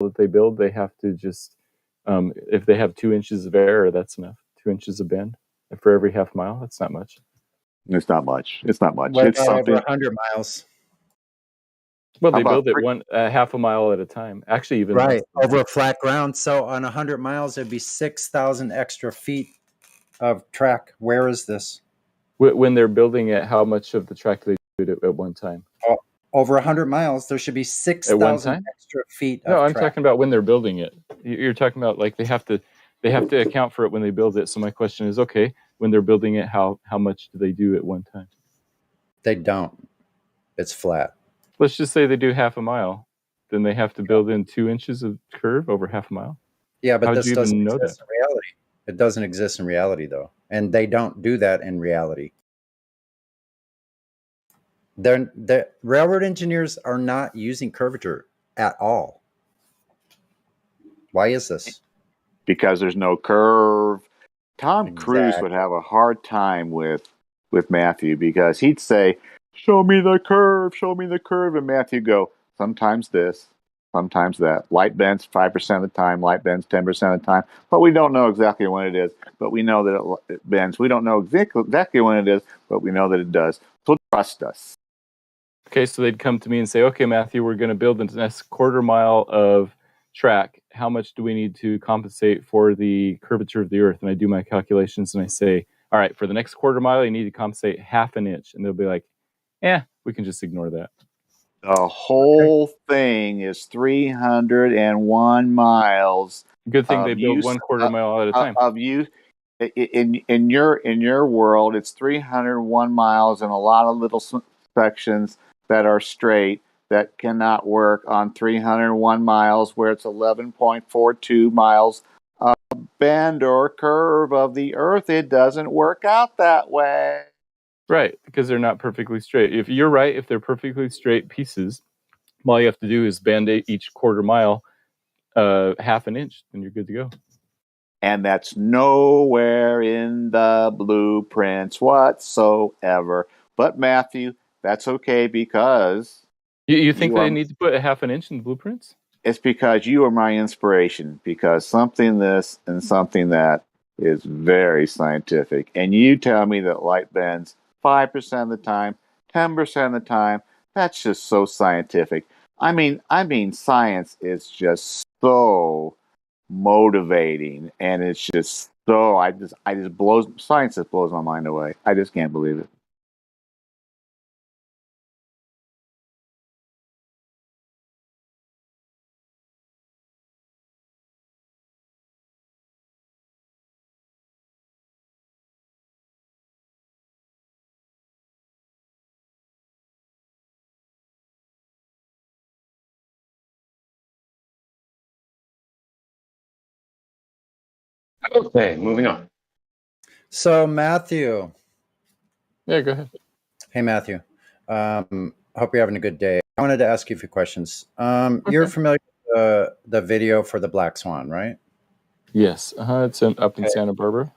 that they build, they have to just, if they have 2 inches of error, that's enough. 2 inches of bend for every half mile. That's not much. It's not much. It's not much. What It's about something. over 100 miles? Well, they build it half a mile at a time. Actually, even right over flat ground. So on 100 miles, it'd be 6,000 extra feet of track. Where is this? When they're building it, how much of the track do they do at one time? Over 100 miles, there should be 6,000 extra feet of No, I'm track. talking about when they're building it. You're talking about like they have to account for it when they build it. So my question is, okay, when they're building it, how much do they do at one time? They don't. It's flat. Let's just say they do half a mile. Then they have to build in 2 inches of curve over half a mile. Yeah, but this doesn't exist in reality. It doesn't exist in reality, though. And they don't do that in reality. The railroad engineers are not using curvature at all. Why is this? Because there's no curve. Tom Cruise would have a hard time with Matthew, because he'd say, show me the curve, and Matthew go, sometimes this, sometimes that. Light bends 5% of the time, light bends 10% of the time, but we don't know exactly when it is, but we know that it bends. We don't know exactly when it is, but we know that it does. So trust us. Okay, so they'd come to me and say, okay, Matthew, we're going to build the next quarter mile of track. How much do we need to compensate for the curvature of the earth? And I do my calculations and I say, all right, for the next quarter mile, you need to compensate half an inch. And they'll be like, we can just ignore that. The whole thing is 301 miles. Good thing they build 1 quarter mile at a time. In your world, it's 301 miles and a lot of little sections that are straight that cannot work on 301 miles, where it's 11.42 miles of bend or curve of the earth. It doesn't work out that way. Right, because they're not perfectly straight. If you're right, if they're perfectly straight pieces, all you have to do is bend each quarter mile half an inch, and you're good to go. And that's nowhere in the blueprints whatsoever. But Matthew, that's okay, because you think they need to put a half an inch in the blueprints? It's because you are my inspiration, because something this and something that is very scientific. And you tell me that light bends 5% of the time, 10% of the time. That's just so scientific. I mean, science is just so motivating, and it's just so science just blows my mind away. I just can't believe it. Okay, moving on. So, Matthew. Yeah, go ahead. Hey, Matthew. Hope you're having a good day. I wanted to ask you a few questions. You're familiar with the video for the Black Swan, right? Yes. It's up in Santa Barbara.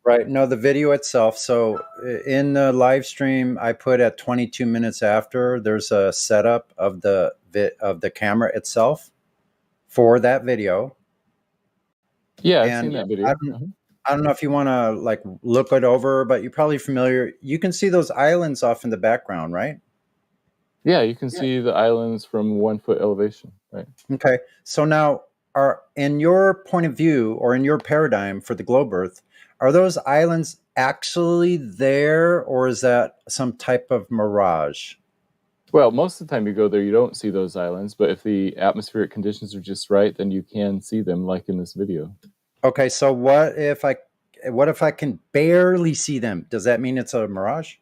Right. No, the video itself. So in the live stream, I put at 22 minutes after, there's a setup of the camera itself for that video. Yeah, I've seen that video. I don't know if you want to like look it over, but you're probably familiar. You can see those islands off in the background, right? Yeah, you can see the islands from 1 foot elevation, right? Okay. So now, in your point of view or in your paradigm for the globe Earth, are those islands actually there, or is that some type of mirage? Well, most of the time you go there, you don't see those islands, but if the atmospheric conditions are just right, then you can see them, like in this video. Okay, so what if I can barely see them? Does that mean it's a mirage?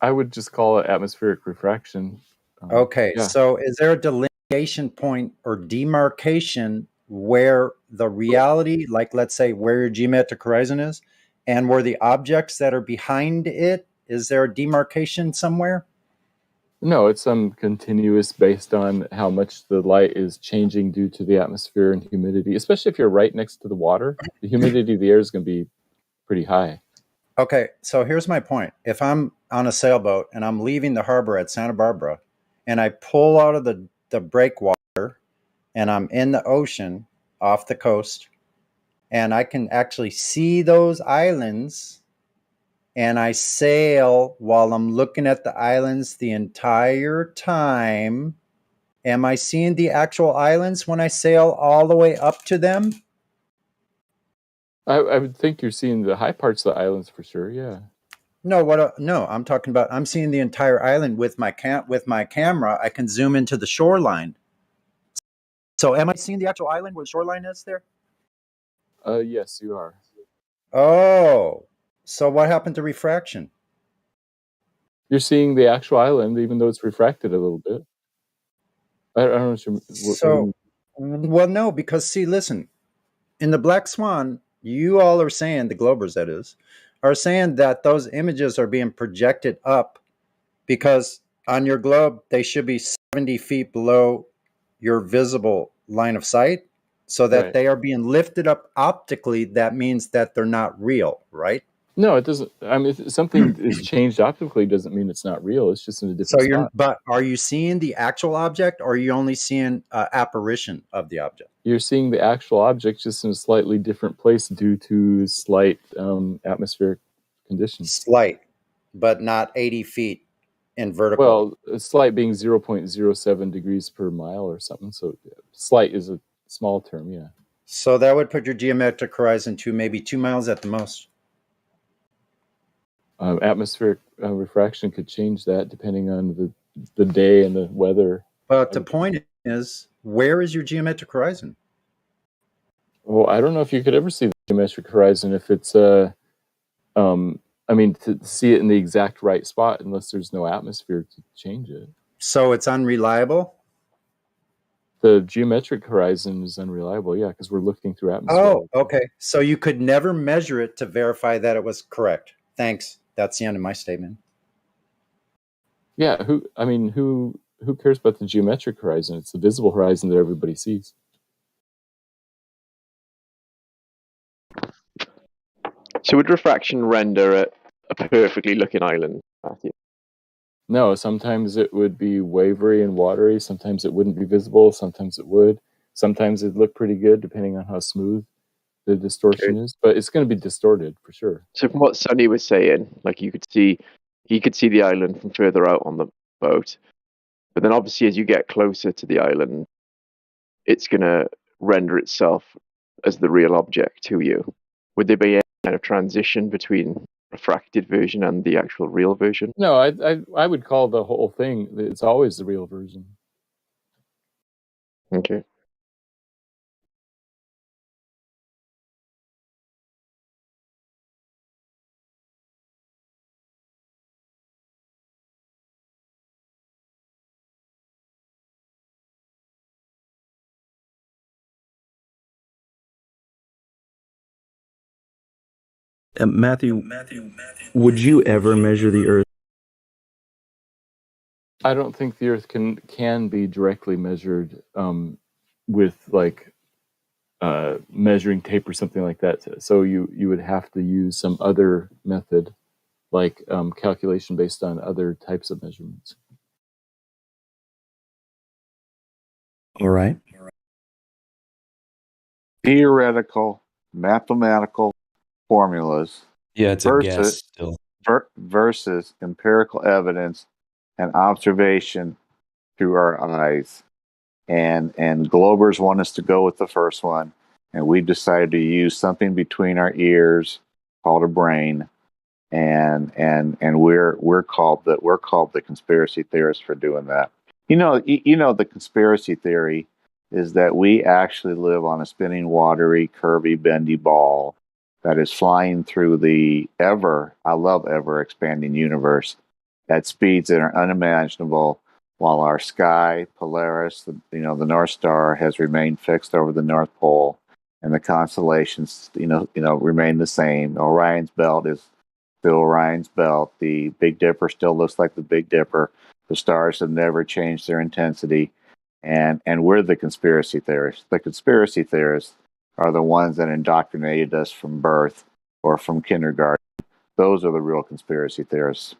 I would just call it atmospheric refraction. Okay, yeah. So is there a delineation point or demarcation where the reality, like let's say where your geometric horizon is, and where the objects that are behind it, is there a demarcation somewhere? No, it's continuous based on how much the light is changing due to the atmosphere and humidity, especially if you're right next to the water. The humidity of the air is going to be pretty high. Okay, so here's my point. If I'm on a sailboat and I'm leaving the harbor at Santa Barbara and I pull out of the the breakwater and I'm in the ocean off the coast, and I can actually see those islands, and I sail while I'm looking at the islands the entire time. Am I seeing the actual islands when I sail all the way up to them? I would think you're seeing the high parts of the islands for sure. Yeah. No, no, I'm talking about I'm seeing the entire island with my camera. I can zoom into the shoreline. So am I seeing the actual island where the shoreline is there? Yes, you are. Oh, so what happened to refraction? You're seeing the actual island, even though it's refracted a little bit. I don't know what you So, well, no, because see, listen, in the Black Swan, you all are saying, the Globers that is, are saying that those images are being projected up because on your globe, they should be 70 feet below your visible line of sight, so that Right. they are being lifted up optically. That means that they're not real, right? No, it doesn't. I mean, if something is changed optically doesn't mean it's not real. It's just in a different spot. But are you seeing the actual object, or are you only seeing apparition of the object? You're seeing the actual object just in a slightly different place due to slight atmospheric conditions. Slight, but not 80 feet in vertical. Well, slight being 0.07 degrees per mile or something. So slight is a small term, yeah. So that would put your geometric horizon to maybe 2 miles at the most. Atmospheric refraction could change that depending on the day and the weather. But the point is, where is your geometric horizon? Well, I don't know if you could ever see the geometric horizon if it's I mean, to see it in the exact right spot unless there's no atmosphere to change it. So it's unreliable? The geometric horizon is unreliable, yeah, because we're looking through atmosphere. Oh, okay. So you could never measure it to verify that it was correct. Thanks. That's the end of my statement. Yeah, who cares about the geometric horizon? It's the visible horizon that everybody sees. So would refraction render a perfectly looking island, Matthew? No, sometimes it would be wavery and watery. Sometimes it wouldn't be visible. Sometimes it would. Sometimes it'd look pretty good depending on how smooth the distortion is. But it's going to be distorted for sure. So from what Sonny was saying, like he could see the island from further out on the boat, but then obviously as you get closer to the island, it's going to render itself as the real object to you. Would there be any kind of transition between refracted version and the actual real version? No, I would call the whole thing, it's always the real version. Okay. Matthew, would you ever measure the Earth? I don't think the Earth can be directly measured with like measuring tape or something like that. So you would have to use some other method, like calculation based on other types of measurements. All right. Theoretical, mathematical formulas. Yeah, it's a guess still. Versus empirical evidence and observation through our eyes. And Globers want us to go with the first one, and we've decided to use something between our ears called a brain, and we're called the conspiracy theorists for doing that. You know the conspiracy theory is that we actually live on a spinning, watery, curvy, bendy ball that is flying through the ever expanding universe at speeds that are unimaginable, while our sky, Polaris, the North Star, has remained fixed over the North Pole, and the constellations, remain the same. Orion's belt is still Orion's belt. The Big Dipper still looks like the Big Dipper. The stars have never changed their intensity, and we're the conspiracy theorists. The conspiracy theorists are the ones that indoctrinated us from birth or from kindergarten. Those are the real conspiracy theorists.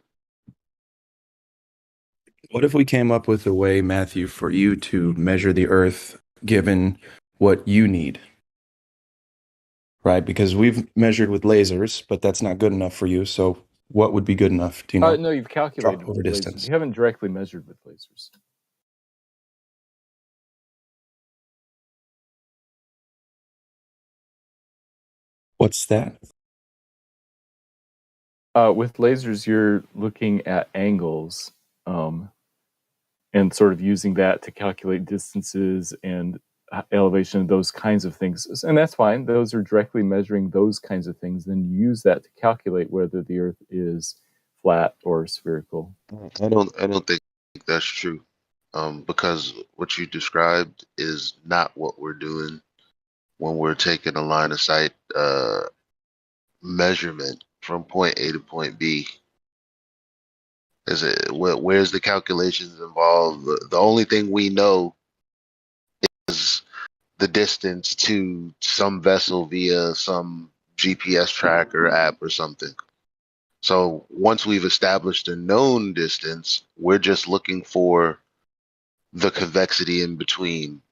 What if we came up with a way, Matthew, for you to measure the Earth given what you need? Right? Because we've measured with lasers, but that's not good enough for you. So what would be good enough? Do you know? No, you've calculated Over with lasers. distance. You haven't directly measured with lasers. What's that? With lasers, you're looking at angles and sort of using that to calculate distances and elevation, those kinds of things. And that's fine. Those are directly measuring those kinds of things. Then you use that to calculate whether the Earth is flat or spherical. I don't think that's true. Because what you described is not what we're doing when we're taking a line of sight measurement from point A to point B. Where's the calculations involved? The only thing we know is the distance to some vessel via some GPS tracker app or something. So once we've established a known distance, we're just looking for the convexity in between,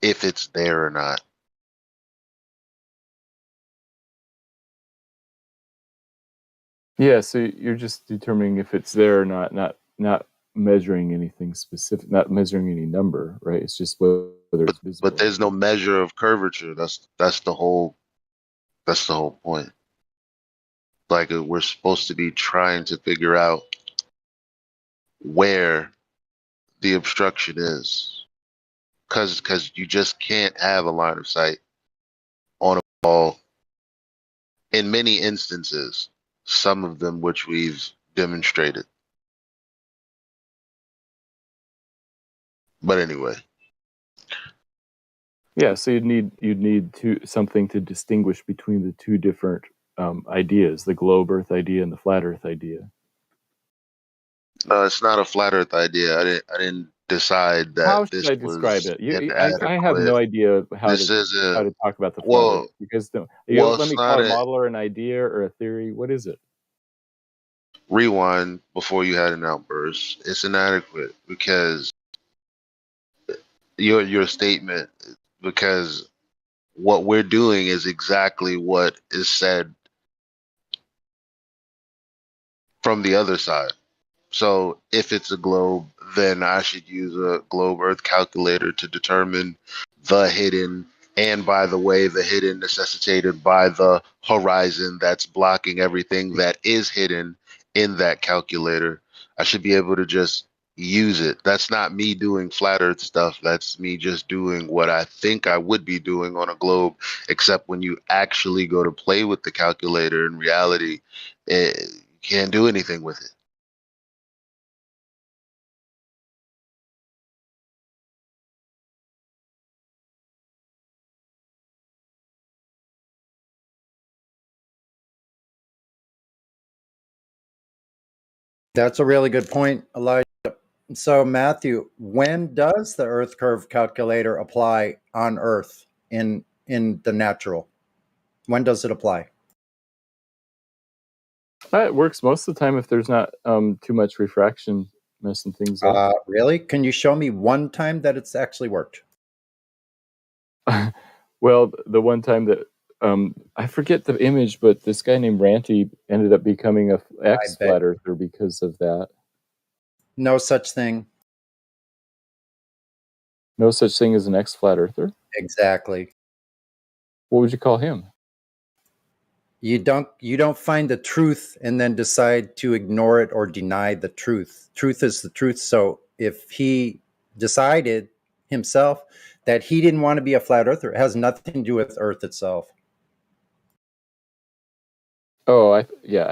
if it's there or not. Yeah, so you're just determining if it's there or not measuring anything specific, not measuring any number, right? It's just whether it's visible. But there's no measure of curvature. That's the whole point. Like we're supposed to be trying to figure out where the obstruction is, because you just can't have a line of sight on a ball. In many instances, some of them which we've demonstrated. But anyway. Yeah, so you'd need something to distinguish between the two different ideas, the globe Earth idea and the flat Earth idea. No, it's not a flat Earth idea. I didn't decide that. How this should I describe was it? I have no idea how to talk about the flat Earth because let me call a model or an idea or a theory. What is it? Rewind before you had an outburst. It's inadequate because your statement, because what we're doing is exactly what is said from the other side. So if it's a globe, then I should use a globe Earth calculator to determine the hidden, and by the way, the hidden necessitated by the horizon that's blocking everything that is hidden in that calculator. I should be able to just use it. That's not me doing flat Earth stuff. That's me just doing what I think I would be doing on a globe, except when you actually go to play with the calculator in reality, you can't do anything with it. That's a really good point, Elijah. So, Matthew, when does the Earth curve calculator apply on Earth in the natural? When does it apply? It works most of the time if there's not too much refraction messing things up. Really? Can you show me one time that it's actually worked? Well, the one time that I forget the image, but this guy named Ranty ended up becoming a flat earther because of that. No such thing. No such thing as an flat earther? Exactly. What would you call him? You don't find the truth and then decide to ignore it or deny the truth. Truth is the truth. So if he decided himself that he didn't want to be a flat earther, it has nothing to do with Earth itself. Oh, I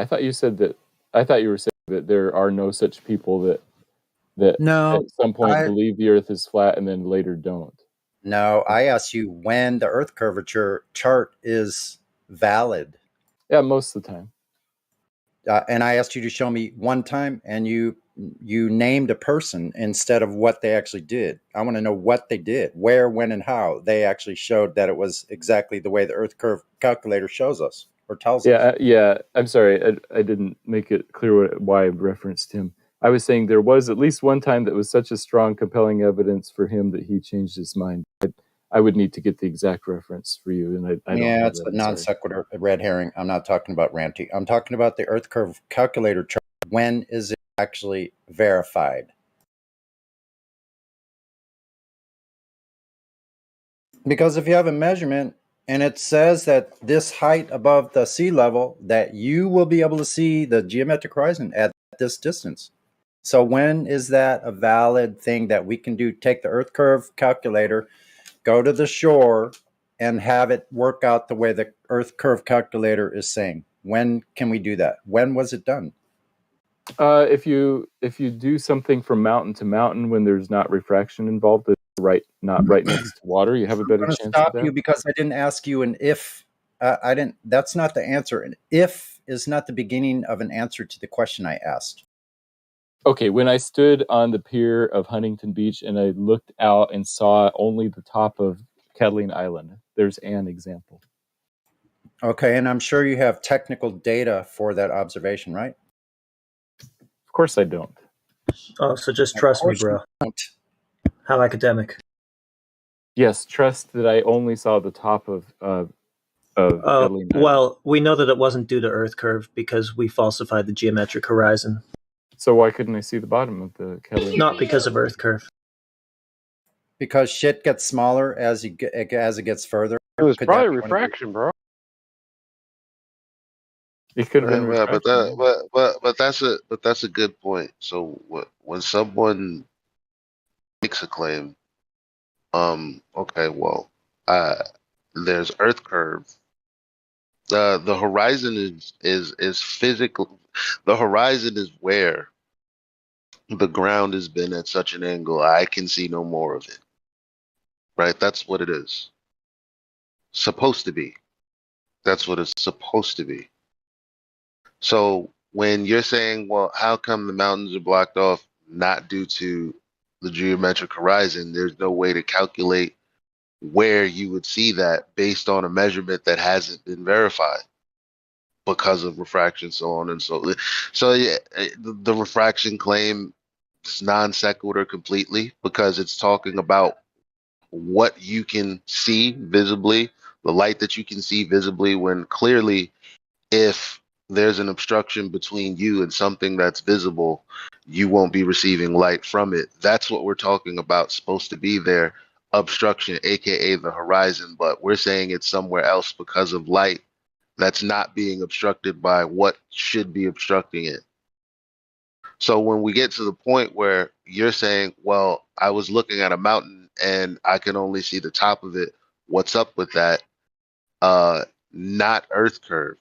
thought you said that. I thought you were saying that there are no such people that no, at some point believe the Earth is flat and then later don't. No, I asked you when the Earth curvature chart is valid. Yeah, most of the time. And I asked you to show me one time, and you named a person instead of what they actually did. I want to know what they did, where, when, and how they actually showed that it was exactly the way the Earth curve calculator shows us or tells us. Yeah. I'm sorry, I didn't make it clear why I referenced him. I was saying there was at least one time that was such a strong, compelling evidence for him that he changed his mind. I would need to get the exact reference for you, and I don't Yeah, have it's that. a non sequitur, a red herring. I'm not talking about Ranty. I'm talking about the Earth curve calculator chart. When is it actually verified? Because if you have a measurement and it says that this height above the sea level, that you will be able to see the geometric horizon at this distance. So when is that a valid thing that we can do? Take the Earth curve calculator, go to the shore, and have it work out the way the Earth curve calculator is saying. When can we do that? When was it done? If you do something from mountain to mountain when there's not refraction involved, not right next to water, you have a better I'm going chance to of stop that. you because I didn't ask you an if. I didn't. That's not the answer. An if is not the beginning of an answer to the question I asked. Okay, when I stood on the pier of Huntington Beach and I looked out and saw only the top of Catalina Island, there's an example. Okay, and I'm sure you have technical data for that observation, right? Of course I don't. Oh, so just Of trust me, course you bro. don't. How academic. Yes, trust that I only saw the top of Catalina Island. Well, we know that it wasn't due to Earth curve because we falsified the geometric horizon. So why couldn't I see the bottom of the Catalina? Not because of Earth curve. Because shit gets smaller as it gets further. It was Could probably that be one of your- refraction, bro. It could have been Yeah, refraction. but that's a good point. So when someone makes a claim, okay, well, there's Earth curve. The horizon is physical. The horizon is where the ground has been at such an angle I can see no more of it. Right? That's what it is. Supposed to be. That's what it's supposed to be. So when you're saying, well, how come the mountains are blocked off? Not due to the geometric horizon. There's no way to calculate where you would see that based on a measurement that hasn't been verified because of refraction, so on and so. So yeah, the refraction claim is non sequitur completely because it's talking about what you can see visibly, the light that you can see visibly, when clearly if there's an obstruction between you and something that's visible, you won't be receiving light from it. That's what we're talking about, supposed to be there, obstruction, aka the horizon, but we're saying it's somewhere else because of light that's not being obstructed by what should be obstructing it. So when we get to the point where you're saying, well, I was looking at a mountain and I can only see the top of it, what's up with that? Not Earth curve.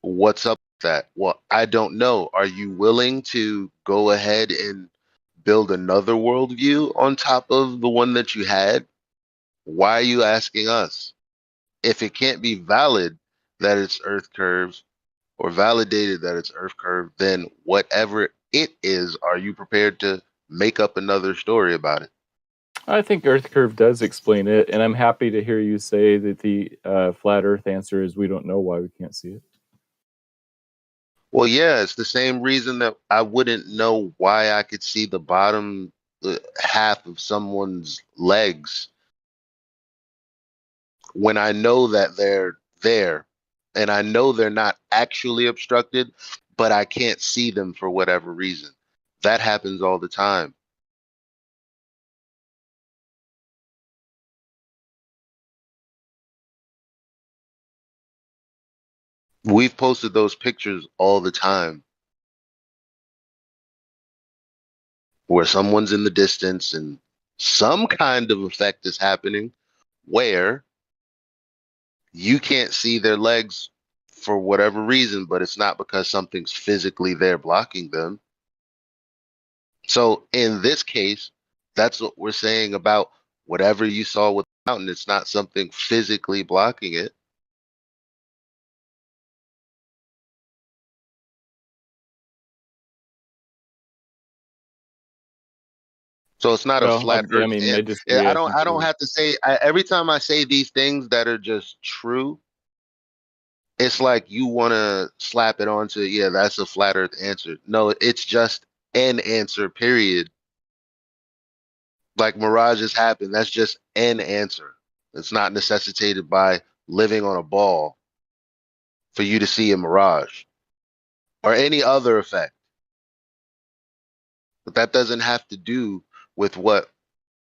What's up with that? Well, I don't know. Are you willing to go ahead and build another worldview on top of the one that you had? Why are you asking us? If it can't be valid that it's Earth curves or validated that it's Earth curve, then whatever it is, are you prepared to make up another story about it? I think Earth curve does explain it, and I'm happy to hear you say that the flat Earth answer is we don't know why we can't see it. Well, yeah, it's the same reason that I wouldn't know why I could see the bottom half of someone's legs when I know that they're there and I know they're not actually obstructed, but I can't see them for whatever reason. That happens all the time. We've posted those pictures all the time where someone's in the distance and some kind of effect is happening where you can't see their legs for whatever reason, but it's not because something's physically there blocking them. So in this case, that's what we're saying about whatever you saw with the mountain. It's not something physically blocking it. So it's not a Well, flat I earth. mean, I disagree. I think I don't have to say every time I say these things that are just true, it's like you want to slap it onto, yeah, that's a flat earth answer. No, it's just an answer, period. Like mirages happen. That's just an answer. It's not necessitated by living on a ball for you to see a mirage or any other effect. But that doesn't have to do with what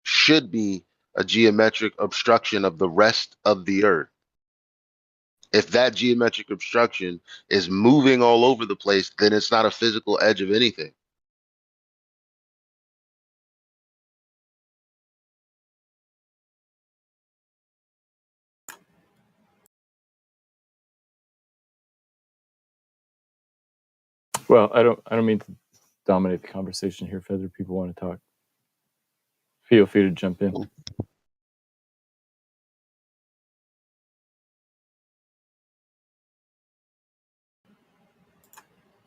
should be a geometric obstruction of the rest of the earth. If that geometric obstruction is moving all over the place, then it's not a physical edge of anything. Well, I don't mean to dominate the conversation here. If other people want to talk, feel free to jump in.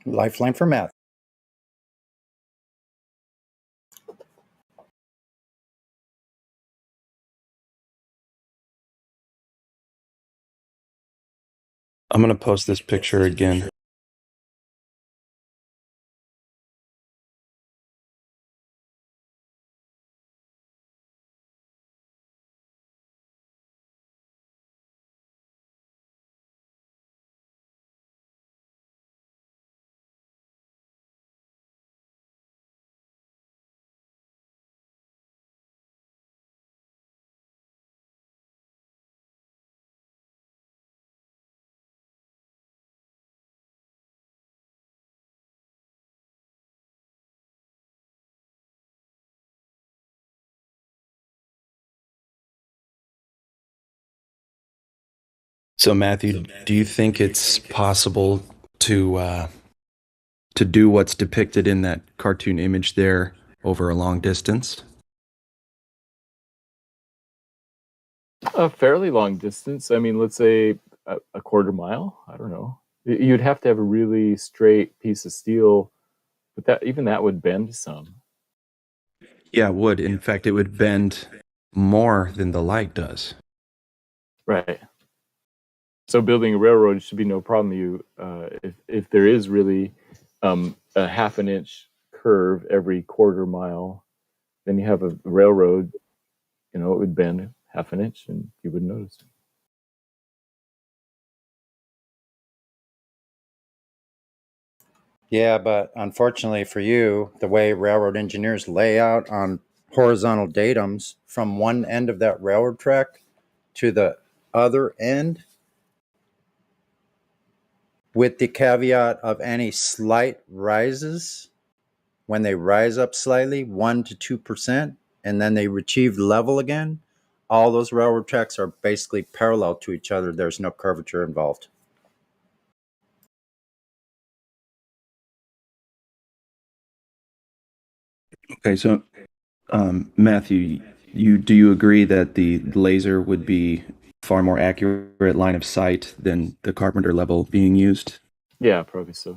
Lifeline for Matt. I'm going to post this picture again. So, Matthew, do you think it's possible to do what's depicted in that cartoon image there over a long distance? A fairly long distance. I mean, let's say a quarter mile. I don't know. You'd have to have a really straight piece of steel, but that would bend some. Yeah, it would. In fact, it would bend more than the light does. Right. So building a railroad should be no problem. If there is really a half an inch curve every quarter mile, then you have a railroad. It would bend half an inch, and you wouldn't notice. Yeah, but unfortunately for you, the way railroad engineers lay out on horizontal datums from one end of that railroad track to the other end, with the caveat of any slight rises, when they rise up slightly, 1 to 2%, and then they achieve level again, all those railroad tracks are basically parallel to each other. There's no curvature involved. Okay, so Matthew, do you agree that the laser would be far more accurate line of sight than the Carpenter level being used? Yeah, probably so.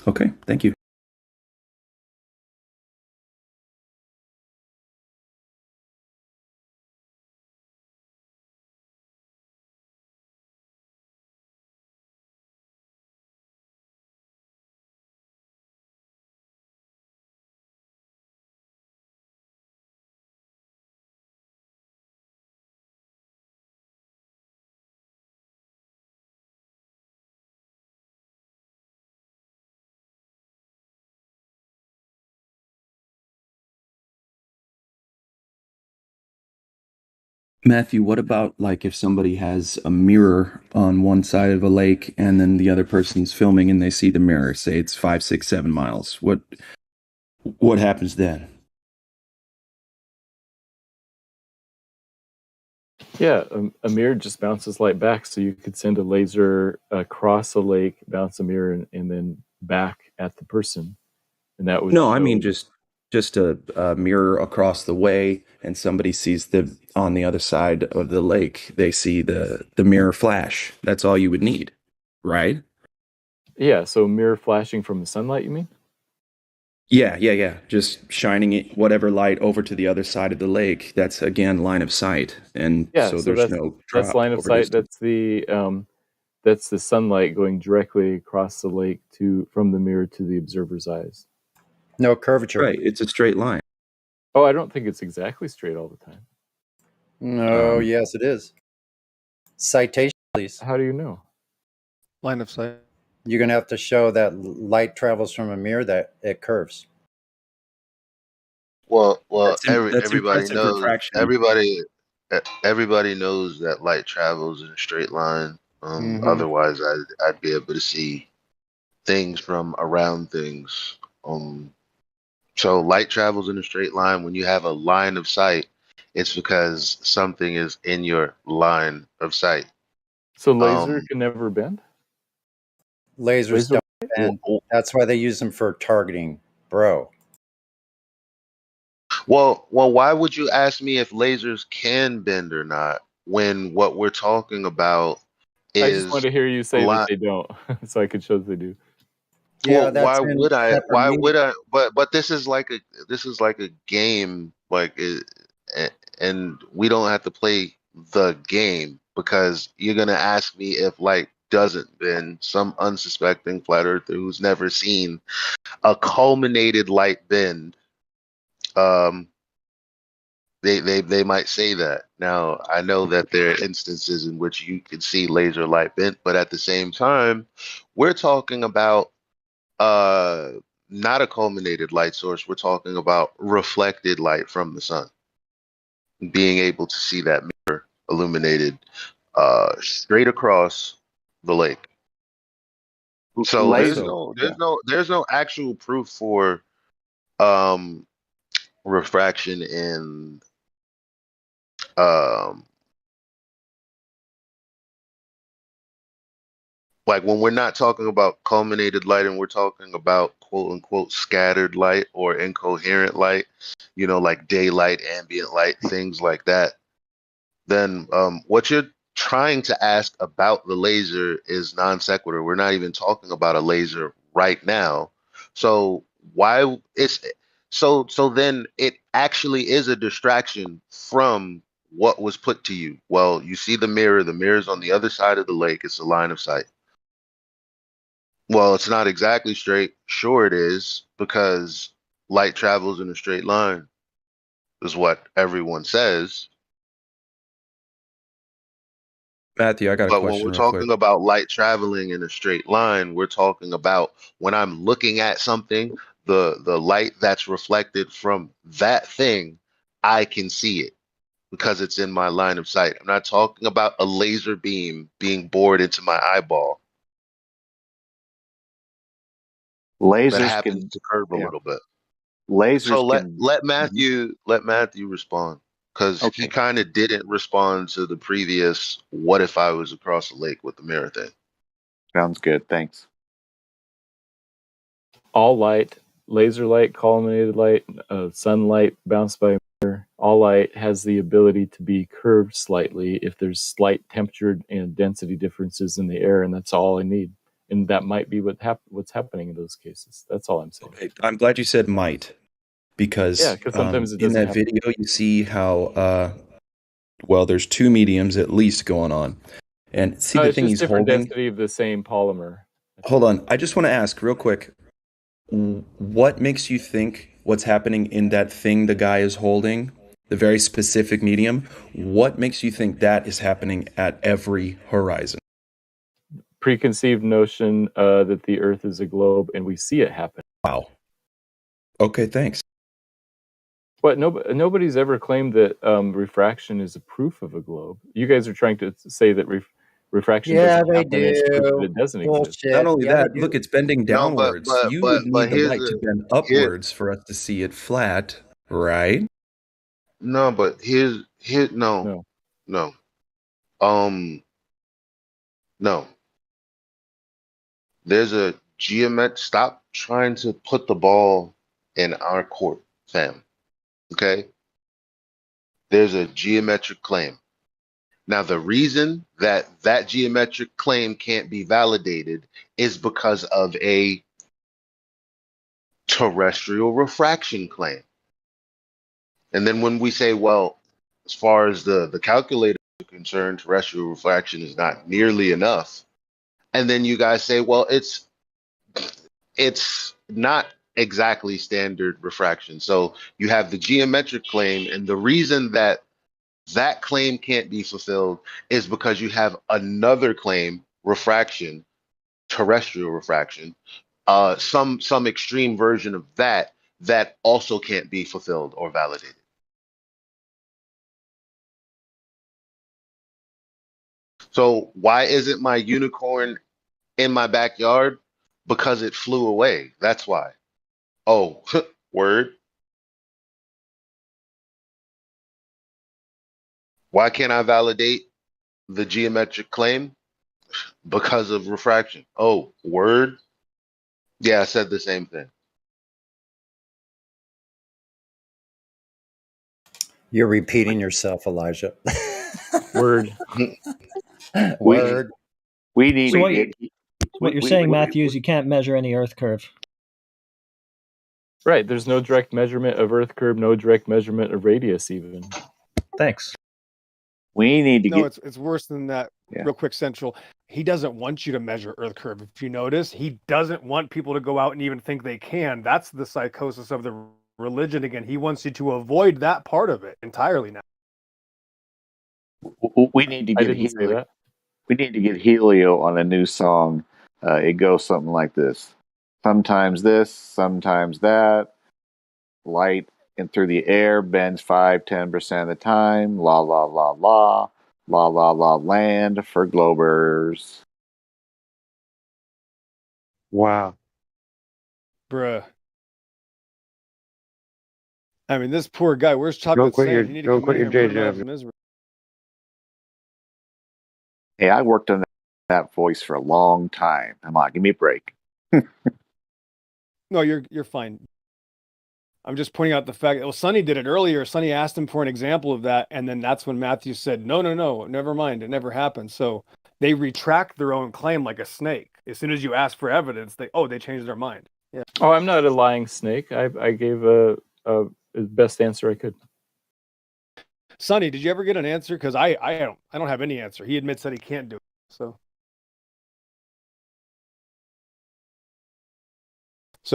Okay, thank you. Matthew, what about like if somebody has a mirror on one side of a lake and then the other person's filming and they see the mirror, say it's 5, 6, 7 miles. What happens then? Yeah, a mirror just bounces light back, so you could send a laser across a lake, bounce a mirror, and then back at the person, and that would. No, I mean just a mirror across the way, and somebody sees on the other side of the lake, they see the mirror flash. That's all you would need, right? Yeah, so mirror flashing from the sunlight, you mean? Yeah. Just shining it, whatever light over to the other side of the lake. That's again line of sight, and Yeah, so so there's no drop that's line of over sight. distance. That's the That's the sunlight going directly across the lake from the mirror to the observer's eyes. No curvature. Right. It's a straight line. Oh, I don't think it's exactly straight all the time. No, yes, it is. Citation, please. How do you know? Line of sight. You're going to have to show that light travels from a mirror, that it curves. Well, That's everybody impressive knows. refraction. Everybody knows that light travels in a straight line. Mhm. Otherwise, I'd be able to see things from around things. So light travels in a straight line. When you have a line of sight, it's because something is in your line of sight. So laser can never bend? Lasers Laser don't bend. That's why they use them for targeting, bro. Well, why would you ask me if lasers can bend or not when what we're talking about I just want is to hear you say that they don't, so I could show that they do. Yeah, well, that's why in would I? separate Why media. would I? But this is like a game, and we don't have to play the game because you're gonna ask me if light doesn't bend. Some unsuspecting flat earther who's never seen a culminated light bend, um, they might say that. Now, I know that there are instances in which you can see laser light bent, but at the same time, we're talking about uh not a culminated light source. We're talking about reflected light from the sun. Being able to see that mirror illuminated straight across the lake. So Laser. there's no actual proof for um refraction in um like when we're not talking about culminated light and we're talking about quote unquote scattered light or incoherent light, like daylight, ambient light, things like that, then what you're trying to ask about the laser is non sequitur. We're not even talking about a laser right now. So why it's so then it actually is a distraction from what was put to you. Well, you see the mirror's on the other side of the lake, it's a line of sight. Well, it's not exactly straight. Sure, it is, because light travels in a straight line, is what everyone says. Matthew, I got a But when question we're real quick. talking about light traveling in a straight line, we're talking about when I'm looking at something, the light that's reflected from that thing, I can see it because it's in my line of sight. I'm not talking about a laser beam being bored into my eyeball that Lasers happens can, to curve a yeah, little bit. So lasers let can. let Mhm. Matthew respond because he Okay, kind of didn't respond to the previous "what if I was across the lake with the mirror" thing. sounds good. Thanks. All light, laser light, culminated light, sunlight bounced by a mirror, all light has the ability to be curved slightly if there's slight temperature and density differences in the air, and that's all I need. And that might be what's happening in those cases. That's all I'm saying. Okay, I'm glad you said might, because Yeah, because sometimes it in doesn't that happen. video you see how well, there's two mediums at least going on, and see No, the it's thing just he's different holding. density of the same polymer. Hold on, I just want to ask real quick, what makes you think what's happening in that thing the guy is holding, the very specific medium, what makes you think that is happening at every horizon? Preconceived notion that the Earth is a globe, and we see it happen. Wow. Okay, thanks. But nobody's ever claimed that refraction is a proof of a globe. You guys are trying to say that refraction Yeah, doesn't they happen as proof that do. it doesn't exist. Not Bullshit. only Yeah, they that, look, do. it's bending No, downwards. You would but need the here's light to the bend here. upwards for us to see it flat, right? No, but here. No, No. no. Um, no. There's a geomet. Stop trying to put the ball in our court, fam. Okay. There's a geometric claim. Now, the reason that that geometric claim can't be validated is because of a terrestrial refraction claim. And then when we say, well, as far as the calculator is concerned, terrestrial refraction is not nearly enough. And then you guys say, well, it's not exactly standard refraction. So you have the geometric claim, and the reason that that claim can't be fulfilled is because you have another claim, refraction, terrestrial refraction, some extreme version of that that also can't be fulfilled or validated. So why isn't my unicorn in my backyard? Because it flew away. That's why. Oh, word. Why can't I validate the geometric claim? Because of refraction. Oh, word. Yeah, I said the same thing. You're repeating yourself, Elijah. Word. Word. We need So to what, get. what you're saying, Matthew, is you can't measure any Earth curve. Right. There's no direct measurement of Earth curve, no direct measurement of radius even. Thanks. We need to No, get. it's worse than that. Yeah. Real quick, Central. He doesn't want you to measure Earth curve. If you notice, he doesn't want people to go out and even think they can. That's the psychosis of the religion again. He wants you to avoid that part of it entirely now. We need to I get didn't say Helio. that. We need to get Helio on a new song. It goes something like this: sometimes this, sometimes that. Light and through the air bends 5-10% of the time. La la la la. La la la land for Globers. Wow. Bruh. I mean, this poor guy. Where's Don't Chocolate quit your Sand? You need to don't come quit in your here and day put him out of job. his misery. Hey, I worked on that voice for a long time. Come on, give me a break. No, you're fine. I'm just pointing out the fact that, well, Sonny did it earlier. Sonny asked him for an example of that, and then that's when Matthew said, no, never mind. It never happened. So they retract their own claim like a snake. As soon as you ask for evidence, they changed their mind. Yeah. Oh, I'm not a lying snake. I gave a best answer I could. Sonny, did you ever get an answer? Because I don't have any answer. He admits that he can't do it. So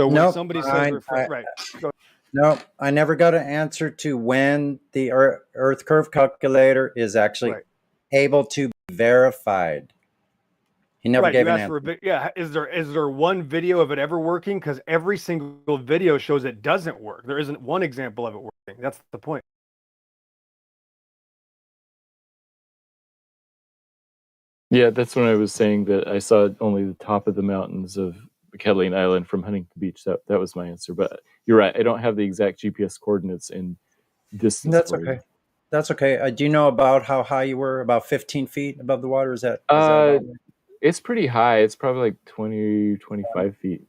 when Nope, somebody says right. Go No, I never got an answer to when the Earth curve calculator is actually right. able to be verified. He never Right, gave you an asked for answer. is there one video of it ever working? Because every single video shows it doesn't work. There isn't one example of it working. That's the point. Yeah, that's when I was saying that I saw only the top of the mountains of Catalina Island from Huntington Beach. That was my answer. But you're right. I don't have the exact GPS coordinates in distance. That's for okay. you. That's okay. Do you know about how high you were? About 15 feet above the water? Is that about right? It's pretty high. It's probably like 20, 25 feet.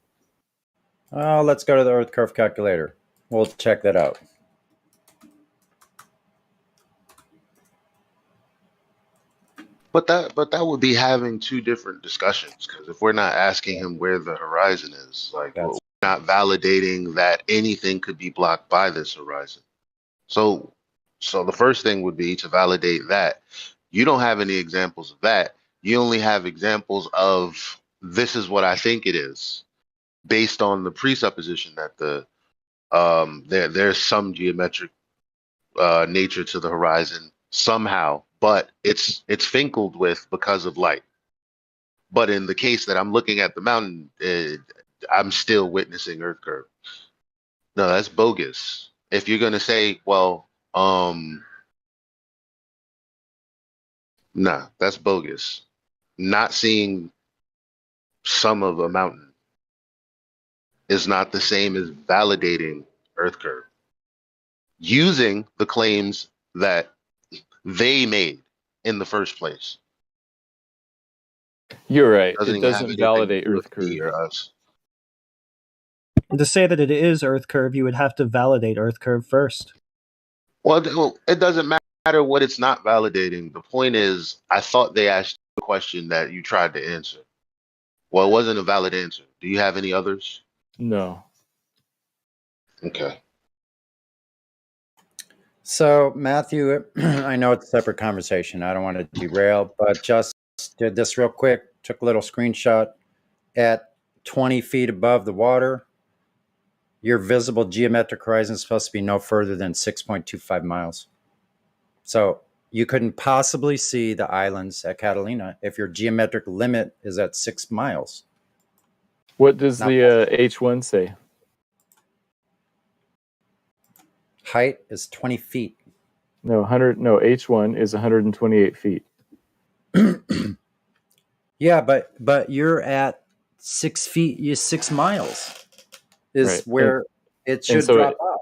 Oh, let's go to the Earth curve calculator. We'll check that out. But that would be having two different discussions, because if we're not asking him where the horizon is, like we're That's not validating that anything could be blocked by this horizon. So the first thing would be to validate that. You don't have any examples of that. You only have examples of this is what I think it is, based on the presupposition that there's some geometric nature to the horizon somehow, but it's finkled with because of light. But in the case that I'm looking at the mountain, I'm still witnessing Earth curve. No, that's bogus. If you're gonna say, well, nah, that's bogus. Not seeing some of a mountain is not the same as validating Earth curve. Using the claims that they made in the first place. You're right. Doesn't It even have doesn't anything to validate do with Earth curve. me or us. To say that it is Earth curve, you would have to validate Earth curve first. Well, it doesn't matter what it's not validating. The point is, I thought they asked the question that you tried to answer. Well, it wasn't a valid answer. Do you have any others? No. Okay. So, Matthew, I know it's a separate conversation. I don't want to derail, but just did this real quick. took a little screenshot at 20 feet above the water. Your visible geometric horizon is supposed to be no further than 6.25 miles. So you couldn't possibly see the islands at Catalina if your geometric limit is at 6 miles. What does Not the H1 say? Height is 20 feet. No, H1 is 128 feet. Yeah, but you're at 6 feet. You're 6 miles is Right. where it should so drop off.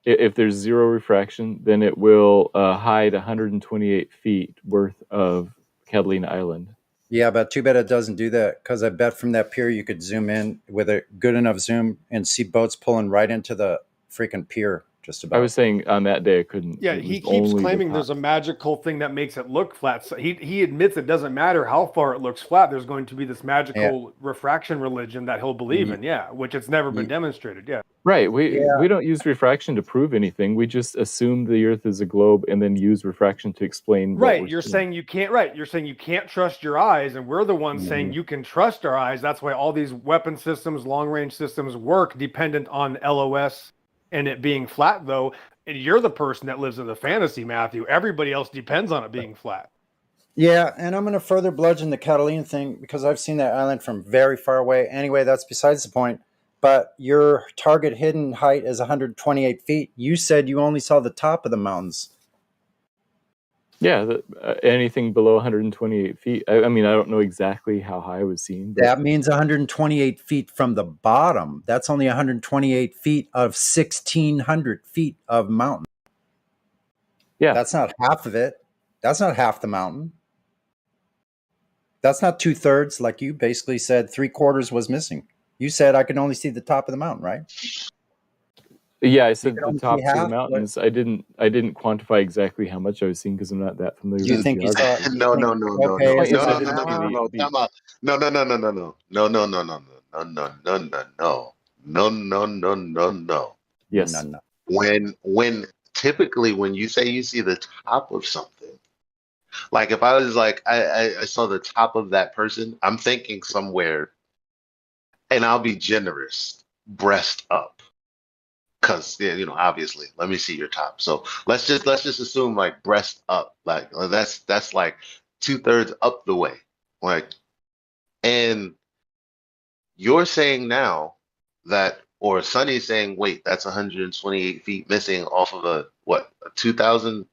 If there's zero refraction, then it will hide 128 feet worth of Catalina Island. Yeah, but too bad it doesn't do that, because I bet from that pier you could zoom in with a good enough zoom and see boats pulling right into the freaking pier. Just about. I was saying on that day I couldn't. Yeah, It he was keeps only the claiming top. there's a magical thing that makes it look flat. So he admits it doesn't matter how far it looks flat. There's going to be this magical refraction religion that he'll believe in. Yeah, which it's never been demonstrated. Yeah. Right. We don't use refraction to prove anything. We just assume the Earth is a globe and then use refraction to explain. Right. You're saying you can't. Right. You're saying you can't trust your eyes, and we're the ones saying you can trust our eyes. That's why all these weapon systems, long range systems work dependent on LOS and it being flat, though. And you're the person that lives in the fantasy, Matthew. Everybody else depends on it being flat. Yeah, and I'm going to further bludgeon the Catalina thing because I've seen that island from very far away. Anyway, that's besides the point. But your target hidden height is 128 feet. You said you only saw the top of the mountains. Yeah, anything below 128 feet. I mean, I don't know exactly how high I was seen. But that means 128 feet from the bottom. That's only 128 feet of 1,600 feet of mountain. Yeah. That's not half of it. That's not half the mountain. That's not 2/3, like you basically said 3/4 was missing. You said I can only see the top of the mountain, right? Yeah, I said the tops of the mountains. I didn't quantify exactly how much I was seeing because I'm not that familiar. Do you with think you saw? No. No. Yes. No. When typically when you say you see the top of something, like if I was like I saw the top of that person, I'm thinking somewhere, and I'll be generous, breast up. Because obviously, let me see your top. So let's just assume like breast up, like that's like 2/3 up the way, like. And you're saying now that, or Sonny's saying, wait, that's 128 feet missing off of a 2,000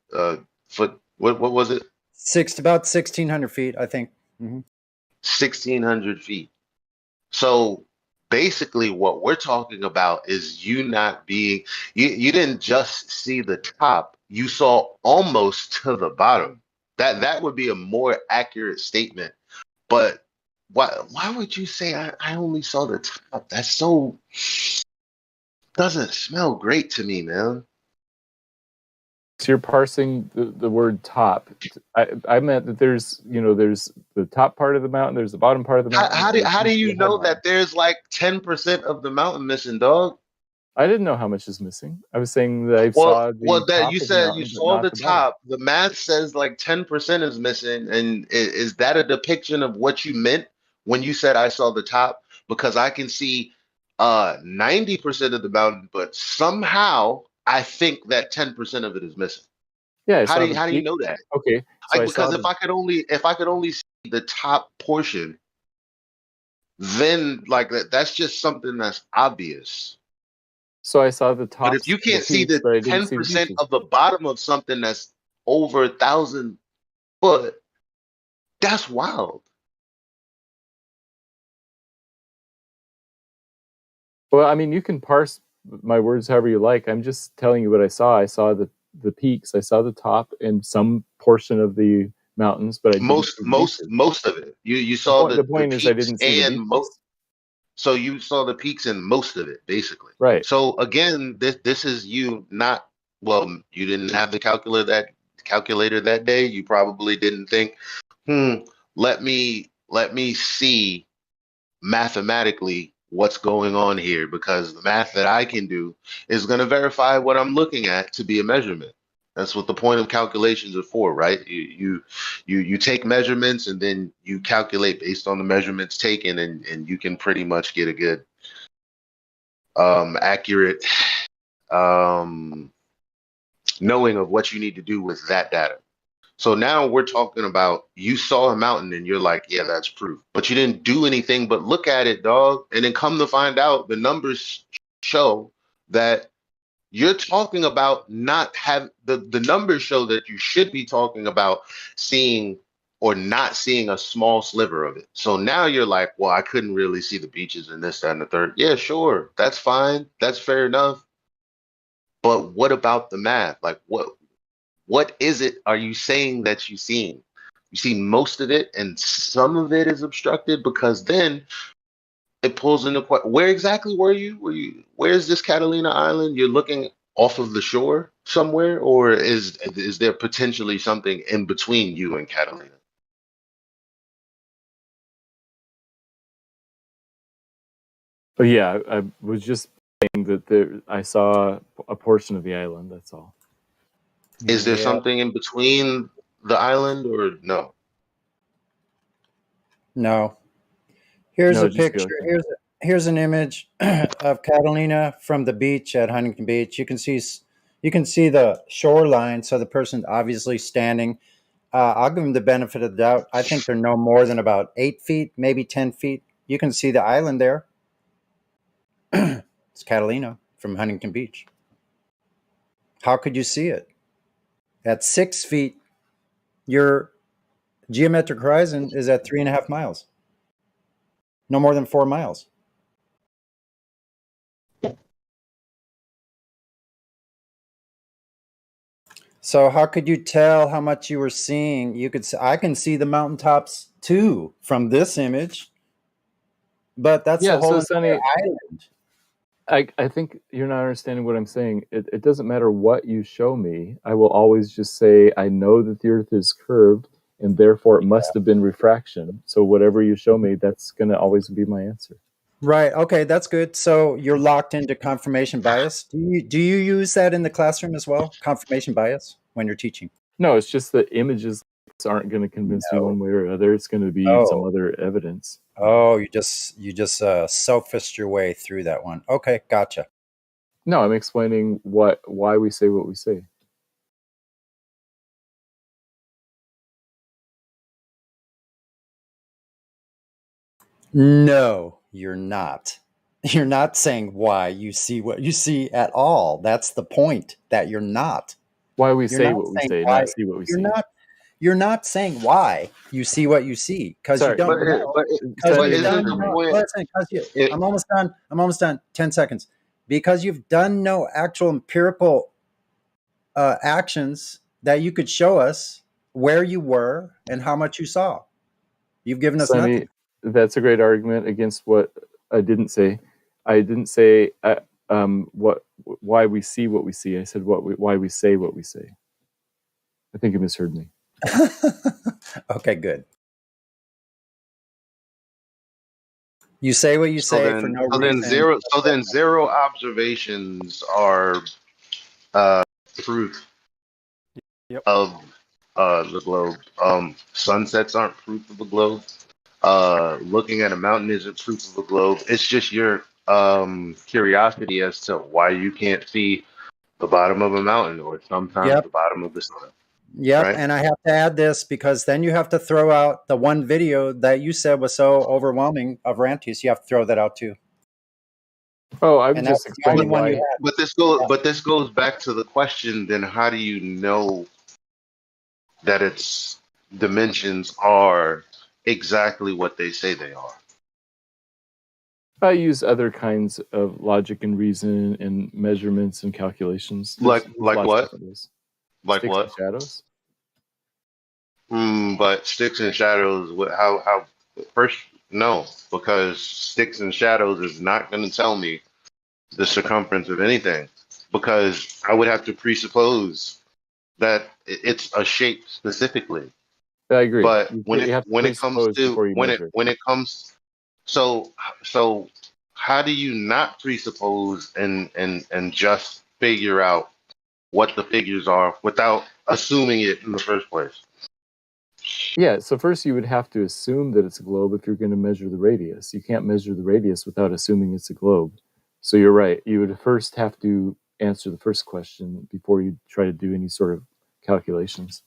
foot. What was it? About 1,600 feet, I think. 1,600 feet. So basically what we're talking about is you not being, you didn't just see the top, you saw almost to the bottom. That would be a more accurate statement. But why would you say I only saw the top? That's so, doesn't smell great to me, man. So you're parsing the word top. I meant that there's the top part of the mountain, there's the bottom part of the mountain. How do you know that there's like 10% of the mountain missing, dog? I didn't know how much is missing. I was saying that I saw the that top you of said the mountain, you saw the top. The math says like 10% is missing, and is that a depiction of what you meant when you said I saw the top? Because I can see 90% of the mountain, but somehow I think that 10% of it is missing. Yeah. How do you know that? Okay. So because if I could only see the top portion, then like that's just something that's obvious. So I saw the top. But if you can't see the 10% of the bottom of something that's over 1,000 foot, that's wild. Well, I mean, you can parse my words however you like. I'm just telling you what I saw. I saw the peaks. I saw the top and some portion of the mountains, but most of it. You saw the point is I didn't see the beaches. So you saw the peaks in most of it, basically. Right. So again, this is you not, well, you didn't have the calculator that day. You probably didn't think, let me see mathematically what's going on here, because the math that I can do is going to verify what I'm looking at to be a measurement. That's what the point of calculations are for, right? You take measurements and then you calculate based on the measurements taken, and you can pretty much get a good accurate knowing of what you need to do with that data. So now we're talking about you saw a mountain and you're like, yeah, that's proof. But you didn't do anything but look at it, dog. And then come to find out the numbers show that you're talking about not have the numbers show that you should be talking about seeing or not seeing a small sliver of it. So now you're like, well, I couldn't really see the beaches and this, that, and the third. Yeah, sure. That's fine. That's fair enough. But what about the math? Like what is it are you saying that you've seen? You see most of it and some of it is obstructed because then it pulls into where exactly were you? Where's this Catalina Island? You're looking off of the shore somewhere, or is there potentially something in between you and Catalina? But yeah, I was just saying that I saw a portion of the island. That's all. Is there Yeah. something in between the island or no? No. Here's No, a just picture. Here's an image of Catalina from the beach at Huntington Beach. You can see the shoreline. So the person's obviously standing. I'll give them the benefit of the doubt. I think they're no more than about 8 feet, maybe 10 feet. You can see the island there. It's Catalina from Huntington Beach. How could you see it? At 6 feet, your geometric horizon is at 3.5 miles. No more than 4 miles. So how could you tell how much you were seeing? I can see the mountaintops too from this image, but that's the whole entire island. I think you're not understanding what I'm saying. It doesn't matter what you show me. I will always just say, I know that the Earth is curved, and therefore it must have been refraction. So whatever you show me, that's going to always be my answer. Right. Okay, that's good. So you're locked into confirmation bias. Do you use that in the classroom as well? Confirmation bias when you're teaching? No, it's just that images aren't going to convince you one way or other. It's going to be some other evidence. Oh, you just sophist your way through that one. Okay, gotcha. No, I'm explaining why we say what we say. No, you're not. You're not saying why you see what you see at all. That's the point, that you're not. Why we say what we say, not see what we see. You're not saying why you see what you see, because you don't know. I'm almost done. I'm almost done. 10 seconds. Because you've done no actual empirical actions that you could show us where you were and how much you saw. You've given us nothing. That's a great argument against what I didn't say. I didn't say why we see what we see. I said why we say what we say. I think you misheard me. Okay, good. You say what you say for no reason. Then zero observations are proof of the globe. Sunsets aren't proof of the globe. Looking at a mountain isn't proof of the globe. It's just your curiosity as to why you can't see the bottom of a mountain or sometimes the bottom of the sun. Yep, right? And I have to add this because then you have to throw out the one video that you said was so overwhelming of Rantis. You have to throw that out too. Oh, I was just explaining why. But this goes back to the question. Then how do you know that its dimensions are exactly what they say they are? I use other kinds of logic and reason and measurements and calculations. Like what? Like sticks what? And shadows. But sticks and shadows. How? First, no, because sticks and shadows is not going to tell me the circumference of anything, because I would have to presuppose that it's a shape specifically. I agree. But when it comes, so how do you not presuppose and just figure out what the figures are without assuming it in the first place. Yeah, so first you would have to assume that it's a globe if you're going to measure the radius. You can't measure the radius without assuming it's a globe. So you're right. You would first have to answer the first question before you try to do any sort of calculations.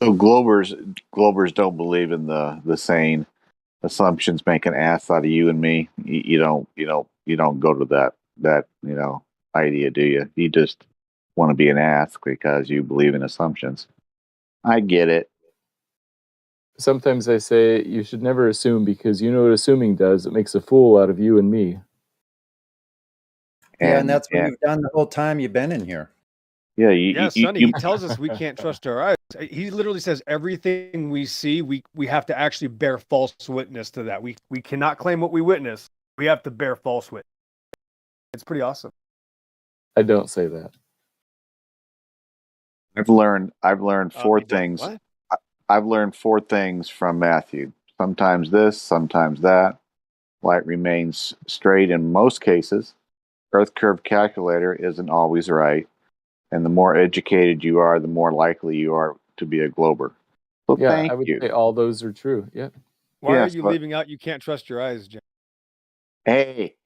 So Globers don't believe in the saying assumptions make an ass out of you and me. You don't go to that idea, do you? You just want to be an ass because you believe in assumptions. I get it. Sometimes I say you should never assume because you know what assuming does. It makes a fool out of you and me. Yeah, and that's what you've done the whole time you've been in here. Yeah, Sonny, he tells us we can't trust our eyes. He literally says everything we see, we have to actually bear false witness to that. We cannot claim what we witness. We have to bear false witness. It's pretty awesome. I don't say that. I've learned four You don't things. what? I've learned four things from Matthew. Sometimes this, sometimes that. Light remains straight in most cases. Earth curve calculator isn't always right. And the more educated you are, the more likely you are to be a glober. So Yeah, thank I would you. say all those are true. Yeah. Why Yes, are you but- leaving out? You can't trust your eyes, Jim. Hey,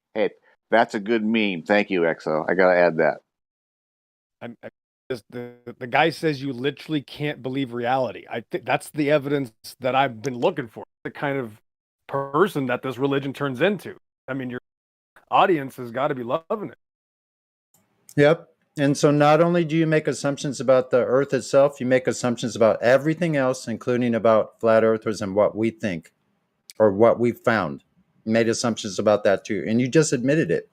that's a good meme. Thank you, EXO. I got to add that. The guy says you literally can't believe reality. I think that's the evidence that I've been looking for. The kind of person that this religion turns into. I mean, your audience has got to be loving it. Yep. And so not only do you make assumptions about the earth itself, you make assumptions about everything else, including about flat earthers and what we think or what we've found. You made assumptions about that too. And you just admitted it.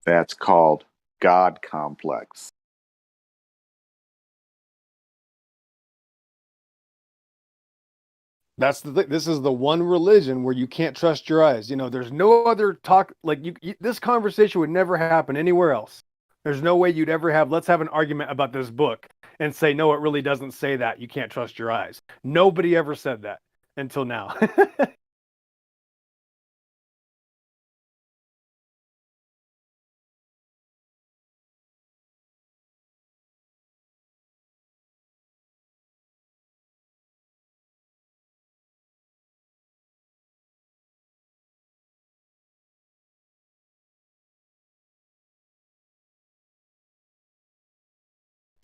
That's called God complex. That's the thing. This is the one religion where you can't trust your eyes. You know, there's no other talk like this conversation would never happen anywhere else. There's no way you'd ever have, let's have an argument about this book and say, no, it really doesn't say that. You can't trust your eyes. Nobody ever said that until now.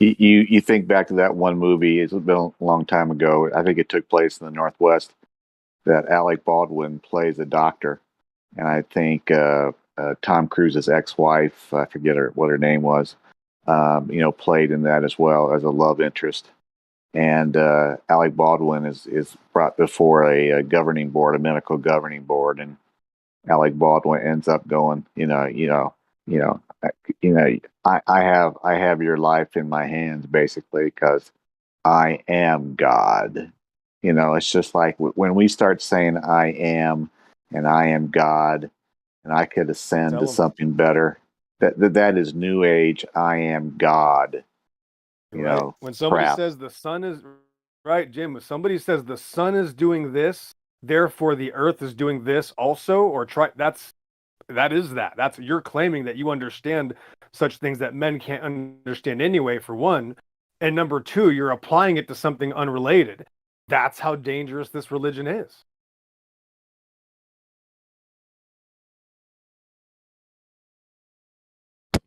You think back to that one movie. It's been a long time ago. I think it took place in the Northwest. That Alec Baldwin plays a doctor, and I think Tom Cruise's ex-wife, I forget what her name was, played in that as well as a love interest. And Alec Baldwin is brought before a governing board, a medical governing board, and Alec Baldwin ends up going, I have your life in my hands basically because I am God. It's just like when we start saying I am and I am God and I could ascend to something better. That is new age. I am God. Right. When somebody crap. says the sun is right, Jim, when somebody says the sun is doing this, therefore the earth is doing this also, or that's you're claiming that you understand such things that men can't understand anyway, for one. And number two, you're applying it to something unrelated. That's how dangerous this religion is.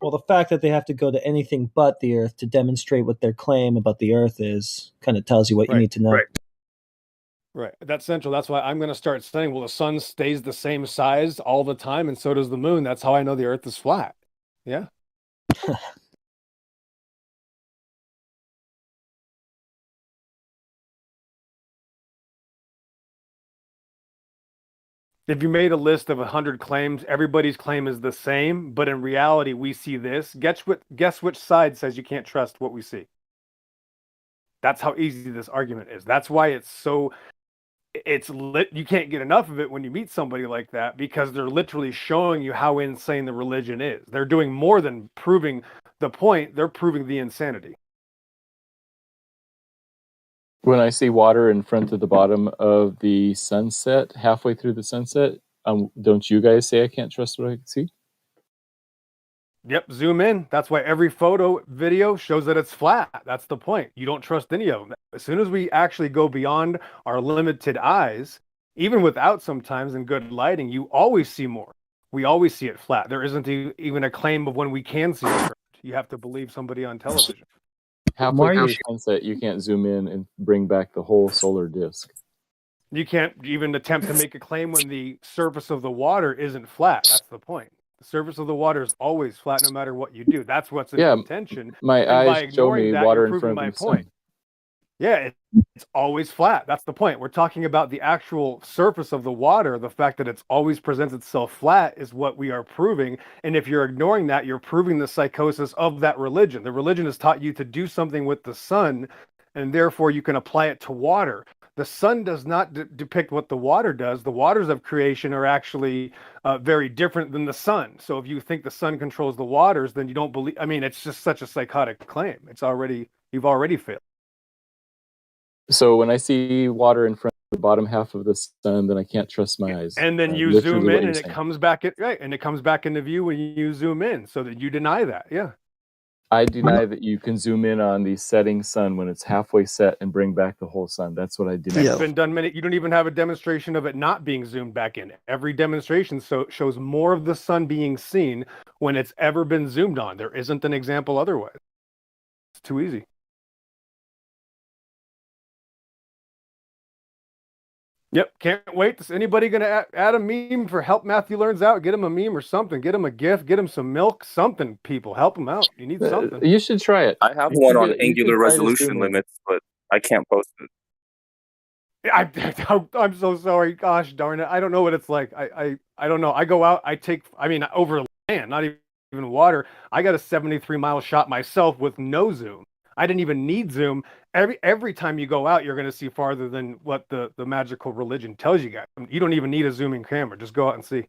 Well, the fact that they have to go to anything but the Earth to demonstrate what their claim about the Earth is kind of tells you what you need to know. Right. That's central. That's why I'm going to start saying, well, the sun stays the same size all the time, and so does the moon. That's how I know the Earth is flat. Yeah. If you made a list of 100 claims, everybody's claim is the same, but in reality, we see this. Guess which side says you can't trust what we see? That's how easy this argument is. That's why it's so, it's lit. You can't get enough of it when you meet somebody like that, because they're literally showing you how insane the religion is. They're doing more than proving the point. They're proving the insanity. When I see water in front of the bottom of the sunset, halfway through the sunset, don't you guys say I can't trust what I can see? Yep, zoom in. That's why every photo, video shows that it's flat. That's the point. You don't trust any of them. As soon as we actually go beyond our limited eyes, even without sometimes in good lighting, you always see more. We always see it flat. There isn't even a claim of when we can see it curved. You have to believe somebody on television. Halfway through the sunset, you can't zoom in and bring back the whole solar disk. You can't even attempt to make a claim when the surface of the water isn't flat. That's the point. The surface of the water is always flat no matter what you do. That's what's in contention. My and eyes by show ignoring me that, water you're in proving front of my the point. sun. Yeah, it's always flat. That's the point. We're talking about the actual surface of the water. The fact that it's always presents itself flat is what we are proving. And if you're ignoring that, you're proving the psychosis of that religion. The religion has taught you to do something with the sun, and therefore you can apply it to water. The sun does not depict what the water does. The waters of creation are actually very different than the sun. So if you think the sun controls the waters, then you don't believe. I mean, it's just such a psychotic claim. You've already failed. So when I see water in front of the bottom half of the sun, then I can't trust my eyes. And then you zoom in, and it comes back and it comes back into view when you zoom in, so that you deny that. Yeah. I deny that you can zoom in on the setting sun when it's halfway set and bring back the whole sun. That's what I deny. It's been done many. You don't even have a demonstration of it not being zoomed back in. Every demonstration shows more of the sun being seen when it's ever been zoomed on. There isn't an example otherwise. It's too easy. Yep, can't wait. Is anybody going to add a meme for Help Matthew Learns Out? Get him a meme or something. Get him a gift. Get him some milk. Something, people. Help him out. You need something. You should try it. I have one on angular resolution limits, but I can't post it. I'm so sorry. Gosh darn it. I don't know what it's like. I don't know. I go out. Over land, not even water. I got a 73-mile shot myself with no zoom. I didn't even need zoom. Every time you go out, you're going to see farther than what the magical religion tells you guys. You don't even need a zooming camera. Just go out and see.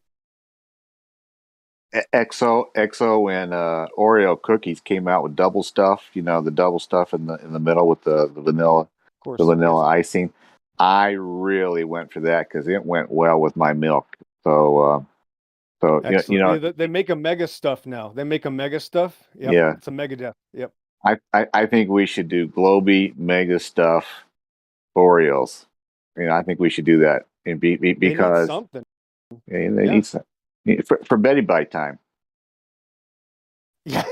XO and Oreo cookies came out with double stuff. You know, the double stuff in the middle with the vanilla, icing. I really went for that because it went well with my milk. So you know, they make a mega stuff now. They make a mega stuff. Yep, yeah, it's a mega death. Yep. I think we should do Globy mega stuff Oreos. I think we should do that and because something. They need something for Betty Bite time. Yeah,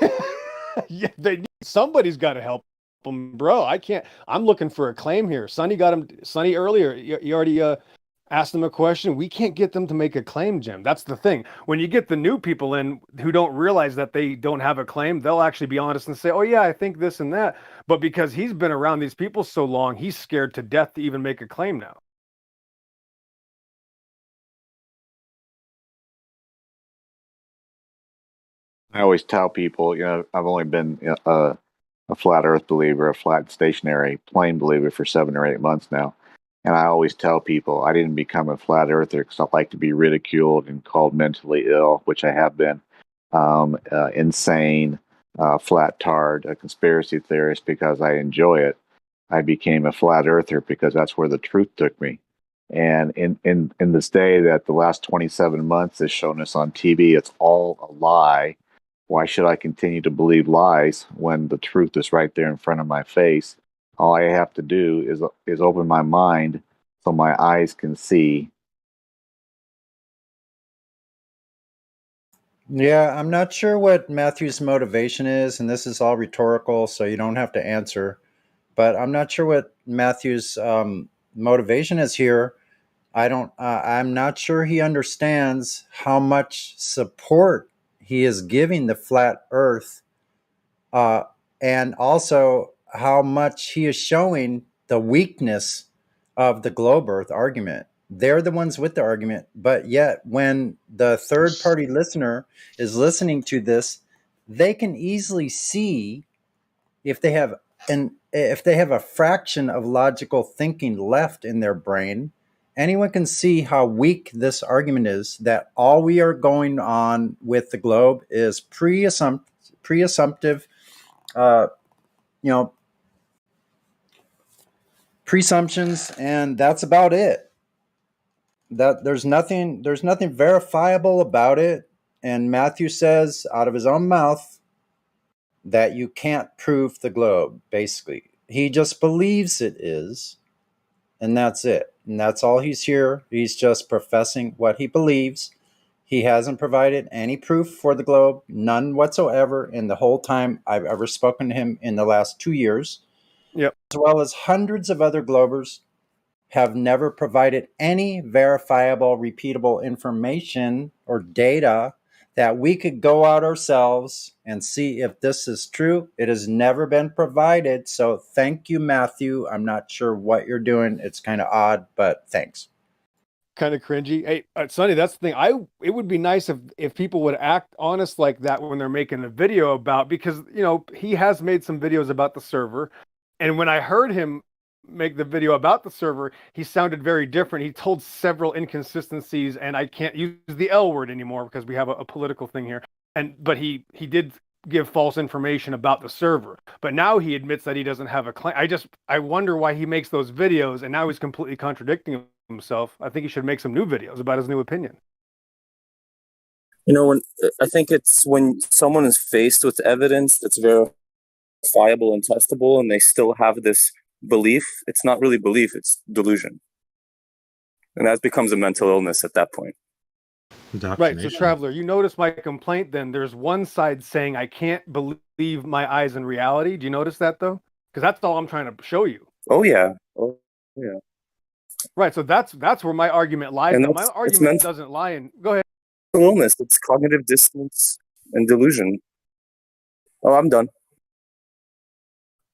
yeah. Somebody's got to help them, bro. I can't. I'm looking for a claim here. Sonny got him. Sonny earlier. You already asked them a question. We can't get them to make a claim, Jim. That's the thing. When you get the new people in who don't realize that they don't have a claim, they'll actually be honest and say, "Oh yeah, I think this and that." But because he's been around these people so long, he's scared to death to even make a claim now. I always tell people, I've only been a flat Earth believer, a flat stationary plane believer for 7 or 8 months now. And I always tell people I didn't become a flat earther because I like to be ridiculed and called mentally ill, which I have been, insane, flat tard, a conspiracy theorist because I enjoy it. I became a flat earther because that's where the truth took me. And in this day that the last 27 months has shown us on TV, it's all a lie. Why should I continue to believe lies when the truth is right there in front of my face? All I have to do is open my mind so my eyes can see. Yeah, I'm not sure what Matthew's motivation is, and this is all rhetorical, so you don't have to answer. But I'm not sure what Matthew's motivation is here. I'm not sure he understands how much support he is giving the flat Earth, and also how much he is showing the weakness of the globe Earth argument. They're the ones with the argument, but yet when the third-party listener is listening to this, they can easily see if they have and if they have a fraction of logical thinking left in their brain, anyone can see how weak this argument is, that all we are going on with the globe is pre-assumptive, presumptions, and that's about it. That there's nothing verifiable about it. And Matthew says out of his own mouth that you can't prove the globe, basically. He just believes it is, and that's it. And that's all he's here. He's just professing what he believes. He hasn't provided any proof for the globe, none whatsoever, in the whole time I've ever spoken to him in the last 2 years. Yep. As well as hundreds of other globers have never provided any verifiable, repeatable information or data that we could go out ourselves and see if this is true. It has never been provided. So thank you, Matthew. I'm not sure what you're doing. It's kind of odd, but thanks. Kind of cringy. Hey, Sonny, that's the thing. It would be nice if people would act honest like that when they're making a video about, because, he has made some videos about the server. And when I heard him make the video about the server, he sounded very different. He told several inconsistencies, and I can't use the L word anymore because we have a political thing here. But he did give false information about the server. But now he admits that he doesn't have a claim. I wonder why he makes those videos, and now he's completely contradicting himself. I think he should make some new videos about his new opinion. I think it's when someone is faced with evidence that's verifiable and testable, and they still have this belief. It's not really belief; it's delusion, and that becomes a mental illness at that point. Right. So, Traveler, you notice my complaint. Then there's one side saying I can't believe my eyes in reality. Do you notice that though? Because that's all I'm trying to show you. Oh yeah. Right. So that's where my argument lies. And My argument doesn't lie in. Go ahead. Illness. It's cognitive dissonance and delusion. Oh, I'm done.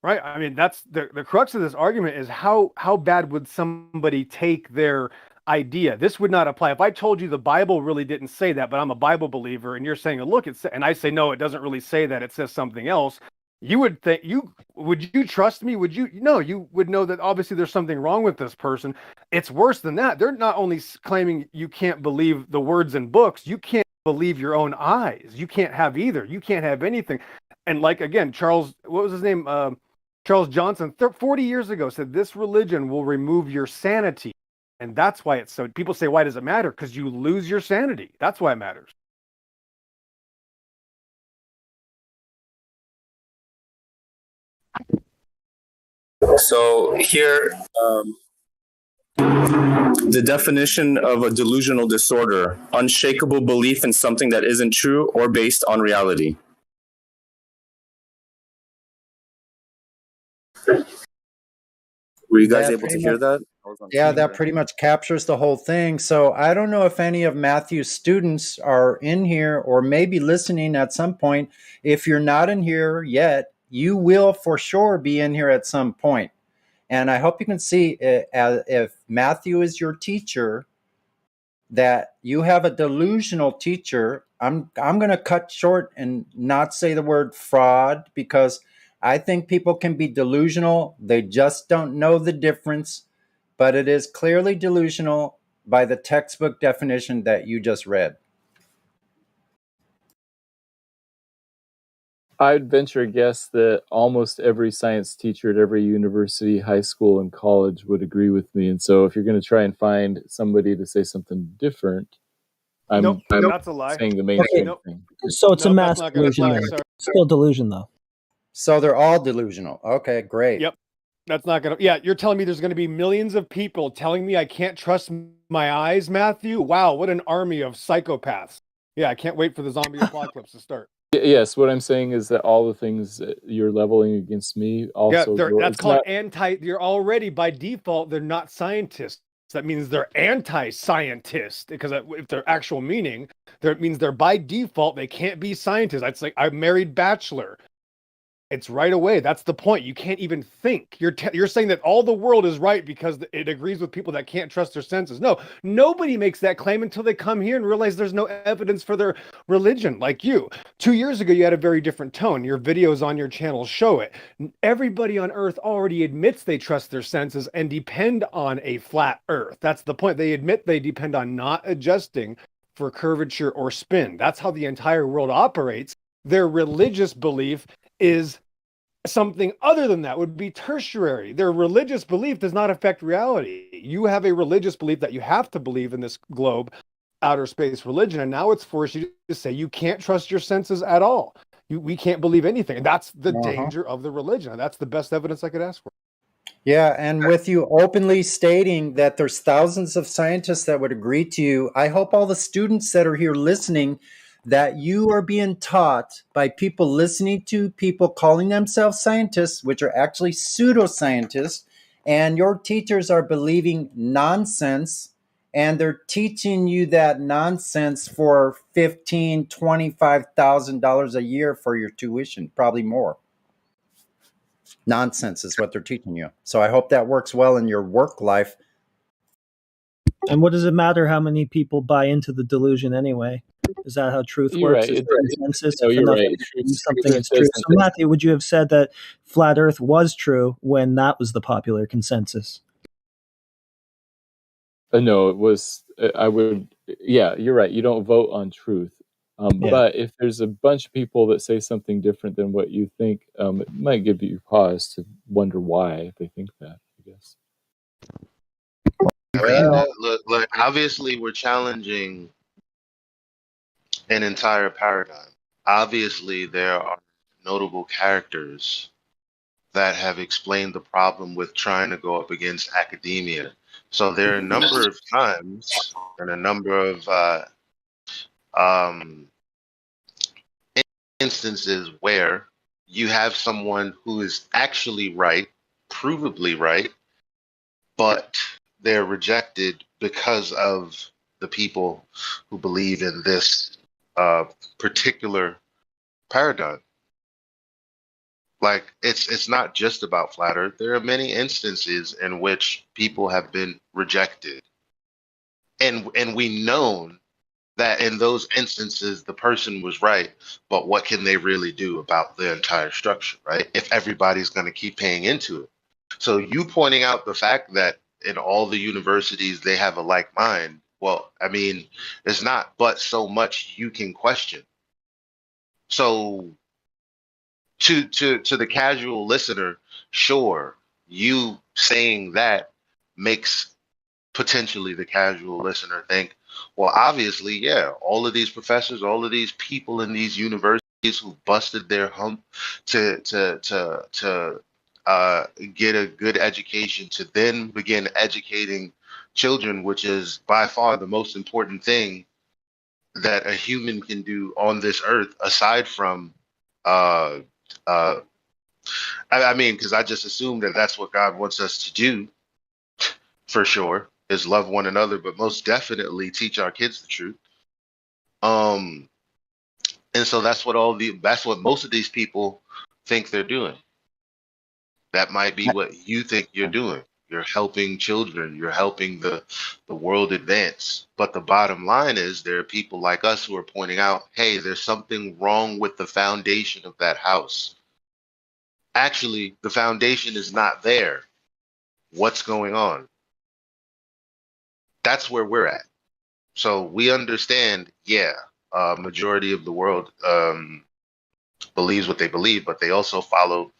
Right. I mean, that's the crux of this argument is how bad would somebody take their idea? This would not apply. If I told you the Bible really didn't say that, but I'm a Bible believer, and you're saying, look, and I say, no, it doesn't really say that. It says something else. You would think would you trust me? You would know that obviously there's something wrong with this person. It's worse than that. They're not only claiming you can't believe the words in books, you can't believe your own eyes. You can't have either. You can't have anything. And like, again, Charles, what was his name? Charles Johnson, 40 years ago said this religion will remove your sanity. And that's why it's so, people say, why does it matter? Because you lose your sanity. That's why it matters. So here, the definition of a delusional disorder: unshakable belief in something that isn't true or based on reality. Were you guys able to hear that? Yeah, that pretty much captures the whole thing. So I don't know if any of Matthew's students are in here or maybe listening at some point. If you're not in here yet, you will for sure be in here at some point. And I hope you can see if Matthew is your teacher, that you have a delusional teacher. I'm going to cut short and not say the word fraud, because I think people can be delusional. They just don't know the difference, but it is clearly delusional by the textbook definition that you just read. I'd venture a guess that almost every science teacher at every university, high school, and college would agree with me. And so if you're going to try and find somebody to say something different, I'm that's a lie. saying the mainstream thing. So it's a mass delusion. Still delusion, though. So they're all delusional. Okay, great. Yep. That's not going to... Yeah, you're telling me there's going to be millions of people telling me I can't trust my eyes, Matthew? Wow, what an army of psychopaths. Yeah, I can't wait for the zombie apocalypse to start. Yes, what I'm saying is that all the things that you're leveling against me also... Yeah, that's called You're already, by default, they're not scientists. That means they're anti-scientist, because if their actual meaning, it means they're by default, they can't be scientists. That's like a married bachelor. It's right away. That's the point. You can't even think. You're saying that all the world is right because it agrees with people that can't trust their senses. No, nobody makes that claim until they come here and realize there's no evidence for their religion. Like you, 2 years ago, you had a very different tone. Your videos on your channel show it. Everybody on Earth already admits they trust their senses and depend on a flat Earth. That's the point. They admit they depend on not adjusting for curvature or spin. That's how the entire world operates. Their religious belief is something other than that, would be tertiary. Their religious belief does not affect reality. You have a religious belief that you have to believe in this globe, outer space religion, and now it's forced you to say you can't trust your senses at all. We can't believe anything, and that's the danger of the religion. And that's the best evidence I could ask for. Yeah, and with you openly stating that there's thousands of scientists that would agree to you, I hope all the students that are here listening that you are being taught by people listening to people calling themselves scientists, which are actually pseudoscientists, and your teachers are believing nonsense, and they're teaching you that nonsense for $15,000, $25,000 a year for your tuition, probably more. Nonsense is what they're teaching you. So I hope that works well in your work life. And what does it matter how many people buy into the delusion anyway? Is that how truth You're works? right. Is consensus? No, If you're enough right. people believe something Truth is true. So doesn't- Matthew, would you have said that flat Earth was true when that was the popular consensus? No, it was. I would. Yeah, you're right. You don't vote on truth. Yeah. But if there's a bunch of people that say something different than what you think, it might give you pause to wonder why they think that, I guess. Look, obviously we're challenging an entire paradigm. Obviously, there are notable characters that have explained the problem with trying to go up against academia. So there are a number of times and a number of um, instances where you have someone who is actually right, provably right, but they're rejected because of the people who believe in this particular paradigm. Like it's not just about flat Earth. There are many instances in which people have been rejected, and we known that in those instances the person was right, but what can they really do about the entire structure, right? If everybody's going to keep paying into it. So you pointing out the fact that in all the universities they have a like mind, well, I mean, there's not but so much you can question. So to the casual listener, sure, you saying that makes potentially the casual listener think, well, obviously, yeah, all of these professors, all of these people in these universities who busted their hump to get a good education, to then begin educating children, which is by far the most important thing that a human can do on this earth, aside from, uh, uh, I mean, because I just assume that that's what God wants us to do, for sure, is love one another, but most definitely teach our kids the truth. Um, and so that's what most of these people think they're doing. That might be what you think you're doing. You're helping children, you're helping the world advance. But the bottom line is there are people like us who are pointing out, hey, there's something wrong with the foundation of that house. Actually, the foundation is not there. What's going on? That's where we're at. So we understand, yeah, majority of the world believes what they believe, but they also follow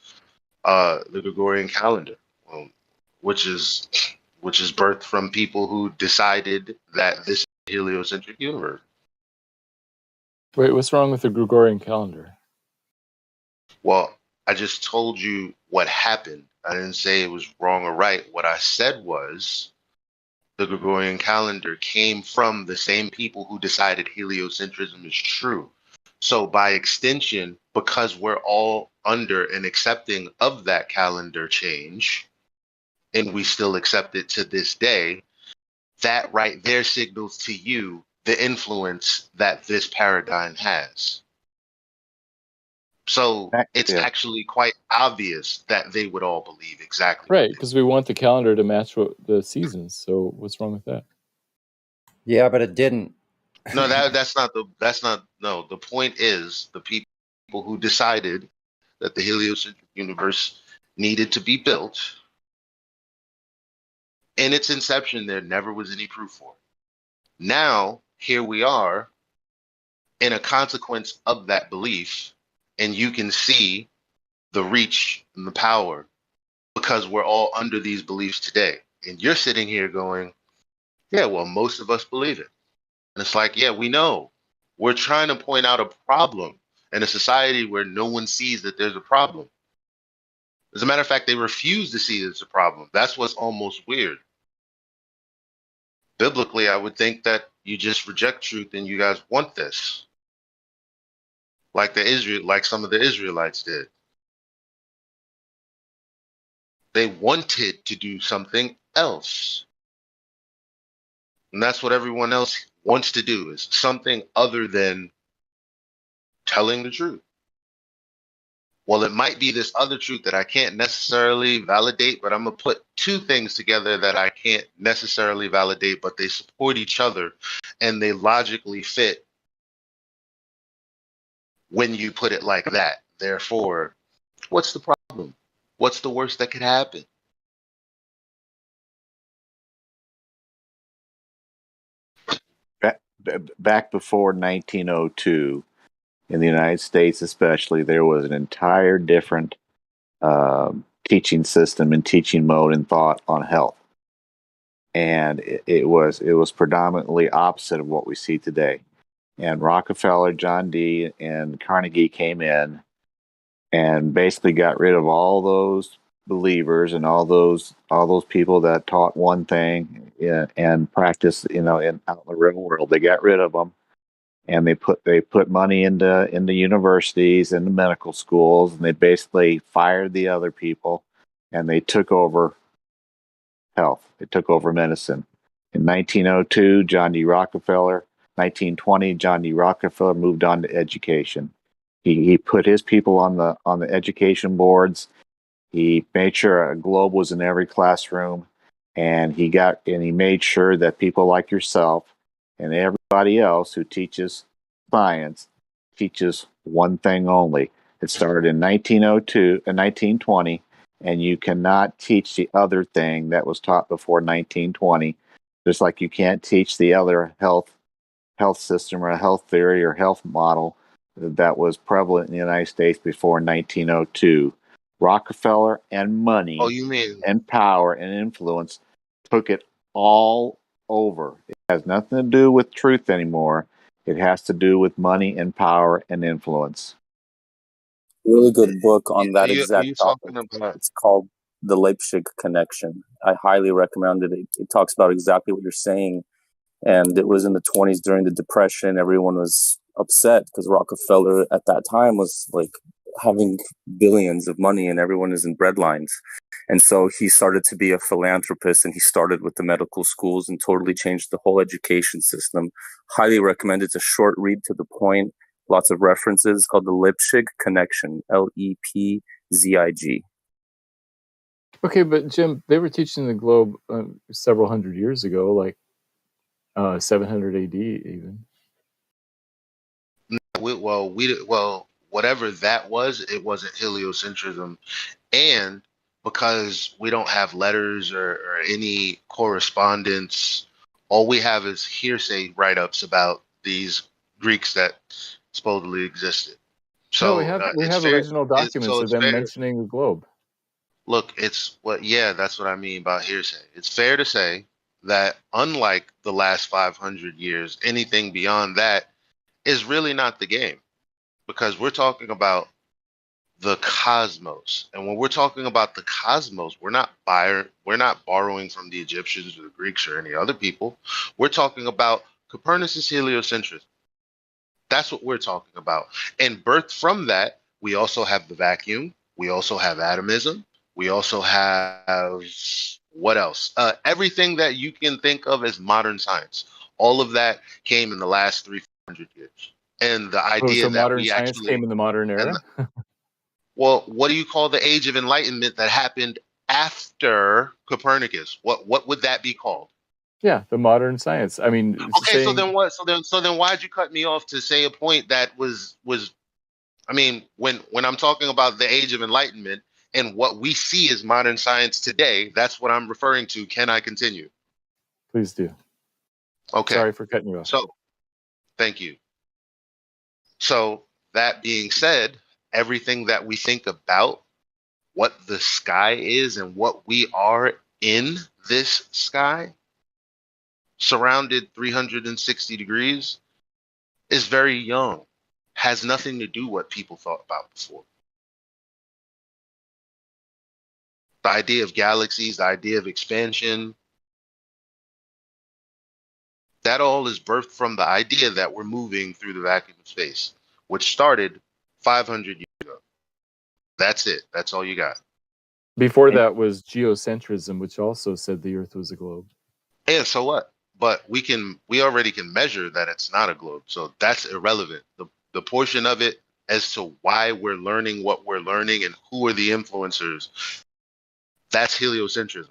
the Gregorian calendar, um, which is birthed from people who decided that this is a heliocentric universe. Wait, what's wrong with the Gregorian calendar? Well, I just told you what happened. I didn't say it was wrong or right. What I said was the Gregorian calendar came from the same people who decided heliocentrism is true. So by extension, because we're all under and accepting of that calendar change, and we still accept it to this day, that right there signals to you the influence that this paradigm has. So it's Yeah. actually quite obvious that they would all believe exactly Right, what they because we want the calendar to match what the seasons. So what's wrong with that? Yeah, but it didn't. No, that's not no. The point is the people who decided that the heliocentric universe needed to be built. In its inception, there never was any proof for it. Now, here we are in a consequence of that belief, and you can see the reach and the power because we're all under these beliefs today. And you're sitting here going, yeah, well, most of us believe it. And it's like, yeah, we know. We're trying to point out a problem in a society where no one sees that there's a problem. As a matter of fact, they refuse to see there's a problem. That's what's almost weird. Biblically, I would think that you just reject truth and you guys want this. Like some of the Israelites did. They wanted to do something else. And that's what everyone else wants to do, is something other than telling the truth. Well, it might be this other truth that I can't necessarily validate, but I'm going to put two things together that I can't necessarily validate, but they support each other and they logically fit when you put it like that. Therefore, what's the problem? What's the worst that could happen? Back before 1902, in the United States especially, there was an entire different teaching system and teaching mode and thought on health, and it was predominantly opposite of what we see today. And Rockefeller, John D, and Carnegie came in and basically got rid of all those believers and all those people that taught one thing, and practiced, out in the real world. They got rid of them, and they put money into universities and the medical schools, and they basically fired the other people, and they took over health. They took over medicine. In 1902, John D. Rockefeller. 1920, John D. Rockefeller moved on to education. He put his people on the education boards. He made sure a globe was in every classroom, and he made sure that people like yourself and everybody else who teaches science teaches one thing only. It started in 1902 and 1920, and you cannot teach the other thing that was taught before 1920. Just like you can't teach the other health system or a health theory or health model that was prevalent in the United States before 1902. Rockefeller and Oh, money you mean, and power and influence took it all over. It has nothing to do with truth anymore. It has to do with money and power and influence. Really good book on are that you exact topic. talking about? It's called The Leipzig Connection. I highly recommend it. It talks about exactly what you're saying. And it was in the 20s during the Depression. Everyone was upset because Rockefeller at that time was like having billions of money and everyone is in breadlines. And so he started to be a philanthropist, and he started with the medical schools and totally changed the whole education system. Highly recommend it. It's a short read, to the point, lots of references. It's called The Leipzig Connection, Lepzig. Okay, but Jim, they were teaching the globe several hundred years ago, like 700 AD even. Well, whatever that was, it wasn't heliocentrism. And because we don't have letters or any correspondence, all we have is hearsay write-ups about these Greeks that supposedly existed. No, we So have we it's have fair. original documents of It's them fair. mentioning the globe. Look, it's what, yeah, that's what I mean about hearsay. It's fair to say that unlike the last 500 years, anything beyond that is really not the game, because we're talking about the cosmos. And when we're talking about the cosmos, we're not borrowing from the Egyptians or the Greeks or any other people. We're talking about Copernicus heliocentrism. That's what we're talking about. And birthed from that, we also have the vacuum. We also have atomism. We also have what else? Everything that you can think of as modern science. All of that came in the last 300 years. And the Oh, idea so that modern we science actually, came in the modern and era? well, what do you call the age of enlightenment that happened after Copernicus? What would that be called? Yeah, the modern science. I mean, Okay, so saying then what? So then why'd you cut me off to say a point that was? I mean, when I'm talking about the age of enlightenment and what we see as modern science today, that's what I'm referring to. Can I continue? please do. Okay. Sorry for cutting you off. So thank you. So that being said, everything that we think about what the sky is and what we are in this sky, surrounded 360 degrees, is very young, has nothing to do what people thought about before. The idea of galaxies, the idea of expansion, that all is birthed from the idea that we're moving through the vacuum of space, which started 500 years ago. That's it. That's all you got. Before that was geocentrism, which also said the Earth was a globe. And so what? But we already can measure that it's not a globe. So that's irrelevant. The portion of it as to why we're learning what we're learning and who are the influencers, that's heliocentrism.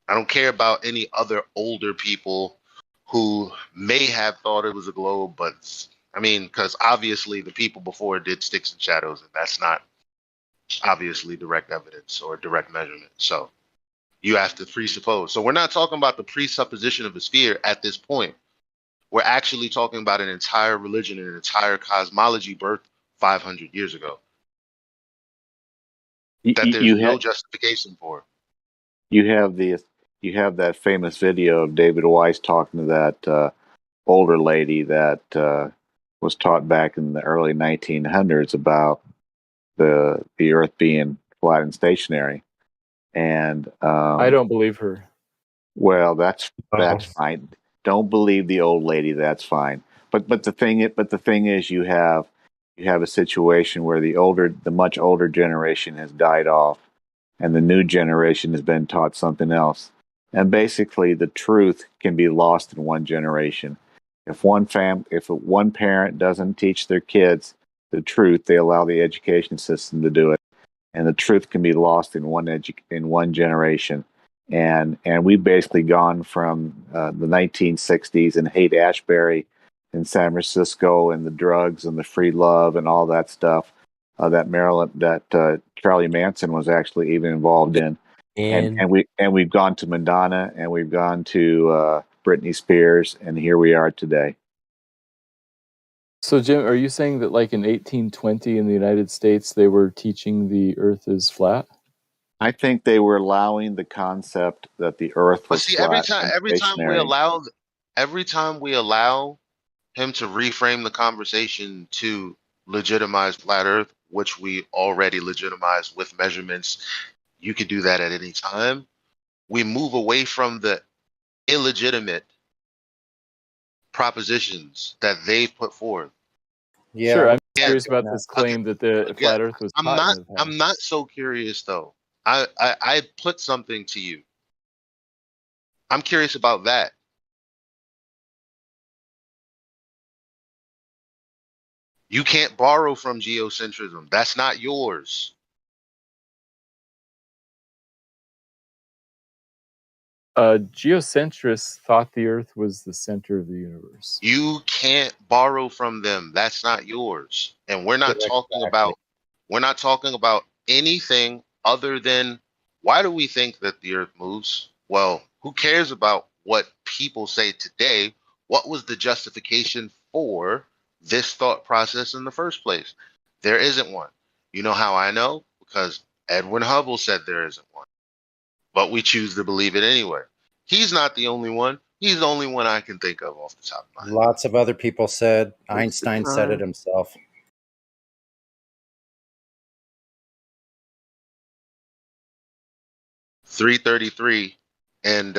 I don't care about any other older people who may have thought it was a globe, but I mean, because obviously the people before did sticks and shadows, and that's not obviously direct evidence or direct measurement. So you have to presuppose. So we're not talking about the presupposition of a sphere at this point. We're actually talking about an entire religion and an entire cosmology birthed 500 years ago that there's no justification for. You have that famous video of David Weiss talking to that older lady that was taught back in the early 1900s about the Earth being flat and stationary. And I don't believe her. well, that's fine. Don't believe the old lady. That's fine. But the thing is, you have a situation where the much older generation has died off, and the new generation has been taught something else. And basically, the truth can be lost in one generation. If one parent doesn't teach their kids the truth, they allow the education system to do it, and the truth can be lost in one generation. And we've basically gone from the 1960s and Haight-Ashbury in San Francisco and the drugs and the free love and all that stuff that Charlie Manson was actually even involved in. And we've gone to Madonna, and we've gone to Britney Spears, and here we are today. So, Jim, are you saying that like in 1820 in the United States, they were teaching the Earth is flat? I think they were allowing the concept that the Earth But was see, flat and every time we stationary. allow him to reframe the conversation to legitimize flat Earth, which we already legitimized with measurements, you could do that at any time. We move away from the illegitimate propositions that they've put forth. Yeah, Sure, I'm Again, curious about this claim that the again, flat Earth was taught in the past. I'm not so curious though. I put something to you. I'm curious about that. You can't borrow from geocentrism. That's not yours. Geocentrists thought the Earth was the center of the universe. You can't borrow from them. That's not yours. And we're not talking about anything other than why do we think that the Earth moves? Well, who cares about what people say today? What was the justification for this thought process in the first place? There isn't one. You know how I know? Because Edwin Hubble said there isn't one. But we choose to believe it anyway. He's not the only one. He's the only one I can think of off the top of my head. lots of other people said. Einstein said it himself. .333, and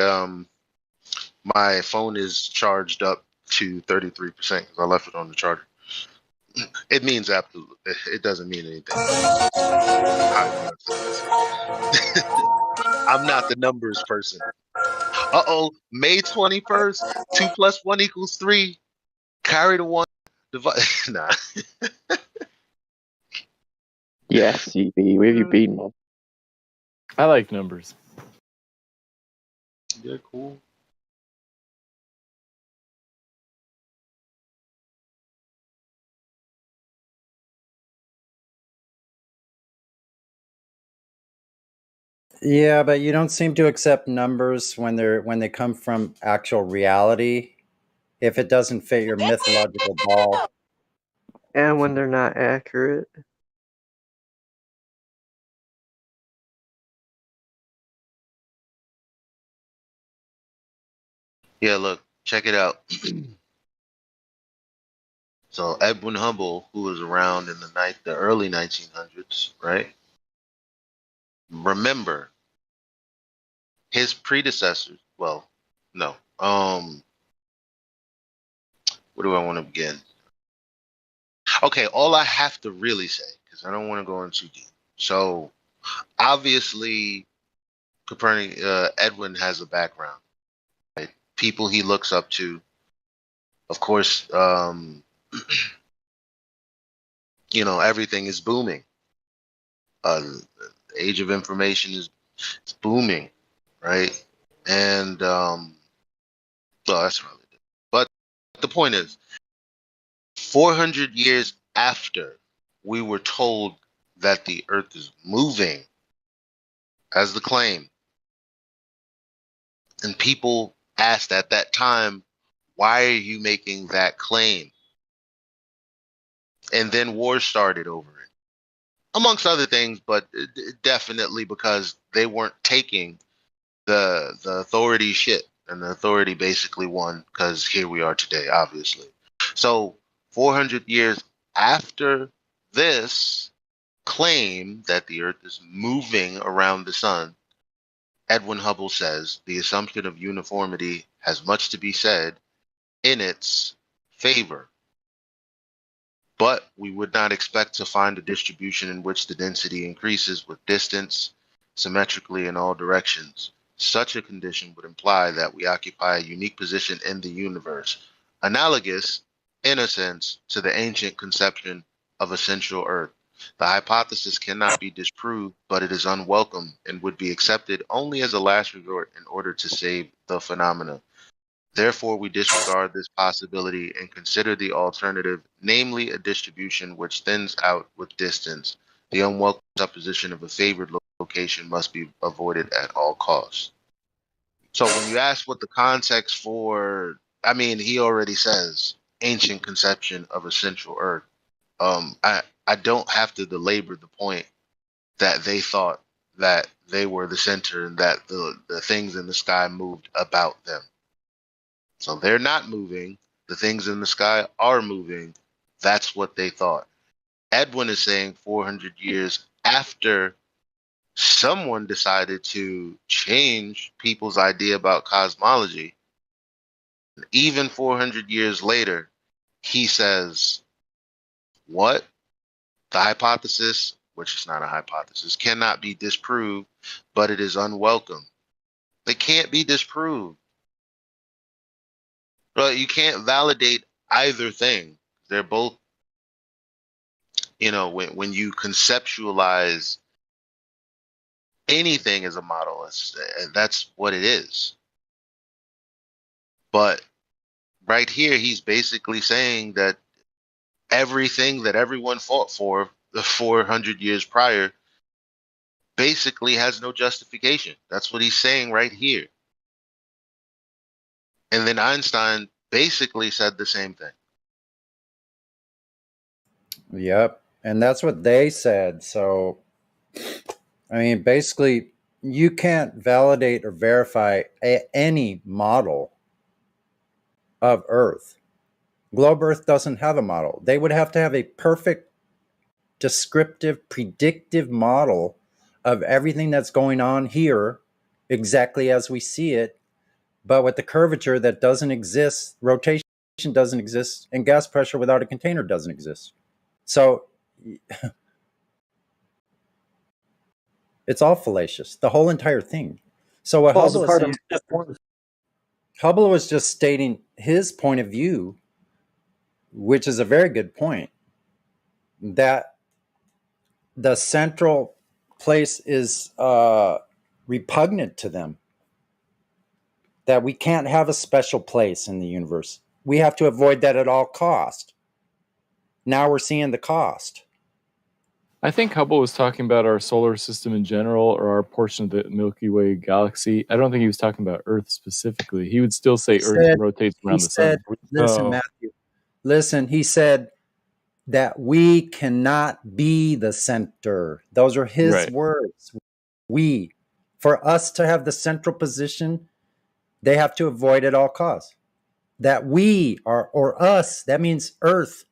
my phone is charged up to 33% because I left it on the charger. It means absolutely. It doesn't mean anything. I'm not the numbers person. May 21st, 2 + 1 = 3. Carry the one. Nah. Yes, CB, where have you been, man? I like numbers. Yeah, cool. Yeah, but you don't seem to accept numbers when they come from actual reality. If it doesn't fit your mythological ball. And when they're not accurate. Yeah, look, check it out. So Edwin Hubble, who was around in the early 1900s, right? Remember his predecessors. Well, no. Where do I want to begin? Okay, all I have to really say, because I don't want to go in too deep. So obviously, Edwin has a background, right? People he looks up to. Of course, everything is booming. The age of information is booming, right? And well, that's really good. But the point is, 400 years after we were told that the Earth is moving, as the claim, and people asked at that time, "Why are you making that claim?" And then wars started over it, amongst other things, but definitely because they weren't taking the authority shit, and the authority basically won because here we are today, obviously. So 400 years after this claim that the Earth is moving around the sun, Edwin Hubble says the assumption of uniformity has much to be said in its favor. But we would not expect to find a distribution in which the density increases with distance symmetrically in all directions. Such a condition would imply that we occupy a unique position in the universe, analogous, in a sense, to the ancient conception of a central Earth. The hypothesis cannot be disproved, but it is unwelcome and would be accepted only as a last resort in order to save the phenomena. Therefore, we disregard this possibility and consider the alternative, namely a distribution which thins out with distance. The unwelcome supposition of a favored location must be avoided at all costs. So when you ask what the context for, I mean, he already says ancient conception of a central Earth. I don't have to belabor the point that they thought that they were the center and that the things in the sky moved about them. So they're not moving. The things in the sky are moving. That's what they thought. Edwin is saying 400 years after someone decided to change people's idea about cosmology, even 400 years later, he says, what? The hypothesis, which is not a hypothesis, cannot be disproved, but it is unwelcome. They can't be disproved. Well, you can't validate either thing. They're both, when you conceptualize anything as a model, that's what it is. But right here, he's basically saying that everything that everyone fought for the 400 years prior basically has no justification. That's what he's saying right here. And then Einstein basically said the same thing. Yep. And that's what they said. So, I mean, basically, you can't validate or verify any model of Earth. Globe Earth doesn't have a model. They would have to have a perfect, descriptive, predictive model of everything that's going on here exactly as we see it, but with the curvature that doesn't exist, rotation doesn't exist, and gas pressure without a container doesn't exist. So it's all fallacious, the whole entire thing. So what Falls Hubble is apart saying, on step one. Hubble was just stating his point of view which is a very good point, that the central place is repugnant to them, that we can't have a special place in the universe. We have to avoid that at all cost. Now we're seeing the cost. I think Hubble was talking about our solar system in general, or our portion of the Milky Way galaxy. I don't think he was talking about Earth specifically. He would still say Earth rotates around the sun. Listen, No. Matthew, listen, he said that we cannot be the center. Those are his Right. words. For us to have the central position, they have to avoid at all costs. That we are, or us, that means Earth.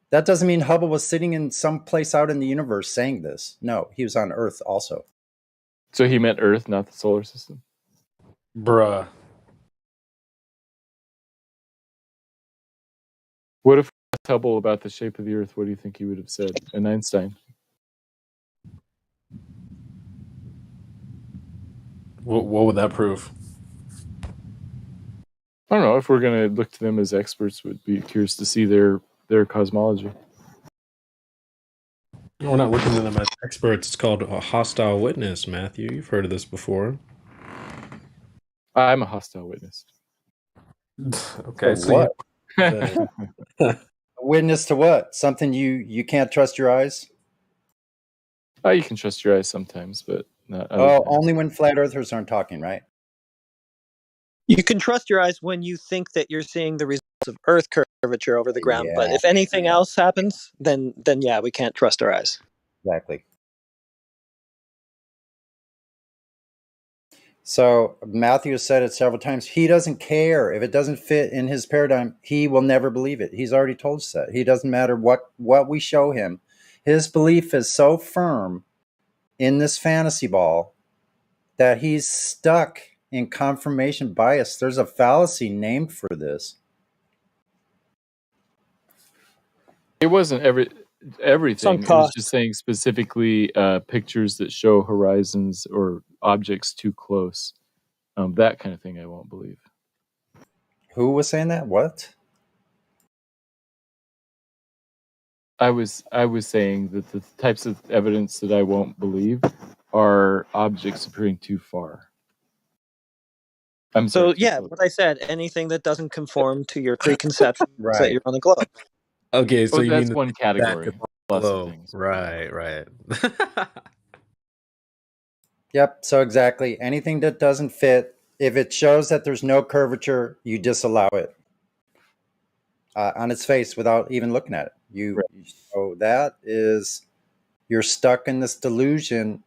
That doesn't mean Hubble was sitting in some place out in the universe saying this. No, he was on Earth also. So he meant Earth, not the solar system? Bruh. What if we asked Hubble about the shape of the Earth? What do you think he would have said? And Einstein? What would that prove? I don't know. If we're going to look to them as experts, would be curious to see their cosmology. We're not looking at them as experts. It's called a hostile witness, Matthew. You've heard of this before. I'm a hostile witness. Okay, so what? A witness to what? Something you can't trust your eyes? You can trust your eyes sometimes, but not other times. Only when flat earthers aren't talking, right? You can trust your eyes when you think that you're seeing the results of Earth curvature over the ground. But if anything else happens, then yeah, we can't trust our eyes. Exactly. So Matthew said it several times. He doesn't care if it doesn't fit in his paradigm. He will never believe it. He's already told us that. He doesn't matter what we show him. His belief is so firm in this fantasy ball that he's stuck in confirmation bias. There's a fallacy named for this. It wasn't everything. It was just saying specifically pictures that show horizons or objects too close. That kind of thing I won't believe. Who was saying that? What? I was saying that the types of evidence that I won't believe are objects appearing too far. So yeah, what I said, anything that doesn't conform to your preconception that you're on the globe. Okay, so you that's mean one category. Lots of things. Right. Yep. So exactly, anything that doesn't fit, if it shows that there's no curvature, you disallow it on its face without even looking at it. So that is, you're stuck in this delusion.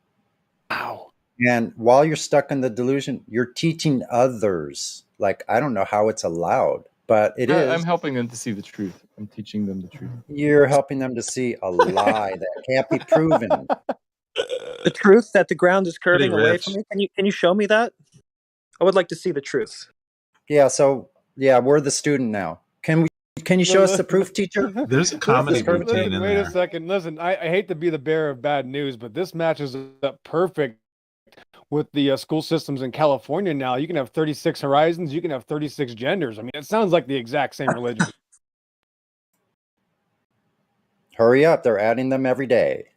Wow. And while you're stuck in the delusion, you're teaching others. Like, I don't know how it's allowed, but it is. I'm helping them to see the truth. I'm teaching them the truth. You're helping them to see a lie that can't be proven. The truth that the ground is curving away from me. Can you show me that? I would like to see the truth. Yeah. So we're the student now. Can you show us the proof, teacher? There's a comedy routine in Wait there. a second. Listen, I hate to be the bearer of bad news, but this matches up perfect with the school systems in California now. You can have 36 horizons. You can have 36 genders. I mean, it sounds like the exact same religion. Hurry up. They're adding them every day.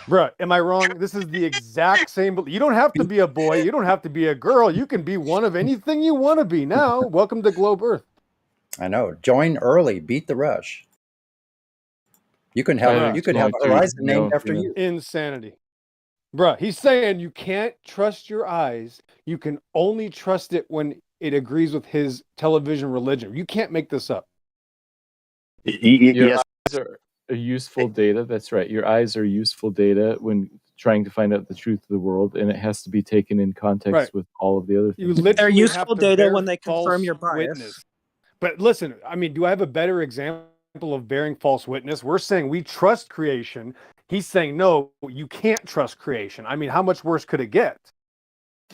Bruh, am I wrong? This is the exact same. You don't have to be a boy. You don't have to be a girl. You can be one of anything you want to be now. Welcome to Globe Earth. I know. Join early. Beat the rush. You can have a horizon named after you. Insanity. Bruh, he's saying you can't trust your eyes. You can only trust it when it agrees with his television religion. You can't make this up. Your eyes are useful data. That's right. Your eyes are useful data when trying to find out the truth of the world, and it has to be taken in context with all of the other things. They're useful data when they confirm your bias. Witness. But listen, I mean, do I have a better example of bearing false witness? We're saying we trust creation. He's saying, no, you can't trust creation. I mean, how much worse could it get?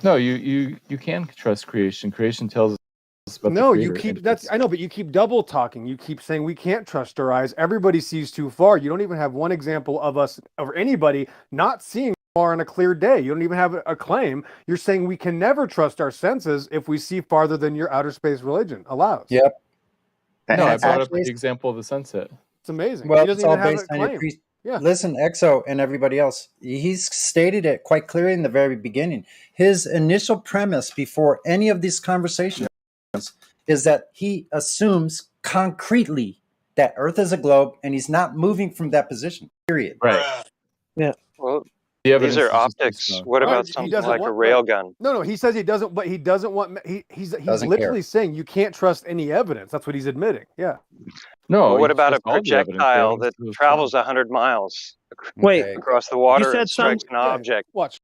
No, you can trust creation. Creation tells us about no, the you creator. keep I know, but you keep double talking. You keep saying we can't trust our eyes. Everybody sees too far. You don't even have one example of us or anybody not seeing far on a clear day. You don't even have a claim. You're saying we can never trust our senses if we see farther than your outer space religion allows. Yep. No, I it's brought up actually the example of the sunset. It's amazing. well, He doesn't it's all even have based a on your claim. Yeah. Listen, Exo and everybody else, he's stated it quite clearly in the very beginning. His initial premise before any of these conversations is that he assumes concretely that Earth is a globe and he's not moving from that position. Period. Right. Yeah. Well, The these evidence are is just too optics. strong. What Right, about he something doesn't like a want rail right. gun? No, he says he doesn't, but he doesn't want. He's Doesn't literally care. saying you can't trust any evidence. That's what he's admitting. Yeah. No, Well, what you about a trust all the evidence. The projectile evidence that is strong. travels 100 miles Wait, Okay. across the you water said and strikes an Yeah, object? watch.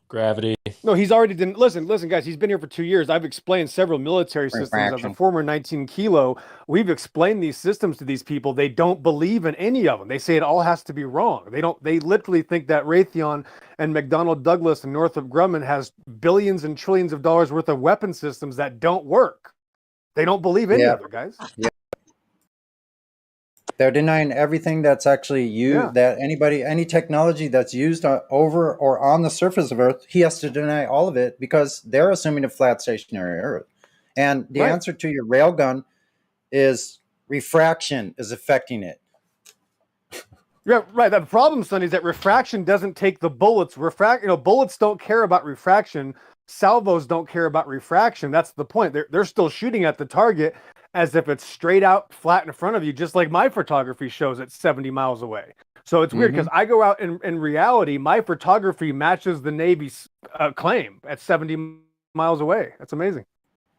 Gravity. No, he's already done. Listen, guys. He's been here for 2 years. I've explained several military systems as a Refraction. former 19 kilo. We've explained these systems to these people. They don't believe in any of them. They say it all has to be wrong. They don't. They literally think that Raytheon and McDonnell Douglas and Northrop Grumman has billions and trillions of dollars worth of weapon systems that don't work. They don't believe any Yeah. of it, guys. They're denying everything that's actually used, that any technology that's used over or on the surface of Earth, he has to deny all of it because they're assuming a flat stationary Earth. And the answer to your railgun is refraction is affecting it. Yeah, right. The problem, Sonny, is that refraction doesn't take the bullets. Bullets don't care about refraction. Salvos don't care about refraction. That's the point. They're still shooting at the target as if it's straight out flat in front of you, just like my photography shows at 70 miles away. So it's weird because I go out in reality, my photography matches the Navy's claim at 70 miles away. That's amazing.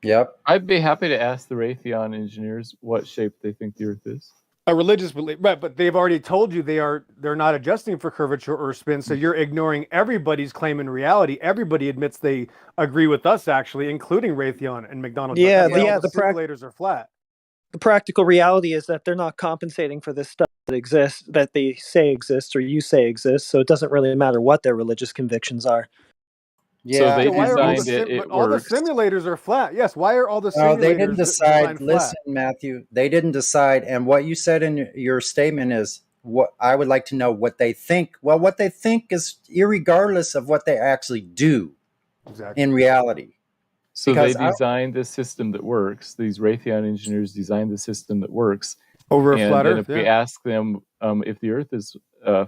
Yep. I'd be happy to ask the Raytheon engineers what shape they think the Earth is. A religious belief, right? But they've already told you they're not adjusting for curvature or spin, so you're ignoring everybody's claim in reality. Everybody admits they agree with us, actually, including Raytheon and McDonnell. Yeah, the simulators are flat. The practical reality is that they're not compensating for this stuff that exists, that they say exists or you say exists. So it doesn't really matter what their religious convictions are. So they why are all the designed it. all the works. simulators are flat? Yes. Why are all the No, simulators they didn't decide. designed flat? Listen, Matthew, they didn't decide. And what you said in your statement is what I would like to know what they think. Well, what they think is irregardless of what they actually do in reality. So Because they designed the system that works. These Raytheon engineers designed the system that works. Over a and flat then Earth, if we yeah. ask them if the Earth is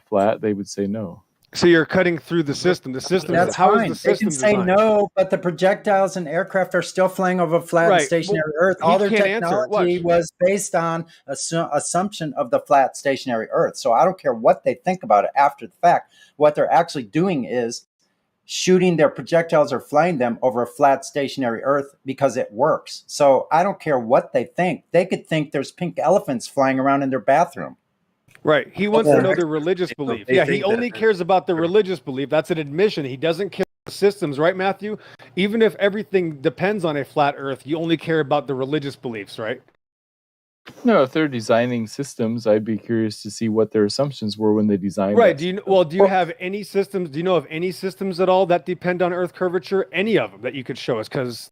flat, they would say no. So you're cutting through the system. The system. That's How fine. is the system They can say designed? no, but the projectiles and aircraft are still flying over flat and Right. stationary Well, Earth. he All their can't answer. technology Watch. was based on assumption of the flat stationary Earth. So I don't care what they think about it after the fact. What they're actually doing is shooting their projectiles or flying them over a flat stationary Earth because it works. So I don't care what they think. They could think there's pink elephants flying around in their bathroom. Right. He wants to Yeah. know their religious belief. They Yeah, he think only that- cares about the religious belief. That's an admission. He doesn't care about the systems, right, Matthew? Even if everything depends on a flat Earth, you only care about the religious beliefs, right? No, if they're designing systems, I'd be curious to see what their assumptions were when they designed. Right. that Do you have any systems? Do you know of any systems at all that depend on Earth curvature? Any of them that you could show us? Because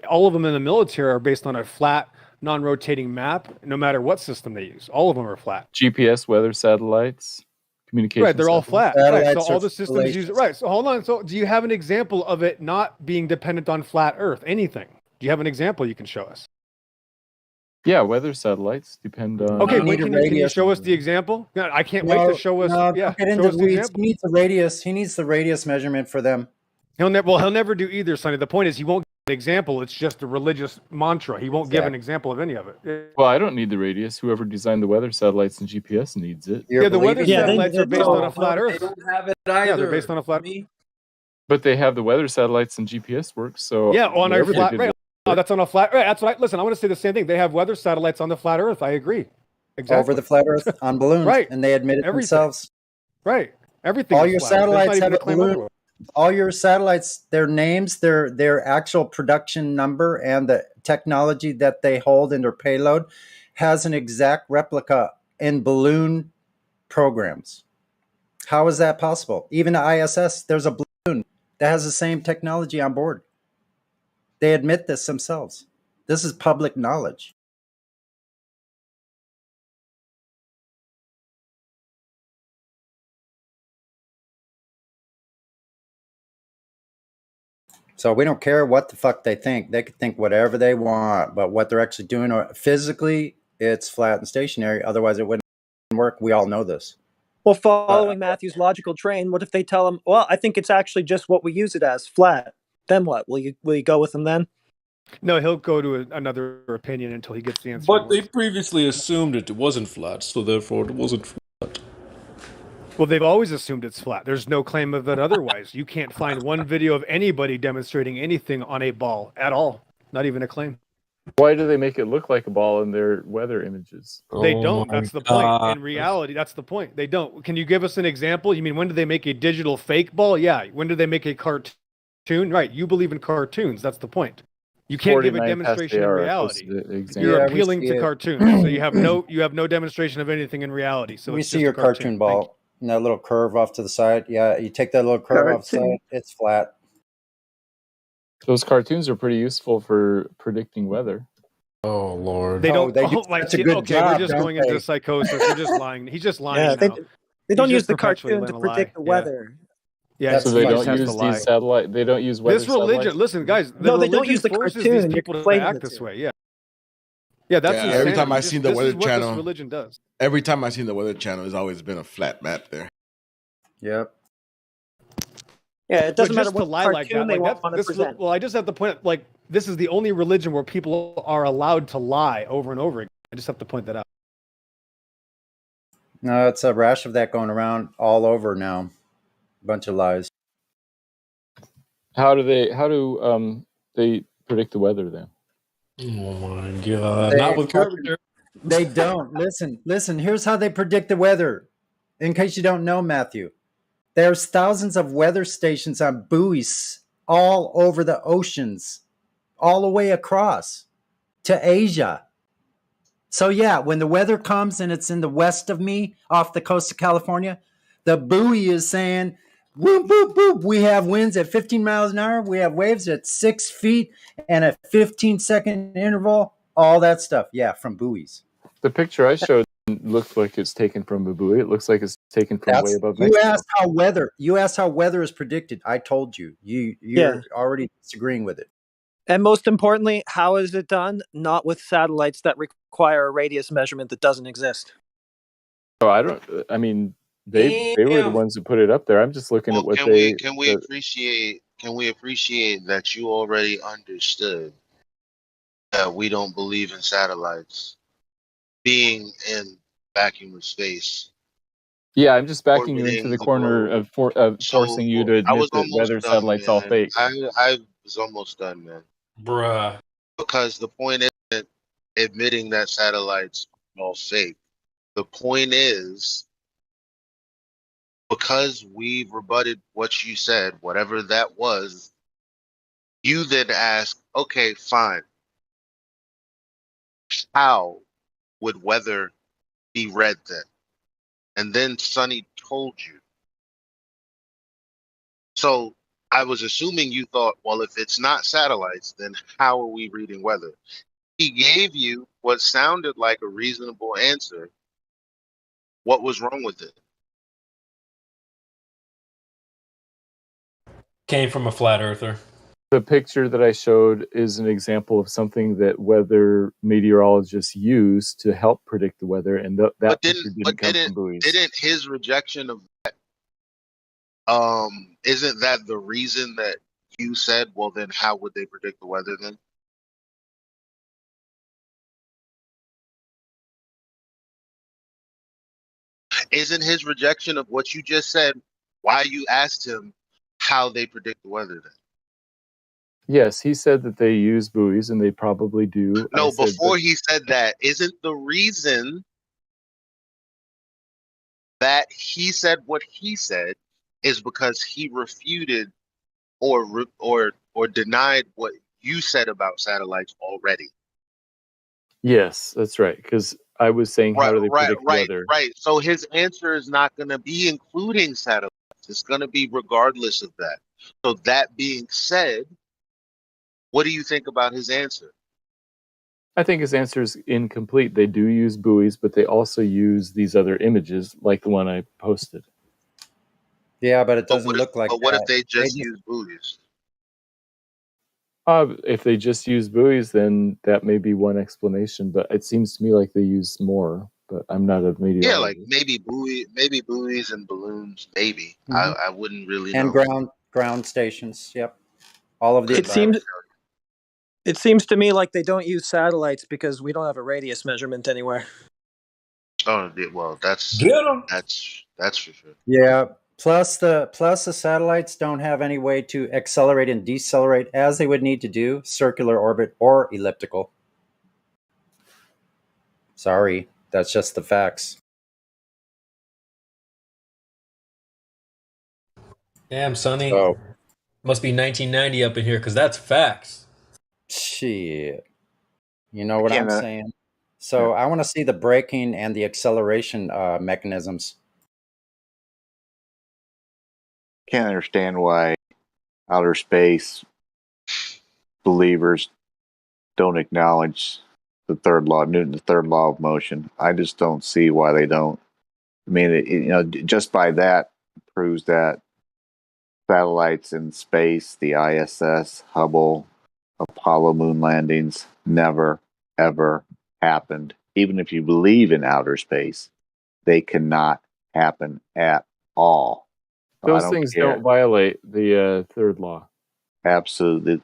all of them in the military are based on a flat, non-rotating map. No matter what system they use, all of them are flat. GPS, weather satellites, communication. Right, they're all flat. Right, so Satellites all are the systems use it. fallacious. Right. So hold on. So do you have an example of it not being dependent on flat Earth? Anything? Do you have an example you can show us? Yeah, weather satellites depend on. Okay, You need can a you radius. show us the example? Yeah, I can't wait to show us. No, Yeah, don't get show into us the the weeds. example. He needs the radius. He needs the radius measurement for them. He'll never do either, Sonny. The point is, he won't give an example. It's just a religious mantra. He won't give an example of any of it. Well, I don't need the radius. Whoever designed the weather satellites and GPS needs it. You're Yeah, the weather believing that. satellites are based on a flat Earth. They don't have it Yeah, either. they're based on a flat. But they have the weather satellites and GPS works. So Yeah, on a whatever they flat. did Right. with Oh, that's on a flat. Right. That's what. Listen, I want to say the same thing. They have weather satellites on the flat Earth. I agree. Exactly. Over the flat Earth on balloons, Right. and they admit it Everything. themselves. Right. Everything. All is your flat. There's not satellites even have a a claim balloon. otherwise. All your satellites, their names, their actual production number, and the technology that they hold in their payload has an exact replica in balloon programs. How is that possible? Even the ISS, there's a balloon that has the same technology on board. They admit this themselves. This is public knowledge. So we don't care what the fuck they think. They could think whatever they want, but what they're actually doing physically, it's flat and stationary. Otherwise, it wouldn't work. We all know this. Well, following Matthew's logical train, what if they tell him, well, I think it's actually just what we use it as, flat? Then what? Will you go with them then? No, he'll go to another opinion until he gets the answer. But they previously assumed it wasn't flat, so therefore it wasn't flat. Well, they've always assumed it's flat. There's no claim of it otherwise. You can't find one video of anybody demonstrating anything on a ball at all. Not even a claim. Why do they make it look like a ball in their weather images? They don't. That's the point. In reality, that's the point. They don't. Can you give us an example? You mean when do they make a digital fake ball? Yeah. When do they make a cartoon? Right. You believe in cartoons. That's the point. You can't give a 49 demonstration in Pascal reality. example. You're Yeah, we appealing see to it. cartoons, so you have no demonstration of anything in reality. So we it's see just your a cartoon ball and that little curve off to the side. Yeah, you take that little curve off the side, it's flat. Those cartoons are pretty useful for predicting weather. Oh Lord! They don't. They do like, such a good okay, job, we're just don't going they? into psychosis. We're just lying. He's just lying. Yeah, now. they don't He's use just the perpetually cartoon to living a predict lie. the weather. Yeah, That's So they he don't just has use to lie. these satellite. They don't use weather This religion. satellites. Listen, guys. The No, they don't religion use the forces cartoon. these You're people to complaining act it's this it. way. Yeah. Yeah, that's Yeah, insanity. every time I seen the This Weather is what Channel, this religion does. every time I seen the Weather Channel, there's always been a flat map there. Yep. Yeah, it doesn't But matter just what to lie cartoon like that, they like want to this. present. Well, I just have to point. Like this is the only religion where people are allowed to lie over and over again. I just have to point that out. No, it's a rash of that going around all over now. Bunch of lies. How do they predict the weather then? Oh my God! Not with curvature. They don't. Listen. Here's how they predict the weather. In case you don't know, Matthew, there's thousands of weather stations on buoys all over the oceans, all the way across to Asia. So yeah, when the weather comes and it's in the west of me, off the coast of California, the buoy is saying, whoop, whoop, whoop. We have winds at 15 miles an hour. We have waves at 6 feet and a 15-second interval. All that stuff. Yeah, from buoys. The picture I showed looks like it's taken from a buoy. It looks like it's taken from way above Mexico. You asked how weather is predicted. I told you. You're already disagreeing with it. And most importantly, how is it done? Not with satellites that require a radius measurement that doesn't exist. Oh, I mean, they were the ones who put it up there. I'm just looking at what can we appreciate that you already understood that we don't believe in satellites being in vacuum of space. Yeah, I'm just backing you into the corner of forcing you to admit that weather satellites all fake. I was almost done, man. Bruh. Because the point isn't admitting that satellites are all fake. The point is, because we've rebutted what you said, whatever that was, you then ask, okay, fine. How would weather be read then? And then Sonny told you. So I was assuming you thought, well, if it's not satellites, then how are we reading weather? He gave you what sounded like a reasonable answer. What was wrong with it? Came from a flat earther. The picture that I showed is an example of something that weather meteorologists use to help predict the weather, and that picture didn't come from buoys. Didn't his rejection of that, isn't that the reason that you said, well, then how would they predict the weather then? Isn't his rejection of what you just said why you asked him how they predict the weather then? Yes, he said that they use buoys, and they probably do. No, before he said that, isn't the reason that he said what he said is because he refuted or denied what you said about satellites already? Yes, that's right. Because I was saying, how do they predict weather? Right. So his answer is not going to be including satellites. It's going to be regardless of that. So that being said, what do you think about his answer? I think his answer is incomplete. They do use buoys, but they also use these other images, like the one I posted. Yeah, but it doesn't look like that. But what if they just use buoys? If they just use buoys, then that may be one explanation. But it seems to me like they use more. But I'm not a meteorologist. Yeah, like maybe buoys and balloons. Maybe I wouldn't really And know. ground stations. Yep, all of the It above. seems to me like they don't use satellites because we don't have a radius measurement anywhere. Oh, well, that's Get 'em. that's for sure. Yeah. Plus the satellites don't have any way to accelerate and decelerate as they would need to do circular orbit or elliptical. Sorry, that's just the facts. Damn, Sonny. So, Must be 1990 up in here because that's facts. shit. You know what Again, I'm saying? So I want to see the braking and the acceleration mechanisms. Can't understand why outer space believers don't acknowledge the third law, Newton's third law of motion. I just don't see why they don't. I mean, just by that proves that satellites in space, the ISS, Hubble, Apollo moon landings never, ever happened. Even if you believe in outer space, they cannot happen at all. So those things don't violate the third law. Absolutely,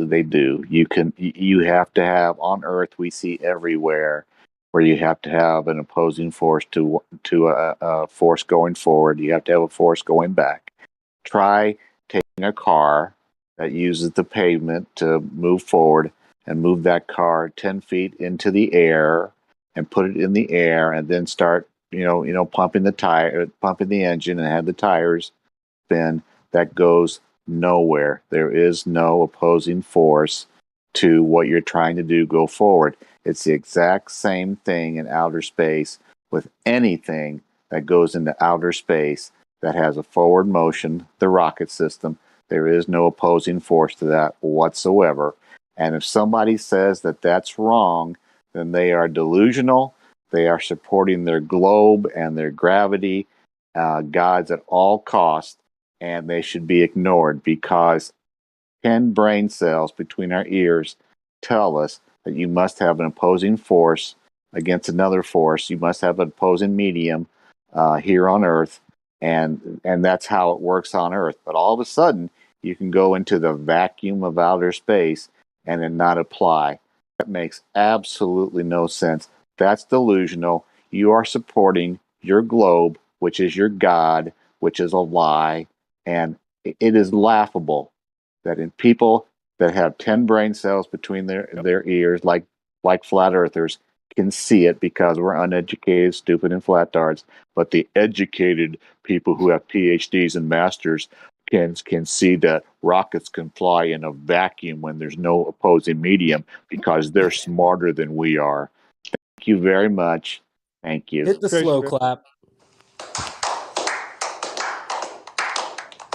they do. You have to have on Earth. We see everywhere where you have to have an opposing force to a force going forward. You have to have a force going back. Try taking a car that uses the pavement to move forward and move that car 10 feet into the air and put it in the air and then start pumping the engine and have the tires spin. That goes nowhere. There is no opposing force to what you're trying to do go forward. It's the exact same thing in outer space with anything that goes into outer space that has a forward motion, the rocket system. There is no opposing force to that whatsoever. And if somebody says that that's wrong, then they are delusional. They are supporting their globe and their gravity gods at all costs, and they should be ignored because 10 brain cells between our ears tell us that you must have an opposing force against another force. You must have an opposing medium here on Earth, and that's how it works on Earth. But all of a sudden, you can go into the vacuum of outer space and it not apply. That makes absolutely no sense. That's delusional. You are supporting your globe, which is your God, which is a lie, and it is laughable that in people that have 10 brain cells between their ears, like flat earthers, can see it because we're uneducated, stupid, and flat-tards. But the educated people who have PhDs and masters can see that rockets can fly in a vacuum when there's no opposing medium because they're smarter than we are. Thank you very much. Thank you. Hit the slow clap.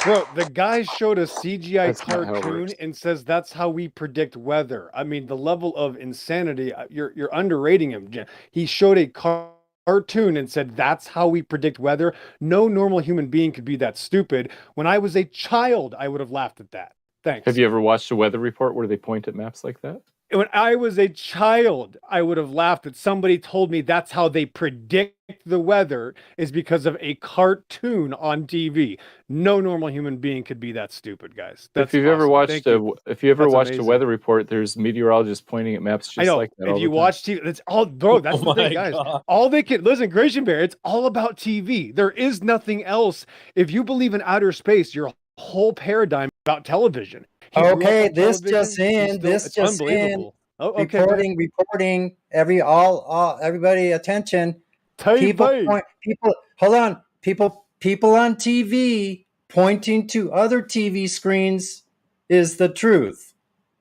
Bro, the guy showed a CGI That's not how it cartoon works. and says that's how we predict weather. I mean, the level of insanity, you're underrating him. He showed a cartoon and said that's how we predict weather. No normal human being could be that stupid. When I was a child, I would have laughed at that. Thanks. Have you ever watched a weather report where they point at maps like that? When I was a child, I would have laughed that somebody told me that's how they predict the weather is because of a cartoon on TV. No normal human being could be that stupid, guys. That's if you've ever watched a weather report, there's meteorologists pointing at maps just I know. like that. If you watch TV, that's all, bro. That's the thing, guys. God. All they can listen, Gratian Bear. It's all about TV. There is nothing else. If you believe in outer space, your whole paradigm about television. Okay, this just in. Unbelievable. Oh, okay. Reporting. Everybody, attention. People hold on. People on TV pointing to other TV screens is the truth.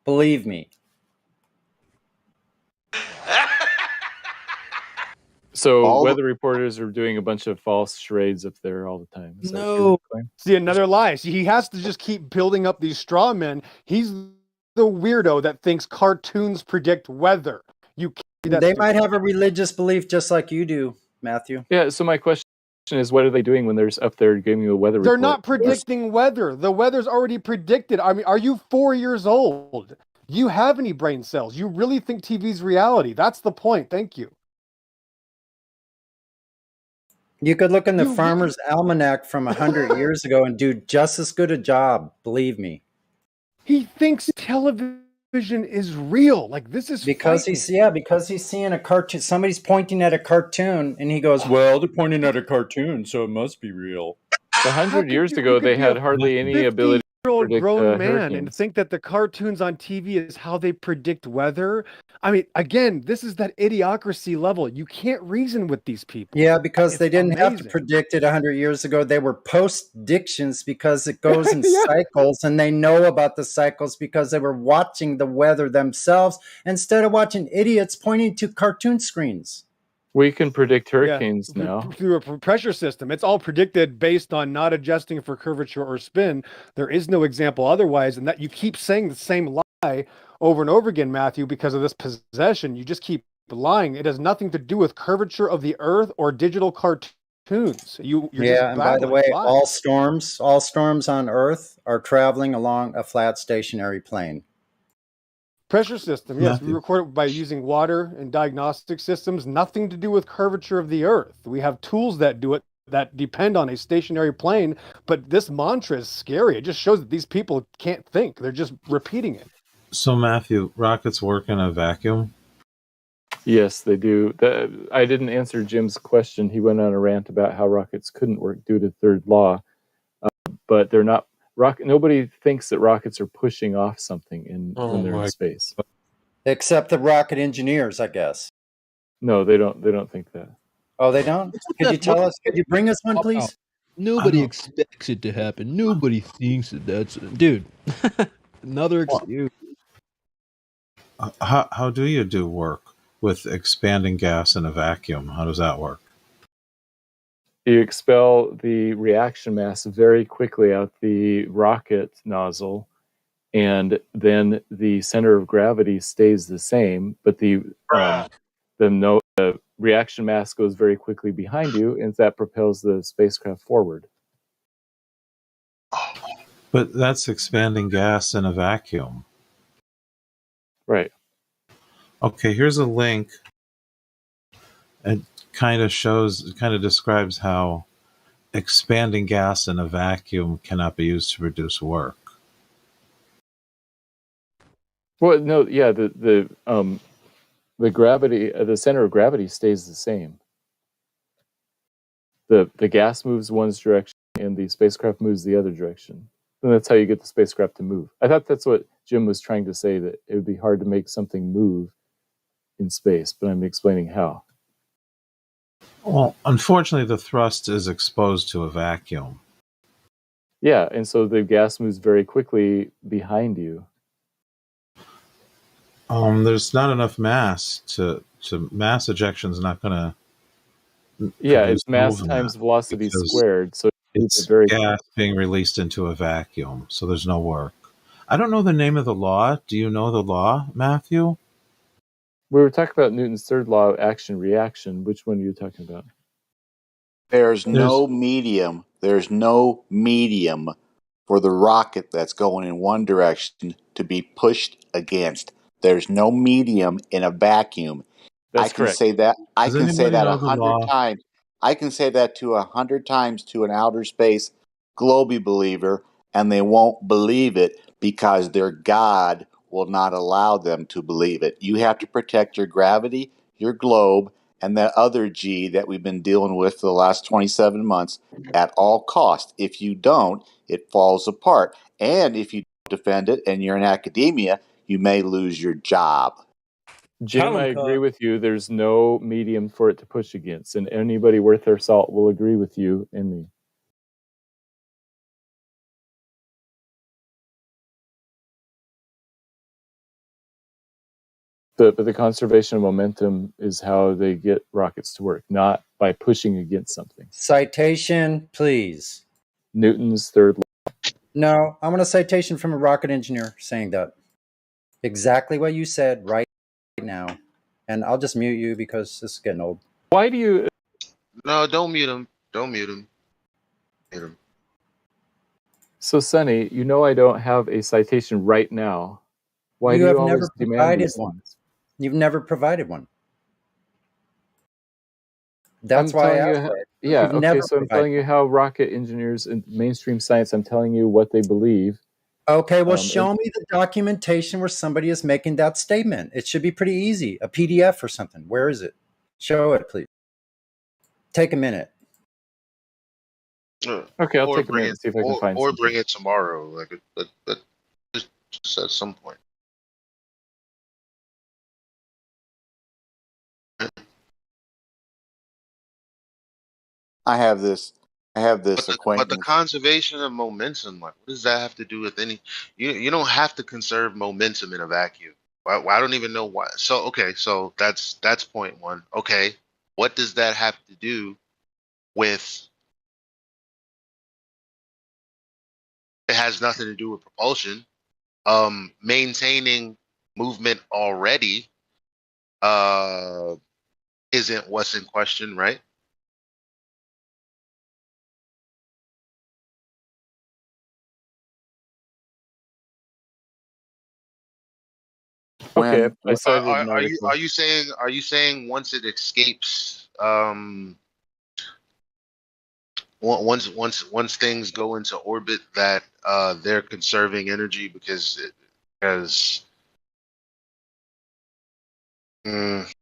Believe me. So weather reporters are doing a bunch of false charades up there all the time. Is that true? See, another lie. See, he has to just keep building up these straw men. He's the weirdo that thinks cartoons predict weather. You can't be that They stupid. might have a religious belief just like you do, Matthew. Yeah, so my question is, what are they doing when they're up there giving you a weather They're report? not predicting weather. The weather's already predicted. I mean, are you 4 years old? Do you have any brain cells? You really think TV's reality? That's the point. Thank you. You could look in the Farmer's Almanac from 100 years ago and do just as good a job, believe me. He thinks television is real. Like, this is because he's seeing a cartoon. Somebody's pointing at a cartoon, and he goes, "Well, they're pointing at a cartoon, so it must be real." 100 years ago, they had hardly any ability to predict grown man hurricanes. and think that the cartoons on TV is how they predict weather. I mean, again, this is that idiocracy level. You can't reason with these people. Yeah, because It's they didn't have to amazing. predict it 100 years ago. They were post-dictions because it goes in cycles, and they know about the cycles because they were watching the weather themselves instead of watching idiots pointing to cartoon screens. We can predict hurricanes now. Through a pressure system. It's all predicted based on not adjusting for curvature or spin. There is no example otherwise, and that you keep saying the same lie over and over again, Matthew, because of this possession. You just keep lying. It has nothing to do with curvature of the earth or digital cartoons. You're just and by the way, lies. all storms on Earth are traveling along a flat stationary plane. Pressure system, yes. We record it by using water and diagnostic systems. Nothing to do with curvature of the earth. We have tools that do it that depend on a stationary plane, but this mantra is scary. It just shows that these people can't think. They're just repeating it. So, Matthew, rockets work in a vacuum? Yes, they do. I didn't answer Jim's question. He went on a rant about how rockets couldn't work due to third law, but they're not. Nobody thinks that rockets are pushing off something when they're in space. Except the rocket engineers, I guess. No, they don't. They don't think that. Oh, they don't? Could you tell us? Could you bring us one, please? Nobody expects it to happen. Nobody thinks that that's... Dude, another excuse. How do you do work with expanding gas in a vacuum? How does that work? You expel the reaction mass very quickly out the rocket nozzle, and then the center of gravity stays the same, but the reaction mass goes very quickly behind you, and that propels the spacecraft forward. But that's expanding gas in a vacuum. Right. Okay, here's a link. It kind of describes how expanding gas in a vacuum cannot be used to produce work. Well, no, yeah, the gravity, the center of gravity stays the same. The gas moves one direction, and the spacecraft moves the other direction. And that's how you get the spacecraft to move. I thought that's what Jim was trying to say, that it would be hard to make something move in space, but I'm explaining how. Well, unfortunately, the thrust is exposed to a vacuum. Yeah, and so the gas moves very quickly behind you. There's not enough mass to mass ejection is not going to. Yeah, it's mass times velocity squared. So it's gas being released into a vacuum. So there's no work. I don't know the name of the law. Do you know the law, Matthew? We were talking about Newton's third law of action-reaction. Which one are you talking about? There's no medium. There's no medium for the rocket that's going in one direction to be pushed against. There's no medium in a vacuum. That's correct. Say that. I can say that 100 times. I can say that to 100 times to an outer space globe believer, and they won't believe it because their God will not allow them to believe it. You have to protect your gravity, your globe, and that other G that we've been dealing with for the last 27 months at all costs. If you don't, it falls apart. And if you defend it and you're in academia, you may lose your job. Jim, I agree with you. There's no medium for it to push against, and anybody worth their salt will agree with you and me. But the conservation of momentum is how they get rockets to work, not by pushing against something. Citation, please. Newton's third law. No, I want a citation from a rocket engineer saying that. Exactly what you said right now. And I'll just mute you because this is getting old. Why do you... No, don't mute him. Don't mute him. Mute him. So, Sonny, you know I don't have a citation right now. Why You do have you always never demand provided these one. things? You've never provided one. I'm That's why I telling you, asked that. yeah, You've okay, never so I'm provided telling you how rocket engineers and mainstream science, I'm telling you what they believe. Okay, well, And show me the documentation where somebody is making that statement. It should be pretty easy. A PDF or something. Where is it? Show it, please. Take a minute. okay, I'll Or take a bring minute it, and see if I can find or something. bring it tomorrow. Like, just at some point. I have this But the acquaintance. conservation of momentum, like, what does that have to do with any? You don't have to conserve momentum in a vacuum. I don't even know why. So okay, so that's point one. Okay, what does that have to do with? It has nothing to do with propulsion. Maintaining movement already isn't what's in question, right? Okay, When I cited an Are you article. are you saying once it escapes once things go into orbit that they're conserving energy because mm,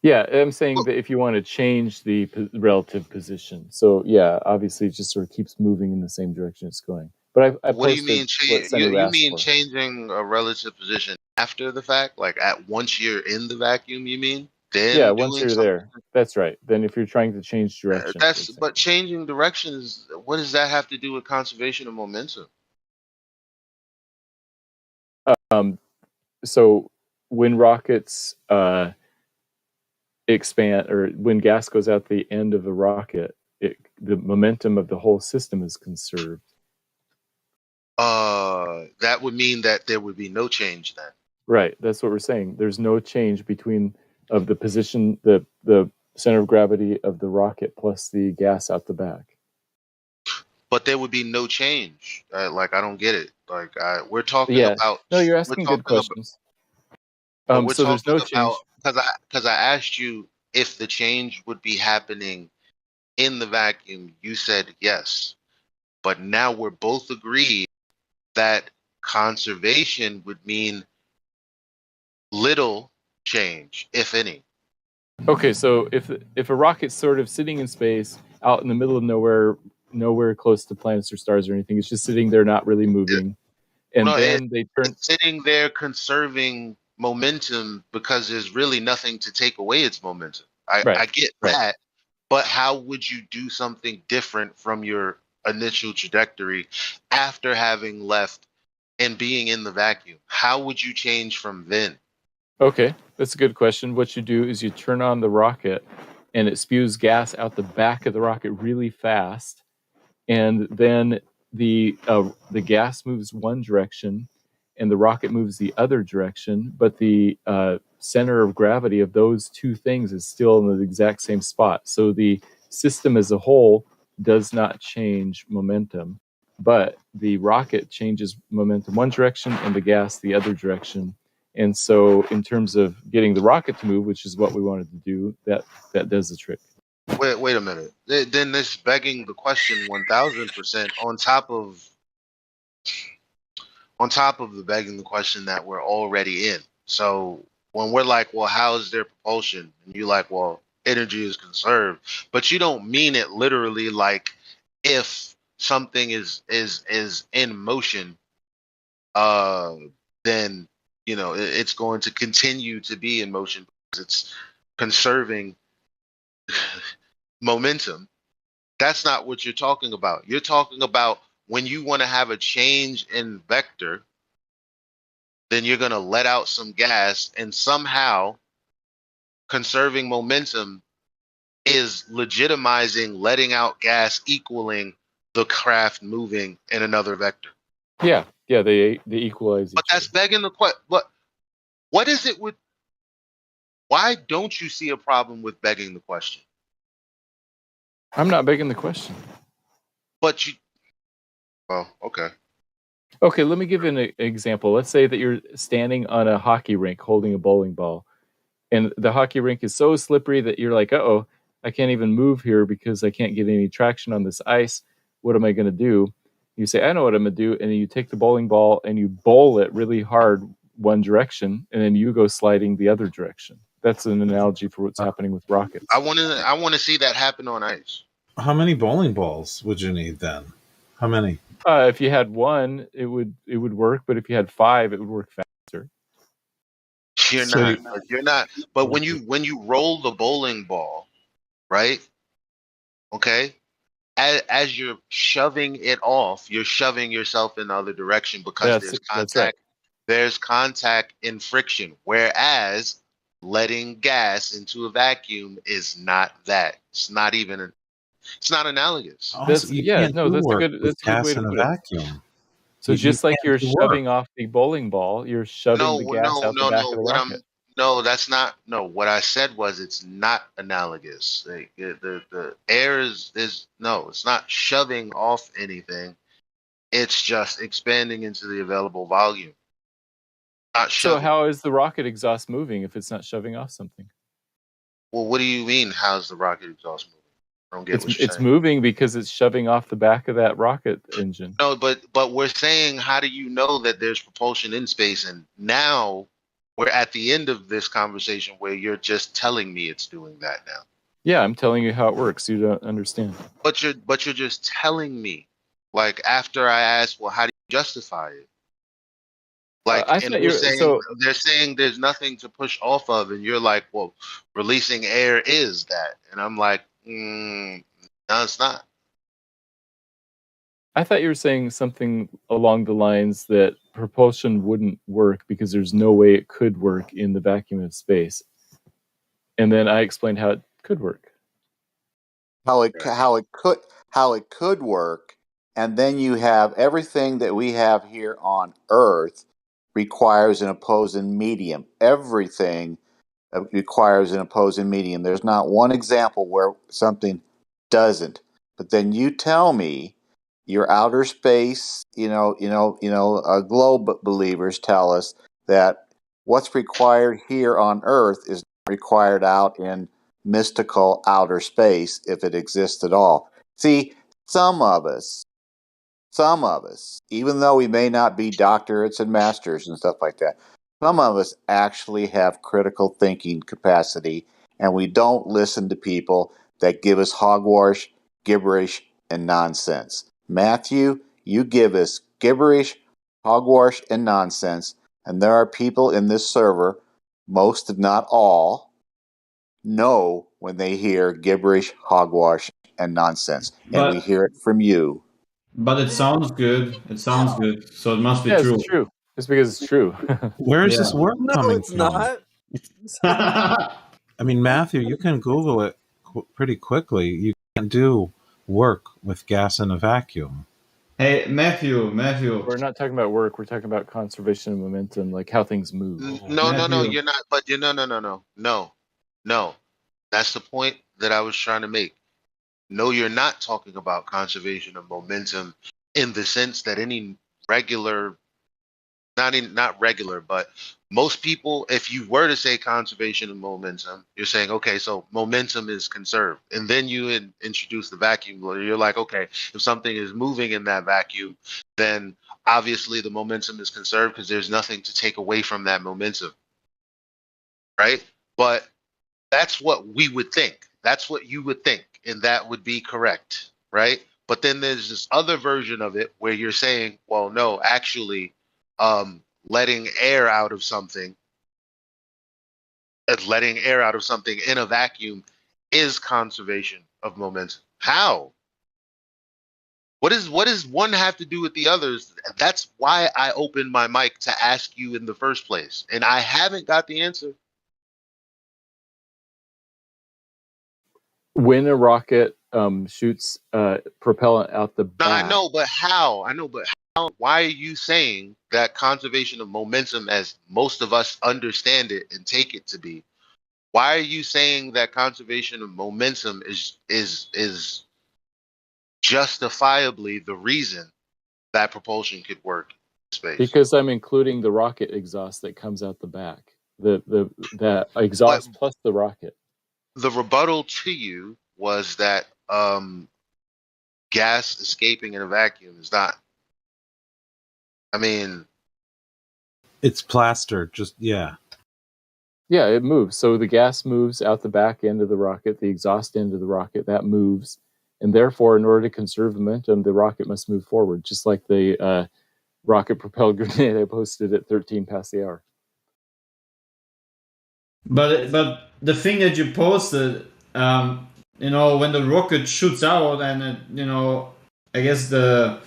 Yeah, I'm saying that if you want to change the relative position. So, yeah, obviously it just sort of keeps moving in the same direction it's going. But I what do you posted mean what Sunny you asked mean for. changing a relative position after the fact, like at once you're in the vacuum, you mean Yeah, then once doing you're something? there. That's right. Then if you're trying to change direction, for That's example. but changing directions, what does that have to do with conservation of momentum? So when rockets expand, or when gas goes out the end of the rocket, the momentum of the whole system is conserved. That would mean that there would be no change then. Right. That's what we're saying. There's no change between of the position, the center of gravity of the rocket plus the gas out the back. But there would be no change. Like I don't get it. Like we're talking Yeah. about No, you're we're asking good talking about questions. but we're So there's talking no about change. because I asked you if the change would be happening in the vacuum. You said yes. But now we're both agreed that conservation would mean little change, if any. Okay, so if a rocket's sort of sitting in space out in the middle of nowhere close to planets or stars or anything, it's just sitting there not really moving, and No, then they turn. it's sitting there conserving momentum because there's really nothing to take away its momentum. I Right, get right. that, but how would you do something different from your initial trajectory after having left and being in the vacuum? How would you change from then? Okay, that's a good question. What you do is you turn on the rocket, and it spews gas out the back of the rocket really fast, and then the gas moves one direction, and the rocket moves the other direction. But the center of gravity of those two things is still in the exact same spot. So the system as a whole does not change momentum, but the rocket changes momentum one direction and the gas the other direction. And so, in terms of getting the rocket to move, which is what we wanted to do, that does the trick. Wait a minute. Then this begging the question 1000% on top of the begging the question that we're already in. So when we're like, well, how is there propulsion? And you're like, well, energy is conserved, but you don't mean it literally. Like if something is in motion, uh, then it's going to continue to be in motion because it's conserving momentum. That's not what you're talking about. You're talking about when you want to have a change in vector, then you're going to let out some gas, and somehow conserving momentum is legitimizing letting out gas equaling the craft moving in another vector. Yeah, they equalize But each other. that's begging the question. What is it with? Why don't you see a problem with begging the question? I'm not begging the question. But you. Oh, okay. Okay, let me give you an example. Let's say that you're standing on a hockey rink holding a bowling ball, and the hockey rink is so slippery that you're like, uh-oh, I can't even move here because I can't get any traction on this ice. What am I going to do? You say, I know what I'm going to do. And then you take the bowling ball and you bowl it really hard one direction, and then you go sliding the other direction. That's an analogy for what's happening with rockets. I want to see that happen on ice. How many bowling balls would you need then? How many? If you had one, it would work, but if you had 5, it would work faster. You're not. But when you roll the bowling ball, right? Okay. As you're shoving it off, you're shoving yourself in the other direction because there's contact. That's right. There's contact and friction. Whereas letting gas into a vacuum is not that. It's not even. It's not analogous. Also, you can't do that's a work good with way gas to in a put it. vacuum. So You just like can't you're do work. shoving off the bowling ball, you're shoving the gas out the back of the rocket. No, that's not. No, what I said was it's not analogous. Like, the air is no, it's not shoving off anything. It's just expanding into the available volume. Not So shoving. how is the rocket exhaust moving if it's not shoving off something? Well, what do you mean? How's the rocket exhaust moving? I don't get what you're It's saying. moving because it's shoving off the back of that rocket engine. No, but we're saying, how do you know that there's propulsion in space? And now we're at the end of this conversation where you're just telling me it's doing that now. Yeah, I'm telling you how it works. You don't understand. But you're just telling me, like, after I asked, well, how do you justify it? Like, I and thought we're saying they're saying there's nothing to push off of, and you're like, well, releasing air is that, and I'm like, no, it's not. I thought you were saying something along the lines that propulsion wouldn't work because there's no way it could work in the vacuum of space. And then I explained how it could work. How it could work, and then you have everything that we have here on Earth requires an opposing medium. Everything requires an opposing medium. There's not one example where something doesn't. But then you tell me your outer space, globe believers tell us that what's required here on Earth is required out in mystical outer space if it exists at all. See, some of us, even though we may not be doctorates and masters and stuff like that, some of us actually have critical thinking capacity, and we don't listen to people that give us hogwash, gibberish, and nonsense. Matthew, you give us gibberish, hogwash, and nonsense, and there are people in this server, most if not all, know when they hear gibberish, hogwash, and nonsense, and we hear it from you. But it sounds good. It sounds good, so it must be Yeah, true. it's true. It's because it's true. Where is this work No, coming it's from? not. I mean, Matthew, you can Google it pretty quickly. You can't do work with gas in a vacuum. Hey, Matthew. We're not talking about work. We're talking about conservation of momentum, like how things move. No, you're not. But no. That's the point that I was trying to make. No, you're not talking about conservation of momentum in the sense that any regular, not regular, but most people, if you were to say conservation of momentum, you're saying, okay, so momentum is conserved. And then you introduce the vacuum. You're like, okay, if something is moving in that vacuum, then obviously the momentum is conserved because there's nothing to take away from that momentum. Right? But that's what we would think. That's what you would think. And that would be correct. Right? But then there's this other version of it where you're saying, well, no, actually, letting air out of something in a vacuum is conservation of momentum. How? What does one have to do with the others? That's why I opened my mic to ask you in the first place. And I haven't got the answer. When a rocket shoots propellant out the back. I know, but how? Why are you saying that conservation of momentum, as most of us understand it and take it to be, Why are you saying that conservation of momentum is justifiably the reason that propulsion could work in space? Because I'm including the rocket exhaust that comes out the back. That exhaust plus the rocket. The rebuttal to you was that gas escaping in a vacuum is not. I mean, It's plaster. Just yeah. Yeah, it moves. So the gas moves out the back end of the rocket, the exhaust end of the rocket, that moves. And therefore, in order to conserve momentum, the rocket must move forward, just like the rocket-propelled grenade I posted at 13 past the hour. But the thing that you posted, you know, when the rocket shoots out and it, you know, I guess the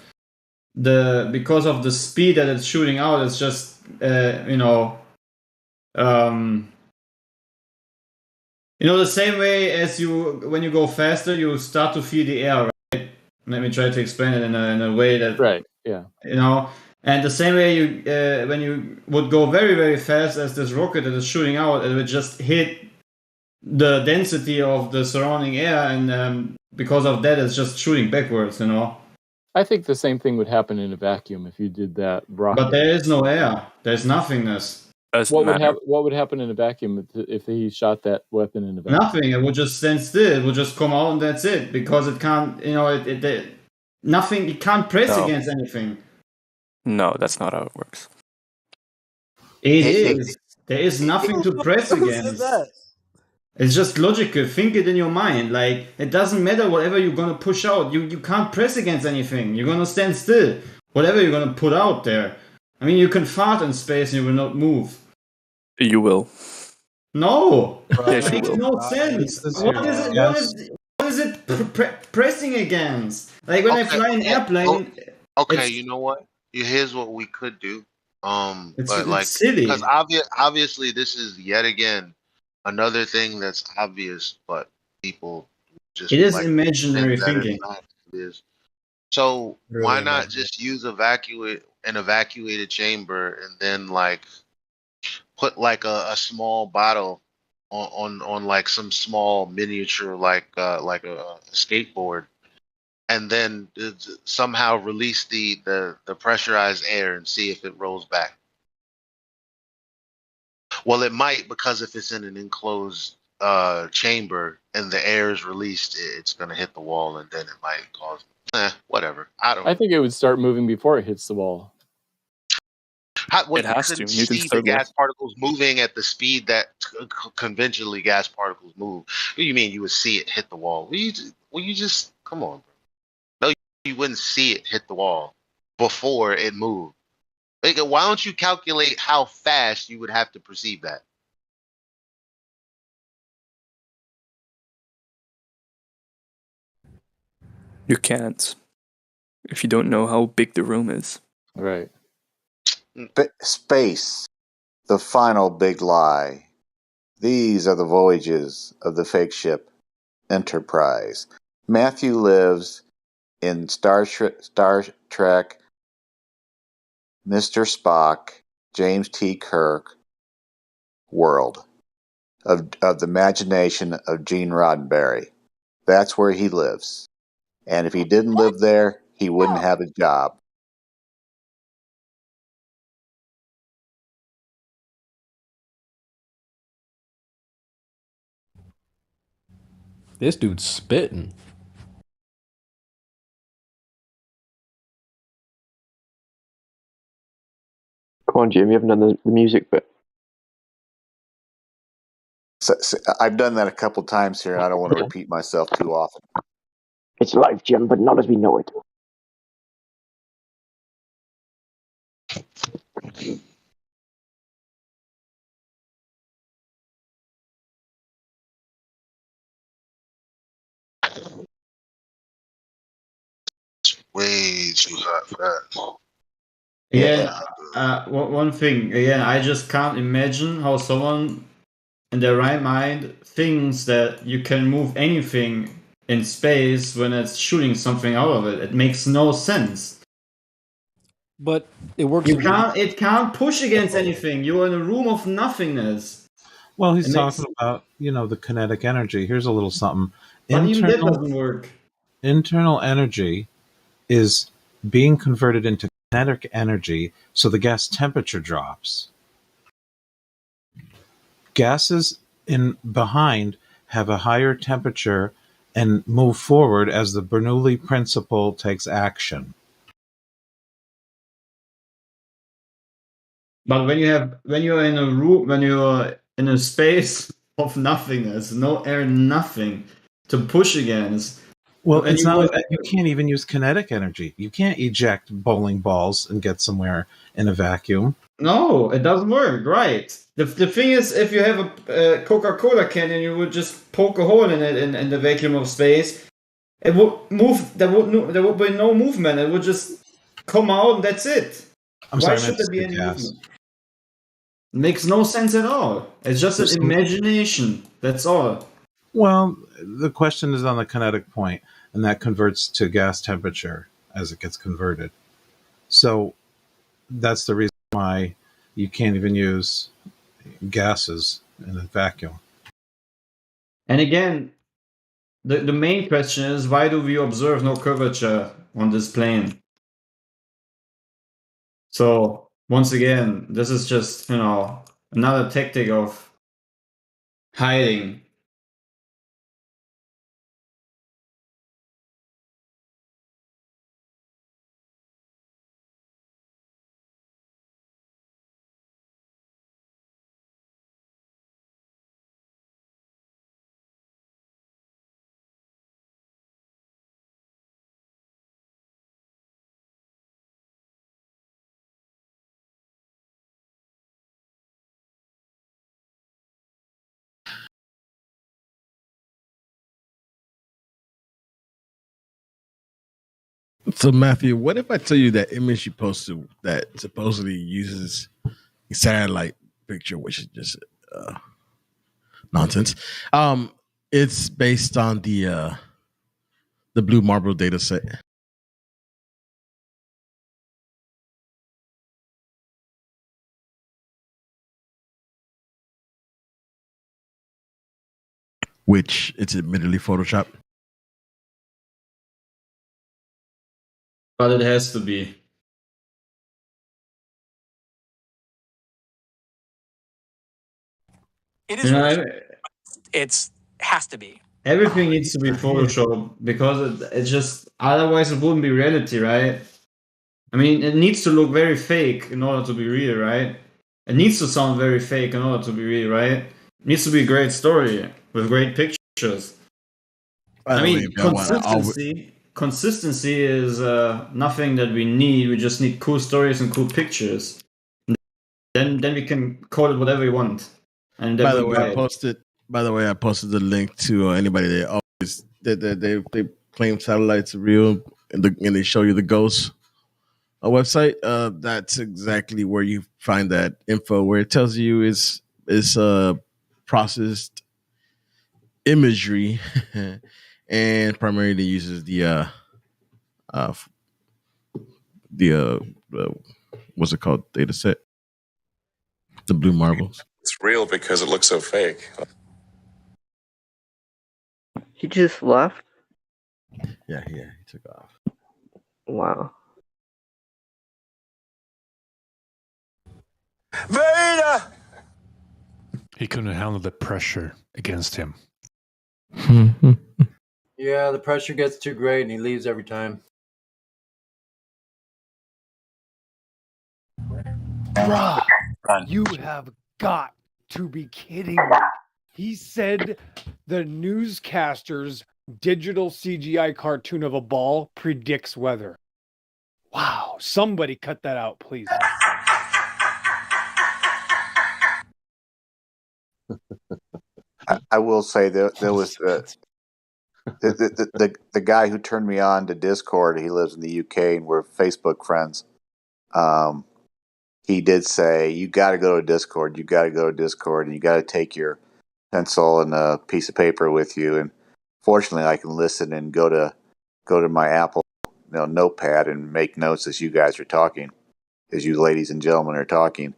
because of the speed that it's shooting out, it's just the same way as when you go faster, you start to feel the air, right? Let me try to explain it in a way that right, yeah, you know. And the same way you when you would go very, very fast as this rocket that is shooting out, it would just hit the density of the surrounding air, and because of that, it's just shooting backwards, you know. I think the same thing would happen in a vacuum if you did that rocket. But there is no air. There's nothingness. What would happen in a vacuum if he shot that weapon in a vacuum? Nothing. It would just stand still. It would just come out, and that's it. Because it can't, you know, nothing. It can't press against anything. No, that's not how it works. It is. There is nothing to press against. It's just logical. Think it in your mind. Like, it doesn't matter whatever you're gonna push out. You can't press against anything. You're gonna stand still. Whatever you're gonna put out there. I mean, you can fart in space and you will not move. You will. No, Yes, it makes no sense. What is it pressing against? Like when I fly an airplane. Okay, you know what? Here's what we could do. It's silly because obviously this is yet again another thing that's obvious, but people just it is imaginary thinking. So really why not just use an evacuated chamber and then like put like a small bottle on like some small miniature like a skateboard, and then somehow release the pressurized air and see if it rolls back. Well, it might, because if it's in an enclosed chamber and the air is released, it's going to hit the wall, and then it might cause whatever. I think it would start moving before it hits the wall. It has to. Newton's see third the law. gas particles moving at the speed that conventionally gas particles move. What do you mean you would see it hit the wall? Will you just come on, bro? No, you wouldn't see it hit the wall before it moved. Like, why don't you calculate how fast you would have to perceive that? You can't. If you don't know how big the room is. Right. Space, the final big lie. These are the voyages of the fake ship Enterprise. Matthew lives in Star Trek, Mr. Spock, James T. Kirk world of the imagination of Gene Roddenberry. That's where he lives. And if he didn't live there, he wouldn't have a job. This dude's spitting. Come on, Jim, you haven't done the music bit. So, I've done that a couple times here, and I don't want to repeat myself too often. It's life, Jim, but not as we know it. Way too hot for that. Again, one thing. Again, I just can't imagine how someone in their right mind thinks that you can move anything in space when it's shooting something out of it. It makes no sense. But it works. It can't push against anything. You're in a room of nothingness. Well, he's It makes, talking about, the kinetic energy. Here's a little something. but even that doesn't work. Internal energy is being converted into kinetic energy, so the gas temperature drops. Gases in behind have a higher temperature and move forward as the Bernoulli principle takes action. But when you're in a room, when you're in a space of nothingness, no air, nothing to push against. Well, when it's you not go, like that. You can't even use kinetic energy. You can't eject bowling balls and get somewhere in a vacuum. No, it doesn't work, right? The thing is, if you have a Coca-Cola can and you would just poke a hole in it in the vacuum of space, it would move. There would be no movement. It would just come out and that's it. Why should there be any movement? It makes no sense at all. It's just an imagination. That's all. Well, the question is on the kinetic point, and that converts to gas temperature as it gets converted. So that's the reason why you can't even use gases in a vacuum. And again, the main question is, why do we observe no curvature on this plane? So once again, this is just, another tactic of hiding. So Matthew, what if I tell you that image you posted that supposedly uses a satellite picture, which is just nonsense? It's based on the Blue Marble data set. Which it's admittedly Photoshop. But it has to be. It is. It's has to be. Everything needs to be Photoshop because it's just otherwise it wouldn't be reality, right? I mean, it needs to look very fake in order to be real, right? It needs to sound very fake in order to be real, right? It needs to be a great story with great pictures. I mean, consistency is nothing that we need. We just need cool stories and cool pictures. Then we can call it whatever we want. And By the way, I posted the link to anybody that always they claim satellites are real and they show you the ghosts website. That's exactly where you find that info, where it tells you is processed imagery and primarily uses the what's it called, data set, the Blue Marbles. It's real because it looks so fake. He just left? Yeah, he took off. Wow. Vader! He couldn't handle the pressure against him. Yeah, the pressure gets too great and he leaves every time. Bruh, you have got to be kidding me. He said the newscaster's digital CGI cartoon of a ball predicts weather. Wow, somebody cut that out, please. I will say there was the guy who turned me on to Discord. He lives in the UK and we're Facebook friends. He did say, you got to go to Discord. You got to go to Discord, and you got to take your pencil and a piece of paper with you. And fortunately, I can listen and go to my Apple notepad and make notes as you guys are talking, as you ladies and gentlemen are talking.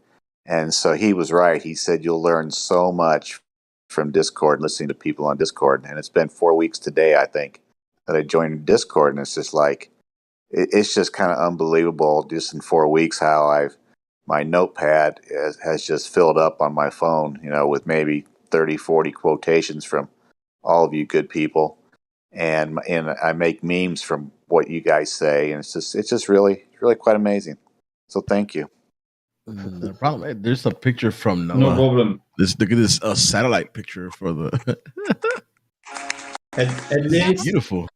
And so he was right. He said you'll learn so much from Discord, listening to people on Discord. And it's been 4 weeks today, I think, that I joined Discord, and it's just like it's just kind of unbelievable. Just in 4 weeks, how my notepad has just filled up on my phone. With maybe 30, 40 quotations from all of you good people, and I make memes from what you guys say, and it's just really quite amazing. So thank you. No problem. There's a picture from Noah. No problem. Look at this satellite picture for the. At least beautiful.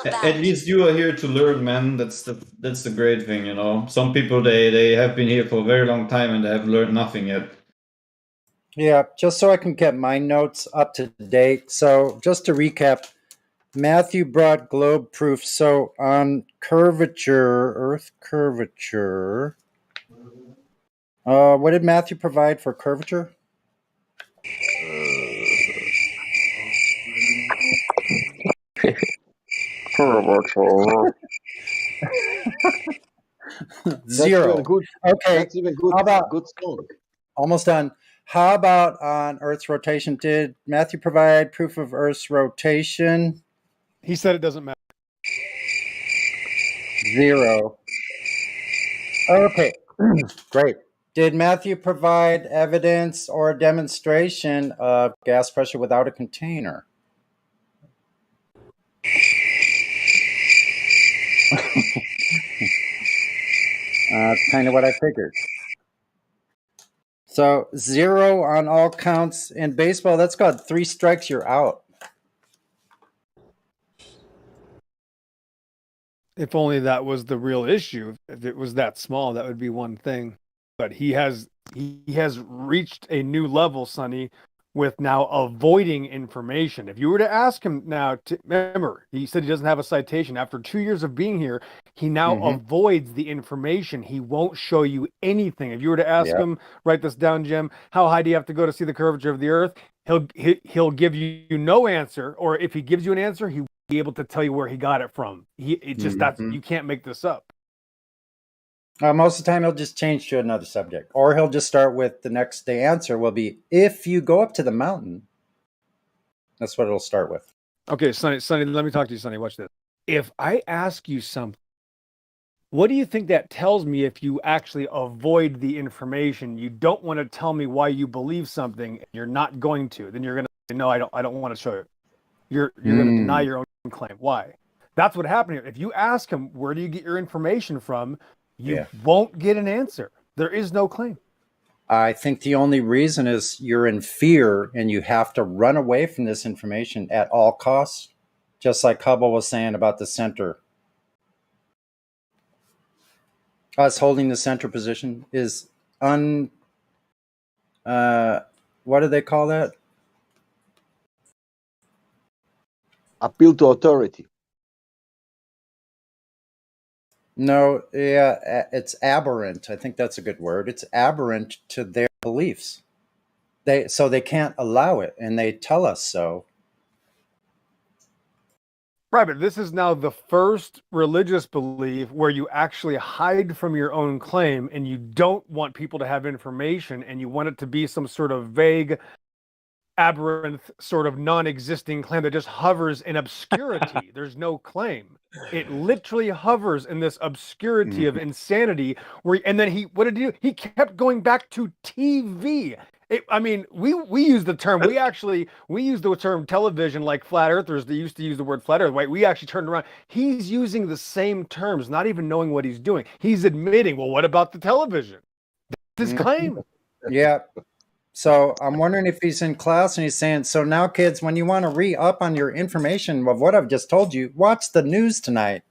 At least you are here to learn, man. That's the great thing, Some people they have been here for a very long time and they have learned nothing yet. Yeah, just so I can get my notes up to date. So just to recap, Matthew brought globe proof. So on curvature, Earth curvature, what did Matthew provide for curvature? Zero. Okay. That's even good. How about good song. almost done? How about on Earth's rotation? Did Matthew provide proof of Earth's rotation? He said it doesn't matter. Zero. Okay, great. Did Matthew provide evidence or demonstration of gas pressure without a container? Kind of what I figured. So 0 on all counts in baseball. That's got 3 strikes, you're out. If only that was the real issue. If it was that small, that would be one thing. But he has reached a new level, Sonny, with now avoiding information. If you were to ask him now, remember, he said he doesn't have a citation. After 2 years of being here, he now avoids the information. He won't show you anything. If you were to ask him, write this down, Jim, how high do you have to go to see the curvature of the Earth? He'll give you no answer, or if he gives you an answer, he be able to tell you where he got it from. That's you can't make this up. Most of the time he'll just change to another subject, or he'll just start with the next day answer will be, if you go up to the mountain. That's what it'll start with. Okay, Sonny, let me talk to you, Sonny. Watch this. If I ask you something, what do you think that tells me if you actually avoid the information? You don't want to tell me why you believe something, and you're not going to. Then you're going to say, no, I don't want to show you. You're going to deny your own claim. Why? That's what happened here. If you ask him, where do you get your information from? You won't get an answer. There is no claim. I think the only reason is you're in fear and you have to run away from this information at all costs. Just like Hubble was saying about the center. Us holding the center position is what do they call that? Appeal to authority. No, it's aberrant. I think that's a good word. It's aberrant to their beliefs. So they can't allow it, and they tell us so. Right, but this is now the first religious belief where you actually hide from your own claim, and you don't want people to have information, and you want it to be some sort of vague, aberrant, sort of non-existing claim that just hovers in obscurity. There's no claim. It literally hovers in this obscurity of insanity. And then what did he do? He kept going back to TV. We use the term. We use the term television like flat earthers. They used to use the word flat earth. Right? We actually turned around. He's using the same terms, not even knowing what he's doing. He's admitting, well, what about the television? That's his claim. Yeah. So I'm wondering if he's in class and he's saying, so now kids, when you want to re-up on your information of what I've just told you, watch the news tonight.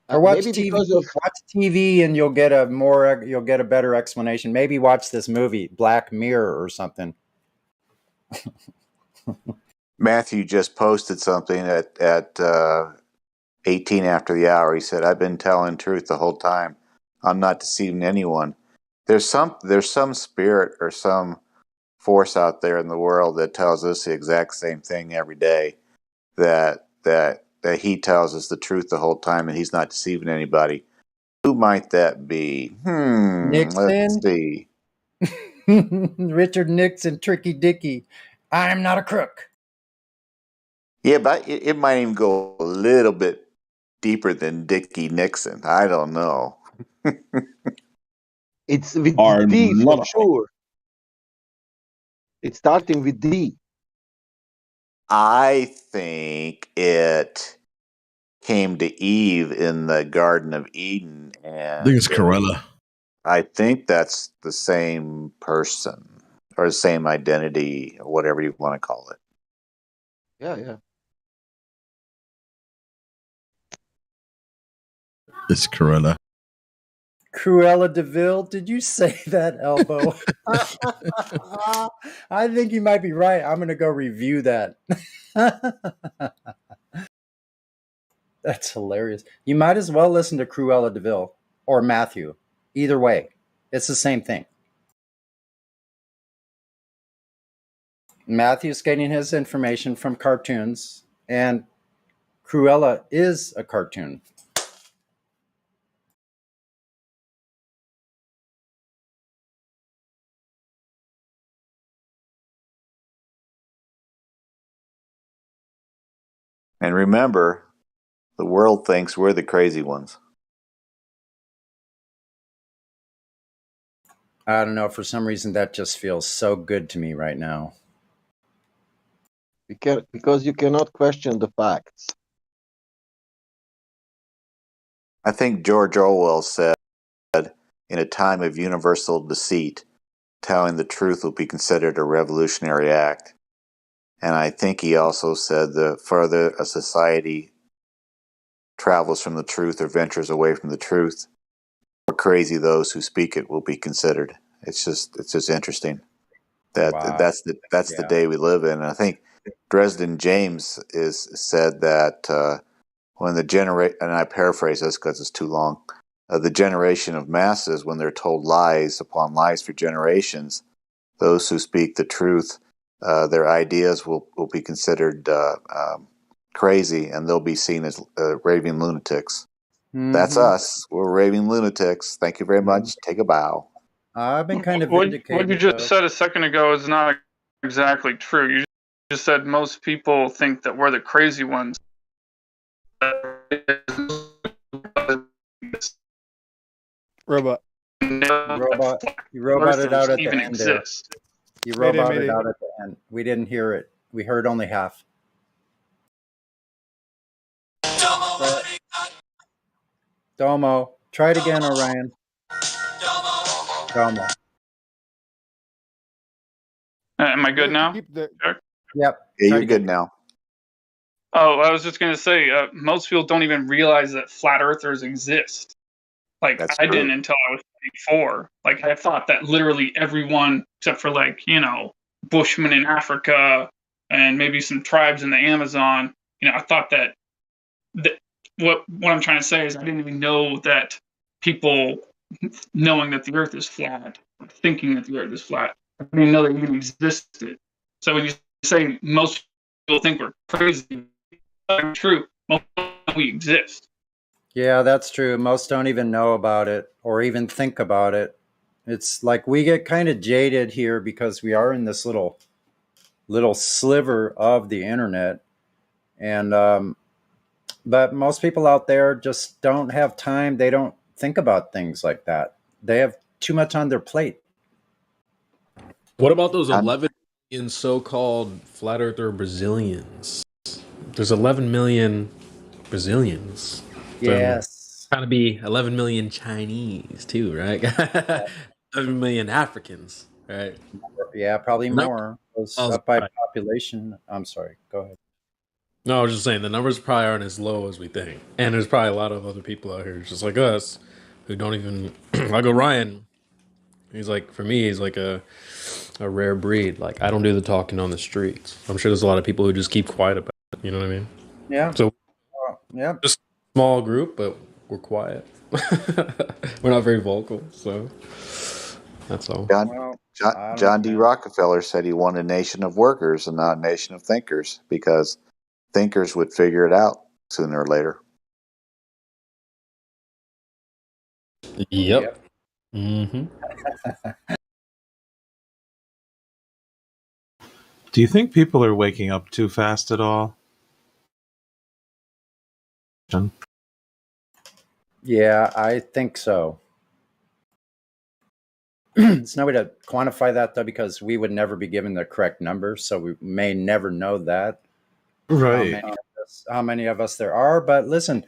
Or watch TV. Watch TV and you'll get a better explanation. Maybe watch this movie, Black Mirror or something. Matthew just posted something at 18 after the hour. He said, I've been telling truth the whole time. I'm not deceiving anyone. There's some spirit or some force out there in the world that tells us the exact same thing every day, that he tells us the truth the whole time and he's not deceiving anybody. Who might that be? Let's Nixon? see. Richard Nixon, Tricky Dicky. I'm not a crook. Yeah, but it might even go a little bit deeper than Dickie Nixon. I don't know. It's with I'm D for not a- sure. It's starting with D. I think it came to Eve in the Garden of Eden, I think it's and Corella. I think that's the same person or the same identity, or whatever you want to call it. Yeah. It's Corella. Cruella DeVille, did you say that, Elbow? I think you might be right. I'm going to go review that. That's hilarious. You might as well listen to Cruella DeVille or Matthew. Either way, it's the same thing. Matthew's getting his information from cartoons, and Cruella is a cartoon. And remember, the world thinks we're the crazy ones. I don't know. For some reason, that just feels so good to me right now. Because you cannot question the facts. I think George Orwell said, in a time of universal deceit, telling the truth will be considered a revolutionary act. And I think he also said the further a society travels from the truth or ventures away from the truth, the more crazy those who speak it will be considered. It's just interesting that Wow. that's the day we live in. And I think Dresden James is said that when the generation, and I paraphrase this because it's too long, the generation of masses, when they're told lies upon lies for generations, those who speak the truth, their ideas will be considered crazy, and they'll be seen as raving lunatics. That's us. We're raving lunatics. Thank you very much. Take a bow. I've been kind of What vindicated. you just said a second ago is not exactly true. You just said most people think that we're the crazy ones. Robot. You roboted out at the even end there. exist. You Mayday, roboted mayday. out at the end. We didn't hear it. We heard only half. Domo. Try it again, Orion. Domo. Am I good now? Yep. Yeah, you're good now. Oh, I was just going to say, most people don't even realize that flat earthers exist. Like, That's I true. didn't until I was 24. Like, I thought that literally everyone, except for, like, Bushmen in Africa and maybe some tribes in the Amazon, I thought that what I'm trying to say is I didn't even know that people knowing that the earth is flat, thinking that the earth is flat, I didn't know that even existed. So when you say most people think we're crazy, that's true. Most we exist. Yeah, that's true. Most don't even know about it or even think about it. It's like we get kind of jaded here because we are in this little sliver of the internet, and but most people out there just don't have time. They don't think about things like that. They have too much on their plate. What about those 11 million so-called flat earther Brazilians? There's 11 million Brazilians. Yes. Gotta be 11 million Chinese too, right? 11 million Africans, right? Yeah, probably No. more. It's I was up by right. population. I'm sorry. Go ahead. No, I was just saying the numbers probably aren't as low as we think, and there's probably a lot of other people out here just like us who don't even. Like Orion, he's like for me, he's like a rare breed. Like I don't do the talking on the streets. I'm sure there's a lot of people who just keep quiet about it. You know what I mean? Yeah. So yeah, just a small group, but we're quiet. We're not very vocal, so that's all. John D. Rockefeller said he wanted a nation of workers and not a nation of thinkers, because thinkers would figure it out sooner or later. Yep. Mm-hmm. Do you think people are waking up too fast at all? Yeah, I think so. It's no way to quantify that, though, because we would never be given the correct number, so we may never know that. Right. How many of us there are. But listen,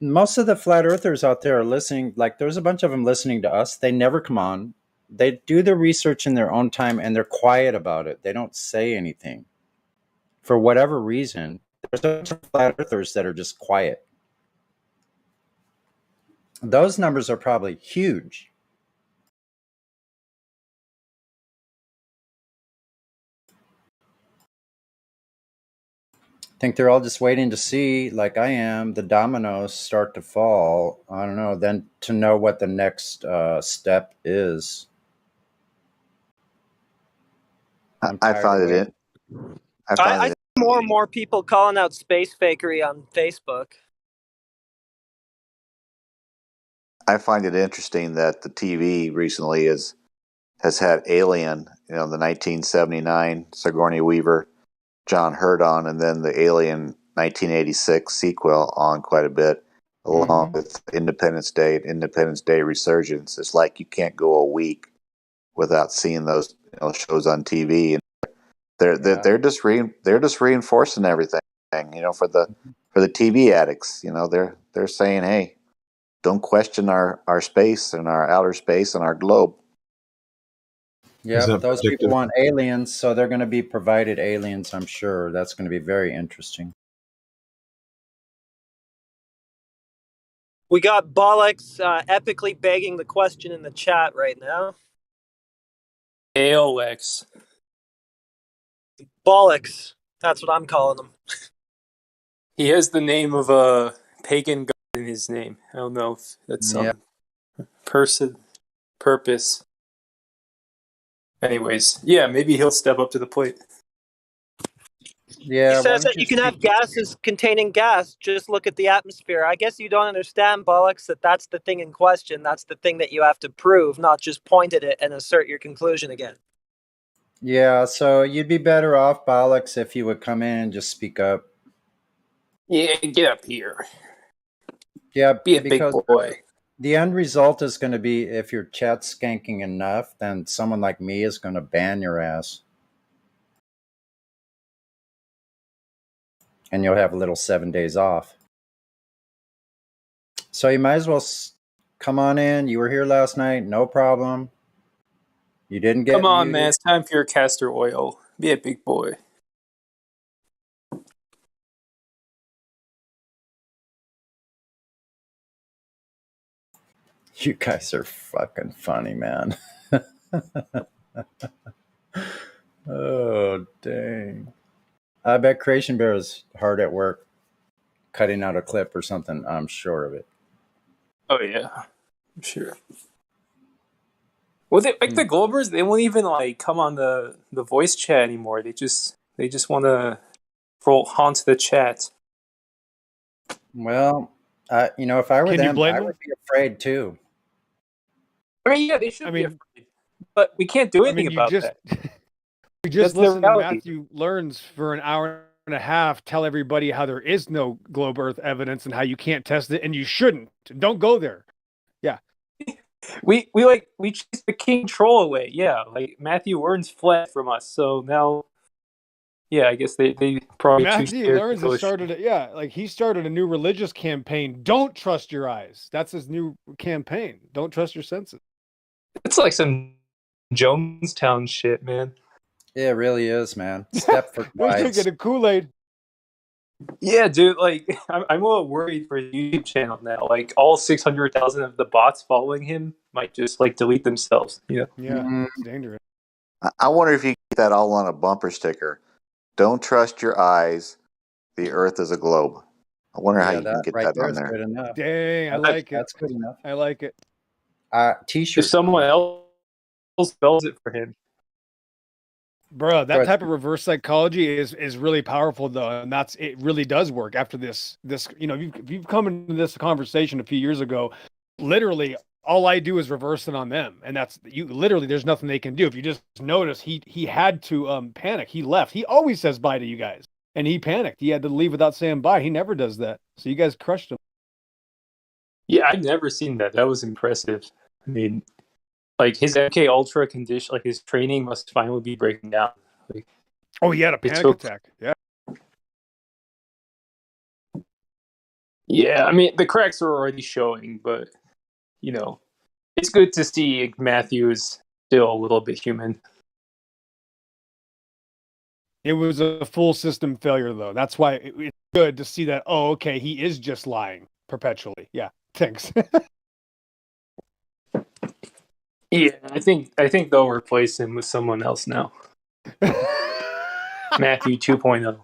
most of the flat earthers out there are listening. Like, there's a bunch of them listening to us. They never come on. They do the research in their own time, and they're quiet about it. They don't say anything. For whatever reason, there's a bunch of flat earthers that are just quiet. Those numbers are probably huge. I think they're all just waiting to see, like I am, the dominoes start to fall. I don't know, then to know what the next step is. I found it I see more and more people calling out space fakery on Facebook. I find it interesting that the TV recently has had Alien, the 1979 Sigourney Weaver, John Hurt on, and then the Alien 1986 sequel on quite a bit, along with Independence Day and Independence Day Resurgence. It's like you can't go a week without seeing those shows on TV, and they're just reinforcing everything. For the TV addicts, they're saying, hey, don't question our space and our outer space and our globe. Yeah, but those people want aliens, so they're going to be provided aliens, I'm sure. That's going to be very interesting. We got Bollocks epically begging the question in the chat right now. AOX. Bollocks. That's what I'm calling them. He has the name of a pagan god in his name. I don't know if that's some purpose. Anyways, yeah, maybe he'll step up to the plate. Yeah, he says that you can have gases containing gas. Just look at the atmosphere. I guess you don't understand, Bollocks, that that's the thing in question. That's the thing that you have to prove, not just point at it and assert your conclusion again. Yeah, so you'd be better off, Bollocks, if you would come in and just speak up. Yeah, get up here. Yeah, be a big boy. The end result is going to be, if your chat's skanking enough, then someone like me is going to ban your ass. And you'll have a little 7 days off. So you might as well come on in. You were here last night, no problem. You didn't get Come on, muted. man. It's time for your castor oil. Be a big boy. You guys are fucking funny, man. Oh, dang. I bet Creation Bear is hard at work cutting out a clip or something. I'm sure of it. Oh, yeah. I'm sure. Well, the Globers, they won't even come on the voice chat anymore. They just want to haunt the chat. Well, if I were them, I would be afraid too. I mean, yeah, they should be afraid, but we can't do anything about that. We just listen to Matthew Learns for an hour and a half, tell everybody how there is no globe Earth evidence and how you can't test it, and you shouldn't. Don't go there. Yeah. We chased the king troll away. Yeah, Matthew Learns fled from us, so now, yeah, I guess they probably Matthew Learns has started he started a new religious campaign. Don't trust your eyes. That's his new campaign. Don't trust your senses. It's like some Jonestown shit, man. Yeah, it really is, man. Step for They're drinking a Kool-Aid. Yeah, dude. I'm a little worried for his YouTube channel now. All 600,000 of the bots following him might just delete themselves. Yeah, it's dangerous. I wonder if you get that all on a bumper sticker. Don't trust your eyes. The Earth is a globe. I wonder how you can get that on there. Good enough. Dang, I like it. That's good enough. I like it. T-shirt. If someone else spells it for him. Bro, that type of reverse psychology is really powerful, though, and it really does work. After this, if you've come into this conversation a few years ago, literally all I do is reverse it on them, and that's you. Literally, there's nothing they can do. If you just notice, he had to panic. He left. He always says bye to you guys, and he panicked. He had to leave without saying bye. He never does that. So you guys crushed him. Yeah, I've never seen that. That was impressive. I mean, like his MK Ultra condition, like his training must finally be breaking down. Like, Oh, he had a it panic took- attack. Yeah. Yeah, I mean the cracks are already showing, but you know, it's good to see Matthew is still a little bit human. It was a full system failure, though. That's why it's good to see that. Oh, okay, he is just lying perpetually. Yeah, thanks. Yeah, I think they'll replace him with someone else now. Matthew 2.0.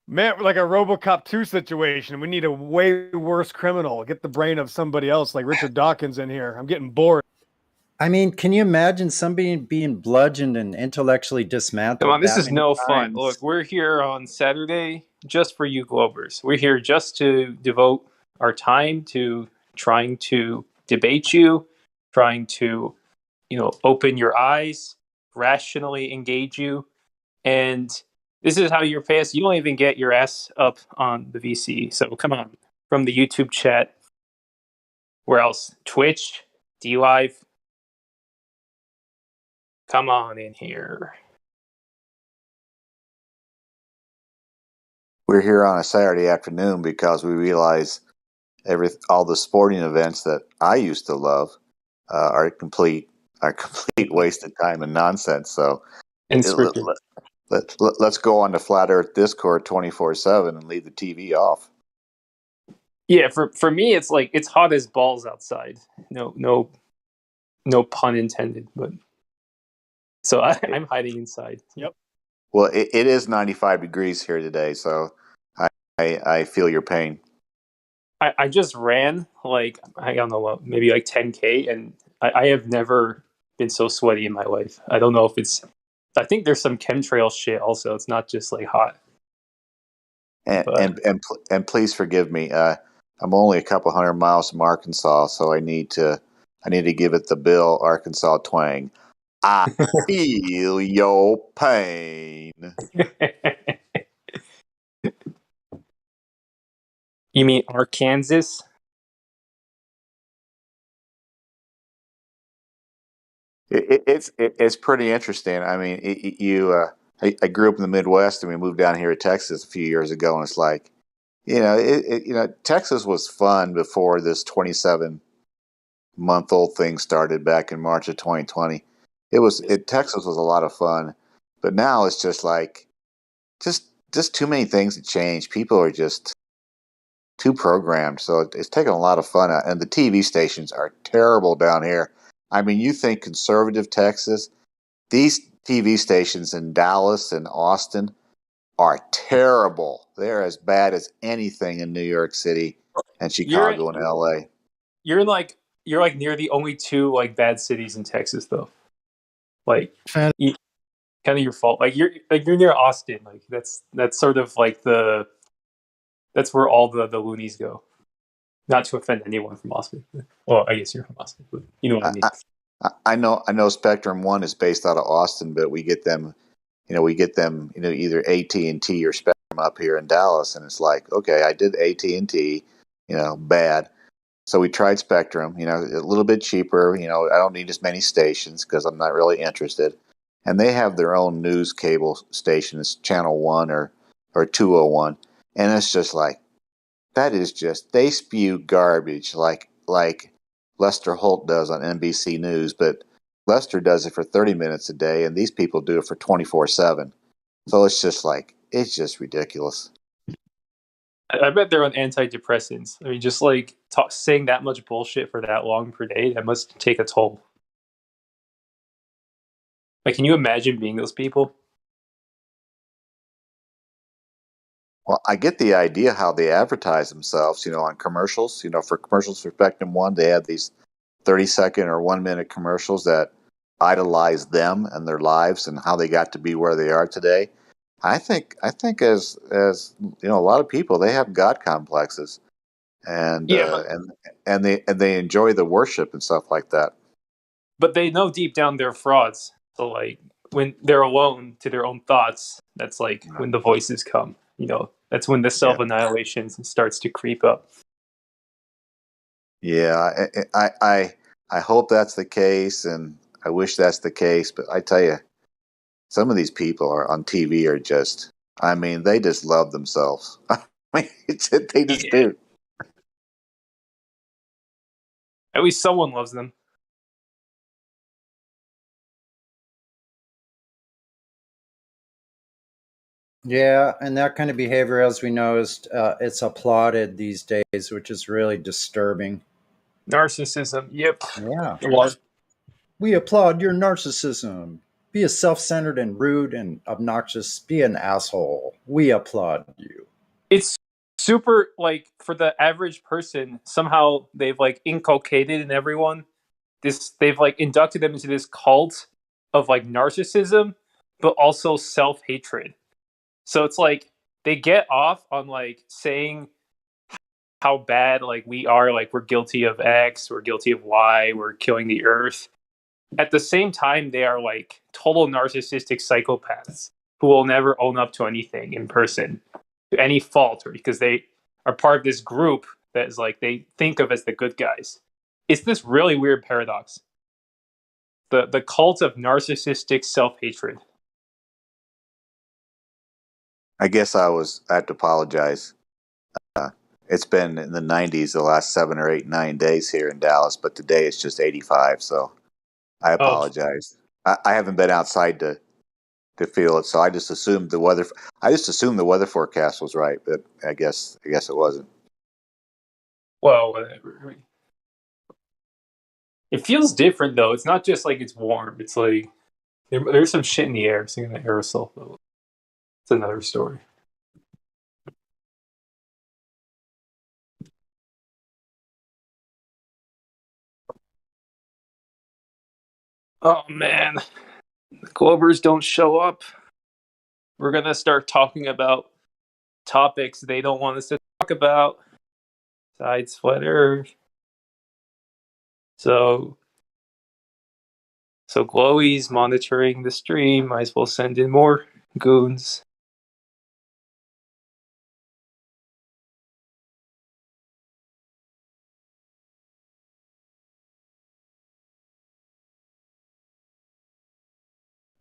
Man, like a RoboCop 2 situation. We need a way worse criminal. Get the brain of somebody else, like Richard Dawkins in here. I'm getting bored. I mean, can you imagine somebody being bludgeoned and intellectually dismantled? Come on, this that is many no fun. times? Look, we're here on Saturday just for you Globers. We're here just to devote our time to trying to debate you, trying to, open your eyes, rationally engage you. And this is how you're passed. You don't even get your ass up on the VC. So come on, from the YouTube chat. Where else? Twitch, DLive. Come on in here. We're here on a Saturday afternoon because we realize all the sporting events that I used to love are complete waste of time and nonsense. So And scripted. let's go on to Flat Earth Discord 24/7 and leave the TV off. Yeah, for me, it's like it's hot as balls outside. No pun intended, but so I'm hiding inside. Yep. Well, it is 95 degrees here today, so I feel your pain. I just ran like I don't know what, maybe like 10K, and I have never been so sweaty in my life. I don't know if it's. I think there's some chemtrail shit also. It's not just like hot. And please forgive me. I'm only a couple hundred miles from Arkansas, so I need to give it the Bill Arkansas twang. I feel your pain. You mean Arkansas? It's pretty interesting. I mean, I grew up in the Midwest, and we moved down here to Texas a few years ago, and it's like, Texas was fun before this 27-month-old thing started back in March of 2020. Texas was a lot of fun, but now it's just like, just too many things to change. People are just too programmed, so it's taking a lot of fun out. And the TV stations are terrible down here. I mean, you think conservative Texas? These TV stations in Dallas and Austin are terrible. They're as bad as anything in New York City and Chicago and LA. You're like near the only two like bad cities in Texas though. Like kind of your fault. Like you're near Austin. Like that's sort of like that's where all the loonies go. Not to offend anyone from Austin. Well, I guess you're from Austin, but you know what I mean. I know Spectrum One is based out of Austin, but we get them either AT&T or Spectrum up here in Dallas, and it's like, okay, I did AT&T, bad. So we tried Spectrum, a little bit cheaper. I don't need as many stations because I'm not really interested. And they have their own news cable station. It's Channel 1 or 201, and it's just like, that is just, they spew garbage like Lester Holt does on NBC News, but Lester does it for 30 minutes a day, and these people do it for 24/7. So it's just ridiculous. I bet they're on antidepressants. I mean, just like saying that much bullshit for that long per day, that must take a toll. Like, can you imagine being those people? Well, I get the idea how they advertise themselves, on commercials. For commercials for Spectrum One, they have these 30-second or 1-minute commercials that idolize them and their lives and how they got to be where they are today. I think as a lot of people, they have God complexes, and Yeah, they enjoy the worship and stuff like that. but they know deep down they're frauds. So like when they're alone to their own thoughts, that's like when the voices come. That's when the self annihilation starts to creep up. Yeah, I hope that's the case, and I wish that's the case. But I tell you, some of these people are on TV are just, I mean, they just love themselves. I mean, they just do. At least someone loves them. Yeah, and that kind of behavior, as we know, is it's applauded these days, which is really disturbing. Narcissism. Yep. Yeah. Well, We applaud your narcissism. Be a self-centered and rude and obnoxious. Be an asshole. We applaud you. it's super like for the average person. Somehow they've like inculcated in everyone this. They've like inducted them into this cult of like narcissism, but also self hatred. So it's like they get off on like saying how bad like we are, like we're guilty of X, we're guilty of Y, we're killing the earth. At the same time, they are like total narcissistic psychopaths who will never own up to anything in person, to any fault, or because they are part of this group that is like they think of as the good guys. It's this really weird paradox. The cult of narcissistic self hatred. I guess I have to apologize. It's been in the 90s the last 7 or 8, 9 days here in Dallas, but today it's just 85. So I apologize. I haven't been outside to feel it, so I just assumed the weather. I just assumed the weather forecast was right, but I guess it wasn't. Well, whatever. It feels different though. It's not just like it's warm. It's like there's some shit in the air. It's like an aerosol. Though. It's another story. Oh man, the Globers don't show up. We're gonna start talking about topics they don't want us to talk about. Besides flat Earth. So Glowy's monitoring the stream. Might as well send in more goons.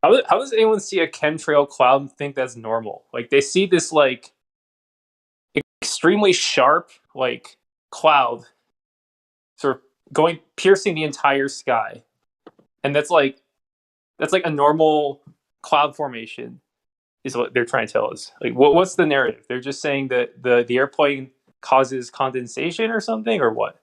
How does anyone see a chemtrail cloud and think that's normal? Like they see this like extremely sharp like cloud sort of piercing the entire sky, and that's like a normal cloud formation is what they're trying to tell us. Like what's the narrative? They're just saying that the airplane causes condensation or something, or what?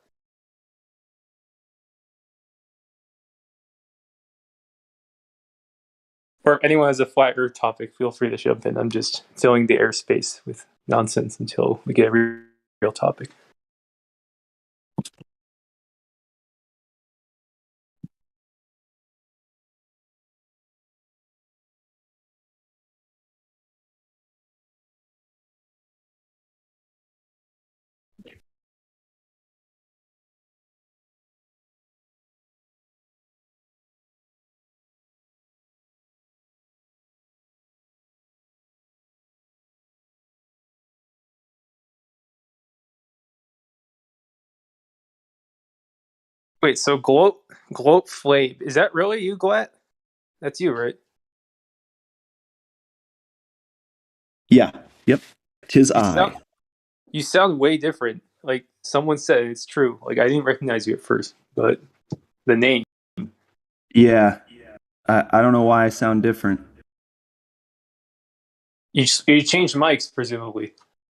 Or if anyone has a flat Earth topic, feel free to jump in. I'm just filling the airspace with nonsense until we get a real topic. Wait, so Gloat Flame, is that really you, Glat? That's you, right? Yeah. Yep. Tis I. You sound way different. Like someone said it's true. Like I didn't recognize you at first, but the name. Yeah. I don't know why I sound different. You changed mics, presumably.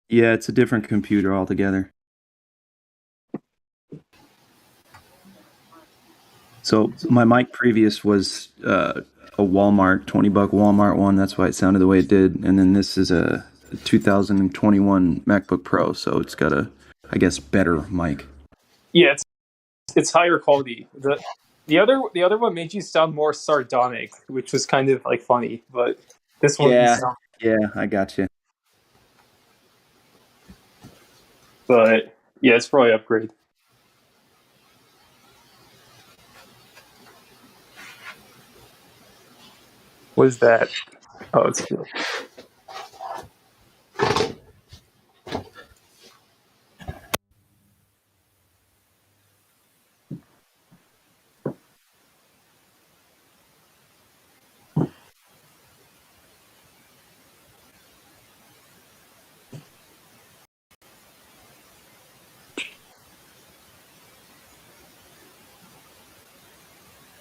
Yeah, it's a different computer altogether. So my mic previous was a Walmart, $20 Walmart one. That's why it sounded the way it did. And then this is a 2021 MacBook Pro, so it's got a, I guess, better mic. Yeah, it's higher quality. The other one made you sound more sardonic, which was kind of like funny, but this one Yeah, I got you. But Yeah, it's probably upgrade. What is that? Oh, it's good.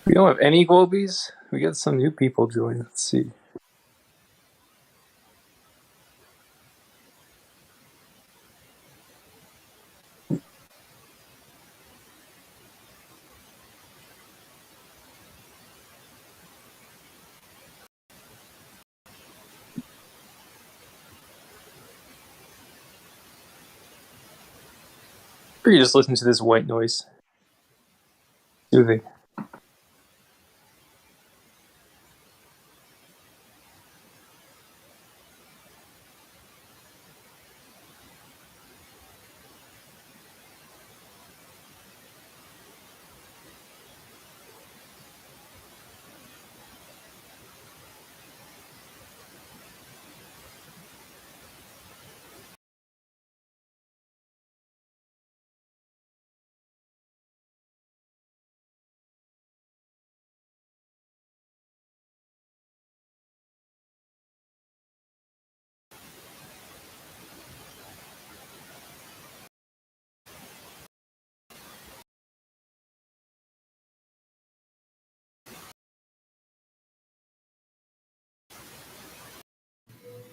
We don't have any Globies. We got some new people join. Let's see. Or you just listen to this white noise. Soothing.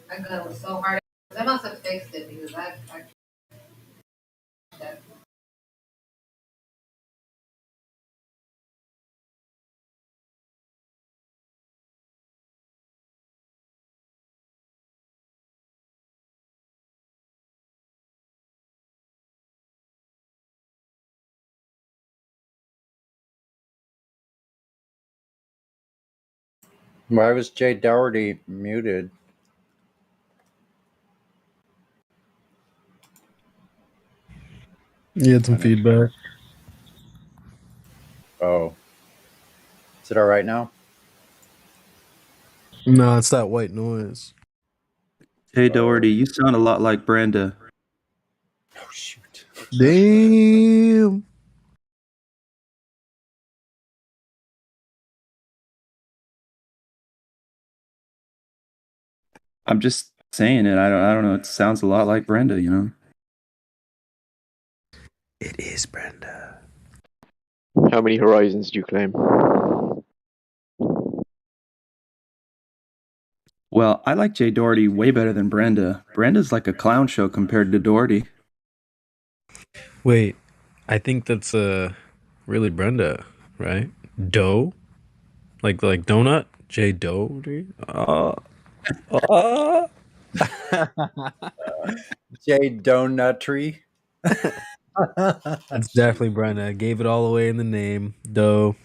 That gun was so hard. They must have fixed it because that. Why was Jay Dougherty muted? You had some feedback. Oh. Is it all right now? No, it's that white noise. Hey, Doherty, you sound a lot like Brenda. Oh, shoot. Damn. I'm just saying it. I don't know. It sounds a lot like Brenda, you know? It is Brenda. How many horizons do you claim? Well, I like Jay Doherty way better than Brenda. Brenda's like a clown show compared to Doherty. Wait, I think that's really Brenda, right? Doe, like donut. Jay Doherty. Jay Donutry. That's definitely Brenda. I gave it all away in the name. Doe.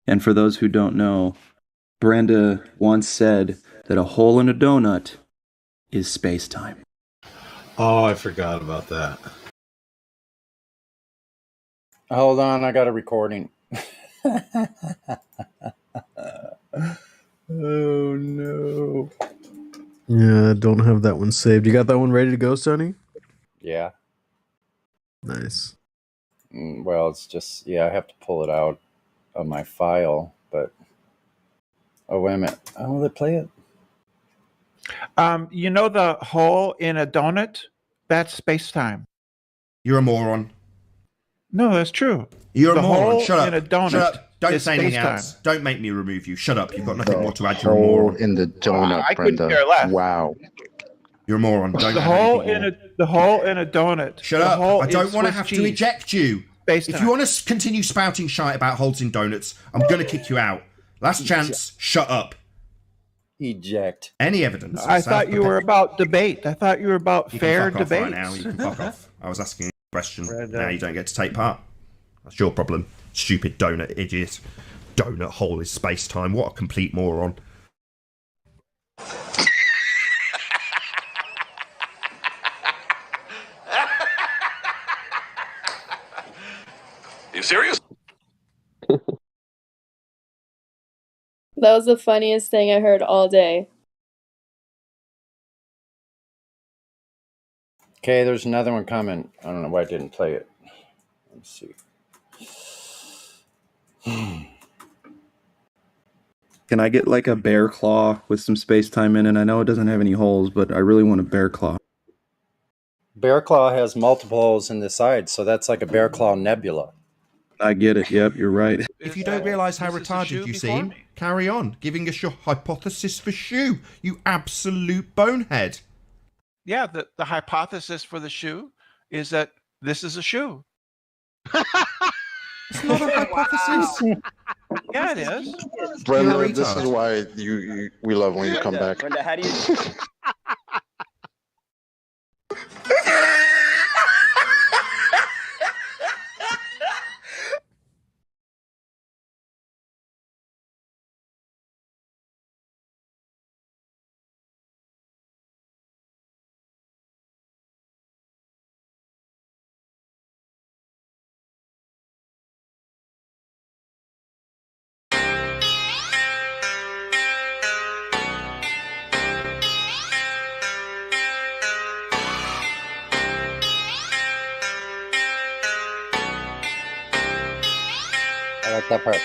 And for those who don't know, Brenda once said that a hole in a donut is space-time. Oh, I forgot about that. Hold on, I got a recording. Oh no. Yeah, I don't have that one saved. You got that one ready to go, Sonny? Yeah. Nice. Well, it's just, I have to pull it out of my file, but oh, wait a minute. Oh, will it play it? You know the hole in a donut? That's space-time. You're a moron. No, that's true. You're the a moron. hole Shut up. in a donut Shut up. Don't is say anything space-time. else. Don't make me remove you. Shut up. You've got nothing more to add. The You're a hole moron. in the donut, I couldn't Brenda. care less. Wow. You're a moron. Don't The add hole anything more. the hole in a donut. Shut the up. hole I don't is want to Swiss have to cheese. eject you. Space-time. If you want to continue spouting shite about holes in donuts, I'm going to kick you out. Last chance. Shut up. Eject. Any evidence? I thought you were about debate. I thought you were about You fair can fuck debate. off right now. You can fuck off. I was asking you a question. Brenda. Now you don't get to take part. That's your problem. Stupid donut idiot. Donut hole is space-time. What a complete moron. That was the funniest thing I heard all day. Okay, there's another one coming. I don't know why I didn't play it. Let's see. Can I get like a bear claw with some space time in it? I know it doesn't have any holes, but I really want a bear claw. Bear claw has multiple holes in the side, so that's like a bear claw nebula. I get it. Yep, you're right. If you don't realise how retarded you seem, carry on giving us your hypothesis for shoe, you absolute bonehead. Yeah, the hypothesis for the shoe is that this is a shoe. It's not a hypothesis. Yeah, it is. Brenda, this is why we love when you come back. Brenda, how do you? I like that part.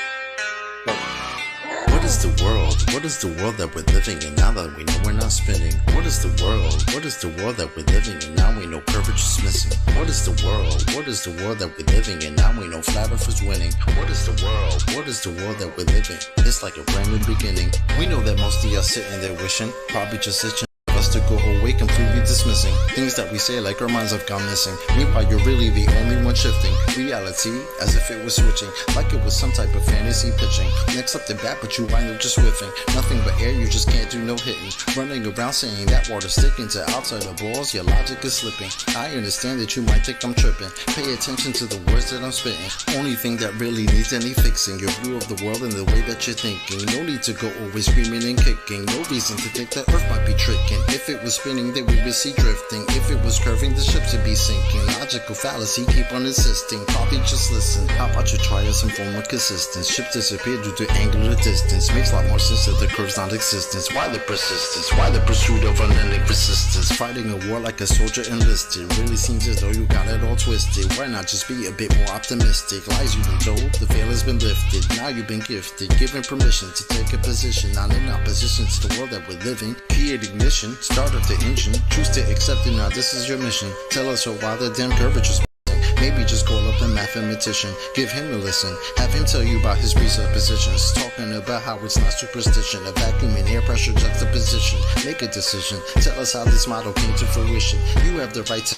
What is the world? What is the world that we're living in now that we know we're not spinning? What is the world? What is the world that we're living in now we know curvature's missing? What is the world? What is the world that we're living in now we know flat earth is winning? What is the world? What is the world that we're living? It's like a brand new beginning. We know that most of y'all sitting there wishing, probably just itching us to go away, completely dismissing things that we say like our minds have gone missing. Meanwhile, you're really the only one shifting reality as if it was switching, like it was some type of fantasy pitching. Next up the bat, but you wind up just whiffing. Nothing but air, you just can't do no hitting. Running around saying that water's sticking to outside the balls, your logic is slipping. I understand that you might think I'm tripping. Pay attention to the words that I'm spitting. Only thing that really needs any fixing, your view of the world and the way that you're thinking. No need to go always screaming and kicking. No reason to think that Earth might be tricking. If it was spinning, then we would see drifting. If it was curving, the ships would be sinking. Logical fallacy, keep on insisting. Probably just listen. How about you try some form of consistence? Ships disappear due to angular distance. Makes a lot more sense that the curve's non-existence. Why the persistence? Why the pursuit of unending resistance? Fighting a war like a soldier enlisted. Really seems as though you got it all twisted. Why not just be a bit more optimistic? Lies you've been told, the veil has been lifted. Now you've been gifted, given permission to take a position. Not in opposition to the world that we're living. Create ignition. Start up the engine, choose to accept it now, this is your mission. Tell us why the damn curvature's missing. Maybe just call up a mathematician, give him a listen, have him tell you about his presuppositions. Talking about how it's not superstition, a vacuum and air pressure juxtaposition. Make a decision, tell us how this model came to fruition. You have the right to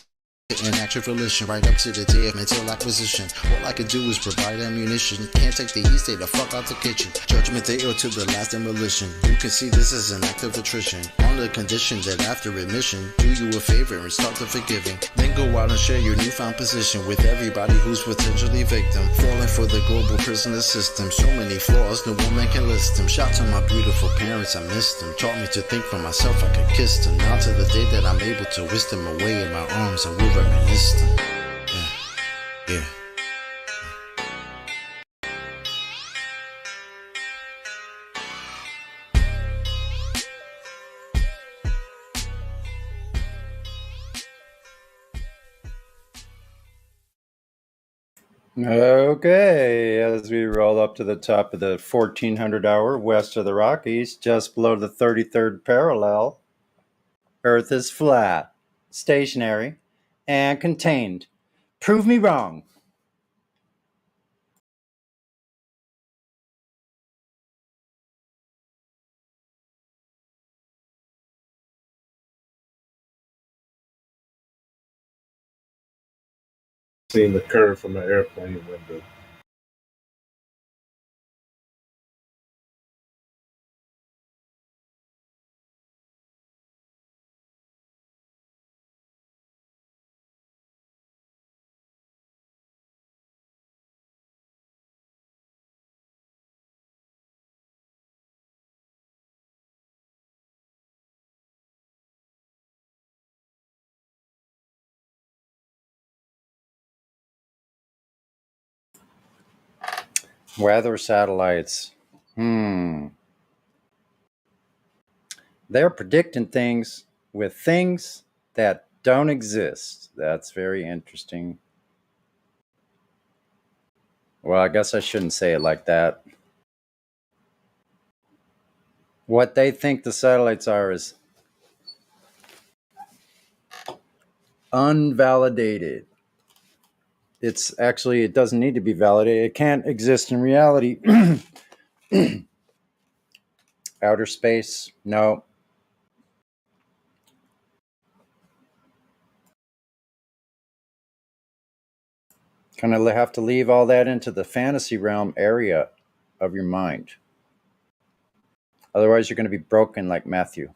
enact your volition right up to the day of mental acquisition. All I could do is provide ammunition. Can't take the heat, stay the fuck out the kitchen. Judgment day or to the last demolition. You can see this as an act of attrition, on the condition that after admission, do you a favor and start the forgiving. Then go out and share your newfound position with everybody who's potentially victim. Falling for the global prisoner system. So many flaws, no woman can list them. Shout to my beautiful parents, I missed them. Taught me to think for myself, I could kiss them. Now to the day that I'm able to whisk them away in my arms, I will reminiscent. Yeah. Okay, as we roll up to the top of the 1400 hour west of the Rockies, just below the 33rd parallel, Earth is flat, stationary, and contained. Prove me wrong. Seeing the curve from an airplane window. Weather satellites. They're predicting things with things that don't exist. That's very interesting. Well, I guess I shouldn't say it like that. What they think the satellites are is unvalidated. It's actually, it doesn't need to be validated. It can't exist in reality. Outer space, no. Kind of have to leave all that into the fantasy realm area of your mind. Otherwise, you're going to be broken like Matthew.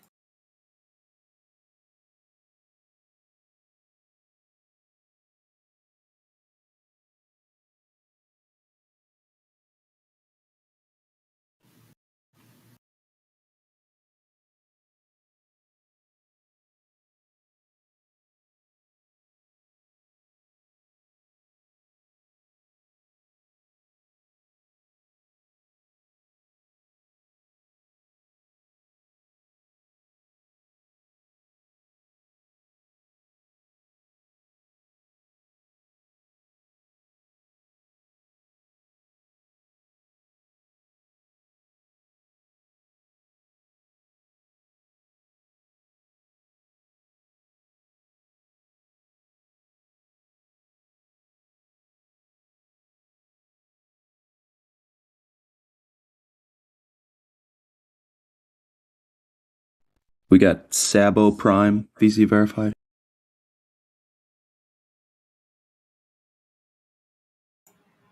We got Sabo Prime VC verified.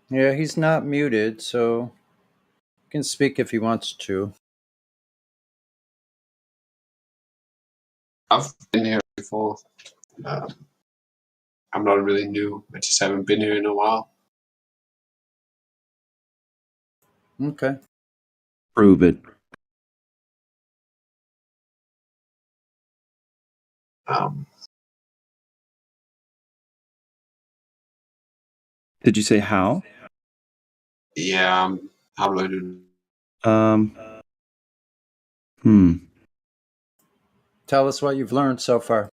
Yeah, he's not muted, so he can speak if he wants to. I've been here before. I'm not really new. I just haven't been here in a while. Okay. Prove it. Did you say how? Yeah, how do I do? Tell us what you've learned so far.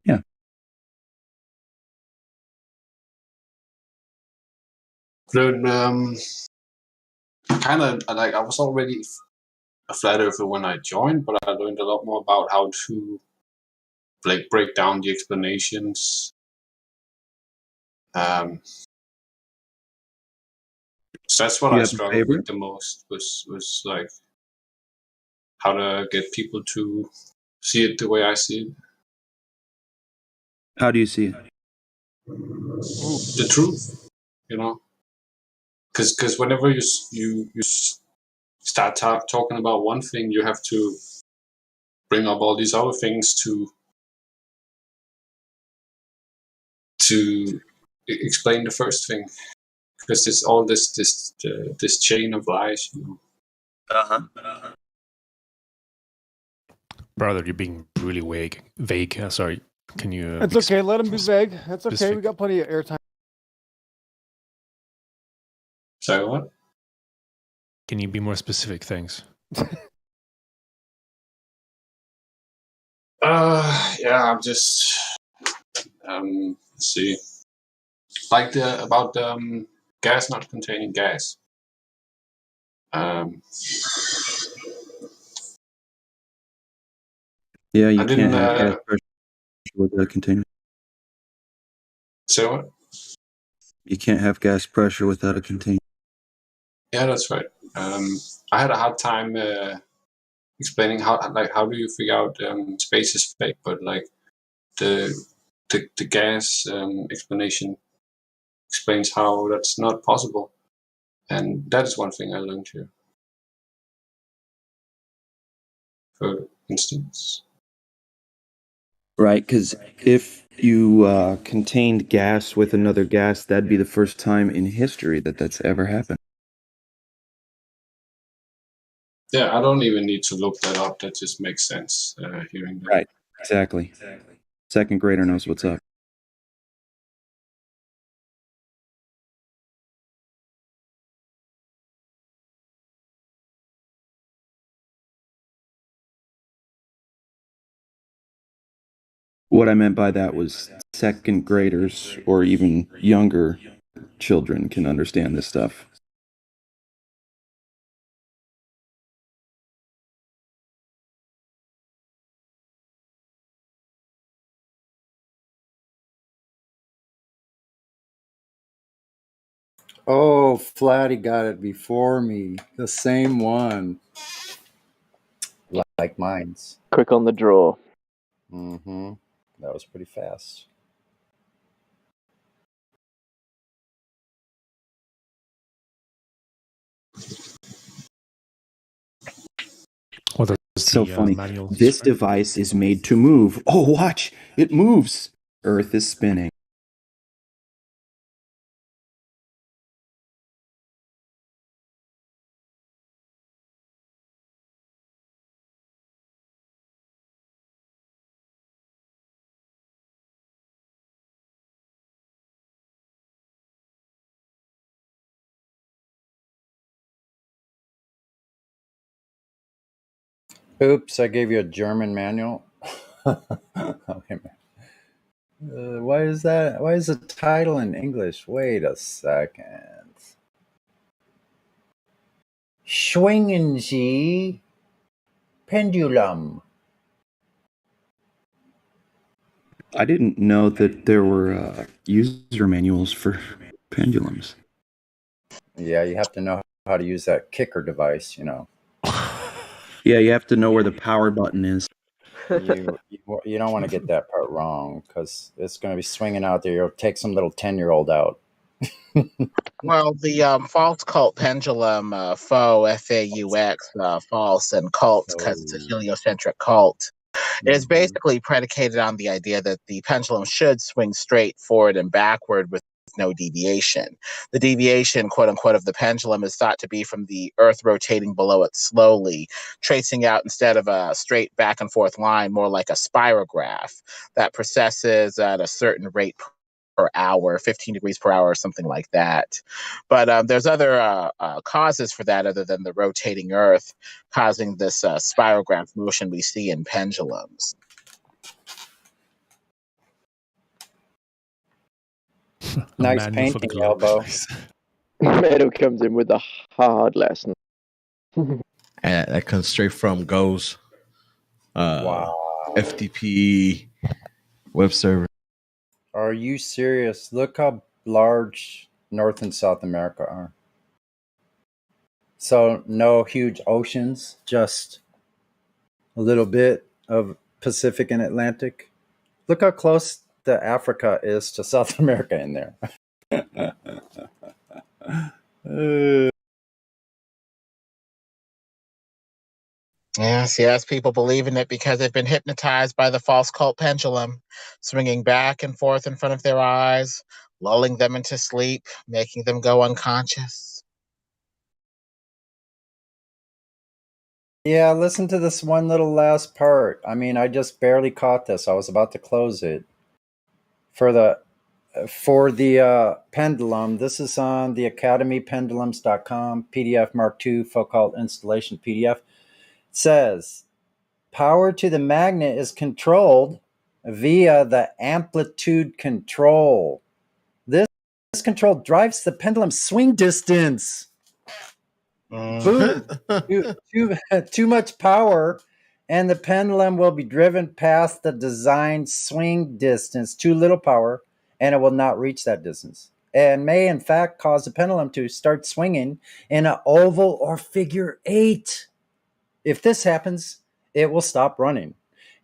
Yeah. Learn, kind of like I was already a flat earther when I joined, but I learned a lot more about how to like break down the explanations. So that's what Do you I have a struggled favorite? with the most was like how to get people to see it the way I see it. How do you see it? The truth, you know, because whenever you start talking about one thing, you have to bring up all these other things to explain the first thing, because there's all this chain of lies, you know. Brother, you're being really vague. Sorry. Can you? It's okay. Let him be vague. That's okay. specific? We got plenty of airtime. Sorry, what? Can you be more specific? Thanks. Yeah, I'm just let's see, like about the gas not containing gas. Yeah, you I can't didn't. have gas pressure with a container. So what? You can't have gas pressure without a container. Yeah, that's right. I had a hard time explaining how do you figure out space is fake, but like the gas explanation explains how that's not possible, and that is one thing I learned here. For instance, Right, because if you contained gas with another gas, that'd be the first time in history that that's ever happened. yeah, I don't even need to look that up. That just makes sense hearing that. Right, exactly. Second grader knows what's up. What I meant by that was second graders or even younger children can understand this stuff. Oh, Flatty got it before me. The same one. Like mine's. Quick on the draw. Mm-hmm. That was pretty fast. Well, there's So the funny. manual. This device is made to move. Oh, watch. It moves. Earth is spinning. Oops, I gave you a German manual. Okay, why is that? Why is the title in English? Wait a second. Schwingen Sie Pendulum. I didn't know that there were user manuals for pendulums. Yeah, you have to know how to use that kicker device, you know. Yeah, you have to know where the power button is. You don't want to get that part wrong because it's going to be swinging out there. You'll take some little 10-year-old out. Well, the false cult pendulum, faux, F-A-U-X, false, and cult, because it's a heliocentric cult, is basically predicated on the idea that the pendulum should swing straight forward and backward with no deviation. The deviation, quote unquote, of the pendulum is thought to be from the Earth rotating below it slowly, tracing out instead of a straight back and forth line, more like a spirograph that precesses at a certain rate per hour, 15 degrees per hour, or something like that. But there's other causes for that other than the rotating Earth causing this spirograph motion we see in pendulums. Nice painting, Elbow. Meadow comes in with a hard lesson. That comes straight from Go's FTP web server. Are you serious? Look how large North and South America are. So no huge oceans, just a little bit of Pacific and Atlantic. Look how close the Africa is to South America in there. Yes, people believe in it because they've been hypnotized by the false cult pendulum, swinging back and forth in front of their eyes, lulling them into sleep, making them go unconscious. Yeah, listen to this one little last part. I mean, I just barely caught this. I was about to close it. For the pendulum, this is on the academypendulums.com, PDF Mark II, Foucault installation PDF. It says, power to the magnet is controlled via the amplitude control. This control drives the pendulum swing distance. Boom. Too much power, and the pendulum will be driven past the designed swing distance. Too little power, and it will not reach that distance, and may in fact cause the pendulum to start swinging in an oval or figure 8. If this happens, it will stop running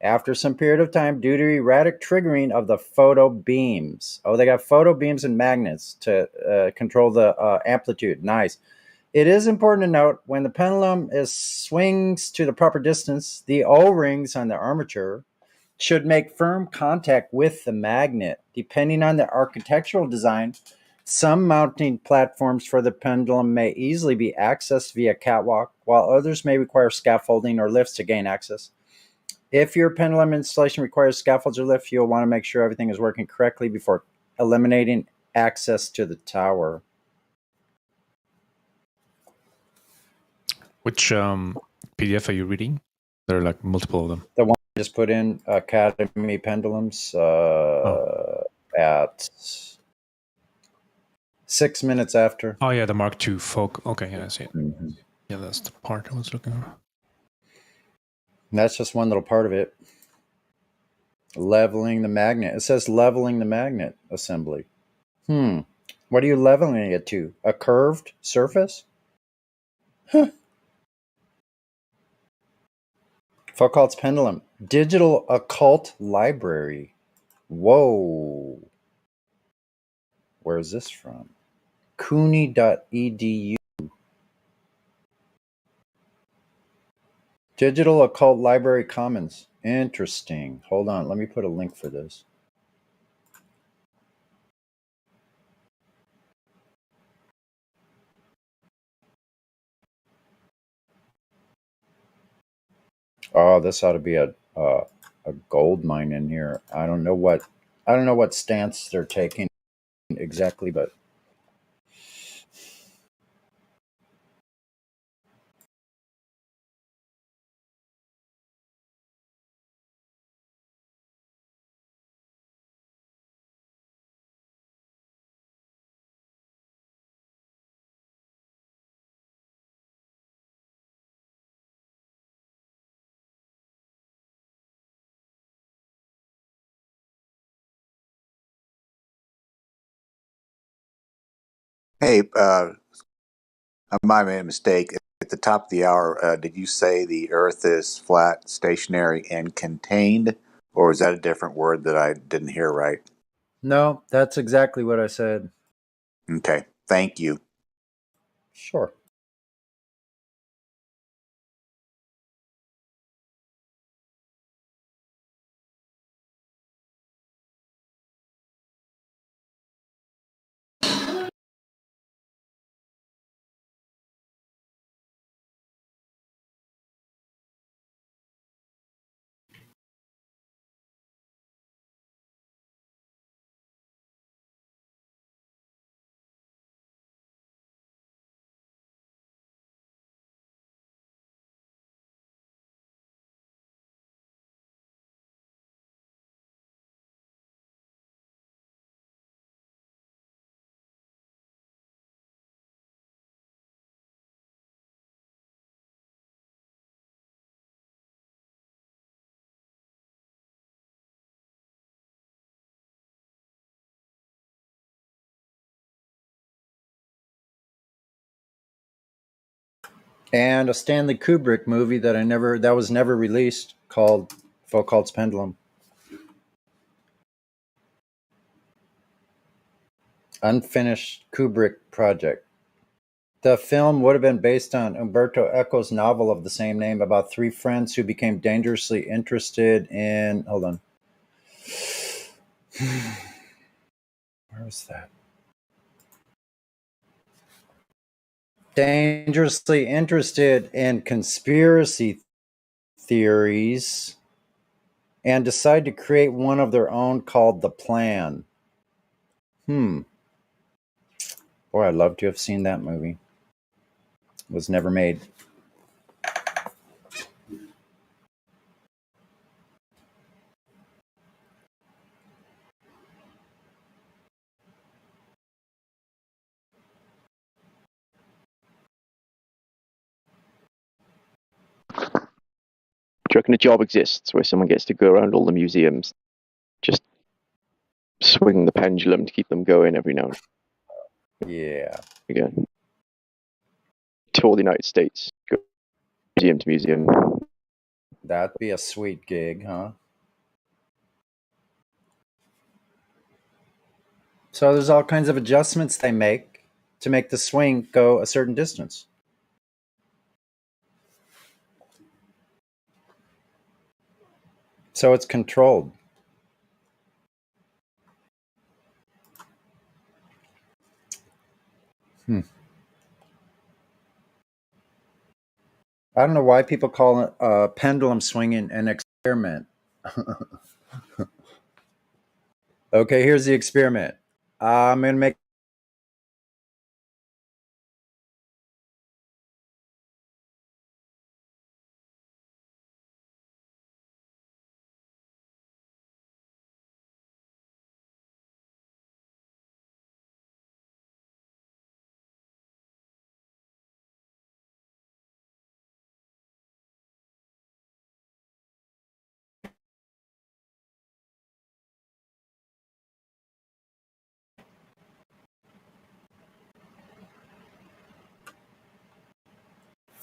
after some period of time due to erratic triggering of the photo beams. Oh, they got photo beams and magnets to control the amplitude. Nice. It is important to note when the pendulum swings to the proper distance, the O-rings on the armature should make firm contact with the magnet. Depending on the architectural design, some mounting platforms for the pendulum may easily be accessed via catwalk, while others may require scaffolding or lifts to gain access. If your pendulum installation requires scaffolds or lifts, you'll want to make sure everything is working correctly before eliminating access to the tower. Which PDF are you reading? There are like multiple of them. The one just put in Academy pendulums at 6 minutes after. Oh yeah, the Mark II folk. Okay, yeah, I see it. Mm-hmm. Yeah, that's the part I was looking for. And that's just one little part of it. Leveling the magnet. It says leveling the magnet assembly. What are you leveling it to? A curved surface? Huh. Foucault's pendulum. Digital occult library. Whoa. Where's this from? CUNY.edu. Digital Occult Library Commons. Interesting. Hold on. Let me put a link for this. Oh, this ought to be a gold mine in here. I don't know what stance they're taking exactly, but Hey, I might have made a mistake. At the top of the hour, did you say the Earth is flat, stationary, and contained? Or is that a different word that I didn't hear right? no, that's exactly what I said. Okay, thank you. Sure. And a Stanley Kubrick movie that was never released called Foucault's Pendulum. Unfinished Kubrick project. The film would have been based on Umberto Eco's novel of the same name about three friends who became dangerously interested in. Hold on. Where was that? Dangerously interested in conspiracy theories and decide to create one of their own called The Plan. Boy, I'd love to have seen that movie. It was never made. Do you reckon a job exists where someone gets to go around all the museums, just swing the pendulum to keep them going every now and Yeah. again? Tour the United States, go museum to museum. That'd be a sweet gig, huh? So there's all kinds of adjustments they make to make the swing go a certain distance. So it's controlled. I don't know why people call it pendulum swinging an experiment. Okay, here's the experiment. I'm going to make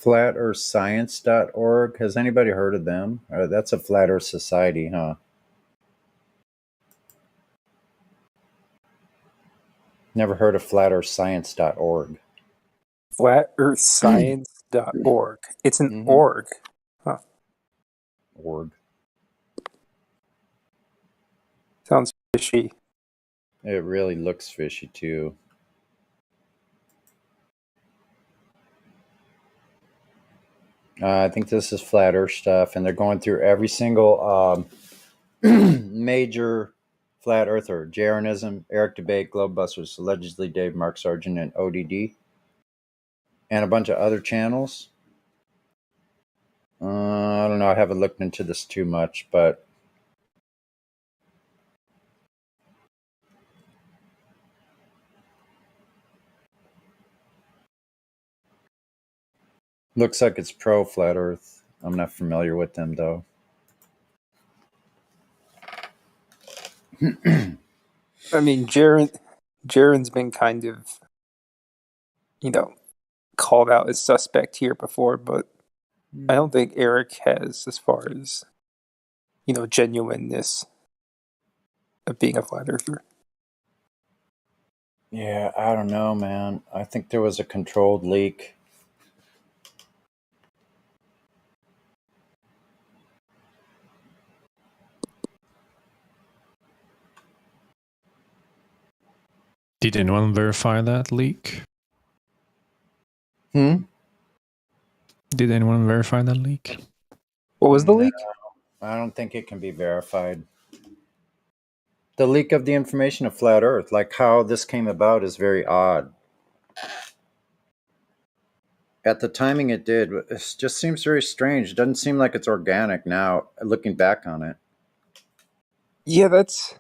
FlatEarthScience.org. Has anybody heard of them? That's a Flat Earth Society, huh? Never heard of FlatEarthScience.org. FlatEarthScience.org. It's an org. Huh. Org. Sounds fishy. It really looks fishy too. I think this is Flat Earth stuff, and they're going through every single major Flat Earther: Jeranism, Eric Debate, Globebusters, allegedly Dave, Mark Sargent, and ODD, and a bunch of other channels. I don't know. I haven't looked into this too much, but looks like it's pro Flat Earth. I'm not familiar with them though. I mean, Jaren's been kind of, called out as suspect here before, but I don't think Eric has, as far as, genuineness of being a flat earther. Yeah, I don't know, man. I think there was a controlled leak. Did anyone verify that leak? Hmm? Did anyone verify that leak? What was the leak? I don't think it can be verified. The leak of the information of Flat Earth, like how this came about, is very odd. At the timing it did, it just seems very strange. It doesn't seem like it's organic now, looking back on it. Yeah, that's...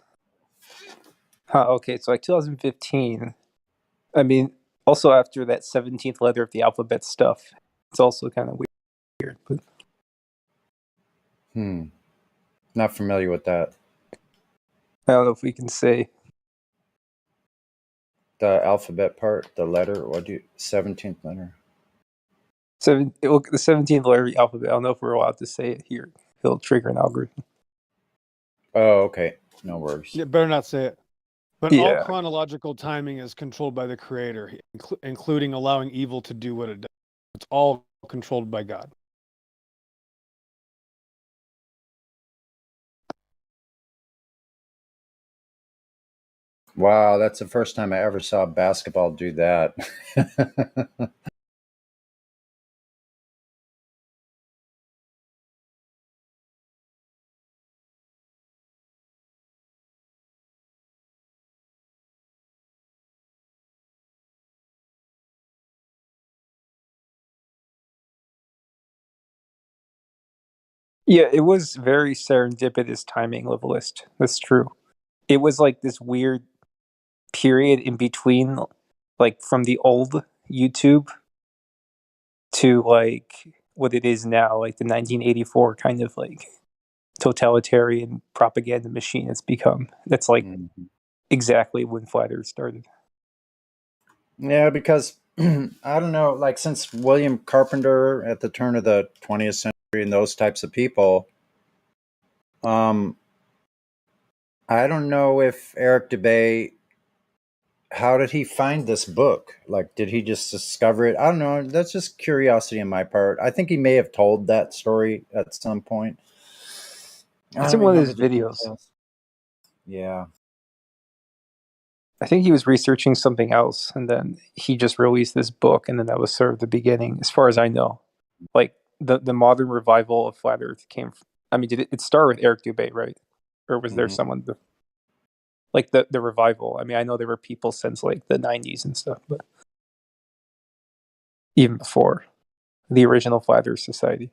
okay, so like 2015. I mean, also after that 17th letter of the alphabet stuff, it's also kind of weird. But Not familiar with that. I don't know if we can say. The alphabet part, the letter, 17th letter? The 17th letter of the alphabet, I don't know if we're allowed to say it here. It'll trigger an algorithm. Oh, okay. No worries. Yeah, better not say it. But all Yeah. chronological timing is controlled by the Creator, including allowing evil to do what it does. It's all controlled by God. Wow, that's the first time I ever saw basketball do that. Yeah, it was very serendipitous timing, Levelist. That's true. It was like this weird period in between, like from the old YouTube to like what it is now, like the 1984 kind of like totalitarian propaganda machine it's become. That's like exactly when Flat Earth started. Yeah, because I don't know, like since William Carpenter at the turn of the 20th century and those types of people, I don't know if Eric Debay, how did he find this book? Like, did he just discover it? I don't know. That's just curiosity on my part. I think he may have told that story at some point. It's in one of his videos. Yeah. I think he was researching something else, and then he just released this book, and then that was sort of the beginning, as far as I know. Like the modern revival of Flat Earth came. I mean, did it start with Eric Dubay, right? Or was there someone like the revival? I mean, I know there were people since like the 90s and stuff, but even before the original Flat Earth Society.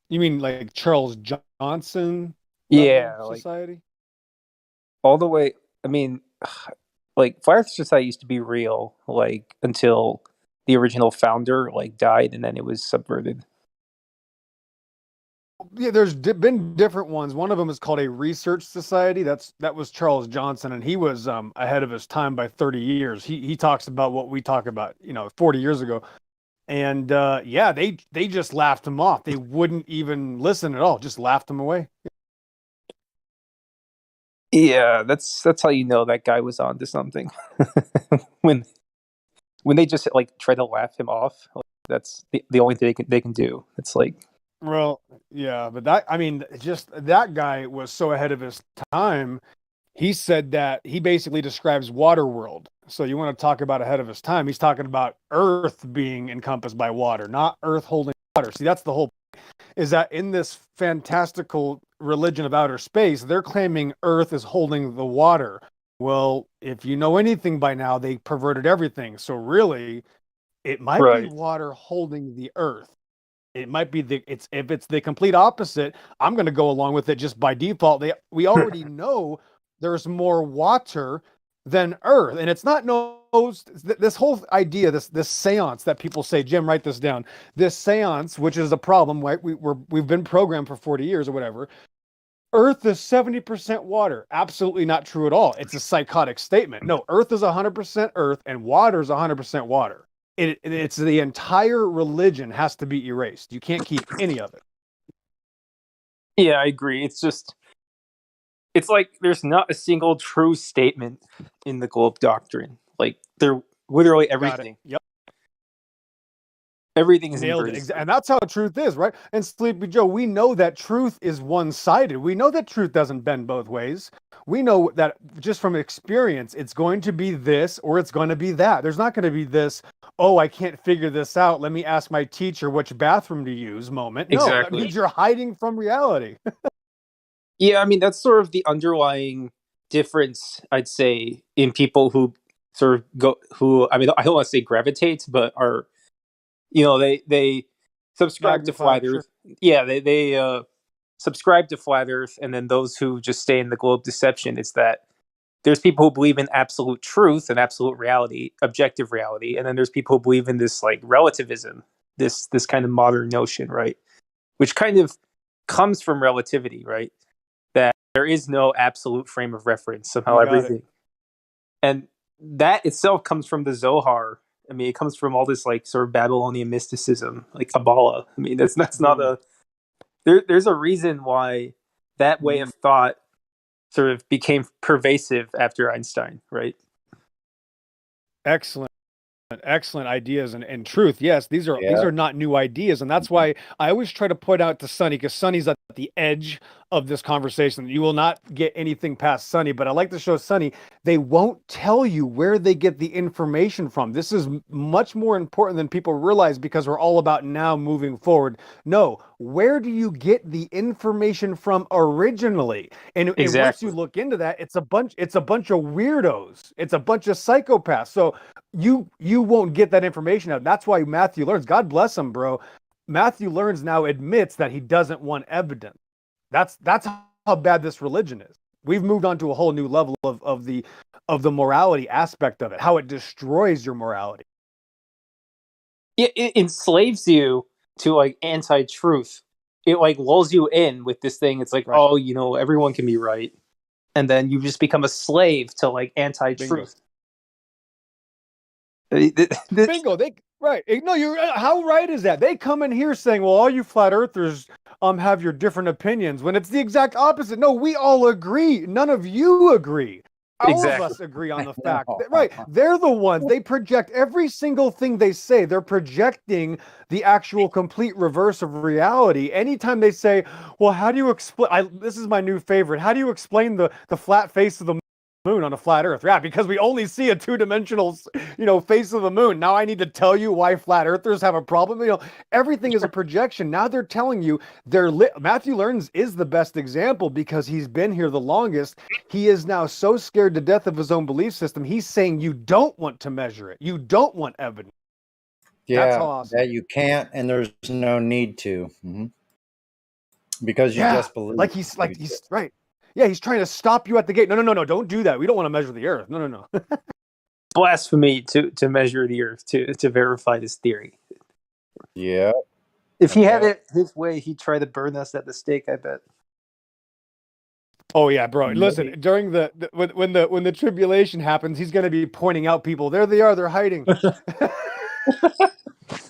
You mean like Charles Johnson? Yeah, Society. All the way. I mean, like Flat Earth Society used to be real, like until the original founder like died, and then it was subverted. Yeah, there's been different ones. One of them is called a research society. That was Charles Johnson, and he was ahead of his time by 30 years. He talks about what we talk about, 40 years ago. And yeah, they just laughed him off. They wouldn't even listen at all. Just laughed him away. Yeah, that's how you know that guy was onto something. when they just like try to laugh him off, like, that's the only thing they can do. It's like, Well, yeah, but just that guy was so ahead of his time. He said that he basically describes water world. So you want to talk about ahead of his time? He's talking about Earth being encompassed by water, not Earth holding water. See, that's the whole point, is that in this fantastical religion of outer space, they're claiming Earth is holding the water. Well, if you know anything by now, they perverted everything. So really, it might be water holding the Earth. It might be if it's the complete opposite, I'm going to go along with it just by default. We already know there's more water than Earth, and it's not this whole idea, this seance that people say. Jim, write this down. This seance, which is a problem, right? We've been programmed for 40 years or whatever. Earth is 70% water. Absolutely not true at all. It's a psychotic statement. No, Earth is 100% Earth, and water is 100% water. It's the entire religion has to be erased. You can't keep any of it. yeah, I agree. It's like there's not a single true statement in the globe doctrine. Like they're literally everything. Yep. Everything is nailed inverted. it. And that's how truth is, right? And Sleepy Joe, we know that truth is one-sided. We know that truth doesn't bend both ways. We know that just from experience, it's going to be this or it's going to be that. There's not going to be this, oh, I can't figure this out. Let me ask my teacher which bathroom to use moment. No, that Exactly. means you're hiding from reality. Yeah, I mean, that's sort of the underlying difference, I'd say, in people who sort of I don't want to say gravitate, but are, they subscribe to flat Earth. Sure. Yeah, they subscribe to flat Earth, and then those who just stay in the globe deception. It's that there's people who believe in absolute truth and absolute reality, objective reality, and then there's people who believe in this like relativism, this kind of modern notion, right? Which kind of comes from relativity, right? That there is no absolute frame of reference, somehow everything. And that itself comes from the Zohar. I mean, it comes from all this like sort of Babylonian mysticism, like Kabbalah. I mean, that's not there's a reason why that way of thought sort of became pervasive after Einstein, right? Excellent ideas and truth. Yes, these are not new ideas, and that's why I always try to point out to Sonny, because Sonny's at the edge of this conversation. You will not get anything past Sonny, but I like to show Sonny they won't tell you where they get the information from. This is much more important than people realize, because we're all about now moving forward. No, where do you get the information from originally? And once you look into that, it's a bunch of weirdos. It's a bunch of psychopaths. So you won't get that information out. That's why Matthew Learns, God bless him, bro. Matthew Learns now admits that he doesn't want evidence. That's how bad this religion is. We've moved on to a whole new level of the morality aspect of it, how it destroys your morality. It enslaves you to like anti-truth. It like lulls you in with this thing. It's like, oh, everyone can be right. And then you just become a slave to like anti-truth. Bingo. No, how right is that? They come in here saying, well, all you flat earthers have your different opinions, when it's the exact opposite. No, we all agree. None of you agree. All of us agree on the fact that, right, they're the ones, they project every single thing they say. They're projecting the actual complete reverse of reality. Anytime they say, well, how do you explain, this is my new favorite, how do you explain the flat face of the moon on a flat earth? Yeah, because we only see a two-dimensional face of the moon. Now I need to tell you why flat earthers have a problem. Everything is a projection. Now they're telling you Matthew Learns is the best example, because he's been here the longest. He is now so scared to death of his own belief system. He's saying you don't want to measure it. You don't want evidence. Yeah, that's how awesome. That you can't, and there's no need to, because you just believe. He's right. Yeah, he's trying to stop you at the gate. No, don't do that. We don't want to measure the earth. No. Blasphemy to measure the earth to verify this theory. Yeah. If he had it his way, he'd try to burn us at the stake, I bet. Oh yeah, bro. Listen, during when the tribulation happens, he's going to be pointing out people. There they are. They're hiding.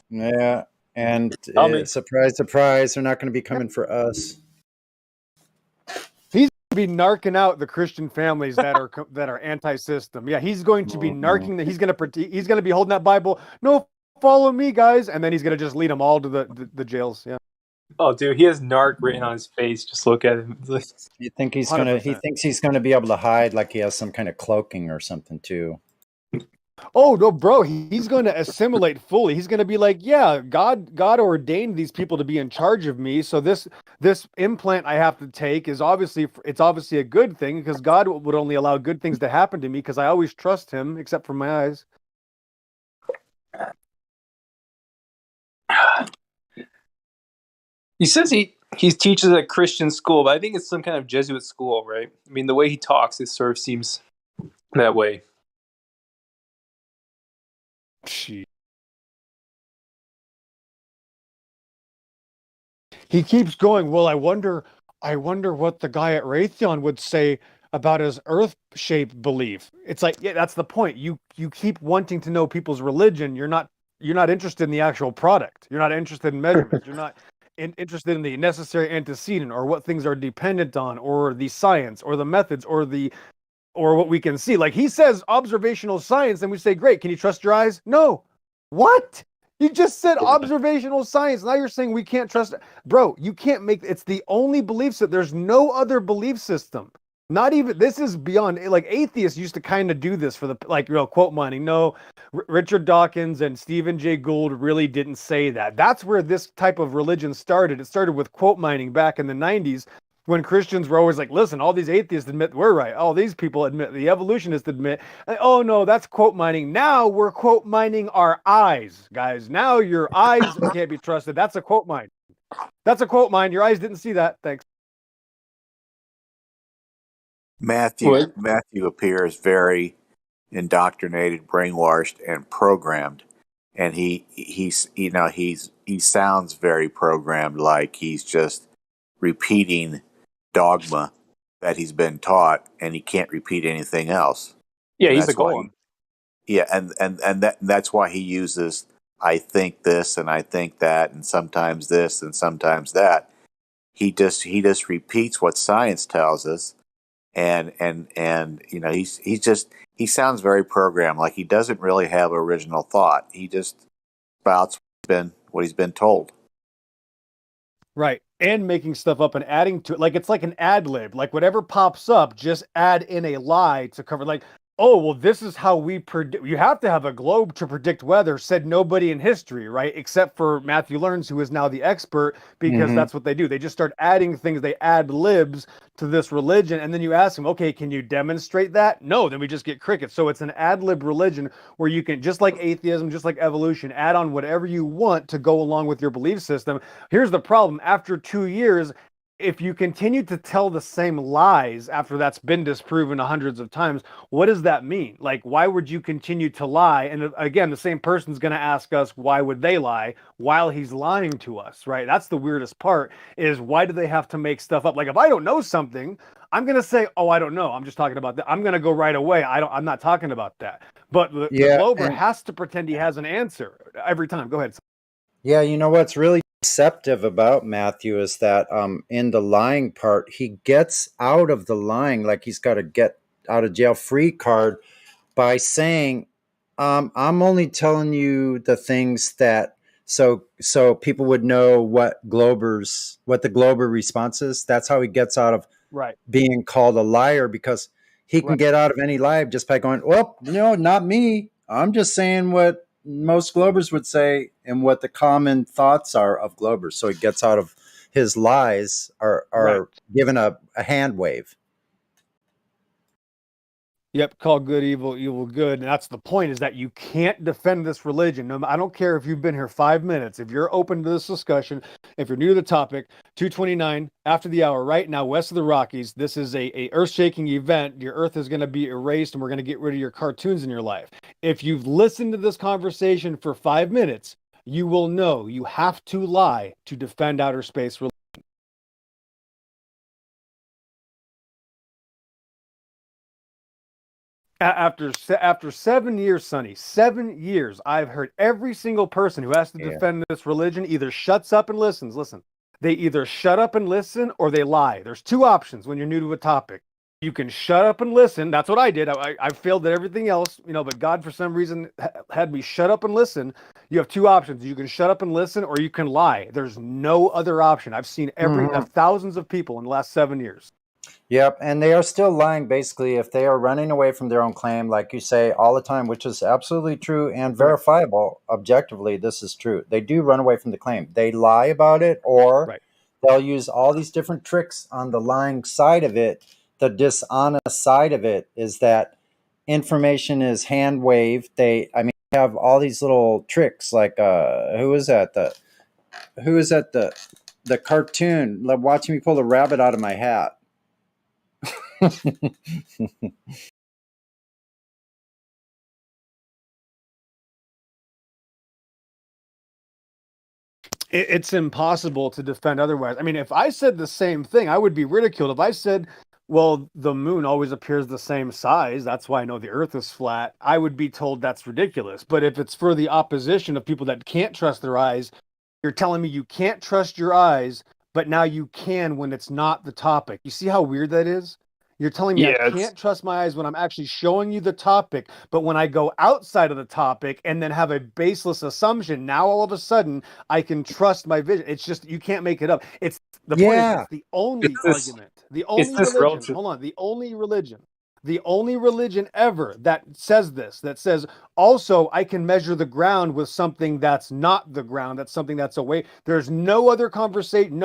Yeah, and surprise, surprise, they're not going to be coming for us. He's going to be narking out the Christian families that are anti-system. Yeah, he's going to be narking that. He's going to be holding that Bible. No, follow me, guys, and then he's going to just lead them all to the jails. Yeah. Oh, dude, he has narc written on his face. Just look at him. You think he's 100%. gonna? He thinks he's gonna be able to hide, like he has some kind of cloaking or something too. Oh no, bro, he's going to assimilate fully. He's going to be like, yeah, God ordained these people to be in charge of me. So this implant I have to take is obviously a good thing, because God would only allow good things to happen to me because I always trust him, except for my eyes. He says he teaches at a Christian school, but I think it's some kind of Jesuit school, right? I mean, the way he talks, it sort of seems that way. He keeps going, well, I wonder what the guy at Raytheon would say about his earth-shaped belief. It's like, yeah, that's the point. You keep wanting to know people's religion. You're not interested in the actual product. You're not interested in measurements. You're not interested in the necessary antecedent, or what things are dependent on, or the science, or the methods, or what we can see. Like he says observational science, and we say, great, can you trust your eyes? No. What? You just said observational science. Now you're saying we can't trust it. Bro, you can't make it's the only belief system. There's no other belief system. Not even, this is beyond, like atheists used to kind of do this for the, like, quote mining. No, Richard Dawkins and Stephen Jay Gould really didn't say that. That's where this type of religion started. It started with quote mining back in the 90s, when Christians were always like, listen, all these atheists admit we're right. All these people admit, the evolutionists admit, oh no, that's quote mining. Now we're quote mining our eyes, guys. Now your eyes can't be trusted. That's a quote mine. That's a quote mine. Your eyes didn't see that. Thanks. Matthew appears very indoctrinated, brainwashed, and programmed, and he sounds very programmed, like he's just repeating dogma that he's been taught, and he can't repeat anything else. Yeah, he's a golem. That's why he uses I think this and I think that, and sometimes this and sometimes that. He just repeats what science tells us. And he sounds very programmed, like he doesn't really have original thought. He just spouts what he's been told. Right. And making stuff up and adding to it. Like it's like an ad lib. Like whatever pops up, just add in a lie to cover. Like, oh, well, this is how we predict. You have to have a globe to predict weather, said nobody in history, right? Except for Matthew Learns, who is now the expert, because that's what they do. They just start adding things. They add libs to this religion. And then you ask them, okay, can you demonstrate that? No, then we just get crickets. So it's an ad lib religion where you can, just like atheism, just like evolution, add on whatever you want to go along with your belief system. Here's the problem. After 2 years, if you continue to tell the same lies after that's been disproven hundreds of times, what does that mean? Like, why would you continue to lie? And again, the same person's going to ask us, why would they lie while he's lying to us, right? That's the weirdest part, is why do they have to make stuff up? Like, if I don't know something, I'm going to say, oh, I don't know. I'm just talking about that. I'm going to go right away. I'm not talking about that. But the Glober has to pretend he has an answer every time. Go ahead. Yeah, you know what's really deceptive about Matthew is that in the lying part, he gets out of the lying, like he's got a get out of jail free card, by saying, I'm only telling you the things that so people would know what the Glober response is. That's how he gets out of being called a liar, because he can get out of any lie just by going, oh, no, not me. I'm just saying what most Globers would say and what the common thoughts are of Globers. So he gets out of his lies, are given a hand wave. Yep, call good evil, evil good. And that's the point, is that you can't defend this religion. No, I don't care if you've been here 5 minutes. If you're open to this discussion, if you're new to the topic, 2:29 after the hour right now, west of the Rockies, this is a earth-shaking event. Your earth is going to be erased, and we're going to get rid of your cartoons in your life. If you've listened to this conversation for 5 minutes, you will know you have to lie to defend outer space religion. After 7 years, Sonny, 7 years, I've heard every single person who has to defend this religion either shuts up and listens. Listen, they either shut up and listen or they lie. There's two options when you're new to a topic. You can shut up and listen. That's what I did. I failed at everything else, but God, for some reason, had me shut up and listen. You have two options. You can shut up and listen or you can lie. There's no other option. I've seen thousands of people in the last 7 years. Yep, and they are still lying basically if they are running away from their own claim, like you say all the time, which is absolutely true and verifiable. Objectively, this is true. They do run away from the claim. They lie about it, or they'll use all these different tricks on the lying side of it. The dishonest side of it is that information is hand waved. They have all these little tricks, like who is that? The cartoon watching me pull the rabbit out of my hat. It's impossible to defend otherwise. I mean, if I said the same thing, I would be ridiculed. If I said, well, the moon always appears the same size, that's why I know the earth is flat, I would be told that's ridiculous. But if it's for the opposition of people that can't trust their eyes, you're telling me you can't trust your eyes, but now you can when it's not the topic. You see how weird that is? You're telling me I can't trust my eyes when I'm actually showing you the topic, but when I go outside of the topic and then have a baseless assumption, now all of a sudden I can trust my vision. It's just, you can't make it up. It's the point is it's the only argument, the only religion. Hold on, the only religion ever that says this, that says also I can measure the ground with something that's not the ground, that's something that's away. There's no other conversation,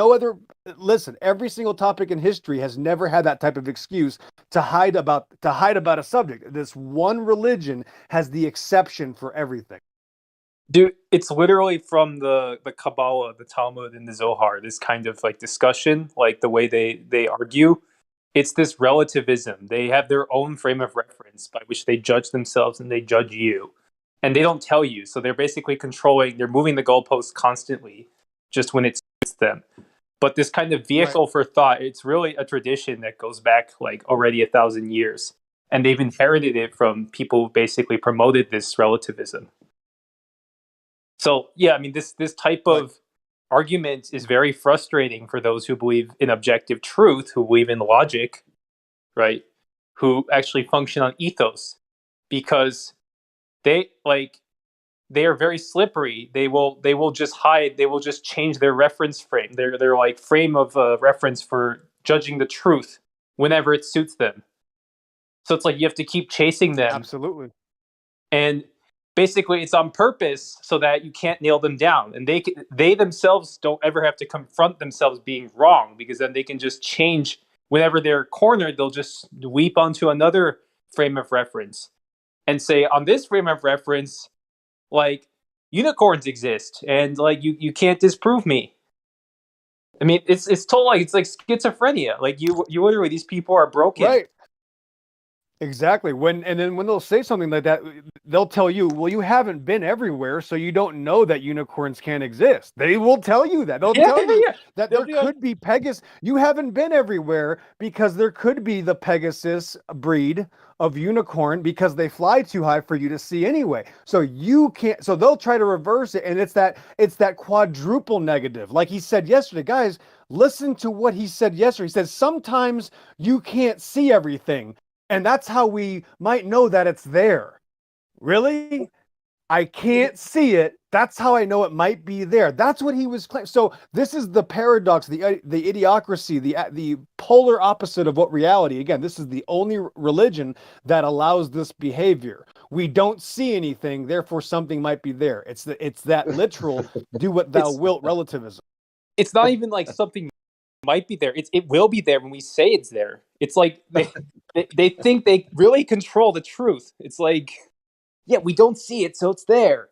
listen, every single topic in history has never had that type of excuse to hide about a subject. This one religion has the exception for everything. Dude, it's literally from the Kabbalah, the Talmud, and the Zohar, this kind of like discussion, like the way they argue. It's this relativism. They have their own frame of reference by which they judge themselves and they judge you. And they don't tell you. So they're basically they're moving the goalposts constantly, just when it suits them. But this kind of vehicle for thought, it's really a tradition that goes back like already 1,000 years. And they've inherited it from people who basically promoted this relativism. So, yeah, I mean, this type of argument is very frustrating for those who believe in objective truth, who believe in logic, right? Who actually function on ethos, because they are very slippery. They will just hide. They will just change their reference frame. Their like frame of reference for judging the truth whenever it suits them. So it's like you have to keep chasing them. Absolutely. And basically, it's on purpose so that you can't nail them down, and they themselves don't ever have to confront themselves being wrong, because then they can just change whenever they're cornered. They'll just weep onto another frame of reference and say, on this frame of reference, like unicorns exist, and like you can't disprove me. I mean, it's like schizophrenia. Like you literally, these people are broken. Right. Exactly. And then when they'll say something like that, they'll tell you, well, you haven't been everywhere, so you don't know that unicorns can't exist. They will tell you that. They'll tell you that there could be Pegasus. You haven't been everywhere because there could be the Pegasus breed of unicorn because they fly too high for you to see anyway. So you can't, so they'll try to reverse it. And it's that quadruple negative. Like he said yesterday, guys, listen to what he said yesterday. He says, sometimes you can't see everything. And that's how we might know that it's there. Really? I can't see it. That's how I know it might be there. That's what he was claiming. So this is the paradox, the idiocracy, the polar opposite of what reality. Again, this is the only religion that allows this behavior. We don't see anything, therefore something might be there. It's that literal do what thou wilt relativism. It's not even like something might be there. It will be there when we say it's there. It's like they think they really control the truth. It's like, yeah, we don't see it, so it's there.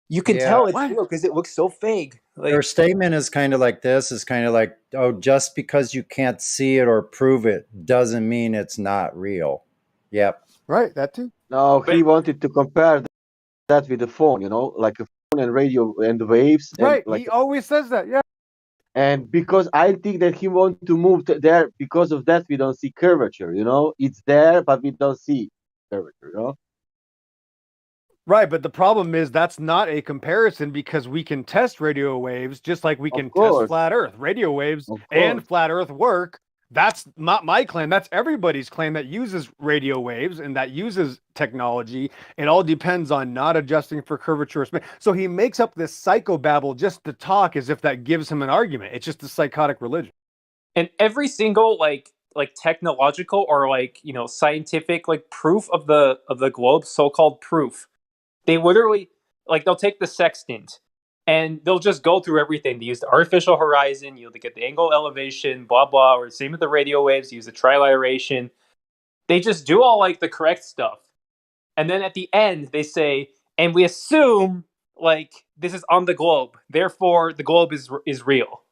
You can tell it's real because it looks so fake. Like, their statement is kind of like this. It's kind of like, oh, just because you can't see it or prove it doesn't mean it's not real. Yep. Right, that too. No, he wanted to compare that with the phone, like and radio and waves and Right. He always says that. Yeah. and because I think that he wants to move there, because of that we don't see curvature. It's there, but we don't see curvature. Right, but the problem is that's not a comparison because we can test radio waves just like we can test flat Earth. Radio waves and flat Earth work. That's not my claim. That's everybody's claim that uses radio waves and that uses technology. It all depends on not adjusting for curvature. So he makes up this psychobabble just to talk as if that gives him an argument. It's just a psychotic religion. And every single like technological or scientific proof of the globe, so-called proof, they literally they'll take the sextant and they'll just go through everything. They use the artificial horizon, they get the angle elevation, blah blah, or same with the radio waves, use the trilateration. They just do all the correct stuff. And then at the end they say, and we assume this is on the globe, therefore the globe is real.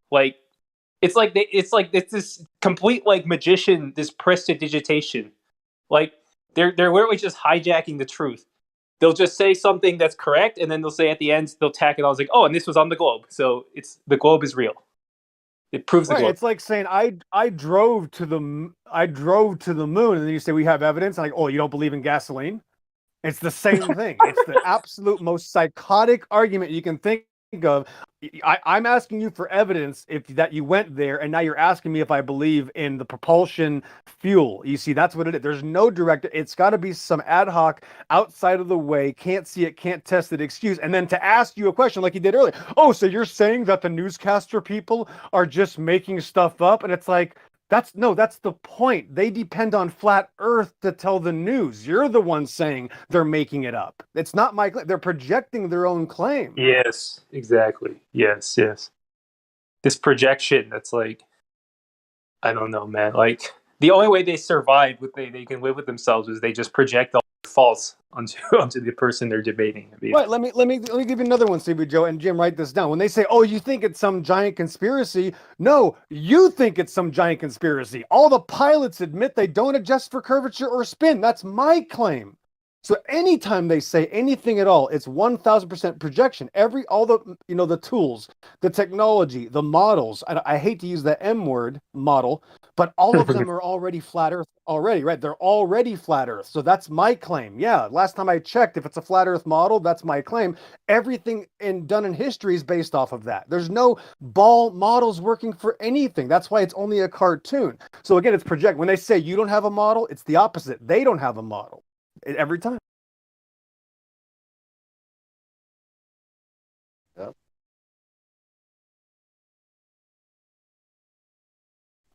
It's this complete magician, this prestidigitation. They're literally just hijacking the truth. They'll just say something that's correct, and then they'll say at the end, they'll tack it on oh, and this was on the globe, so the globe is real. It proves the globe. It's like saying I drove to the moon, and then you say we have evidence. And oh, you don't believe in gasoline? It's the same thing. It's the absolute most psychotic argument you can think of. I'm asking you for evidence that you went there, and now you're asking me if I believe in the propulsion fuel. You see, that's what it is. There's no direct. It's got to be some ad hoc, outside of the way, can't see it, can't test it excuse, and then to ask you a question like you did earlier. Oh, so you're saying that the newscaster people are just making stuff up? And it's like, that's the point. They depend on flat Earth to tell the news. You're the one saying they're making it up. It's not my claim. They're projecting their own claim. Yes, exactly. Yes. This projection that's I don't know, man. The only way they survive, they can live with themselves, is they just project all false onto the person they're debating. Right. Let me give you another one, CB Joe and Jim. Write this down. When they say, "Oh, you think it's some giant conspiracy?" No, you think it's some giant conspiracy. All the pilots admit they don't adjust for curvature or spin. That's my claim. So anytime they say anything at all, it's 1,000% projection. All the tools, the technology, the models. I hate to use the M word, model, but all of them are already flat Earth already, right? They're already flat Earth. So that's my claim. Yeah, last time I checked, if it's a flat Earth model, that's my claim. Everything done in history is based off of that. There's no ball models working for anything. That's why it's only a cartoon. So again, it's project. When they say you don't have a model, it's the opposite. They don't have a model. Every time. Yep.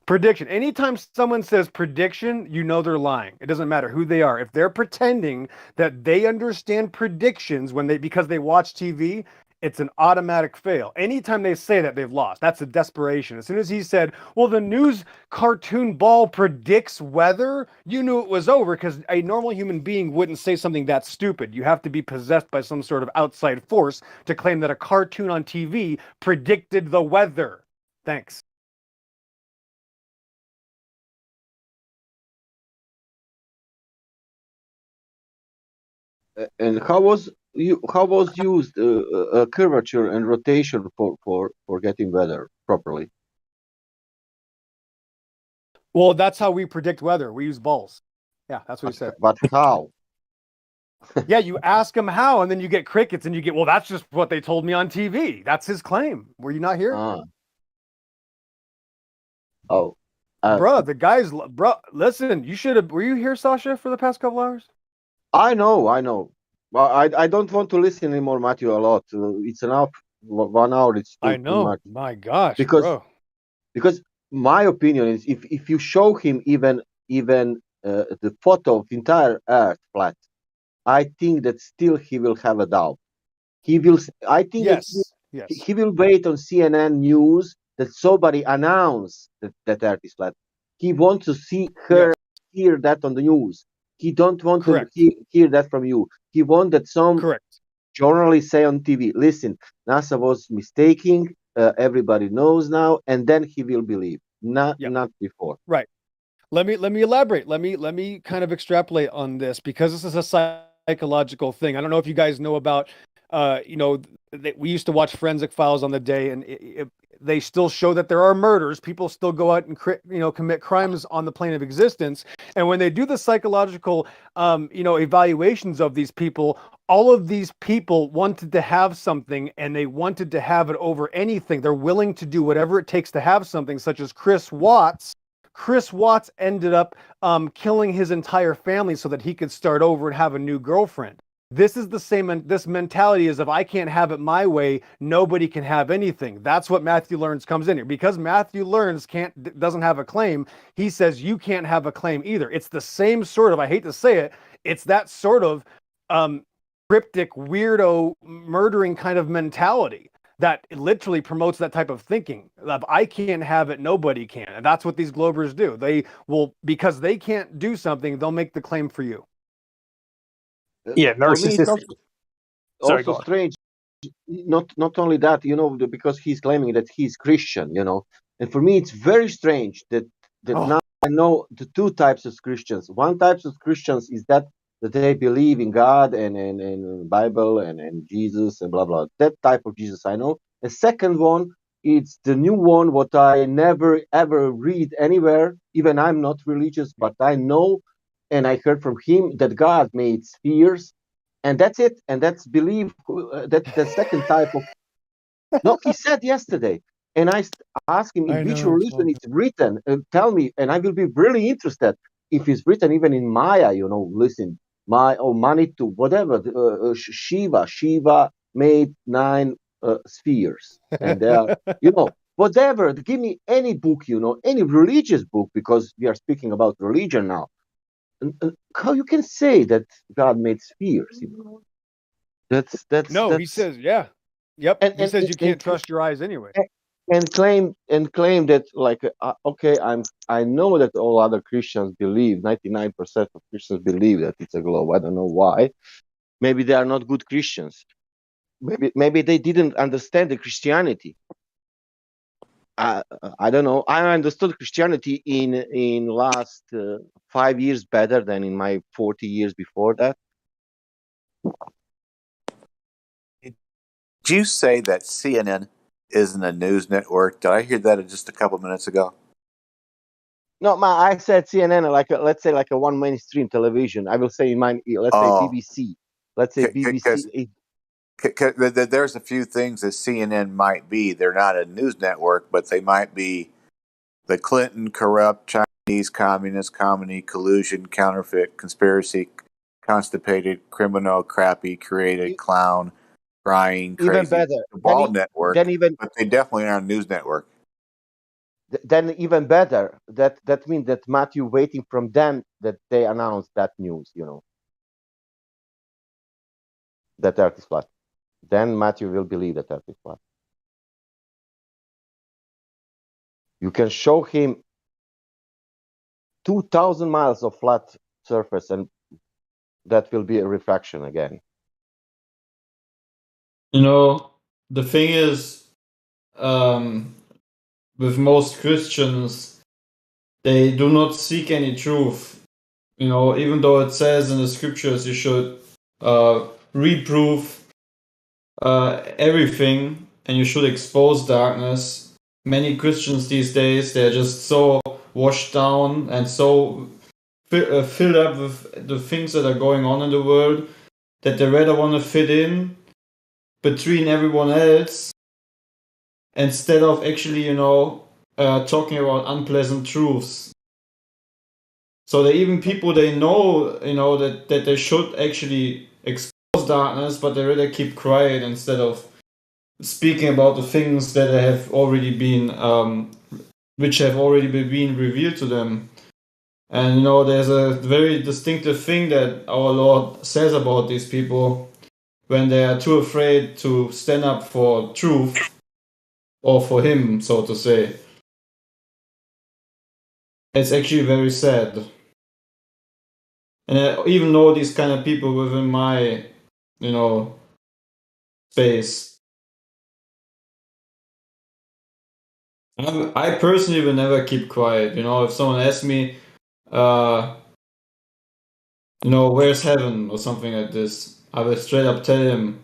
Prediction. Anytime someone says prediction, you know they're lying. It doesn't matter who they are. If they're pretending that they understand predictions because they watch TV, it's an automatic fail. Anytime they say that, they've lost. That's a desperation. As soon as he said, well, the news cartoon ball predicts weather, you knew it was over, because a normal human being wouldn't say something that stupid. You have to be possessed by some sort of outside force to claim that a cartoon on TV predicted the weather. Thanks. And how was used curvature and rotation for getting weather properly? Well, that's how we predict weather. We use balls. Yeah, that's what he said. But how? Yeah, you ask him how, and then you get crickets, and you get, well, that's just what they told me on TV. That's his claim. Were you not here? Oh. Bro, listen, you should have. Were you here, Sasha, for the past couple hours? I know. Well, I don't want to listen anymore, Matthew, a lot. It's enough. 1 hour, it's too much. My gosh, because my opinion is, if you show him even the photo of entire Earth flat, I think that still he will have a doubt. He will. I think he will wait on CNN news that somebody announce that Earth is flat. He wants to hear that on the news. He don't want to hear that from you. He wants that some journalist say on TV, listen, NASA was mistaking, everybody knows now, and then he will believe. Not before. Right. Let me elaborate. Let me kind of extrapolate on this, because this is a psychological thing. I don't know if you guys know about we used to watch Forensic Files on the day, and they still show that there are murders. People still go out and commit crimes on the plane of existence. And when they do the psychological, evaluations of these people, all of these people wanted to have something, and they wanted to have it over anything. They're willing to do whatever it takes to have something, such as Chris Watts. Chris Watts ended up killing his entire family so that he could start over and have a new girlfriend. This is the same. This mentality is, if I can't have it my way, nobody can have anything. That's what Matthew Learns comes in here. Because Matthew Learns doesn't have a claim, he says you can't have a claim either. It's the same sort of, I hate to say it, it's that sort of cryptic, weirdo, murdering kind of mentality that literally promotes that type of thinking. If I can't have it, nobody can. And that's what these Globers do. They will, because they can't do something, they'll make the claim for you. Yeah, For me, it's narcissistic. Sorry, go also on. strange. Not only that, because he's claiming that he's Christian, and for me, it's very strange that now I know the two types of Christians. One type of Christians is that they believe in God and Bible and Jesus and blah blah. That type of Jesus I know. The second one, it's the new one, what I never ever read anywhere. Even I'm not religious, but I know, and I heard from him that God made spheres, and that's it. And that's belief. That's the second type of. No, he said yesterday, and I asked him in which religion it's written. Tell me, and I will be really interested if it's written even in Maya. Listen, Manitou, whatever. Shiva made 9 spheres, and they are, whatever. Give me any book, any religious book, because we are speaking about religion now. How you can say that God made spheres? That's He says, yeah, yep. He says you can't trust your eyes anyway. And claim that, like, okay, I know that all other Christians believe, 99% of Christians believe that it's a globe. I don't know why. Maybe they are not good Christians. Maybe they didn't understand the Christianity. I don't know. I understood Christianity in last 5 years better than in my 40 years before that. Did you say that CNN isn't a news network? Did I hear that just a couple minutes ago? No, I said CNN, let's say like a one mainstream television. I will say say BBC. Let's say BBC. There's a few things that CNN might be. They're not a news network, but they might be the Clinton corrupt Chinese communist comedy collusion counterfeit conspiracy constipated criminal crappy created clown crying crazy Even better. ball network. But they definitely aren't a news network. Then even better. That means that Matthew waiting from them that they announce that news. That Earth is flat. Then Matthew will believe that Earth is flat. You can show him 2,000 miles of flat surface, and that will be a refraction again. The thing is, with most Christians, they do not seek any truth. Even though it says in the scriptures you should reprove everything and you should expose darkness. Many Christians these days, they're just so washed down and so filled up with the things that are going on in the world that they rather want to fit in between everyone else instead of actually, talking about unpleasant truths. So that even people they know, that they should actually expose darkness, but they rather keep quiet instead of speaking about the things that have already been, which have already been revealed to them. And there's a very distinctive thing that our Lord says about these people when they are too afraid to stand up for truth or for Him, so to say. It's actually very sad. And I even know these kind of people within my, space. I personally will never keep quiet. If someone asks me, where's heaven or something like this, I will straight up tell him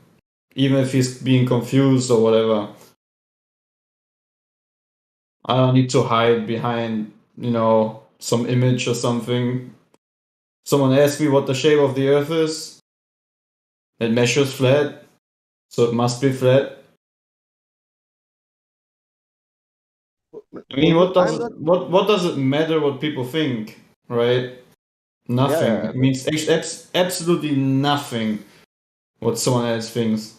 even if he's being confused or whatever. I don't need to hide behind, some image or something. Someone asked me what the shape of the Earth is. It measures flat, so it must be flat. I mean, what does it matter what people think, right? Nothing. Yeah, It means absolutely nothing what someone else thinks.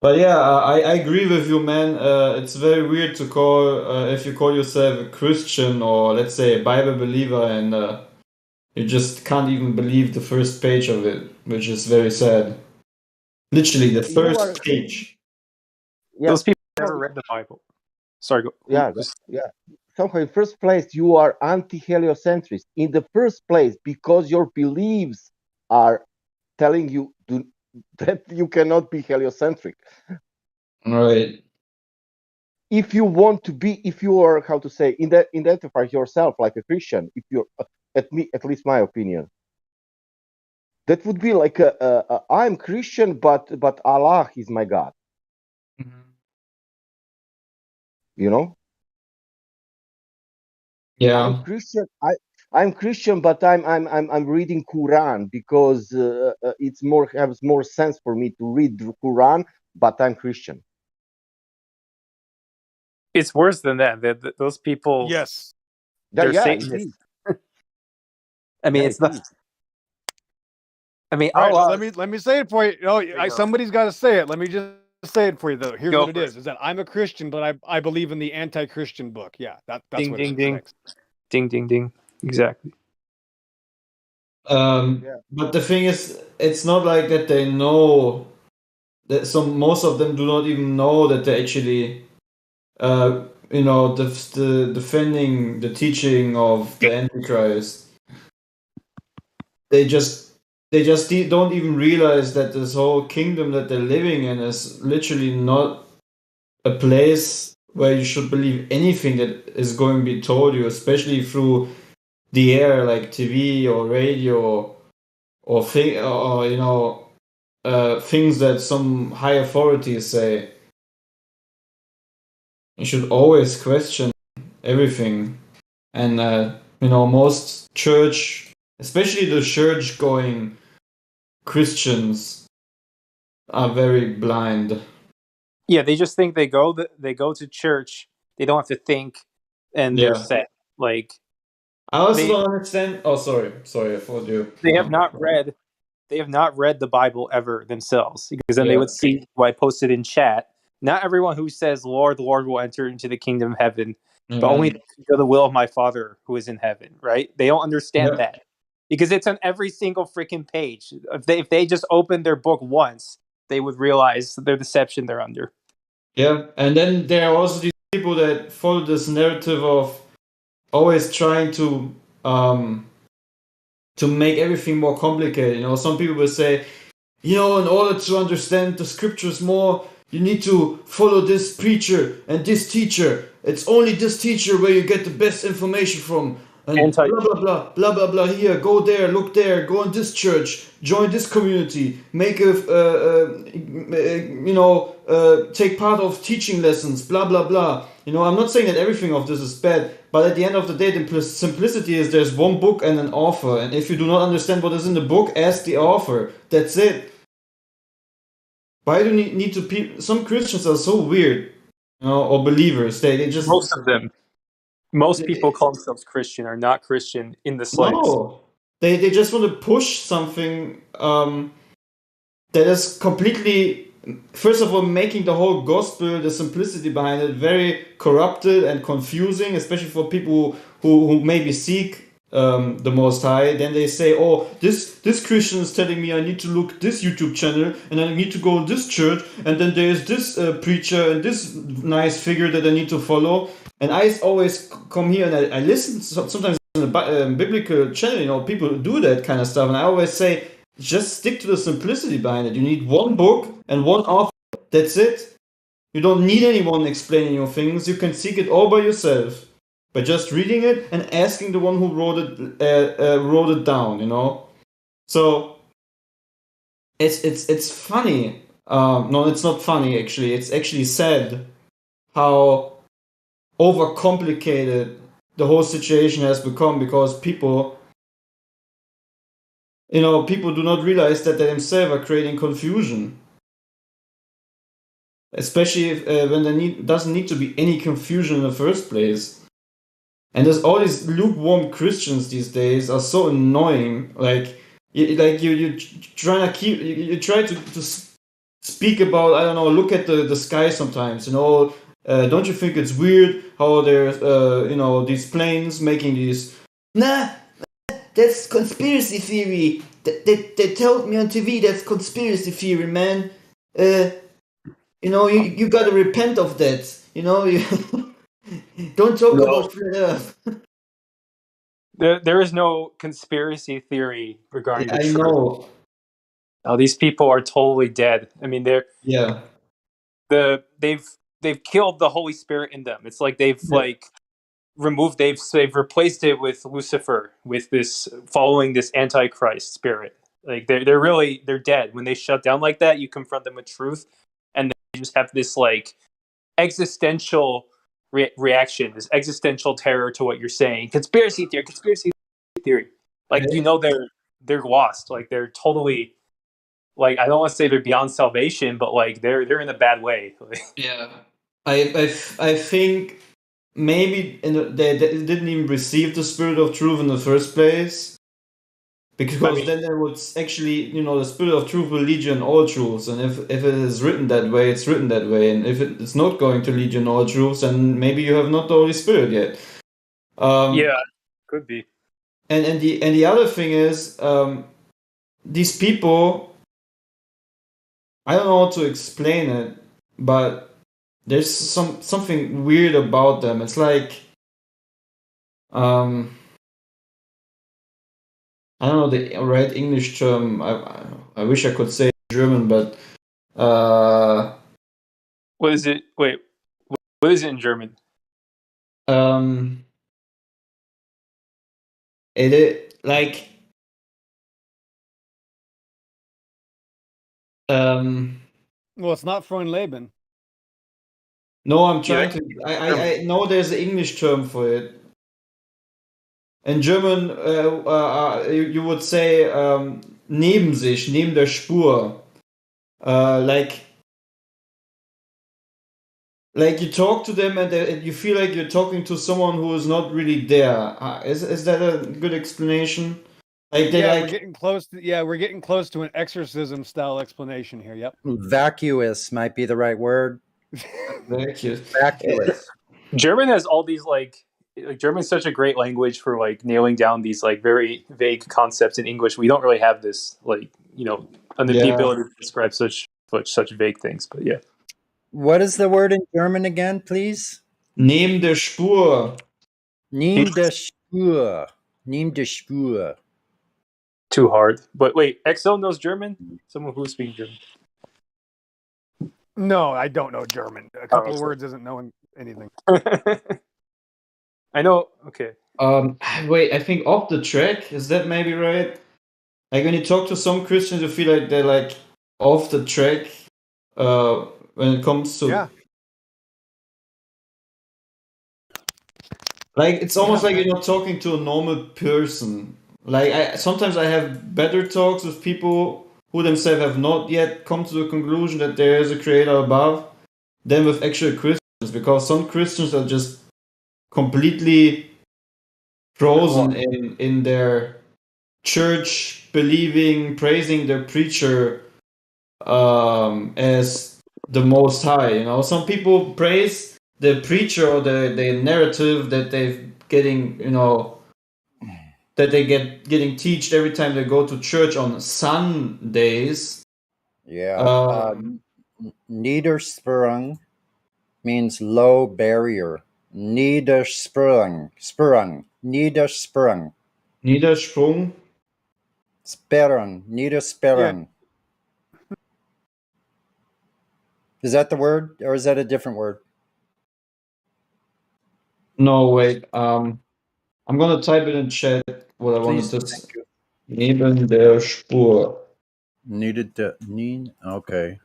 But yeah, I agree with you, man. It's very weird to call if you call yourself a Christian or let's say a Bible believer and you just can't even believe the first page of it, which is very sad. Literally, the first page. Yeah, Those people never read the Bible. Sorry, go. yeah, yeah. Somehow, in first place, you are anti-heliocentrist. In the first place, because your beliefs are telling you that you cannot be heliocentric. Right. If you want to be, if you are, how to say, identify yourself like a Christian, if you're, at least my opinion, that would be like I'm Christian, but Allah is my God. You know? Yeah. I'm Christian. I'm Christian, but I'm reading Quran because it's has more sense for me to read the Quran. But I'm Christian. It's worse than that. Those people. Yes. They're Yeah, Satanists. I mean, it's not. I mean, All right, Allah. let me say it for you. Somebody's got to say it. Let me just say it for you, though. Here's Go what it for is that I'm a Christian, but I believe in the anti-Christian book. Yeah, that's ding, what ding, it ding. next. Ding, ding, ding. Exactly. But the thing is, it's not like that they know that most of them do not even know that they actually, the defending the teaching of the Antichrist. They just don't even realize that this whole kingdom that they're living in is literally not a place where you should believe anything that is going to be told you, especially through the air, like TV or radio or things that some high authorities say. You should always question everything, and most church, especially the church-going Christians, are very blind. Yeah, they just think they go to church. They don't have to think, and they're set. Like I also don't understand. Oh, sorry, I thought you. They have not read the Bible ever themselves, because then they would see what I posted in chat. Not everyone who says Lord, Lord will enter into the kingdom of heaven, but only those who do the will of my Father who is in heaven. Right? They don't understand that because it's on every single freaking page. If they just opened their book once, they would realize their deception they're under. Yeah, and then there are also these people that follow this narrative of always trying to make everything more complicated. Some people will say, in order to understand the scriptures more, you need to follow this preacher and this teacher. It's only this teacher where you get the best information from. And blah, blah, blah, blah, blah, blah, here, go there, look there, go in this church, join this community, make take part of teaching lessons, blah, blah, blah. I'm not saying that everything of this is bad, but at the end of the day, the simplicity is there's one book and an author. And if you do not understand what is in the book, ask the author. That's it. Why do you need to... Some Christians are so weird, or believers. They just... Most of them. Most people call themselves Christian are not Christian in the slightest. No. They just want to push something that is completely... First of all, making the whole gospel, the simplicity behind it, very corrupted and confusing, especially for people who maybe seek the Most High. Then they say, oh, this Christian is telling me I need to look this YouTube channel and I need to go to this church, and then there's this preacher and this nice figure that I need to follow. And I always come here and I listen sometimes in a biblical channel, people do that kind of stuff, and I always say, just stick to the simplicity behind it. You need one book and one author. That's it. You don't need anyone explaining your things. You can seek it all by yourself by just reading it and asking the one who wrote it down. So it's funny. No, it's not funny actually. It's actually sad how overcomplicated the whole situation has become because people do not realize that they themselves are creating confusion. Especially if, when there doesn't need to be any confusion in the first place. And there's all these lukewarm Christians these days are so annoying. Like you try to keep you try to speak about, I don't know, look at the sky sometimes. Don't you think it's weird how there's these planes making these? Nah, that's conspiracy theory. They told me on TV that's conspiracy theory, man. You gotta repent of that. Don't talk about flat Earth. There is no conspiracy theory regarding the I truth. know. Oh, these people are totally dead. I mean, they've killed the Holy Spirit in them. It's like they've they've replaced it with Lucifer, with this following this Antichrist spirit. Like they're dead. When they shut down like that, you confront them with truth, and they just have this like existential reaction, this existential terror to what you're saying. Conspiracy theory. Like they're lost. Like they're totally, like, I don't want to say they're beyond salvation, but like they're in a bad way. Yeah, I think maybe they didn't even receive the spirit of truth in the first place, because then there would actually, the spirit of truth will lead you in all truths, and if it is written that way, it's written that way, and if it's not going to lead you in all truths, then maybe you have not the Holy Spirit yet. Yeah, could be. And the other thing is, these people, I don't know how to explain it, but there's something weird about them. It's like, I don't know the right English term. I wish I could say German, but what is it? Wait, what is it in German? It is like Well, it's not Freundleben. No, I'm trying to. I know there's an English term for it. In German, you would say neben sich, neben der Spur. Like you talk to them and you feel like you're talking to someone who is not really there. Is that a good explanation? Like we're getting close. We're getting close to an exorcism style explanation here. Yep. Vacuous might be the right word. Vacuous. German has all these like German's such a great language for like nailing down these like very vague concepts in English. We don't really have this the ability to describe such vague things. But yeah. What is the word in German again, please? Neben der Spur. Neben der Spur. Neben der Spur. Too hard. But wait, Exo knows German? Someone who speaks German. No, I don't know German. A couple of words isn't knowing anything. I know. Okay. Wait, I think off the track, is that maybe right? Like when you talk to some Christians, you feel like they're like off the track when it comes to like it's almost like you're not talking to a normal person. Like sometimes I have better talks with people who themselves have not yet come to the conclusion that there is a creator above than with actual Christians, because some Christians are just completely frozen in their church, believing, praising their preacher as the Most High. Some people praise the preacher or the narrative that they're getting, that they getting teached every time they go to church on Sundays. Yeah. Niedersprung means low barrier. Niedersprung. Niedersprung. Niedersprung. Sperren. Niedersperren. Yeah. Is that the word, or is that a different word? No, wait. I'm gonna type it in chat what I wanted to say. Neben der Spur. Needed to need. Okay.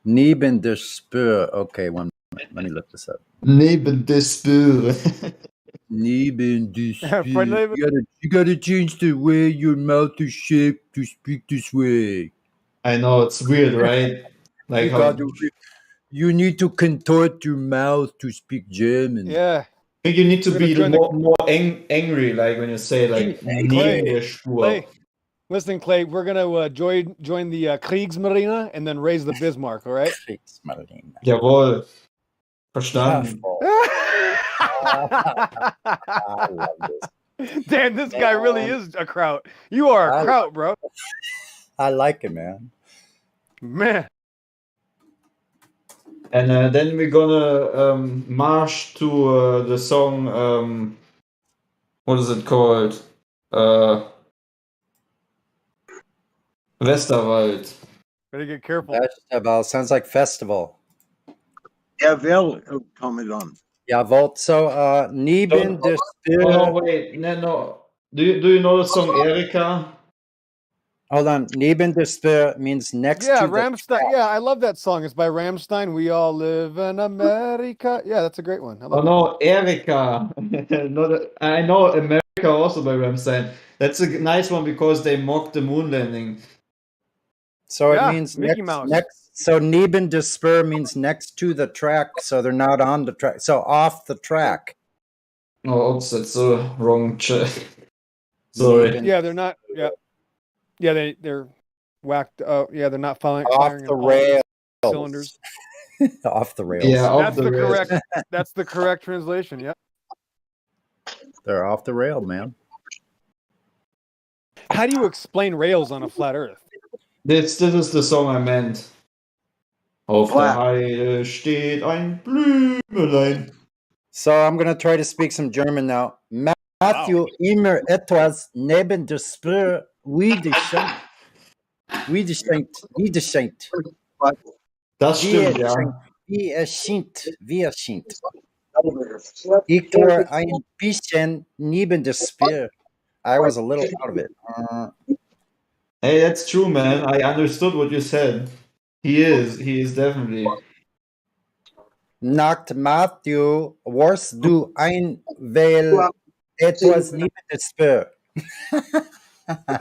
Neben der Spur. Okay, one minute. Let me look this up. Neben der Spur. Neben der Spur. You gotta change the way your mouth is shaped to speak this way. I know, it's weird, right? Like you need to contort your mouth to speak German. Yeah. I think you need to be more angry, like when you say like neben der Spur. Clay. Listen, Clay, we're gonna join the Kriegsmarine and then raise the Bismarck, all right? Kriegsmarine. Jawohl. Verstanden. I love this. Damn, this guy really is a kraut. You are a kraut, bro. I like it, man. Man. And then we're gonna march to the song. What is it called? Westerwald. Better get careful. Festival sounds like festival. Jawohl, comment on. Jawohl. So, neben der Spur. Oh no, wait, no. Do you know the song Erika? Hold on. Neben der Spur means next to the Rammstein. Yeah, I love that song. It's by Rammstein. We all live in America. Yeah, that's a great one. No, Erika. I know America also by Rammstein. That's a nice one because they mocked the moon landing. So it means next. So neben der Spur means next to the track. So they're not on the track. So off the track. Oh, oops, that's the wrong. Sorry. Yeah, they're not. Yeah, they're whacked. Yeah, they're not firing off the rails. Cylinders. Off the rails. Yeah, that's the correct. That's the correct translation. Yeah. They're off the rail, man. How do you explain rails on a flat Earth? This is the song I meant. Auf der Heide steht ein Blümelein. So I'm going to try to speak some German now. Matthew immer etwas neben der Spur widerschenkt. Das stimmt, ja. Wie erscheint. Ich war ein bisschen neben der Spur. I was a little out of it. Hey, that's true, man. I understood what you said. He is definitely. Nacht Matthew, warst du ein weil etwas neben der Spur?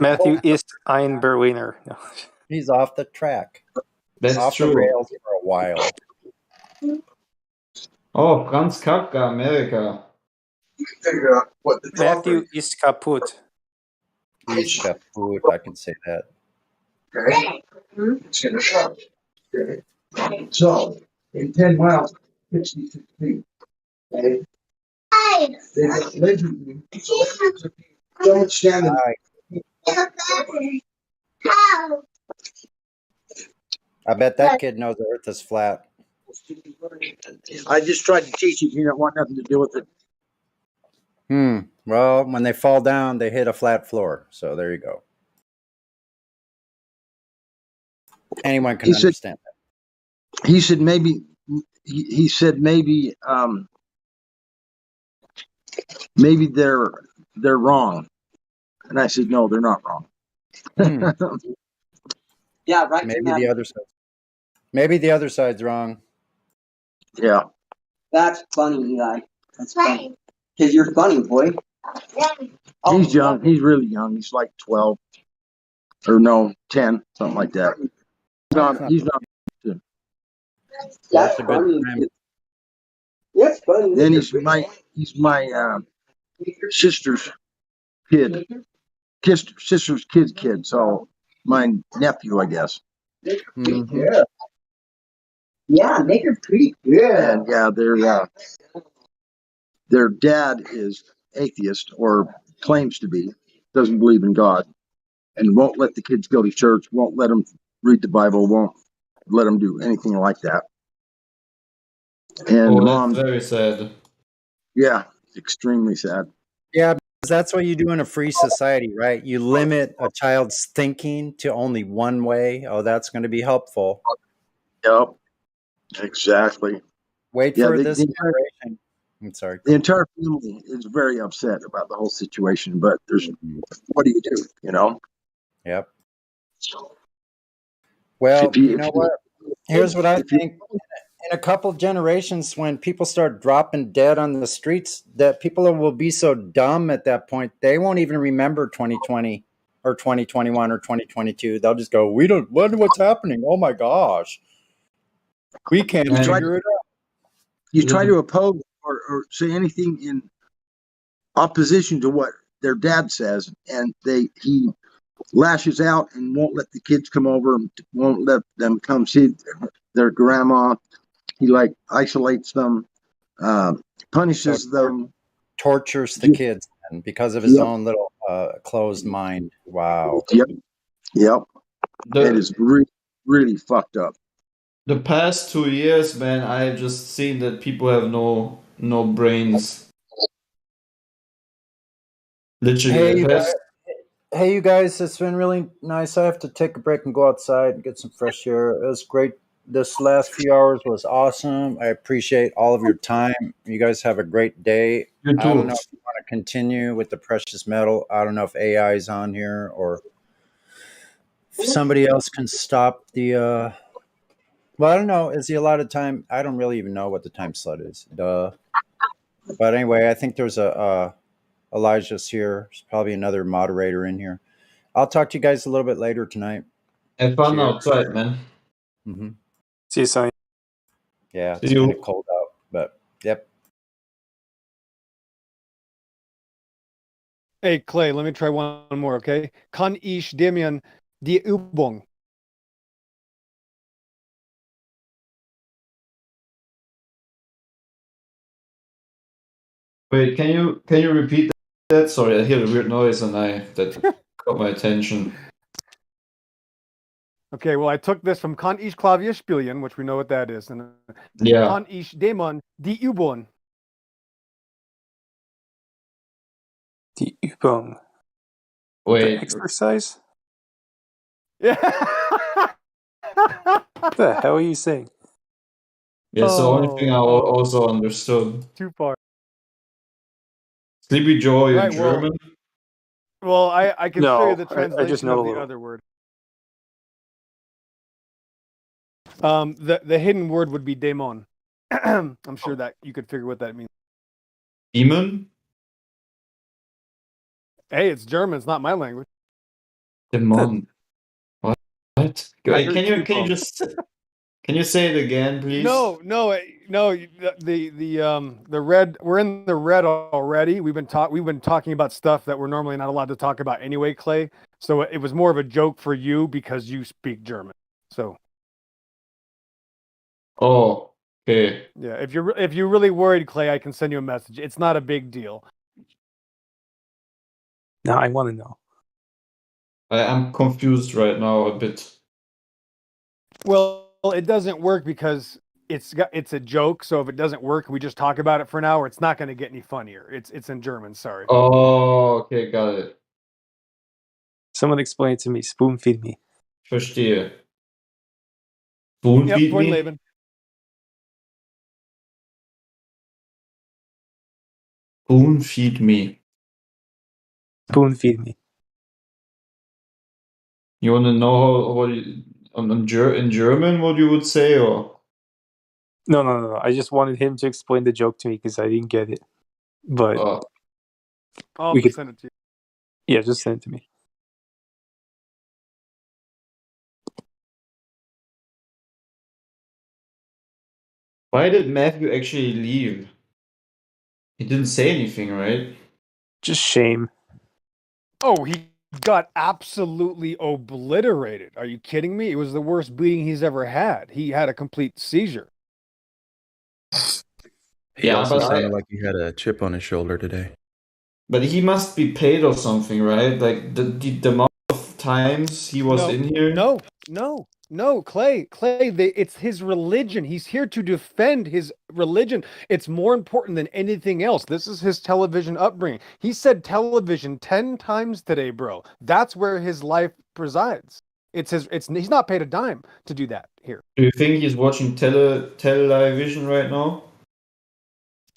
Matthew ist ein Berliner. No. He's off the track. That's off true. the rails for a while. Oh, Franz Kafka, America. Matthew ist kaputt. He's kaputt. I can say that. Okay. Okay. So, in 10 miles, 66 feet. Okay. Don't stand in. I bet that kid knows the Earth is flat. I just tried to teach you. You don't want nothing to do with it. Well, when they fall down, they hit a flat floor. So there you go. Anyone can understand that. He said maybe. He said maybe. Maybe they're wrong, and I said no, they're not wrong. Yeah, right. Maybe the other side. Maybe the other side's wrong. Yeah. That's funny, Eli. That's funny. Because you're funny, boy. He's young. He's really young. He's like 12. Or no, 10, something like that. He's not. That's funny. That's funny. Then he's my sister's kid. Sister's kid's kid. So my nephew, I guess. Yeah. Yeah, they are pretty good. And yeah, their dad is atheist or claims to be, doesn't believe in God, and won't let the kids go to church, won't let them read the Bible, won't let them do anything like that. And that's very sad. Yeah, extremely sad. Yeah, because that's what you do in a free society, right? You limit a child's thinking to only one way. Oh, that's going to be helpful. Yep, exactly. Wait for this generation. I'm sorry. The entire family is very upset about the whole situation, but there's what do? You know? Yep. Well, If you, you if know you, what? Here's what I if you, think. In a couple generations, when people start dropping dead on the streets, that people will be so dumb at that point, they won't even remember 2020 or 2021 or 2022. They'll just go, "We don't wonder what's happening. Oh my gosh, we can't you try, figure it out." you try to oppose or say anything in opposition to what their dad says, and he lashes out and won't let the kids come over and won't let them come see their grandma. He like isolates them, punishes them, Tortures the kids and because of his Yep. own little closed mind. Wow. Yep. Yep. The- It is really, really fucked up. The past 2 years, man, I've just seen that people have no brains. Literally, Hey, the you guys. past. Hey, you guys, it's been really nice. I have to take a break and go outside and get some fresh air. It was great. This last few hours was awesome. I appreciate all of your time. You guys have a great day. You I don't too. know if you want to continue with the precious metal. I don't know if AI is on here or if somebody else can stop the. Well, I don't know. Is he allowed time? I don't really even know what the time slot is. Duh. But anyway, I think there's Elijah's here. There's probably another moderator in here. I'll talk to you guys a little bit later tonight. Have fun Cheers. outside, man. Mm-hmm. See you, Sonny. Yeah, See it's you. kind of cold out, but yep. Hey, Clay, let me try one more, okay? Kan ich dem die Übung? Wait, can you repeat that? Sorry, I hear a weird noise and that caught my attention. Okay, well, I took this from Kan ich Klavier spielen, which we know what that is, and Yeah. Kan ich dem die Übung? Die Übung. Wait. The exercise? Yeah. What the hell are you saying? That's the only thing I also understood. Too far. Sleepy Joy Right, in German. Well, I can show you No, the I just translation know of a the little. other word. The hidden word would be daemon. I'm sure that you could figure what that means. Demon? Hey, it's German. It's not my language. Demon. What? I heard Can you Übung. just can you say it again, please? No. The red. We're in the red already. We've been talking about stuff that we're normally not allowed to talk about anyway, Clay. So it was more of a joke for you because you speak German. So Oh, okay. yeah, if you're really worried, Clay, I can send you a message. It's not a big deal. Now I want to know. I'm confused right now a bit. Well, it doesn't work because it's a joke. So if it doesn't work, we just talk about it for an hour. It's not going to get any funnier. It's in German. Sorry. Oh, okay, got it. Someone explain it to me. Spoon feed me. Verstehe. Spoon Yep, feed point me? Leben. Spoon feed me. Spoon feed me. You want to know what in German what you would say, or? No. I just wanted him to explain the joke to me because I didn't get it. But I'll we could send it to you. Yeah, just send it to me. Why did Matthew actually leave? He didn't say anything, right? Just shame. Oh, he got absolutely obliterated. Are you kidding me? It was the worst beating he's ever had. He had a complete seizure. He Yeah, also but sounded like he had a chip on his shoulder today. But he must be paid or something, right? Like the amount of times he was in here. No, Clay. It's his religion. He's here to defend his religion. It's more important than anything else. This is his television upbringing. He said television 10 times today, bro. That's where his life presides. He's not paid a dime to do that here. Do you think he's watching television right now?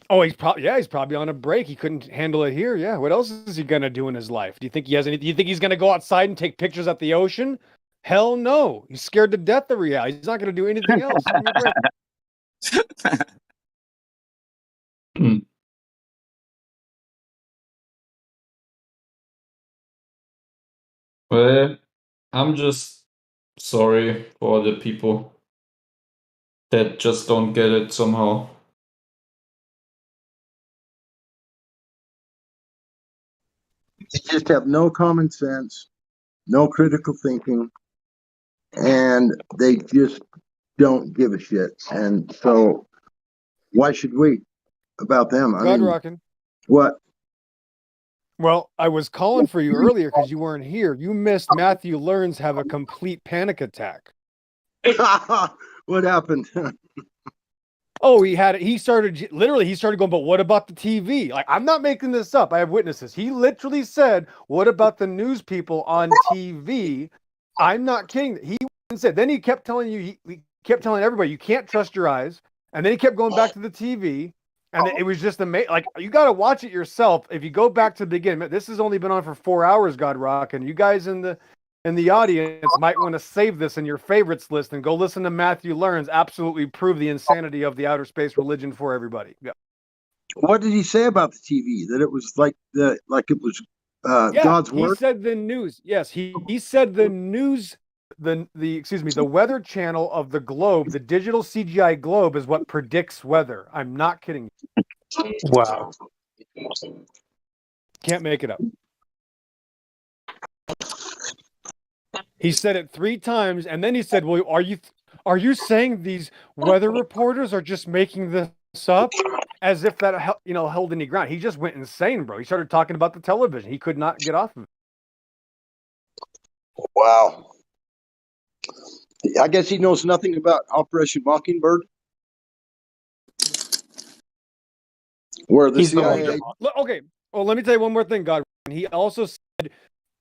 Oh, he's probably on a break. He couldn't handle it here. Yeah. What else is he gonna do in his life? Do you think he has any? Do you think he's gonna go outside and take pictures at the ocean? Hell no. He's scared to death of reality. He's not gonna do anything else. Give me a break. Well, I'm just sorry for the people that just don't get it somehow. They just have no common sense, no critical thinking, and they just don't give a shit. And so, why should we about them? I God mean, rocking. what? Well, I was calling for you earlier because you weren't here. You missed Matthew Learns have a complete panic attack. What happened? Oh, he started going, but what about the TV? Like, I'm not making this up. I have witnesses. He literally said, what about the news people on TV? I'm not kidding. He said, then he kept telling you, he kept telling everybody, you can't trust your eyes. And then he kept going back to the TV. And it was just amazing. Like, you got to watch it yourself. If you go back to the beginning, this has only been on for 4 hours, God Rock. And you guys in the audience might want to save this in your favorites list and go listen to Matthew Learns absolutely prove the insanity of the outer space religion for everybody. Yeah. What did he say about the TV? That it was like it was God's word? He said the news. Yes, he said the news, the Weather Channel of the globe, the digital CGI globe is what predicts weather. I'm not kidding you. Wow. Can't make it up. He said it 3 times, and then he said, well, are you saying these weather reporters are just making this up? As if that held any ground. He just went insane, bro. He started talking about the television. He could not get off of it. Wow. I guess he knows nothing about Operation Mockingbird. Where the CIA... Okay. Well, let me tell you one more thing, God. He also said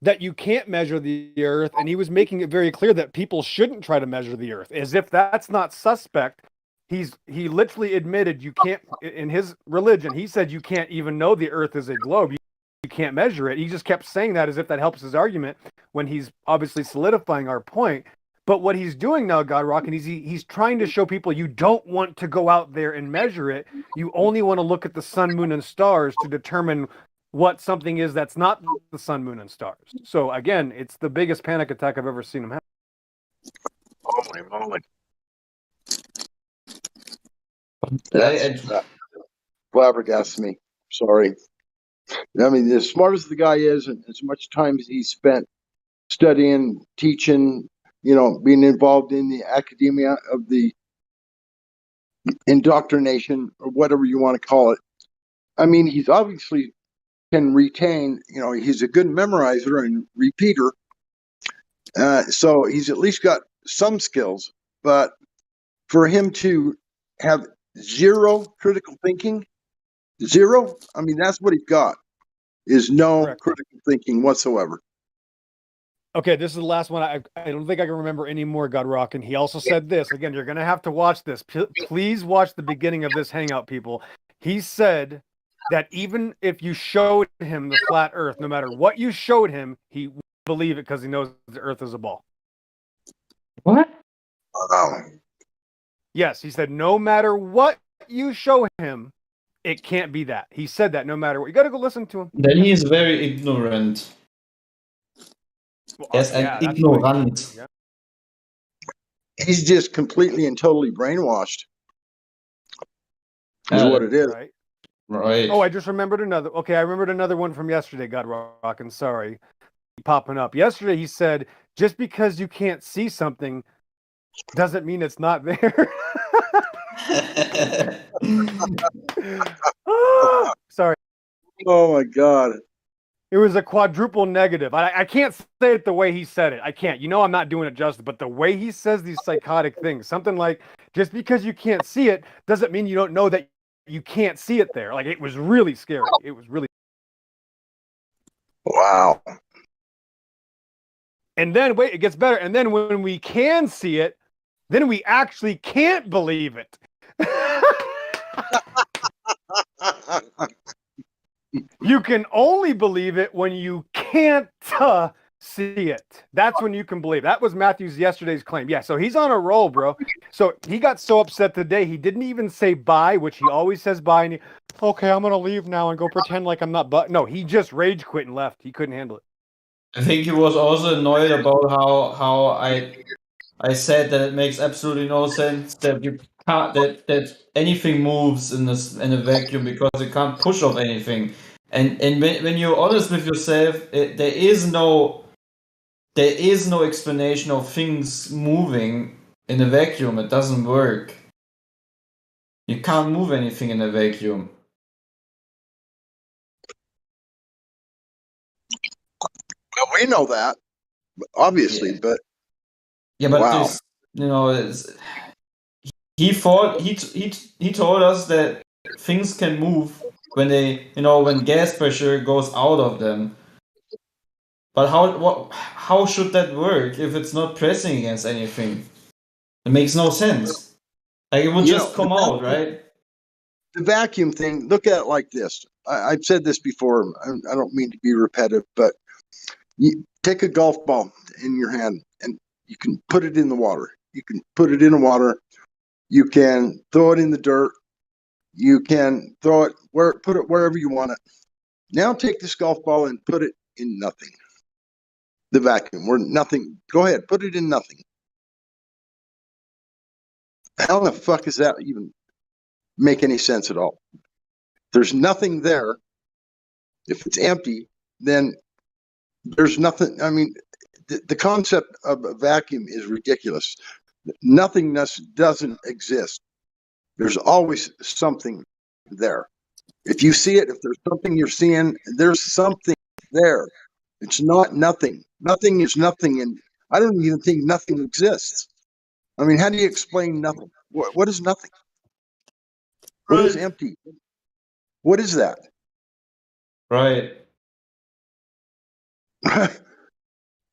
that you can't measure the earth, and he was making it very clear that people shouldn't try to measure the earth. As if that's not suspect. He literally admitted you can't, in his religion, he said you can't even know the earth is a globe. You can't measure it. He just kept saying that as if that helps his argument when he's obviously solidifying our point. But what he's doing now, God Rock, and he's trying to show people you don't want to go out there and measure it. You only want to look at the sun, moon, and stars to determine what something is that's not the sun, moon, and stars. So again, it's the biggest panic attack I've ever seen him have. Holy moly. That flabbergasts me. Sorry. I mean, as smart as the guy is, and as much time as he's spent studying, teaching, being involved in the academia of the indoctrination, or whatever you want to call it. I mean, he's obviously can retain, he's a good memorizer and repeater. So he's at least got some skills, but for him to have zero critical thinking, zero, I mean, that's what he's got, is no Correct. critical thinking whatsoever. Okay, this is the last one. I don't think I can remember any more, God Rock. And he also said this. Again, you're going to have to watch this. Please watch the beginning of this hangout, people. He said that even if you showed him the flat earth, no matter what you showed him, he would believe it because he knows the earth is a ball. What? Yes, he said no matter what you show him, it can't be that. He said that no matter what. You got to go listen to him. Then he is very ignorant. Er ist ein Ignorant. He's just completely and totally brainwashed. Is what it is. Right. Oh, I just remembered another. Okay, I remembered another one from yesterday, God Rockin'. Sorry. Popping up. Yesterday he said, just because you can't see something doesn't mean it's not there. Sorry. Oh my God. It was a quadruple negative. I can't say it the way he said it. I can't. I'm not doing it justice, but the way he says these psychotic things, something like, just because you can't see it doesn't mean you don't know that you can't see it there. Like, it was really scary. It was really. Wow. And then, wait, it gets better. And then when we can see it, then we actually can't believe it. You can only believe it when you can't see it. That's when you can believe. That was Matthew's yesterday's claim. Yeah, so he's on a roll, bro. So he got so upset today, he didn't even say bye, which he always says bye. And okay, I'm going to leave now and go pretend like I'm not. But no, he just rage quit and left. He couldn't handle it. I think he was also annoyed about how I said that it makes absolutely no sense that you can't that anything moves in a vacuum because you can't push off anything. And when you're honest with yourself, there is no explanation of things moving in a vacuum. It doesn't work. You can't move anything in a vacuum. Well, we know that, obviously, but yeah, but wow. this, he thought he told us that things can move when they when gas pressure goes out of them. But how should that work if it's not pressing against anything? It makes no sense. Like it would just come out, right? The vacuum thing, look at it like this. I've said this before. I don't mean to be repetitive, but you take a golf ball in your hand and you can put it in the water. You can put it in the water. You can throw it in the dirt. You can throw it put it wherever you want it. Now take this golf ball and put it in nothing. The vacuum, where nothing. Go ahead, put it in nothing. How the fuck does that even make any sense at all? There's nothing there. If it's empty, then there's nothing. I mean, the concept of a vacuum is ridiculous. Nothingness doesn't exist. There's always something there. If you see it, if there's something you're seeing, there's something there. It's not nothing. Nothing is nothing, and I don't even think nothing exists. I mean, how do you explain nothing? What is nothing? What is empty? What is that? Right.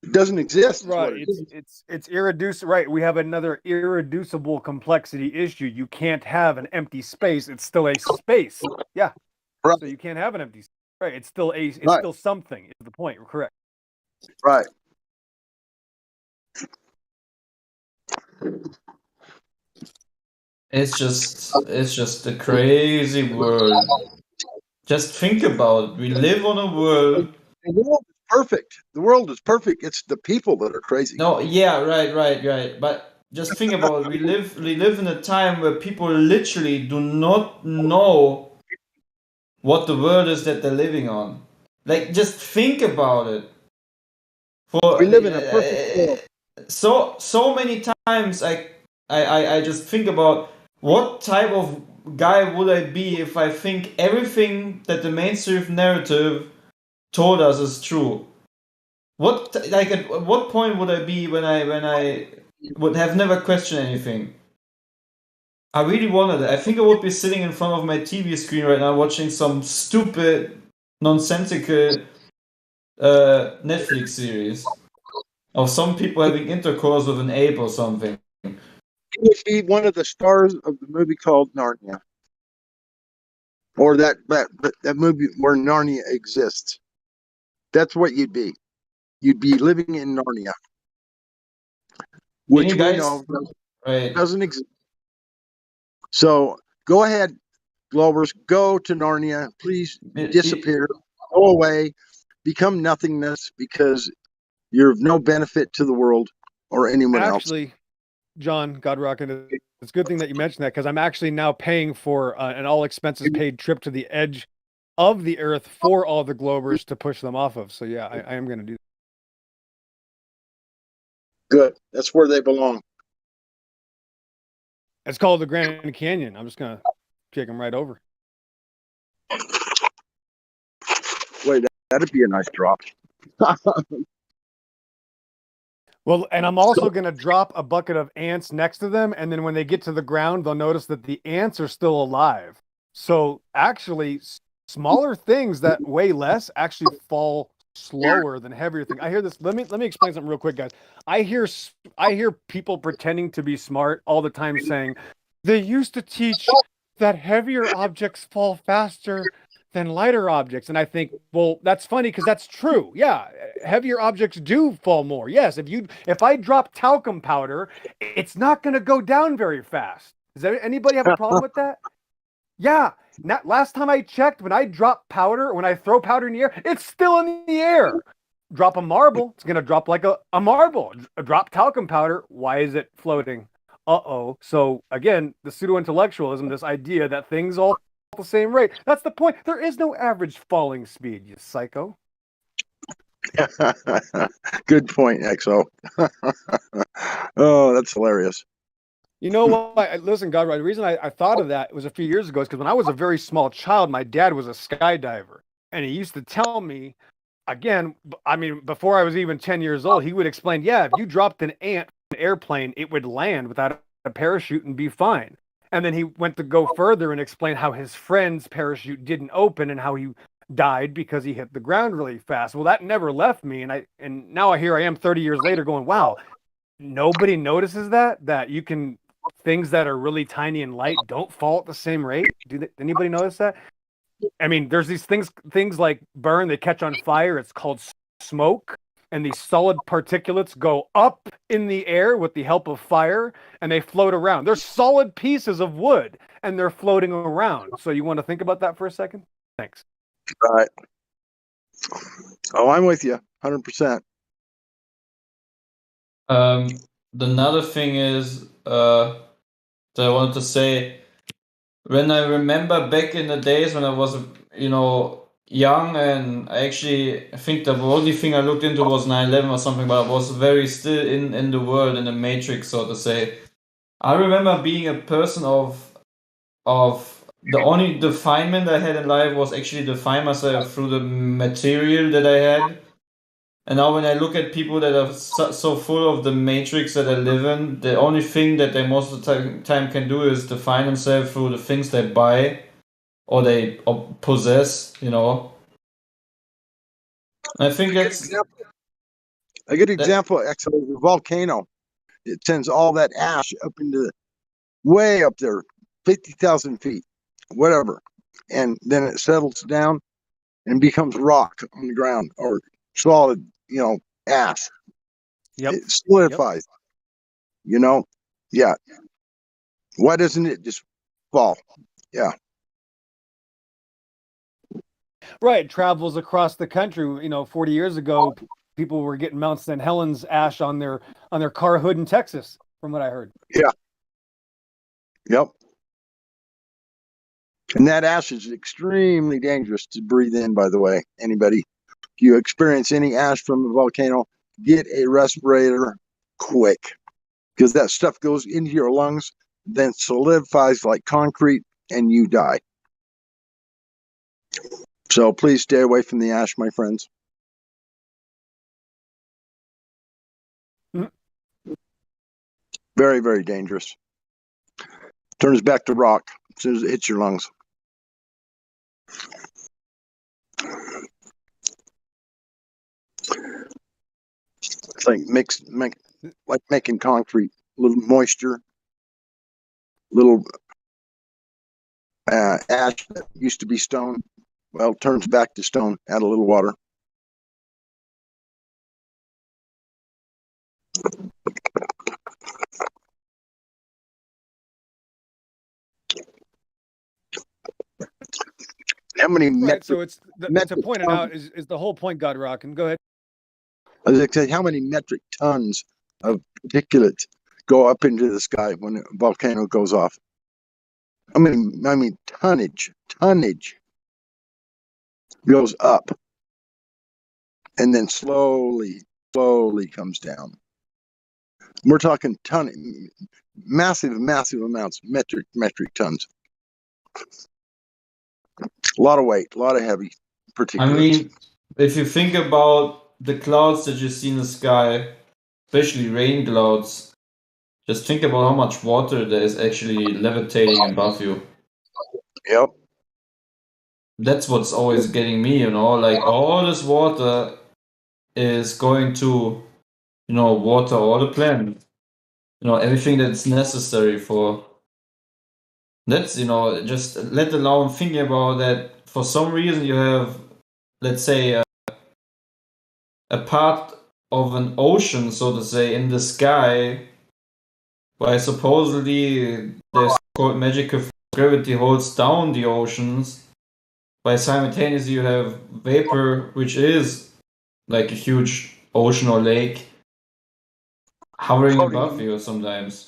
It doesn't exist. Right. It's irreducible. Right. We have another irreducible complexity issue. You can't have an empty space. It's still a space. Yeah. Right. So you can't have an empty space. Right. It's still Right. still something is the point. We're correct. Right. It's just a crazy world. Just think about it. We live on a world. The world is perfect. The world is perfect. It's the people that are crazy. No, yeah, right. But just think about it. We live in a time where people literally do not know what the world is that they're living on. Like, just think about it. We live in a perfect world. So many times I just think about what type of guy would I be if I think everything that the mainstream narrative told us is true. At what point would I be when I would have never questioned anything? I really wanted it. I think I would be sitting in front of my TV screen right now watching some stupid, nonsensical Netflix series of some people having intercourse with an ape or something. You would be one of the stars of the movie called Narnia, or that movie where Narnia exists. That's what you'd be. You'd be living in Narnia, which we know doesn't exist. So go ahead, Glovers, go to Narnia. Please disappear, go away, become nothingness, because you're of no benefit to the world or anyone else. Actually, John, God rockin', it's a good thing that you mentioned that, because I'm actually now paying for an all expenses paid trip to the edge of the earth for all the Globers to push them off of. So yeah, I am going to do that. Good. That's where they belong. It's called the Grand Canyon. I'm just going to kick them right over. Wait, that'd be a nice drop. Well, and I'm also going to drop a bucket of ants next to them, and then when they get to the ground, they'll notice that the ants are still alive. So actually, smaller things that weigh less actually fall slower than heavier things. I hear this. Let me explain something real quick, guys. I hear people pretending to be smart all the time saying they used to teach that heavier objects fall faster than lighter objects. And I think, well, that's funny because that's true. Yeah, heavier objects do fall more. Yes, if I drop talcum powder, it's not going to go down very fast. Does anybody have a problem with that? Yeah. Last time I checked, when I throw powder in the air, it's still in the air. Drop a marble, it's going to drop like a marble. Drop talcum powder, why is it floating? Uh-oh. So again, the pseudo-intellectualism, this idea that things all the same rate. That's the point. There is no average falling speed, you psycho. Good point, XO. Oh, that's hilarious. You know what? Listen, Godrod, the reason I thought of that was a few years ago is because when I was a very small child, my dad was a skydiver. And he used to tell me, again, I mean, before I was even 10 years old, he would explain, yeah, if you dropped an ant from an airplane, it would land without a parachute and be fine. And then he went to go further and explain how his friend's parachute didn't open and how he died because he hit the ground really fast. Well, that never left me. And now here I am 30 years later going, wow, nobody notices that you can, things that are really tiny and light don't fall at the same rate. Anybody notice that? I mean, there's these things like burn, they catch on fire. It's called smoke. And these solid particulates go up in the air with the help of fire, and they float around. They're solid pieces of wood, and they're floating around. So you want to think about that for a second? Thanks. Right. Oh, I'm with you, 100%. Another thing is that I wanted to say, when I remember back in the days when I was, young, and I think the only thing I looked into was 9/11 or something, but I was very still in the world, in the matrix, so to say. I remember being a person of the only definement I had in life was actually define myself through the material that I had. And now when I look at people that are so full of the matrix that I live in, the only thing that they most of the time can do is define themselves through the things they buy or they possess, I think that's a good example. Actually, the volcano, it sends all that ash up into way up there, 50,000 feet, whatever, and then it settles down and becomes rock on the ground or solid, ash. Yep. It solidifies. Yeah. Why doesn't it just fall? Yeah. Right, travels across the country. 40 years ago, people were getting Mount St. Helens ash on their car hood in Texas, from what I heard. Yeah. Yep. And that ash is extremely dangerous to breathe in, by the way. Anybody, if you experience any ash from a volcano, get a respirator quick, because that stuff goes into your lungs, then solidifies like concrete, and you die. So please stay away from the ash, my friends. Very, very dangerous. Turns back to rock as soon as it hits your lungs. It's like like making concrete. A little moisture, little ash that used to be stone. Well, turns back to stone. Add a little water. How many right, so it's to point it out is the whole point, Godrock. And go ahead. As I said, how many metric tons of particulate go up into the sky when a volcano goes off? I mean tonnage goes up and then slowly comes down. We're talking massive amounts, metric tons. A lot of weight, a lot of heavy particulates. I mean, if you think about the clouds that you see in the sky, especially rain clouds, just think about how much water there is actually levitating above you. Yep. That's what's always getting me, like all this water is going to, water all the planet. Everything that's necessary for Let's, just let alone thinking about that. For some reason, you have, let's say, a part of an ocean, so to say, in the sky, where supposedly there's called magical gravity holds down the oceans, but simultaneously you have vapor, which is like a huge ocean or lake, hovering above you sometimes.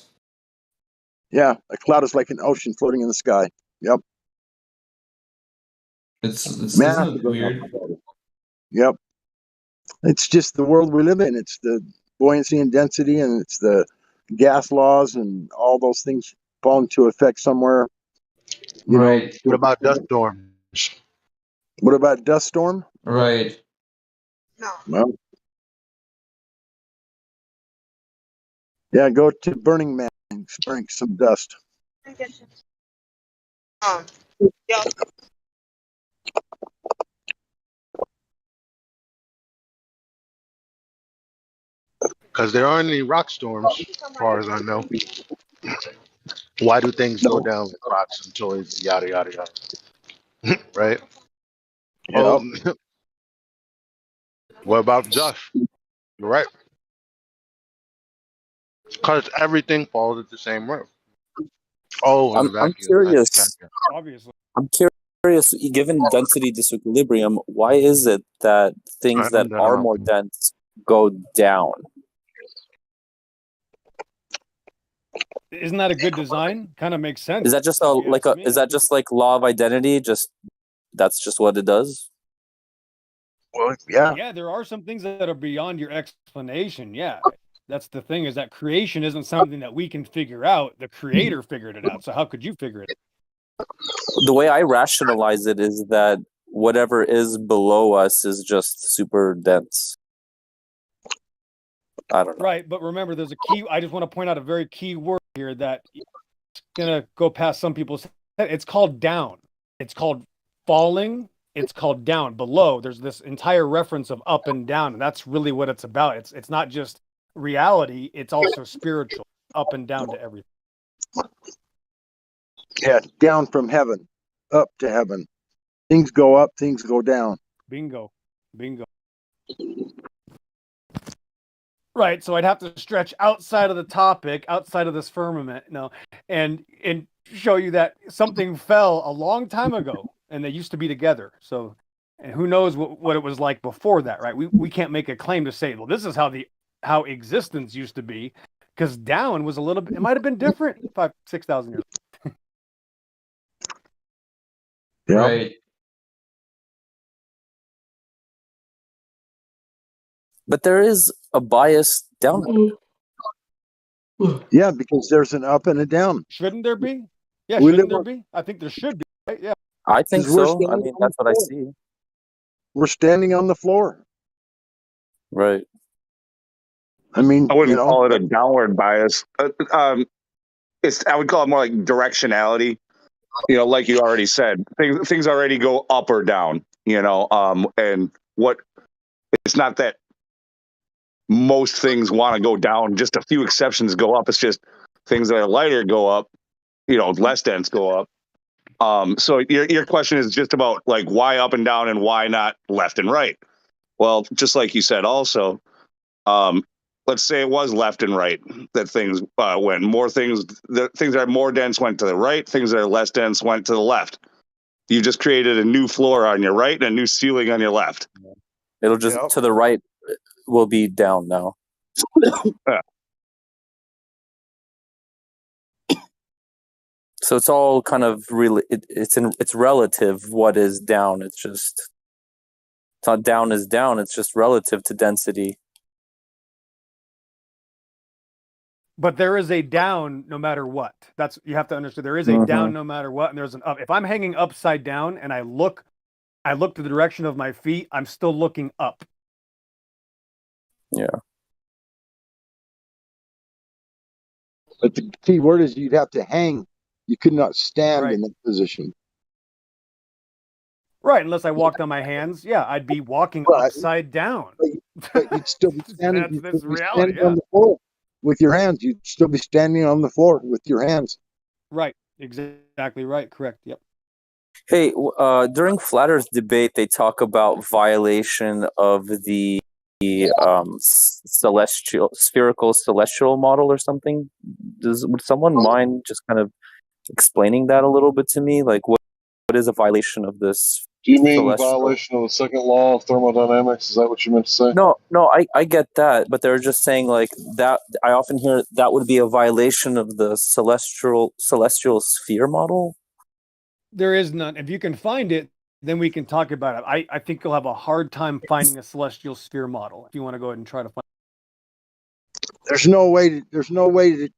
Yeah, a cloud is like an ocean floating in the sky. Yep. It's Massive isn't it weird? Yep. It's just the world we live in. It's the buoyancy and density, and it's the gas laws, and all those things fall into effect somewhere. Right. What about dust storms? What about dust storm? Right. Well, yeah, go to Burning Man and experience some dust. Because there aren't any rock storms, as far as I know. Why do things go down like rocks and toys and yada yada yada? Right? Yep. Oh, what about dust? You're right. Because everything falls at the same rate. Oh, in a I'm vacuum. curious. Obviously. I'm curious, given density disequilibrium, why is it that things that are more dense go down? Isn't that a good design? Kind of makes sense. Is that just is that just like law of identity? That's just what it does? Well, yeah. Yeah, there are some things that are beyond your explanation. Yeah. That's the thing, is that creation isn't something that we can figure out. The creator figured it out. So how could you figure it out? The way I rationalize it is that whatever is below us is just super dense. I don't know. Right, but remember, there's a key. I just want to point out a very key word here that it's gonna go past some people's head. It's called down. It's called falling. It's called down. Below, there's this entire reference of up and down, and that's really what it's about. It's not just reality; it's also spiritual, up and down to everything. Yeah, down from heaven, up to heaven. Things go up, things go down. Bingo, bingo. Right, so I'd have to stretch outside of the topic, outside of this firmament, and show you that something fell a long time ago, and they used to be together. So, and who knows what it was like before that, right? We can't make a claim to say, well, this is how existence used to be, because down was it might have been different 5,000-6,000 years. Yeah. Right. But there is a bias downward. Yeah, because there's an up and a down. Shouldn't there be? Yeah, We shouldn't live there be? I think there should be, right? Yeah. I think 'Cause we're so. I standing mean, on that's the what I floor. see. We're standing on the floor. Right. I mean, I wouldn't call it a downward bias. I would call it more like directionality. Like you already said, things already go up or down. And what it's not that most things want to go down. Just a few exceptions go up. It's just things that are lighter go up. Less dense go up. So your question is just about like why up and down and why not left and right. Well, just like you said, also, let's say it was left and right that things went. The things that are more dense went to the right. Things that are less dense went to the left. You just created a new floor on your right and a new ceiling on your left. It'll just to the right will be down now. Yeah. So it's all kind of really it's relative. What is down? It's not down is down. It's just relative to density. But there is a down no matter what. That's you have to understand. There is a down no matter what, and there's an up. If I'm hanging upside down and I look to the direction of my feet, I'm still looking up. Yeah. But the key word is you'd have to hang. You could not stand in that position. Right, unless I walked on my hands. Yeah, I'd be walking upside down. But you'd still be standing, that's reality, on the floor with your hands. You'd still be standing on the floor with your hands. Right. Exactly right. Correct. Yep. Hey, during Flat Earth debate, they talk about violation of the spherical celestial model or something. Would someone mind just kind of explaining that a little bit to me? Like, what is a violation of this Do you mean celestial? violation of the second law of thermodynamics? Is that what you meant to say? No, I get that, but they're just saying like that. I often hear that would be a violation of the celestial sphere model. There is none. If you can find it, then we can talk about it. I think you'll have a hard time finding a celestial sphere model if you want to go ahead and try to find. There's no way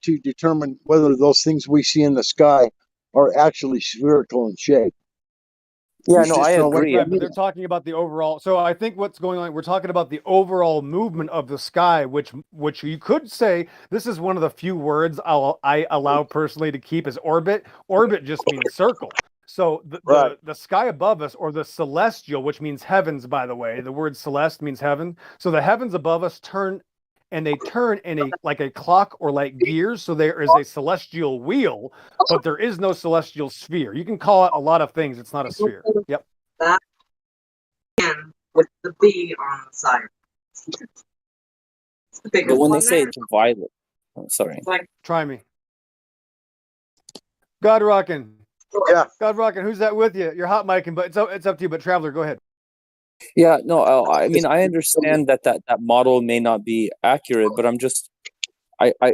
to determine whether those things we see in the sky are actually spherical in shape. Yeah, no, I agree. Right, but they're talking about the overall. So I think what's going on, we're talking about the overall movement of the sky, which you could say this is one of the few words I allow personally to keep is orbit. Orbit just means circle. So the sky above us, or the celestial, which means heavens, by the way, the word celeste means heaven. So the heavens above us turn, and they turn in a clock or like gears. So there is a celestial wheel, but there is no celestial sphere. You can call it a lot of things. It's not a sphere. Yep. That with the B on the side. It's the biggest But when they one say there. it's violet, sorry. Like, try me. God rockin'. Yeah. God rockin'. Who's that with you? You're hot micing, but it's up to you. But Traveler, go ahead. Yeah, no, I mean, I understand that model may not be accurate, but I'm just,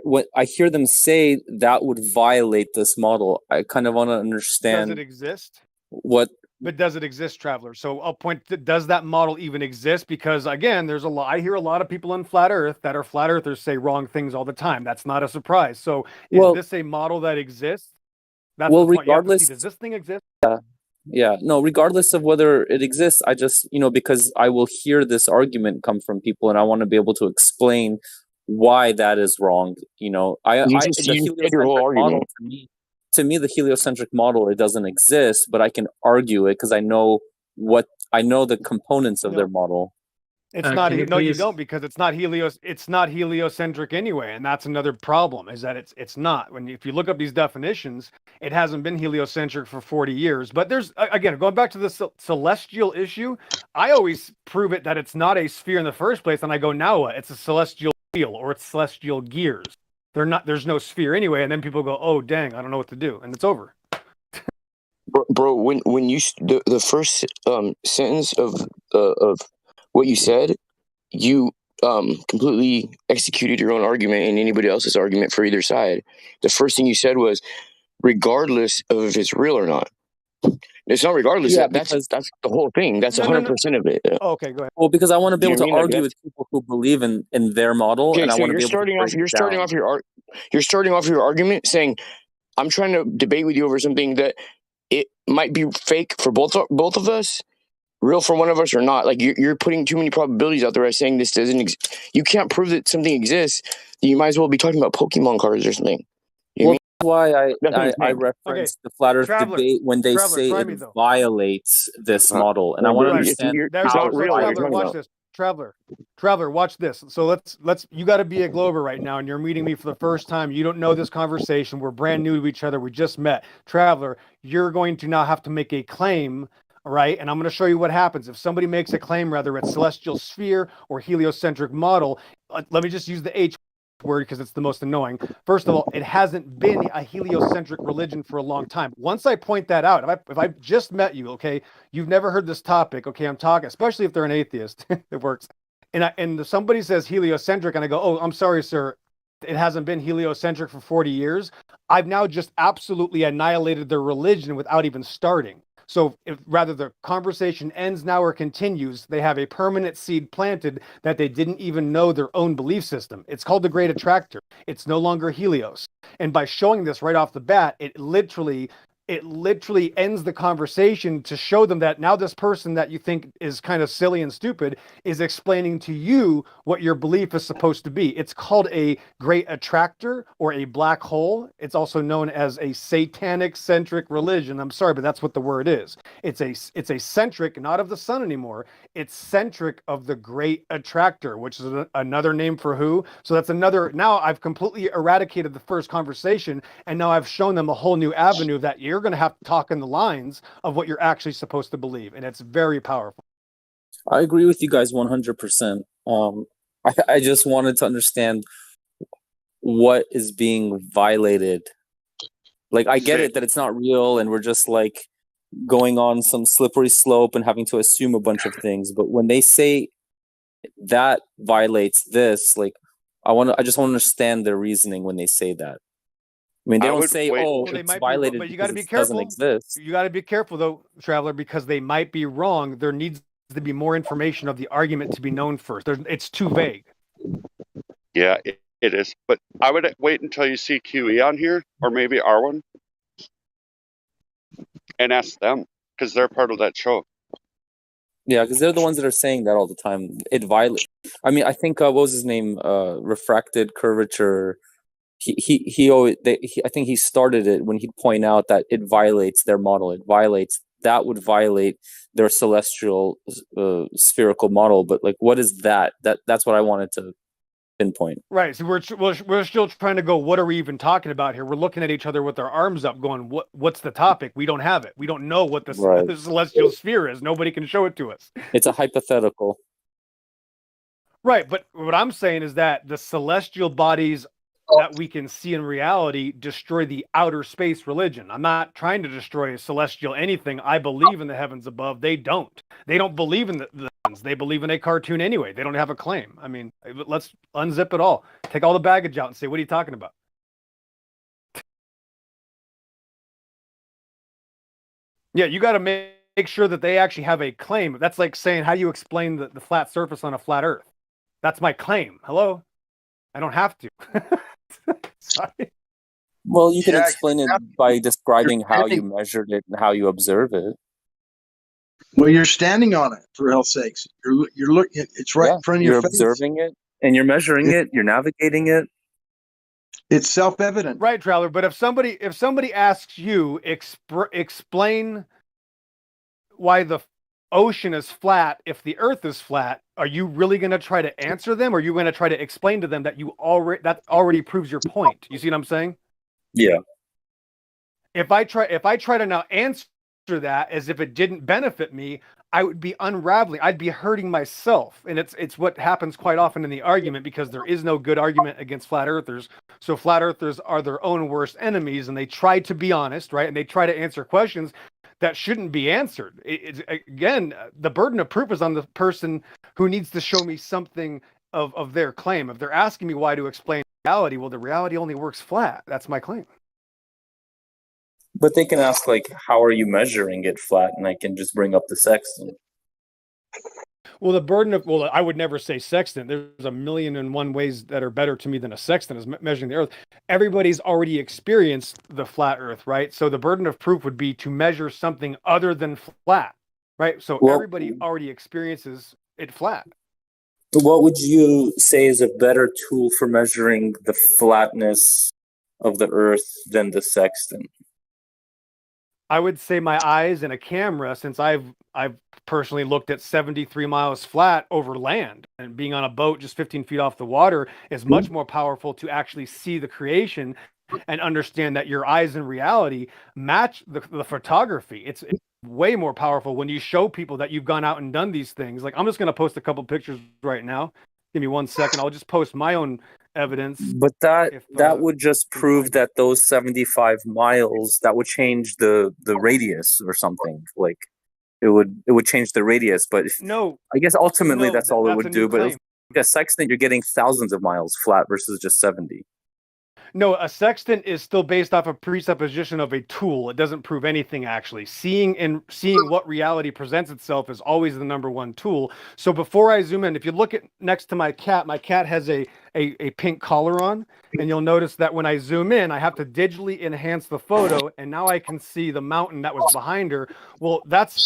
when I hear them say that would violate this model, I kind of want to understand. Does it exist? What? But does it exist, Traveler? So I'll point to, does that model even exist? Because again, I hear a lot of people in Flat Earth that are Flat Earthers say wrong things all the time. That's not a surprise. So is this a model that exists? That's the point. Regardless, does this thing exist? Yeah, no, regardless of whether it exists, I just, because I will hear this argument come from people and I want to be able to explain why that is wrong. The heliocentric model, to me, the heliocentric model, it doesn't exist, but I can argue it because I know the components of their model. It's not. No, you don't, because it's not heliocentric anyway, and that's another problem. Is that it's not. If you look up these definitions, it hasn't been heliocentric for 40 years. But there's again going back to the celestial issue. I always prove it that it's not a sphere in the first place, and I go, now what? It's a celestial wheel, or it's celestial gears. They're not. There's no sphere anyway, and then people go, oh dang, I don't know what to do, and it's over. Bro, when you the first sentence of what you said, you completely executed your own argument and anybody else's argument for either side. The first thing you said was, regardless of if it's real or not. It's not regardless. Yeah, that's the whole thing. That's 100% of it. Okay, go ahead. Well, because I want to be able to argue with people who believe in their model, Okay, and I so want to be able to you're starting off your argument saying, I'm trying to debate with you over something that it might be fake for both of us, real for one of us or not. Like you're putting too many probabilities out there by saying this doesn't exist. You can't prove that something exists. You might as well be talking about Pokemon cards or something. That's why I referenced the Flat Earth debate when they say it violates this model, and I want to understand how it's Traveler, watch this. Traveler, watch this. So let's. You got to be a Glober right now, and you're meeting me for the first time. You don't know this conversation. We're brand new to each other. We just met. Traveler, you're going to now have to make a claim. All right, and I'm going to show you what happens if somebody makes a claim, whether it's celestial sphere or heliocentric model. Let me just use the H word because it's the most annoying. First of all, it hasn't been a heliocentric religion for a long time. Once I point that out, if I just met you, okay, you've never heard this topic, okay, I'm talking, especially if they're an atheist, it works. And somebody says heliocentric, and I go, oh, I'm sorry, sir, it hasn't been heliocentric for 40 years. I've now just absolutely annihilated their religion without even starting. So if rather the conversation ends now or continues, they have a permanent seed planted that they didn't even know their own belief system. It's called the Great Attractor. It's no longer Helios. And by showing this right off the bat, it literally it literally ends the conversation to show them that now this person that you think is kind of silly and stupid is explaining to you what your belief is supposed to be. It's called a great attractor or a black hole. It's also known as a satanic centric religion. I'm sorry, but that's what the word is. It's a centric, not of the sun anymore. It's centric of the great attractor, which is another name for who. So that's another. Now I've completely eradicated the first conversation, and now I've shown them a whole new avenue that you're going to have to talk in the lines of what you're actually supposed to believe, and it's very powerful. I agree with you guys 100%. I just wanted to understand what is being violated. Like, I get it that it's not real, and we're just like going on some slippery slope and having to assume a bunch of things. But when they say that violates this, like, I just want to understand their reasoning when they say that. I mean, they don't say, "Oh, Well, they it's might violated but you got to because be it doesn't careful. exist." You got to be careful, though, Traveler, because they might be wrong. There needs to be more information of the argument to be known first. It's too vague. Yeah, it is. But I would wait until you see QE on here, or maybe Arwen, and ask them, because they're part of that show. Yeah, because they're the ones that are saying that all the time. It violates. I mean, I think what was his name? Refracted curvature. He always. I think he started it when he'd point out that it violates their model. It violates that would violate their celestial spherical model. But like, what is that? That's what I wanted to pinpoint. Right. So we're still trying to go, what are we even talking about here? We're looking at each other with our arms up going, what's the topic? We don't have it. We don't know what the celestial sphere is. Nobody can show it to us. It's a hypothetical. Right. But what I'm saying is that the celestial bodies that we can see in reality destroy the outer space religion. I'm not trying to destroy celestial anything. I believe in the heavens above. They don't. They don't believe in the heavens. They believe in a cartoon anyway. They don't have a claim. I mean, let's unzip it all. Take all the baggage out and say, what are you talking about? Yeah, you got to make sure that they actually have a claim. That's like saying, how do you explain the flat surface on a flat earth? That's my claim. Hello? I don't have to. Sorry. Well, you can explain it by describing how you measured it and how you observe it. Well, you're standing on it, for hell's sakes. You're looking. It's right in front of your face. You're observing it, and you're measuring it. You're navigating it. It's self-evident, right, Traveler? But if somebody asks you, explain why the ocean is flat if the Earth is flat, are you really going to try to answer them, or are you going to try to explain to them that that already proves your point? You see what I'm saying? Yeah. If I try to now answer that as if it didn't benefit me, I would be unraveling. I'd be hurting myself, and it's what happens quite often in the argument, because there is no good argument against flat earthers. So flat earthers are their own worst enemies, and they try to be honest, right? And they try to answer questions that shouldn't be answered. It's again, the burden of proof is on the person who needs to show me something of their claim. If they're asking me why to explain reality, well, the reality only works flat. That's my claim. But they can ask, like, how are you measuring it flat? And I can just bring up the sextant. Well, I would never say sextant. There's a million and one ways that are better to me than a sextant is measuring the Earth. Everybody's already experienced the flat Earth, right? So the burden of proof would be to measure something other than flat, right? So everybody already experiences it flat. What would you say is a better tool for measuring the flatness of the Earth than the sextant? I would say my eyes and a camera, since I've personally looked at 73 miles flat over land, and being on a boat just 15 feet off the water is much more powerful to actually see the creation and understand that your eyes in reality match the photography. It's way more powerful when you show people that you've gone out and done these things. Like, I'm just going to post a couple pictures right now. Give me 1 second. I'll just post my own evidence. But that would just prove that those 75 miles, that would change the radius or something. Like, it would change the radius. But I guess ultimately that's all it would do. But a sextant, you're getting thousands of miles flat versus just 70. No, a sextant is still based off a presupposition of a tool. It doesn't prove anything actually. Seeing what reality presents itself is always the number one tool. So before I zoom in, if you look at next to my cat has a pink collar on, and you'll notice that when I zoom in, I have to digitally enhance the photo, and now I can see the mountain that was behind her. Well,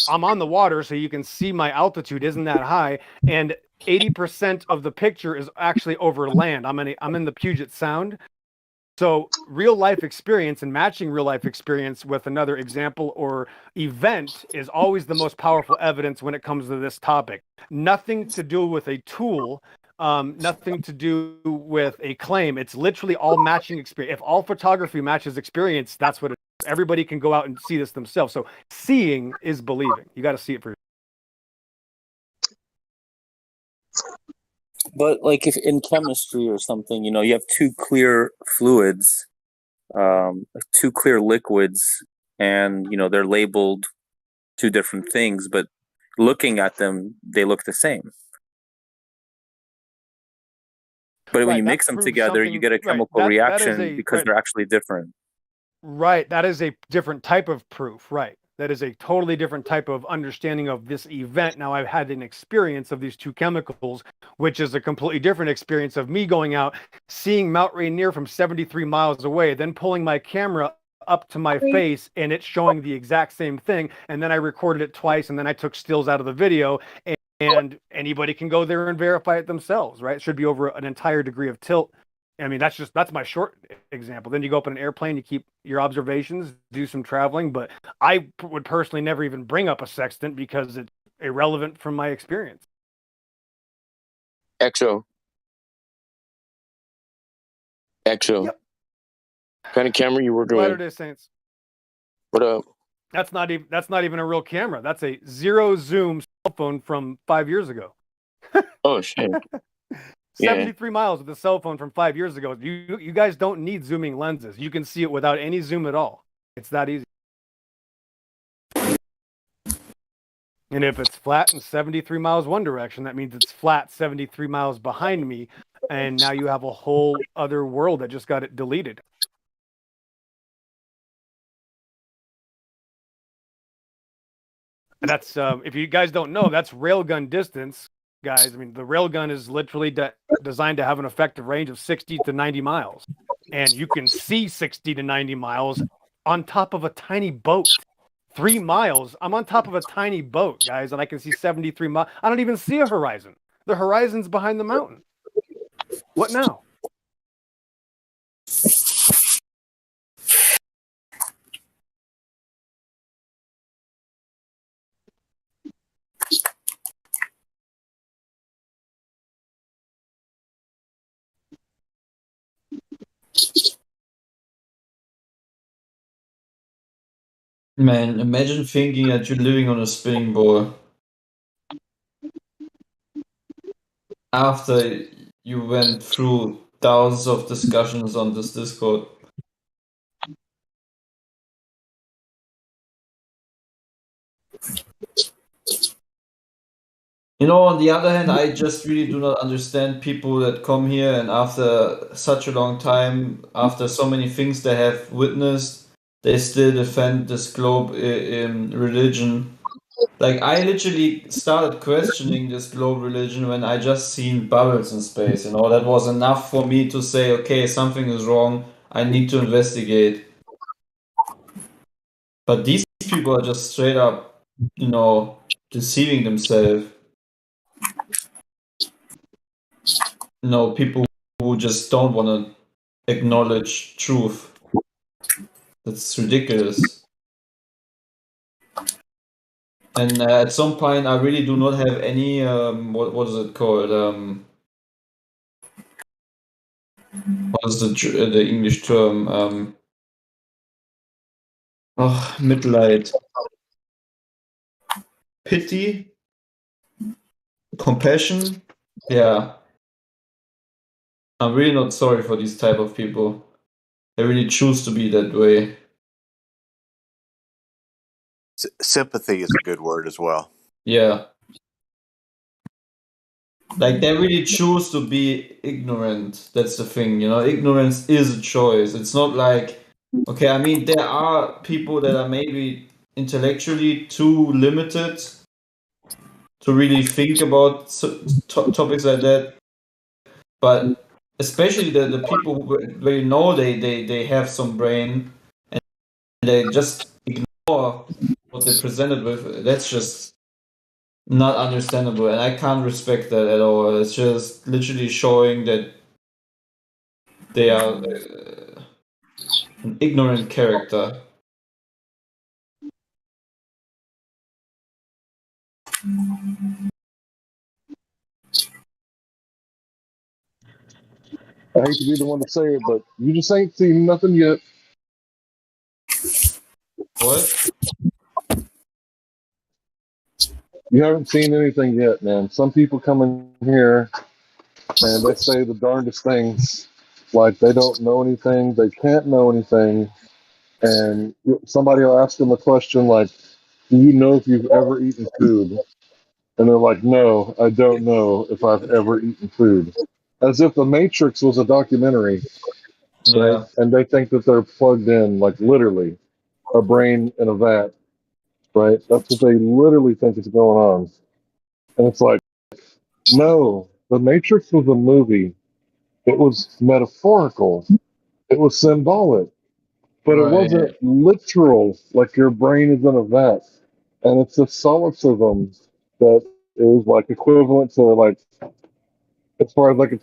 I'm on the water, so you can see my altitude isn't that high, and 80% of the picture is actually over land. I'm in the Puget Sound. So real life experience and matching real life experience with another example or event is always the most powerful evidence when it comes to this topic. Nothing to do with a tool, nothing to do with a claim. It's literally all matching experience. If all photography matches experience, that's what it is. Everybody can go out and see this themselves. So seeing is believing. You got to see it for yourself. But like if in chemistry or something, you have two clear fluids, two clear liquids, and they're labeled two different things, but looking at them, they look the same. But when you mix them together, you get a chemical reaction because they're actually different. Right. That is a different type of proof. Right. That is a totally different type of understanding of this event. Now I've had an experience of these two chemicals, which is a completely different experience of me going out, seeing Mount Rainier from 73 miles away, then pulling my camera up to my face and it's showing the exact same thing. And then I recorded it twice and then I took stills out of the video, and anybody can go there and verify it themselves, right? It should be over an entire degree of tilt. I mean, that's my short example. Then you go up in an airplane, you keep your observations, do some traveling. But I would personally never even bring up a sextant because it's irrelevant from my experience. XO. Yep. What kind of camera you working with? Latter-day Saints. What up? That's not even a real camera. That's a zero zoom cell phone from 5 years ago. Oh shit. 73 miles with a cell phone from 5 years ago. You guys don't need zooming lenses. You can see it without any zoom at all. It's that easy. And if it's flat and 73 miles one direction, that means it's flat 73 miles behind me. And now you have a whole other world that just got it deleted. And that's, if you guys don't know, that's railgun distance. Guys, I mean, the railgun is literally designed to have an effective range of 60 to 90 miles. And you can see 60 to 90 miles on top of a tiny boat. 3 miles. I'm on top of a tiny boat, guys, and I can see 73 miles. I don't even see a horizon. The horizon's behind the mountain. What now? Man, imagine thinking that you're living on a spinning ball after you went through thousands of discussions on this Discord. On the other hand, I just really do not understand people that come here and after such a long time, after so many things they have witnessed, they still defend this globe in religion. Like, I literally started questioning this globe religion when I just seen bubbles in space, that was enough for me to say, okay, something is wrong, I need to investigate. But these people are just straight up, deceiving themselves. People who just don't want to acknowledge truth. That's ridiculous. And at some point, I really do not have any, what is it called? What is the English term? Mitleid. Pity? Compassion? Yeah. I'm really not sorry for these type of people. They really choose to be that way. Sympathy is a good word as well. Yeah. Like they really choose to be ignorant. That's the thing, you know. Ignorance is a choice. It's not like, okay, I mean, there are people that are maybe intellectually too limited to really think about topics like that. But especially the people where you know they have some brain and they just ignore what they're presented with. That's just not understandable, and I can't respect that at all. It's just literally showing that they are an ignorant character. I hate to be the one to say it, but you just ain't seen nothing yet. What? You haven't seen anything yet, man. Some people come in here and they say the darndest things, like they don't know anything, they can't know anything, and somebody will ask them a question like, "Do you know if you've ever eaten food?" And they're like, "No, I don't know if I've ever eaten food," as if The Matrix was a documentary, right? Yeah. And they think that they're plugged in, like literally, a brain in a vat, right? That's what they literally think is going on, and it's like, no, The Matrix was a movie. It was metaphorical. It was symbolic, but it wasn't Right. literal, like your brain is in a vat. And it's a solipsism that is like equivalent to like, as far as I can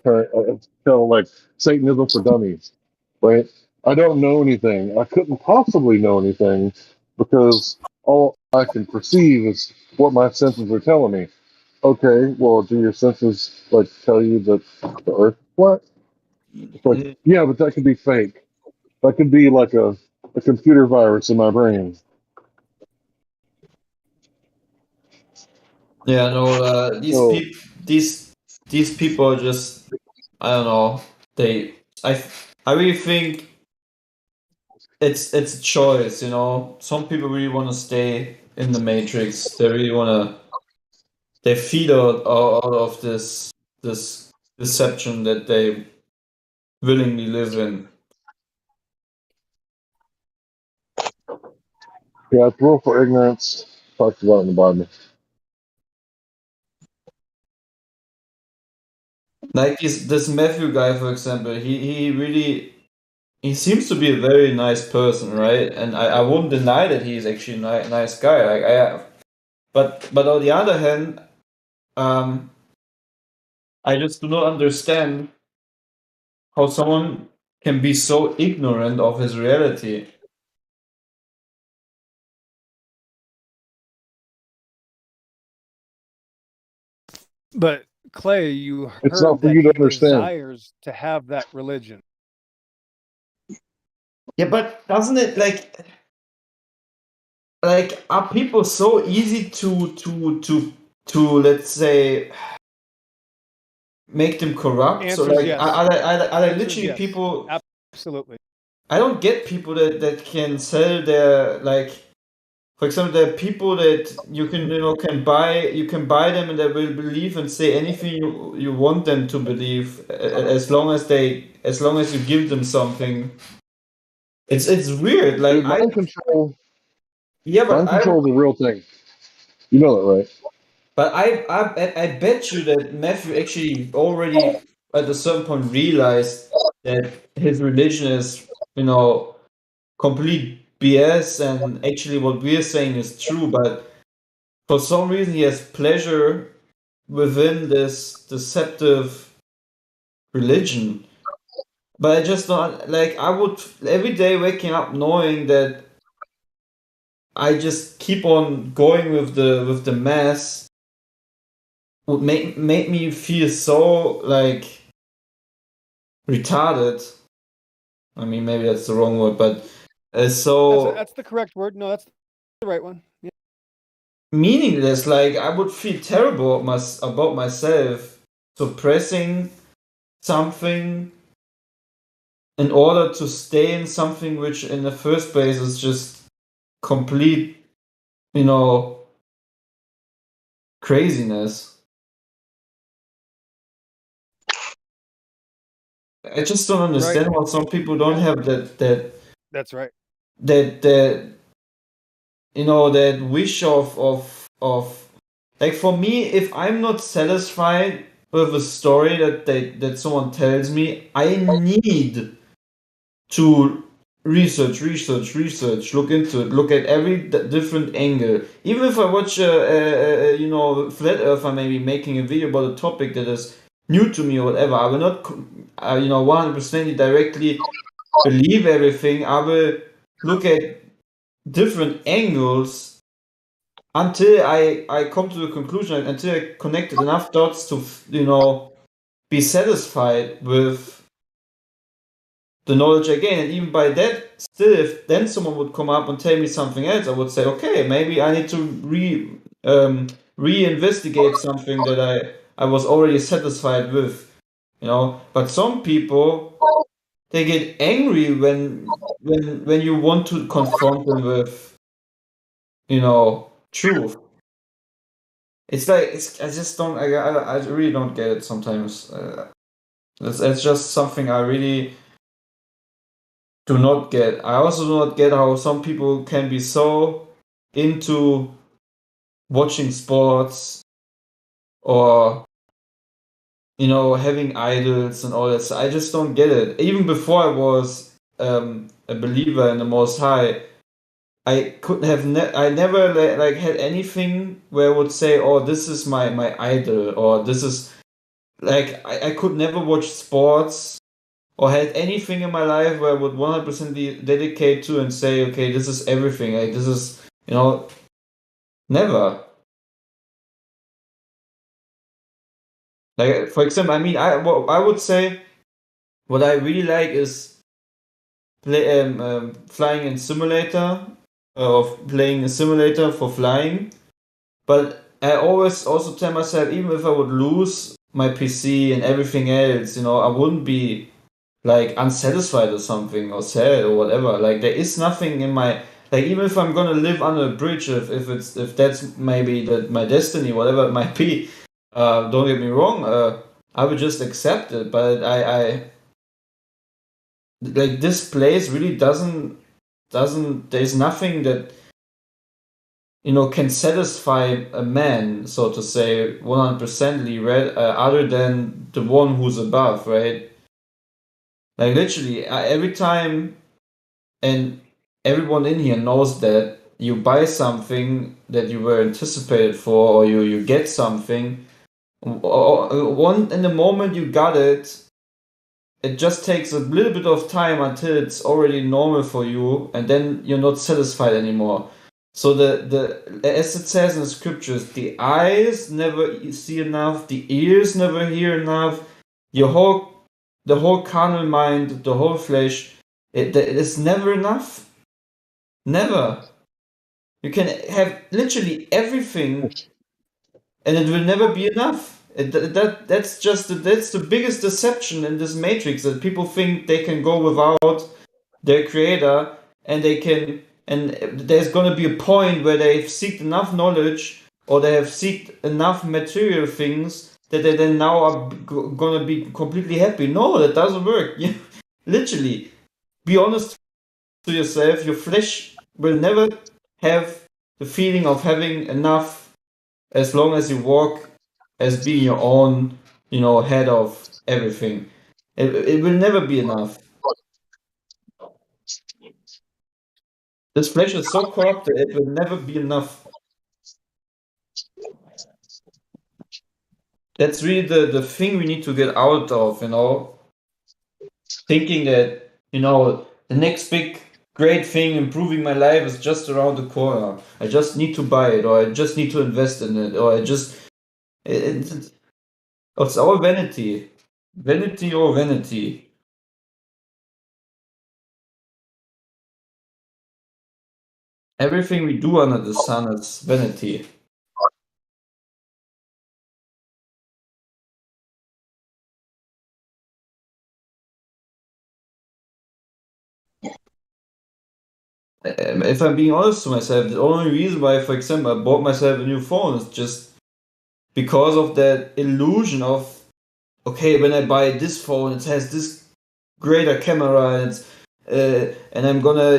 tell, like Satanism for dummies, right? I don't know anything. I couldn't possibly know anything because all I can perceive is what my senses are telling me. Okay, well, do your senses like tell you that the Earth is flat? It's like, yeah, but that could be fake. That could be like a computer virus in my brain. Yeah, no, So these people are just, I don't know. They I really think it's a choice, you know. Some people really want to stay in the Matrix. They really want to. They feed out of this deception that they willingly live in. yeah, it's rule for ignorance. Talks about it in the Bible. Like this Matthew guy, for example, he really he seems to be a very nice person, right? And I won't deny that he's actually a nice guy. Like but on the other hand, um, I just do not understand how someone can be so ignorant of his reality. But Clay, you It's not heard for that you to he understand. desires to have that religion. Yeah, but doesn't it like are people so easy to let's say make them corrupt? So Answer is like yes. are they Answer is literally yes. people? Absolutely. I don't get people that can sell their like. For example, there are people that you can buy them and they will believe and say anything you want them to believe as long as you give them something. It's weird. Like Dude, mind control. yeah, Mind control is a real thing. You know that, right? but I bet you that Matthew actually already at a certain point realized that his religion is, complete BS and actually what we're saying is true, but for some reason he has pleasure within this deceptive religion. But I just don't like I would every day waking up knowing that I just keep on going with the mass would make me feel so like retarded. I mean, maybe that's the wrong word, but so That's the correct word. No, that's the right one. Yeah. meaningless. Like I would feel terrible about myself suppressing something in order to stay in something which in the first place is just complete, craziness. I just don't understand why some people don't have that That's right. that you know, that wish of like, for me, if I'm not satisfied with a story that someone tells me, I need to research, look into it, look at every different angle. Even if I watch you know, flat earther maybe making a video about a topic that is new to me or whatever, I will not you know, 100% directly believe everything. I will look at different angles until I come to the conclusion, until I connected enough dots to, you know, be satisfied with the knowledge again. And even by that, still, if then someone would come up and tell me something else, I would say, okay, maybe I need to re-investigate something that I was already satisfied with, you know. But some people, they get angry when you want to confront them with, you know, truth. It's like, I just don't, I really don't get it sometimes. It's just something I really do not get. I also do not get how some people can be so into watching sports or, you know, having idols and all that. So I just don't get it. Even before I was a believer in the Most High, I could have I never like had anything where I would say, oh, this is my idol, or this is like, I could never watch sports or had anything in my life where I would 100% dedicate to and say, okay, this is everything. Like, this is, you know, never. Like, for example, I mean, I would say what I really like is flying in simulator, of playing a simulator for flying. But I always also tell myself, even if I would lose my PC and everything else, you know, I wouldn't be like unsatisfied or something, or sad or whatever. Like, there is nothing in my, like, even if I'm gonna live under a bridge, if that's maybe that my destiny, whatever it might be, don't get me wrong, I would just accept it. But I like, this place really doesn't there's nothing that, you know, can satisfy a man, so to say, 100%ly, right? Other than the one who's above, right? Like, literally, every time, and everyone in here knows that you buy something that you were anticipated for, or you get something, one in the moment you got it, it just takes a little bit of time until it's already normal for you, and then you're not satisfied anymore. So the as it says in the scriptures, the eyes never see enough, the ears never hear enough, the whole carnal mind, the whole flesh, it is never enough. Never. You can have literally everything, and it will never be enough. That's the biggest deception in this matrix, that people think they can go without their creator, and there's gonna be a point where they've seeked enough knowledge, or they have seeked enough material things, that they then now are gonna be completely happy. No, that doesn't work. Literally, be honest to yourself. Your flesh will never have the feeling of having enough, as long as you walk as being your own, you know, head of everything. It will never be enough. This flesh is so corrupted, it will never be enough. That's really the thing we need to get out of, you know. Thinking that, you know, the next big great thing improving my life is just around the corner. I just need to buy it, or I just need to invest in it, or it's all vanity. Vanity or vanity. Everything we do under the sun is vanity. If I'm being honest to myself, the only reason why, for example, I bought myself a new phone is just because of that illusion of, okay, when I buy this phone, it has this greater camera, and I'm gonna,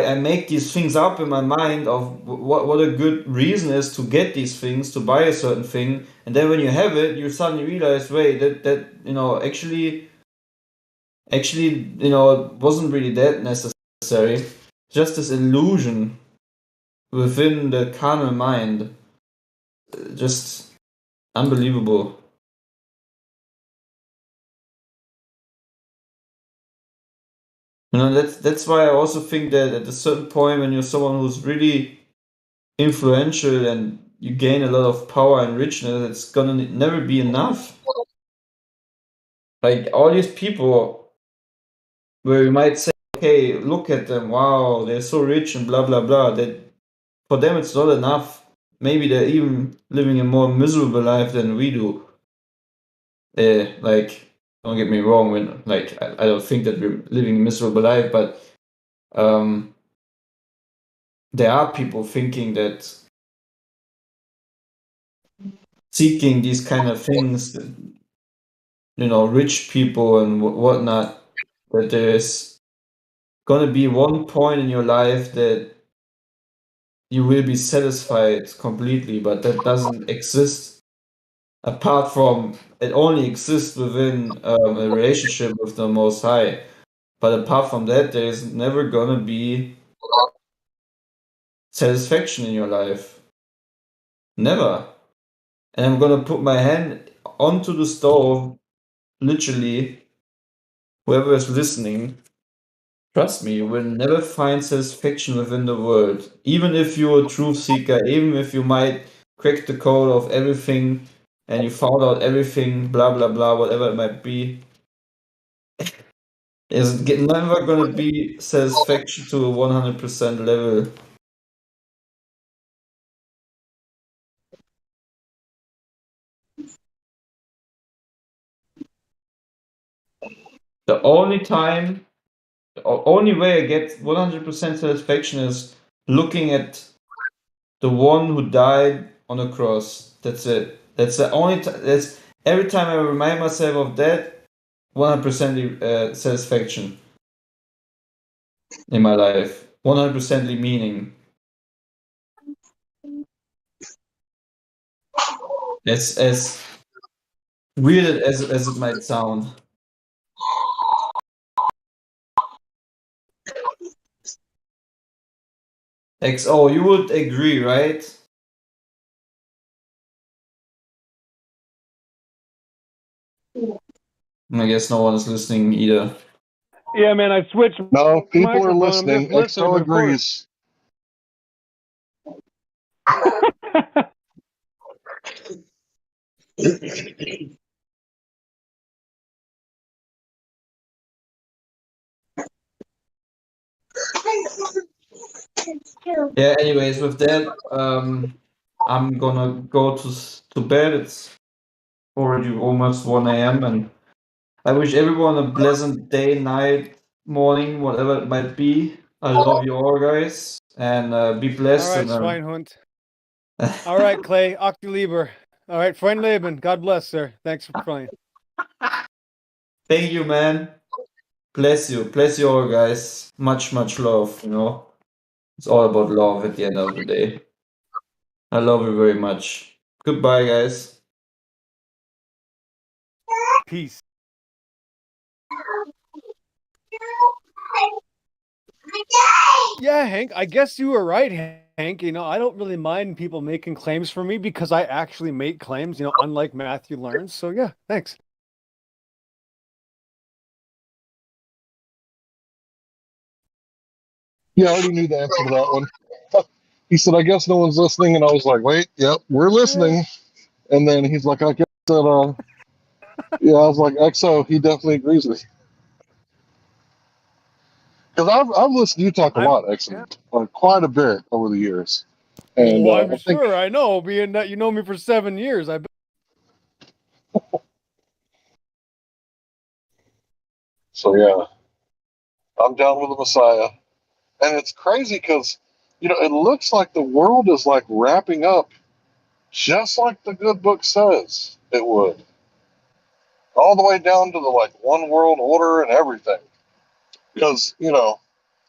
I make these things up in my mind of what a good reason is to get these things, to buy a certain thing, and then when you have it, you suddenly realize, wait, that actually, it wasn't really that necessary. Just this illusion within the carnal mind, just unbelievable. That's why I also think that at a certain point, when you're someone who's really influential and you gain a lot of power and richness, it's gonna never be enough. Like all these people, where you might say, okay, look at them, wow, they're so rich and blah blah blah. That for them it's not enough. Maybe they're even living a more miserable life than we do. Like, don't get me wrong, when I don't think that we're living a miserable life, but there are people thinking that seeking these kind of things, rich people and whatnot, that there's gonna be one point in your life that you will be satisfied completely, but that doesn't exist apart from, it only exists within a relationship with the Most High. But apart from that, there's never gonna be satisfaction in your life. Never. And I'm gonna put my hand onto the stove, literally, whoever is listening, trust me, you will never find satisfaction within the world. Even if you're a truth seeker, even if you might crack the code of everything and you found out everything, blah blah blah, whatever it might be, is never gonna be satisfaction to a 100% level. The only way I get 100% satisfaction is looking at the one who died on a cross. That's it. That's the only that's every time I remind myself of that, 100% satisfaction in my life. 100% meaning. As weird as it might sound. XO, you would agree, right? I guess no one is listening either. Yeah, man, I switched No, people are microphone. I'm listening. just listening, XO but of course. agrees. Yeah, anyways, with that, I'm gonna go to bed. It's already almost 1 a.m. and I wish everyone a pleasant day, night, morning, whatever it might be. I love you all, guys, and be All blessed. right, Schweinhund. All right, Clay, Octi Lieber. All right, Freund Leben. God bless, sir. Thanks for playing. Thank you, man. Bless you all, guys. Much love. It's all about love at the end of the day. I love you very much. Goodbye, guys. Peace. Yeah, Hank, I guess you were right, Hank. I don't really mind people making claims for me because I actually make claims, unlike Matthew learns. So yeah, thanks. Yeah, I already knew the answer to that one. He said, I guess no one's listening. And I was like, wait, yep, we're listening. And then he's like, I guess that, yeah, I was like, XO, he definitely agrees with you. Because I've listened to you talk a lot, XO, quite a bit over the years. And I'm I think, sure I know, being that you know me for 7 years. I bet. so yeah, I'm down with the Messiah. And it's crazy because, it looks like the world is like wrapping up just like the good book says it would. All the way down to the like one world order and everything. Because,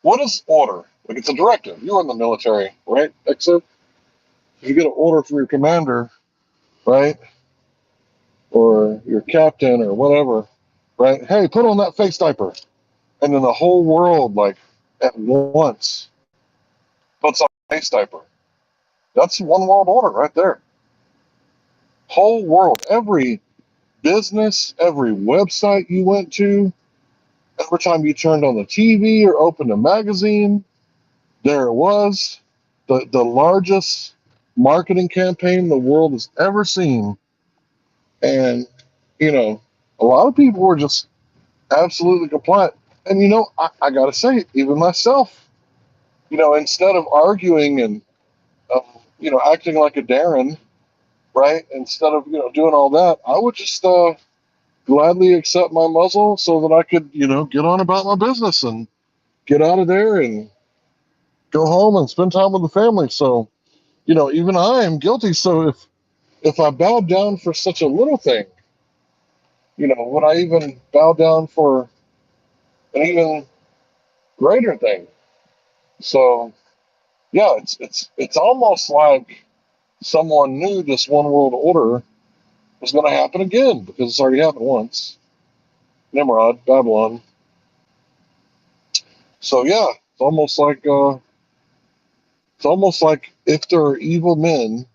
what is order? Like, it's a directive. You're in the military, right? Except if you get an order from your commander, right? Or your captain or whatever, right? Hey, put on that face diaper. And then the whole world, like, at once puts on a face diaper. That's one world order right there. Whole world. Every business, every website you went to, every time you turned on the TV or opened a magazine, there it was. The largest marketing campaign the world has ever seen. And, a lot of people were just absolutely compliant. And, I got to say, even myself, instead of arguing and, acting like a Darren, right? Instead of, doing all that, I would just gladly accept my muzzle so that I could, get on about my business and get out of there and go home and spend time with the family. So, even I am guilty. So if I bowed down for such a little thing, would I even bow down for an even greater thing? So yeah, it's almost like someone knew this one world order was going to happen again because it's already happened once. Nimrod, Babylon. So yeah, it's almost like if there are evil men,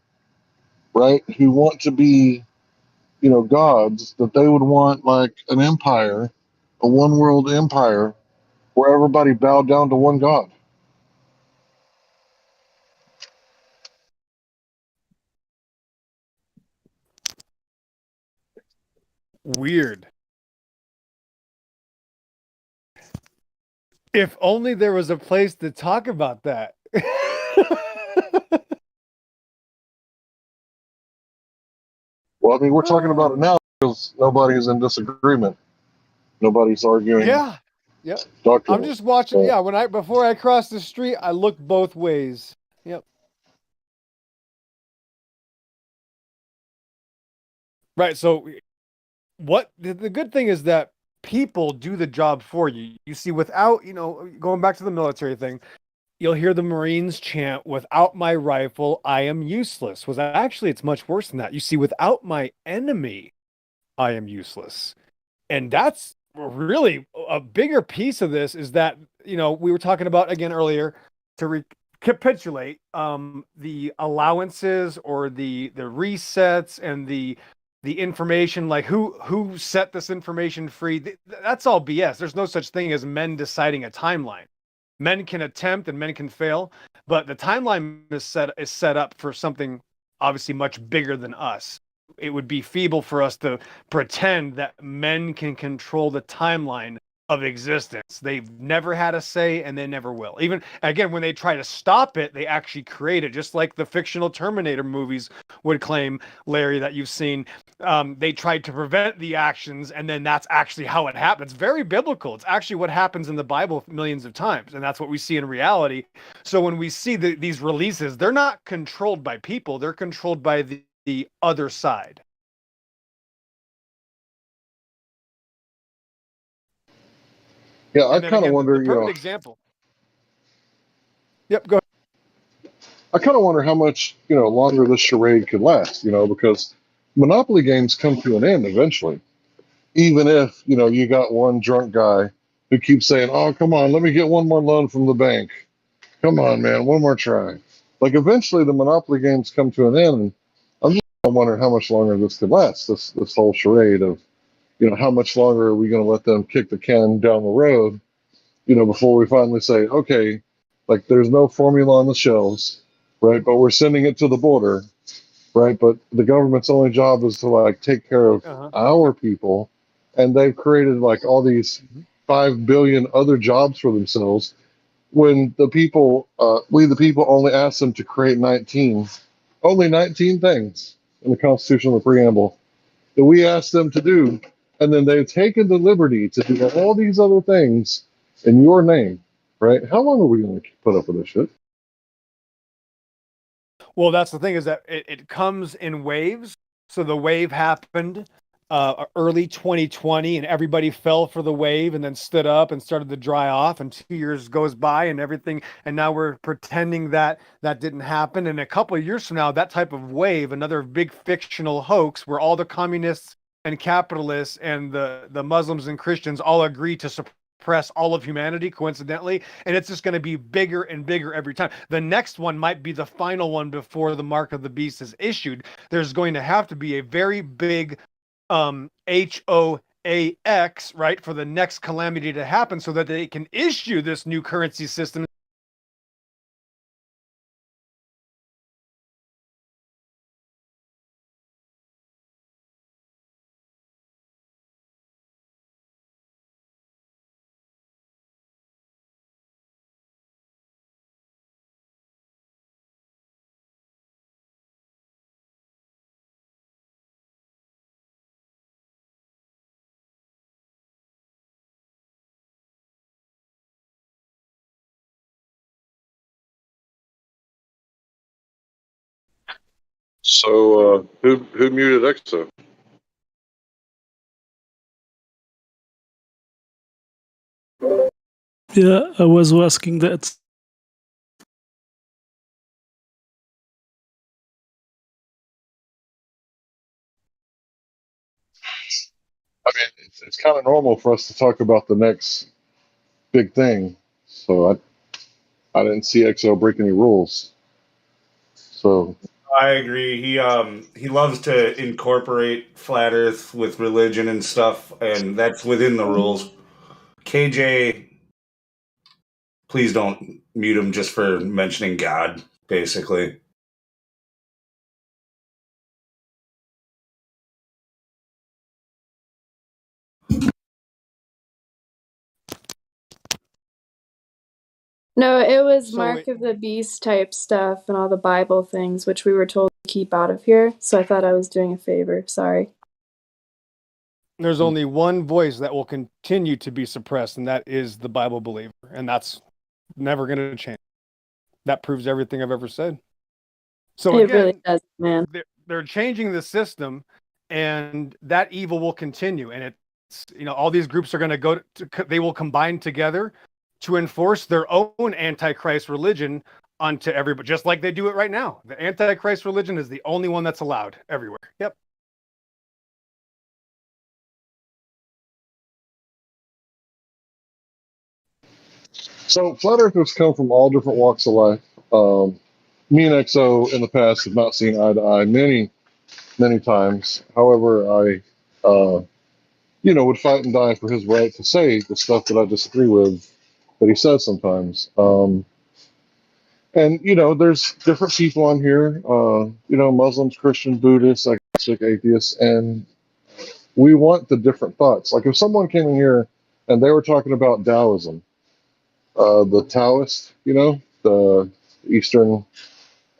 right, who want to be, gods, that they would want like an empire, a one world empire where everybody bowed down to one god. Weird. If only there was a place to talk about that. Well, I mean, we're talking about it now because nobody's in disagreement. Nobody's arguing. Yeah. Yep. I'm just watching. Yeah. Before I cross the street, I look both ways. Yep. Right. So what the good thing is that people do the job for you. You see, without, going back to the military thing, you'll hear the Marines chant, "Without my rifle, I am useless." Was actually, it's much worse than that. You see, without my enemy, I am useless. And that's really a bigger piece of this is that, we were talking about again earlier to recapitulate the allowances or the resets and the information, like who set this information free. That's all BS. There's no such thing as men deciding a timeline. Men can attempt and men can fail, but the timeline is set up for something obviously much bigger than us. It would be feeble for us to pretend that men can control the timeline of existence. They've never had a say and they never will. Even again, when they try to stop it, they actually create it, just like the fictional Terminator movies would claim, Larry, that you've seen. They tried to prevent the actions, and then that's actually how it happens. It's very biblical. It's actually what happens in the Bible millions of times, and that's what we see in reality. So when we see these releases, they're not controlled by people. They're controlled by the other side. Yeah, I kind of wonder, the perfect example. Yep, go ahead. I kind of wonder how much, longer this charade could last, because Monopoly games come to an end eventually. Even if, you got one drunk guy who keeps saying, "Oh, come on, let me get one more loan from the bank. Come on, man, one more try." Like, eventually the Monopoly games come to an end. And I'm just wondering how much longer this could last, this whole charade of, how much longer are we going to let them kick the can down the road, before we finally say, okay, like, there's no formula on the shelves, right? But we're sending it to the border, right? But the government's only job is to, like, take care of our people. And they've created, like, all these 5 billion other jobs for themselves when the people, we the people, only asked them to create 19 things in the Constitution of the Preamble that we asked them to do. And then they've taken the liberty to do all these other things in your name, right? How long are we going to put up with this shit? Well, that's the thing, is that it comes in waves. So the wave happened early 2020, and everybody fell for the wave and then stood up and started to dry off, and 2 years goes by and everything, and now we're pretending that that didn't happen. And a couple of years from now, that type of wave, another big fictional hoax where all the communists and capitalists and the Muslims and Christians all agree to suppress all of humanity, coincidentally, and it's just going to be bigger and bigger every time. The next one might be the final one before the mark of the beast is issued. There's going to have to be a very big HOAX, right, for the next calamity to happen so that they can issue this new currency system. So, who muted EXO? Yeah, I was asking that. I mean, it's kind of normal for us to talk about the next big thing. So I didn't see EXO break any rules. So I agree. He loves to incorporate flat Earth with religion and stuff, and that's within the rules. KJ, please don't mute him just for mentioning God, basically. No, it was So Mark of the Beast type stuff and all the Bible things, which we were told to keep out of here. So I thought I was doing a favor. Sorry. there's only one voice that will continue to be suppressed, and that is the Bible believer, and that's never going to change. That proves everything I've ever said. So It again, really does, man. they're changing the system, and that evil will continue. And it's, all these groups are going to they will combine together to enforce their own antichrist religion onto everybody, just like they do it right now. The antichrist religion is the only one that's allowed everywhere. Yep. So flat earthers come from all different walks of life. Me and EXO in the past have not seen eye to eye many, many times. However, I, would fight and die for his right to say the stuff that I disagree with that he says sometimes. And there's different people on here. Muslims, Christians, Buddhists, agnostic, atheists, and we want the different thoughts. Like if someone came in here and they were talking about Taoism, the Taoist, the Eastern,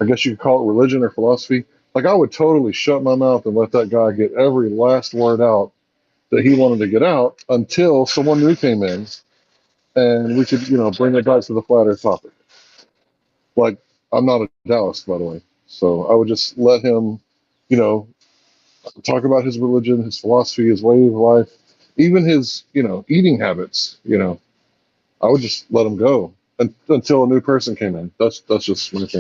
I guess you could call it religion or philosophy. Like I would totally shut my mouth and let that guy get every last word out that he wanted to get out until someone new came in and we could, bring it back to the flat earth topic. Like I'm not a Taoist, by the way. So I would just let him, you know, talk about his religion, his philosophy, his way of life, even his, eating habits, I would just let him go until a new person came in. That's just my thing.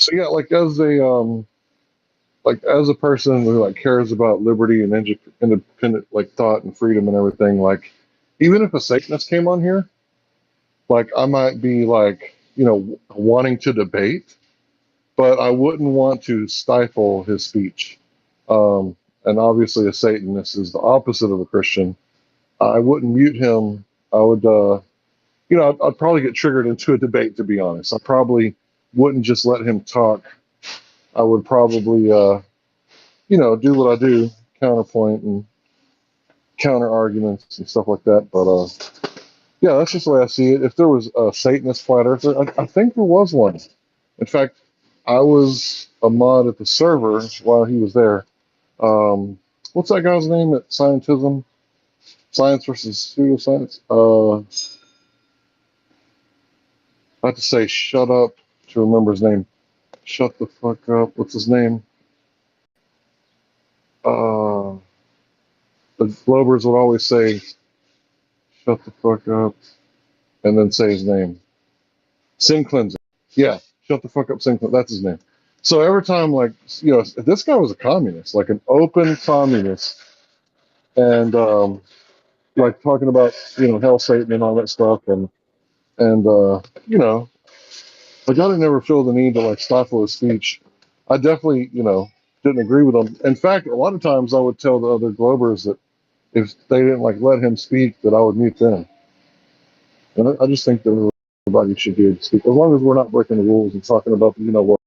So yeah, like as a person who like cares about liberty and independent like thought and freedom and everything, like even if a Satanist came on here, like I might be like, wanting to debate, but I wouldn't want to stifle his speech. And obviously a Satanist is the opposite of a Christian. I wouldn't mute him. I would, I'd probably get triggered into a debate, to be honest. I probably wouldn't just let him talk. I would probably, do what I do, counterpoint and counter arguments and stuff like that. But yeah, that's just the way I see it. If there was a Satanist flat earther, I think there was one. In fact, I was a mod at the server while he was there. What's that guy's name at Scientism? Science versus pseudoscience? I have to say shut up to remember his name. Shut the fuck up. What's his name? The Globers would always say, shut the fuck up, and then say his name. Sin Cleanser. Yeah, shut the fuck up, Sin Cleanser. That's his name. So every time, like, this guy was a communist, like an open communist, and like talking about, hell, Satan, and all that stuff, and like I didn't ever feel the need to like stifle his speech. I definitely, didn't agree with him. In fact, a lot of times I would tell the other Globers that if they didn't like let him speak, that I would mute them. And I just think that everybody should be able to speak, as long as we're not breaking the rules and talking about, what.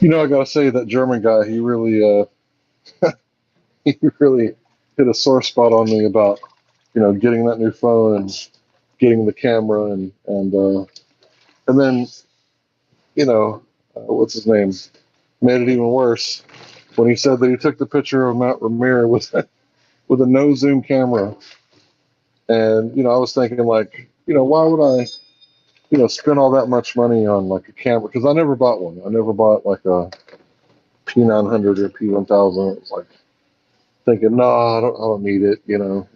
I gotta say that German guy, he really, he really hit a sore spot on me about, getting that new phone and getting the camera and then, what's his name? Made it even worse when he said that he took the picture of Mount Rainier with with a no zoom camera. And I was thinking like, why would I, spend all that much money on like a camera? Because I never bought one. I never bought like a P900 or P1000. It was like thinking, no, I don't need it.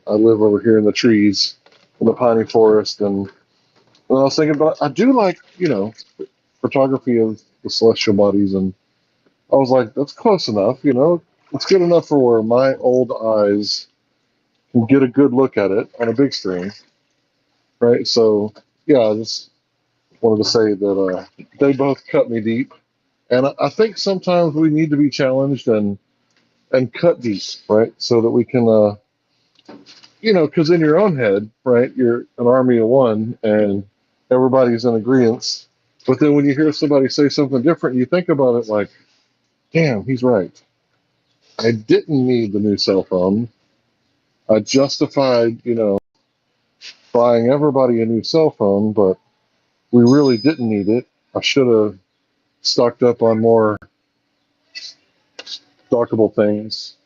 I live over here in the trees, in the piney forest, and I was thinking, but I do like, photography of the celestial bodies, and I was like, that's close enough. It's good enough for where my old eyes can get a good look at it on a big screen, right? So yeah, I just wanted to say that they both cut me deep, and I think sometimes we need to be challenged and cut deep, right? So that we can, because in your own head, right, you're an army of one, and everybody's in agreement. But then when you hear somebody say something different, you think about it like, damn, he's right. I didn't need the new cell phone. I justified, buying everybody a new cell phone, but we really didn't need it. I should have stocked up on more dockable things.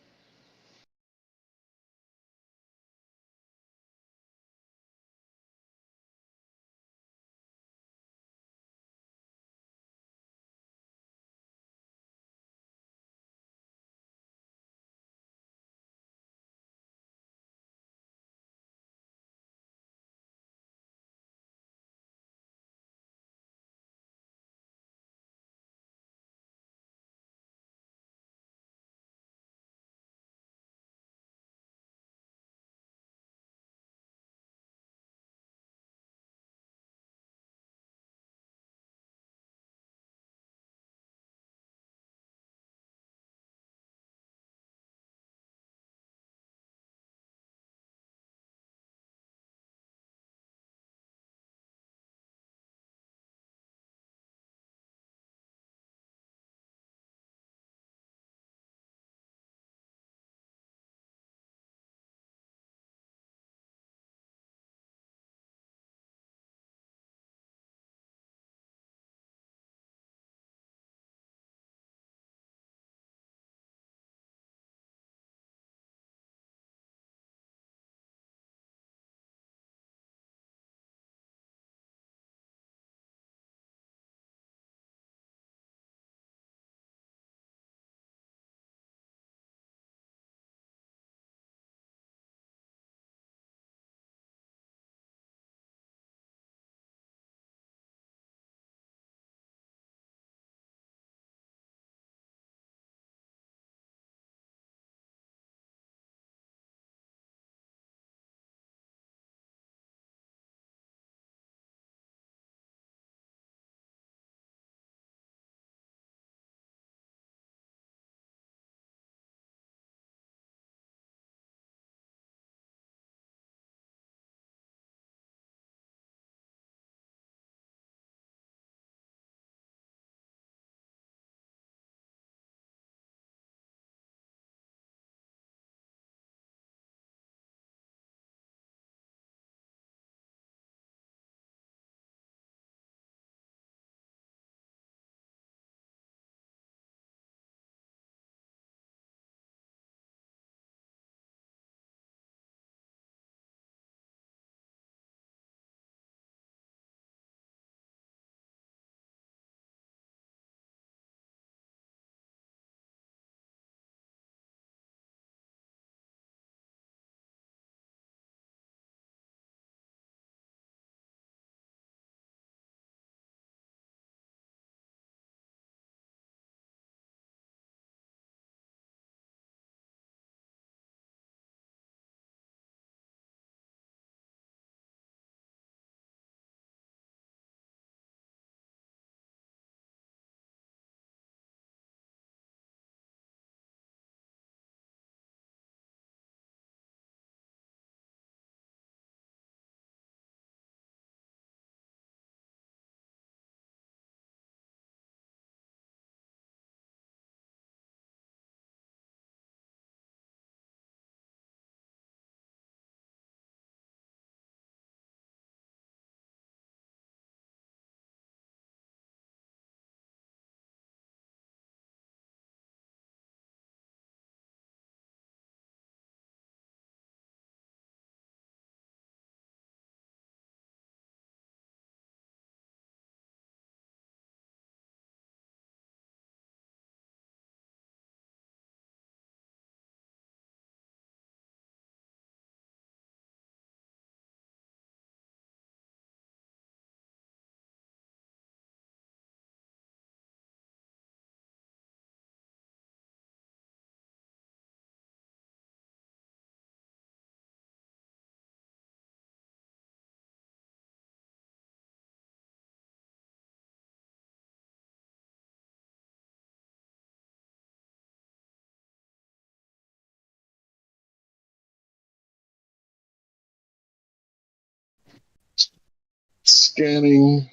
Scanning.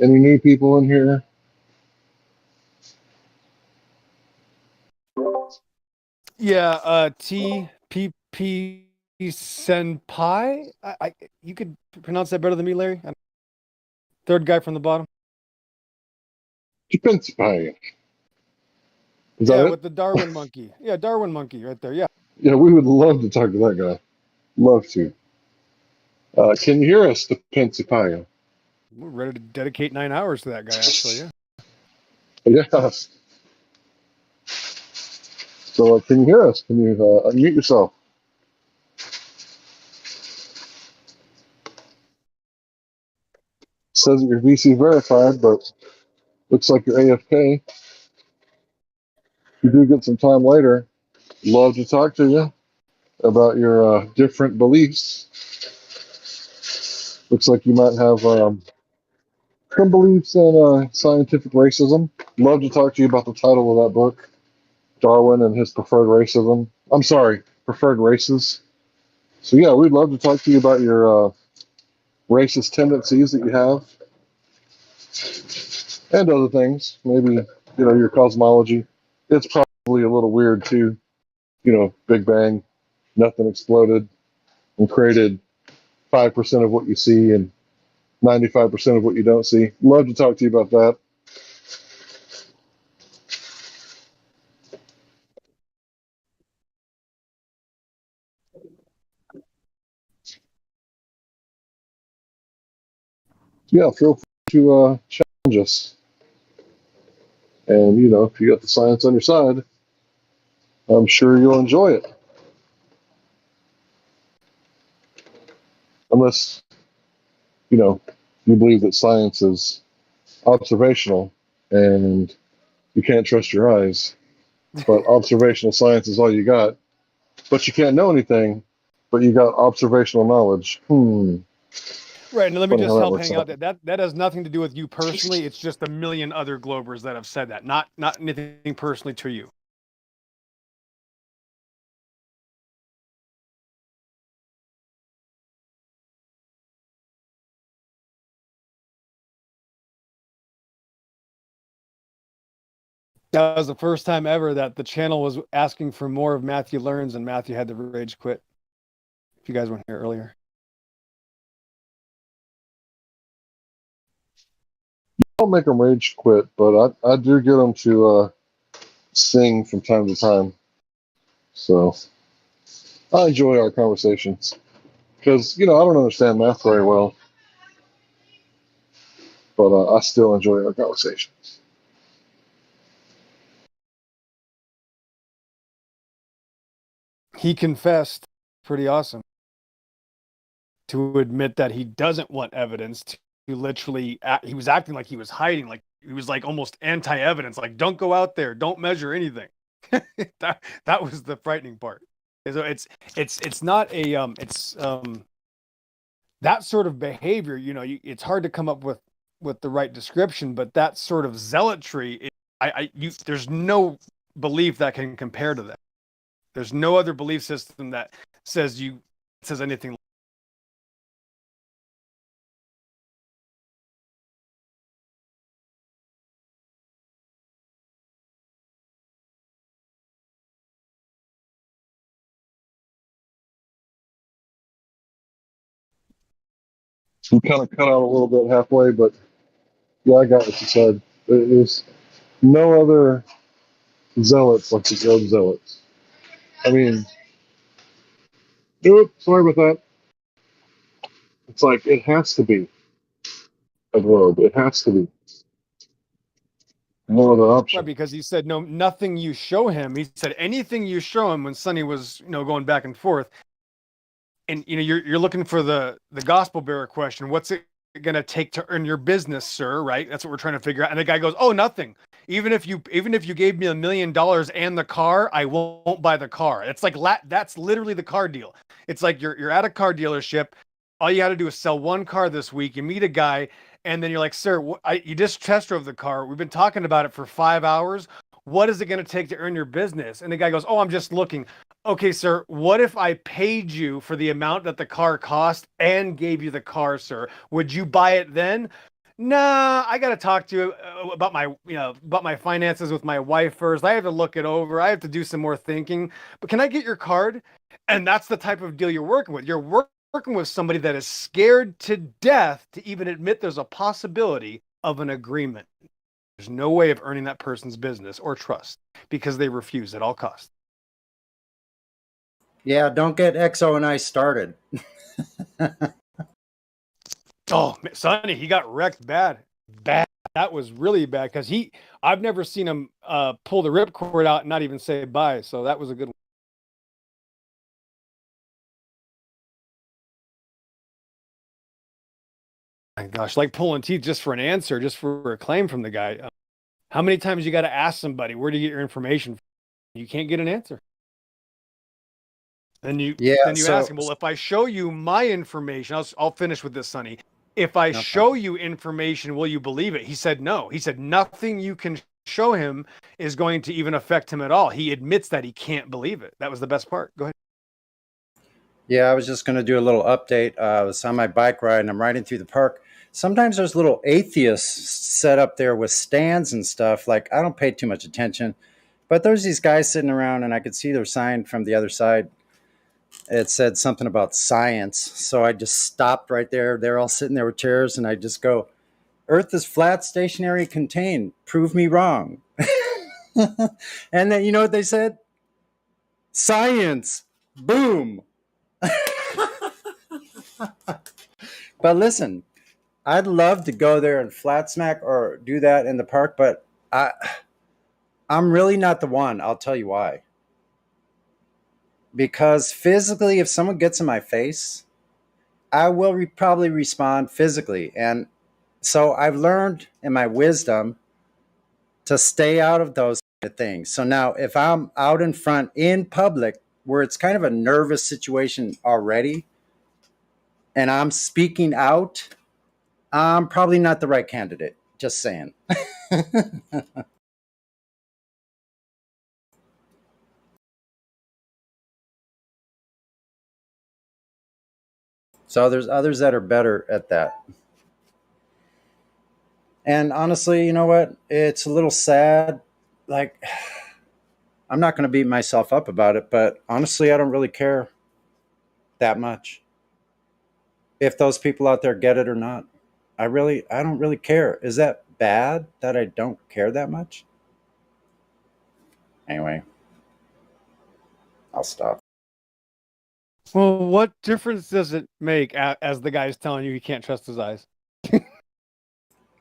Any new people in here? Yeah, TPP Senpai. You could pronounce that better than me, Larry. Third guy from the bottom. Defensive. Is that Yeah, it? with the Darwin monkey. Yeah, Darwin monkey right there. Yeah. Yeah, we would love to talk to that guy. Love to. Can you hear us, Defensive? We're ready to dedicate 9 hours to that guy, actually. Yeah. Yeah. So, can you hear us? Can you unmute yourself? Says that you're VC verified, but looks like you're AFK. If you do get some time later, love to talk to you about your different beliefs. Looks like you might have some beliefs in scientific racism. Love to talk to you about the title of that book, Darwin and His Preferred Racism. I'm sorry, Preferred Races. So yeah, we'd love to talk to you about your racist tendencies that you have and other things. Maybe, your cosmology. It's probably a little weird too. Big Bang, nothing exploded and created 5% of what you see and 95% of what you don't see. Love to talk to you about that. Yeah, feel free to challenge us. And, if you got the science on your side, I'm sure you'll enjoy it. Unless, you believe that science is observational and you can't trust your eyes. But observational science is all you got. But you can't know anything, but you got observational knowledge. Right, and let me Funny how just that help works hang out out. that has nothing to do with you personally. It's just a million other Globers that have said that. Not anything personally to you. That was the first time ever that the channel was asking for more of Matthew Learns, and Matthew had to rage quit. If you guys weren't here earlier. I don't make them rage quit, but I do get them to sing from time to time. So I enjoy our conversations because, I don't understand math very well, but I still enjoy our conversations. He confessed, pretty awesome, to admit that he doesn't want evidence. To literally, he was acting like he was hiding, like he was like almost anti-evidence, like don't go out there, don't measure anything. that was the frightening part. So it's not a that sort of behavior. It's hard to come up with the right description, but that sort of zealotry, there's no belief that can compare to that. There's no other belief system that says anything. We kind of cut out a little bit halfway, but yeah, I got what you said. There's no other zealots like the Job zealots. I mean, sorry about that. It's like it has to be a globe. It has to be. No other Right, option. because he said no, nothing you show him. He said anything you show him when Sonny was, going back and forth. And you're looking for the gospel bearer question. What's it going to take to earn your business, sir? Right? That's what we're trying to figure out. And the guy goes, "Oh, nothing. Even if you gave me $1 million and the car, I won't buy the car." It's like that's literally the car deal. It's like you're at a car dealership. All you got to do is sell one car this week. You meet a guy, and then you're like, "Sir, you just test drove the car. We've been talking about it for 5 hours. what is it going to take to earn your business? And the guy goes, oh, I'm just looking. Okay, sir, what if I paid you for the amount that the car cost and gave you the car, sir? Would you buy it then? Nah, I got to talk to you about my finances with my wife first. I have to look it over. I have to do some more thinking. But can I get your card? And that's the type of deal you're working with. You're working with somebody that is scared to death to even admit there's a possibility of an agreement. There's no way of earning that person's business or trust because they refuse at all costs. Yeah, don't get XO and I started. Oh, Sonny, he got wrecked bad. That was really bad because I've never seen him pull the ripcord out and not even say bye. So that was a good one. My gosh, like pulling teeth just for an answer, just for a claim from the guy. How many times you got to ask somebody, where do you get your information from? You can't get an answer. Then you ask him, well, if I show you my information, I'll finish with this, Sonny. If I show you information, will you believe it? He said no. He said nothing you can show him is going to even affect him at all. He admits that he can't believe it. That was the best part. Go ahead. Yeah, I was just going to do a little update. I was on my bike ride and I'm riding through the park. Sometimes there's little atheists set up there with stands and stuff. Like, I don't pay too much attention, but there's these guys sitting around and I could see their sign from the other side. It said something about science. So I just stopped right there. They're all sitting there with chairs and I just go, Earth is flat, stationary, contained. Prove me wrong. And then you know what they said? Science. Boom. But listen, I'd love to go there and flat smack or do that in the park, but I'm really not the one. I'll tell you why. Because physically, if someone gets in my face, I will probably respond physically. And so I've learned in my wisdom to stay out of those kind of things. So now if I'm out in front in public where it's kind of a nervous situation already, and I'm speaking out, I'm probably not the right candidate. Just saying. So there's others that are better at that. And honestly, you know what? It's a little sad. Like, I'm not going to beat myself up about it, but honestly, I don't really care that much if those people out there get it or not. I don't really care. Is that bad that I don't care that much? Anyway, I'll stop. Well, what difference does it make as the guy's telling you he can't trust his eyes?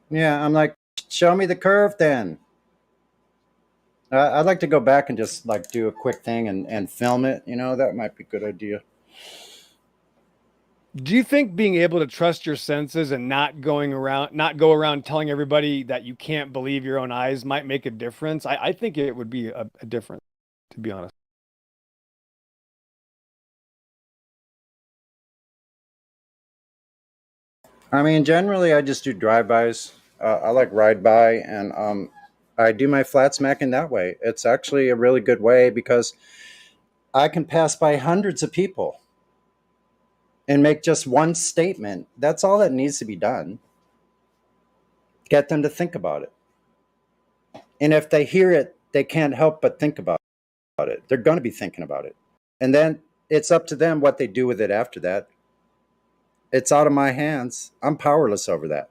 Yeah, I'm like, show me the curve then. I'd like to go back and just like do a quick thing and film it. You know, that might be a good idea. Do you think being able to trust your senses and not go around telling everybody that you can't believe your own eyes might make a difference? I think it would be a difference, to be honest. I mean, generally, I just do drive-bys. I like ride by, and I do my flat smacking that way. It's actually a really good way because I can pass by hundreds of people and make just one statement. That's all that needs to be done. Get them to think about it. And if they hear it, they can't help but think about it. They're going to be thinking about it. And then it's up to them what they do with it after that. It's out of my hands. I'm powerless over that.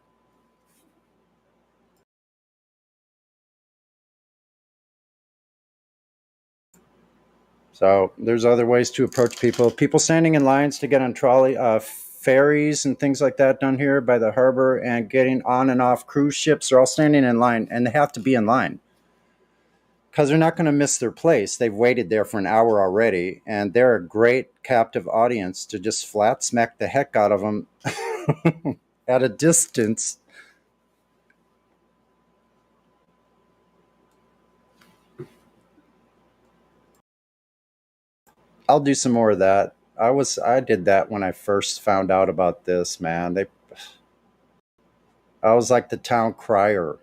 So there's other ways to approach people. People standing in lines to get on trolley, ferries and things like that down here by the harbor and getting on and off cruise ships are all standing in line, and they have to be in line because they're not going to miss their place. They've waited there for an hour already, and they're a great captive audience to just flat smack the heck out of them at a distance. I'll do some more of that. I did that when I first found out about this, man. I was like the town crier.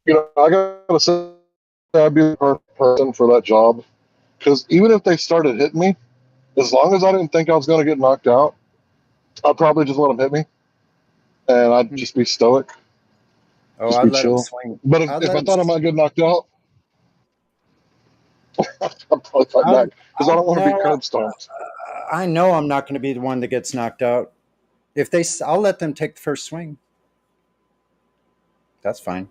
I gotta say, I'd be the perfect person for that job because even if they started hitting me, as long as I didn't think I was going to get knocked out, I'd probably just let them hit me, and I'd just be stoic, Oh, just I'd be let him chill. swing. But I'd if let I him. thought I might get knocked out, I'd probably fight back because I don't want to be No, curb stomped. I know I'm not going to be the one that gets knocked out. If I'll let them take the first swing. That's fine.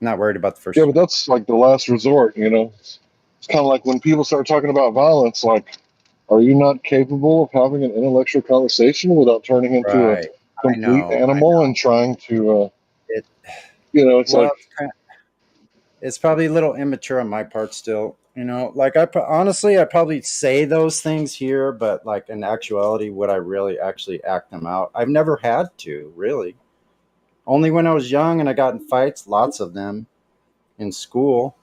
I'm not worried about the first Yeah, swing. but that's like the last resort. It's kind of like when people start talking about violence. Like, are you not capable of having an intellectual conversation without turning into a Right. I complete know. animal and trying to? It. It's Well, like it's probably a little immature on my part still. Like honestly, I probably say those things here, but like in actuality, would I really actually act them out? I've never had to really. Only when I was young and I got in fights, lots of them in school.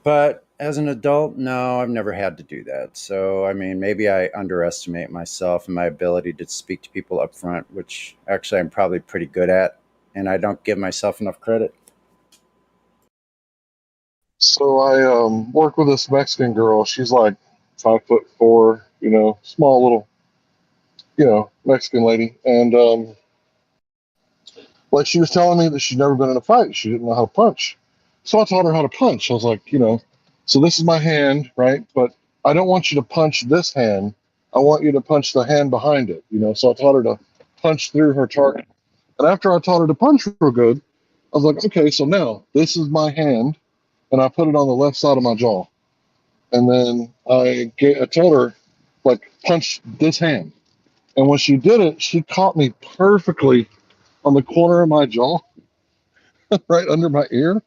But as an adult, no, I've never had to do that. So, I mean, maybe I underestimate myself and my ability to speak to people up front, which actually I'm probably pretty good at, and I don't give myself enough credit. So I work with this Mexican girl. She's like 5'4", small little, Mexican lady, and like she was telling me that she'd never been in a fight. She didn't know how to punch. So I taught her how to punch. I was like, so this is my hand, right? But I don't want you to punch this hand. I want you to punch the hand behind it, So I taught her to punch through her target. And after I taught her to punch real good, I was like, okay, so now this is my hand, and I put it on the left side of my jaw. And then I told her, like, punch this hand. And when she did it, she caught me perfectly on the corner of my jaw, right under my ear,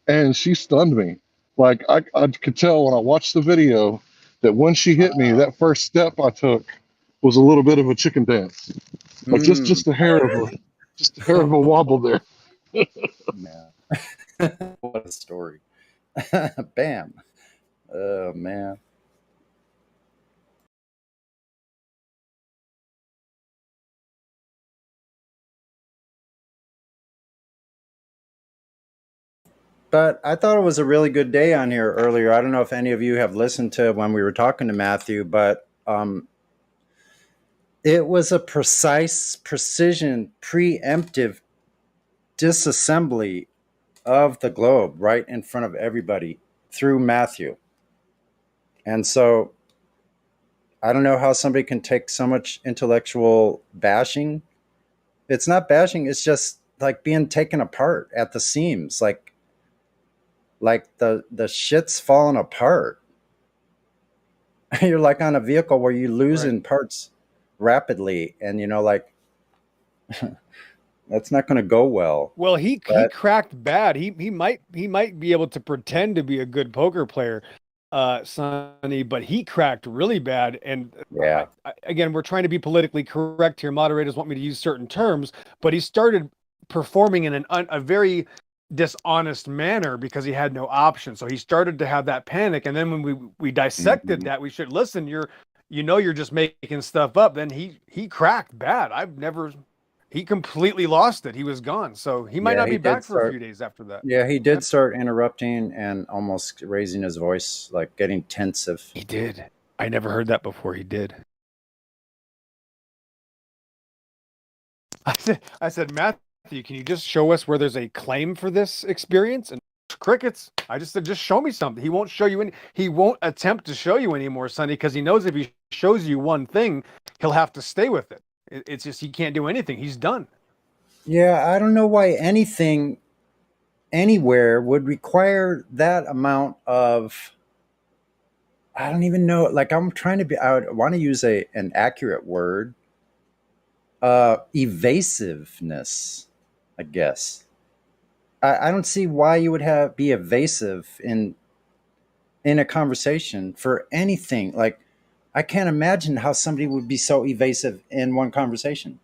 and she stunned me. Like I could tell when I watched the video that when she hit me, that first step I took was a little bit of a chicken dance, like just a hair of a wobble there. Man, what a story! Bam. Oh man. But I thought it was a really good day on here earlier. I don't know if any of you have listened to when we were talking to Matthew, but it was a precise, precision, preemptive disassembly of the globe right in front of everybody through Matthew. And so I don't know how somebody can take so much intellectual bashing. It's not bashing, it's just like being taken apart at the seams, like the shit's falling apart. You're like on a vehicle where you lose in parts rapidly, and like that's not going to go well. Well, he cracked bad. He might be able to pretend to be a good poker player, Sonny, but he cracked really bad. And Yeah. again, we're trying to be politically correct here. Moderators want me to use certain terms, but he started performing in a very dishonest manner because he had no option. So he started to have that panic. And then when we dissected that, we should listen. You're just making stuff up. Then he cracked bad. He completely lost it. He was gone. So he might Yeah, not he be did back for a start. few days after that. Yeah, he did start interrupting and almost raising his voice, like getting tensive. He did. I never heard that before. He did. I said, Matthew, can you just show us where there's a claim for this experience? And crickets. I just said, just show me something. He won't show you any. He won't attempt to show you anymore, Sonny, because he knows if he shows you one thing, he'll have to stay with it. It's just he can't do anything. He's done. Yeah, I don't know why anything anywhere would require that amount of. I don't even know. Like I'm trying to be. I want to use an accurate word. Evasiveness, I guess. I don't see why you would be evasive in a conversation for anything. Like I can't imagine how somebody would be so evasive in one conversation.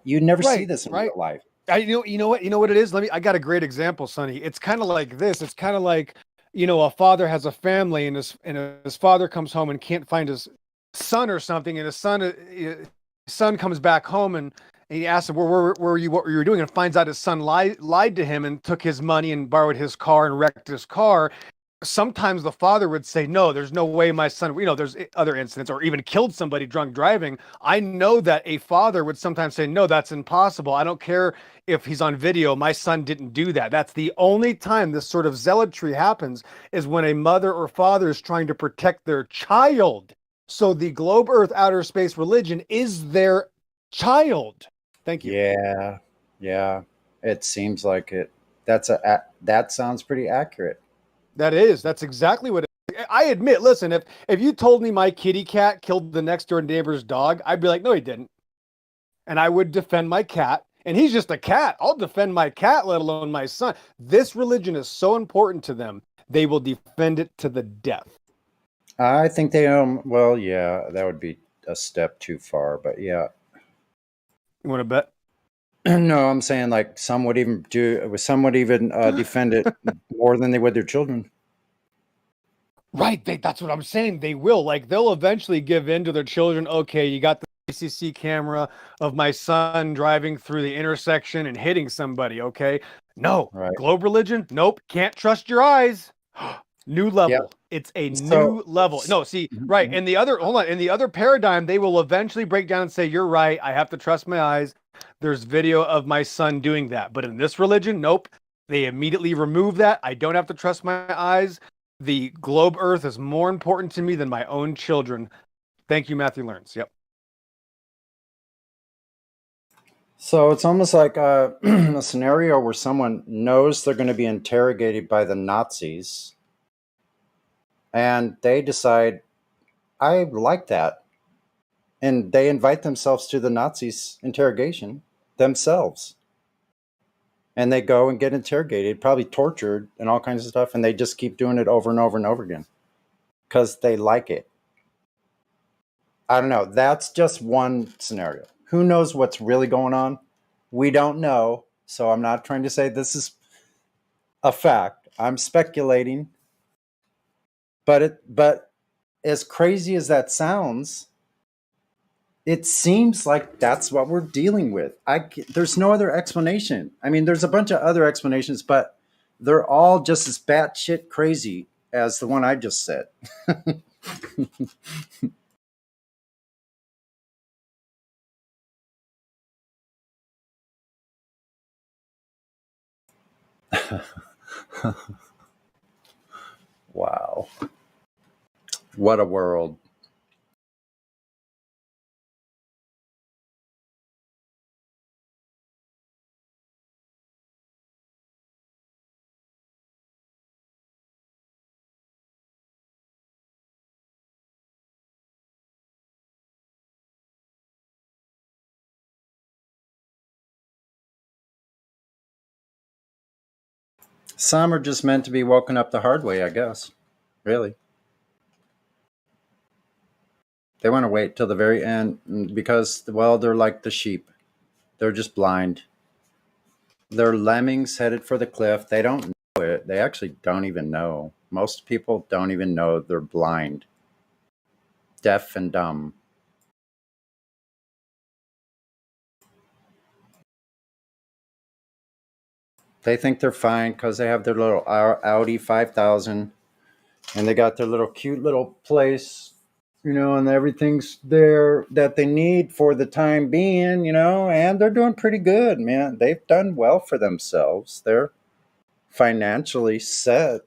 You never see this in real life. You know what it is? I got a great example, Sonny. It's kind of like this. It's kind of like, a father has a family and his father comes home and can't find his son or something, and his son comes back home and and he asked him, where were you, what were you doing? And finds out his son lied to him and took his money and borrowed his car and wrecked his car. Sometimes the father would say, no, there's no way my son, there's other incidents, or even killed somebody drunk driving. I know that a father would sometimes say, no, that's impossible. I don't care if he's on video. My son didn't do that. That's the only time this sort of zealotry happens, is when a mother or father is trying to protect their child. So the globe, earth, outer space religion is their child. Thank you. Yeah. It seems like it. That sounds pretty accurate. That's exactly what it is. I admit, listen, if you told me my kitty cat killed the next door neighbor's dog, I'd be like, no, he didn't. And I would defend my cat. And he's just a cat. I'll defend my cat, let alone my son. This religion is so important to them, they will defend it to the death. I think they well, yeah, that would be a step too far, but yeah. You want to bet? No, I'm saying like some would even defend it more than they would their children. Right, that's what I'm saying. They will. Like, they'll eventually give in to their children. Okay, you got the CCC camera of my son driving through the intersection and hitting somebody. Okay, no, right. Globe religion. Nope, can't trust your eyes. New level. Yep. It's a new level. No, see, right. And in the other paradigm, they will eventually break down and say, you're right. I have to trust my eyes. There's video of my son doing that. But in this religion, nope. They immediately remove that. I don't have to trust my eyes. The globe earth is more important to me than my own children. Thank you, Matthew Learns. Yep. So it's almost like a scenario where someone knows they're going to be interrogated by the Nazis, and they decide, I like that. And they invite themselves to the Nazis' interrogation themselves. And they go and get interrogated, probably tortured and all kinds of stuff. And they just keep doing it over and over and over again because they like it. I don't know. That's just one scenario. Who knows what's really going on? We don't know. So I'm not trying to say this is a fact. I'm speculating. But as crazy as that sounds, it seems like that's what we're dealing with. There's no other explanation. I mean, there's a bunch of other explanations, but they're all just as batshit crazy as the one I just said. Wow. What a world. Some are just meant to be woken up the hard way, I guess. Really. They want to wait till the very end because, well, they're like the sheep. They're just blind. They're lemmings headed for the cliff. They don't know it. They actually don't even know. Most people don't even know they're blind, deaf and dumb. They think they're fine because they have their little Audi 5000 and they got their little cute little place, and everything's there that they need for the time being, and they're doing pretty good, man. They've done well for themselves. They're financially set.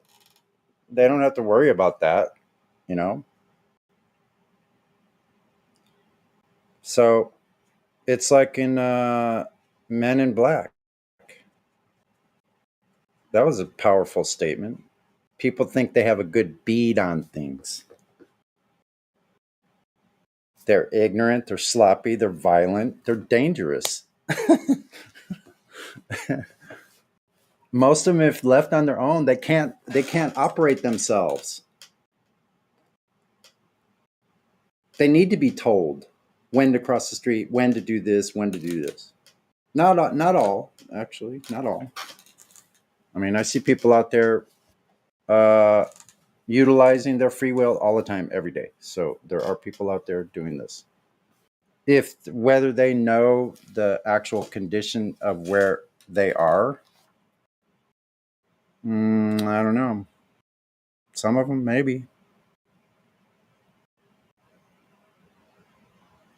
They don't have to worry about that, So it's like in Men in Black. That was a powerful statement. People think they have a good bead on things. They're ignorant, they're sloppy, they're violent, they're dangerous. Most of them, if left on their own, they can't operate themselves. They need to be told when to cross the street, when to do this, when to do this. Not all, actually, not all. I mean, I see people out there utilizing their free will all the time, every day. So there are people out there doing this. If whether they know the actual condition of where they are, I don't know. Some of them, maybe.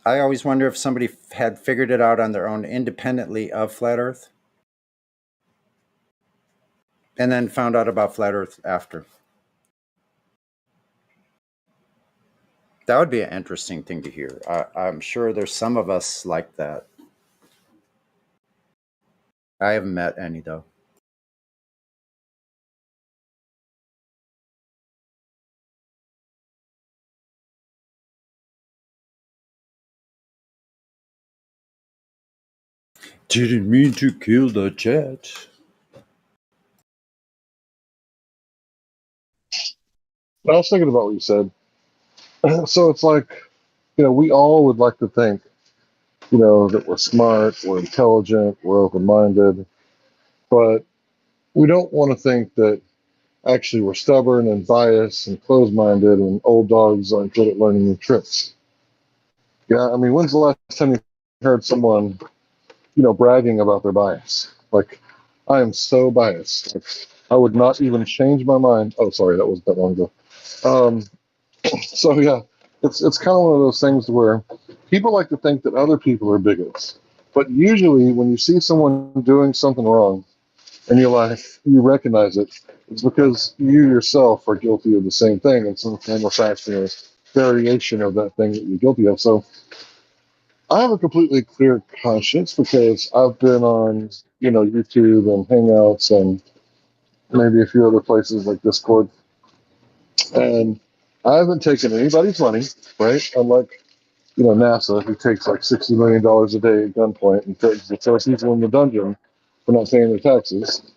I always wonder if somebody had figured it out on their own independently of flat Earth and then found out about flat Earth after. That would be an interesting thing to hear. I'm sure there's some of us like that. I haven't met any, though. Didn't mean to kill the chat. I was thinking about what you said. So it's like, we all would like to think, that we're smart, we're intelligent, we're open-minded, but we don't want to think that actually we're stubborn and biased and closed-minded and old dogs aren't good at learning new tricks. Yeah, I mean, when's the last time you heard someone, bragging about their bias? Like, I am so biased. Like, I would not even change my mind. Oh, sorry, that wasn't that long ago. Um, so yeah, it's kind of one of those things where people like to think that other people are bigots, but usually when you see someone doing something wrong and you recognize it, it's because you yourself are guilty of the same thing in some form or fashion or variation of that thing that you're guilty of. So I have a completely clear conscience because I've been on, YouTube and Hangouts and maybe a few other places like Discord, and I haven't taken anybody's money, right? Unlike, NASA, who takes like $60 million a day at gunpoint and throws people in the dungeon for not paying their taxes.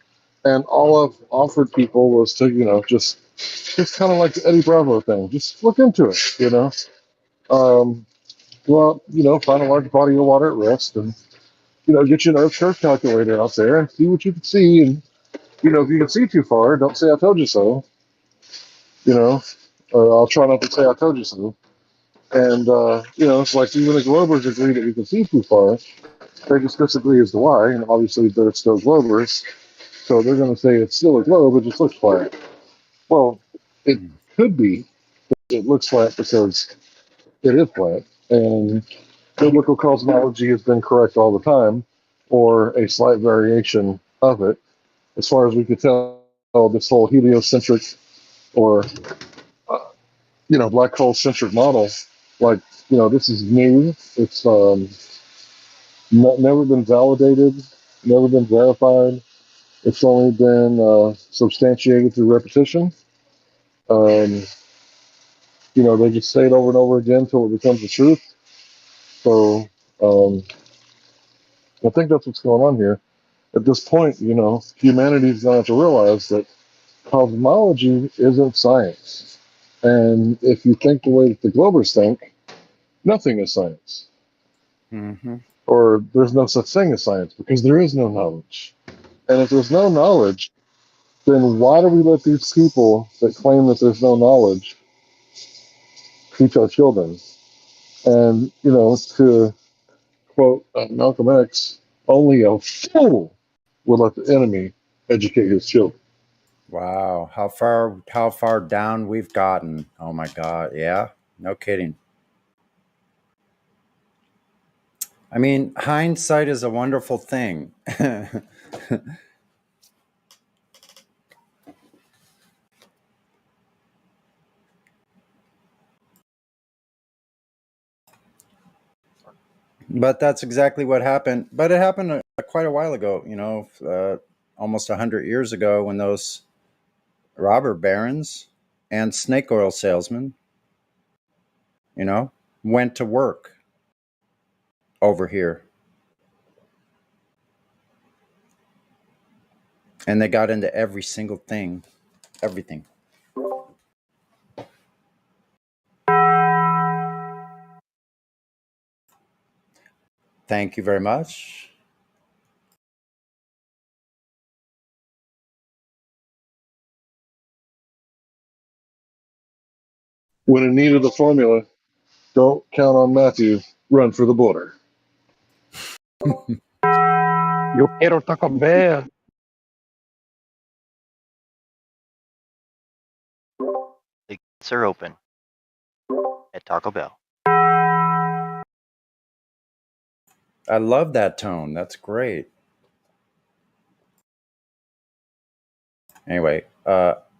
And all I've offered people was to, just kind of like the Eddie Bravo thing, just look into it. Um, Go out, find a large body of water at rest and, get you an Earth curve calculator out there and see what you can see. And, if you can see too far, don't say I told you so, you know, or I'll try not to say I told you so. And, it's like even the Globers agree that we can see too far. They just disagree as to why. And obviously they're still Globers. So they're going to say it's still a globe, it just looks flat. Well, it could be that it looks flat because it is flat. And biblical cosmology has been correct all the time, or a slight variation of it. As far as we could tell, this whole heliocentric or black hole centric model, like this is new. It's never been validated, never been verified. It's only been substantiated through repetition. Um, they just say it over and over again until it becomes the truth. So um, I think that's what's going on here. At this point, humanity's going to have to realize that cosmology isn't science. And if you think the way that the Globers think, nothing is science. Mm-hmm. Or there's no such thing as science because there is no knowledge. And if there's no knowledge, then why do we let these people that claim that there's no knowledge teach our children? And, to quote Malcolm X, only a fool would let the enemy educate his children. Wow, how far down we've gotten. Oh my God, yeah, no kidding. I mean, hindsight is a wonderful thing. But that's exactly what happened. But it happened quite a while ago, almost 100 years ago when those robber barons and snake oil salesmen, went to work over here. And they got into every single thing, everything. Thank you very much. When in need of the formula, don't count on Matthew. run for the border. Yo quiero Taco Bell. The gates are open at Taco Bell. I love that tone. That's great. Anyway,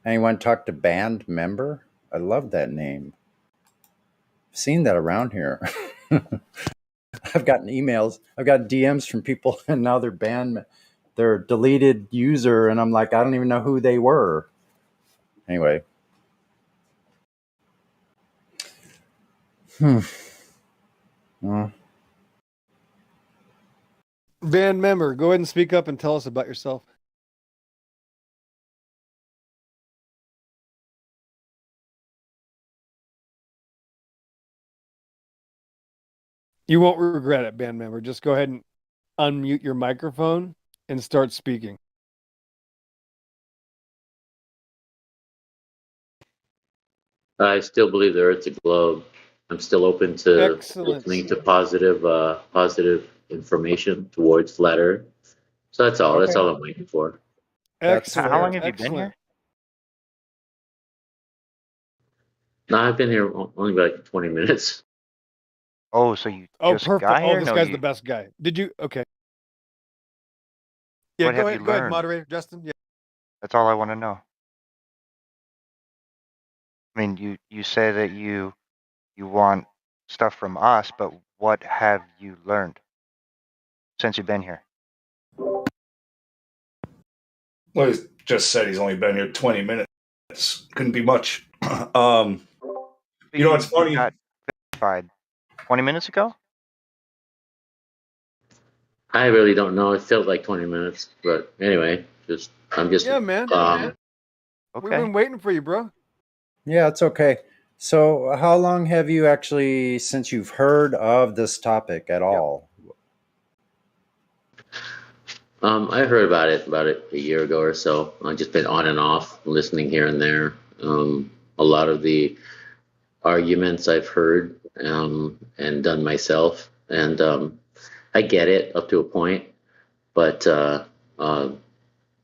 anyone talk to band member? I love that name. I've seen that around here. I've gotten emails, I've got DMs from people, and now they're banned. They're deleted user, and I'm like, I don't even know who they were. Anyway. Well, Band member, go ahead and speak up and tell us about yourself. You won't regret it, band member. Just go ahead and unmute your microphone and start speaking. I still believe the Earth's a globe. I'm still open to Excellent. listening to positive information towards flat Earth. So that's all. That's Okay. all I'm waiting for. Excellent. How long have you been Excellent. here? No, I've been here only about like 20 minutes. Oh, so you Oh, just perfect. got Oh, here? this No, guy's you. the best guy. Did you? Okay. Yeah, What go have ahead. you Go ahead, learned? moderator Justin. Yeah. That's all I want to know. I mean, you say that you want stuff from us, but what have you learned since you've been here? Well, he just said he's only been here 20 minutes. Couldn't be much. You know, it's funny. You got verified 20 minutes ago? I really don't know. It felt like 20 minutes, but anyway, I'm just Yeah, man. We've Okay. been waiting for you, bro. yeah, it's okay. So, how long have you actually, since you've heard of this topic at all? I heard about it a year ago or so. I've just been on and off, listening here and there. A lot of the arguments I've heard and done myself, and I get it up to a point, but the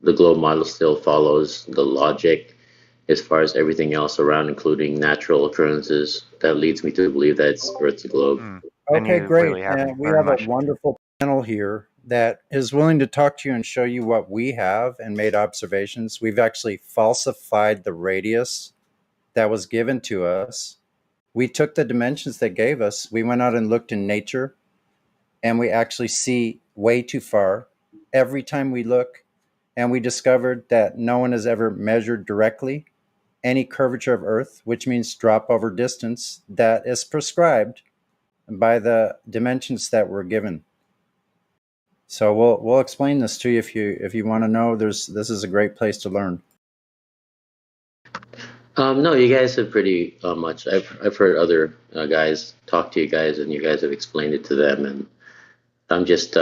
globe model still follows the logic as far as everything else around, including natural occurrences. That leads me to believe that it's Earth's a globe. Okay, great. And we have a wonderful panel here that is willing to talk to you and show you what we have and made observations. We've actually falsified the radius that was given to us. We took the dimensions they gave us. We went out and looked in nature, and we actually see way too far every time we look. And we discovered that no one has ever measured directly any curvature of Earth, which means drop over distance that is prescribed by the dimensions that were given. So we'll explain this to you if you want to know. This is a great place to learn. No, you guys have pretty much. I've heard other guys talk to you guys, and you guys have explained it to them. And I'm just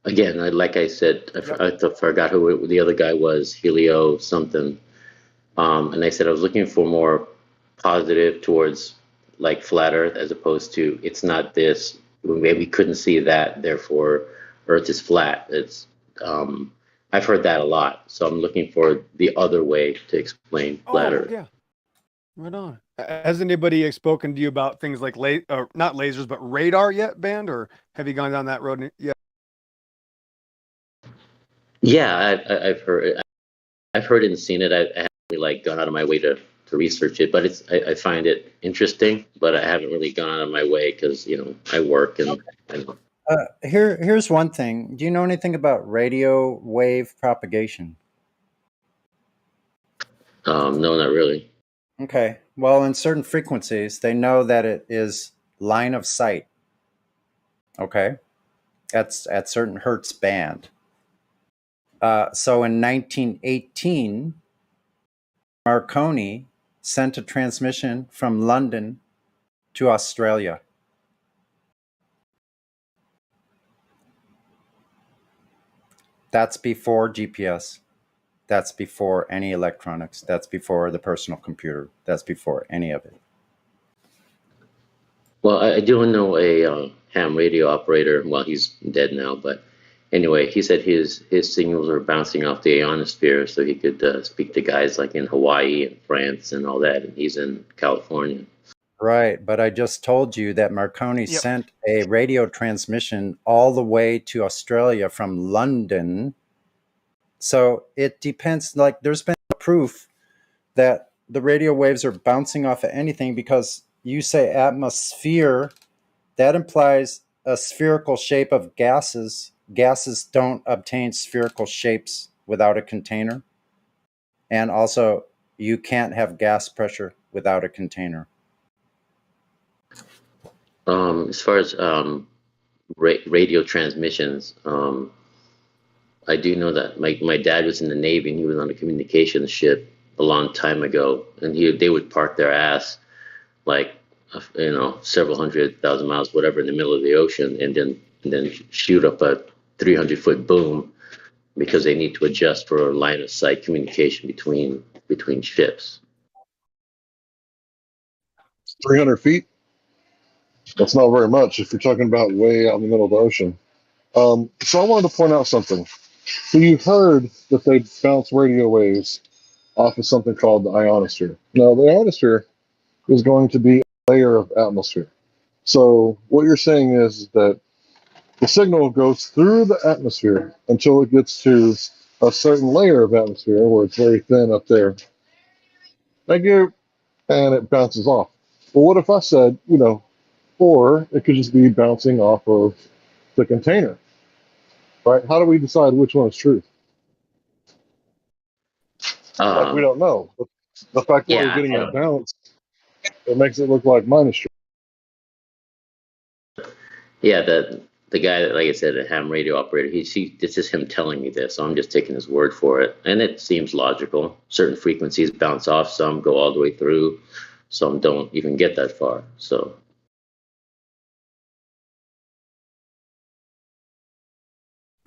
again, like I said, I forgot who the other guy was, Helio something. And I said I was looking for more positive towards like flat Earth, as opposed to it's not this. Maybe we couldn't see that, therefore Earth is flat. I've heard that a lot, so I'm looking for the other way to explain flat Oh, Earth. yeah. Right on. Has anybody spoken to you about things like not lasers, but radar yet, band? Or have you gone down that road yet? Yeah, I've heard it and seen it. I haven't really gone out of my way to research it, but I find it interesting. But I haven't really gone out of my way because I work and. Here's one thing. Do you know anything about radio wave propagation? No, not really. Okay. Well, in certain frequencies, they know that it is line of sight. Okay. That's at certain hertz band. So in 1918, Marconi sent a transmission from London to Australia. That's before GPS. That's before any electronics. That's before the personal computer. That's before any of it. Well, I do know a ham radio operator. Well, he's dead now, but anyway, he said his signals are bouncing off the ionosphere, so he could speak to guys like in Hawaii and France and all that. And he's in California. Right, but I just told you that Marconi Yep. sent a radio transmission all the way to Australia from London. So it depends. Like, there's been no proof that the radio waves are bouncing off of anything, because you say atmosphere, that implies a spherical shape of gases. Gases don't obtain spherical shapes without a container. And also, you can't have gas pressure without a container. As far as radio transmissions, I do know that my dad was in the Navy and he was on a communications ship a long time ago, and they would park their ass like several 100,000 miles, whatever, in the middle of the ocean, and then shoot up a 300-foot boom because they need to adjust for a line of sight communication between ships. 300 feet? That's not very much if you're talking about way out in the middle of the ocean. So I wanted to point out something. So you heard that they bounce radio waves off of something called the ionosphere. Now, the ionosphere is going to be a layer of atmosphere. So what you're saying is that the signal goes through the atmosphere until it gets to a certain layer of atmosphere where it's very thin up there. Thank you. And it bounces off. Well, what if I said, or it could just be bouncing off of the container, right? How do we decide which one is truth? We don't know. But the fact that we're getting a bounce, it makes it look like mine is true. Yeah, the guy that, like I said, a ham radio operator, this is him telling me this, so I'm just taking his word for it. And it seems logical. Certain frequencies bounce off, some go all the way through, some don't even get that far. So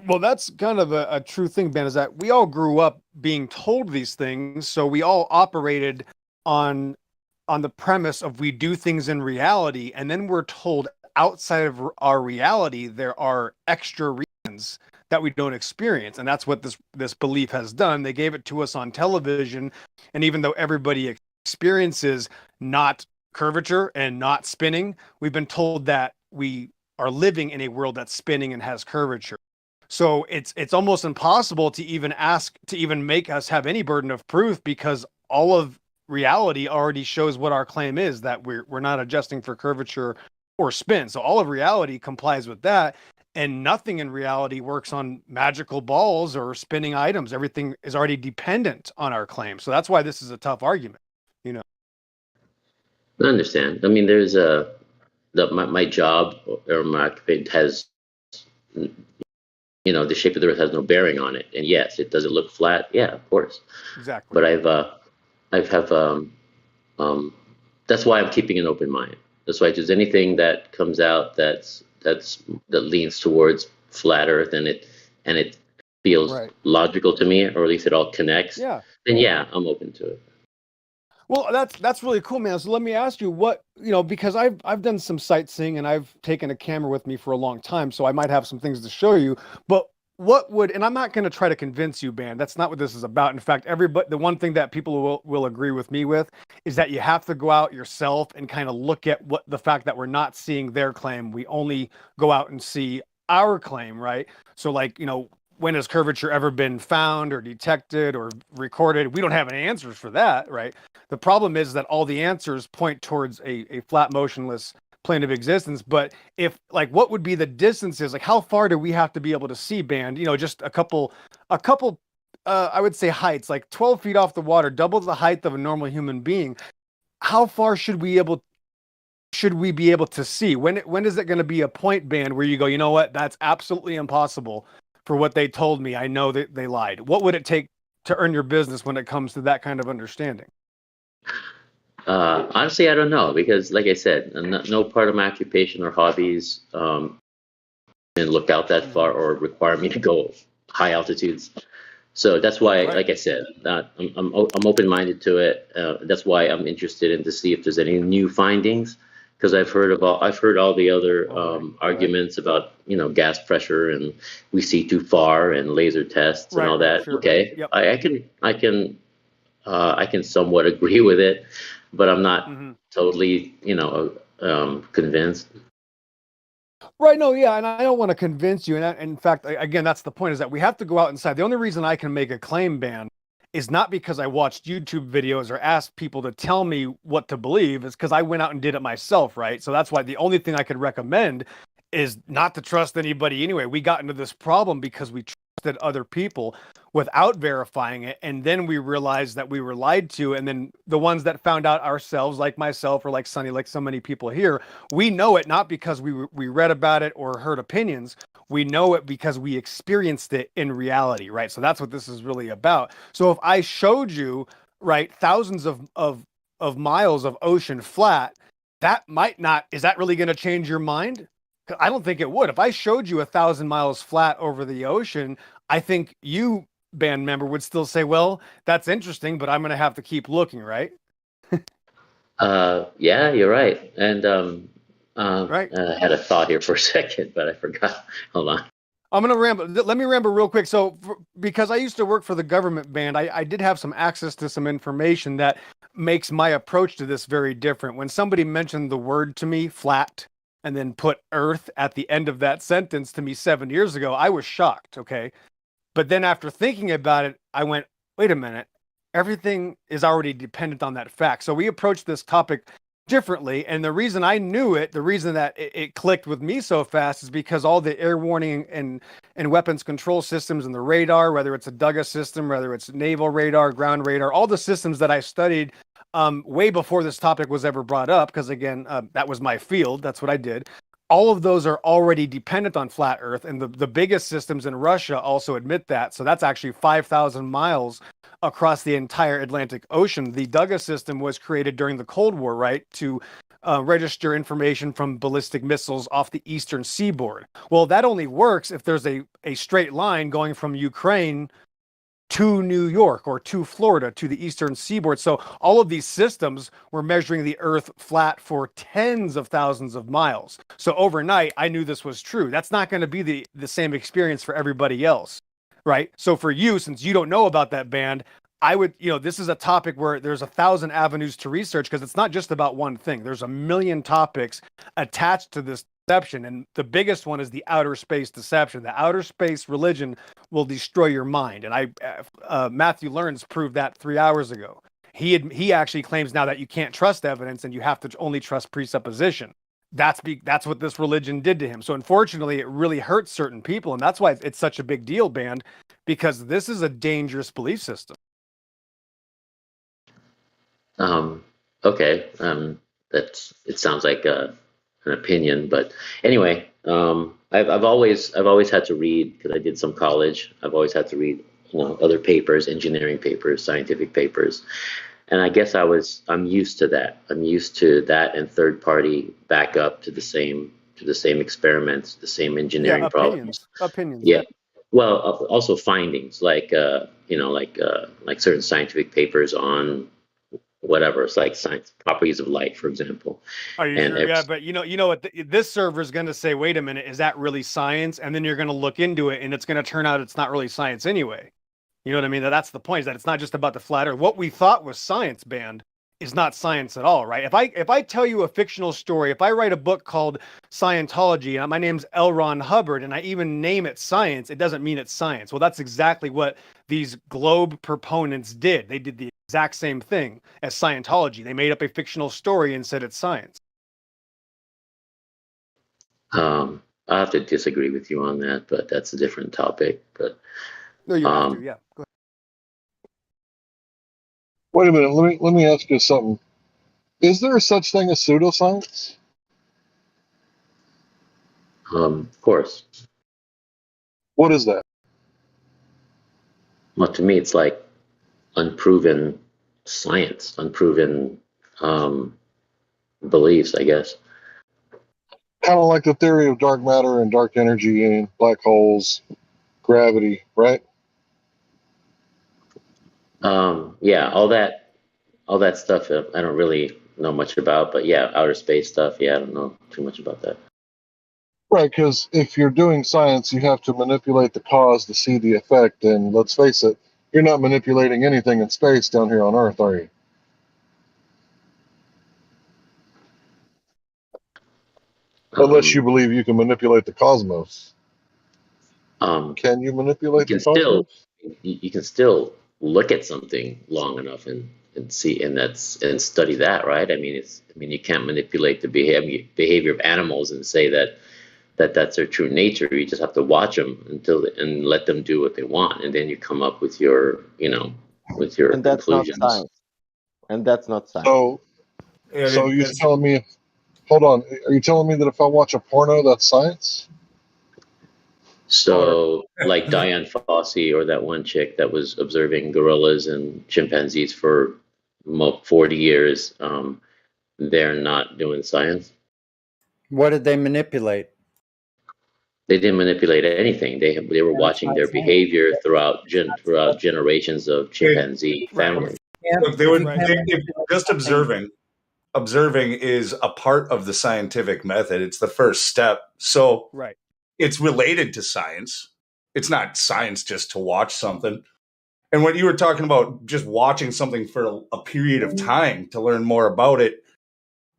Well, that's kind of a true thing, Ben, is that we all grew up being told these things, so we all operated on the premise of we do things in reality, and then we're told outside of our reality there are extra reasons that we don't experience, and that's what this belief has done. They gave it to us on television, and even though everybody experiences not curvature and not spinning, we've been told that we are living in a world that's spinning and has curvature. So it's almost impossible to even make us have any burden of proof, because all of reality already shows what our claim is, that we're not adjusting for curvature or spin. So all of reality complies with that, and nothing in reality works on magical balls or spinning items. Everything is already dependent on our claim. So that's why this is a tough argument. I understand. I mean, there's my job or my occupation has, the shape of the earth has no bearing on it. And yes, does it look flat? Yeah, of course. Exactly. But that's why I'm keeping an open mind. That's why if there's anything that comes out that leans towards flat earth and it feels logical to me, or at least it all connects, then I'm open to it. Well, that's really cool, man. So let me ask you, what, because I've done some sightseeing and I've taken a camera with me for a long time, so I might have some things to show you. But what would, and I'm not going to try to convince you, Ben. That's not what this is about. In fact, the one thing that people will agree with me with is that you have to go out yourself and kind of look at what the fact that we're not seeing their claim. We only go out and see our claim, right? So like, when has curvature ever been found or detected or recorded? We don't have any answers for that, right? The problem is that all the answers point towards a flat, motionless plane of existence. But if, like, what would be the distances? Like, how far do we have to be able to see, band? Just a couple, I would say heights, like 12 feet off the water, double the height of a normal human being. How far should we be able to see? When is it going to be a point, band, where you go, you know what, that's absolutely impossible for what they told me. I know that they lied. What would it take to earn your business when it comes to that kind of understanding? Honestly, I don't know, because like I said, no part of my occupation or hobbies and look out that far or require me to go high altitudes. So that's why, like I said, I'm open-minded to it. That's why I'm interested in to see if there's any new findings, because I've heard all the other arguments about gas pressure and we see too far and laser tests and all that. Sure. Okay, Yep. I can somewhat agree with it, but I'm not Mm-hmm. totally convinced. Right. No. Yeah. And I don't want to convince you. And in fact, again, that's the point, is that we have to go out inside. The only reason I can make a claim ban is not because I watched YouTube videos or asked people to tell me what to believe. It's because I went out and did it myself. Right. So that's why the only thing I could recommend is not to trust anybody anyway. We got into this problem because we trusted other people without verifying it. And then we realized that we were lied to. And then the ones that found out ourselves, like myself or like Sonny, like so many people here, we know it not because we read about it or heard opinions. We know it because we experienced it in reality, right? So that's what this is really about. So if I showed you, right, thousands of miles of ocean flat, that might not, is that really going to change your mind? I don't think it would. If I showed you 1,000 miles flat over the ocean, I think you, band member, would still say, well, that's interesting, but I'm going to have to keep looking, right? Yeah, you're right. And Right. I had a thought here for a second, but I forgot. Hold on. I'm going to ramble. Let me ramble real quick. So because I used to work for the government band, I did have some access to some information that makes my approach to this very different. When somebody mentioned the word to me, flat, and then put Earth at the end of that sentence to me 7 years ago, I was shocked, okay? But then after thinking about it, I went, wait a minute, everything is already dependent on that fact. So we approached this topic differently. And the reason I knew it, the reason that it clicked with me so fast is because all the air warning and weapons control systems and the radar, whether it's a Douglas system, whether it's naval radar, ground radar, all the systems that I studied way before this topic was ever brought up, because again, that was my field. That's what I did. All of those are already dependent on flat Earth, and the biggest systems in Russia also admit that. So that's actually 5,000 miles across the entire Atlantic Ocean. The Douglas system was created during the Cold War, right, to register information from ballistic missiles off the eastern seaboard. Well, that only works if there's a straight line going from Ukraine to New York or to Florida, to the eastern seaboard. So all of these systems were measuring the Earth flat for tens of thousands of miles. So overnight, I knew this was true. That's not going to be the same experience for everybody else, right? So for you, since you don't know about that band, I would, this is a topic where there's 1,000 avenues to research, because it's not just about one thing. There's a million topics attached to this deception. And the biggest one is the outer space deception. The outer space religion will destroy your mind. And Matthew Learns proved that 3 hours ago. He actually claims now that you can't trust evidence and you have to only trust presupposition. That's what this religion did to him. So unfortunately, it really hurts certain people. And that's why it's such a big deal, band, because this is a dangerous belief system. Okay. It sounds like an opinion, but anyway, I've always had to read, because I did some college. I've always had to read, other papers, engineering papers, scientific papers, and I guess I'm used to that. I'm used to that and third party backup to the same experiments, the same engineering problems. Opinions. Yeah. Well, also findings like certain scientific papers on whatever. It's like science properties of light, for example. Are you sure? Yeah, but you know what? This server is going to say, wait a minute, is that really science? And then you're going to look into it, and it's going to turn out it's not really science anyway. You know what I mean? That's the point, is that it's not just about the flat Earth. What we thought was science, band, is not science at all, right? If I tell you a fictional story, if I write a book called Scientology, and my name's L. Ron Hubbard, and I even name it science, it doesn't mean it's science. Well, that's exactly what these globe proponents did. They did the exact same thing as Scientology. They made up a fictional story and said it's science. I have to disagree with you on that, but that's a different topic. But no, you have to, yeah. Go ahead. Wait a minute. Let me ask you something. Is there such thing as pseudoscience? Of course. What is that? Well, to me, it's like unproven science, unproven beliefs, I guess. Kind of like the theory of dark matter and dark energy and black holes, gravity, right? Yeah, all that stuff. I don't really know much about. But yeah, outer space stuff. Yeah, I don't know too much about that. Right, because if you're doing science, you have to manipulate the cause to see the effect. And let's face it, you're not manipulating anything in space down here on Earth, are you? Unless you believe you can manipulate the cosmos. Can you manipulate the cosmos? You can still look at something long enough and see and study that, right? I mean, you can't manipulate the behavior of animals and say that's their true nature. You just have to watch them and let them do what they want, and then you come up with your And that's not conclusions. science. And that's not science. So you're telling me? Hold on. Are you telling me that if I watch a porno, that's science? So, like Diane Fossey or that one chick that was observing gorillas and chimpanzees for 40 years, they're not doing science. What did they manipulate? They didn't manipulate anything. They were watching their behavior throughout generations of chimpanzee families. Look, just observing. Observing is a part of the scientific method. It's the first step. So it's related to science. It's not science just to watch something. And when you were talking about just watching something for a period of time to learn more about it,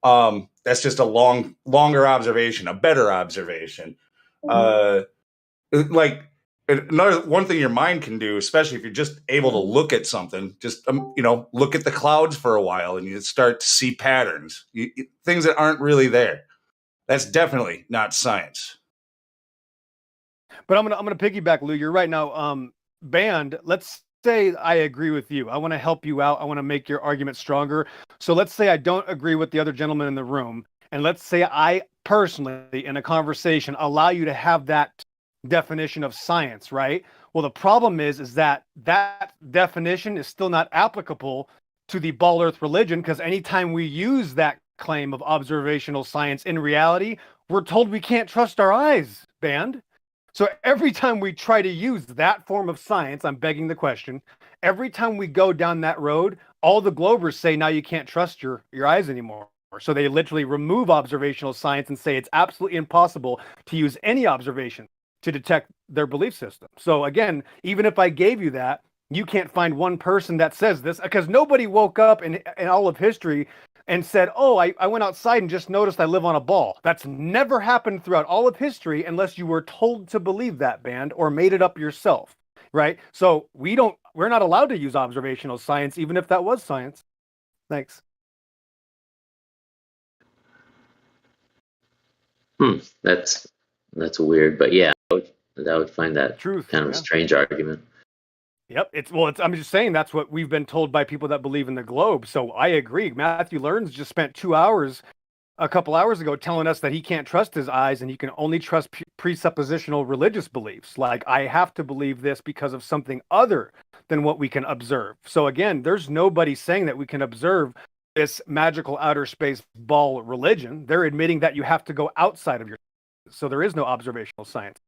that's just a longer observation, a better observation. Like another one thing your mind can do, especially if you're just able to look at something, just look at the clouds for a while, and you start to see patterns, things that aren't really there. That's definitely not science. But I'm gonna piggyback, Lou. You're right. Now, Band, let's say I agree with you. I want to help you out. I want to make your argument stronger. So let's say I don't agree with the other gentleman in the room, and let's say I personally, in a conversation, allow you to have that definition of science, right? Well, the problem is that definition is still not applicable to the Ball Earth religion, because anytime we use that claim of observational science in reality, we're told we can't trust our eyes, Band. So every time we try to use that form of science, I'm begging the question, every time we go down that road, all the Globers say now you can't trust your eyes anymore. So they literally remove observational science and say it's absolutely impossible to use any observation to detect their belief system. So again, even if I gave you that, you can't find one person that says this, because nobody woke up in all of history and said, oh, I went outside and just noticed I live on a ball. That's never happened throughout all of history unless you were told to believe that, Band, or made it up yourself, right? So we're not allowed to use observational science, even if that was science. Thanks. That's weird, but yeah, I would find that Truth, kind of a strange argument. Yep. I'm just saying that's what we've been told by people that believe in the globe. So I agree. Matthew Learns just spent 2 hours a couple hours ago telling us that he can't trust his eyes and he can only trust presuppositional religious beliefs. Like, I have to believe this because of something other than what we can observe. So again, there's nobody saying that we can observe this magical outer space ball religion. They're admitting that you have to go outside of your. So there is no observational science.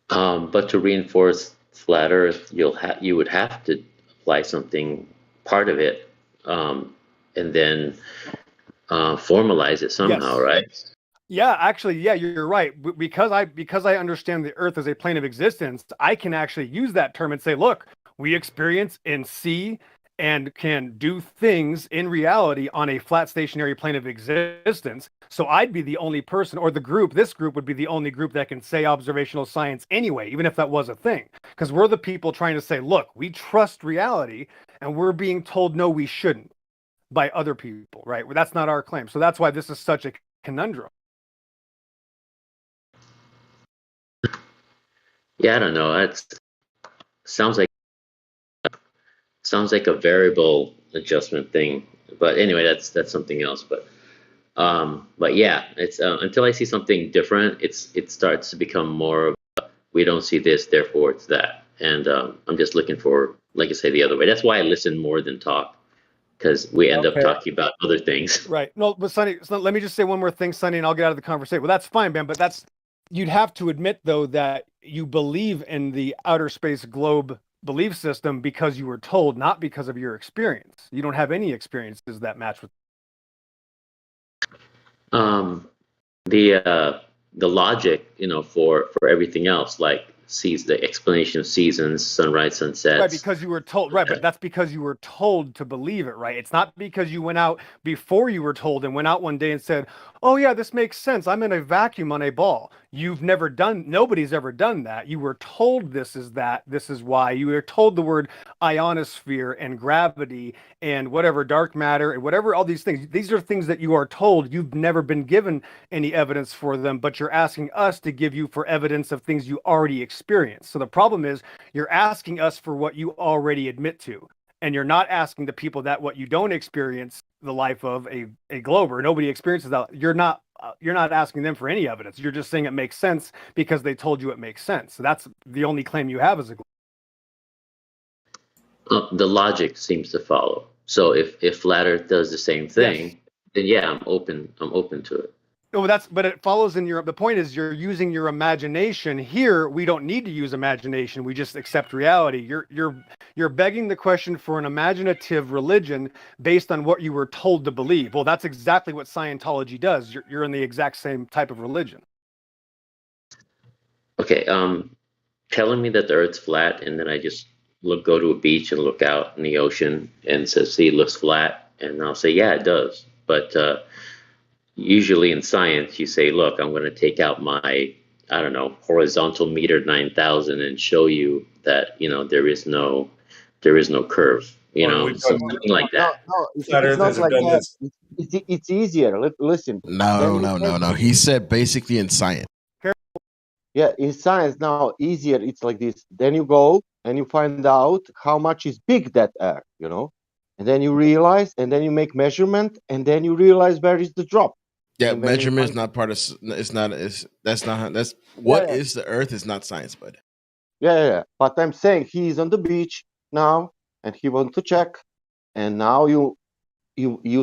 But to reinforce flat Earth, you would have to apply something, part of it, and then formalize it somehow, Yes. right? Yeah, actually, yeah, you're right. Because I understand the Earth as a plane of existence, I can actually use that term and say, look, we experience and see and can do things in reality on a flat stationary plane of existence. So I'd be the only person, or this group would be the only group that can say observational science anyway, even if that was a thing. Because we're the people trying to say, look, we trust reality, and we're being told, no, we shouldn't, by other people, right? Well, that's not our claim. So that's why this is such a conundrum. Yeah, I don't know. That sounds like a variable adjustment thing. But anyway, that's something else. But yeah, it's until I see something different, it starts to become more of we don't see this, therefore it's that. And I'm just looking for, like I say, the other way. That's why I listen more than talk, because we end up talking about other things. Right. No, but Sonny, let me just say one more thing, Sonny, and I'll get out of the conversation. Well, that's fine, Ben, but you'd have to admit, though, that you believe in the outer space globe belief system because you were told, not because of your experience. You don't have any experiences that match with. The logic, for everything else, like the explanation of seasons, sunrise, sunsets. Right, because you were told, right, but that's because you were told to believe it, right? It's not because you went out before you were told and went out one day and said, oh yeah, this makes sense. I'm in a vacuum on a ball. Nobody's ever done that. You were told this is why. You were told the word ionosphere and gravity and whatever, dark matter and whatever, all these things. These are things that you are told. You've never been given any evidence for them, but you're asking us to give you for evidence of things you already experienced. So the problem is you're asking us for what you already admit to, and you're not asking the people that what you don't experience the life of a glober. Nobody experiences that. You're not asking them for any evidence. You're just saying it makes sense because they told you it makes sense. So that's the only claim you have as a glober. The logic seems to follow. So if Flat Earth does the same thing, yes, then yeah, I'm open to it. No, but it follows in the point is you're using your imagination. Here, we don't need to use imagination. We just accept reality. You're begging the question for an imaginative religion based on what you were told to believe. Well, that's exactly what Scientology does. You're in the exact same type of religion. Okay, telling me that the Earth's flat, and then I just go to a beach and look out in the ocean and see it looks flat, and I'll say, yeah, it does. But usually in science, you say, look, I'm going to take out my, I don't know, horizontal meter 9,000 and show you that, there is no curve, something like that. No, it's not like that. It's easier. Listen. No. He said basically in science. Yeah, in science now easier. It's like this. Then you go and you find out how much is big that air, and then you realize, and then you make measurement, and then you realize where is the drop. Yeah, measurement is not part of. It's not. That's what is the Earth is not science, bud. Yeah. But I'm saying he's on the beach now, and he wants to check, and now you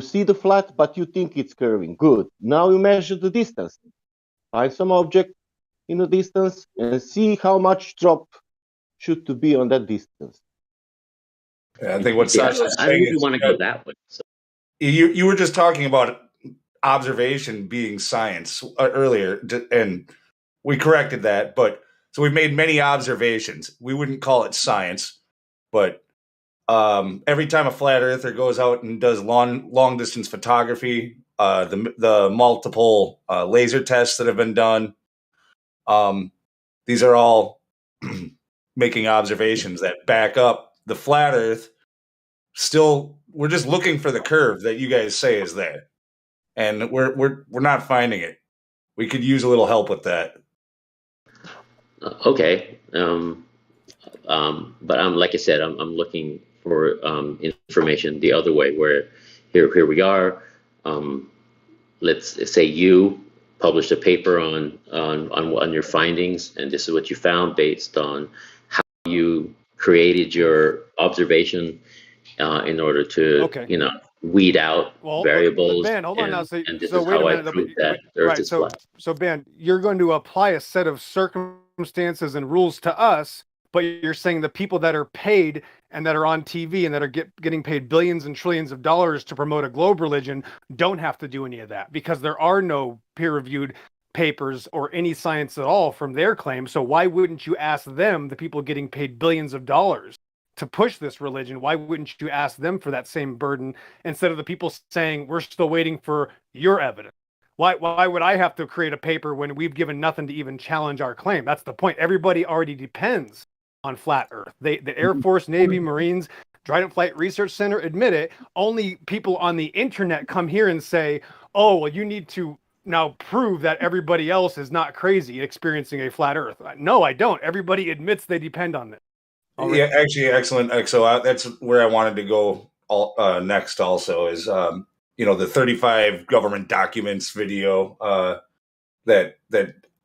see the flat, but you think it's curving. Good. Now you measure the distance. Find some object in the distance and see how much drop should to be on that distance. Yeah, I think what Sasha's saying is, want to go that way. So. You were just talking about observation being science earlier, and we corrected that. But so we've made many observations. We wouldn't call it science, but every time a flat earther goes out and does long distance photography, the multiple laser tests that have been done, these are all making observations that back up the flat Earth. Still, we're just looking for the curve that you guys say is there, and we're not finding it. We could use a little help with that. Okay, but like I said, I'm looking for information the other way. Where here we are. Let's say you published a paper on your findings, and this is what you found based on how you created your observation in order to weed out variables. But Ben, hold on now. So this so is wait how a I minute. proved that Earth is flat. So Ben, you're going to apply a set of circumstances and rules to us, but you're saying the people that are paid and that are on TV and that are getting paid billions and trillions of dollars to promote a globe religion don't have to do any of that because there are no peer-reviewed papers or any science at all from their claim. So why wouldn't you ask them, the people getting paid billions of dollars, to push this religion? Why wouldn't you ask them for that same burden instead of the people saying we're still waiting for your evidence? Why would I have to create a paper when we've given nothing to even challenge our claim? That's the point. Everybody already depends on flat Earth. The Air Force, Navy, Marines, Trident Flight Research Center admit it. Only people on the internet come here and say, oh, well, you need to now prove that everybody else is not crazy experiencing a flat Earth. No, I don't. Everybody admits they depend on this. Already. Yeah, actually, excellent. So that's where I wanted to go next also is, the 35 government documents video that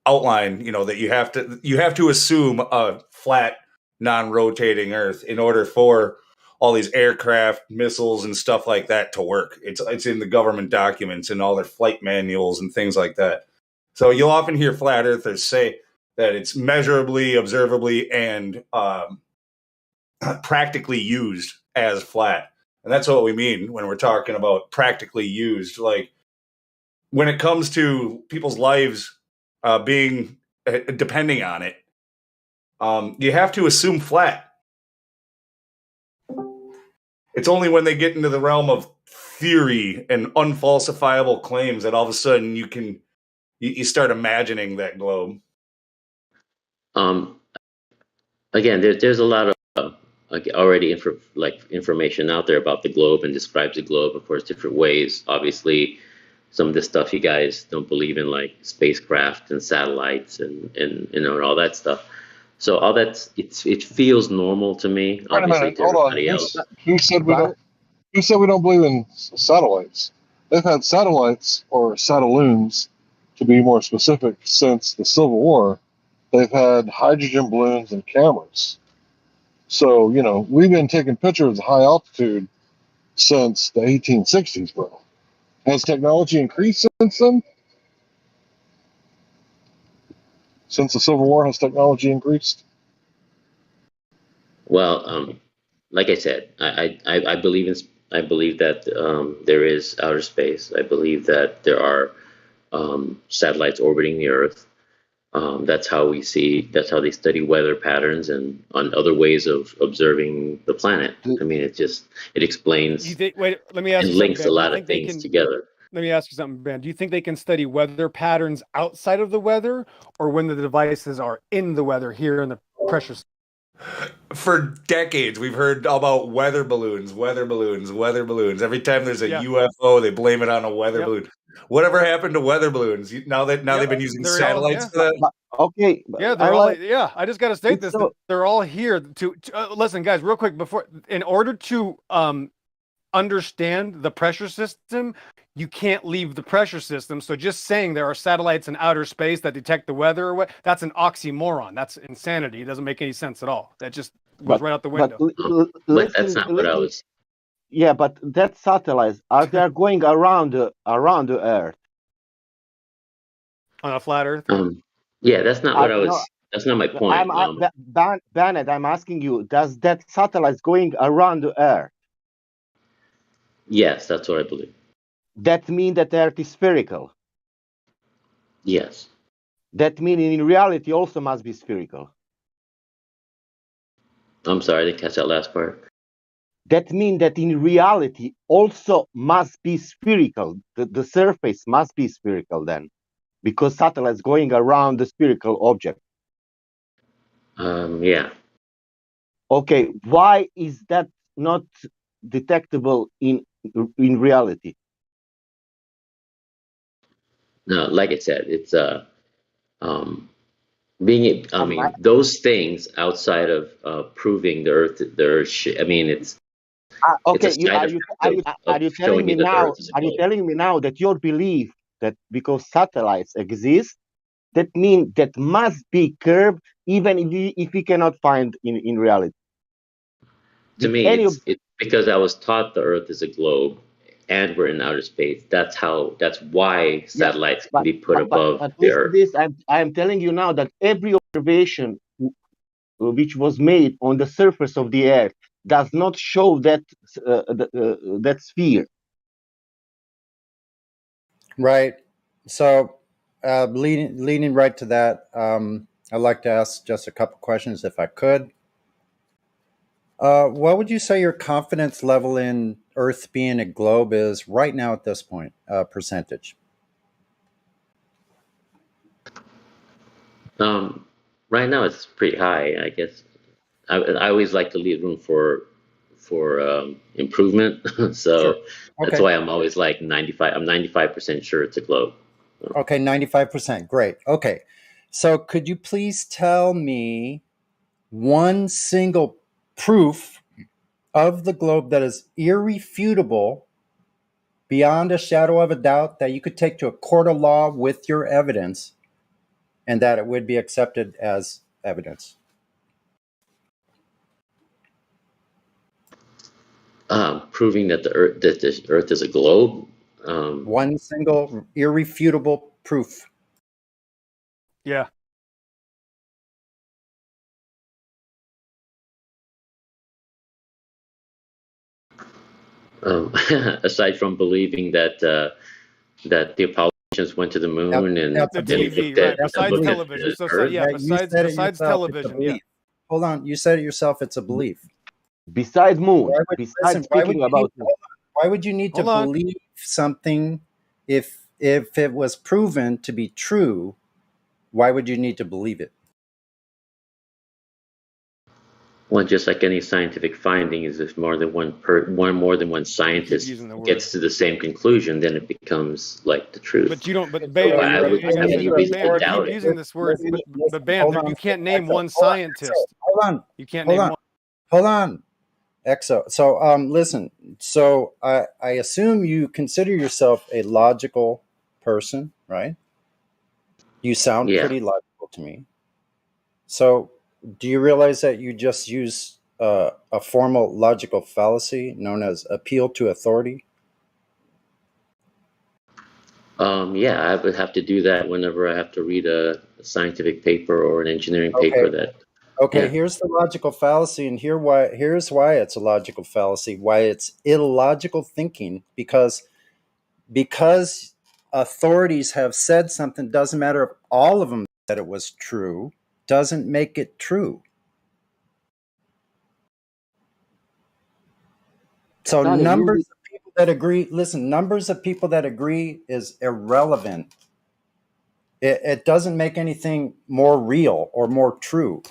outline, that you have to assume a flat, non-rotating Earth in order for all these aircraft, missiles, and stuff like that to work. It's in the government documents and all their flight manuals and things like that. So you'll often hear flat earthers say that it's measurably, observably, and practically used as flat. And that's what we mean when we're talking about practically used. Like when it comes to people's lives being depending on it, you have to assume flat. It's only when they get into the realm of theory and unfalsifiable claims that all of a sudden you start imagining that globe. Again, there's a lot of already information out there about the globe and describes the globe, of course, different ways. Obviously, some of the stuff you guys don't believe in, like spacecraft and satellites and and all that stuff. So all it feels normal to me, Wait a obviously minute, to hold on. everybody else. Who said we don't? Who said we don't believe in satellites? They've had satellites or satelloons, to be more specific, since the Civil War. They've had hydrogen balloons and cameras. So we've been taking pictures at high altitude since the 1860s, bro. Has technology increased since then? Since the Civil War, has technology increased? Well, like I said, I believe that there is outer space. I believe that there are satellites orbiting the Earth. That's how they study weather patterns and on other ways of observing the planet. I mean, it explains Wait, let me ask and you something, links a Ben. Do you lot of think they things can? together. Let me ask you something, Ben. Do you think they can study weather patterns outside of the weather, or when the devices are in the weather here in the pressure? For decades, we've heard about weather balloons, weather balloons, weather balloons. Every time there's a UFO, they blame it on a weather balloon. Whatever happened to weather balloons? Now they've been using satellites for that. Okay. Yeah, they're all. Yeah, I just got to state this. They're all here to listen, guys. Real quick, in order to understand the pressure system, you can't leave the pressure system. So just saying there are satellites in outer space that detect the weather or what, that's an oxymoron. That's insanity. It doesn't make any sense at all. That just goes right out the window. But that's not what I was. Yeah, but that satellites they are going around the Earth on a flat Earth. Yeah, that's not what I was. That's not my point. Bennett, I'm asking you: does that satellites going around the Earth? Yes, that's what I believe. That means that the Earth is spherical. Yes. That means in reality also must be spherical. I'm sorry, I didn't catch that last part. That means that in reality also must be spherical. The surface must be spherical then, because satellites going around the spherical object. Yeah. Okay, why is that not detectable in reality? No, like I said, it's being. I mean, those things outside of proving the Earth. I mean, it's. Okay, it's a side are you telling me now? Are you telling me now that your belief that because satellites exist, that means that must be curved even if we cannot find in reality? To me, it's because I was taught the Earth is a globe, and we're in outer space. That's why satellites can be put above the Earth. This I'm telling you now that every observation which was made on the surface of the Earth does not show that that sphere. Right. So, leading right to that, I'd like to ask just a couple questions if I could. What would you say your confidence level in Earth being a globe is right now at this point, percentage? Right now, it's pretty high. I guess I always like to leave room for improvement. So that's why I'm always like 95. I'm 95% sure it's a globe. Okay, 95%. Great. Okay. So could you please tell me one single proof of the globe that is irrefutable, beyond a shadow of a doubt, that you could take to a court of law with your evidence and that it would be accepted as evidence? Proving that the Earth is a globe. One single irrefutable proof. Yeah. Aside from believing that that the Apollo went to the moon and That's a The belief. TV, looked at right? That's a Besides looked belief. at television. the So, Earth. yeah, You said it besides yourself. It's a television, yeah. belief. Hold on. You said it yourself. It's a belief. Besides moon, Why would besides listen? Why would speaking you need? about moon, Why would you need to Hold on. believe something if it was proven to be true? Why would you need to believe it? Well, just like any scientific findings, if more than more than one You keep scientist using the word. gets to the same conclusion, then it becomes like the truth. But you don't. But So Bam, I would I got I to any say, wouldn't reason to Bam, you authority, keep doubt it. using this word. But Bam, hold on, you can't name Exo, one hold on, Exo, scientist. hold on, You can't hold name on, one. hold on, Exo. So listen. So I assume you consider yourself a logical person, right? You sound Yeah. pretty logical to me. So, do you realize that you just use a formal logical fallacy known as appeal to authority? Yeah, I would have to do that whenever I have to read a scientific paper or an engineering Okay. paper that, Okay, yeah. here's the logical fallacy, and here's why it's a logical fallacy, why it's illogical thinking, because authorities have said something, doesn't matter if all of them said it was true, doesn't make it true. So Sonny, numbers of people that agree, listen, numbers of people that agree is irrelevant. It doesn't make anything more real or more true.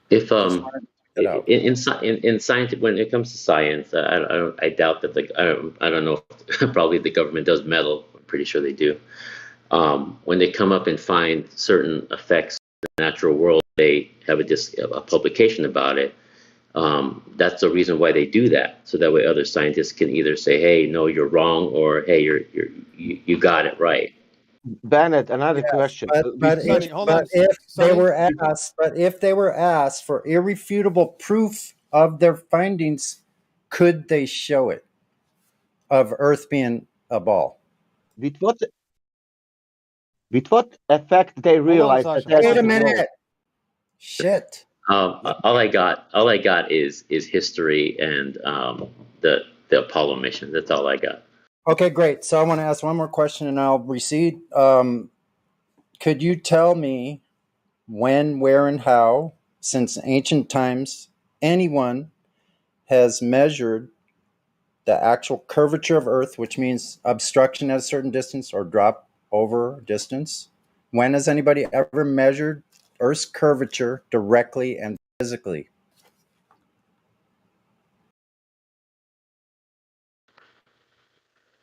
If Just wanted to point it out. in science, when it comes to science, I doubt that I don't know if probably the government does meddle. I'm pretty sure they do. When they come up and find certain effects in the natural world, they have a publication about it. That's the reason why they do that, so that way other scientists can either say, "Hey, no, you're wrong," or "Hey, you got it right." Bennett, another Yes, question. Sonny, hold on, if they Sonny. were asked for irrefutable proof of their findings, could they show it of Earth being a ball? With what effect they Hold on, realize that Sasha. that's Hold Wait on, a the Sasha. globe? minute. Shit. All I got is history and the Apollo mission. That's all I got. Okay, great. So I want to ask one more question, and I'll recede. Could you tell me when, where, and how, since ancient times, anyone has measured the actual curvature of Earth, which means obstruction at a certain distance or drop over distance? When has anybody ever measured Earth's curvature directly and physically?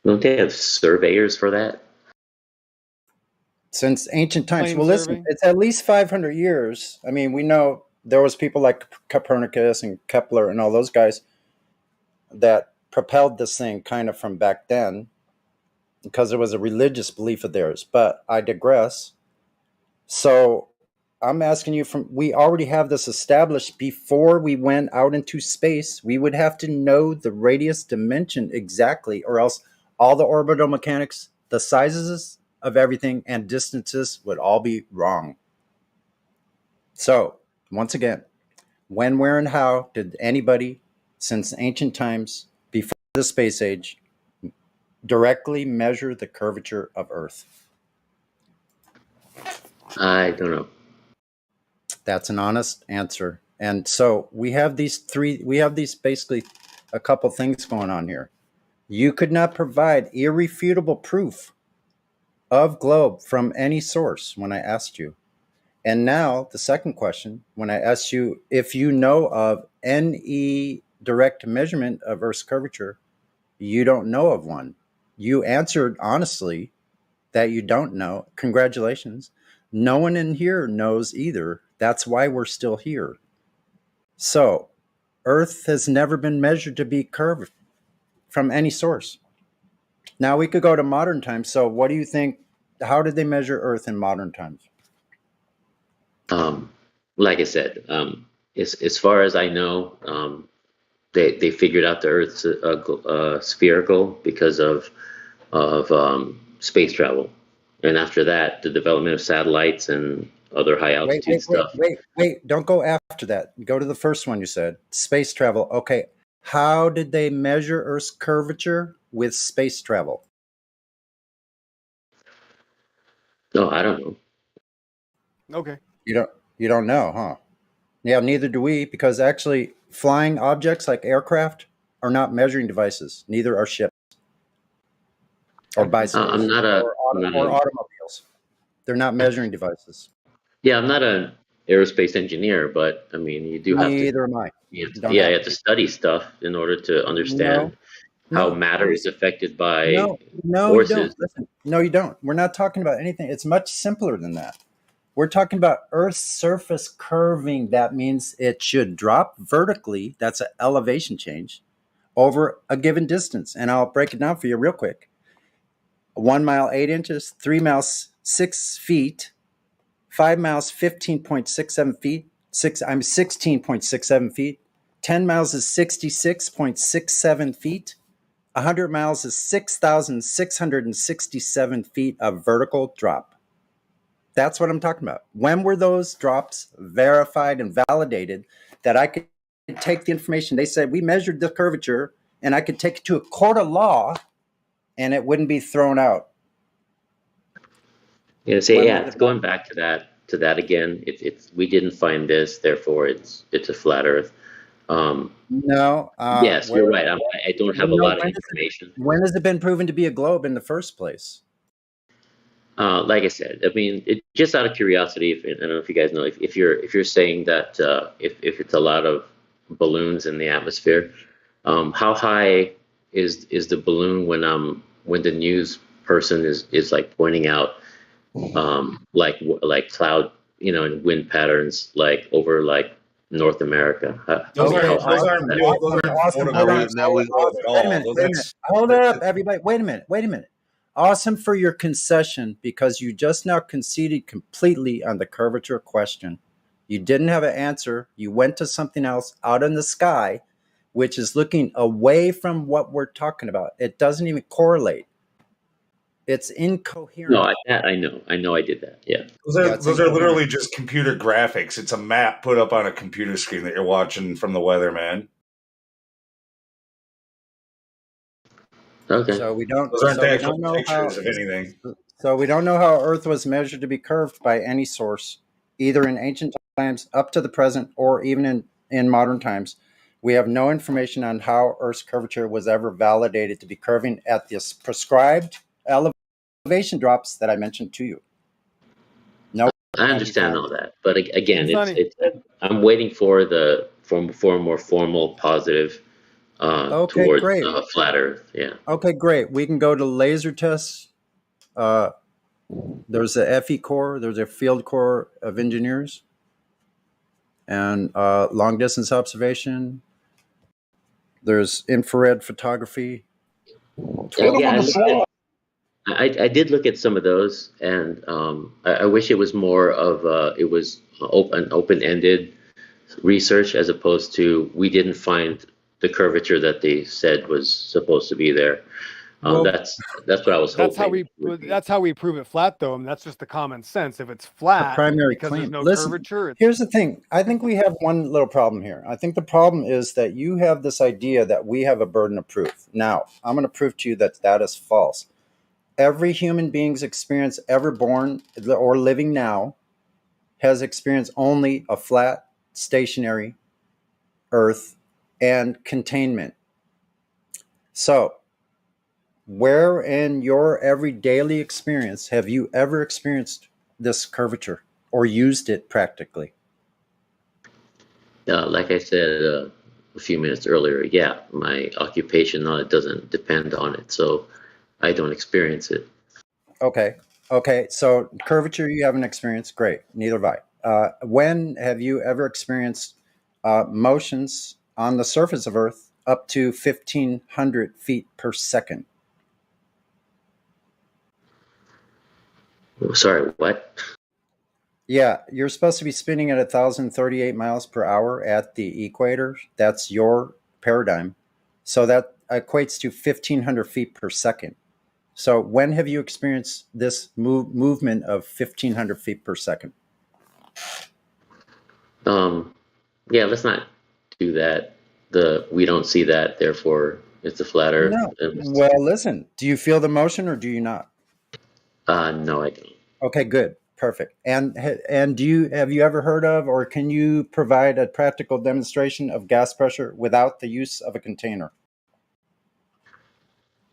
Don't they have surveyors for that? Since ancient times. Plane Well, listen, survey. it's at least 500 years. I mean, we know there was people like Copernicus and Kepler and all those guys that propelled this thing kind of from back then because it was a religious belief of theirs. But I digress. So I'm asking you, from we already have this established before we went out into space. We would have to know the radius dimension exactly, or else all the orbital mechanics, the sizes of everything, and distances would all be wrong. So, once again, when, where, and how did anybody since ancient times before the space age directly measure the curvature of Earth? I don't know. That's an honest answer. And so we have these basically a couple things going on here. You could not provide irrefutable proof of globe from any source when I asked you. And now the second question, when I asked you if you know of any direct measurement of Earth's curvature, you don't know of one. You answered honestly that you don't know. Congratulations. No one in here knows either. That's why we're still here. So, Earth has never been measured to be curved from any source. Now we could go to modern times. So, what do you think? How did they measure Earth in modern times? Like I said, as far as I know, they figured out the Earth's spherical because of space travel, and after that, the development of satellites and other high altitude stuff. Wait. Don't go after that. Go to the first one you said, space travel. Okay. How did they measure Earth's curvature with space travel? No, I don't know. Okay. You don't know, huh? Yeah, neither do we, because actually flying objects like aircraft are not measuring devices. Neither are ships or bicycles I'm not or a automobiles. They're not measuring devices. yeah, I'm not an aerospace engineer, but I mean, you do have to, Neither am I. Don't yeah, have you to have to be. study stuff in order to No, understand how no, matter is affected by no, you don't. forces. Listen, no, you don't. We're not talking about anything. It's much simpler than that. We're talking about Earth's surface curving. That means it should drop vertically. That's an elevation change over a given distance. And I'll break it down for you real quick. 1 mile, 8 inches, 3 miles, 6 feet, 5 miles, 15.67 feet, 16.67 feet, 10 miles is 66.67 feet, 100 miles is 6,667 feet of vertical drop. That's what I'm talking about. When were those drops verified and validated that I could take the information? They said we measured the curvature and I could take it to a court of law and it wouldn't be thrown out. Yeah, say, When yeah, was it's it going back to that again. It's we didn't find this, therefore it's a flat Earth. Um, No, yes, you're right. I don't have a no. lot of information. When has it been proven to be a globe in the first place? Like I said, I mean, just out of curiosity, I don't know if you guys know, if you're saying that if it's a lot of balloons in the atmosphere, how high is the balloon when the news person is like pointing out like cloud, and wind patterns like over like North America? Those Okay, aren't those awesome, aren't real. Those awesome, aren't awesome. Hold on. photographs of the globe at Wait a all. minute. Those Wait a minute. that's Hold up, everybody. Wait a minute. Wait a minute. Awesome for your concession because you just now conceded completely on the curvature question. You didn't have an answer. You went to something else out in the sky, which is looking away from what we're talking about. It doesn't even correlate. It's incoherent. No, I know I did that. Yeah. Yeah, it's those are incoherent. literally just computer graphics. It's a map put up on a computer screen that you're watching from the weather, man. Okay. So we don't. Those aren't So the we actual don't know how. pictures of anything. So we don't know how Earth was measured to be curved by any source, either in ancient times up to the present, or even in modern times. We have no information on how Earth's curvature was ever validated to be curving at the prescribed elevation drops that I mentioned to you. No, I have you understand found all it? that, but again, Sonny. I'm waiting for for a more formal positive Okay, towards great. flat Earth. Yeah. Okay, great. We can go to laser tests. There's the FE Corps. There's a Field Corps of Engineers, and long distance observation. There's infrared photography. Yeah, I did look at some of those, and I wish it was more of it was an open-ended research as opposed to we didn't find the curvature that they said was supposed to be there. Well, that's what I was hoping. That's how we prove it flat, though. And that's just the common sense. If it's The flat primary because there's claim. no Listen, curvature, here's the thing. I think we have one little problem here. I think the problem is that you have this idea that we have a burden of proof. Now, I'm going to prove to you that that is false. Every human being's experience ever born or living now has experienced only a flat, stationary Earth and containment. So, where in your every daily experience have you ever experienced this curvature or used it practically? Like I said a few minutes earlier, yeah, my occupation it doesn't depend on it, so I don't experience it. Okay. Okay. So curvature you haven't experienced. Great. Neither have I. When have you ever experienced motions on the surface of Earth up to 1,500 feet per second? Sorry, what? Yeah, you're supposed to be spinning at 1,038 miles per hour at the equator. That's your paradigm. So that equates to 1,500 feet per second. So when have you experienced this movement of 1,500 feet per second? Yeah, let's not do that. we don't see that, therefore it's a flat Earth. No. Well, listen. Do you feel the motion or do you not? No, I don't. Okay, good, perfect. And have you ever heard of, or can you provide a practical demonstration of gas pressure without the use of a container?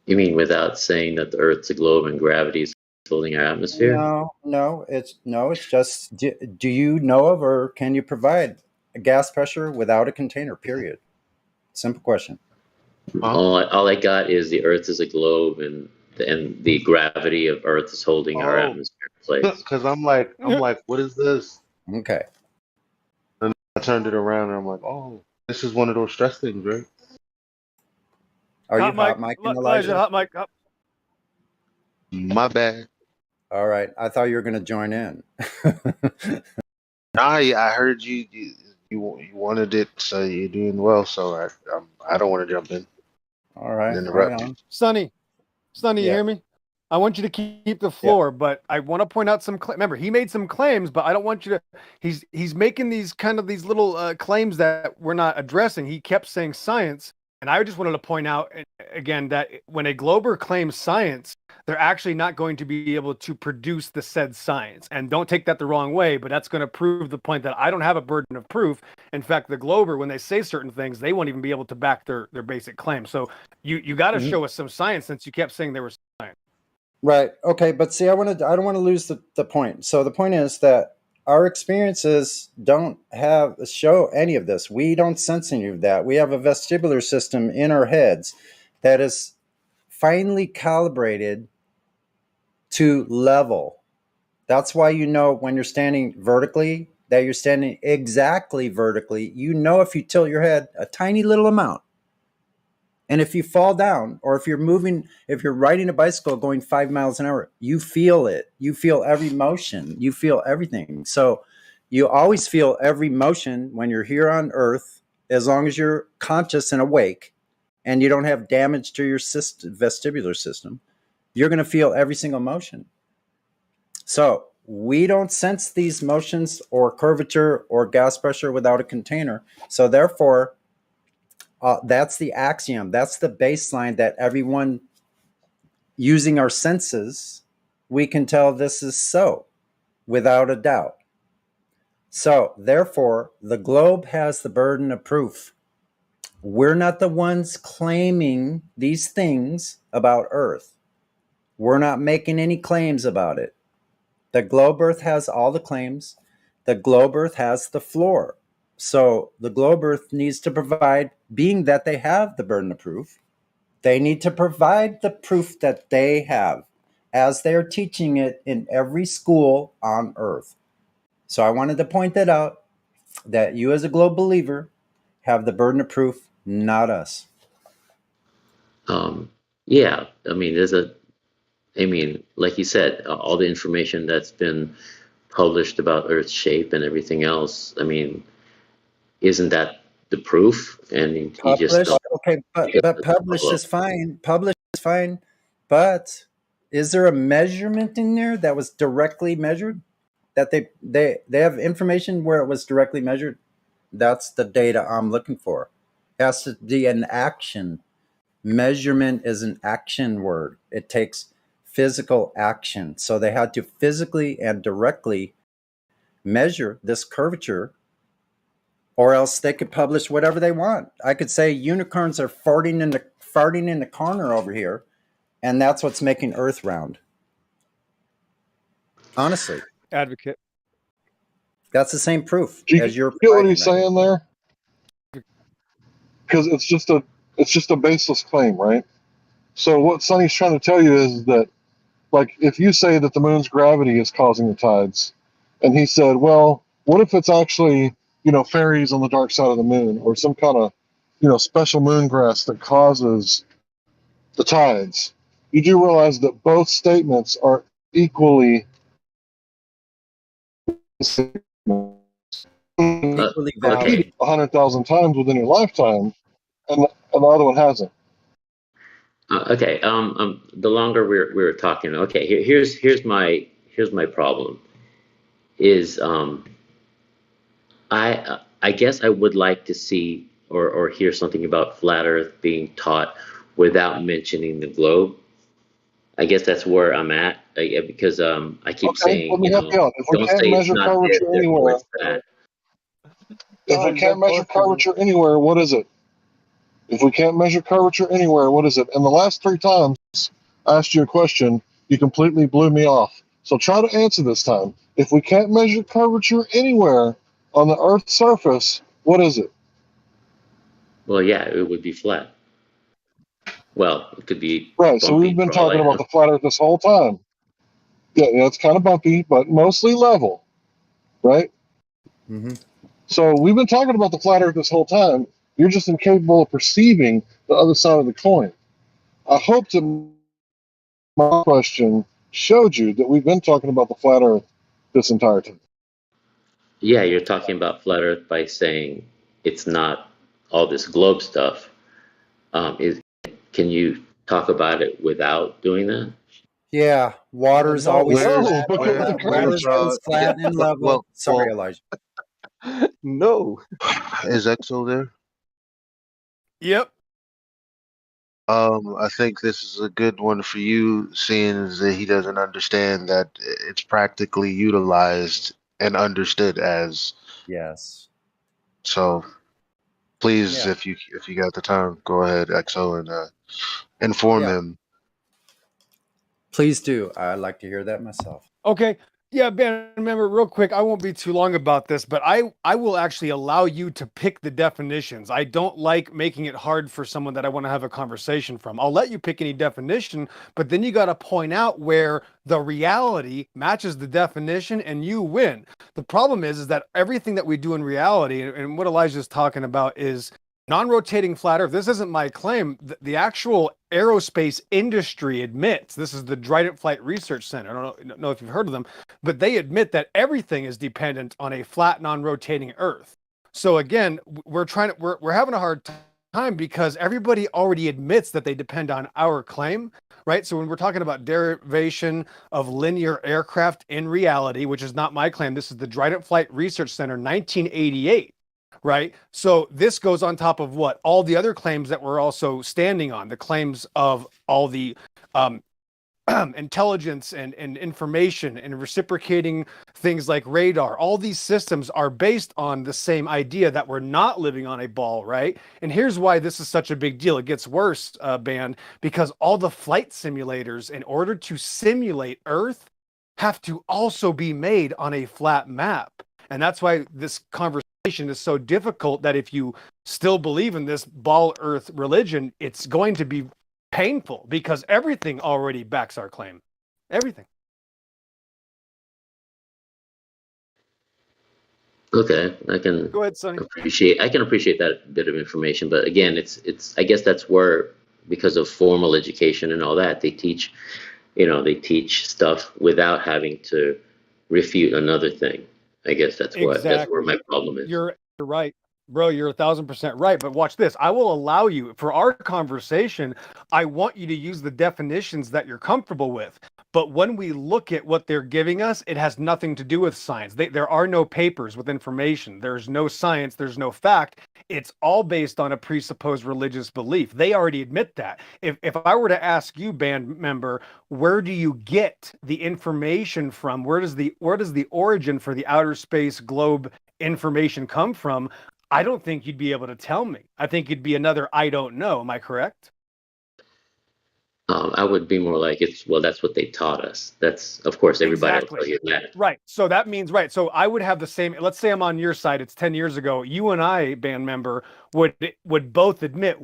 You mean without saying that the Earth's a globe and gravity is holding our atmosphere? No. It's just. Do you know of, or can you provide a gas pressure without a container? Period. Simple question. All I got is the Earth is a globe, and the gravity of Earth is holding our Oh, atmosphere in place. because I'm like, what is this? Okay. And I turned it around and I'm like, oh, this is one of those stress things, right? Are you Hot hot mic, mic and Elijah? Elijah? Hot mic. Hot. My bad. All right. I thought you were going to join in. I heard you wanted it, so you're doing well. So I don't want to jump in. All right. And interrupt you. Sonny, you Yeah. hear me? I want you to keep the floor, but I want to point out some. Remember, he made some claims, but I don't want you to. He's making these little claims that we're not addressing. He kept saying science, and I just wanted to point out again that when a glober claims science, they're actually not going to be able to produce the said science. And don't take that the wrong way, but that's going to prove the point that I don't have a burden of proof. In fact, the glober, when they say certain things, they won't even be able to back their basic claims. So you got to show us some science, since you kept saying there was science. Right. Okay. But see, I don't want to lose the point. So the point is that our experiences don't show any of this. We don't sense any of that. We have a vestibular system in our heads that is finely calibrated to level. That's why you know when you're standing vertically that you're standing exactly vertically. You know if you tilt your head a tiny little amount. And if you fall down, or if you're riding a bicycle going 5 miles an hour, you feel it. You feel every motion. You feel everything. So you always feel every motion when you're here on Earth, as long as you're conscious and awake and you don't have damage to your vestibular system, you're going to feel every single motion. So we don't sense these motions or curvature or gas pressure without a container. So therefore, that's the axiom. That's the baseline that everyone using our senses, we can tell this is so without a doubt. So therefore, the globe has the burden of proof. We're not the ones claiming these things about Earth. We're not making any claims about it. The globe Earth has all the claims. The globe Earth has the floor. So the globe Earth needs to provide, being that they have the burden of proof, they need to provide the proof that they have as they're teaching it in every school on Earth. So I wanted to point that out, that you as a globe believer have the burden of proof, not us. Yeah, I mean, like you said, all the information that's been published about Earth's shape and everything else, I mean, isn't that the proof? And you just Published, don't. okay, but published is fine. Published is fine, but is there a measurement in there that was directly measured? That they have information where it was directly measured? That's the data I'm looking for. It has to be an action. Measurement is an action word. It takes physical action. So they had to physically and directly measure this curvature, or else they could publish whatever they want. I could say unicorns are farting in the corner over here, and that's what's making Earth round. Honestly, Advocate. that's the same proof Do you as you're get what providing he's right now. saying there? Because it's just a baseless claim, right? So what Sonny's trying to tell you is that, like, if you say that the moon's gravity is causing the tides, and he said, well, what if it's actually, fairies on the dark side of the moon, or some kind of, special moon grass that causes the tides? You do realize that both statements are equally Equally valid. 100,000 times within your lifetime, and the other one hasn't. Okay. The longer we're talking, okay. Here's my problem. Is I guess I would like to see or hear something about flat Earth being taught without mentioning the globe. I guess that's where I'm at, because I keep Okay, let saying, me help you out. If we don't can't say it's measure not this, curvature therefore anywhere, it's that. if we can't measure curvature anywhere, what is it? If we can't measure curvature anywhere, what is it? And the last 3 times I asked you a question, you completely blew me off. So try to answer this time. If we can't measure curvature anywhere on the Earth's surface, what is it? Well, yeah, it would be flat. Well, it could be Right, so we've bumpy been for all I talking about know. the flat Earth this whole time. Yeah, it's kind of bumpy, but mostly level, right? Mm-hmm. So we've been talking about the flat Earth this whole time. You're just incapable of perceiving the other side of the coin. I hope that my question showed you that we've been talking about the flat Earth this entire time. Yeah, you're talking about flat Earth by saying it's not all this globe stuff. Can you talk about it without doing that? Yeah, water's No, always no, flat. because the Water's curvature. always flat and level. Sorry, Elijah. No. Is Exo there? Yep. I think this is a good one for you, seeing as that he doesn't understand that it's practically utilized and understood as. Yes. So please, Yeah. if you got the time, go ahead, Exo, and inform Yeah. him. Please do. I'd like to hear that myself. Okay. Yeah, Ben, remember real quick, I won't be too long about this, but I will actually allow you to pick the definitions. I don't like making it hard for someone that I want to have a conversation from. I'll let you pick any definition, but then you got to point out where the reality matches the definition and you win. The problem is that everything that we do in reality, and what Elijah's talking about is non-rotating flat Earth. This isn't my claim. The actual aerospace industry admits, this is the Dryden Flight Research Center. I don't know if you've heard of them, but they admit that everything is dependent on a flat, non-rotating Earth. So again, we're having a hard time because everybody already admits that they depend on our claim, right? So when we're talking about derivation of linear aircraft in reality, which is not my claim, this is the Dryden Flight Research Center, 1988. Right. So this goes on top of what all the other claims that we're also standing on, the claims of all the intelligence and information and reciprocating things like radar. All these systems are based on the same idea that we're not living on a ball. Right. And here's why this is such a big deal. It gets worse, Band, because all the flight simulators, in order to simulate Earth, have to also be made on a flat map. And that's why this conversation is so difficult, that if you still believe in this ball earth religion, it's going to be painful because everything already backs our claim. Everything. Okay, I can Go ahead, Sonny. appreciate that bit of information, but again, it's I guess that's where, because of formal education and all that, they teach stuff without having to refute another thing. I guess that's where my problem is. You're right. Bro, you're 1,000% right. But watch this. I will allow you, for our conversation, I want you to use the definitions that you're comfortable with. But when we look at what they're giving us, it has nothing to do with science. There are no papers with information. There's no science. There's no fact. It's all based on a presupposed religious belief. They already admit that. If I were to ask you, band member, where do you get the information from? Where does the origin for the outer space globe information come from? I don't think you'd be able to tell me. I think it'd be another I don't know. Am I correct? I would be more like, that's what they taught us. That's, of course, everybody will tell you that. Right. So that means, right. So I would have the same, let's say I'm on your side, it's 10 years ago. You and I, band member, would both admit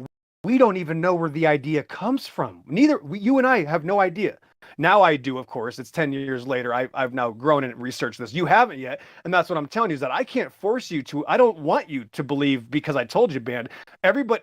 we don't even know where the idea comes from. You and I have no idea. Now I do, of course. It's 10 years later. I've now grown and researched this. You haven't yet. And that's what I'm telling you, is that I can't force you to, I don't want you to believe because I told you, band.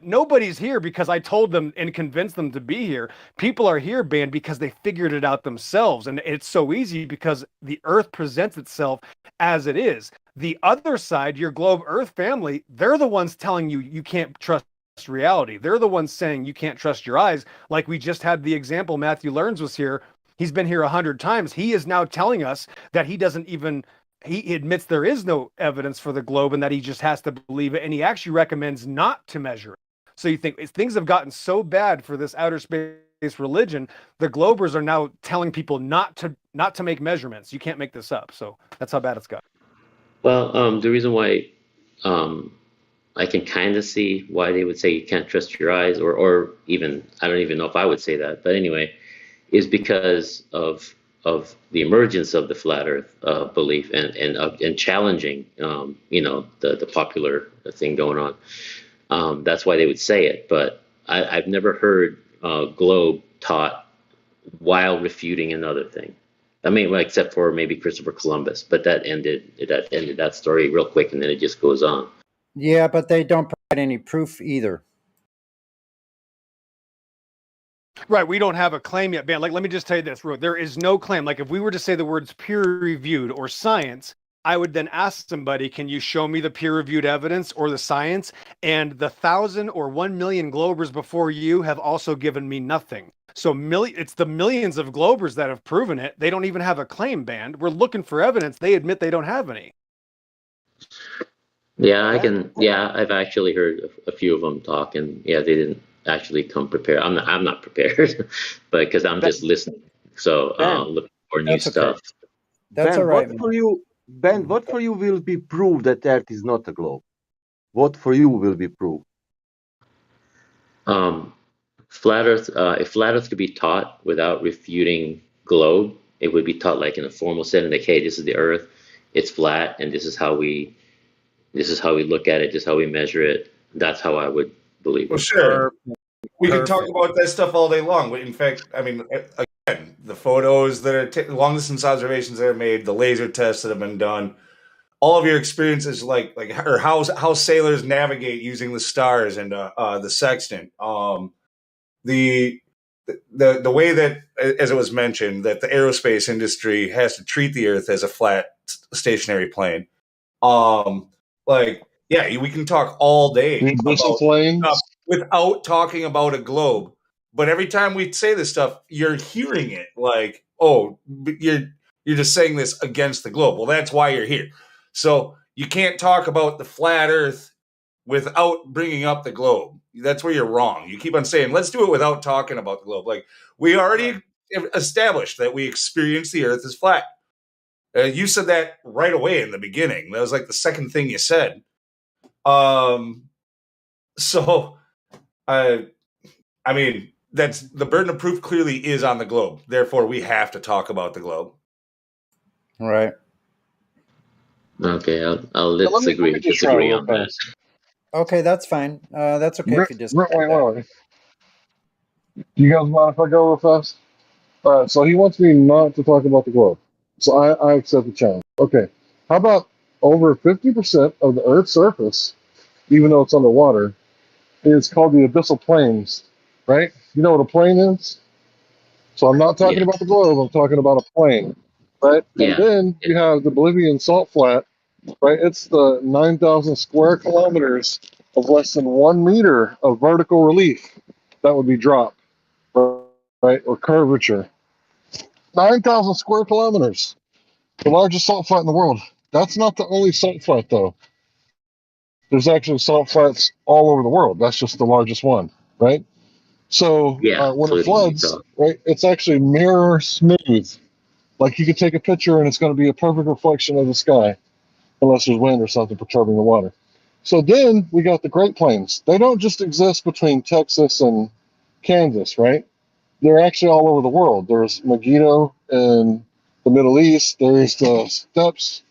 Nobody's here because I told them and convinced them to be here. People are here, band, because they figured it out themselves. And it's so easy because the earth presents itself as it is. The other side, your globe earth family, they're the ones telling you you can't trust reality. They're the ones saying you can't trust your eyes. Like we just had the example, Matthew Learns was here. He's been here 100 times. He is now telling us that he doesn't even he admits there is no evidence for the globe and that he just has to believe it. And he actually recommends not to measure it. So you think things have gotten so bad for this outer space religion, the Globers are now telling people not to make measurements. You can't make this up. So that's how bad it's got. Well, the reason why I can kind of see why they would say you can't trust your eyes, or even I don't even know if I would say that, but anyway, is because of the emergence of the flat Earth belief and challenging the popular thing going on. That's why they would say it, but I've never heard globe taught while refuting another thing. I mean, well, except for maybe Christopher Columbus, but that ended that story real quick, and then it just goes on. Yeah, but they don't provide any proof either. Right, we don't have a claim yet, Ben. Like, let me just tell you this, there is no claim. Like, if we were to say the words peer-reviewed or science, I would then ask somebody, can you show me the peer-reviewed evidence or the science? And the 1,000 or 1 million Globers before you have also given me nothing. So it's the millions of Globers that have proven it. They don't even have a claim, band. We're looking for evidence. They admit they don't have any. Yeah, I've actually heard a few of them talk, and yeah, they didn't actually come prepared. I'm not prepared, but because I'm just listening. So looking for new stuff. That's all right. What for you will be proved that Earth is not a globe? What for you will be proved? Flat Earth. If flat Earth could be taught without refuting globe, it would be taught like in a formal setting, like, hey, this is the Earth, it's flat, and this is how we look at it, just how we measure it. That's how I would believe Well, it. sure. We can talk about that stuff all day long. In fact, I mean, again, the photos that are long distance observations that are made, the laser tests that have been done, all of your experiences, or how sailors navigate using the stars and the sextant. The way that, as it was mentioned, that the aerospace industry has to treat the Earth as a flat stationary plane. We can talk all day Universal about planes stuff without talking about a globe. But every time we say this stuff, you're hearing it like, oh, you're just saying this against the globe. Well, that's why you're here. So you can't talk about the flat Earth without bringing up the globe. That's where you're wrong. You keep on saying, let's do it without talking about the globe. Like, we already established that we experience the Earth as flat. You said that right away in the beginning. That was like the second thing you said. I mean, that's the burden of proof clearly is on the globe. Therefore, we have to talk about the globe. Right. Okay, let's agree to disagree on that. Okay, that's fine. That's okay if you disagree. Wait. Do you guys mind if I go real fast? All right, so he wants me not to talk about the globe. So I accept the challenge. Okay, how about over 50% of the Earth's surface, even though it's underwater, is called the abyssal plains, right? You know what a plain is? So I'm not talking about the globe, I'm talking about a plain, right? And then you have the Bolivian salt flat, right? It's the 9,000 square kilometers of less than 1 meter of vertical relief that would be dropped, right? Or curvature. 9,000 square kilometers, the largest salt flat in the world. That's not the only salt flat, though. There's actually salt flats all over the world. That's just the largest one, right? So when it floods, right, it's actually mirror smooth. Like you could take a picture and it's going to be a perfect reflection of the sky, unless there's wind or something perturbing the water. So then we got the Great Plains. They don't just exist between Texas and Kansas, right? They're actually all over the world. There's Megiddo in the Middle East. There's the steppes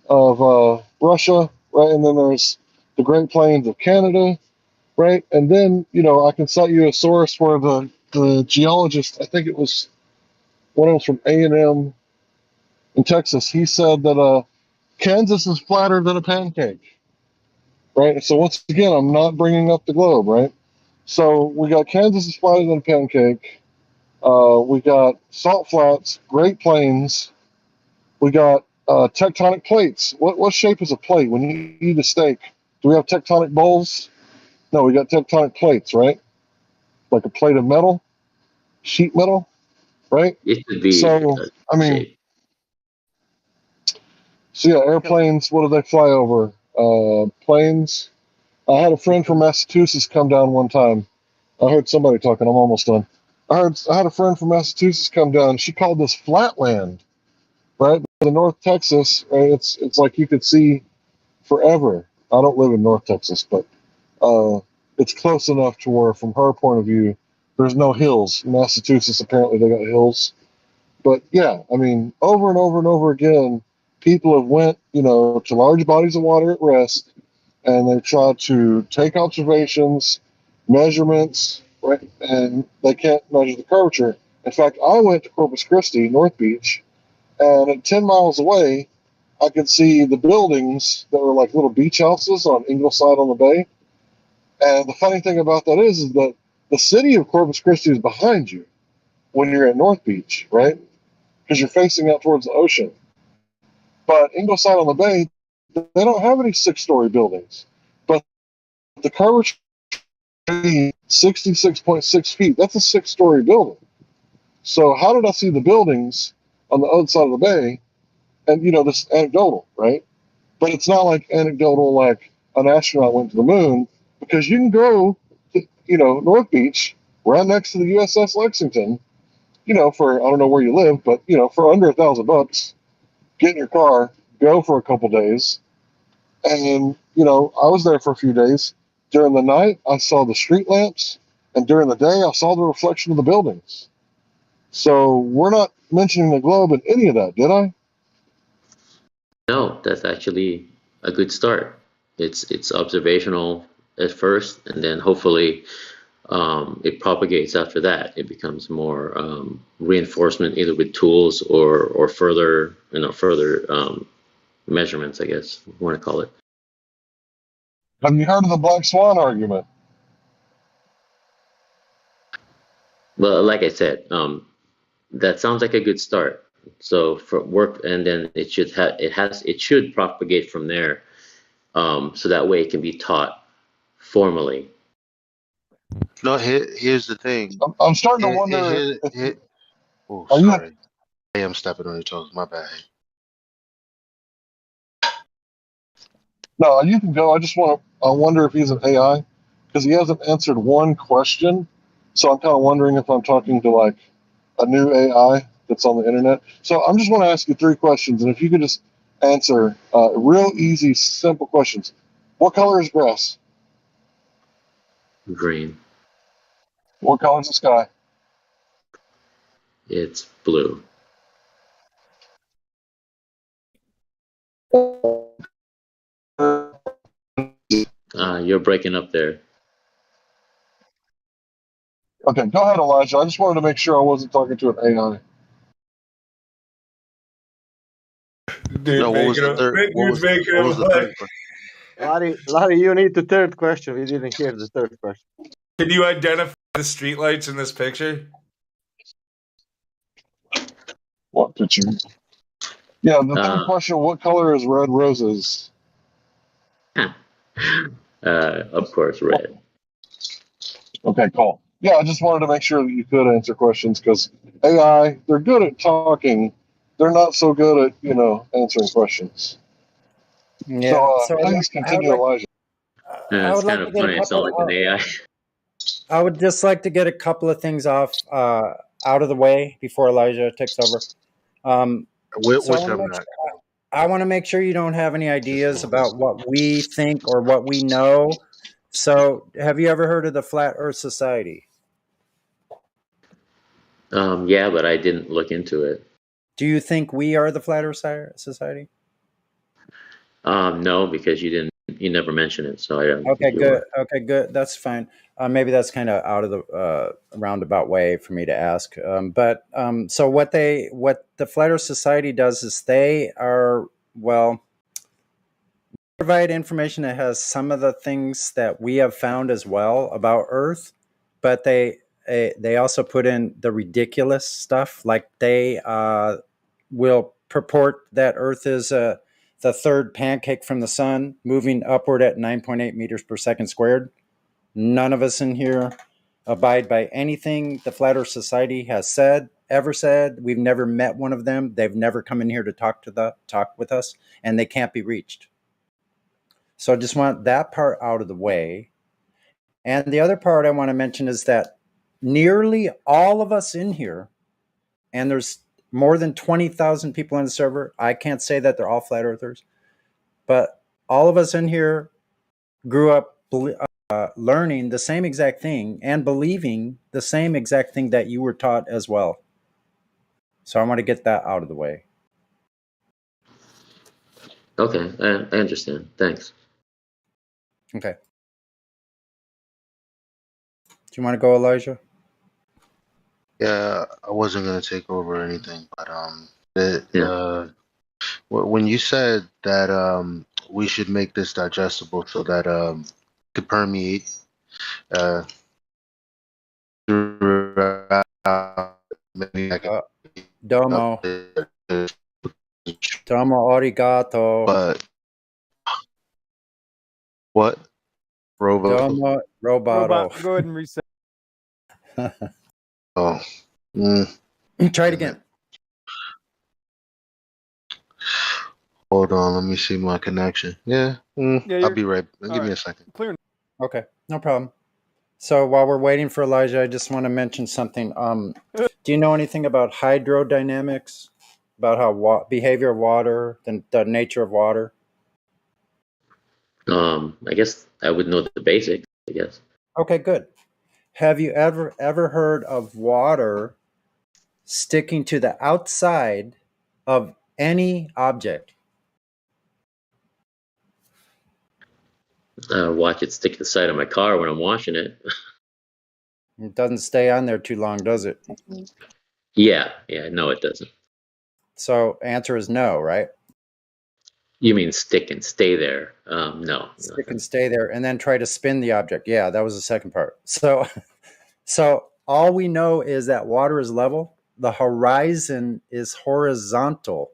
of Russia, right? And then there's the Great Plains of Canada, right? And then, I can cite you a source where the geologist, I think it was one of them from A&M in Texas, he said that Kansas is flatter than a pancake, right? So once again, I'm not bringing up the globe, right? So we got Kansas is flatter than a pancake. We got salt flats, Great Plains. We got tectonic plates. What shape is a plate when you eat a steak? Do we have tectonic bowls? No, we got tectonic plates, right? Like a plate of metal, sheet metal, right? It could be. So, I mean, So yeah, airplanes. What do they fly over? Planes. I had a friend from Massachusetts come down one time. I heard somebody talking. I'm almost done. I had a friend from Massachusetts come down. She called this flatland, right? In North Texas, right? It's like you could see forever. I don't live in North Texas, but it's close enough to where, from her point of view, there's no hills. In Massachusetts, apparently, they got hills. But yeah, I mean, over and over and over again, people have went, to large bodies of water at rest, and they've tried to take observations, measurements, right? And they can't measure the curvature. In fact, I went to Corpus Christi, North Beach, and at 10 miles away, I could see the buildings that were like little beach houses on Ingleside on the Bay. And the funny thing about that is that the city of Corpus Christi is behind you when you're at North Beach, right? Because you're facing out towards the ocean. But Ingleside on the Bay, they don't have any 6-story buildings. But the curvature is 66.6 feet. That's a 6-story building. So how did I see the buildings on the other side of the bay? And, this anecdotal, right? But it's not like anecdotal like an astronaut went to the moon, because you can go to, North Beach, right next to the USS Lexington, for, I don't know where you live, but, for under $1,000, get in your car, go for a couple days. And, I was there for a few days. During the night, I saw the street lamps, and during the day, I saw the reflection of the buildings. So we're not mentioning the globe in any of that, did I? No, that's actually a good start. It's observational at first, and then hopefully it propagates after that. It becomes more reinforcement, either with tools or further measurements, I guess you want to call it. Have you heard of the black swan argument? Well, like I said, that sounds like a good start. So for work, and then it should propagate from there, so that way it can be taught formally. No, here's the thing. I'm starting to wonder. Oh, Are you? sorry. I am stepping on your toes. My bad. No, you can go. I wonder if he's an AI, because he hasn't answered one question. So I'm kind of wondering if I'm talking to like a new AI that's on the internet. So I'm just want to ask you 3 questions, and if you could just answer real easy, simple questions. What color is grass? Green. What color is the sky? It's blue. You're breaking up there. Okay, go ahead, Elijah. I just wanted to make sure I wasn't talking to an AI. Dude, No, what was the third? What was the third question? Larry, you need the third question. We didn't hear the third question. Can you identify the streetlights in this picture? What picture? Yeah, the third question, what color is red roses? Of course, red. Okay, cool. Yeah, I just wanted to make sure that you could answer questions, because AI, they're good at talking. They're not so good at, answering questions. Yeah. So please continue, Elijah. I It's would like kind to of get a funny. I sound couple. like an AI. I would just like to get a couple of things off out of the way before Elijah takes over. So I want to make sure you don't have any ideas about what we think or what we know. So, have you ever heard of the Flat Earth Society? Yeah, but I didn't look into it. Do you think we are the Flat Earth Society? No, because you never mentioned it, so I don't Okay, think you good. are. Okay, good. That's fine. Maybe that's kind of out of the roundabout way for me to ask. So what the Flat Earth Society does is they are, well, provide information that has some of the things that we have found as well about Earth, but they also put in the ridiculous stuff. Like they will purport that Earth is the third pancake from the sun, moving upward at 9.8 meters per second squared. None of us in here abide by anything the Flat Earth Society has said, ever said. We've never met one of them. They've never come in here to talk with us, and they can't be reached. So I just want that part out of the way. And the other part I want to mention is that nearly all of us in here, and there's more than 20,000 people on the server. I can't say that they're all flat earthers, but all of us in here grew up learning the same exact thing and believing the same exact thing that you were taught as well. So I want to get that out of the way. Okay, I understand. Thanks. Okay. Do you want to go, Elijah? Yeah, I wasn't gonna take over or anything, but when you said that we should make this digestible so that could permeate throughout, maybe I could Domo arigato. But what? Domo roboto. Go ahead and reset. Oh. Try it again. Hold on, let me see my connection. Yeah, I'll be right. Give me a second. Clear. Okay, no problem. So while we're waiting for Elijah, I just want to mention something. Do you know anything about hydrodynamics? About how behavior of water, the nature of water? I guess I would know the basics, I guess. Okay, good. Have you ever heard of water sticking to the outside of any object? Watch it stick to the side of my car when I'm washing it. It doesn't stay on there too long, does it? Yeah, no, it doesn't. So answer is no, right? You mean stick and stay there? No. Stick and stay there, and then try to spin the object. Yeah, that was the second part. So all we know is that water is level. The horizon is horizontal.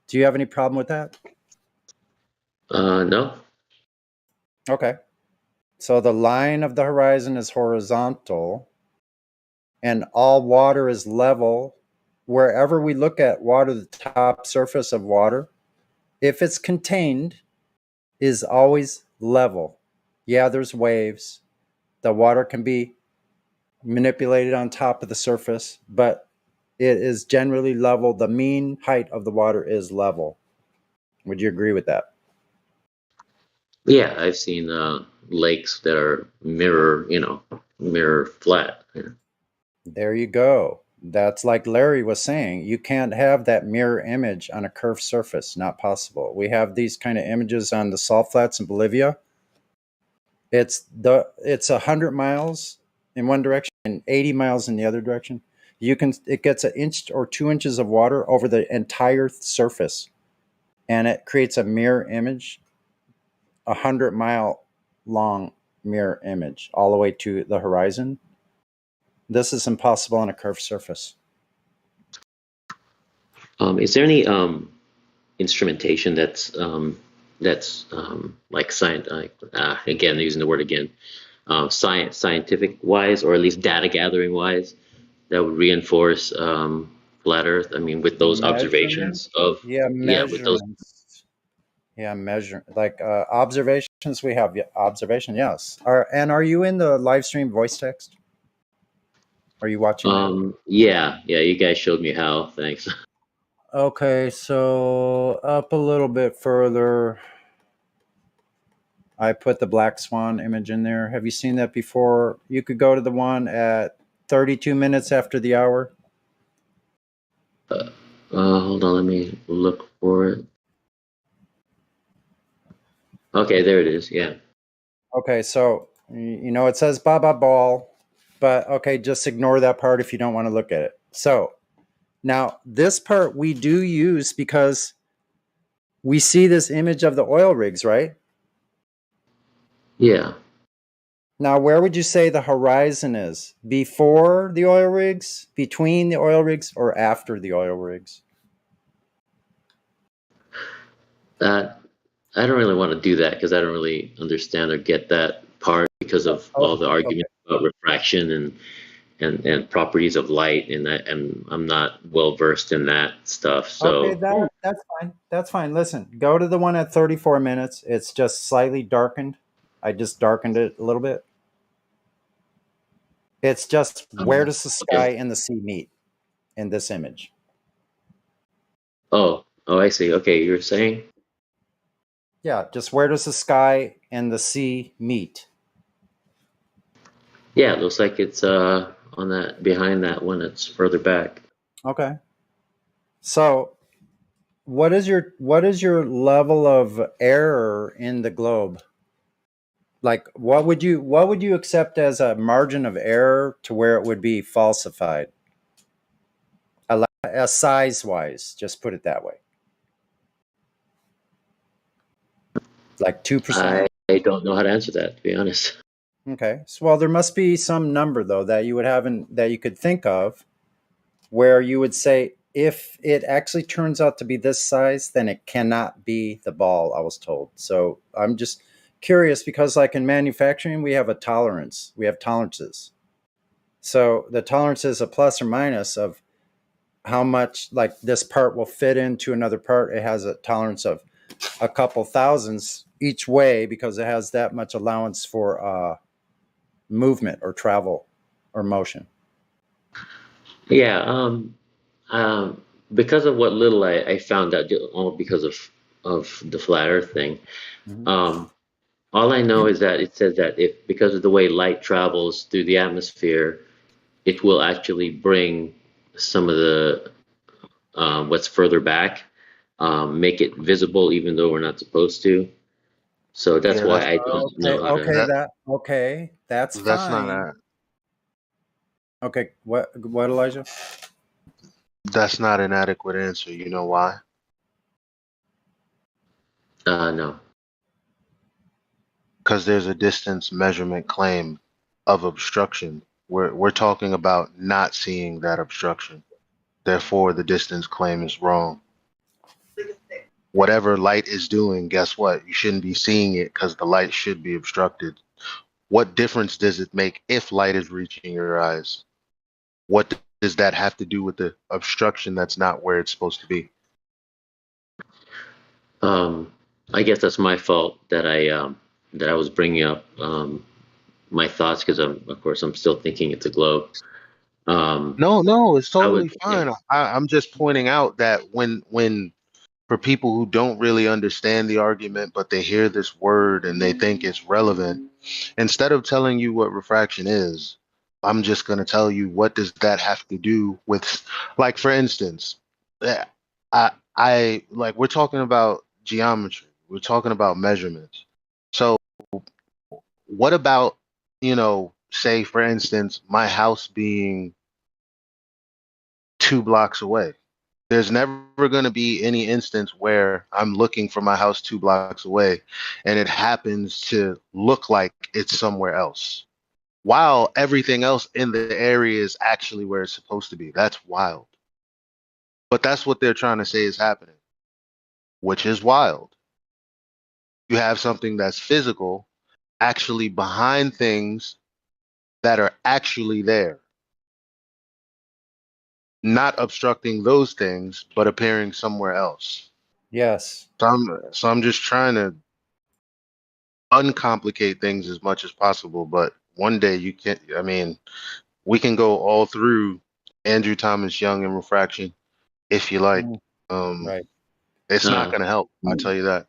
Do you have any problem with that? No. Okay. So the line of the horizon is horizontal, and all water is level. Wherever we look at water, the top surface of water, if it's contained, is always level. Yeah, there's waves. The water can be manipulated on top of the surface, but it is generally level. The mean height of the water is level. Would you agree with that? Yeah, I've seen lakes that are mirror flat. Yeah. There you go. That's like Larry was saying. You can't have that mirror image on a curved surface. Not possible. We have these kind of images on the salt flats in Bolivia. It's 100 miles in one direction and 80 miles in the other direction. It gets an inch or 2 inches of water over the entire surface, and it creates a mirror image, 100-mile long mirror image all the way to the horizon. This is impossible on a curved surface. Is there any instrumentation that's like science? Again, using the word again, scientific wise, or at least data gathering wise, that would reinforce flat Earth? I mean, with those observations of measurements. Measure like observations. We have observation. Yes. Are you in the live stream voice text? Are you watching that? Yeah. You guys showed me how. Thanks. Okay, so up a little bit further, I put the black swan image in there. Have you seen that before? You could go to the one at 32 minutes after the hour. Hold on, let me look for it. Okay, there it is. Yeah. Okay, so it says Baba Ball, but okay, just ignore that part if you don't want to look at it. So now this part we do use because we see this image of the oil rigs, right? Yeah. Now, where would you say the horizon is? Before the oil rigs, between the oil rigs, or after the oil rigs? I don't really want to do that because I don't really understand or get that part because of all the arguments about refraction and properties of light, and I'm not well versed in that stuff. Okay, So that's fine. That's fine. Listen, go to the one at 34 minutes. It's just slightly darkened. I just darkened it a little bit. It's just where does the sky okay. and the sea meet in this image? Oh, I see. Okay, you're saying? Yeah, just where does the sky and the sea meet? Yeah, it looks like it's on that behind that one. It's further back. Okay. So, what is your level of error in the globe? Like, what would you accept as a margin of error to where it would be falsified? A size wise, just put it that way. Like 2%. I don't know how to answer that, to be honest. Okay. So, well, there must be some number though that you would have that you could think of where you would say if it actually turns out to be this size, then it cannot be the ball, I was told. So I'm just curious because like in manufacturing, we have a tolerance. We have tolerances. So the tolerance is a plus or minus of how much like this part will fit into another part. It has a tolerance of a couple thousands each way because it has that much allowance for movement or travel or motion. Yeah, because of what little I found out, all because of the flat Earth thing. All I know is that it says that if because of the way light travels through the atmosphere, it will actually bring some of the what's further back, make it visible even though we're not supposed to. So that's Yeah, why that's I don't know how to. That's that's not fine. Okay, what Elijah? that's not an adequate answer. You know why? No. Because there's a distance measurement claim of obstruction. We're talking about not seeing that obstruction. Therefore, the distance claim is wrong. Whatever light is doing, guess what? You shouldn't be seeing it because the light should be obstructed. What difference does it make if light is reaching your eyes? What does that have to do with the obstruction that's not where it's supposed to be? I guess that's my fault that I was bringing up my thoughts because of course I'm still thinking it's a globe. No, it's I would, totally yeah. fine. I'm just pointing out that when for people who don't really understand the argument, but they hear this word and they think it's relevant, instead of telling you what refraction is, I'm just going to tell you what does that have to do with, like for instance, eh, I like we're talking about geometry, we're talking about measurements. So what about, say for instance, my house being 2 blocks away? There's never going to be any instance where I'm looking for my house 2 blocks away and it happens to look like it's somewhere else, while everything else in the area is actually where it's supposed to be. That's wild. But that's what they're trying to say is happening, which is wild. You have something that's physical actually behind things that are actually there, not obstructing those things, but appearing somewhere else. Yes. So I'm just trying to uncomplicate things as much as possible. But one day you can, I mean, we can go all through Andrew Thomas Young and refraction if you like. Right. It's not going to help. I'll tell you that.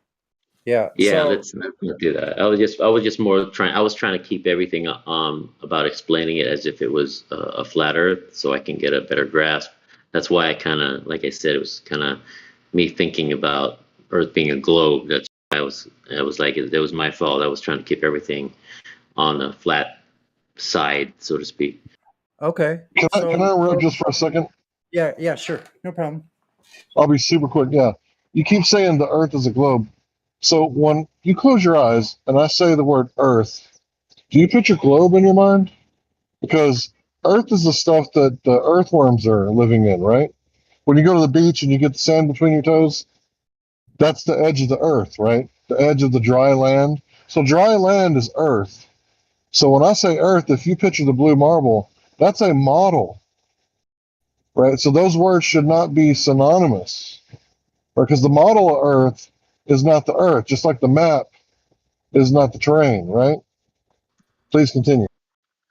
Yeah. Yeah, let's not do that. I was just more trying. I was trying to keep everything about explaining it as if it was a flat Earth, so I can get a better grasp. That's why I kind of, like I said, it was kind of me thinking about Earth being a globe. That's why I was like, it was my fault. I was trying to keep everything on the flat side, so to speak. Okay. Can I interrupt just for a second? Yeah, sure. No problem. I'll be super quick. Yeah. You keep saying the Earth is a globe. So when you close your eyes and I say the word Earth, do you picture globe in your mind? Because Earth is the stuff that the earthworms are living in, right? When you go to the beach and you get the sand between your toes, that's the edge of the Earth, right? The edge of the dry land. So dry land is Earth. So when I say Earth, if you picture the blue marble, That's a model, right? So those words should not be synonymous, because the model of Earth is not the Earth, just like the map is not the terrain, right? Please continue.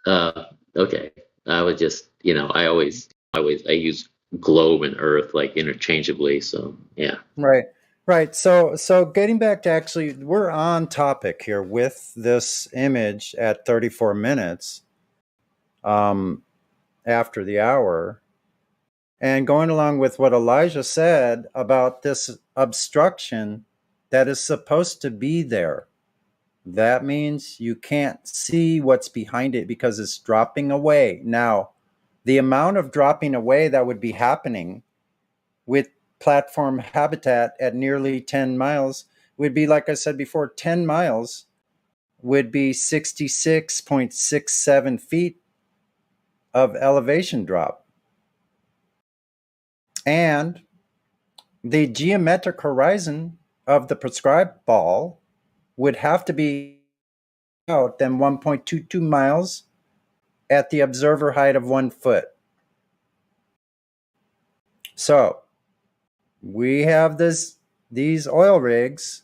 Okay. I would just, I use globe and earth like interchangeably. So yeah. Right. Right. So getting back to actually, we're on topic here with this image at 34 minutes after the hour. And going along with what Elijah said about this obstruction that is supposed to be there. That means you can't see what's behind it because it's dropping away. Now, the amount of dropping away that would be happening with platform habitat at nearly 10 miles would be, like I said before, 10 miles would be 66.67 feet of elevation drop. And the geometric horizon of the prescribed ball would have to be out than 1.22 miles at the observer height of 1 foot. So we have these oil rigs.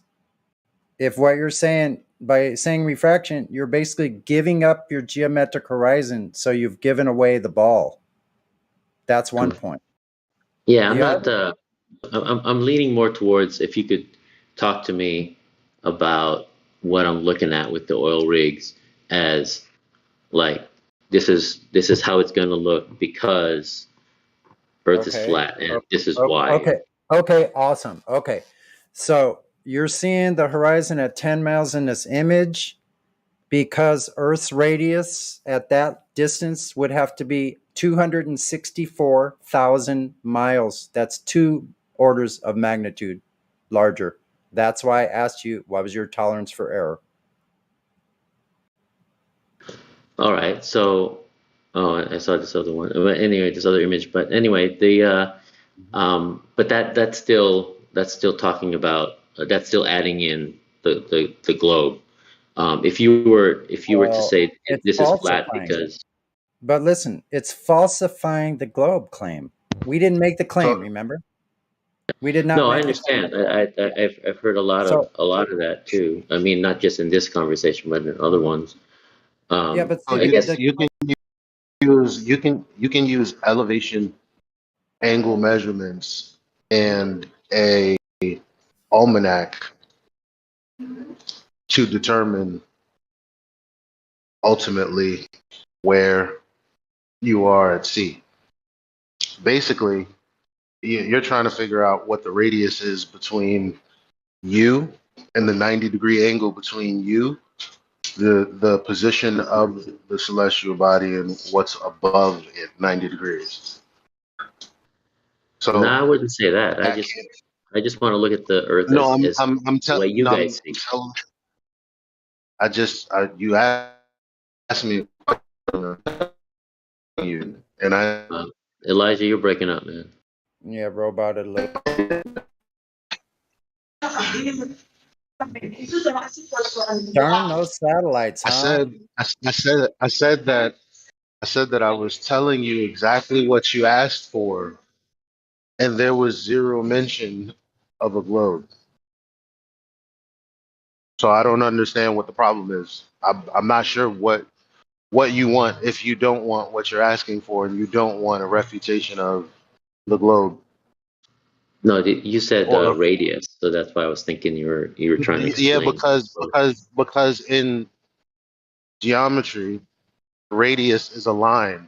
If what you're saying by saying refraction, you're basically giving up your geometric horizon, so you've given away the ball. That's one point. Yeah, I'm The not. other, I'm leaning more towards if you could talk to me about what I'm looking at with the oil rigs as like this is how it's going to look because Earth is okay, flat and this is why. okay, awesome. Okay, so you're seeing the horizon at 10 miles in this image because Earth's radius at that distance would have to be 264,000 miles. That's 2 orders of magnitude larger. That's why I asked you, what was your tolerance for error? All right, so I saw this other one. But anyway, this other image. But anyway, but that's still talking about that's still adding in the globe. If you were to Well, say it's this is flat falsifying. because But listen, it's falsifying the globe claim. We didn't make the claim, remember? We did not no, I make the claim understand. at all. I've heard a lot So, of that too. I mean, not just in this conversation, but in other ones. yeah, but Oh, see, I guess you can use elevation angle measurements and a almanac to determine ultimately where you are at sea. Basically, you're trying to figure out what the radius is between you and the 90-degree angle between you, the position of the celestial body, and what's above it 90 degrees. no, So I wouldn't say that. I that just can't, I just want to look at the Earth no, as I'm the way telling, you no, guys see. telling, you asked me you, and Elijah, you're breaking up, man. yeah, robot a little. Darn those satellites, I huh? said, I said that I was telling you exactly what you asked for, and there was zero mention of a globe. So I don't understand what the problem is. I'm not sure what you want if you don't want what you're asking for, and you don't want a refutation of the globe. No, you said Or radius, so that's why I was thinking you were trying to yeah, explain. because in geometry, radius is a line,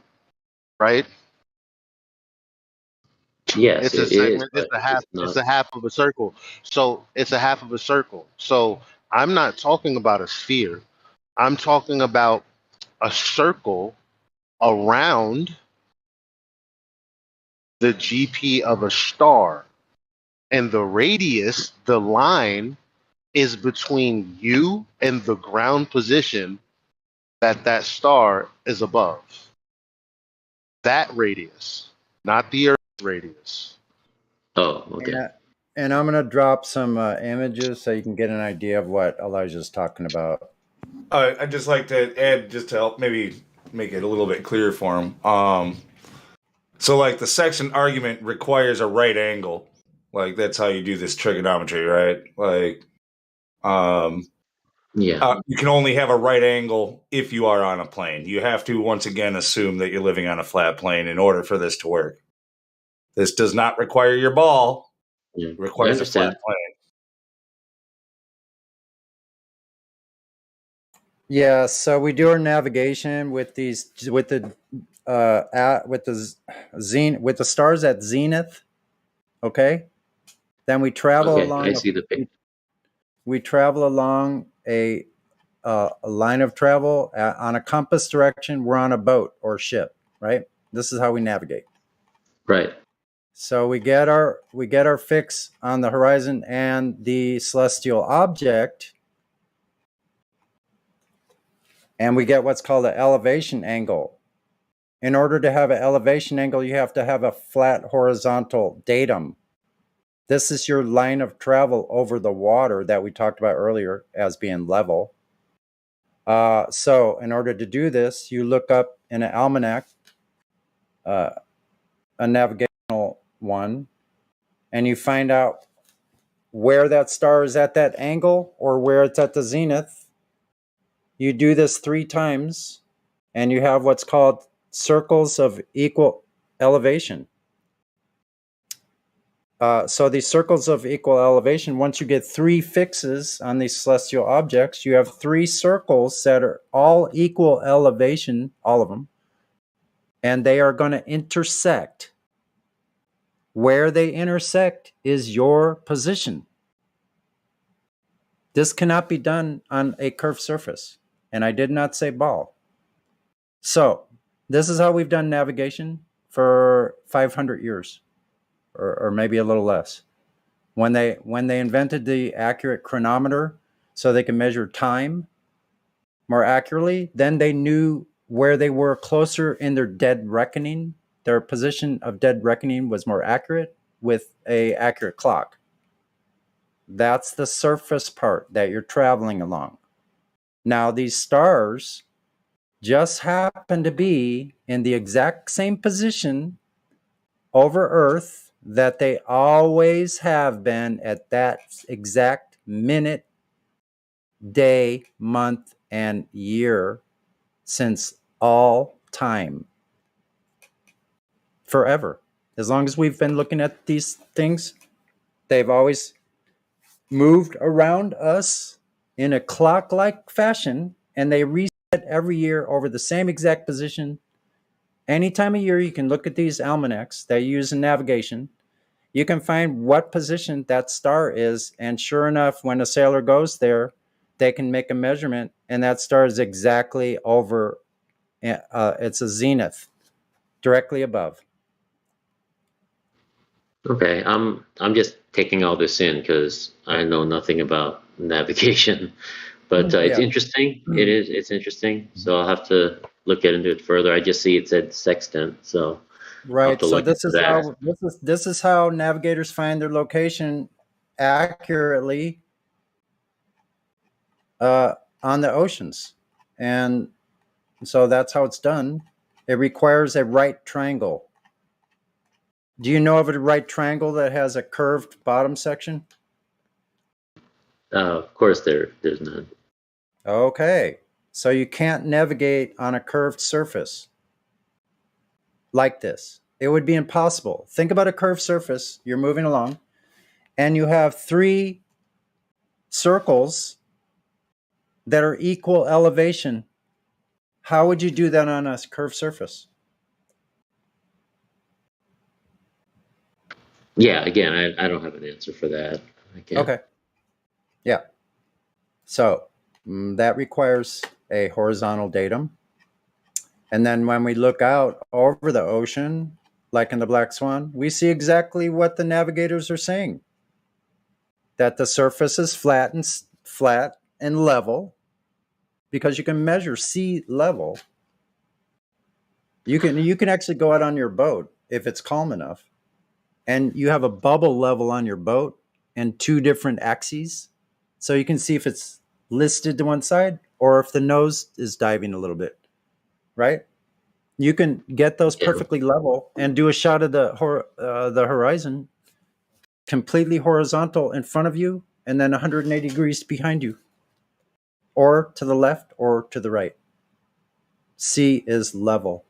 right? Yes, It's a it is, segment. but it's It's not. a half of a circle. So it's a half of a circle. So I'm not talking about a sphere. I'm talking about a circle around the GP of a star, and the radius, the line, is between you and the ground position that star is above. That radius, not the Earth radius. Oh, okay. And I'm going to drop some images so you can get an idea of what Elijah's talking about. I'd just like to add, just to help maybe make it a little bit clearer for him. So like the section argument requires a right angle. Like that's how you do this trigonometry, right? Like, you can only have a right angle if you are on a plane. You have to once again assume that you're living on a flat plane in order for this to work. This does not require your ball. It requires a flat plane. Yeah, so we do our navigation with these with the stars at zenith. Okay, then we travel Okay, along. I see the picture. We travel along a line of travel on a compass direction. We're on a boat or ship, right? This is how we navigate. Right. So we get our fix on the horizon and the celestial object, and we get what's called an elevation angle. In order to have an elevation angle, you have to have a flat horizontal datum. This is your line of travel over the water that we talked about earlier as being level. So in order to do this, you look up in an almanac, a navigational one, and you find out where that star is at that angle or where it's at the zenith. You do this 3 times, and you have what's called circles of equal elevation. So these circles of equal elevation, once you get 3 fixes on these celestial objects, you have 3 circles that are all equal elevation, all of them, and they are going to intersect. Where they intersect is your position. This cannot be done on a curved surface, and I did not say ball. So this is how we've done navigation for 500 years, or maybe a little less. When they invented the accurate chronometer so they can measure time more accurately, then they knew where they were closer in their dead reckoning. Their position of dead reckoning was more accurate with a accurate clock. That's the surface part that you're traveling along. Now, these stars just happen to be in the exact same position over Earth that they always have been at that exact minute, day, month, and year since all time. Forever. As long as we've been looking at these things, they've always moved around us in a clock-like fashion, and they reset every year over the same exact position. Any time of year, you can look at these almanacs that you use in navigation. You can find what position that star is, and sure enough, when a sailor goes there, they can make a measurement, and that star is exactly over. It's a zenith, directly above. Okay, I'm just taking all this in because I know nothing about navigation, but it's Yeah. interesting. It's interesting. So I'll have to look into it further. I just see it said sextant, so I'll have Right. to So look into that. this is how navigators find their location accurately on the oceans, and so that's how it's done. It requires a right triangle. Do you know of a right triangle that has a curved bottom section? Of course, there's none. Okay. So you can't navigate on a curved surface like this. It would be impossible. Think about a curved surface. You're moving along, and you have 3 circles that are equal elevation. How would you do that on a curved surface? Yeah, again, I don't have an answer for that. I can't. Okay. Yeah. So that requires a horizontal datum. And then when we look out over the ocean, like in the Black Swan, we see exactly what the navigators are saying. That the surface is flat and level, because you can measure sea level. You can actually go out on your boat if it's calm enough, and you have a bubble level on your boat and 2 different axes, so you can see if it's listed to one side or if the nose is diving a little bit, right? You can get those perfectly level and do a shot of the horizon completely horizontal in front of you and then 180 degrees behind you, or to the left or to the right. C is level.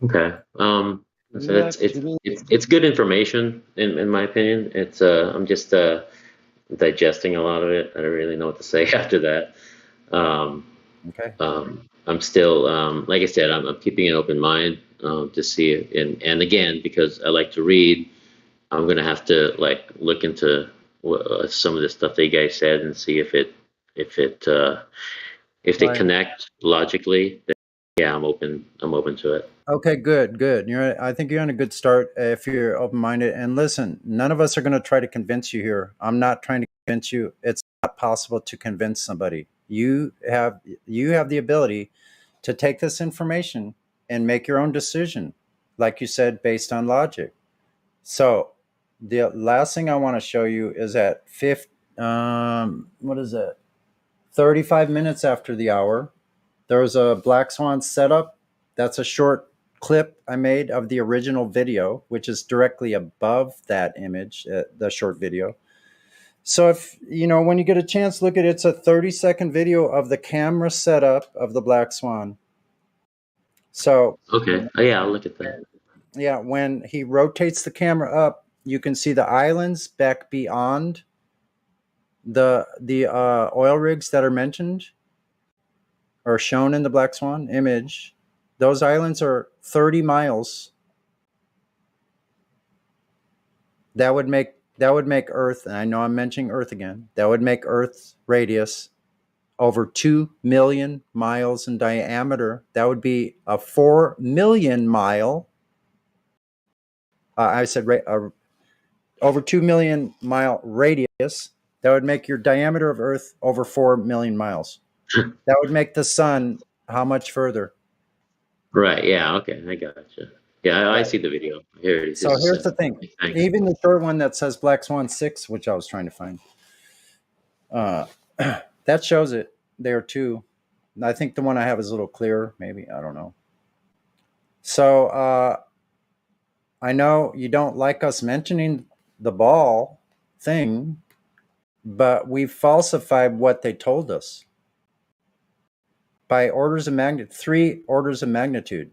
Okay. So it's good information in my opinion. It's I'm just digesting a lot of it. I don't really know what to say after that. Okay. I'm still like I said, I'm keeping an open mind to see it. And again, because I like to read, I'm gonna have to like look into some of the stuff that you guys said and see if they Right. connect logically. Then, yeah, I'm open to it. Okay, good. I think you're on a good start if you're open-minded. And listen, none of us are going to try to convince you here. I'm not trying to convince you. It's not possible to convince somebody. You have the ability to take this information and make your own decision, like you said, based on logic. So the last thing I want to show you is at what is it? 35 minutes after the hour, there's a Black Swan setup. That's a short clip I made of the original video, which is directly above that image, the short video. So if when you get a chance, look at it. It's a 30-second video of the camera setup of the Black Swan. So Okay. Oh, yeah, I'll look at that. yeah, when he rotates the camera up, you can see the islands back beyond the oil rigs that are mentioned or shown in the Black Swan image. Those islands are 30 miles. That would make Earth, and I know I'm mentioning Earth again, that would make Earth's radius over 2 million miles in diameter. That would be a 4 million mile. I said over 2 million mile radius. That would make your diameter of Earth over 4 million miles. That would make the sun how much further? Right. Yeah. Okay. I gotcha. Yeah, I Right. see the video. Here it is. So here's the thing. Thanks. Even the short one that says Black Swan 6, which I was trying to find, that shows it there too. I think the one I have is a little clearer, maybe. I don't know. So I know you don't like us mentioning the ball thing, but we falsified what they told us by orders of magnitude, 3 orders of magnitude.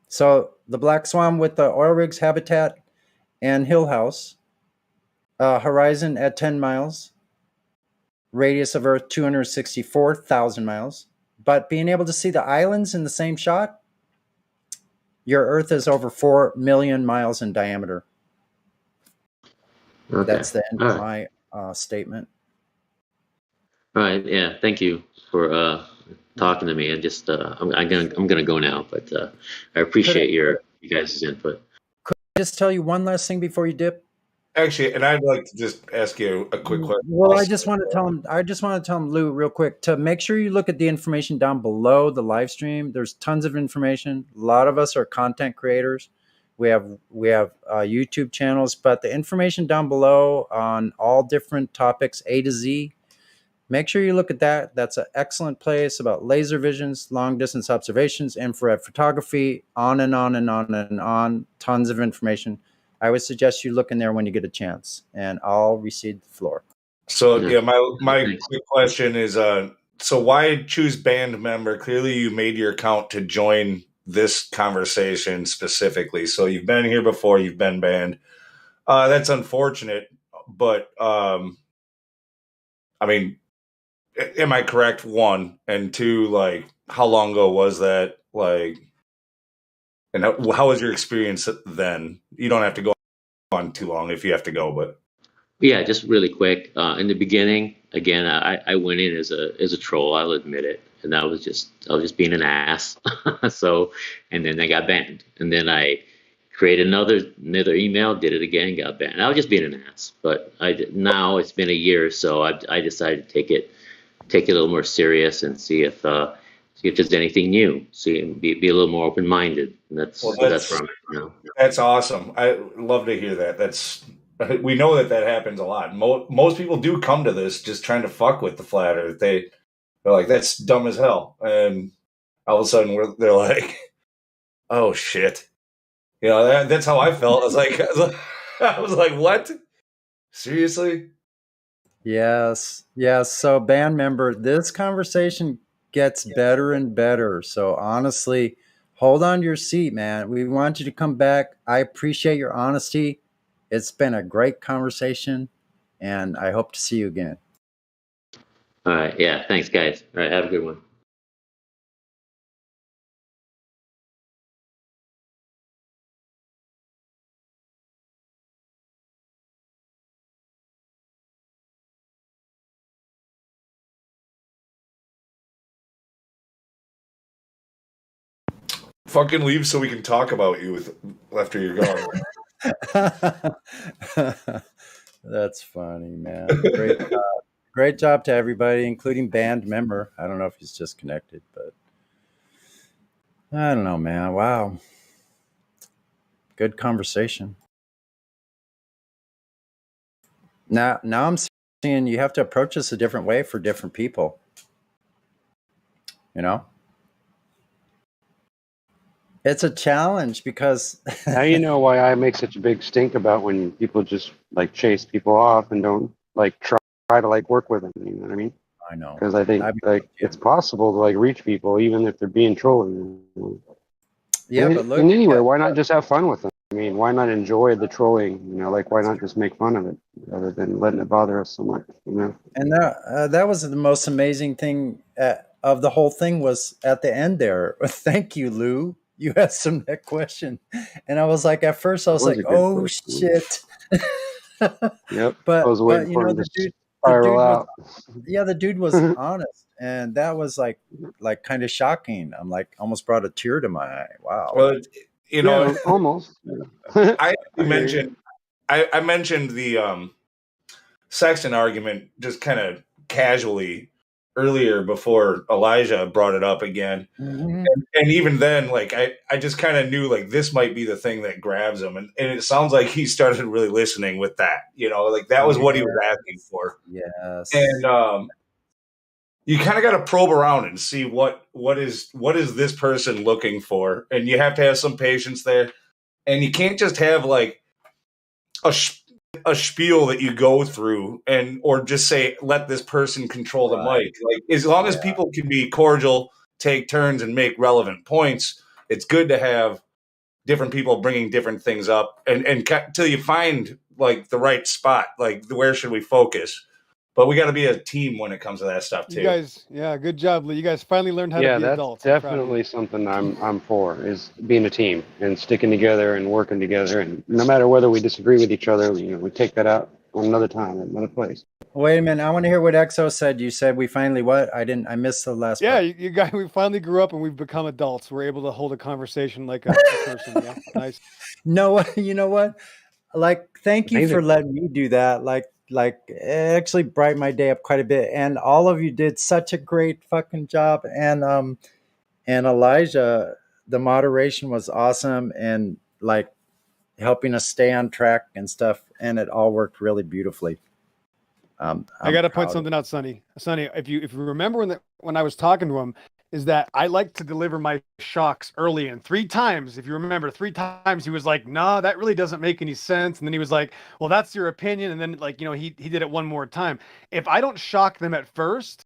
So the Black Swan with the oil rigs habitat and hill house, horizon at 10 miles, radius of Earth 264,000 miles. But being able to see the islands in the same shot, your Earth is over 4 million miles in diameter. Okay. That's the end All of right. my statement. All right. Yeah. Thank you for talking to me. And just I'm gonna go now, but I appreciate you guys' input. Could I just tell you one last thing before you dip? Actually, and I'd like to just ask you a quick question. Well, I just want to tell him, Lou, real quick, to make sure you look at the information down below the live stream. There's tons of information. A lot of us are content creators. We have YouTube channels, but the information down below on all different topics, A to Z, make sure you look at that. That's an excellent place about laser visions, long distance observations, infrared photography, on and on and on and on. Tons of information. I would suggest you look in there when you get a chance, and I'll recede the floor. So yeah, my quick question is, so why choose band member? Clearly, you made your account to join this conversation specifically. So you've been here before, you've been banned. That's unfortunate, but I mean, am I correct? One and two, like, how long ago was that? Like, and how was your experience then? You don't have to go on too long if you have to go, but. Yeah, just really quick. In the beginning, again, I went in as a troll. I'll admit it, and I was just being an ass. So, and then I got banned, and then I created another email, did it again, got banned. I was just being an ass. But now it's been a year, so I decided to take it a little more serious and see if there's anything new. Be a little more open minded. That's where I'm at now. That's awesome. I love to hear that. We know that happens a lot. Most people do come to this just trying to fuck with the flat earth. They're like, that's dumb as hell. And all of a sudden they're like, oh shit. You know, that's how I felt. I was like, what? Seriously? Yes. Yes. So, band member, this conversation gets better and better. So, honestly, hold on to your seat, man. We want you to come back. I appreciate your honesty. It's been a great conversation, and I hope to see you again. All right. Yeah. Thanks, guys. All right. Have a good one. Fucking leave so we can talk about you after you're gone. That's funny, man. Great job. Great job to everybody, including band member. I don't know if he's just connected, but I don't know, man. Wow. Good conversation. Now I'm seeing you have to approach this a different way for different people. You know? It's a challenge because Now you know why I make such a big stink about when people just like chase people off and don't like try to like work with them. You know what I mean? I know. Because I think like it's possible to like reach people even if they're being trolling. Yeah, and, but look. And anyway, why not just have fun with them? I mean, why not enjoy the trolling? You know, like why not just make fun of it rather than letting it bother us so much? You know. And that was the most amazing thing of the whole thing was at the end there. Thank you, Lou. You asked him that question, and I was like, at first I was like, oh shit. Yep. But I was waiting you for know him to the dude spiral was out. the dude was honest, and that was like kind of shocking. I'm like almost brought a tear to my eye. Wow. Well, you know, Yeah, almost. I hear you. mentioned the Sexton argument just kind of casually earlier before Elijah brought it up again. Mhm. And even then, like I just kind of knew like this might be the thing that grabs him, and it sounds like he started really listening with that. You know, like that was what he was asking for. Yes. And you kind of got to probe around and see what is this person looking for, and you have to have some patience there, and you can't just have like a spiel that you go through and or just say let this person control the mic. Like as long as people can be cordial, take turns, and make relevant points, it's good to have different people bringing different things up and till you find like the right spot. Like where should we focus? But we got to be a team when it comes to that stuff too. You guys, yeah, good job, Lee. You guys finally learned how to Yeah, be that's adults. I'm proud of you. definitely something I'm for is being a team and sticking together and working together. And no matter whether we disagree with each other, you know, we take that out on another time, another place. Wait a minute. I want to hear what Exo said. You said we finally what? I missed the last Yeah, part. you guys, we finally grew up and we've become adults. We're able to hold a conversation like a person. Yeah, nice. No, you know what? Like, thank you for Amazing. letting me do that. Like it actually brightened my day up quite a bit. And all of you did such a great fucking job. And Elijah, the moderation was awesome and like helping us stay on track and stuff. And it all worked really beautifully. I got to point something out, Sonny. Sonny, if you remember when I was talking to him, is that I like to deliver my shocks early, and 3 times, if you remember, 3 times he was like, "Nah, that really doesn't make any sense," and then he was like, "Well, that's your opinion," and then like he did it one more time. If I don't shock them at first,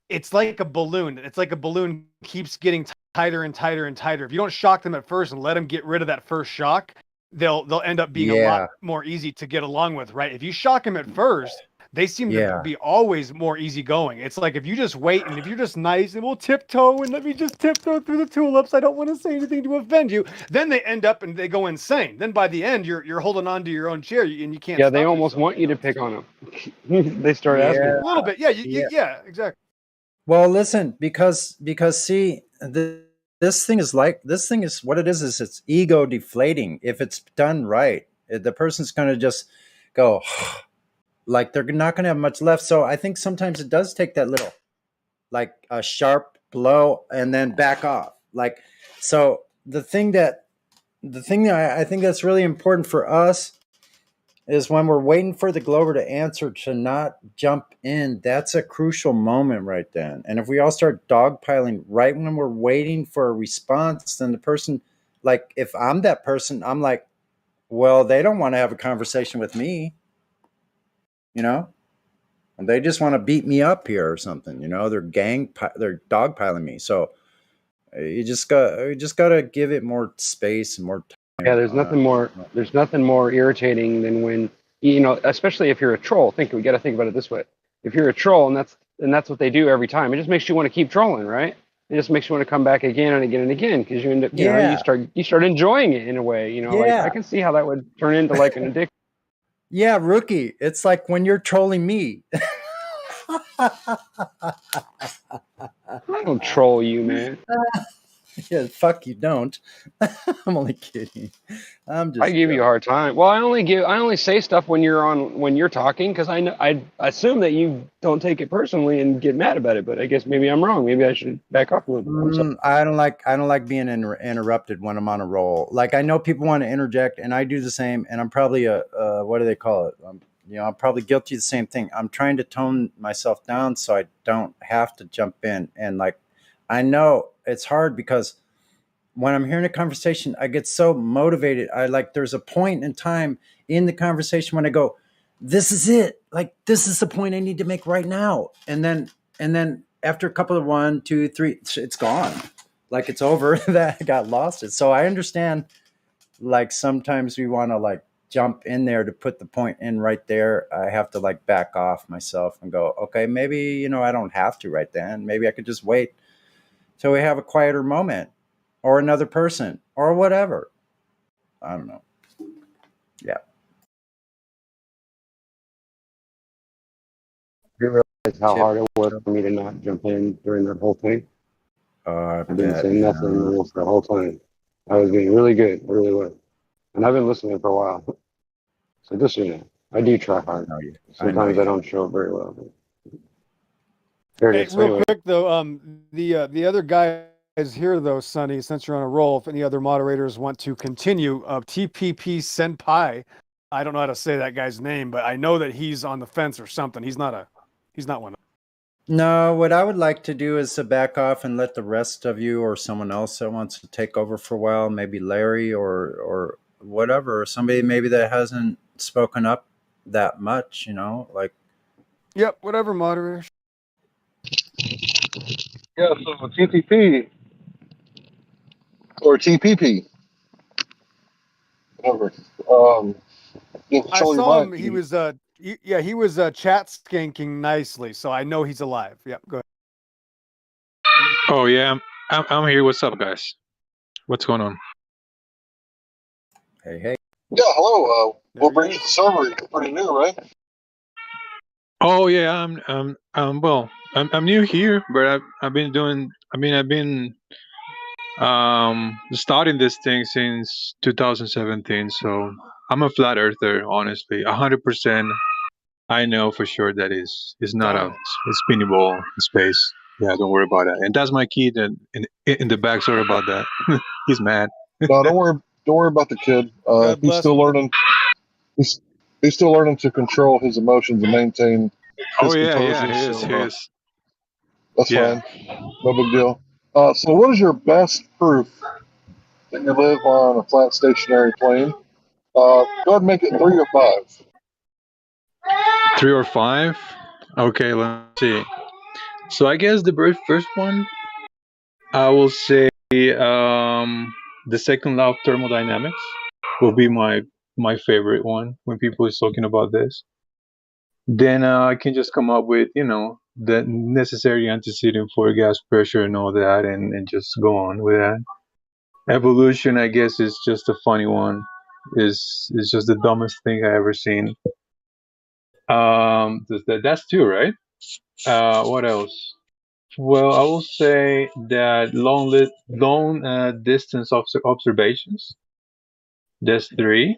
it's like a balloon. It's like a balloon keeps getting tighter and tighter and tighter. If you don't shock them at first and let them get rid of that first shock, they'll end up being a lot more easy to get along with, right? If you shock them at first, they seem to be always more easygoing. It's like if you just wait and if you're just nice and we'll tiptoe and let me just tiptoe through the tulips. I don't want to say anything to offend you. Then they end up and they go insane. Then by the end, you're holding on to your own chair and you can't. Yeah, they stop almost yourself, want you to pick on them. They start asking. a little bit. Yeah, yeah, exactly. Well, listen, because see, this thing is what it is it's ego deflating. If it's done right, the person's going to just go like they're not going to have much left. So I think sometimes it does take that little like a sharp blow and then back off. Like so the thing that I think that's really important for us is when we're waiting for the glober to answer, to not jump in. That's a crucial moment right then. And if we all start dogpiling right when we're waiting for a response, then the person, like if I'm that person, I'm like, well, they don't want to have a conversation with me, you know? And they just want to beat me up here or something, you know? They're dogpiling me. So you just got to give it more space and more time. Yeah, there's nothing more irritating than when, you know, especially if you're a troll. We got to think about it this way. If you're a troll and that's what they do every time, it just makes you want to keep trolling, right? It just makes you want to come back again and again and again because you end up, you know, Yeah. you start enjoying it in a way, you know, like Yeah. I can see how that would turn into like an addiction. Yeah, rookie. It's like when you're trolling me. I don't troll you, man. Yeah, fuck you don't. I'm only kidding. I'm just I give you a hard time. Well, I only say stuff when you're talking because I assume that you don't take it personally and get mad about it. But I guess maybe I'm wrong. Maybe I should back off a little bit. I'm sorry. I don't like being interrupted when I'm on a roll. Like I know people want to interject, and I do the same. And I'm probably a what do they call it? You know, I'm probably guilty of the same thing. I'm trying to tone myself down so I don't have to jump in. And like, I know it's hard because when I'm hearing a conversation, I get so motivated. There's a point in time in the conversation when I go, this is it. Like, this is the point I need to make right now. And then after a couple of 1, 2, 3, it's gone. Like it's over. That I got lost it. So I understand, like, sometimes we want to like jump in there to put the point in right there. I have to like back off myself and go, okay, maybe, you know, I don't have to right then. Maybe I could just wait till we have a quieter moment or another person or whatever. I don't know. Yeah. You realize how hard it was for me to not jump in during that whole thing. I didn't say nothing almost the whole time. I was being really good, I really was, and I've been listening for a while. So just so you know, I do try hard. Sometimes I don't show it very well. But there it Hey, is. real Anyway. quick though, the other guys here though, Sonny, since you're on a roll, if any other moderators want to continue, TPP Senpai, I don't know how to say that guy's name, but I know that he's on the fence or something. He's not one. No, what I would like to do is to back off and let the rest of you or someone else that wants to take over for a while, maybe Larry or whatever, somebody maybe that hasn't spoken up that much, you know, like. Yep, whatever, moderators. Yeah, so TPP or TPP, whatever. You I control your saw him. mind. He was he was chat skanking nicely, so I know he's alive. Yep, go ahead. Oh yeah, I'm here. What's up, guys? What's going on? Hey. Yeah, hello. We'll bring you the server. You're pretty new, right? Oh yeah, I'm new here, but I've been starting this thing since 2017. So I'm a flat earther, honestly. 100%. I know for sure that is not a spinny ball in space. Yeah, don't worry about that. And that's my kid in the back. Sorry about that. He's mad. No, don't worry. Don't worry about the kid. God He's bless still him. learning. He's still learning to control his emotions and maintain his Oh yeah, composure. he is. So He is. that's Yeah. fine. No big deal. So what is your best proof that you live on a flat stationary plane? Go ahead and make it 3 or 5. 3 or 5. Okay, let's see. So I guess the very first one, I will say, the second law of thermodynamics will be my favorite one when people is talking about this. Then I can just come up with the necessary antecedent for gas pressure and all that, and just go on with that. Evolution, I guess, is just a funny one. Is just the dumbest thing I ever seen. That's two, right? What else? Well, I will say that long distance observations. That's 3.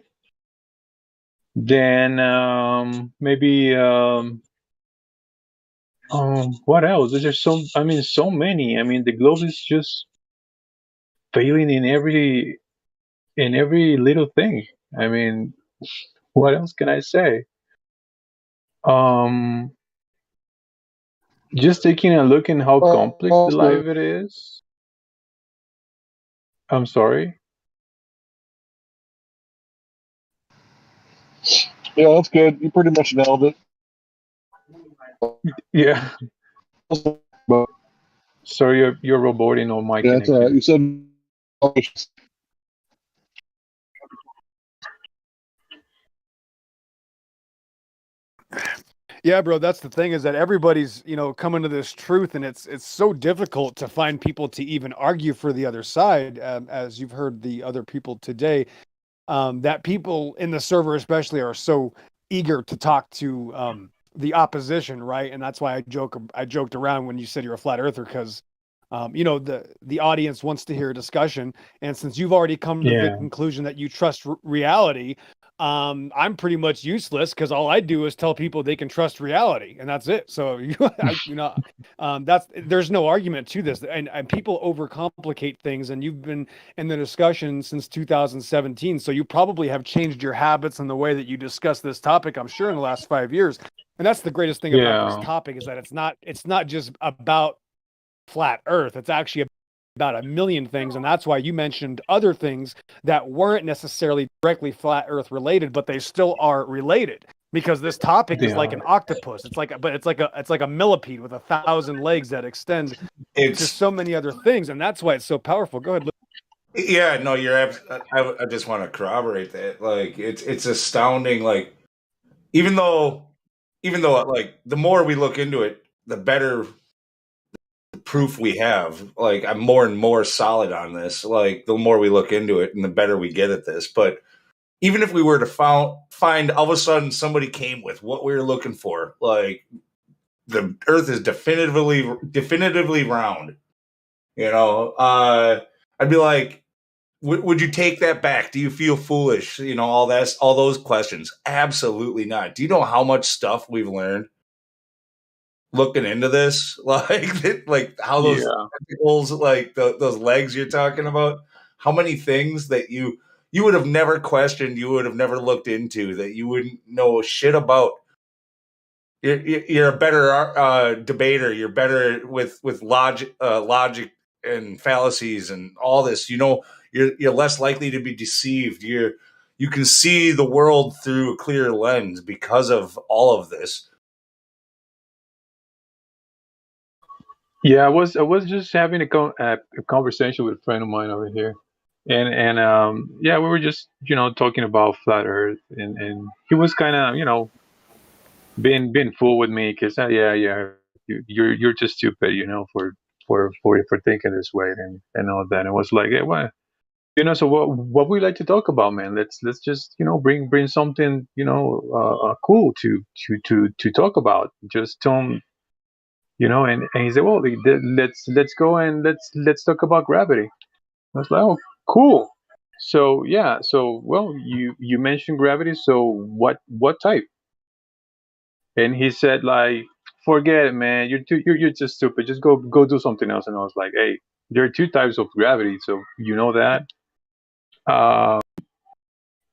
Then maybe what else? There's so many. I mean, the globe is just failing in every little thing. I mean, What else can I say? Um, just taking a look in how complex the life it is. I'm sorry. Yeah, that's good. You pretty much nailed it. Yeah. Sorry, you're roboting on my Yeah, that's all right. connection. You said. Yeah, bro, that's the thing, is that everybody's, coming to this truth, and it's so difficult to find people to even argue for the other side, as you've heard the other people today, that people in the server especially are so eager to talk to the opposition, right? And that's why I joked around when you said you're a flat earther, because the audience wants to hear a discussion, and since you've already come to the Yeah. conclusion that you trust reality, I'm pretty much useless, because all I do is tell people they can trust reality, and that's it. So there's no argument to this, and people overcomplicate things, and you've been in the discussion since 2017, so you probably have changed your habits and the way that you discuss this topic, I'm sure, in the last 5 years. And that's the greatest thing about this Yeah. topic, is that it's not just about flat earth, it's actually about a million things. And that's why you mentioned other things that weren't necessarily directly flat earth related, but they still are related, because this topic is like an octopus. It's like a millipede with 1,000 legs that extend to so many other things, and that's why it's so powerful. Go ahead, Luke. Yeah, no, I just want to corroborate that. Like, it's astounding. Like, even though like the more we look into it, the better proof we have. Like, I'm more and more solid on this. Like, the more we look into it, and the better we get at this. But even if we were to find all of a sudden somebody came with what we were looking for, like the Earth is definitively round. I'd be like, would you take that back? Do you feel foolish? All those questions. Absolutely not. Do you know how much stuff we've learned looking into this? Like how those Yeah. tentacles, like those legs you're talking about, how many things that you would have never questioned, you would have never looked into, that you wouldn't know shit about. You're a better debater. You're better with logic and fallacies and all this. You're less likely to be deceived. You can see the world through a clear lens because of all of this. Yeah, I was just having a conversation with a friend of mine over here, and yeah, we were just talking about flat Earth, and he was kind of being fool with me, because yeah, you're just stupid, for thinking this way, and all that. And it was like, yeah, what, so what we like to talk about, man? Let's just bring something cool to talk about. Just don't. And he said, well, let's go and let's talk about gravity. I was like, oh, cool. So yeah, so well, you mentioned gravity. So what type? And he said, like, forget it, man. You're just stupid. Just go do something else. And I was like, hey, there are two types of gravity, so you know that. Uh,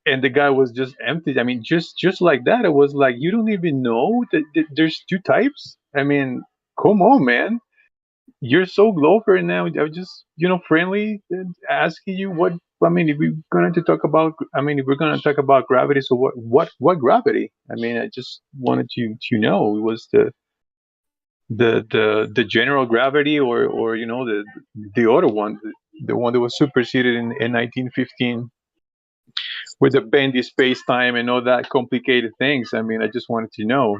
and the guy was just empty. I mean, just like that. It was like, you don't even know that there's two types. I mean, come on, man. You're so low right now. I was just, friendly, asking you what. I mean, if we're going to talk about, if we're going to talk about gravity, so what gravity? I mean, I just wanted to know, it was the general gravity, or the other one, the one that was superseded in 1915 with the bendy space time and all that complicated things. I mean, I just wanted to know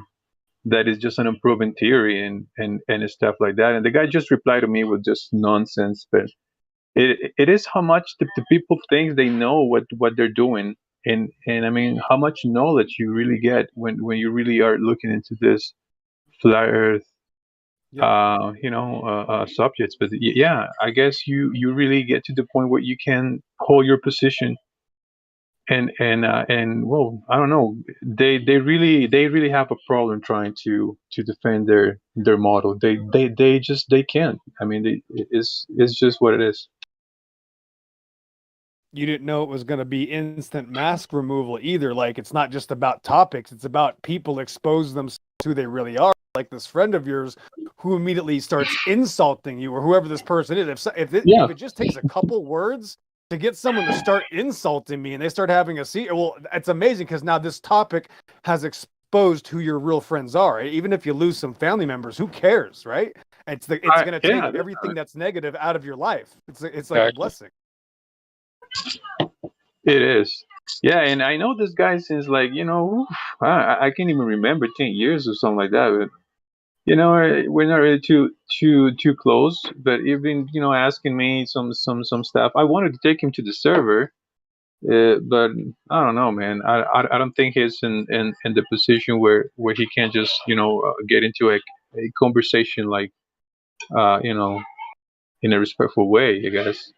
that is just an unproven theory, and stuff like that. And the guy just replied to me with just nonsense. But it is how much the people think they know what they're doing, and I mean, how much knowledge you really get when you really are looking into this flat Earth subjects. But yeah, I guess you really get to the point where you can hold your position, and well, I don't know, they really have a problem trying to defend their model. They can't. I mean, it's just what it is. you didn't know it was going to be instant mask removal either. Like, it's not just about topics, it's about people expose themselves to who they really are. Like this friend of yours who immediately starts insulting you, or whoever this person is. If it just takes a couple words to get someone to start insulting me and they start having a seat, well, it's amazing because now this topic has exposed who your real friends are. Even if you lose some family members, who cares, right? It's going to take everything that's negative out of your life. It's like a blessing. It is. Yeah, and I know this guy since like, I can't even remember 10 years or something like that. But, we're not really too close. But even asking me some stuff. I wanted to take him to the server, but I don't know, man. I don't think he's in the position where he can just get into a conversation like in a respectful way, I guess.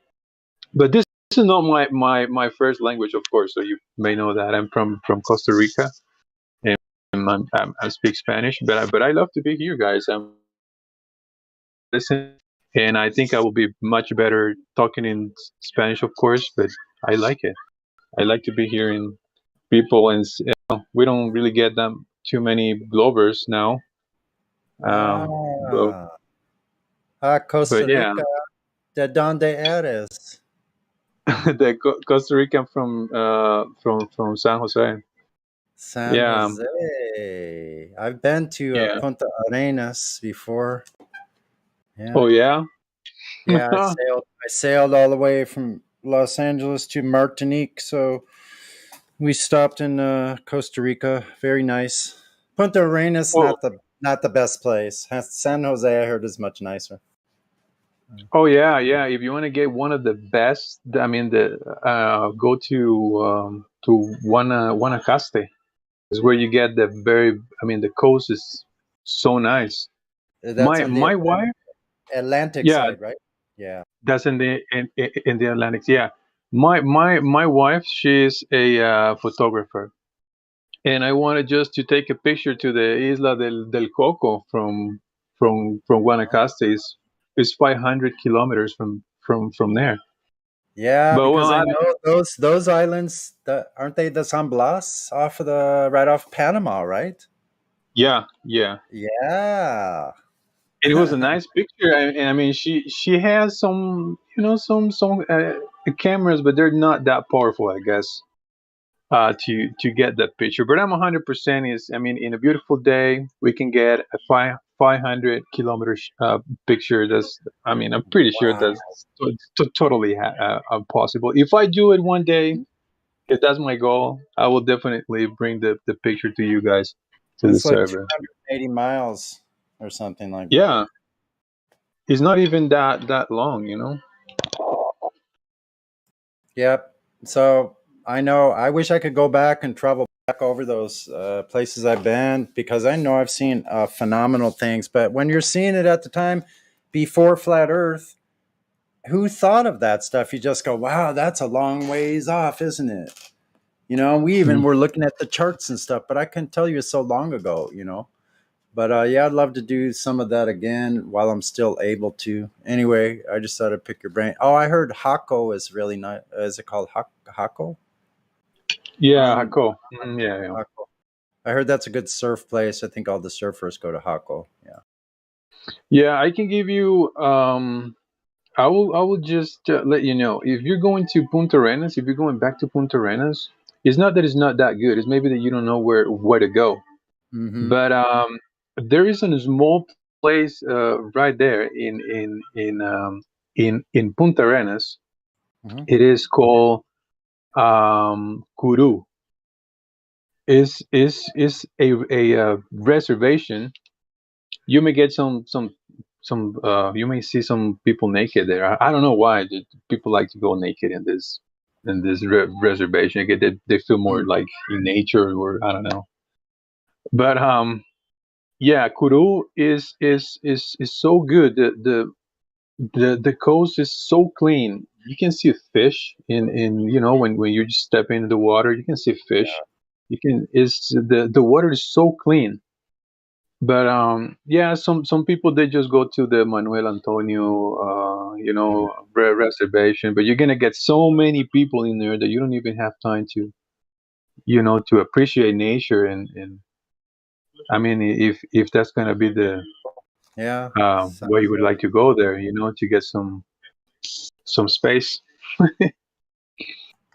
But this is not my first language, of course. So you may know that I'm from Costa Rica, and I speak Spanish. But I love to be here, guys. I'm listening, and I think I will be much better talking in Spanish, of course. But I like it. I like to be hearing people, and we don't really get them too many Glovers now. But, Costa yeah, Rica, ¿de dónde eres? the Costa Rican from San Jose. San Yeah, Jose. I've been to yeah. Punta Arenas before. Yeah. Oh yeah. Yeah, I sailed all the way from Los Angeles to Martinique, so we stopped in Costa Rica. Very nice. Punta Arenas Oh, not the best place. San Jose, I heard, is much nicer. oh yeah. If you want to get one of the best, I mean, go to Guanacaste. Is where you get the very. I mean, the coast is so nice. That's on the My wife, Atlantic yeah, side, right? Yeah. that's in the Atlantic. Yeah, my wife, she's a photographer, and I wanted just to take a picture to the Isla del Coco from Guanacaste. Is 500 kilometers from there. Yeah, But because well, I know those islands, aren't they the San Blas right off Panama, right? yeah. Yeah. It was a nice picture, and I mean, she has some, some cameras, but they're not that powerful, I guess, to get that picture. But I'm 100% is, I mean, in a beautiful day, we can get a 500 kilometers picture. That's, I mean, I'm pretty sure Wow. that's totally possible. If I do it one day, if that's my goal, I will definitely bring the picture to you guys to the That's like server. 280 miles or something like that. Yeah, it's not even that long. Yep. So I know I wish I could go back and travel back over those places I've been, because I know I've seen phenomenal things. But when you're seeing it at the time before Flat Earth, who thought of that stuff? You just go, wow, that's a long ways off, isn't it? We even were looking at the charts and stuff, but I couldn't tell you it's so long ago. But yeah, I'd love to do some of that again while I'm still able to. Anyway, I just thought I'd pick your brain. Oh, I heard Hako is really nice. Is it called Hako? Yeah, Hako. Yeah. Hako. I heard that's a good surf place. I think all the surfers go to Hako. Yeah. Yeah, I can give you. I will just let you know if you're going to Punta Arenas. If you're going back to Punta Arenas, it's not that it's not that good. It's maybe that you don't know where to go. Mm-hmm. But there is a small place right there in Punta Arenas. Mm-hmm. It is called Kuru. Is a reservation. You may get some you may see some people naked there. I don't know why people like to go naked in this reservation. Again, they feel more like in nature, or I don't know. But yeah, Kuru is so good. The coast is so clean. You can see fish in when you just step into the water, you can see fish. You can is the water is so clean. But yeah, some people they just go to the Manuel Antonio, reservation. But you're gonna get so many people in there that you don't even have time to, to appreciate nature. And I mean, if that's gonna be the Yeah. where you would like to go there, to get some space.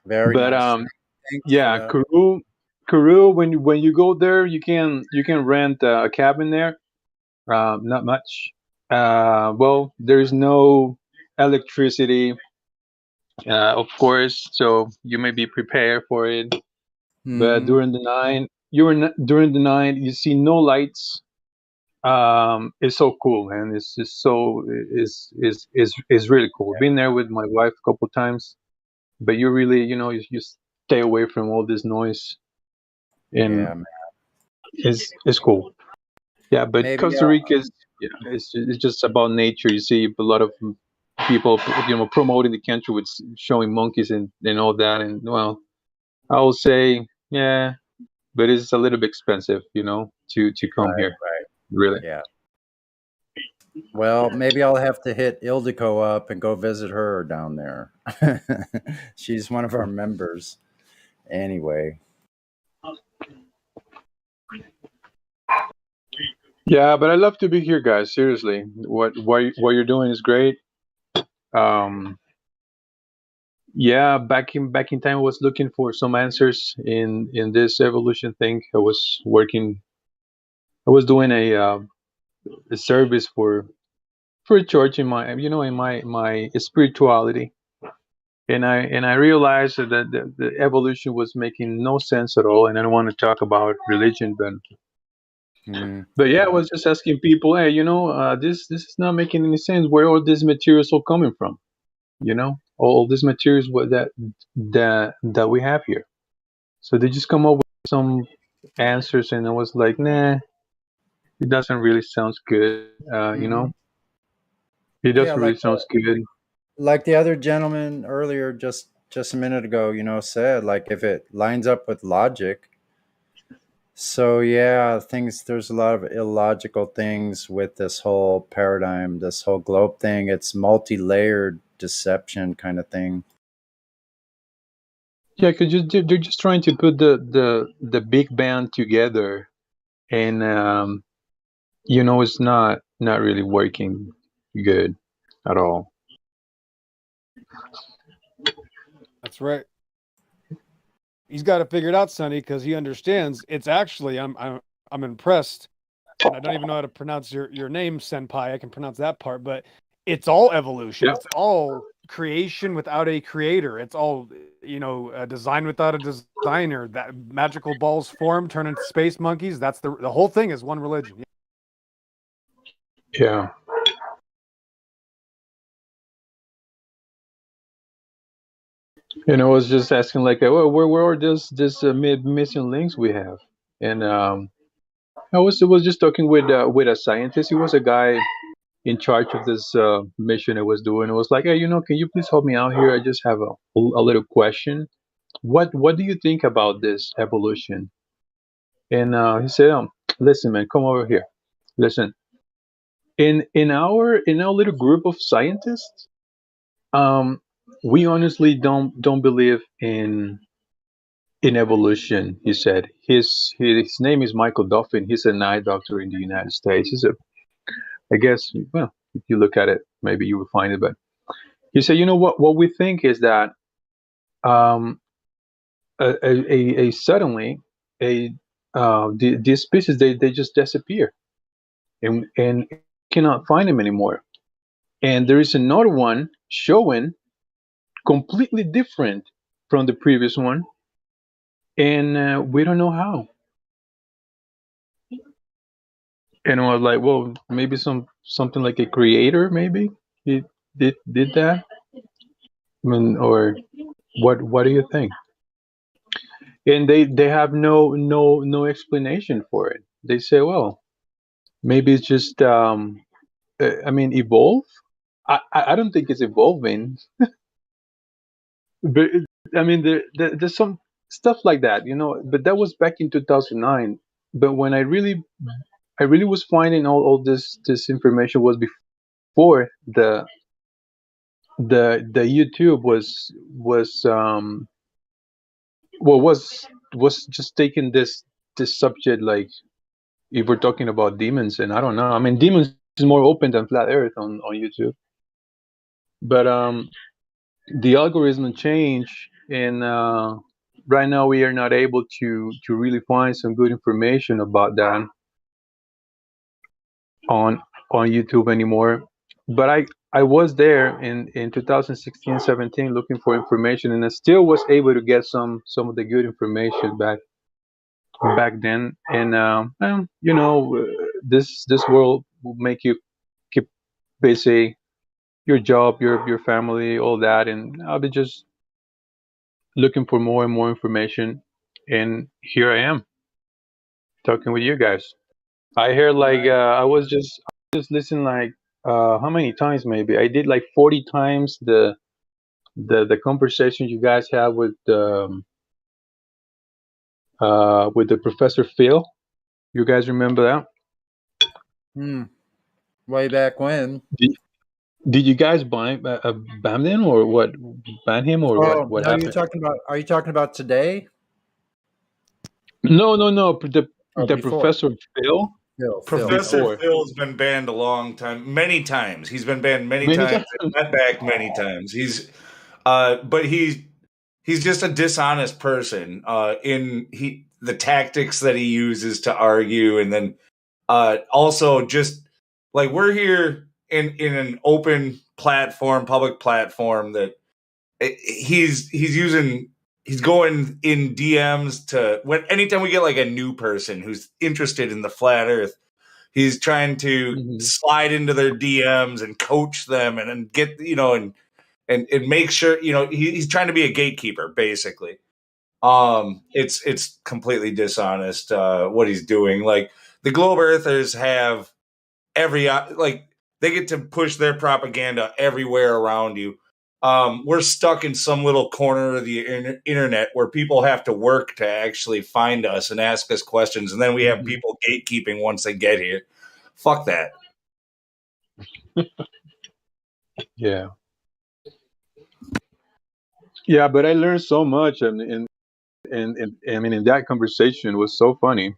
Very But nice. Thanks for yeah, that. Peru. When you go there, you can rent a cabin there. Not much. Well, there's no electricity, of course, so you may be prepared for it. But Hmm. during the night, you see no lights. It's so cool, man. It's just so is really cool. Been there with my wife a couple times, but you really, you stay away from all this noise, and Yeah, man. it's cool. Yeah, but Maybe Costa Rica is, yeah, it's just about nature. You see a lot of people, promoting the country with showing monkeys and all that. And well, I will say, yeah, but it's a little bit expensive, to come right, here. right. Really. Yeah. Well, maybe I'll have to hit Ildiko up and go visit her down there. She's one of our members. Anyway. Yeah, but I love to be here, guys. Seriously, what you're doing is great. Um, yeah, back in time, I was looking for some answers in this evolution thing. I was doing a service for a church in my spirituality, and I realized that the evolution was making no sense at all, and I don't want to talk about religion, but yeah, I Yeah. was just asking people, hey, this is not making any sense. Where all these materials all coming from? All these materials that we have here. So they just come up with some answers, and I was like, nah, it doesn't really sound good. Hmm. It Yeah, doesn't really sounds good. like the other gentleman earlier, just a minute ago, said, like, if it lines up with logic. So yeah, there's a lot of illogical things with this whole paradigm, this whole globe thing. It's multi-layered deception kind of thing. Yeah, because they're just trying to put the big band together, and it's not really working good at all. That's right. He's got it figured out, Sonny, because he understands. It's actually I'm impressed, and I don't even know how to pronounce your name, Senpai. I can pronounce that part, but it's all evolution. Yeah. It's all creation without a creator. It's all a design without a designer. That magical balls form, turn into space monkeys. That's the whole thing is one religion. Yeah. And I was just asking, like, well, where are this missing links we have? And I was just talking with a scientist. He was a guy in charge of this mission I was doing. I was like, hey, can you please help me out here? I just have a little question. What do you think about this evolution? And he said, listen, man, come over here. Listen, in our little group of scientists, um, we honestly don't believe in evolution. He said his name is Michael Duffin. He's an eye doctor in the United States. I guess, well, if you look at it, maybe you will find it. But he said, what we think is that um, suddenly these species they just disappear, and cannot find them anymore. And there is another one showing completely different from the previous one, and we don't know how. And I was like, well, maybe something like a creator, maybe he did that. I mean, or what do you think? And they have no explanation for it. They say, well, maybe it's just I mean, evolve. I don't think it's evolving, but I mean, there's some stuff like that, But that was back in 2009. But when I really I really was finding all this information was before the YouTube was well was just taking this subject, like if we're talking about demons, and I don't know. I mean, demons is more open than flat Earth on YouTube, but the algorithm change, and right now we are not able to really find some good information about that on on YouTube anymore. But I was there in 2016, 17 looking for information, and I still was able to get some of the good information back then. And this world will make you keep busy, your job, your family, all that, and I'll be just looking for more and more information. And here I am talking with you guys. I hear like I was just listening like how many times? Maybe I did like 40 times the conversation you guys had with the Professor Phil. You guys remember that? Way back when. Did you guys ban him or what? Ban him or what? Oh What no, you're happened? talking about. Are you talking about today? No, no, no. The Before. Professor Phil. Phil. Professor Before. Phil's been banned a long time, many times. He's been banned many Many times, times. and got back many times. But he's just a dishonest person. In the tactics that he uses to argue, and then also just like we're here in an open platform, public platform that he's going in DMs to anytime we get like a new person who's interested in the flat earth, he's trying to slide into their DMs and coach them and get, and make sure, he's trying to be a gatekeeper basically. It's completely dishonest, what he's doing. Like the globe earthers have like they get to push their propaganda everywhere around you. We're stuck in some little corner of the internet where people have to work to actually find us and ask us questions, and then we have people gatekeeping once they get here. Fuck that. Yeah. Yeah, but I learned so much, and I mean, in that conversation was so funny.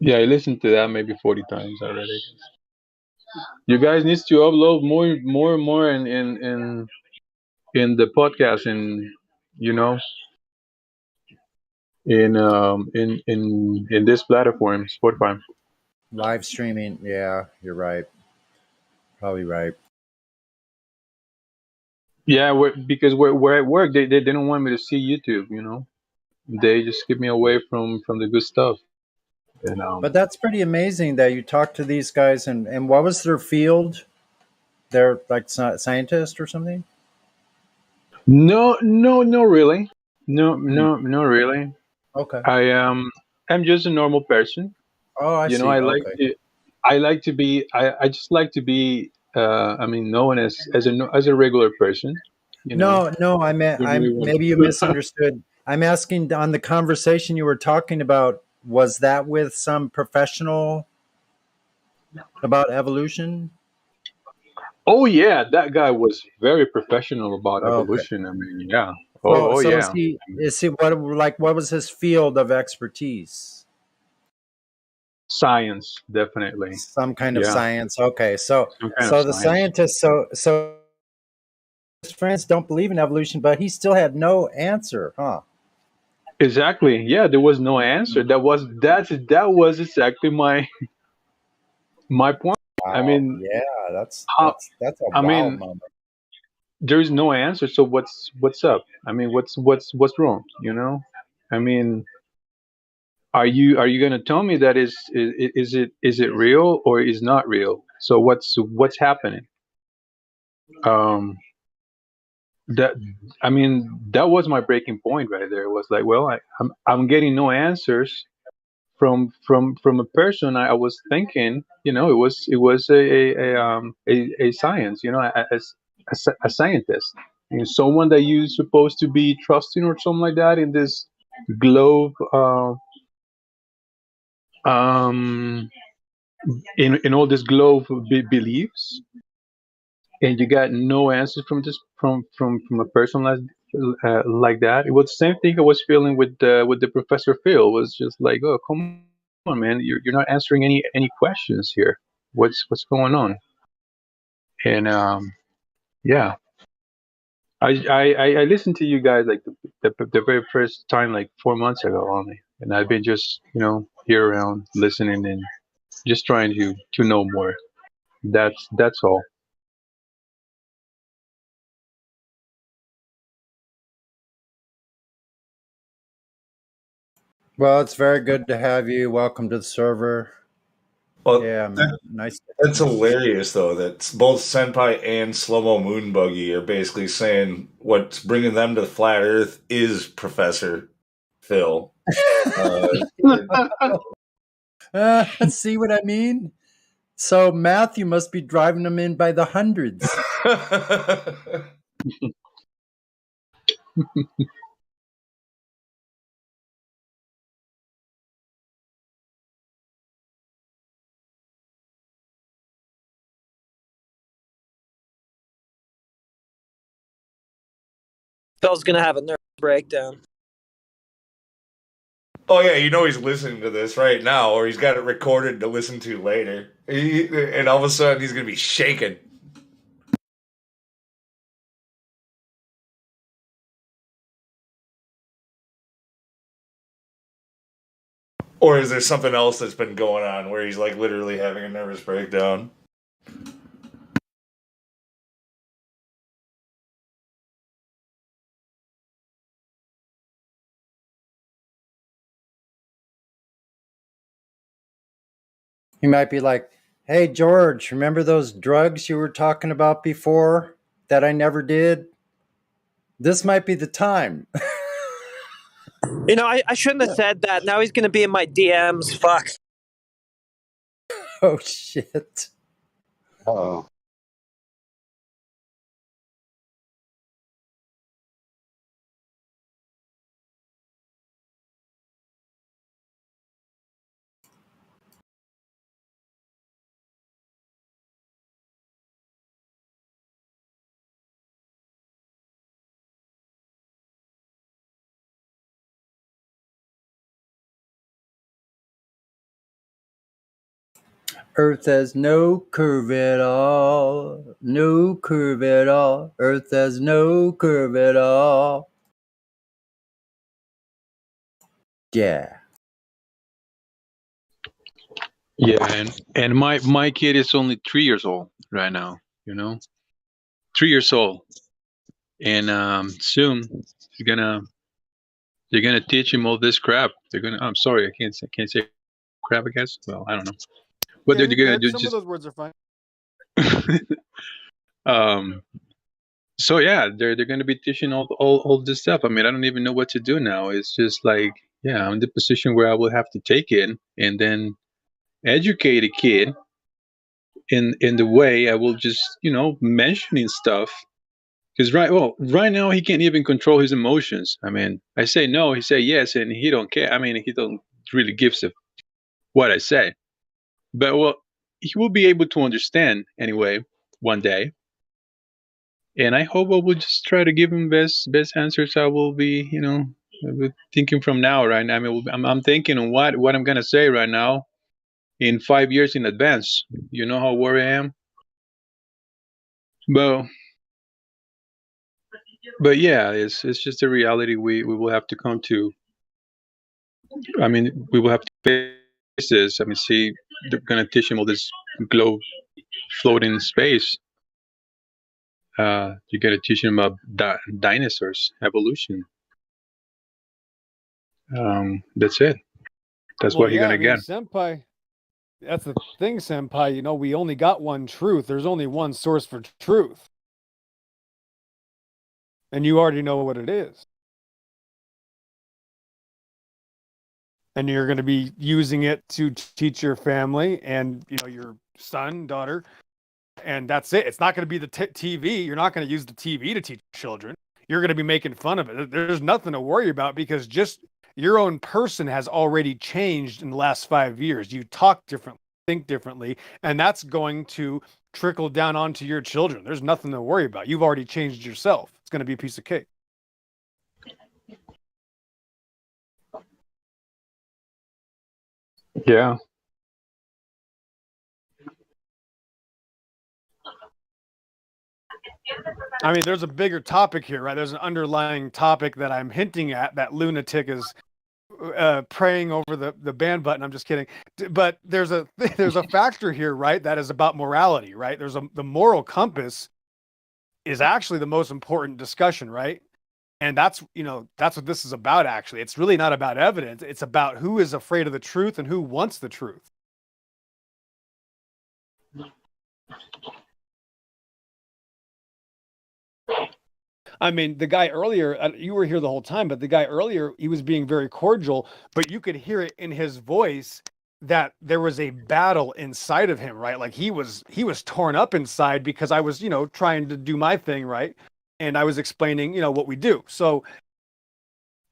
Yeah, I listened to that maybe 40 times already. You guys need to upload more and more in the podcast, and you know in this platform, Spotify. Live streaming. Yeah, you're right. Probably right. Yeah, because we're at work, they don't want me to see YouTube. They just keep me away from the good stuff. And But that's pretty amazing that you talked to these guys, and what was their field? They're like scientists or something? no, no, no, really, Hmm. no, really. Okay. I'm just a normal person. Oh, I see. I like Okay. to be. I just like to be. I mean, known as a regular person. No, I meant Don't really want maybe you misunderstood. I'm asking on the conversation you were talking about, was that with some professional about evolution? Oh yeah, that guy was very professional about Okay. evolution. I mean, yeah. So, Oh so yeah. is he what was his field of expertise? Science, definitely. Some kind of Yeah. science. Okay. So Some kind of the science. scientists so his friends don't believe in evolution, but he still had no answer, huh? Exactly. Yeah, there was no answer. That was exactly my point. I Wow. mean, Yeah, that's how? that's a I wow mean, moment. there is no answer. So what's up? I mean, what's wrong? I mean, are you gonna tell me that is it real or is not real? So what's happening? Um, that I mean, that was my breaking point right there. It was like, well, I'm getting no answers from a person. I was thinking, it was a science, a scientist, someone that you supposed to be trusting or something like that in this globe um in all this globe beliefs, and you got no answers from this from a person like that. It was the same thing I was feeling with the Professor Phil. Was just like, oh, come on, man, you're not answering any questions here. What's going on? And yeah, I listened to you guys like the very first time, like 4 months ago only, and I've been just here around listening and just trying to know more. That's all. Well, it's very good to have you. Welcome to the server. Well, Yeah, man. Nice. That's hilarious, though, that both Senpai and Slow-Mo Moonbuggy are basically saying what's bringing them to the flat Earth is Professor Phil. See what I mean? So Matthew must be driving them in by the hundreds. Phil's gonna have a nervous breakdown. Oh yeah, you know he's listening to this right now, or he's got it recorded to listen to later. And all of a sudden he's gonna be shaking. Or is there something else that's been going on where he's like literally having a nervous breakdown? He might be like, hey, George, remember those drugs you were talking about before that I never did? This might be the time. You know, I shouldn't have said that. Now he's gonna be in my DMs. Fuck. Oh, shit. Uh-oh. Earth has no curve at all. No curve at all. Earth has no curve at all. Yeah. Yeah, and my kid is only 3 years old right now. 3 years old, and soon they're gonna teach him all this crap. I'm sorry, I can't say crap. I guess. Well, I don't know. What Yeah, they're you're gonna good. do Some just of those words are fine. So yeah, they're gonna be teaching all this stuff. I mean, I don't even know what to do now. It's just like, yeah, I'm in the position where I will have to take it and then educate a kid in the way I will just mentioning stuff. Because right now he can't even control his emotions. I mean, I say no, he say yes, and he don't care. I mean, he don't really gives a what I say. But well, he will be able to understand anyway one day. And I hope I will just try to give him best answers. I will be, thinking from now, right? I mean, I'm thinking on what I'm gonna say right now in 5 years in advance. You know how worried I am. But yeah, it's just a reality we will have to come to. I mean, we will have to face this. I mean, see, they're gonna teach him all this globe floating in space. You're gonna teach him about dinosaurs, evolution. That's it. That's Well, what you're yeah, I gonna mean, get. senpai, that's the thing, senpai. You know, we only got one truth. There's only one source for truth. And you already know what it is. And you're going to be using it to teach your family and, your son, daughter. And that's it. It's not going to be the TV. You're not going to use the TV to teach children. You're going to be making fun of it. There's nothing to worry about because just your own person has already changed in the last 5 years. You talk differently, think differently, and that's going to trickle down onto your children. There's nothing to worry about. You've already changed yourself. It's going to be a piece of cake. Yeah. I mean, there's a bigger topic here, right? There's an underlying topic that I'm hinting at. That lunatic is praying over the ban button. I'm just kidding. But there's a factor here, right? That is about morality, right? The moral compass is actually the most important discussion, right? And that's what this is about. Actually, it's really not about evidence. It's about who is afraid of the truth and who wants the truth. I mean, the guy earlier, you were here the whole time, but the guy earlier, he was being very cordial, but you could hear it in his voice that there was a battle inside of him, right? Like he was torn up inside because I was, trying to do my thing, right? And I was explaining, what we do. So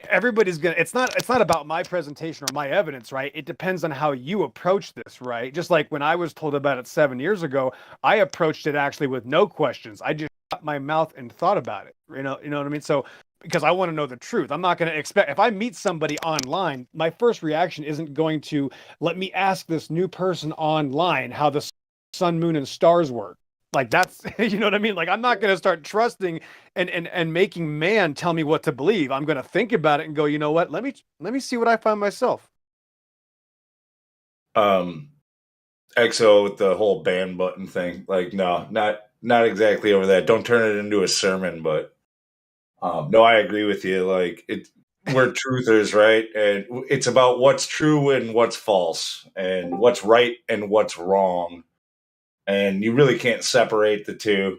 everybody's it's not about my presentation or my evidence, right? It depends on how you approach this, right? Just like when I was told about it 7 years ago, I approached it actually with no questions. I just shut my mouth and thought about it. You know what I mean? So because I want to know the truth, I'm not going to expect, if I meet somebody online, my first reaction isn't going to let me ask this new person online how the sun, moon, and stars work. Like that's, you know what I mean? Like I'm not going to start trusting and making man tell me what to believe. I'm going to think about it and go, you know what? Let me see what I find myself. EXO with the whole ban button thing. Like, no, not exactly over that. Don't turn it into a sermon, but no, I agree with you. Like we're truthers, right? And it's about what's true and what's false and what's right and what's wrong. And you really can't separate the two.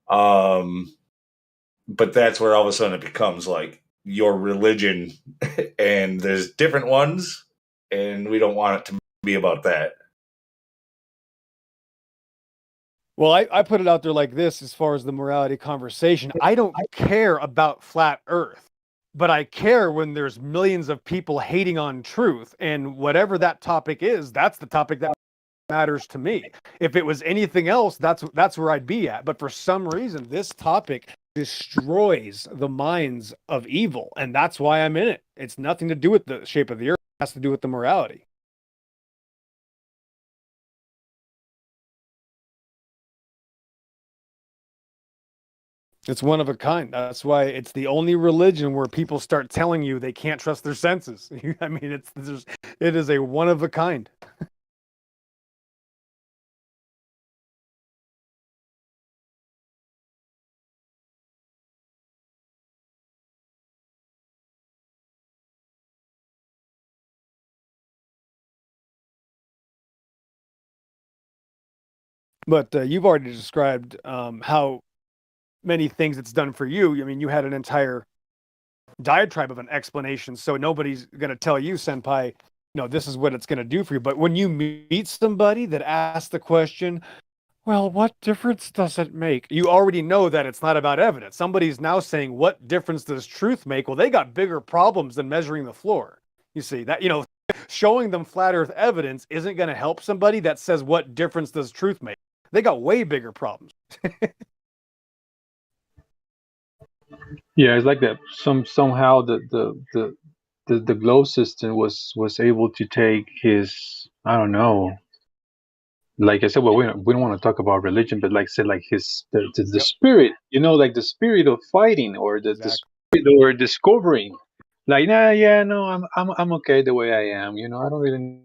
But that's where all of a sudden it becomes like your religion and there's different ones and we don't want it to be about that. Well, I put it out there like this as far as the morality conversation. I don't care about flat earth, but I care when there's millions of people hating on truth, and whatever that topic is, that's the topic that matters to me. If it was anything else, that's where I'd be at. But for some reason, this topic destroys the minds of evil, and that's why I'm in it. It's nothing to do with the shape of the earth. It has to do with the morality. It's one of a kind. That's why it's the only religion where people start telling you they can't trust their senses. I mean, it is a one of a kind. But you've already described how many things it's done for you. I mean, you had an entire diatribe of an explanation, so nobody's going to tell you, senpai, this is what it's going to do for you. But when you meet somebody that asks the question, well, what difference does it make? You already know that it's not about evidence. Somebody's now saying, what difference does truth make? Well, they got bigger problems than measuring the floor. You see that, showing them flat earth evidence isn't going to help somebody that says, what difference does truth make? They got way bigger problems. Yeah, it's like that. Somehow the glow system was able to take his, I don't know. Like I said, well, we don't want to talk about religion, but like I said, like the spirit, like the spirit of fighting or the spirit or discovering. Like, yeah, no, I'm okay the way I am. I don't really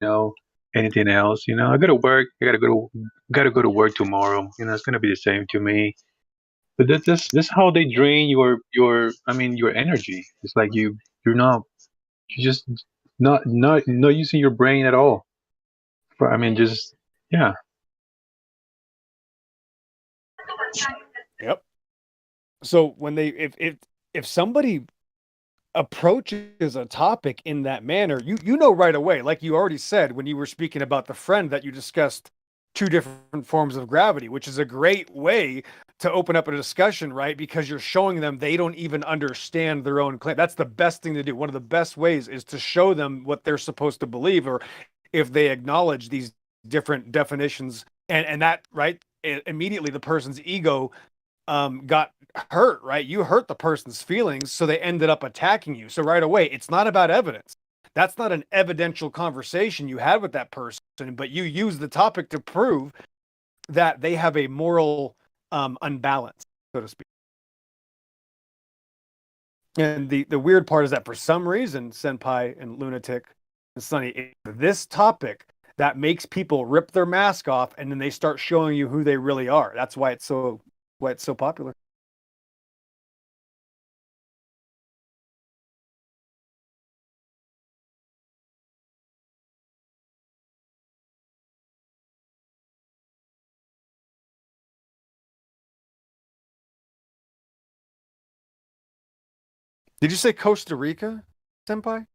know anything else. I gotta work. I gotta go to work tomorrow. It's gonna be the same to me. But this how they drain your I mean your energy. It's like you're just not using your brain at all. I mean just yeah. Yep. So when if somebody approaches a topic in that manner, you know right away, like you already said when you were speaking about the friend that you discussed two different forms of gravity, which is a great way to open up a discussion, right? Because you're showing them they don't even understand their own claim. That's the best thing to do. One of the best ways is to show them what they're supposed to believe, or if they acknowledge these different definitions, and that, right, immediately the person's ego got hurt, right? You hurt the person's feelings, so they ended up attacking you. So right away, it's not about evidence. That's not an evidential conversation you had with that person, but you use the topic to prove that they have a moral unbalance, so to speak. And the weird part is that for some reason, Senpai and Lunatic and Sunny, this topic that makes people rip their mask off and then they start showing you who they really are. That's why it's so popular. Did you say Costa Rica, Senpai?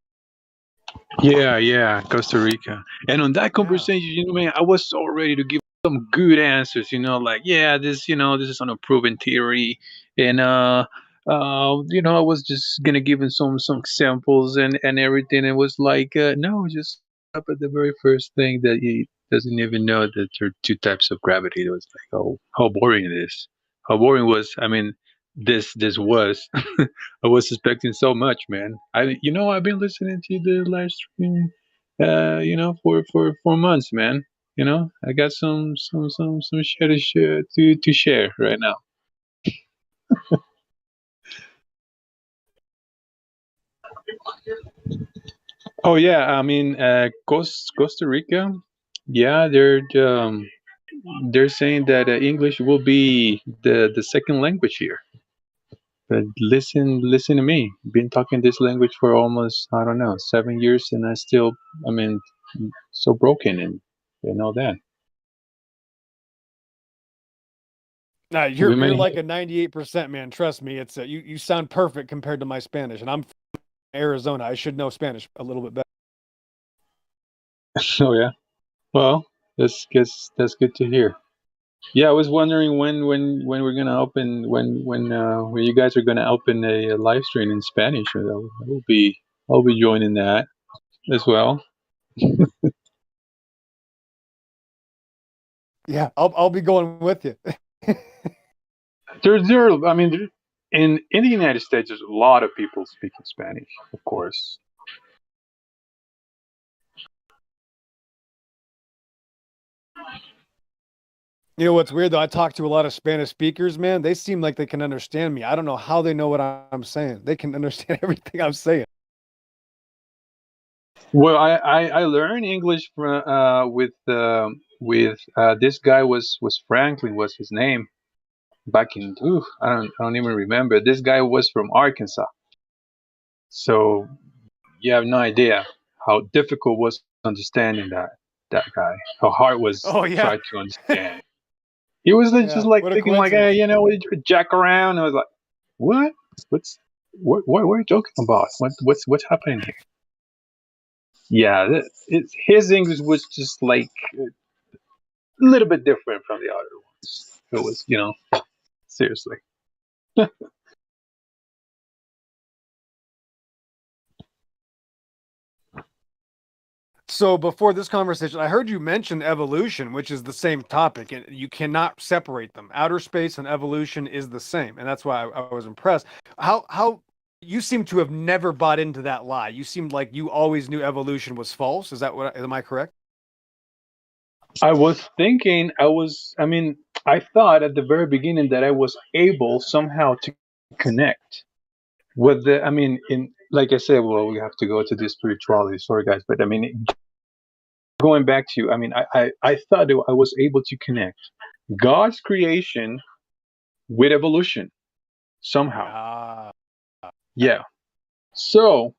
Yeah, Costa Rica. And on that conversation, man, I was so ready to give some good answers, like, yeah, this is an unproven theory. And, I was just going to give him some examples and everything. It was like, no, just up at the very first thing that he doesn't even know that there are two types of gravity. It was like, oh, how boring it is. How boring was, I mean, this was. I was expecting so much, man. I've been listening to the live stream, for months, man. I got some share to share right now. Oh yeah, I mean, Costa Rica. Yeah, they're saying that English will be the second language here. But listen to me. Been talking this language for almost, I don't know, 7 years, and I mean, so broken and all that. Nah, you're like a 98%, man. Trust me. It's you sound perfect compared to my Spanish, and I'm from Arizona. I should know Spanish a little bit better. Oh yeah. Well, that's good to hear. Yeah, I was wondering when we're gonna open when you guys are gonna open a live stream in Spanish. I'll be joining that as well. Yeah, I'll be going with you. I mean, in the United States, there's a lot of people speaking Spanish, of course. You know what's weird though? I talk to a lot of Spanish speakers, man. They seem like they can understand me. I don't know how they know what I'm saying. They can understand everything I'm saying. Well, I learned English with this guy was Franklin was his name back in I don't even remember. This guy was from Arkansas, so you have no idea how difficult was understanding that guy. How hard was Oh yeah. try to understand. He was just like thinking like, hey, we jack around. I was like, what? What are you talking about? What's happening here? Yeah, his English was just like a little bit different from the other ones. It was, seriously. So before this conversation, I heard you mention evolution, which is the same topic, and you cannot separate them. Outer space and evolution is the same, and that's why I was impressed. How you seem to have never bought into that lie. You seemed like you always knew evolution was false. Am I correct? I was thinking, I thought at the very beginning that I was able somehow to connect with like I said, well, we have to go to the spirituality, sorry guys, but going back to, I thought I was able to connect God's creation with evolution somehow. Yeah. So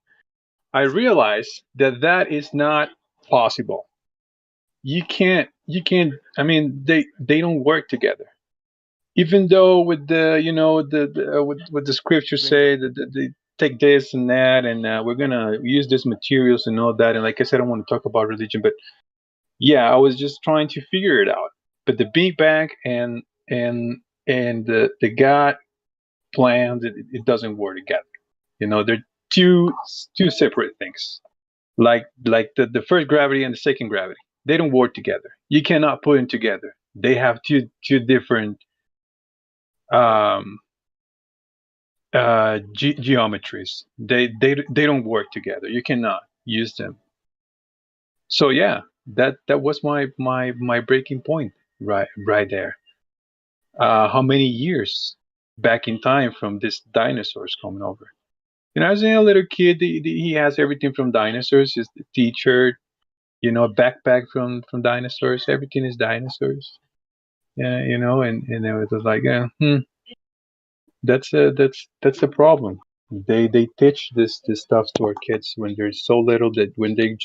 I realized that is not possible. You can't, they don't work together. Even though with what the scriptures say that they take this and that, and we're gonna use these materials and all that. And like I said, I don't want to talk about religion, but Yeah, I was just trying to figure it out. But the Big Bang and the God plans, it doesn't work together. You know, they're two separate things. Like the first gravity and the second gravity, they don't work together. You cannot put them together. They have two different um, geometries. They don't work together. You cannot use them. So yeah, that was my breaking point right there. How many years back in time from this dinosaurs coming over? You know, as a little kid, he has everything from dinosaurs. His T-shirt, you know, a backpack from dinosaurs. Everything is dinosaurs. Yeah, you know, and it was like, that's a problem. They teach this stuff to our kids when they're so little that when they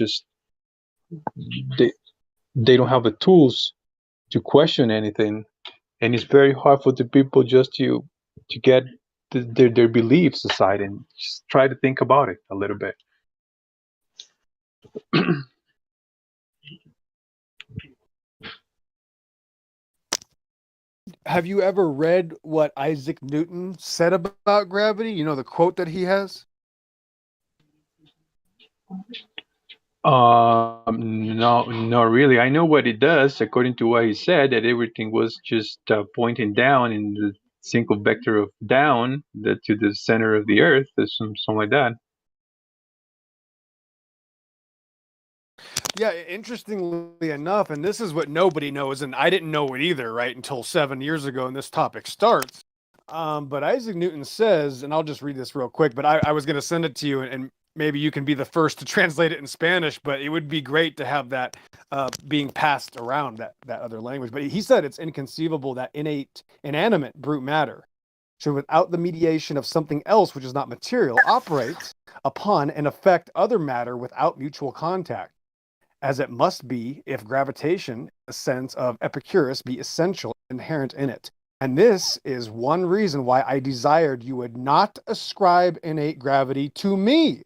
they don't have the tools to question anything, and it's very hard for the people just to get their beliefs aside and just try to think about it a little bit. Have you ever read what Isaac Newton said about gravity? You know, the quote that he has? No, not really. I know what it does, according to what he said, that everything was just pointing down in the single vector of down to the center of the Earth, or something like that. Yeah, interestingly enough, and this is what nobody knows, and I didn't know it either, right, until 7 years ago, and this topic starts. But Isaac Newton says, and I'll just read this real quick, but I was going to send it to you, and maybe you can be the first to translate it in Spanish, but it would be great to have that being passed around, that other language. But he said it's inconceivable that inanimate brute matter should, without the mediation of something else which is not material, operate upon and affect other matter without mutual contact, as it must be if gravitation, in the sense of Epicurus, be essential, inherent in it. And this is one reason why I desired you would not ascribe innate gravity to me.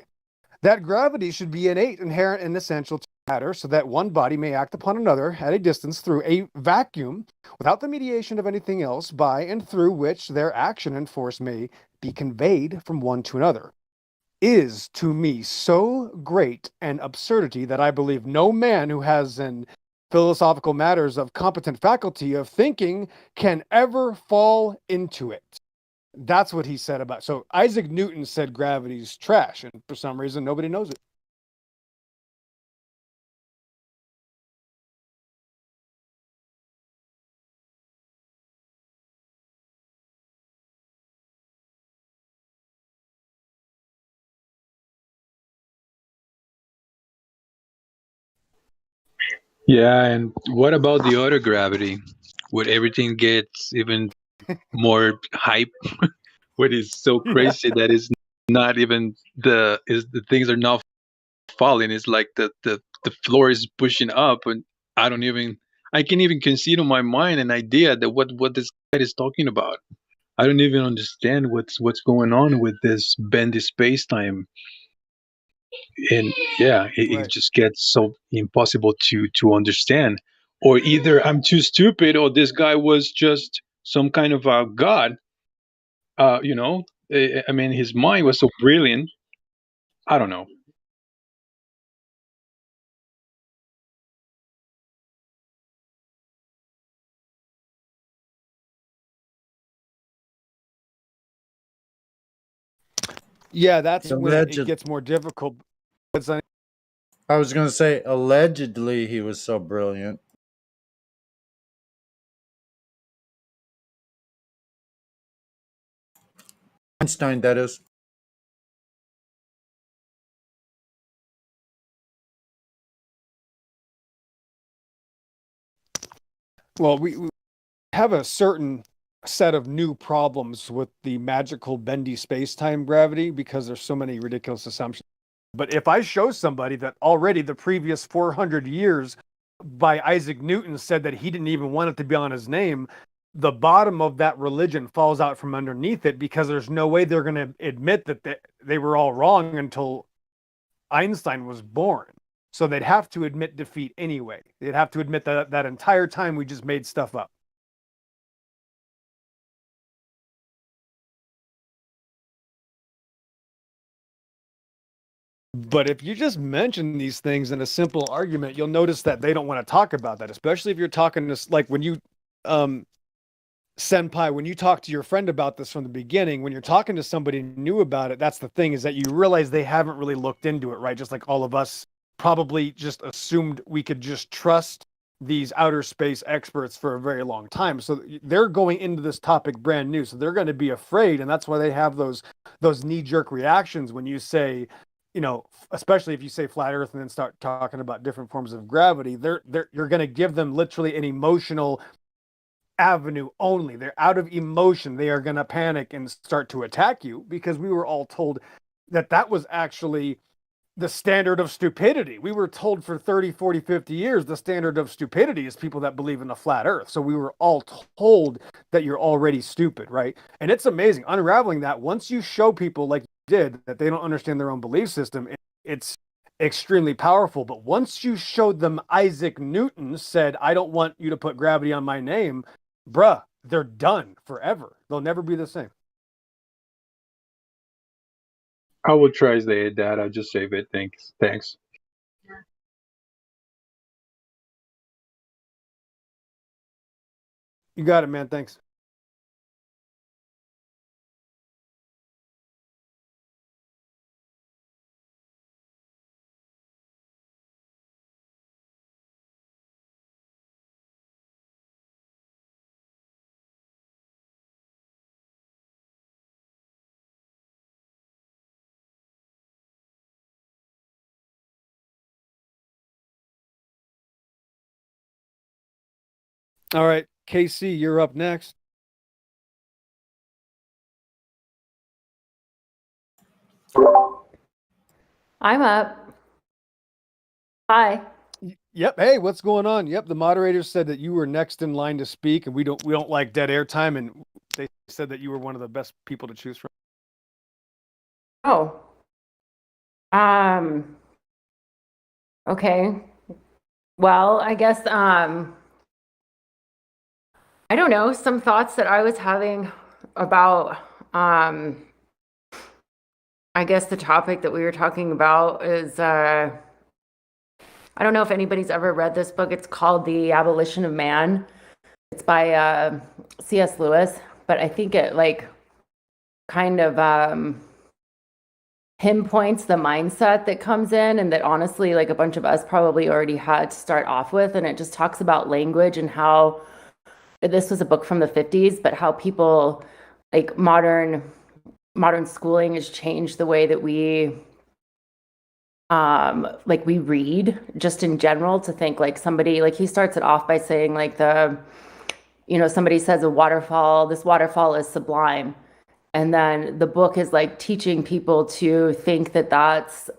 That gravity should be innate, inherent, and essential to matter, so that one body may act upon another at a distance through a vacuum, without the mediation of anything else, by and through which their action and force may be conveyed from one to another, is to me so great an absurdity that I believe no man who has in philosophical matters of competent faculty of thinking can ever fall into it. That's what he said about. So Isaac Newton said gravity's trash, and for some reason nobody knows it. Yeah, and what about the other gravity, where everything gets even more hype, where it's so crazy that it's not even the things are not falling. It's like the floor is pushing up, and I can't even conceive in my mind an idea that what this guy is talking about. I don't even understand what's going on with this bendy space time, and yeah, it just gets so impossible to understand. Or either I'm too stupid, or this guy was just some kind of a god. You know, I mean, his mind was so brilliant. I don't know. Yeah, that's when it Alleged. gets more difficult. I was going to say, allegedly, he was so brilliant. Einstein, that is. Well, we have a certain set of new problems with the magical bendy space-time gravity because there's so many ridiculous assumptions. But if I show somebody that already the previous 400 years by Isaac Newton said that he didn't even want it to be on his name, the bottom of that religion falls out from underneath it, because there's no way they're going to admit that they were all wrong until Einstein was born. So they'd have to admit defeat anyway. They'd have to admit that that entire time we just made stuff up. But if you just mention these things in a simple argument, you'll notice that they don't want to talk about that, especially if you're talking to, like when you, Senpai, when you talk to your friend about this from the beginning, when you're talking to somebody new about it, that's the thing, is that you realize they haven't really looked into it, right? Just like all of us probably just assumed we could just trust these outer space experts for a very long time. So they're going into this topic brand new. So they're going to be afraid. And that's why they have those knee-jerk reactions when you say, you know, especially if you say flat earth and then start talking about different forms of gravity, you're going to give them literally an emotional avenue only. They're out of emotion. They are going to panic and start to attack you, because we were all told that that was actually the standard of stupidity. We were told for 30, 40, 50 years, the standard of stupidity is people that believe in the flat earth. So we were all told that you're already stupid, right? And it's amazing unraveling that. Once you show people, like you did, that they don't understand their own belief system, it's extremely powerful. But once you showed them Isaac Newton said, I don't want you to put gravity on my name, bruh, they're done forever. They'll never be the same. I will try say that. I'll just save it. Thanks. You got it, man. Thanks. All right, KC, you're up next. I'm up. Hi. Yep. Hey, what's going on? Yep. The moderators said that you were next in line to speak, and we don't like dead air time, and they said that you were one of the best people to choose from. Oh. Okay. Well, I guess I don't know, some thoughts that I was having about I guess the topic that we were talking about is I don't know if anybody's ever read this book. It's called The Abolition of Man. It's by C.S. Lewis, but I think it like kind of pinpoints the mindset that comes in, and that honestly, like a bunch of us probably already had to start off with. And it just talks about language and how this was a book from the 50s, but how people, like modern schooling has changed the way that we like we read just in general, to think like somebody, like he starts it off by saying like somebody says this waterfall is sublime. And then the book is like teaching people to think that that's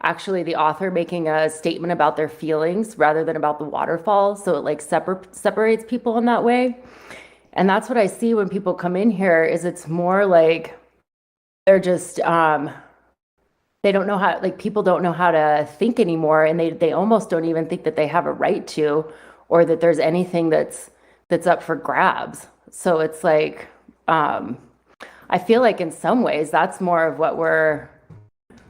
actually the author making a statement about their feelings rather than about the waterfall. So it like separates people in that way. And that's what I see when people come in here, is it's more like they're just they don't know how, like people don't know how to think anymore, and they almost don't even think that they have a right to, or that there's anything that's up for grabs. So it's like I feel like in some ways that's more of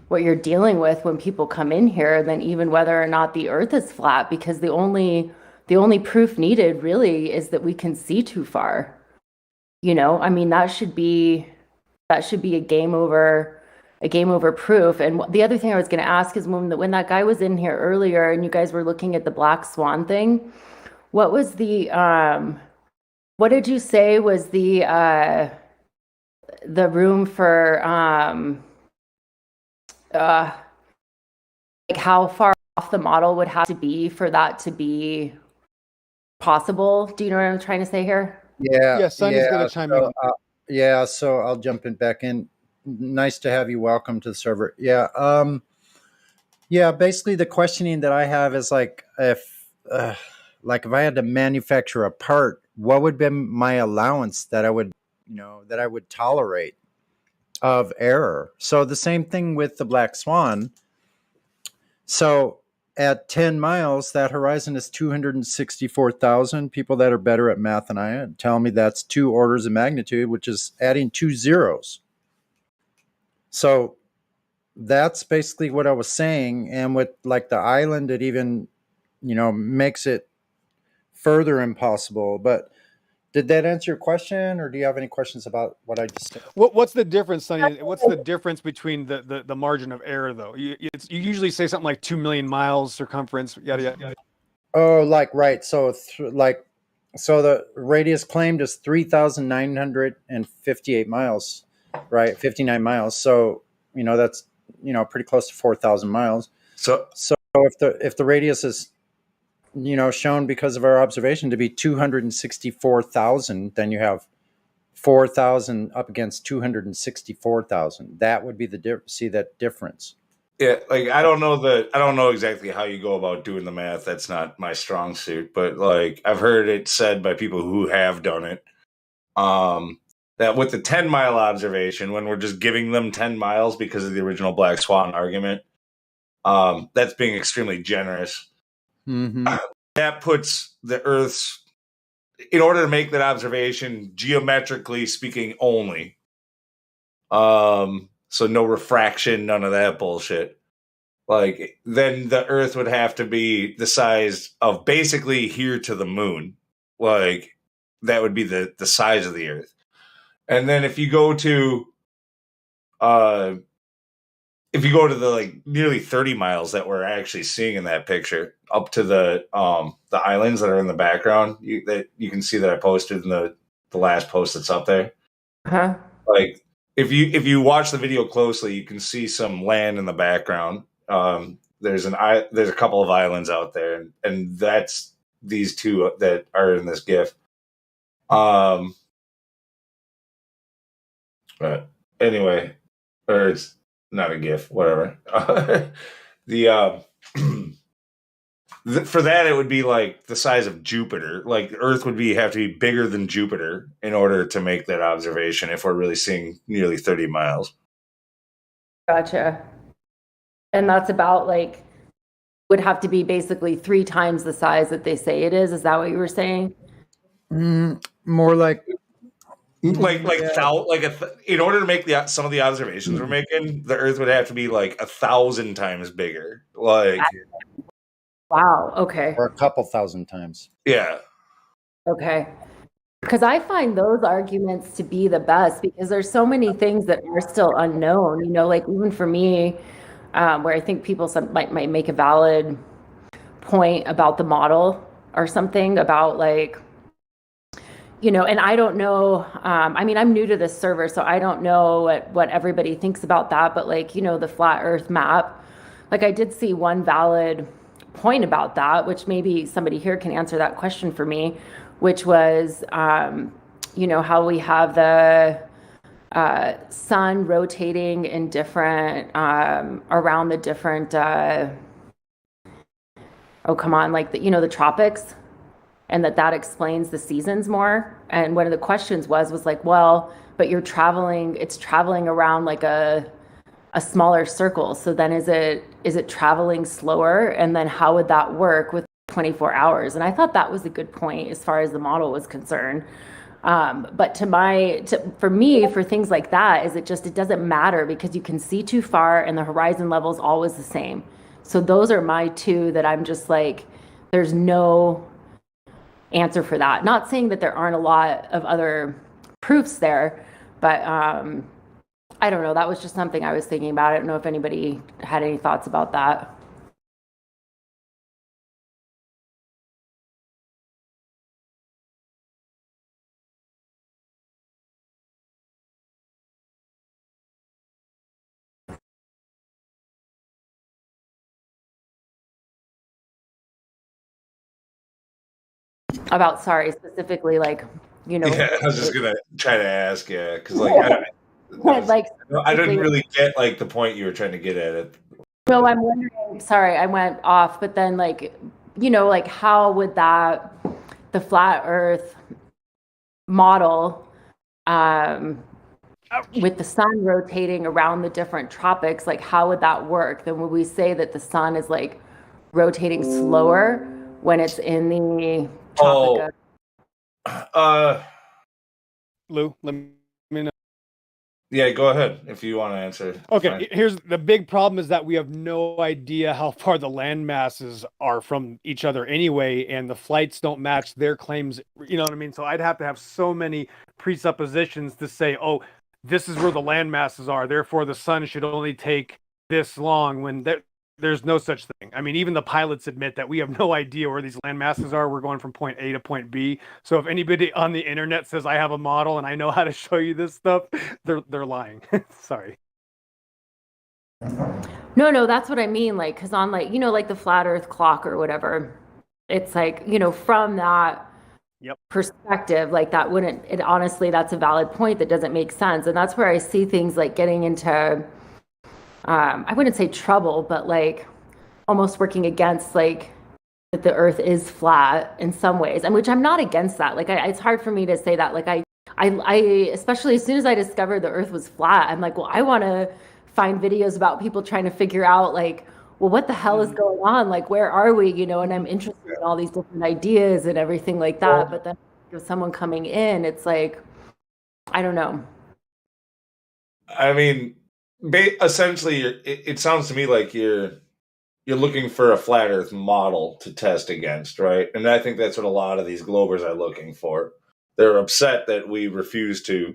what you're dealing with when people come in here than even whether or not the earth is flat, because the only proof needed really is that we can see too far. I mean, that should be a game over proof. And the other thing I was going to ask is when that guy was in here earlier and you guys were looking at the black swan thing, what was the what did you say was the room for like how far off the model would have to be for that to be possible? Do you know what I'm trying to say here? Yeah. Yeah, Sonny's gonna chime in. Yeah, so I'll jump in back in. Nice to have you. Welcome to the server. Yeah. Yeah, basically the questioning that I have is like if I had to manufacture a part, what would be my allowance that I would tolerate of error? So the same thing with the black swan. So at 10 miles, that horizon is 264,000. People that are better at math than I am tell me that's 2 orders of magnitude, which is adding 2 zeros. So that's basically what I was saying. And with like the island, it even, makes it further impossible. But did that answer your question, or do you have any questions about what I just said? What's the difference, Sonny? What's the difference between the margin of error, though? You usually say something like 2 million miles circumference, yada yada. Oh, right. So so the radius claimed is 3,958 miles, right? 59 miles. So that's pretty close to 4,000 miles. So if the radius is shown because of our observation to be 264,000, then you have 4,000 up against 264,000. That would be see that difference. Yeah, like I don't know exactly how you go about doing the math. That's not my strong suit, but like I've heard it said by people who have done it, that with the 10-mile observation, when we're just giving them 10 miles because of the original Black Swan argument, that's being extremely generous. Mm-hmm. That puts the Earth's, in order to make that observation, geometrically speaking only, so no refraction, none of that bullshit. Like, then the Earth would have to be the size of basically here to the moon. Like, that would be the size of the Earth. And then if you go to the like nearly 30 miles that we're actually seeing in that picture, up to the islands that are in the background, that you can see that I posted in the last post that's up there. Huh? Like, if you watch the video closely, you can see some land in the background. There's a couple of islands out there, and that's these two that are in this GIF. But anyway, or it's not a GIF, whatever. For that, it would be like the size of Jupiter. Like Earth would have to be bigger than Jupiter in order to make that observation if we're really seeing nearly 30 miles. Gotcha. And that's about like, would have to be basically 3 times the size that they say it is. Is that what you were saying? More like in order to make some of the observations we're making, the Earth would have to be like 1,000 times bigger. Like, wow. Okay. Or a couple thousand times. Yeah. Okay. Because I find those arguments to be the best, because there's so many things that are still unknown. Like even for me, where I think people might make a valid point about the model or something about like, and I don't know, I mean, I'm new to this server, so I don't know what everybody thinks about that, but like, the flat earth map, like I did see one valid point about that, which maybe somebody here can answer that question for me, which was, how we have the sun rotating in different, around the different, like the tropics, and that explains the seasons more. And one of the questions was like, well, but it's traveling around like a smaller circle. So then is it traveling slower? And then how would that work with 24 hours? And I thought that was a good point as far as the model was concerned. But for me, for things like that, it doesn't matter, because you can see too far and the horizon level is always the same. So those are my two that I'm just like, there's no answer for that. Not saying that there aren't a lot of other proofs there, but I don't know. That was just something I was thinking about. I don't know if anybody had any thoughts about that. About, sorry, specifically, like, Yeah, I was just gonna try to ask, yeah, because like, I didn't really get like the point you were trying to get at it. No, I'm wondering. Sorry, I went off, but then like, like how would the flat Earth model with the sun rotating around the different tropics, like how would that work? Then would we say that the sun is like rotating slower when it's in the tropic of Lou, let me know. Yeah, go ahead if you want to answer. Okay, Fine. here's the big problem is that we have no idea how far the land masses are from each other anyway, and the flights don't match their claims. You know what I mean? So I'd have to have so many presuppositions to say, oh, this is where the land masses are, therefore the sun should only take this long when there's no such thing. I mean, even the pilots admit that we have no idea where these land masses are. We're going from point A to point B. So if anybody on the internet says I have a model and I know how to show you this stuff, they're lying. Sorry. No, that's what I mean. Like, because on like, like the flat earth clock or whatever, it's like, from that perspective, like that wouldn't, honestly, that's a valid point that doesn't make sense. And that's where I see things like getting into, I wouldn't say trouble, but like almost working against like that the earth is flat in some ways, and which I'm not against that. Like, it's hard for me to say that. Like, I especially as soon as I discovered the earth was flat, I'm like, well, I want to find videos about people trying to figure out like, well, what the hell is going on? Like, where are we? And I'm interested in all these different ideas and everything like that. But then if someone coming in, it's like, I don't know. I mean, essentially, it sounds to me like you're looking for a flat Earth model to test against, right? And I think that's what a lot of these globers are looking for. They're upset that we refuse to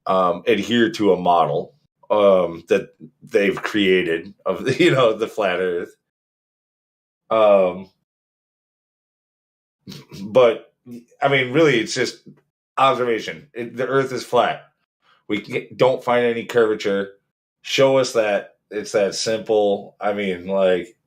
adhere to a model that they've created of the flat Earth. But I mean, really, it's just observation. The Earth is flat. We don't find any curvature. Show us that it's that simple. I mean, like,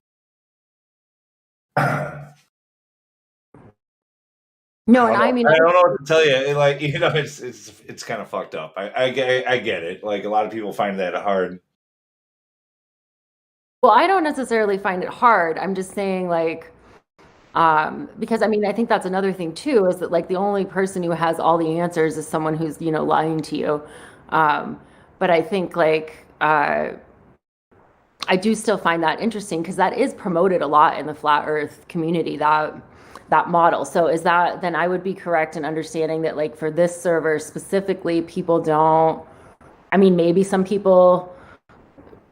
no, and I mean, I don't know what to tell you. Like, it's kind of fucked up. I get it. Like, a lot of people find that hard. Well, I don't necessarily find it hard. I'm just saying, like, because I mean, I think that's another thing too, is that like the only person who has all the answers is someone who's, lying to you. But I think like, I do still find that interesting because that is promoted a lot in the flat earth community, that model. So is that, then I would be correct in understanding that like for this server specifically, people don't, I mean, maybe some people,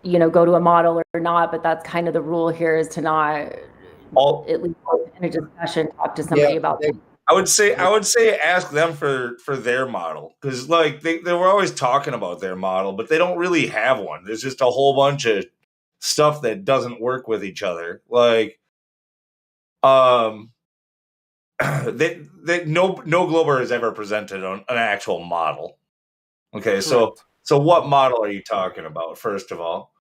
go to a model or not, but that's kind of the rule here, is to not, at least in a discussion, talk to somebody about that. I would say ask them for their model, because like they were always talking about their model, but they don't really have one. There's just a whole bunch of stuff that doesn't work with each other. Like, no glober has ever presented on an actual model. Okay, so what model are you talking about? First of all,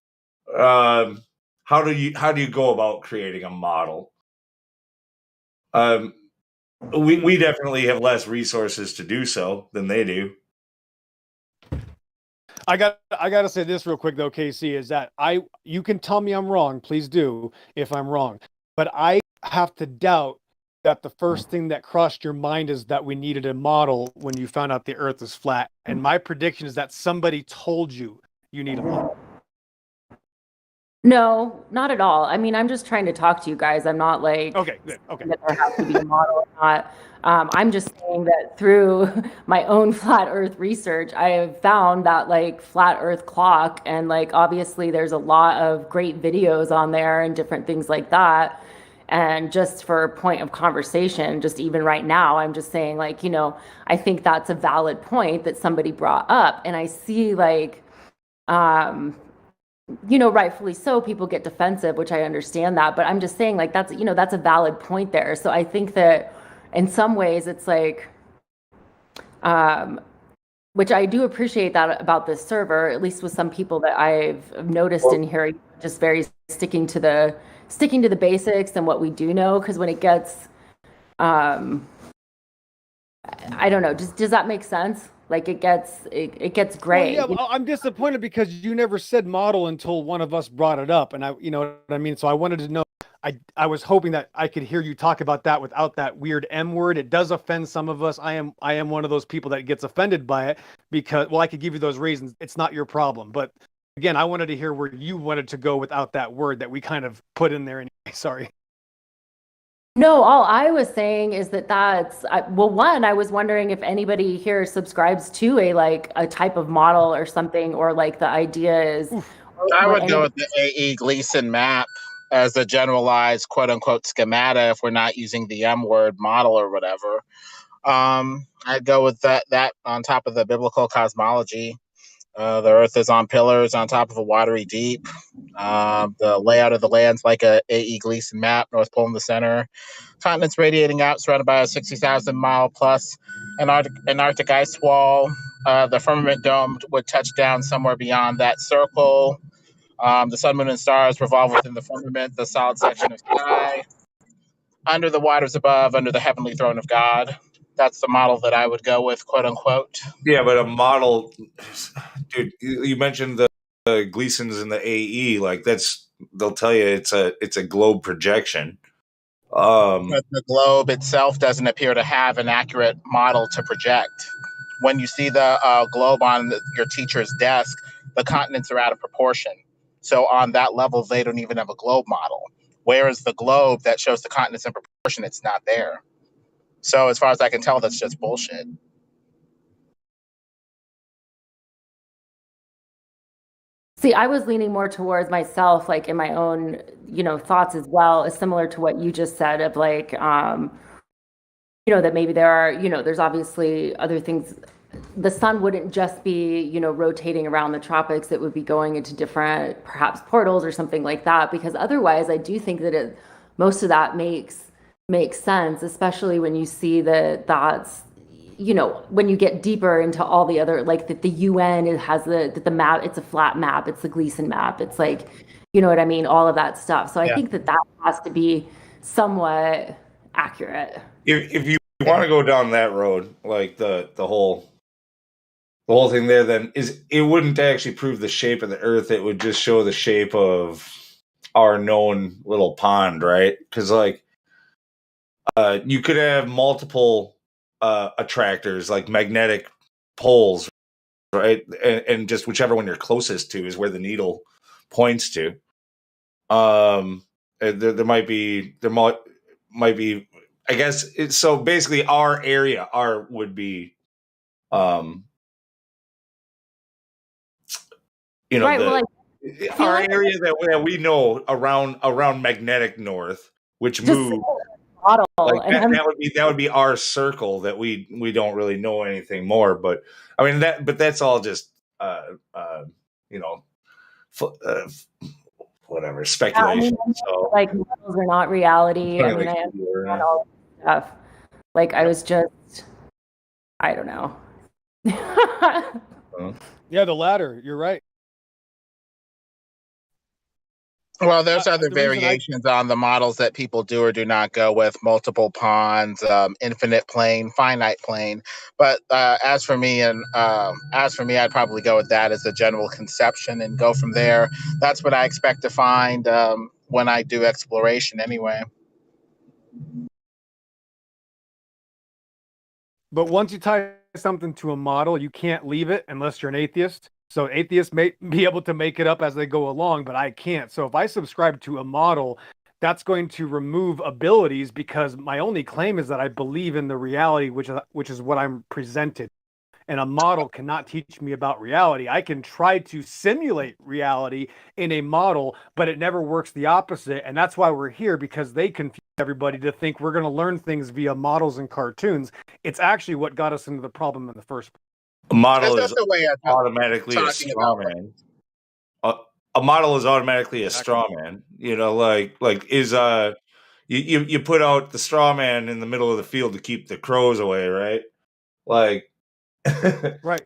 how do you go about creating a model? We definitely have less resources to do so than they do. I got to say this real quick though, KC, is that you can tell me I'm wrong, please do, if I'm wrong, but I have to doubt that the first thing that crossed your mind is that we needed a model when you found out the earth is flat. And my prediction is that somebody told you need a model. No, not at all. I mean, I'm just trying to talk to you guys. I'm not like, okay, good. Okay, that there has to be a model or not. I'm just saying that through my own flat earth research, I have found that like flat earth clock, and like obviously there's a lot of great videos on there and different things like that. And just for a point of conversation, just even right now, I'm just saying like, I think that's a valid point that somebody brought up. And I see like, rightfully so, people get defensive, which I understand that, but I'm just saying like, that's a valid point there. So I think that in some ways it's like, which I do appreciate that about this server, at least with some people that I've noticed in here, just very sticking to the basics and what we do know. Because when it gets, I don't know, does that make sense? Like it gets gray. Well, yeah, I'm disappointed because you never said model until one of us brought it up, and you know what I mean. So I wanted to know. I was hoping that I could hear you talk about that without that weird M word. It does offend some of us. I am one of those people that gets offended by it because, well, I could give you those reasons. It's not your problem. But again, I wanted to hear where you wanted to go without that word that we kind of put in there anyway. Sorry. No, all I was saying is well, one, I was wondering if anybody here subscribes to a type of model or something, or like the idea is. I would go with the A.E. Gleason map as a generalized quote unquote schemata if we're not using the M word model or whatever. I'd go with that on top of the biblical cosmology. The earth is on pillars on top of a watery deep. The layout of the land's like a A.E. Gleason map, North Pole in the center. Continents radiating out, surrounded by a 60,000 mile plus Antarctic ice wall. The firmament dome would touch down somewhere beyond that circle. The sun, moon, and stars revolve within the firmament, the solid section of sky. Under the waters above, under the heavenly throne of God. That's the model that I would go with, quote unquote. Yeah, but a model, dude. You mentioned the Gleasons and the AE. Like they'll tell you it's a globe projection. But the globe itself doesn't appear to have an accurate model to project. When you see the globe on your teacher's desk, the continents are out of proportion. So on that level, they don't even have a globe model. Whereas the globe that shows the continents in proportion, it's not there. So as far as I can tell, that's just bullshit. See, I was leaning more towards myself, like in my own, thoughts as well, is similar to what you just said of like, that maybe there are, there's obviously other things. The sun wouldn't just be, rotating around the tropics. It would be going into different, perhaps portals or something like that. Because otherwise, I do think that most of that makes sense, especially when you see that's when you get deeper into all the other, like the UN, it has the map, it's a flat map, it's the Gleason map, it's like, you know what I mean, all of that stuff. So I think that has to be somewhat accurate. If you want to go down that road, like the whole thing there, then it wouldn't actually prove the shape of the Earth. It would just show the shape of our known little pond, right? Because like you could have multiple attractors, like magnetic poles, right? And just whichever one you're closest to is where the needle points to. There might be I guess so basically our area would be right, our area that we know around magnetic north, which moves model, like that would be our circle that we don't really know anything more. But I mean that's all just whatever speculation. So like models are not reality. I mean, I understand all this stuff. Like I was just, I don't know. Yeah, the latter. You're right. Well, there's other variations on the models that people do or do not go with: multiple ponds, infinite plane, finite plane. But as for me, I'd probably go with that as a general conception and go from there. That's what I expect to find when I do exploration, anyway. But once you tie something to a model, you can't leave it unless you're an atheist. So atheists may be able to make it up as they go along, but I can't. So if I subscribe to a model, that's going to remove abilities because my only claim is that I believe in the reality, which is what I'm presented. And a model cannot teach me about reality. I can try to simulate reality in a model, but it never works the opposite. And that's why we're here, because they confuse everybody to think we're going to learn things via models and cartoons. It's actually what got us into the problem in the first place. A model is automatically a straw man. A model is automatically a straw man. Like is you put out the straw man in the middle of the field to keep the crows away, right? Like right.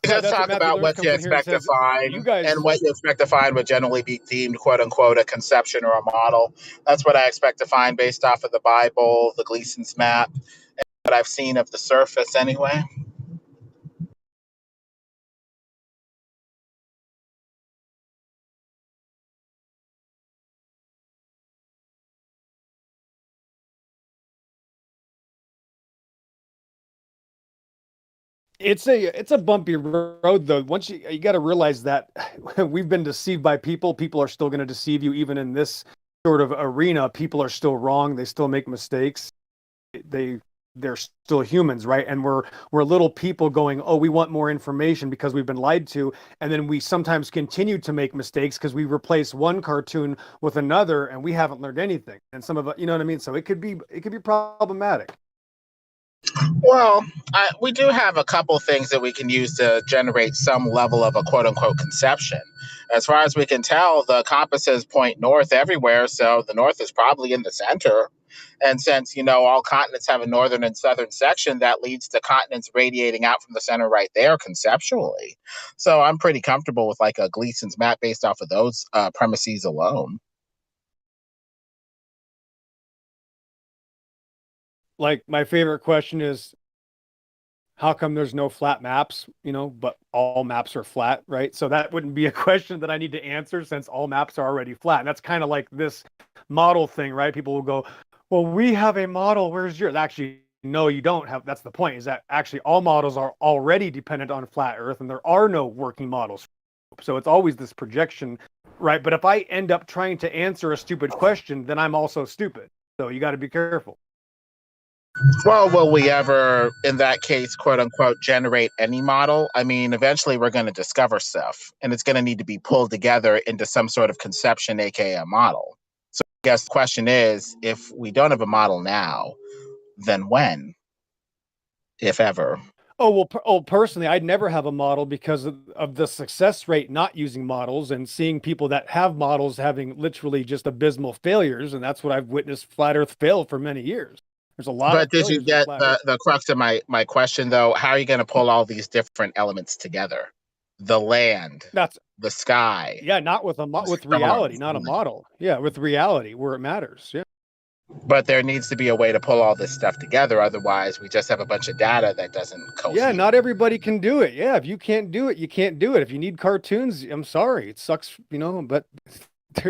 Let's talk about what you expect to find, and what you expect to find would generally be deemed, quote unquote, a conception or a model. That's what I expect to find based off of the Bible, the Gleason's map, and what I've seen of the surface anyway. It's a bumpy road though. Once you got to realize that we've been deceived by people. People are still going to deceive you even in this sort of arena. People are still wrong. They still make mistakes. They're still humans, right? And we're little people going, oh, we want more information because we've been lied to, and then we sometimes continue to make mistakes because we replace one cartoon with another, and we haven't learned anything. And some of it, you know what I mean? So it could be problematic. Well, we do have a couple things that we can use to generate some level of a quote unquote conception. As far as we can tell, the compasses point north everywhere, so the north is probably in the center. And since, all continents have a northern and southern section, that leads to continents radiating out from the center right there conceptually. So I'm pretty comfortable with like a Gleason's map based off of those premises alone. Like my favorite question is, how come there's no flat maps, but all maps are flat, right? So that wouldn't be a question that I need to answer since all maps are already flat. And that's kind of like this model thing, right? People will go, well, we have a model. Where's yours? Actually, no, you don't have. That's the point, is that actually all models are already dependent on flat Earth and there are no working models. So it's always this projection, right? But if I end up trying to answer a stupid question, then I'm also stupid. So you got to be careful. Well, will we ever, in that case, quote unquote, generate any model? I mean, eventually we're going to discover stuff and it's going to need to be pulled together into some sort of conception, aka a model. So I guess the question is, if we don't have a model now, then when, if ever? Oh, well, personally, I'd never have a model because of the success rate not using models and seeing people that have models having literally just abysmal failures. And that's what I've witnessed flat Earth fail for many years. There's a lot But of did you failures get with flat Earth. the crux of my question, though? How are you going to pull all these different elements together? The land, the sky. Yeah, not with with reality, not a model. Yeah, with reality where it matters. Yeah. But there needs to be a way to pull all this stuff together. Otherwise, we just have a bunch of data that doesn't cohere. Yeah, not everybody can do it. Yeah, if you can't do it, you can't do it. If you need cartoons, I'm sorry. It sucks, but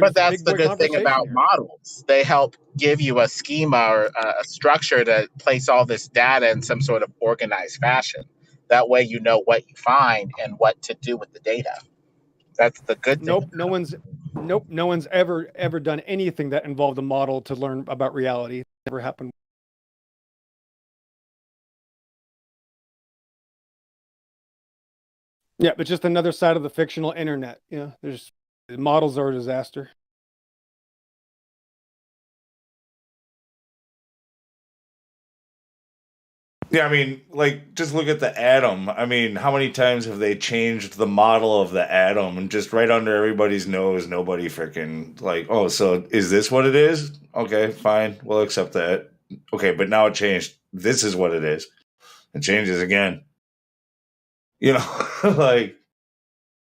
But that's the good thing about models. They help give you a schema or a structure to place all this data in some sort of organized fashion. That way you know what you find and what to do with the data. That's the good thing. Nope, no one's ever done anything that involved a model to learn about reality. It never happened. Yeah, but just another side of the fictional internet. There's models are a disaster. Yeah, I mean, like, just look at the atom. I mean, how many times have they changed the model of the atom and just right under everybody's nose, nobody freaking, like, oh, so is this what it is? Okay, fine, we'll accept that. Okay, but now it changed. This is what it is. It changes again. Like,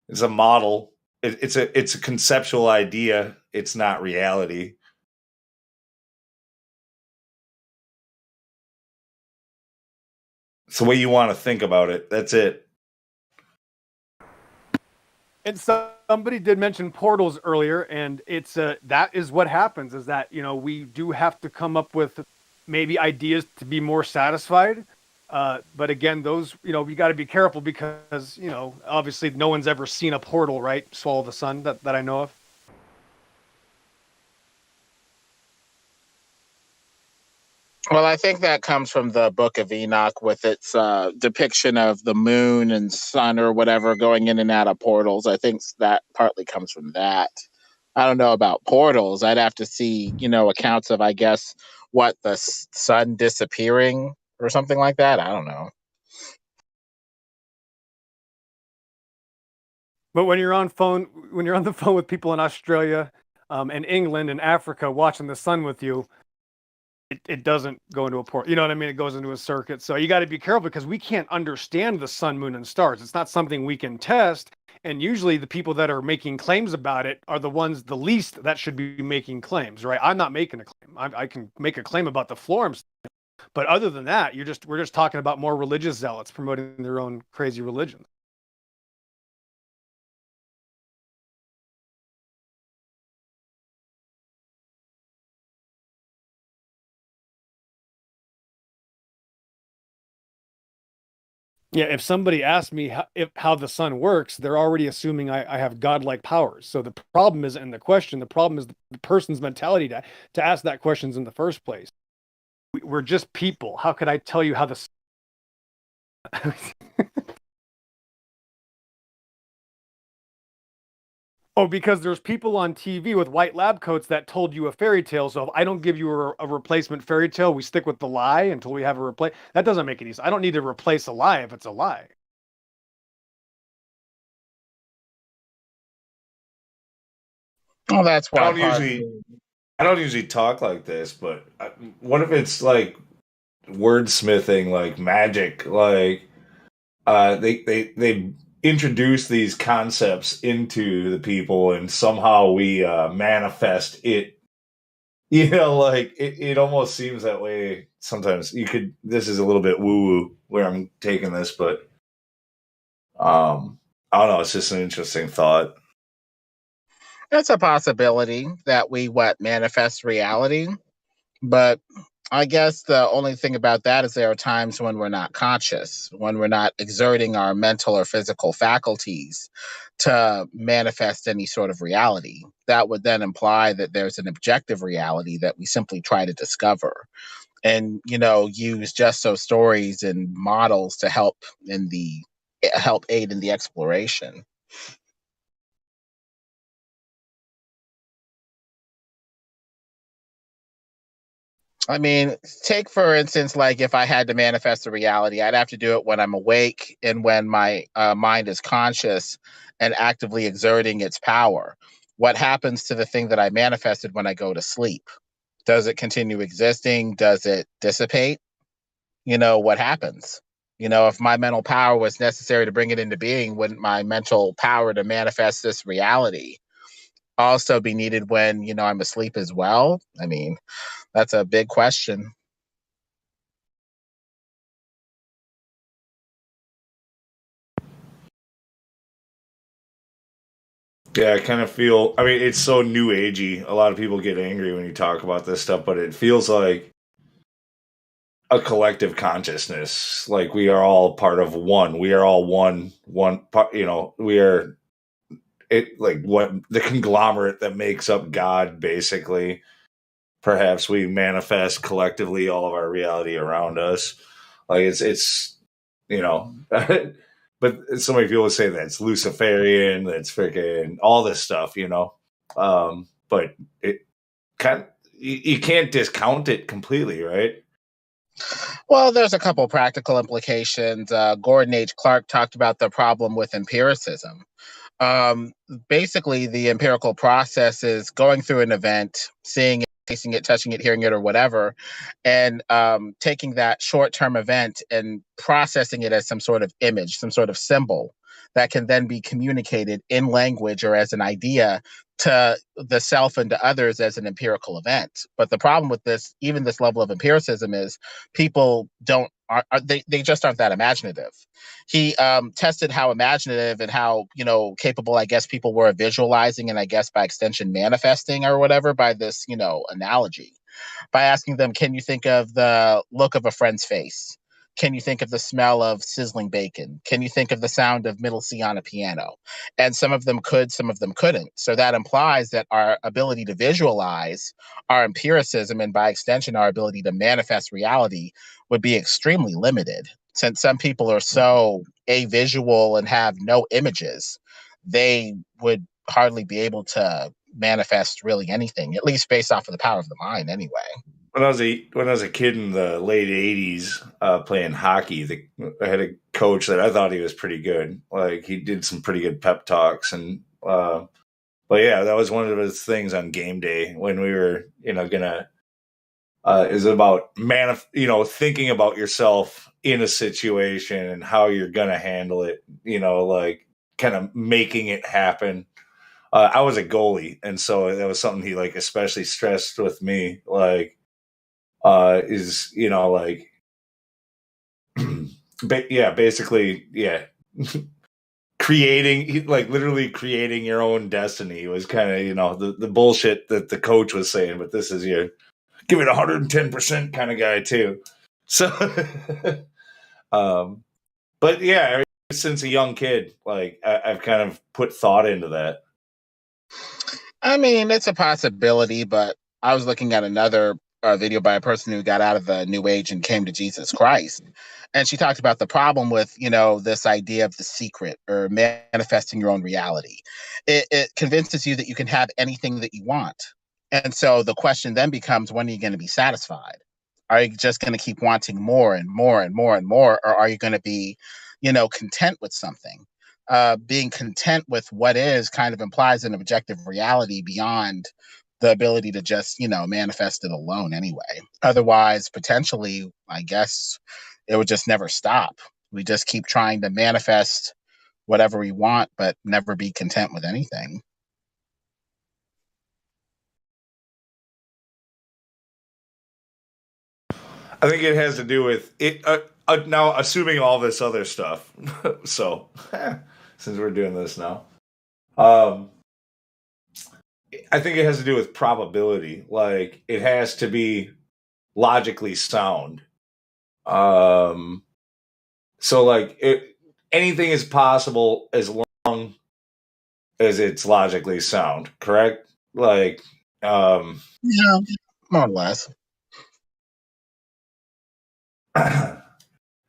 it's a model. It's a conceptual idea. It's not reality. It's the way you want to think about it. That's it. And somebody did mention portals earlier, and it's that is what happens, is that we do have to come up with maybe ideas to be more satisfied. But again, those you got to be careful because obviously no one's ever seen a portal, right? Swallow the sun that I know of. Well, I think that comes from the Book of Enoch with its depiction of the moon and sun or whatever going in and out of portals. I think that partly comes from that. I don't know about portals. I'd have to see, accounts of, I guess, what the sun disappearing or something like that. I don't know. But when you're on the phone with people in Australia and England and Africa watching the sun with you, it doesn't go into a port. You know what I mean? It goes into a circuit. So you got to be careful because we can't understand the sun, moon, and stars. It's not something we can test. And usually the people that are making claims about it are the ones the least that should be making claims, right? I'm not making a claim. I can make a claim about the florums. But other than that, we're just talking about more religious zealots promoting their own crazy religion. Yeah, if somebody asks me how the sun works, they're already assuming I have godlike powers. So the problem isn't in the question. The problem is the person's mentality to ask that questions in the first place. We're just people. How could I tell you how the Oh, because there's people on TV with white lab coats that told you a fairy tale. So if I don't give you a replacement fairy tale, we stick with the lie until we have a replace. That doesn't make any sense. I don't need to replace a lie if it's a lie. Well, that's I why don't usually talk like this, but what if it's like wordsmithing, like magic, like they introduce these concepts into the people, and somehow we manifest it. Like it almost seems that way sometimes. This is a little bit woo woo where I'm taking this, but I don't know. It's just an interesting thought. It's a possibility that we manifest reality, but I guess the only thing about that is there are times when we're not conscious, when we're not exerting our mental or physical faculties to manifest any sort of reality. That would then imply that there's an objective reality that we simply try to discover and, use just so stories and models to help aid in the exploration. I mean, take for instance, like if I had to manifest a reality, I'd have to do it when I'm awake and when my mind is conscious and actively exerting its power. What happens to the thing that I manifested when I go to sleep? Does it continue existing? Does it dissipate? What happens? If my mental power was necessary to bring it into being, wouldn't my mental power to manifest this reality also be needed when, I'm asleep as well? I mean, that's a big question. Yeah, I kind of feel. I mean, it's so new agey. A lot of people get angry when you talk about this stuff, but it feels like a collective consciousness. Like we are all part of one. We are all one part. We are it. Like what the conglomerate that makes up God, basically. Perhaps we manifest collectively all of our reality around us. Like it's you know. But so many people say that's Luciferian, that's freaking all this stuff, But it kind you can't discount it completely, right? Well, there's a couple practical implications. Gordon H. Clark talked about the problem with empiricism. Um, Basically, the empirical process is going through an event, seeing it, tasting it, touching it, hearing it, or whatever, and taking that short term event and processing it as some sort of image, some sort of symbol that can then be communicated in language or as an idea to the self and to others as an empirical event. But the problem with this, even this level of empiricism, is people don't they just aren't that imaginative. He tested how imaginative and how capable I guess people were of visualizing and I guess by extension manifesting or whatever by this analogy by asking them, can you think of the look of a friend's face? Can you think of the smell of sizzling bacon? Can you think of the sound of middle C on a piano? And some of them could, some of them couldn't. So that implies that our ability to visualize, our empiricism, and by extension, our ability to manifest reality would be extremely limited. Since some people are so avisual and have no images, they would hardly be able to manifest really anything, at least based off of the power of the mind anyway. When I was a kid in the late '80s, playing hockey, I had a coach that I thought he was pretty good. Like he did some pretty good pep talks, and but yeah, that was one of his things on game day when we were gonna is about thinking about yourself in a situation and how you're gonna handle it. Like kind of making it happen. I was a goalie, and so that was something he like especially stressed with me. Like is like basically creating like literally creating your own destiny was kind of the bullshit that the coach was saying, but this is your give it 110% kind of guy too. So But yeah, since a young kid, like I've kind of put thought into that. I mean, it's a possibility, but I was looking at another video by a person who got out of the New Age and came to Jesus Christ. And she talked about the problem with, this idea of the secret or manifesting your own reality. It convinces you that you can have anything that you want. And so the question then becomes, when are you going to be satisfied? Are you just going to keep wanting more and more and more and more? Or are you going to be, content with something? Being content with what is kind of implies an objective reality beyond the ability to just, manifest it alone anyway. Otherwise, potentially, I guess it would just never stop. We just keep trying to manifest whatever we want, but never be content with anything. I think it has to do with it. Now, assuming all this other stuff. So, since we're doing this now, I think it has to do with probability. Like, it has to be logically sound. So like anything is possible as long as it's logically sound, correct? Like, Yeah, more or less.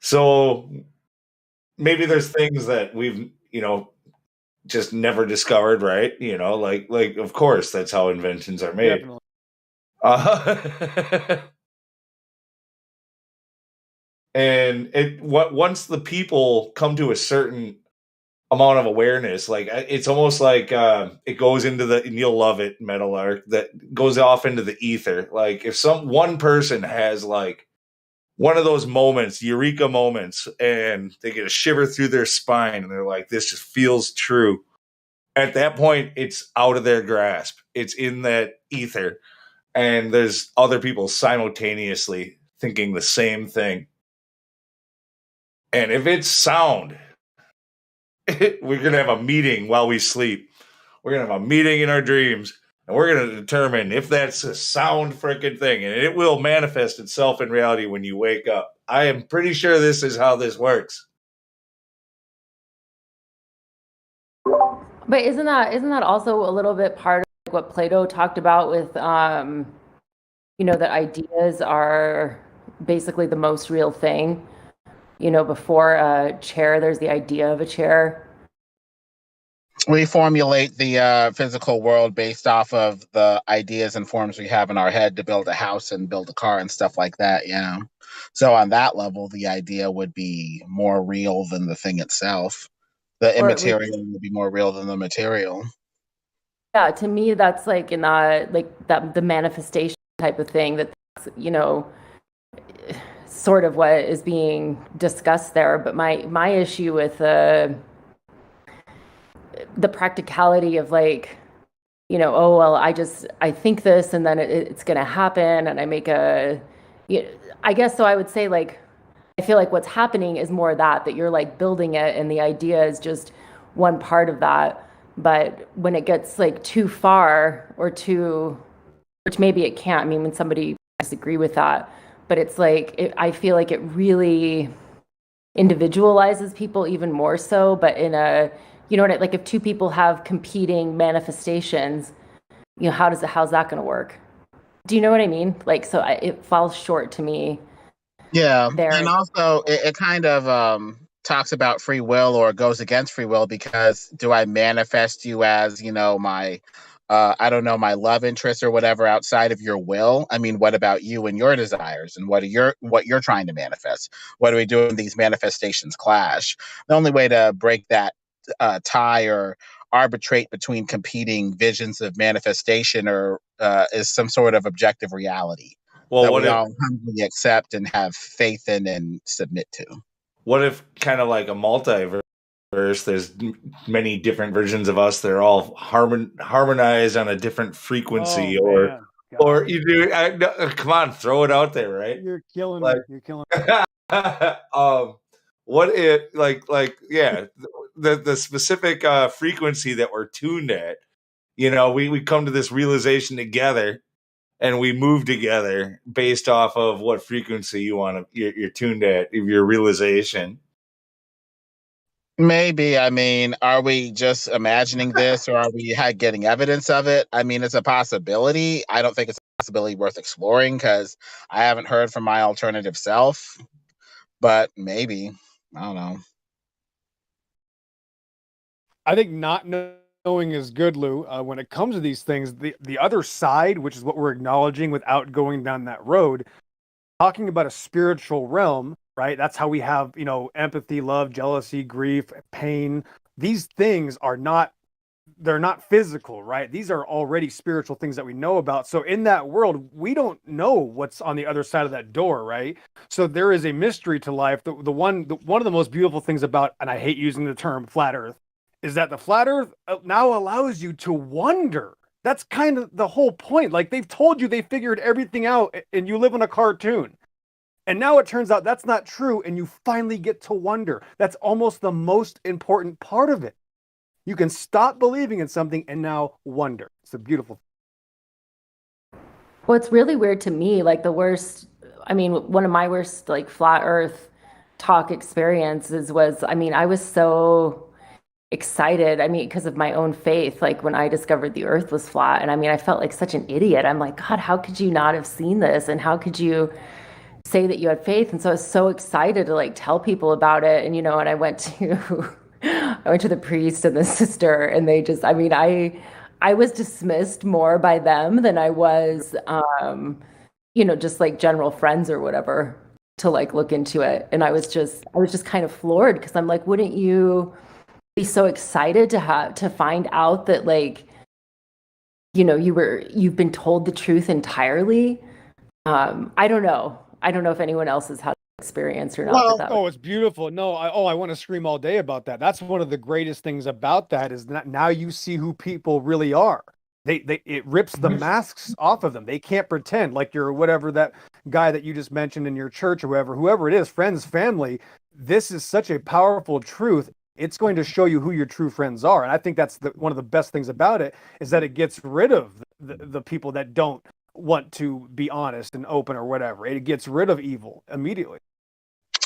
So maybe there's things that we've, just never discovered, right? Like of course that's how inventions are made. Definitely. And once the people come to a certain amount of awareness, like it's almost like it goes into the, and you'll love it, Metal Arc, that goes off into the ether. Like if one person has like one of those moments, eureka moments, and they get a shiver through their spine and they're like, this just feels true. At that point, it's out of their grasp. It's in that ether. And there's other people simultaneously thinking the same thing. And if it's sound, we're going to have a meeting while we sleep. We're going to have a meeting in our dreams. And we're going to determine if that's a sound freaking thing. And it will manifest itself in reality when you wake up. I am pretty sure this is how this works. But isn't that also a little bit part of what Plato talked about with, that ideas are basically the most real thing? Before a chair, there's the idea of a chair. We formulate the physical world based off of the ideas and forms we have in our head to build a house and build a car and stuff like that. Yeah. So on that level, the idea would be more real than the thing itself. The immaterial would be more real than the material. Yeah, to me, that's like in the manifestation type of thing. That's sort of what is being discussed there. But my issue with the practicality of like, oh well, I think this and then it's gonna happen, and I make I guess so. I would say like, I feel like what's happening is more that you're like building it, and the idea is just one part of that. But when it gets like too far or too, which maybe it can't. I mean, when somebody disagree with that, but it's like I feel like it really individualizes people even more so. But in a, like if two people have competing manifestations, how's that going to work? Do you know what I mean? Like, so it falls short to me. Yeah, and also it kind of talks about free will or goes against free will, because do I manifest you as, my I don't know, my love interest or whatever outside of your will? I mean, what about you and your desires, and what you're trying to manifest? What do we do when these manifestations clash? The only way to break that tie or arbitrate between competing visions of manifestation or is some sort of objective reality that we all humbly accept and have faith in and submit to. What if kind of like a multiverse, there's many different versions of us, they're all harmonized on a different frequency, or you do, come on, throw it out there, right? You're killing me. You're killing me. What if yeah, the specific frequency that we're tuned at, we come to this realization together, and we move together based off of what frequency you're tuned at, your realization. Maybe. I mean, are we just imagining this or are we getting evidence of it? I mean, it's a possibility. I don't think it's a possibility worth exploring because I haven't heard from my alternative self, but maybe. I don't know. I think not knowing is good, Lou. When it comes to these things, the other side, which is what we're acknowledging without going down that road, talking about a spiritual realm, right? That's how we have, empathy, love, jealousy, grief, pain. These things are not, they're not physical, right? These are already spiritual things that we know about. So in that world, we don't know what's on the other side of that door, right? So there is a one of the most beautiful things about, and I hate using the term flat earth, is that the flat earth now allows you to wonder. That's kind of the whole point. Like they've told you they figured everything out and you live in a cartoon. And now it turns out that's not true and you finally get to wonder. That's almost the most important part of it. You can stop believing in something and now wonder. It's a beautiful thing. Well, it's really weird to me, like one of my worst like flat earth talk experiences was, I was so excited. Because of my own faith, like when I discovered the earth was flat, and I felt like such an idiot. I'm like, God, how could you not have seen this? And how could you say that you had faith? And so I was so excited to like tell people about it. And, and I went to, I went to the priest and the sister, and they just, I was dismissed more by them than I was, just like general friends or whatever to like look into it. And I was just kind of floored because I'm like, wouldn't you be so excited to find out that like, you've been told the truth entirely? I don't know. I don't know if anyone else has had experience or not. Well, it's beautiful. No, I want to scream all day about that. That's one of the greatest things about that is that now you see who people really are. It rips the masks off of them. They can't pretend like you're whatever that guy that you just mentioned in your church or whoever it is, friends, family. This is such a powerful truth. It's going to show you who your true friends are. And I think that's one of the best things about it is that it gets rid of the people that don't want to be honest and open or whatever. It gets rid of evil immediately.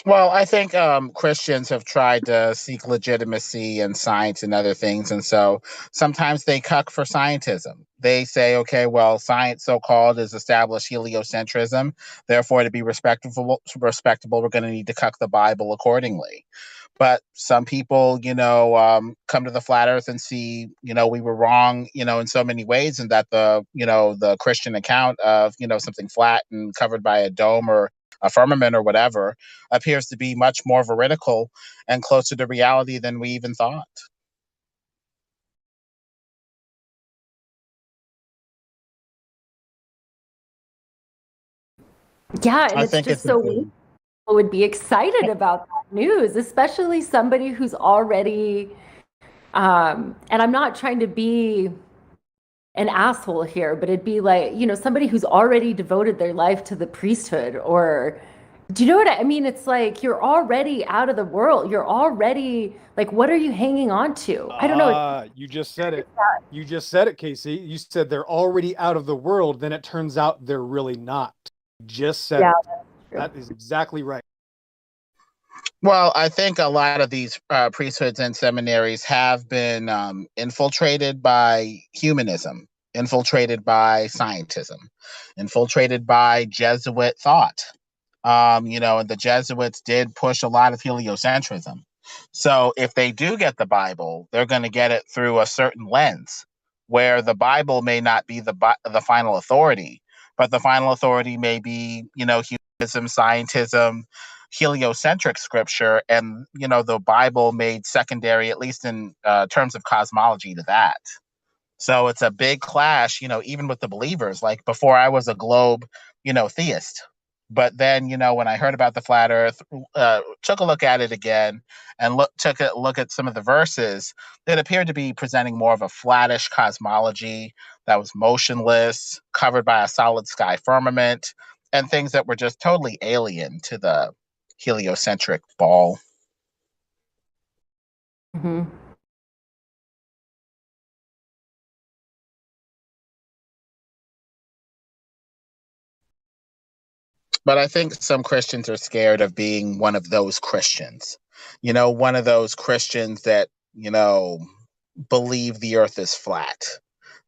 Well, I think Christians have tried to seek legitimacy in science and other things. And so sometimes they cuck for scientism. They say, okay, well, science so-called is established heliocentrism. Therefore, to be respectable, we're going to need to cuck the Bible accordingly. But some people, come to the flat earth and see, we were wrong, in so many ways, and that the Christian account of, something flat and covered by a dome or a firmament or whatever appears to be much more veridical and closer to reality than we even thought. Yeah, and it's just so weird. People would be excited about that news, especially somebody who's already and I'm not trying to be an asshole here, but it'd be like, somebody who's already devoted their life to the priesthood, or do you know what I mean? It's like you're already out of the world. You're already like, what are you hanging on to? I don't know. You just said it. You just said it, Casey. You said they're already out of the world. Then it turns out they're really not. You just said it. That is exactly right. Well, I think a lot of these priesthoods and seminaries have been infiltrated by humanism, infiltrated by scientism, infiltrated by Jesuit thought. And the Jesuits did push a lot of heliocentrism. So if they do get the Bible, they're going to get it through a certain lens where the Bible may not be the final authority, but the final authority may be, humanism, scientism, heliocentric scripture, and, the Bible made secondary, at least in terms of cosmology, to that. So it's a big clash, even with the believers. Like before I was a globe, theist. But then, when I heard about the flat earth, took a look at it again and took a look at some of the verses, it appeared to be presenting more of a flattish cosmology that was motionless, covered by a solid sky firmament, and things that were just totally alien to the heliocentric ball. Mm-hmm. But I think some Christians are scared of being one of those Christians. One of those Christians that, believe the earth is flat,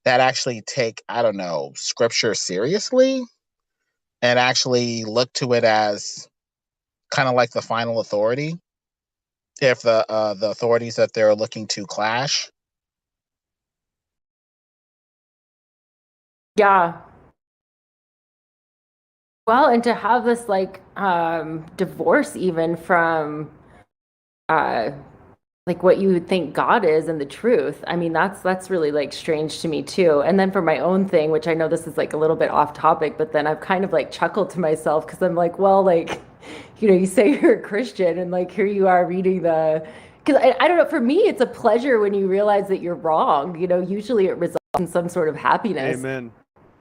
that actually take, I don't know, scripture seriously and actually look to it as kind of like the final authority if the authorities that they're looking to clash. Yeah. Well, and to have this like divorce even from uh like what you would think God is and the truth. I mean, that's really like strange to me too. And then for my own thing, which I know this is like a little bit off topic, but then I've kind of like chuckled to myself because I'm like, well, like, you say you're a Christian and like here you are reading because I don't know, for me, it's a pleasure when you realize that you're wrong. Usually it results in some sort of happiness. Amen.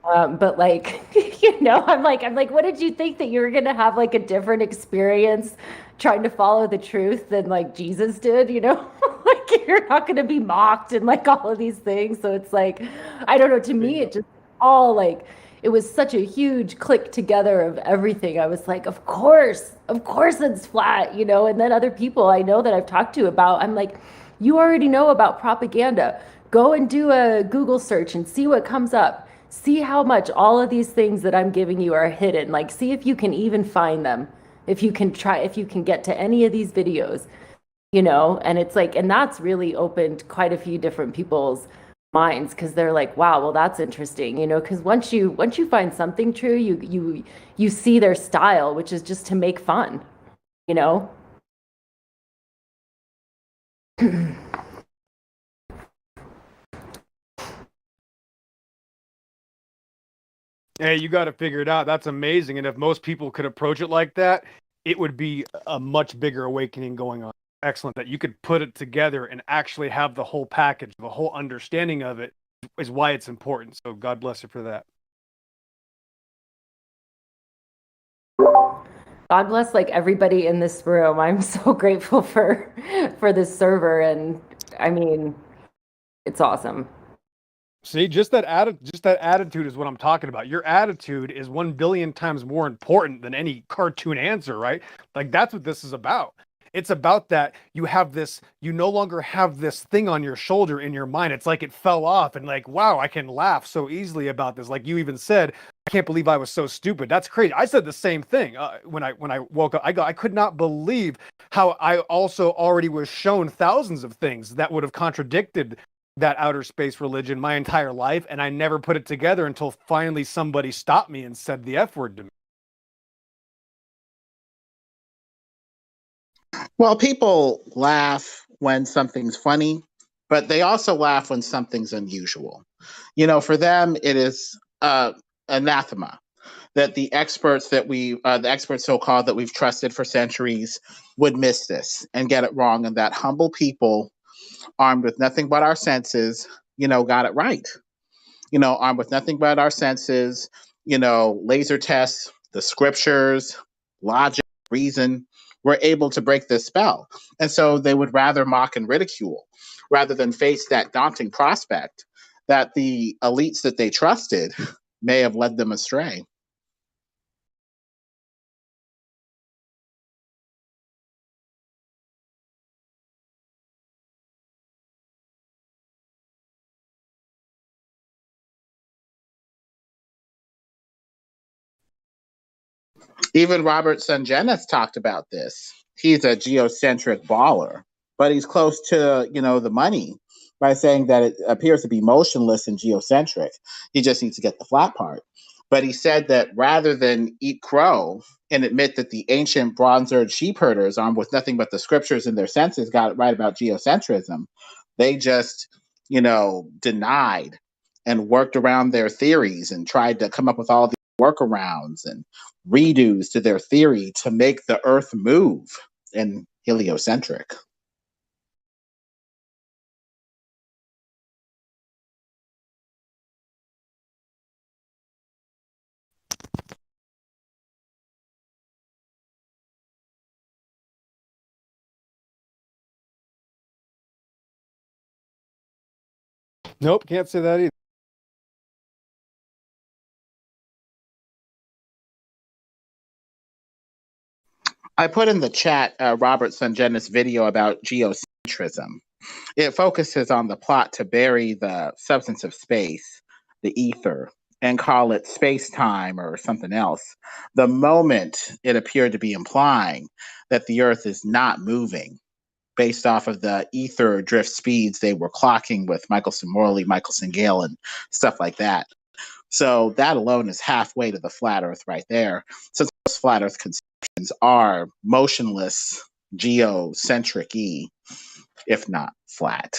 But like, I'm like, what did you think that you were gonna have like a different experience trying to follow the truth than like Jesus did? Like you're not gonna be mocked and like all of these things. So it's like, I don't know. To me, it just all like it was such a huge click together of everything. I was like, of course it's flat, And then other people I know that I've talked to about, I'm like, you already know about propaganda. Go and do a Google search and see what comes up. See how much all of these things that I'm giving you are hidden. Like, see if you can even find them. If you can get to any of these videos, and it's like, and that's really opened quite a few different people's minds because they're like, wow, well, that's interesting, because once you find something true, you see their style, which is just to make fun, you know? Hey, you got to figure it out. That's amazing. And if most people could approach it like that, it would be a much bigger awakening going on. Excellent. That you could put it together and actually have the whole package, the whole understanding of it is why it's important. So God bless you for that. God bless like everybody in this room. I'm so grateful for this server, and I mean, it's awesome. See, just that attitude is what I'm talking about. Your attitude is 1 billion times more important than any cartoon answer, right? Like that's what this is about. It's about that you no longer have this thing on your shoulder in your mind. It's like it fell off and like, wow, I can laugh so easily about this. Like you even said, I can't believe I was so stupid. That's crazy. I said the same thing when I woke up. I could not believe how I also already was shown thousands of things that would have contradicted that outer space religion my entire life, and I never put it together until finally somebody stopped me and said the F word to me. Well, people laugh when something's funny, but they also laugh when something's unusual. For them, it is anathema that the experts the experts so-called that we've trusted for centuries would miss this and get it wrong, and that humble people armed with nothing but our senses, got it right. Armed with nothing but our senses, laser tests, the scriptures, logic, reason, were able to break this spell. And so they would rather mock and ridicule rather than face that daunting prospect that the elites that they trusted may have led them astray. Even Robert Sungenis talked about this. He's a geocentric baller, but he's close to, the money by saying that it appears to be motionless and geocentric. He just needs to get the flat part. But he said that rather than eat crow and admit that the ancient bronze-eared sheep herders, armed with nothing but the scriptures and their senses, got it right about geocentrism, they just, denied and worked around their theories and tried to come up with all these workarounds and redos to their theory to make the earth move and heliocentric. Nope, can't say that either. I put in the chat Robert Sungenis' video about geocentrism. It focuses on the plot to bury the substance of space, the ether, and call it space-time or something else, the moment it appeared to be implying that the Earth is not moving based off of the ether drift speeds they were clocking with Michelson Morley, Michelson Gale, and stuff like that. So that alone is halfway to the flat Earth right there. Since most flat Earth conceptions are motionless, geocentric-y, if not flat.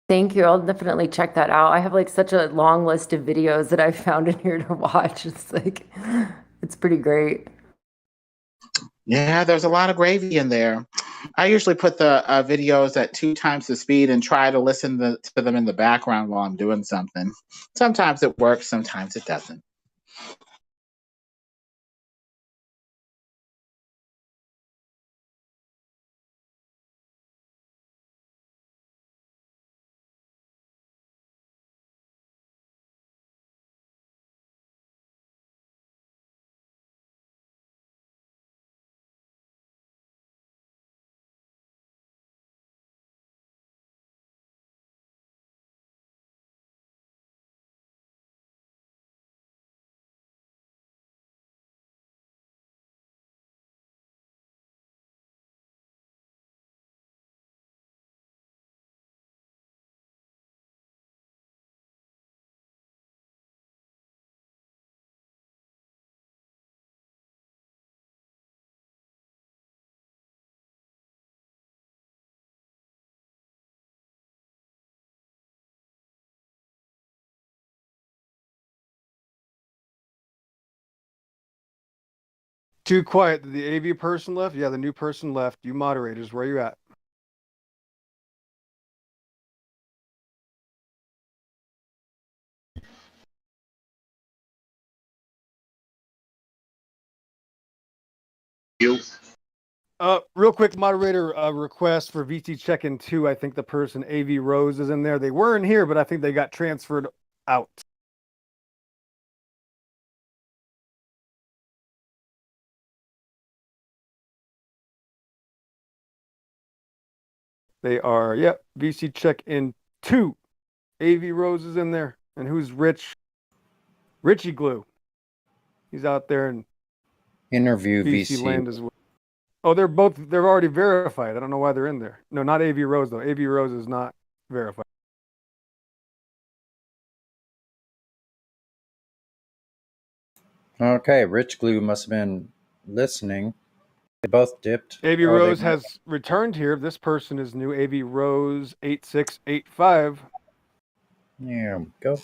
Thank you. I'll definitely check that out. I have like such a long list of videos that I found in here to watch. It's like, it's pretty great. Yeah, there's a lot of gravy in there. I usually put the videos at 2 times the speed and try to listen to them in the background while I'm doing something. Sometimes it works, sometimes it doesn't. Too quiet. The AV person left? Yeah, the new person left. You moderators, where you at? You. Real quick, moderator request for VT check-in 2. I think the person AV Rose is in there. They weren't here, but I think they got transferred out. They are, yep, VC check-in 2. AV Rose is in there. And who's Rich? Richie Glue. He's out there in Interview VC VC. land as well. Oh, they're already verified. I don't know why they're in there. No, not AV Rose though. AV Rose is not verified. Okay, Rich Glue must have been listening. They both dipped. AV Rose has returned here. This person is new. AV Rose 8685. Yeah, go.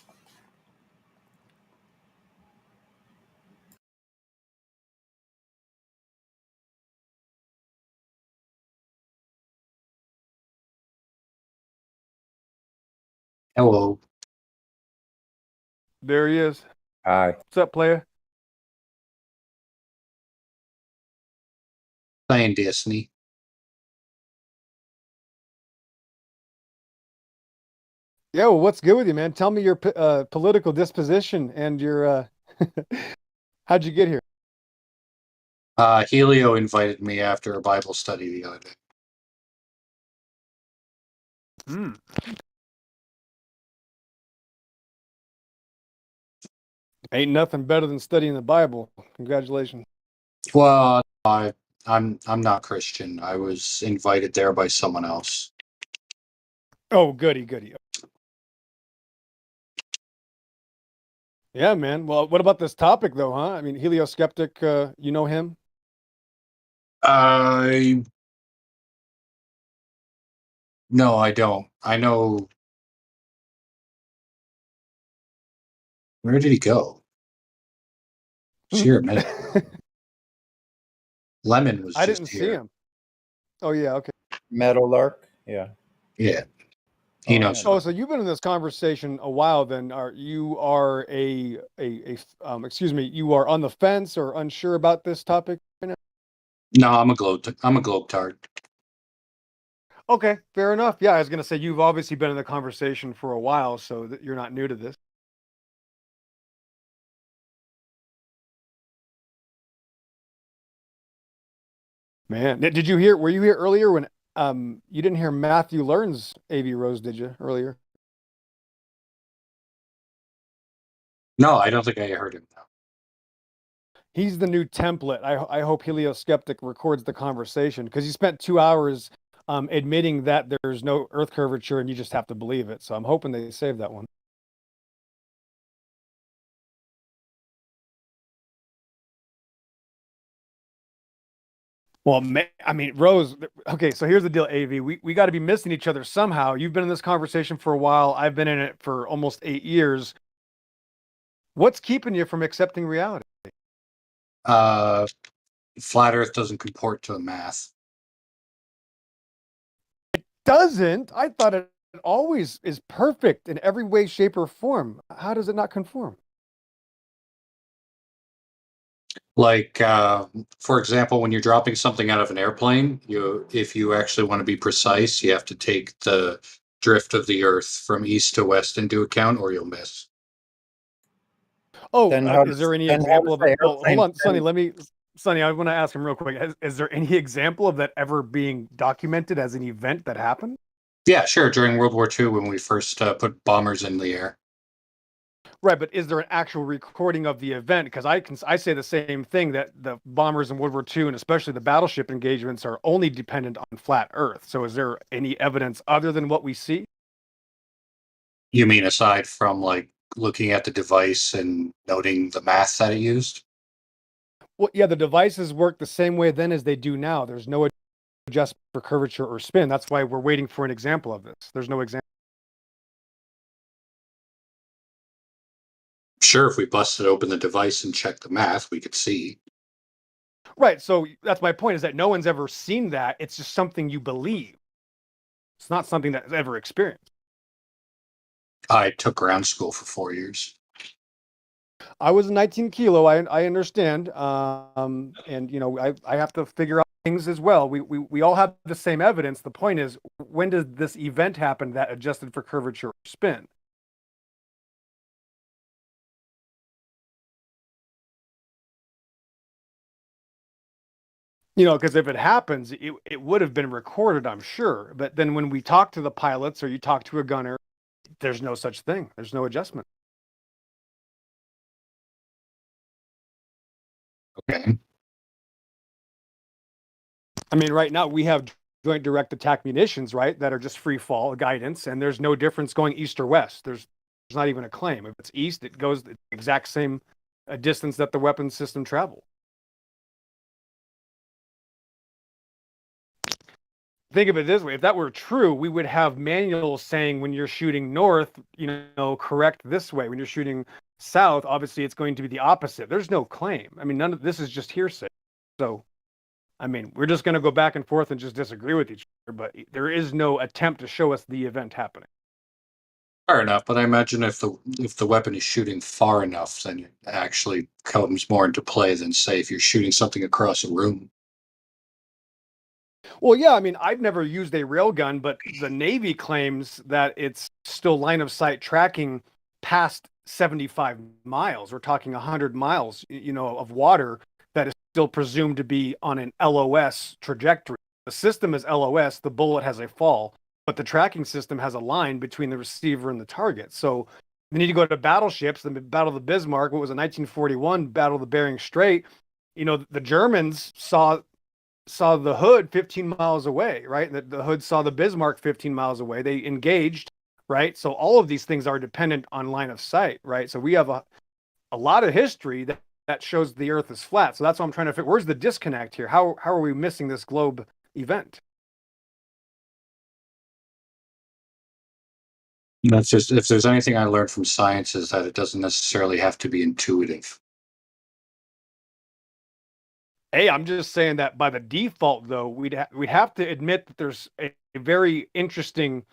Hello. There he is. Hi. What's up, player? Playing Destiny. Yeah, well, what's good with you, man? Tell me your political disposition and your how'd you get here? Helio invited me after a Bible study the other day. Ain't nothing better than studying the Bible. Congratulations. Well, I'm not Christian. I was invited there by someone else. Oh, goody. Yeah, man. Well, what about this topic, though, huh? I mean, Helio Skeptic, you know him? No, I don't. I know. Where did he go? He's here a minute ago. Lemon was I just didn't here. see him. Oh, yeah, okay. Meadowlark? Yeah. Yeah. He knows. Oh, so you've been in this conversation a while then. You are excuse me, you are on the fence or unsure about this topic right now? No, I'm a globe tart. Okay, fair enough. Yeah, I was going to say you've obviously been in the conversation for a while, so that you're not new to this. Man, did you hear? Were you here earlier when you didn't hear Matthew Learn's AV Rose? Did you earlier? No, I don't think I heard him. He's the new template. I hope Helioskeptic records the conversation because he spent 2 hours admitting that there's no Earth curvature and you just have to believe it. So I'm hoping they save that one. Well, I mean, Rose, okay, so here's the deal, AV. We got to be missing each other somehow. You've been in this conversation for a while. I've been in it for almost 8 years. What's keeping you from accepting reality? Flat Earth doesn't comport to the math. It doesn't? I thought it always is perfect in every way, shape, or form. How does it not conform? Like, for example, when you're dropping something out of an airplane, if you actually want to be precise, you have to take the drift of the Earth from east to west into account, or you'll miss. Oh, is there any example of it? Well, hold on, Sonny. Sonny, I want to ask him real quick. Is there any example of that ever being documented as an event that happened? Yeah, sure. During World War II, when we first put bombers in the air. Right, but is there an actual recording of the event? Because I say the same thing, that the bombers in World War II and especially the battleship engagements are only dependent on flat Earth. So is there any evidence other than what we see? You mean aside from like looking at the device and noting the math that it used? Well, yeah, the devices work the same way then as they do now. There's no adjustment for curvature or spin. That's why we're waiting for an example of this. There's no example. Sure, if we busted open the device and checked the math, we could see. Right. So that's my point, is that no one's ever seen that. It's just something you believe. It's not something that's ever experienced. I took ground school for 4 years. I was 19 kilo. I understand. And you know, I have to figure out things as well. We all have the same evidence. The point is, when does this event happen that adjusted for curvature or spin? You know, because if it happens, it would have been recorded, I'm sure. But then when we talk to the pilots or you talk to a gunner, there's no such thing. There's no adjustment. Okay. I mean, right now we have joint direct attack munitions, right, that are just free fall guidance, and there's no difference going east or west. There's not even a claim. If it's east, it goes the exact same distance that the weapons system travels. Think of it this way: if that were true, we would have manuals saying when you're shooting north, you know, correct this way. When you're shooting south, obviously it's going to be the opposite. There's no claim. I mean, none of this is just hearsay. So, I mean, we're just going to go back and forth and just disagree with each other, but there is no attempt to show us the event happening. Fair enough, but I imagine if the weapon is shooting far enough, then it actually comes more into play than, say, if you're shooting something across a room. Well, yeah, I mean, I've never used a railgun, but the Navy claims that it's still line of sight tracking past 75 miles. We're talking 100 miles, you know, of water that is still presumed to be on an LOS trajectory. The system is LOS, the bullet has a fall, but the tracking system has a line between the receiver and the target. So you need to go to battleships, the Battle of the Bismarck, what was it, 1941, Battle of the Bering Strait. You know, the Germans saw the hood 15 miles away, right? The hood saw the Bismarck 15 miles away. They engaged, right? So all of these things are dependent on line of sight, right? So we have a lot of history that shows the Earth is flat. So that's what I'm trying to figure. Where's the disconnect here? How are we missing this globe event? That's just, if there's anything I learned from science, is that it doesn't necessarily have to be intuitive. Hey, I'm just saying that by the default, though, we'd have to admit that there's a very interesting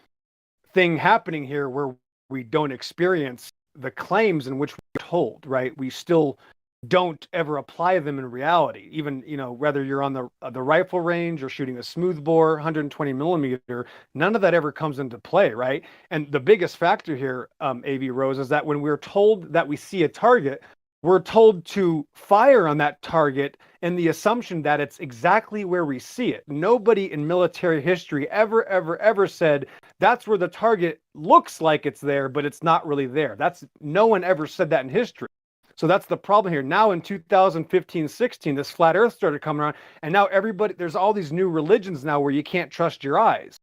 thing happening here where we don't experience the claims in which we're told, right? We still don't ever apply them in reality. Even, you know, whether you're on the rifle range or shooting a smoothbore 120 millimeter, none of that ever comes into play, right? And the biggest factor here, AV Rose, is that when we're told that we see a target, we're told to fire on that target in the assumption that it's exactly where we see it. Nobody in military history ever said that's where the target looks like it's there, but it's not really there. No one ever said that in history. So that's the problem here. Now in 2015, 16, this flat earth started coming around, and now there's all these new religions now where you can't trust your eyes.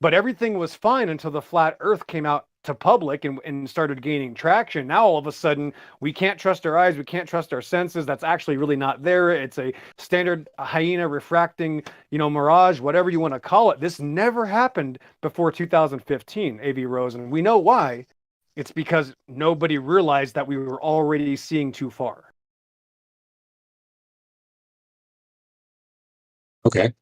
But everything was fine until the flat earth came out to public and started gaining traction. Now all of a sudden we can't trust our eyes, we can't trust our senses. That's actually really not there. It's a standard hyena refracting, you know, mirage, whatever you want to call it. This never happened before 2015, AV Rose, and we know why. It's because nobody realized that we were already seeing too far. Okay.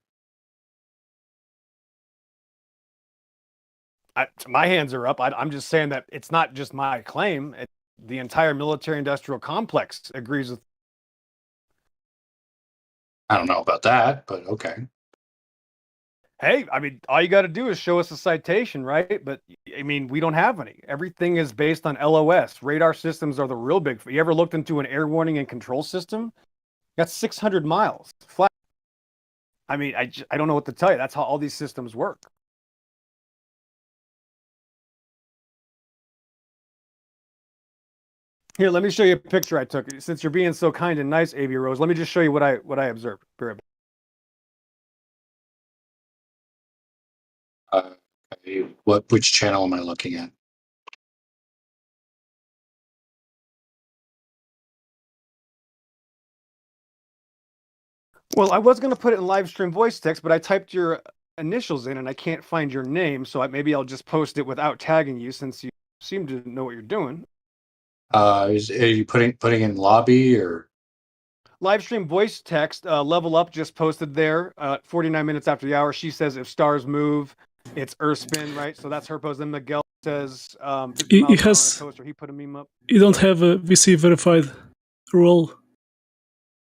My hands are up. I'm just saying that it's not just my claim. The entire military-industrial complex agrees with. I don't know about that, but okay. Hey, I mean, all you got to do is show us a citation, right? But I mean, we don't have any. Everything is based on LOS. Radar systems are the real big. You ever looked into an air warning and control system? That's 600 miles flat. I mean, I don't know what to tell you. That's how all these systems work. Here, let me show you a picture I took. Since you're being so kind and nice, AV Rose, let me just show you what I observed. Which channel am I looking at? Well, I was going to put it in live stream voice text, but I typed your initials in and I can't find your name, so maybe I'll just post it without tagging you since you seem to know what you're doing. Are you putting in lobby or live stream voice text? Level Up just posted there 49 minutes after the hour. She says if stars move, it's Earth spin, right? So that's her post. Then Miguel says 50 miles It has. poster. He put a meme up. You don't have a VC verified role.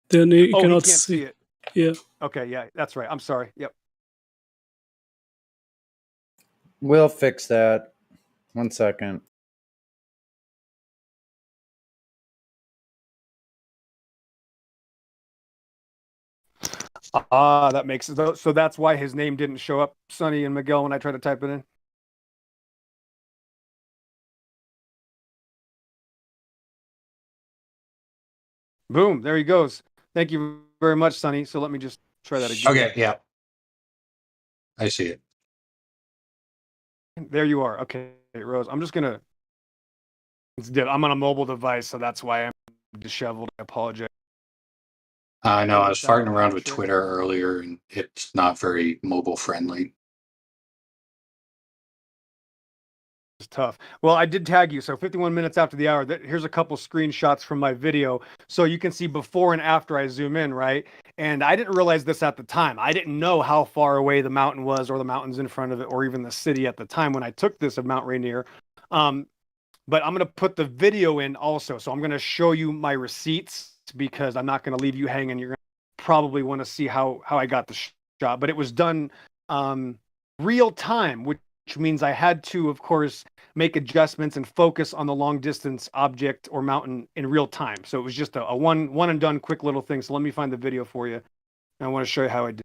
Then you cannot he can't see it. Yeah. Okay, yeah, that's right. I'm sorry. Yep. We'll fix that. 1 second. That makes it. So that's why his name didn't show up, Sonny and Miguel, when I tried to type it in. Boom, there he goes. Thank you very much, Sonny. So let me just try that again. Okay, yeah. I see it. There you are. Okay, Rose. I'm just gonna. I'm on a mobile device, so that's why I'm disheveled. I apologize. I know. I was farting around with Twitter earlier, and it's not very mobile friendly. It's tough. Well, I did tag you. So 51 minutes after the hour, here's a couple screenshots from my video. So you can see before and after I zoom in, right? And I didn't realize this at the time. I didn't know how far away the mountain was or the mountains in front of it or even the city at the time when I took this of Mount Rainier. But I'm going to put the video in also. So I'm going to show you my receipts because I'm not going to leave you hanging. You're going to probably want to see how I got the shot. But it was done real time, which means I had to, of course, make adjustments and focus on the long distance object or mountain in real time. So it was just a one and done quick little thing. So let me find the video for you. And I want to show you how I did.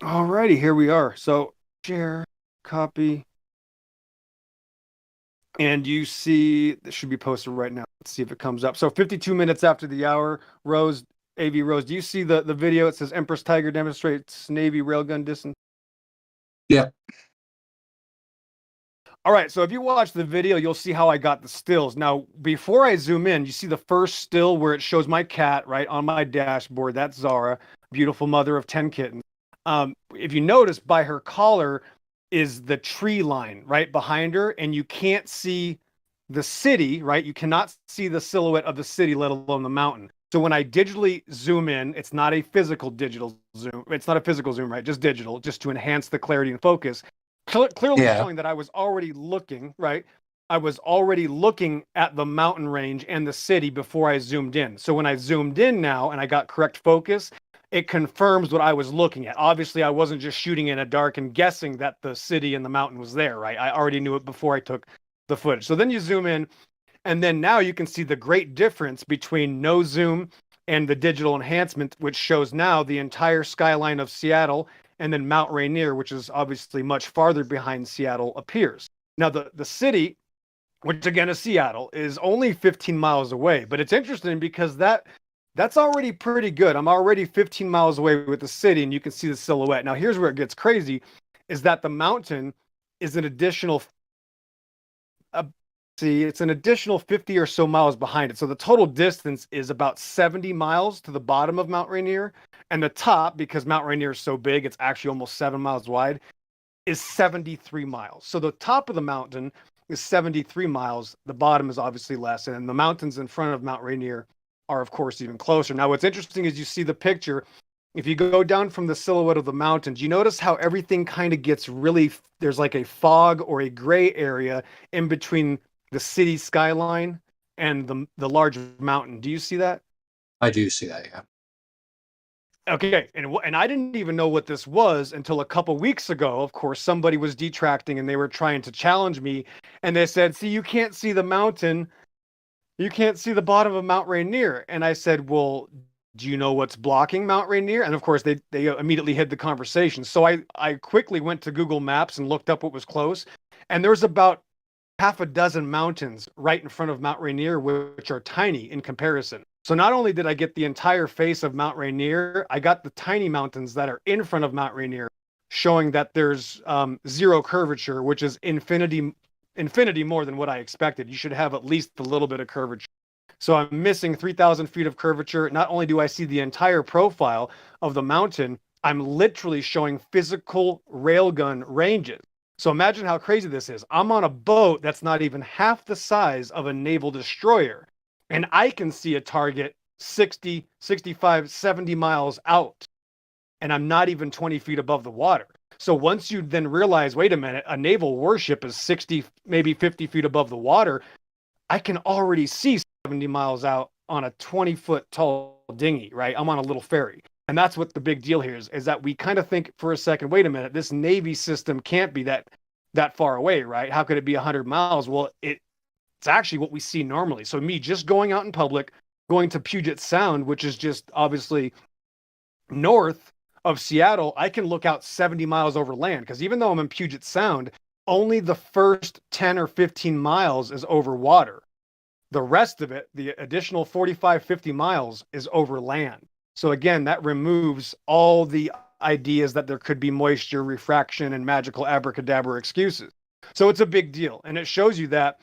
Alrighty, here we are. So share, copy. And you see, this should be posted right now. Let's see if it comes up. So 52 minutes after the hour, Rose, AV Rose, do you see the video? It says Empress Tiger demonstrates Navy railgun distance. Yeah. All right, so if you watch the video, you'll see how I got the stills. Now, before I zoom in, you see the first still where it shows my cat right on my dashboard. That's Zara, beautiful mother of 10 kittens. If you notice, by her collar is the tree line right behind her, and you can't see the city, right? You cannot see the silhouette of the city, let alone the mountain. So when I digitally zoom in, it's not a physical digital zoom. It's not a physical zoom, right? Just digital, just to enhance the clarity and focus. Clearly showing that I was already looking, right? I was already looking at the mountain range and the city before I zoomed in. So when I zoomed in now and I got correct focus, it confirms what I was looking at. Obviously, I wasn't just shooting in a dark and guessing that the city and the mountain was there, right? I already knew it before I took the footage. So then you zoom in, and then now you can see the great difference between no zoom and the digital enhancement, which shows now the entire skyline of Seattle, and then Mount Rainier, which is obviously much farther behind Seattle, appears. Now the city, which again is Seattle, is only 15 miles away, but it's interesting because that's already pretty good. I'm already 15 miles away with the city, and you can see the silhouette. Now here's where it gets crazy, is that the mountain is an additional it's an additional 50 or so miles behind it. So the total distance is about 70 miles to the bottom of Mount Rainier. And the top, because Mount Rainier is so big, it's actually almost 7 miles wide, is 73 miles. So the top of the mountain is 73 miles. The bottom is obviously less. And the mountains in front of Mount Rainier are, of course, even closer. Now, what's interesting is you see the picture. If you go down from the silhouette of the mountains, you notice how everything kind of gets really, there's like a fog or a gray area in between the city skyline and the large mountain. Do you see that? I do see that, yeah. Okay, and I didn't even know what this was until a couple weeks ago. Of course, somebody was detracting and they were trying to challenge me, and they said, "See, you can't see the mountain. You can't see the bottom of Mount Rainier." And I said, "Well, do you know what's blocking Mount Rainier?" And of course, they immediately hid the conversation. So I quickly went to Google Maps and looked up what was close, and there's about half a dozen mountains right in front of Mount Rainier, which are tiny in comparison. So not only did I get the entire face of Mount Rainier, I got the tiny mountains that are in front of Mount Rainier, showing that there's zero curvature, which is infinity more than what I expected. You should have at least a little bit of curvature. So I'm missing 3,000 feet of curvature. Not only do I see the entire profile of the mountain, I'm literally showing physical railgun ranges. So imagine how crazy this is. I'm on a boat that's not even half the size of a naval destroyer, and I can see a target 60, 65, 70 miles out, and I'm not even 20 feet above the water. So once you then realize, wait a minute, a naval warship is 60, maybe 50 feet above the water, I can already see 70 miles out on a 20-foot tall dinghy, right? I'm on a little ferry. And that's what the big deal here is that we kind of think for a second, wait a minute, this Navy system can't be that far away, right? How could it be 100 miles? Well, it's actually what we see normally. So me just going out in public, going to Puget Sound, which is just obviously north of Seattle, I can look out 70 miles over land, because even though I'm in Puget Sound, only the first 10 or 15 miles is over water. The rest of it, the additional 45, 50 miles, is over land. So again, that removes all the ideas that there could be moisture, refraction, and magical abracadabra excuses. So it's a big deal. And it shows you that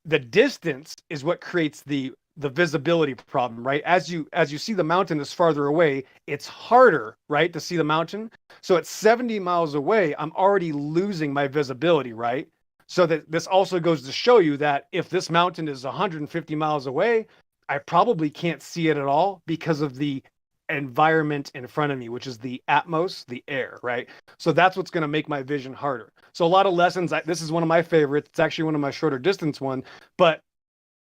the distance is what creates the visibility problem, right? As you see the mountain is farther away, it's harder, right, to see the mountain. So at 70 miles away, I'm already losing my visibility, right? So that this also goes to show you that if this mountain is 150 miles away, I probably can't see it at all because of the environment in front of me, which is the atmos, the air, right? So that's what's going to make my vision harder. So a lot of lessons, this is one of my favorites. It's actually one of my shorter distance one, but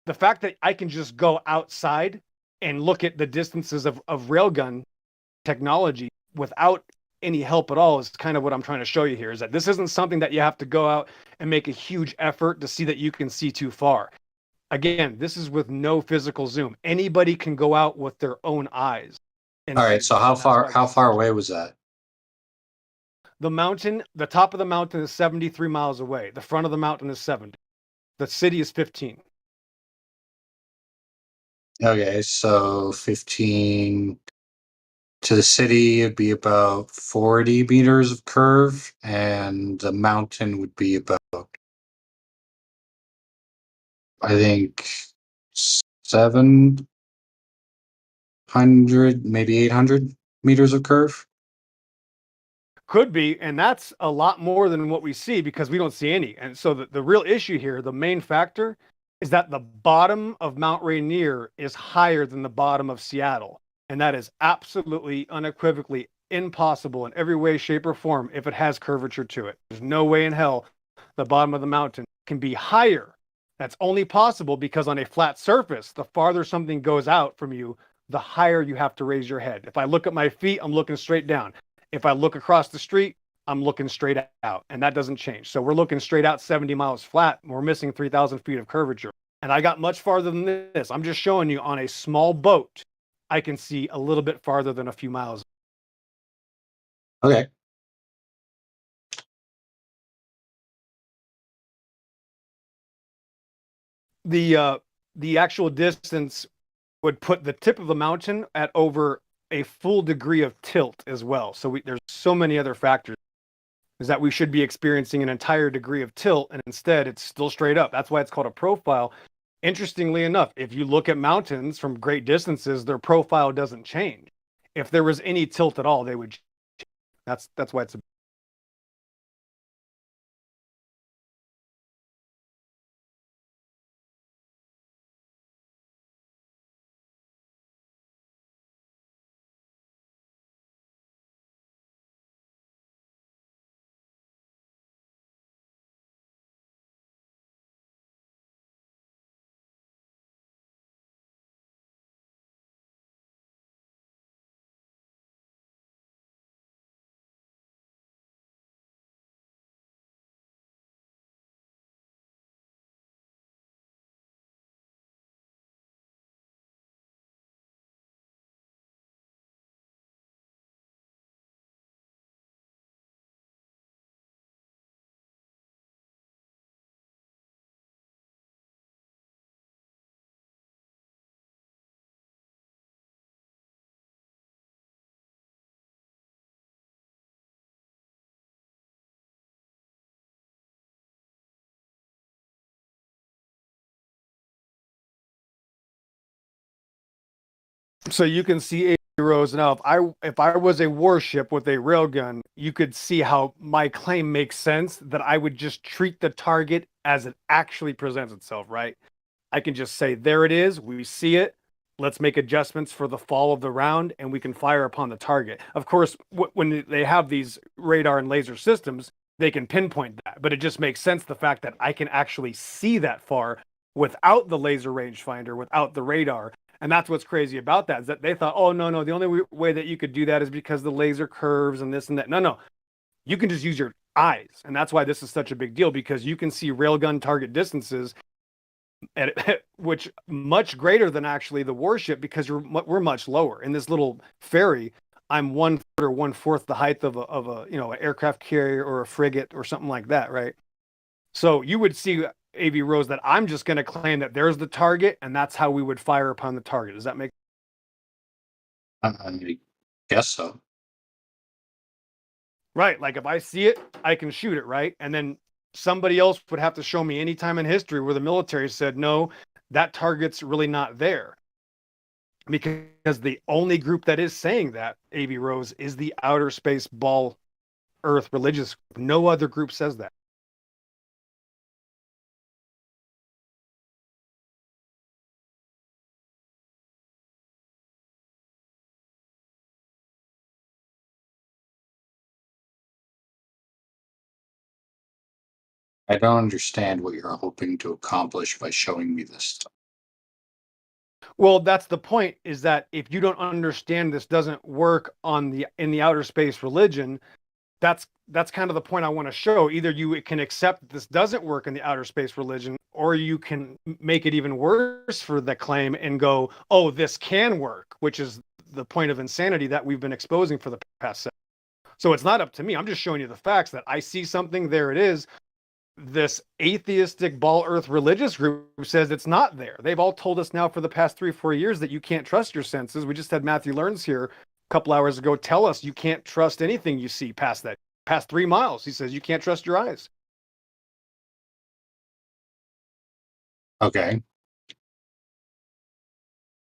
the fact that I can just go outside and look at the distances of railgun technology without any help at all is kind of what I'm trying to show you here, is that this isn't something that you have to go out and make a huge effort to see that you can see too far. Again, this is with no physical zoom. Anybody can go out with their own eyes. All right, so how far away was that? The mountain, the top of the mountain is 73 miles away. The front of the mountain is 70. The city is 15. Okay, so 15 to the city would be about 40 meters of curve, and the mountain would be about, I think, 700, maybe 800 meters of curve. Could be, and that's a lot more than what we see because we don't see any. And so the real issue here, the main factor, is that the bottom of Mount Rainier is higher than the bottom of Seattle. And that is absolutely, unequivocally impossible in every way, shape, or form if it has curvature to it. There's no way in hell the bottom of the mountain can be higher. That's only possible because on a flat surface, the farther something goes out from you, the higher you have to raise your head. If I look at my feet, I'm looking straight down. If I look across the street, I'm looking straight out, and that doesn't change. So we're looking straight out 70 miles flat, and we're missing 3,000 feet of curvature. And I got much farther than this. I'm just showing you on a small boat, I can see a little bit farther than a few miles. Okay. The actual distance would put the tip of the mountain at over a full degree of tilt as well. So there's so many other factors. Is that we should be experiencing an entire degree of tilt, and instead it's still straight up. That's why it's called a profile. Interestingly enough, if you look at mountains from great distances, their profile doesn't change. If there was any tilt at all, they would change. That's why it's a So you can see 80 rows. Now, if I was a warship with a railgun, you could see how my claim makes sense, that I would just treat the target as it actually presents itself, right? I can just say, there it is. We see it. Let's make adjustments for the fall of the round, and we can fire upon the target. Of course, when they have these radar and laser systems, they can pinpoint that. But it just makes sense, the fact that I can actually see that far without the laser rangefinder, without the radar. And that's what's crazy about that, is that they thought, oh, no, the only way that you could do that is because the laser curves and this and that. No, you can just use your eyes. And that's why this is such a big deal, because you can see railgun target distances which much greater than actually the warship, because we're much lower. In this little ferry, I'm 1/3 or 1/4 the height of a an aircraft carrier or a frigate or something like that, right? So you would see AV rows that I'm just going to claim that there's the target, and that's how we would fire upon the target. Does that make I guess so. Right? Like if I see it, I can shoot it, right? And then somebody else would have to show me any time in history where the military said, no, that target's really not there. Because the only group that is saying that, AV Rose, is the Outer Space Ball Earth religious group. No other group says that. I don't understand what you're hoping to accomplish by showing me this stuff. Well, that's the point, is that if you don't understand this doesn't work in the outer space religion, that's kind of the point I want to show. Either you can accept that this doesn't work in the outer space religion, or you can make it even worse for the claim and go, oh, this can work, which is the point of insanity that we've been exposing for the past 7. So it's not up to me. I'm just showing you the facts that I see something, there it is. This atheistic ball earth religious group says it's not there. They've all told us now for the past 3 or 4 years that you can't trust your senses. We just had Matthew Learns here a couple hours ago tell us you can't trust anything you see past 3 miles. He says you can't trust your eyes. Okay.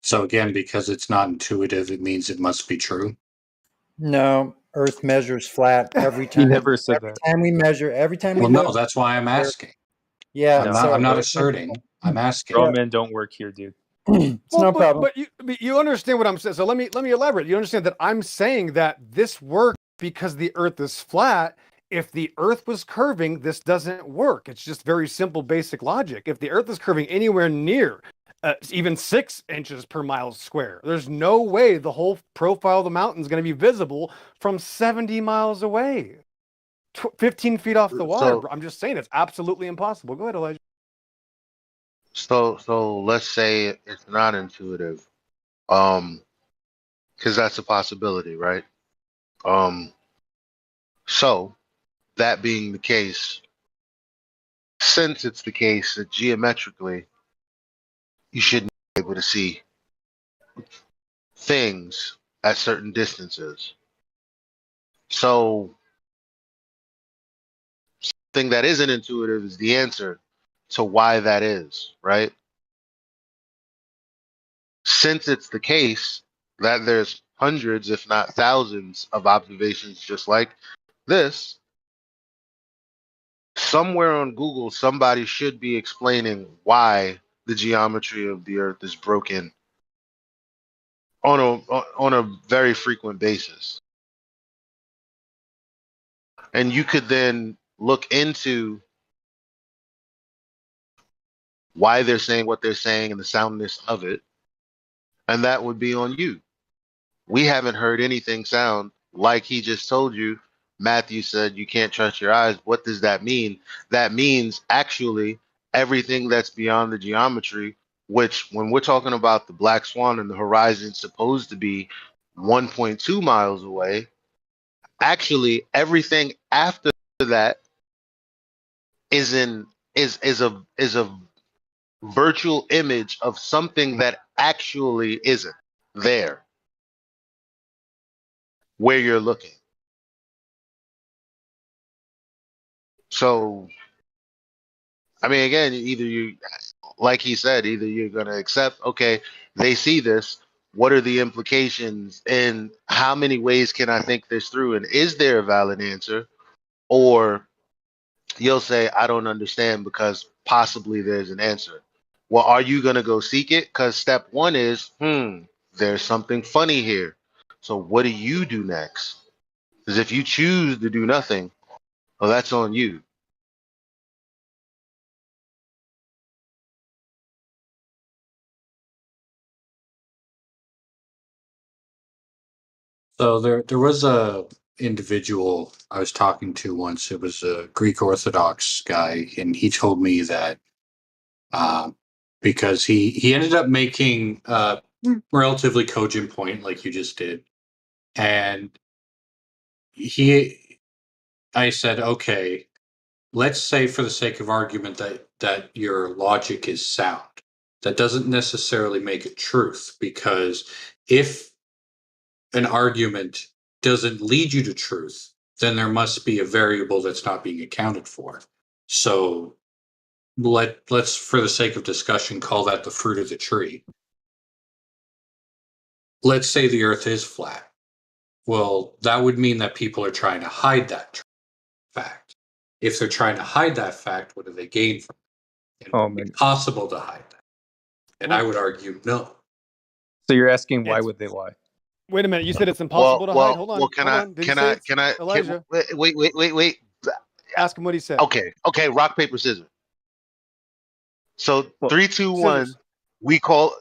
So again, because it's not intuitive, it means it must be true. No, Earth measures flat every time. He never said every that. time we measure, every time we Well, look. no, that's why I'm asking. Yeah, I'm not asserting. I'm asking. Straw men don't work here, dude. It's no problem. But you understand what I'm saying. So let me elaborate. You understand that I'm saying that this works because the Earth is flat. If the Earth was curving, this doesn't work. It's just very simple, basic logic. If the Earth is curving anywhere near even 6 inches per mile square, there's no way the whole profile of the mountain is going to be visible from 70 miles away, 15 feet off the water. So I'm just saying it's absolutely impossible. Go ahead, Elijah. so let's say it's not intuitive, because that's a possibility, right? So that being the case, since it's the case that geometrically you shouldn't be able to see things at certain distances. So something that isn't intuitive is the answer to why that is, right? Since it's the case that there's hundreds, if not thousands, of observations just like this, somewhere on Google, somebody should be explaining why the geometry of the Earth is broken on a very frequent basis. And you could then look into why they're saying what they're saying and the soundness of it, and that would be on you. We haven't heard anything sound like he just told you. Matthew said you can't trust your eyes. What does that mean? That means actually everything that's beyond the geometry, which when we're talking about the black swan and the horizon supposed to be 1.2 miles away, actually everything after that is a virtual image of something that actually isn't there where you're looking. So, I mean, again, either you, like he said, either you're going to accept, okay, they see this. What are the implications and how many ways can I think this through? And is there a valid answer? Or you'll say, I don't understand because possibly there's an answer. Well, are you going to go seek it? Because step one is, there's something funny here. So what do you do next? Because if you choose to do nothing, well, that's on you. So there was a individual I was talking to once. It was a Greek Orthodox guy, and he told me that because he ended up making a relatively cogent point, like you just did, and I said, okay, let's say for the sake of argument that your logic is sound. That doesn't necessarily make it truth, because if an argument doesn't lead you to truth, then there must be a variable that's not being accounted for. So let's, for the sake of discussion, call that the fruit of the tree. Let's say the Earth is flat. Well, that would mean that people are trying to hide that fact. If they're trying to hide that fact, what do they gain from it? And would it be possible to hide that? And I would argue no. So you're asking why would they lie? Wait a minute. You said it's impossible to hide. Hold on. Well, can I? Elijah? Wait. Ask him what he said. Okay. Rock, paper, scissors. So 3, 2, 1. We call.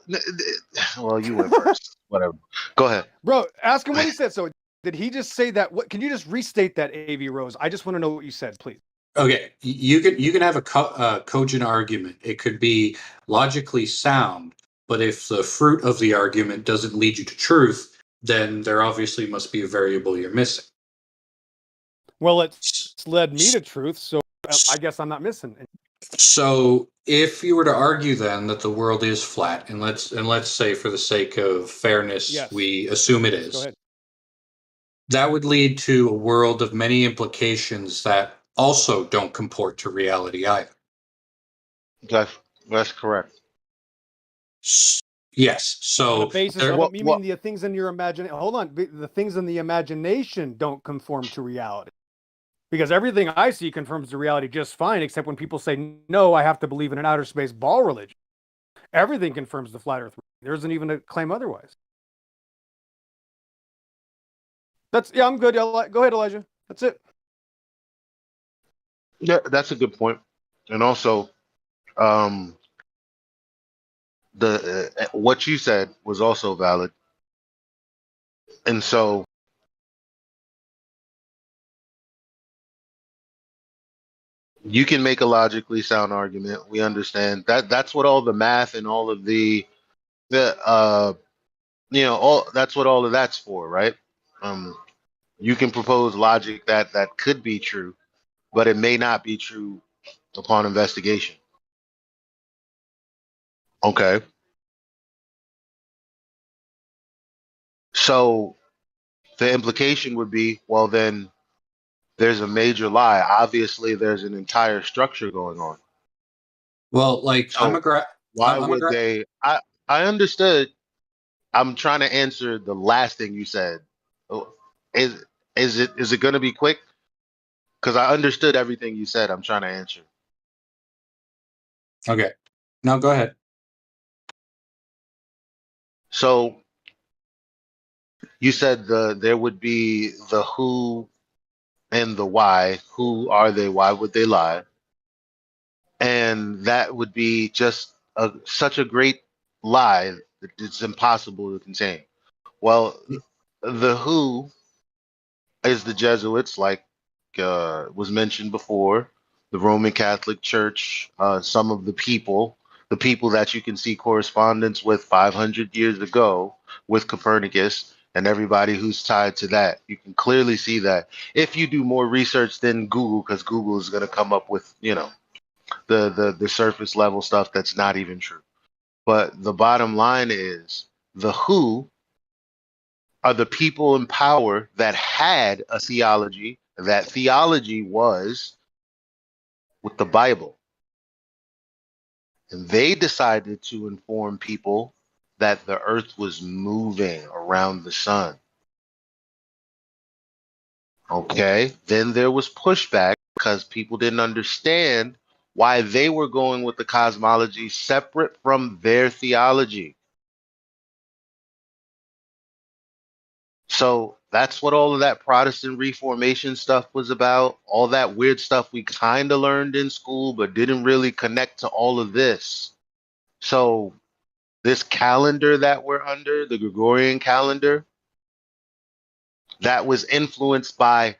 Well, you went first. Whatever. Go ahead, bro. Ask him what he said. So did he just say that? What? Can you just restate that, AV Rose? I just want to know what you said, please. Okay, you can have a cogent argument. It could be logically sound, but if the fruit of the argument doesn't lead you to truth, then there obviously must be a variable you're missing. Well, it's led me to truth, so I guess I'm not missing. So if you were to argue then that the world is flat, and let's say for the sake of fairness, we assume it is. Go ahead. That would lead to a world of many implications that also don't comport to reality either. That's correct. Yes. So on the basis of you mean the things in your imagination? Hold on, the things in the imagination don't conform to reality. Because everything I see confirms the reality just fine, except when people say, no, I have to believe in an outer space ball religion. Everything confirms the flat earth. There isn't even a claim otherwise. Yeah, I'm good. Go ahead, Elijah. That's it. Yeah, that's a good point. And also, um, the what you said was also valid. And so you can make a logically sound argument. We understand that that's what all the math and all of the all that's what all of that's for, right? You can propose logic that could be true, but it may not be true upon investigation. Okay. So the implication would be, well, then there's a major lie. Obviously, there's an entire structure going on. Well, like So why would they? I understood. I'm trying to answer the last thing you said. Oh, is it going to be quick? Because I understood everything you said. I'm trying to answer. Okay. No, go ahead. So you said there would be the who and the why. Who are they? Why would they lie? And that would be just such a great lie that it's impossible to contain. Well, the who is the Jesuits, like was mentioned before, the Roman Catholic Church, some of the people that you can see correspondence with 500 years ago with Copernicus and everybody who's tied to that. You can clearly see that if you do more research than Google, because Google is going to come up with, the surface level stuff that's not even true. But the bottom line is the who are the people in power that had a theology. That theology was with the Bible. And they decided to inform people that the earth was moving around the sun. Okay. Then there was pushback because people didn't understand why they were going with the cosmology separate from their theology. So that's what all of that Protestant Reformation stuff was about. All that weird stuff we kind of learned in school, but didn't really connect to all of this. So this calendar that we're under, the Gregorian calendar, that was influenced by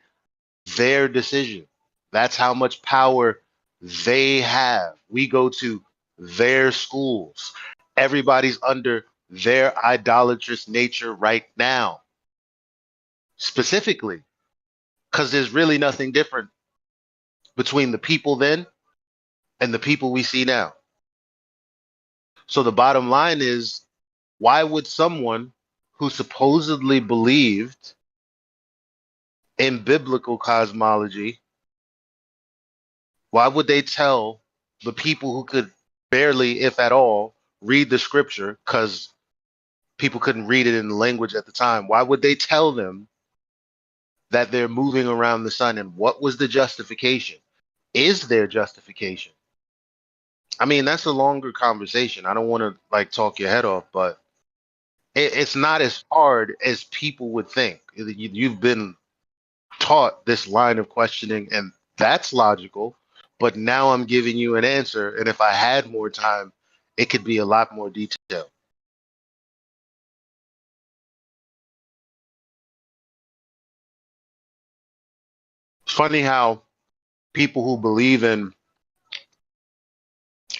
their decision. That's how much power they have. We go to their schools. Everybody's under their idolatrous nature right now, specifically. Because there's really nothing different between the people then and the people we see now. So the bottom line is, why would someone who supposedly believed in biblical cosmology, why would they tell the people who could barely, if at all, read the scripture, because people couldn't read it in the language at the time, why would they tell them that they're moving around the sun? And what was the justification? Is there justification? I mean, that's a longer conversation. I don't want to like talk your head off, but it's not as hard as people would think. You've been taught this line of questioning, and that's logical. But now I'm giving you an answer, and if I had more time, it could be a lot more detailed. Funny how people who believe in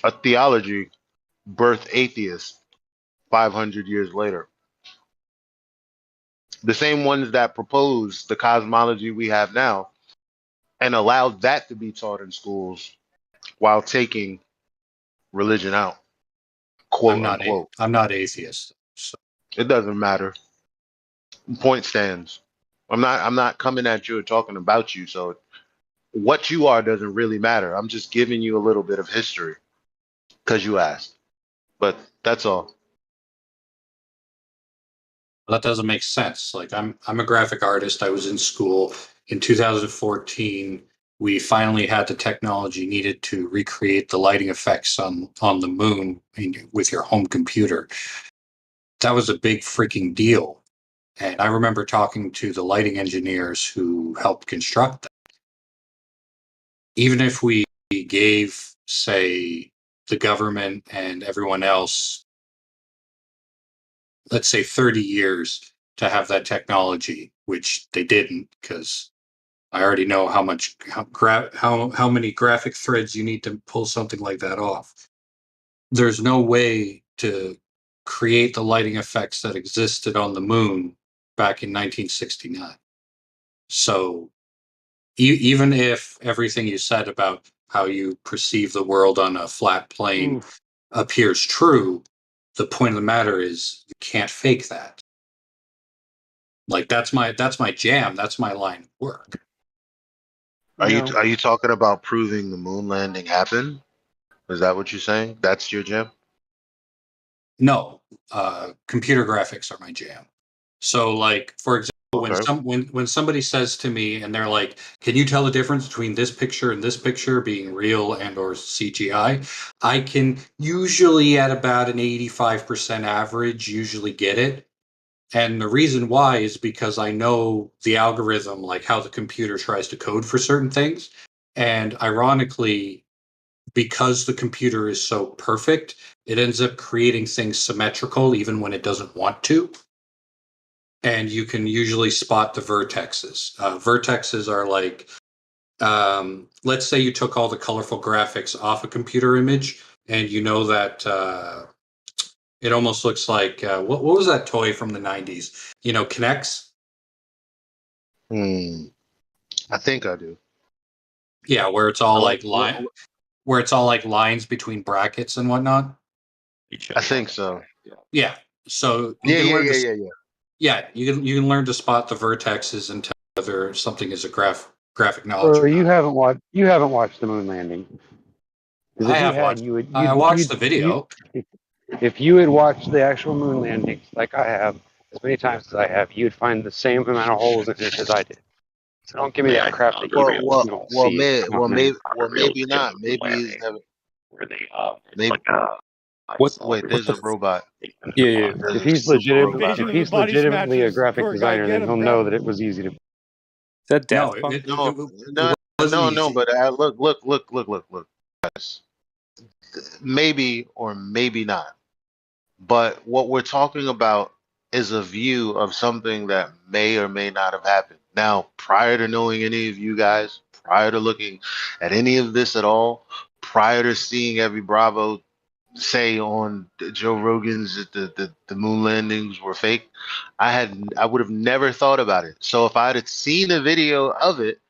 a theology birth atheists 500 years later. The same ones that propose the cosmology we have now and allowed that to be taught in schools while taking religion out, quote unquote. I'm not atheist. So. It doesn't matter. Point stands. I'm not coming at you or talking about you. So what you are doesn't really matter. I'm just giving you a little bit of history because you asked. But that's all. That doesn't make sense. Like I'm a graphic artist. I was in school. in 2014, we finally had the technology needed to recreate the lighting effects on the moon with your home computer. That was a big freaking deal. And I remember talking to the lighting engineers who helped construct that. Even if we gave, say, the government and everyone else, let's say 30 years to have that technology, which they didn't, because I already know how many graphic threads you need to pull something like that off. There's no way to create the lighting effects that existed on the moon back in 1969. So even if everything you said about how you perceive the world on a flat plane appears true, the point of the matter is you can't fake that. Like that's my jam. That's my line of work. Are you talking about proving the moon landing happened? Is that what you're saying? That's your jam? No, computer graphics are my jam. So, like, for example, when somebody says to me and they're like, "Can you tell the difference between this picture and this picture being real and or CGI?" I can usually at about an 85% average usually get it. And the reason why is because I know the algorithm, like how the computer tries to code for certain things. And ironically, because the computer is so perfect, it ends up creating things symmetrical even when it doesn't want to. And you can usually spot the vertexes. Vertexes are like, let's say you took all the colorful graphics off a computer image, and you know that it almost looks like what was that toy from the 90s? You know, Kinects? I think I do. Yeah, where it's all where it's all like lines between brackets and whatnot. I think so. Yeah. So you can learn Yeah, you can learn to spot the vertexes and tell whether something is a graphic knowledge Or or not. you haven't watched the moon landing. Because if you had, you would. I watched the video. If you had watched the actual moon landings, like I have, as many times as I have, you'd find the same amount of holes in it as I did. So don't give me that crap that you don't see. Maybe not. Maybe he's never. Maybe. Wait, there's a robot. Yeah. If he's legitimately a graphic designer, then he'll know that it was easy to. Is that Daft No, Punk? no. But look. Yes. Maybe or maybe not. But what we're talking about is a view of something that may or may not have happened. Now, prior to knowing any of you guys, prior to looking at any of this at all, prior to seeing every Bravo say on Joe Rogan's that the moon landings were fake, I would have never thought about it. So if I had seen a video of it,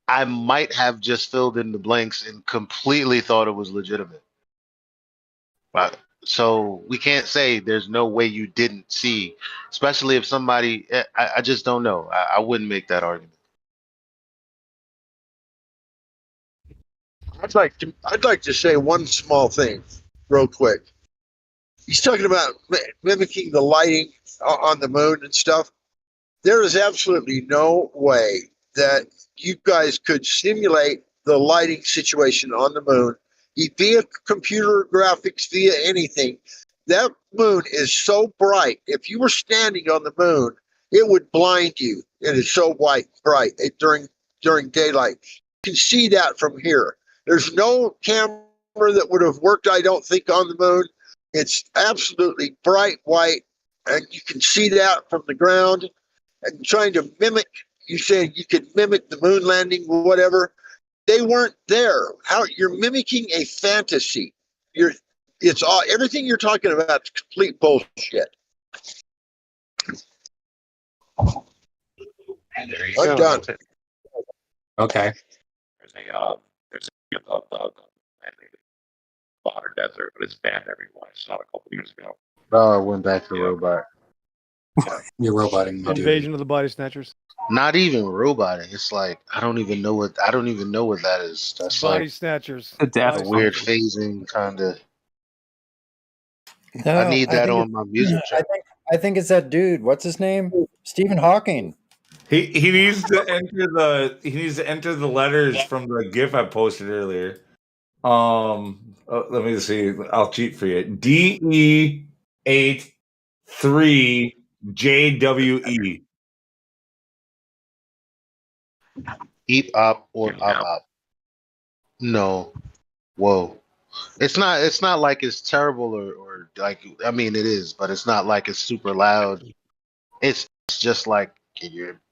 I might have just filled in the blanks and completely thought it was legitimate. But so we can't say there's no way you didn't see, especially if somebody. I just don't know. I wouldn't make that argument. I'd like to say one small thing, real quick. He's talking about mimicking the lighting on the moon and stuff. There is absolutely no way that you guys could simulate the lighting situation on the moon via computer graphics, via anything. That moon is so bright. If you were standing on the moon, it would blind you. It is so bright during daylight. You can see that from here. There's no camera that would have worked, I don't think, on the moon. It's absolutely bright white, and you can see that from the ground. And trying to mimic, you said you could mimic the moon landing, whatever. They weren't there. How you're mimicking a fantasy? It's all everything you're talking about is complete bullshit. I'm done. Okay. There's a Bahar Desert, but it's banned everywhere. I saw it a couple years ago. Oh, I went back to robot. You're roboting, my dude. Invasion of the Body Snatchers. Not even roboting. It's like I don't even know what that is. That's Body like Snatchers. a weird phasing kind of. No, I need that on my music channel. I think it's that dude. What's his name? Stephen Hawking. He needs to enter the letters from the GIF I posted earlier. Let me see. I'll cheat for you. DE83JWE. Eat up or up. No. Whoa. It's not like it's terrible or like, I mean it is, but it's not like it's super loud. It's just like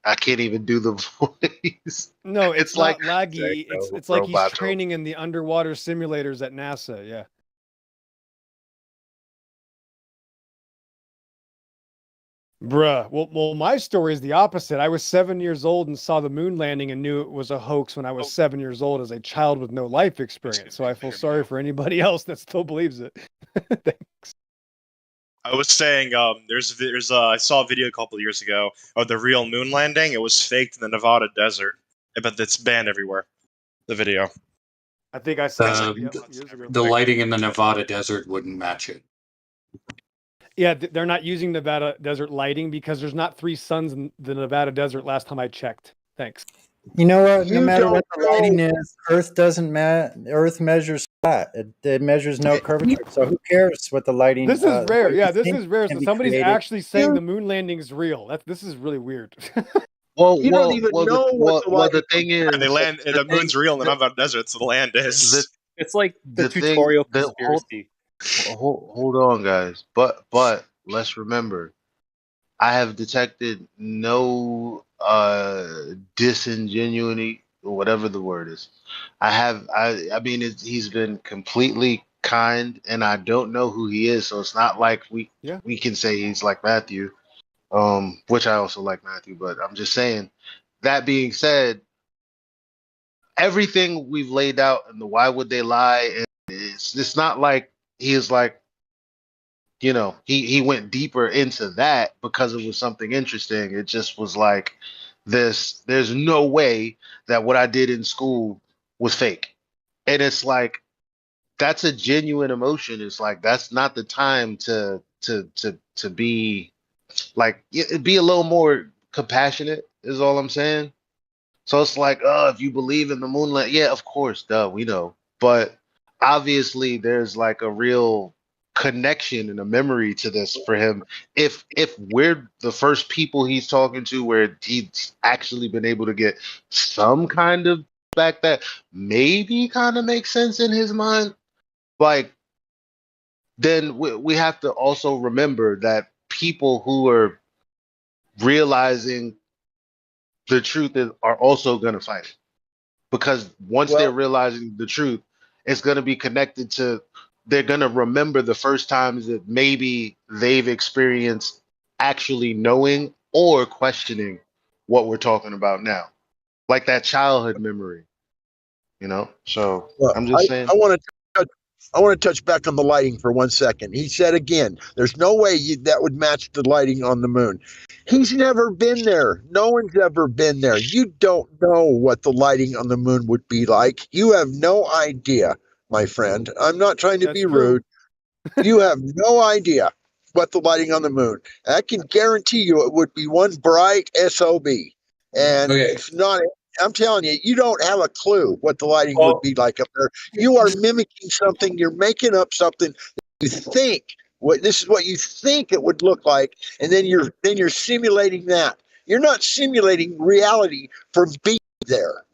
I can't even do the voice. No, it's like not laggy. It's like he's training in the underwater simulators at NASA. Yeah. Bruh. Well, my story is the opposite. I was 7 years old and saw the moon landing and knew it was a hoax when I was 7 years old as a child with no life experience. So I feel sorry for anybody else that still believes it. Thanks. I was saying, there's I saw a video a couple of years ago of the real moon landing. It was faked in the Nevada desert, but it's banned everywhere. The video. I think I saw it years ago. The lighting in the Nevada desert wouldn't match it. Yeah, they're not using Nevada desert lighting because there's not 3 suns in the Nevada desert last time I checked. Thanks. You know what? No matter what the lighting is, Earth doesn't Earth measures flat. It measures no curvature. So who cares what the lighting? This is rare. Yeah, this is rare. can So be somebody's created. actually saying the moon landing is real. This is really weird. Well, You don't even know what the thing is. They land. The moon's real in the Nevada desert, so the land is. It's like the thing- tutorial the- conspiracy. Hold on, guys. But let's remember, I have detected no disingenuity or whatever the word is. I mean, he's been completely kind, and I don't know who he is, so it's not like we can say he's like Matthew, which I also like Matthew, but I'm just saying. That being said, everything we've laid out and the why would they lie, and it's not like he is like, you know, he went deeper into that because it was something interesting. It just was like this, there's no way that what I did in school was fake. And it's like that's a genuine emotion. It's like that's not the time to be like be a little more compassionate is all I'm saying. So it's like, oh, if you believe in the moonlight, yeah, of course, duh, we know. But obviously there's like a real connection and a memory to this for him. If we're the first people he's talking to where he's actually been able to get some kind of back that maybe kind of makes sense in his mind, like then we have to also remember that people who are realizing the truth are also going to fight it. Because once they're realizing the truth, it's going to be connected to, they're going to remember the first times that maybe they've experienced actually knowing or questioning what we're talking about now. Like that childhood memory, you know? So I'm just saying. I want to touch back on the lighting for 1 second. He said again, there's no way that would match the lighting on the moon. He's never been there. No one's ever been there. You don't know what the lighting on the moon would be like. You have no idea, my friend. I'm not trying to be rude. You have no idea what the lighting on the moon. I can guarantee you it would be one bright SOB. And it's not. I'm telling you, you don't have a clue what the lighting would be like up there. You are mimicking something. You're making up something. You think this is what you think it would look like, and then you're simulating that. You're not simulating reality from being there.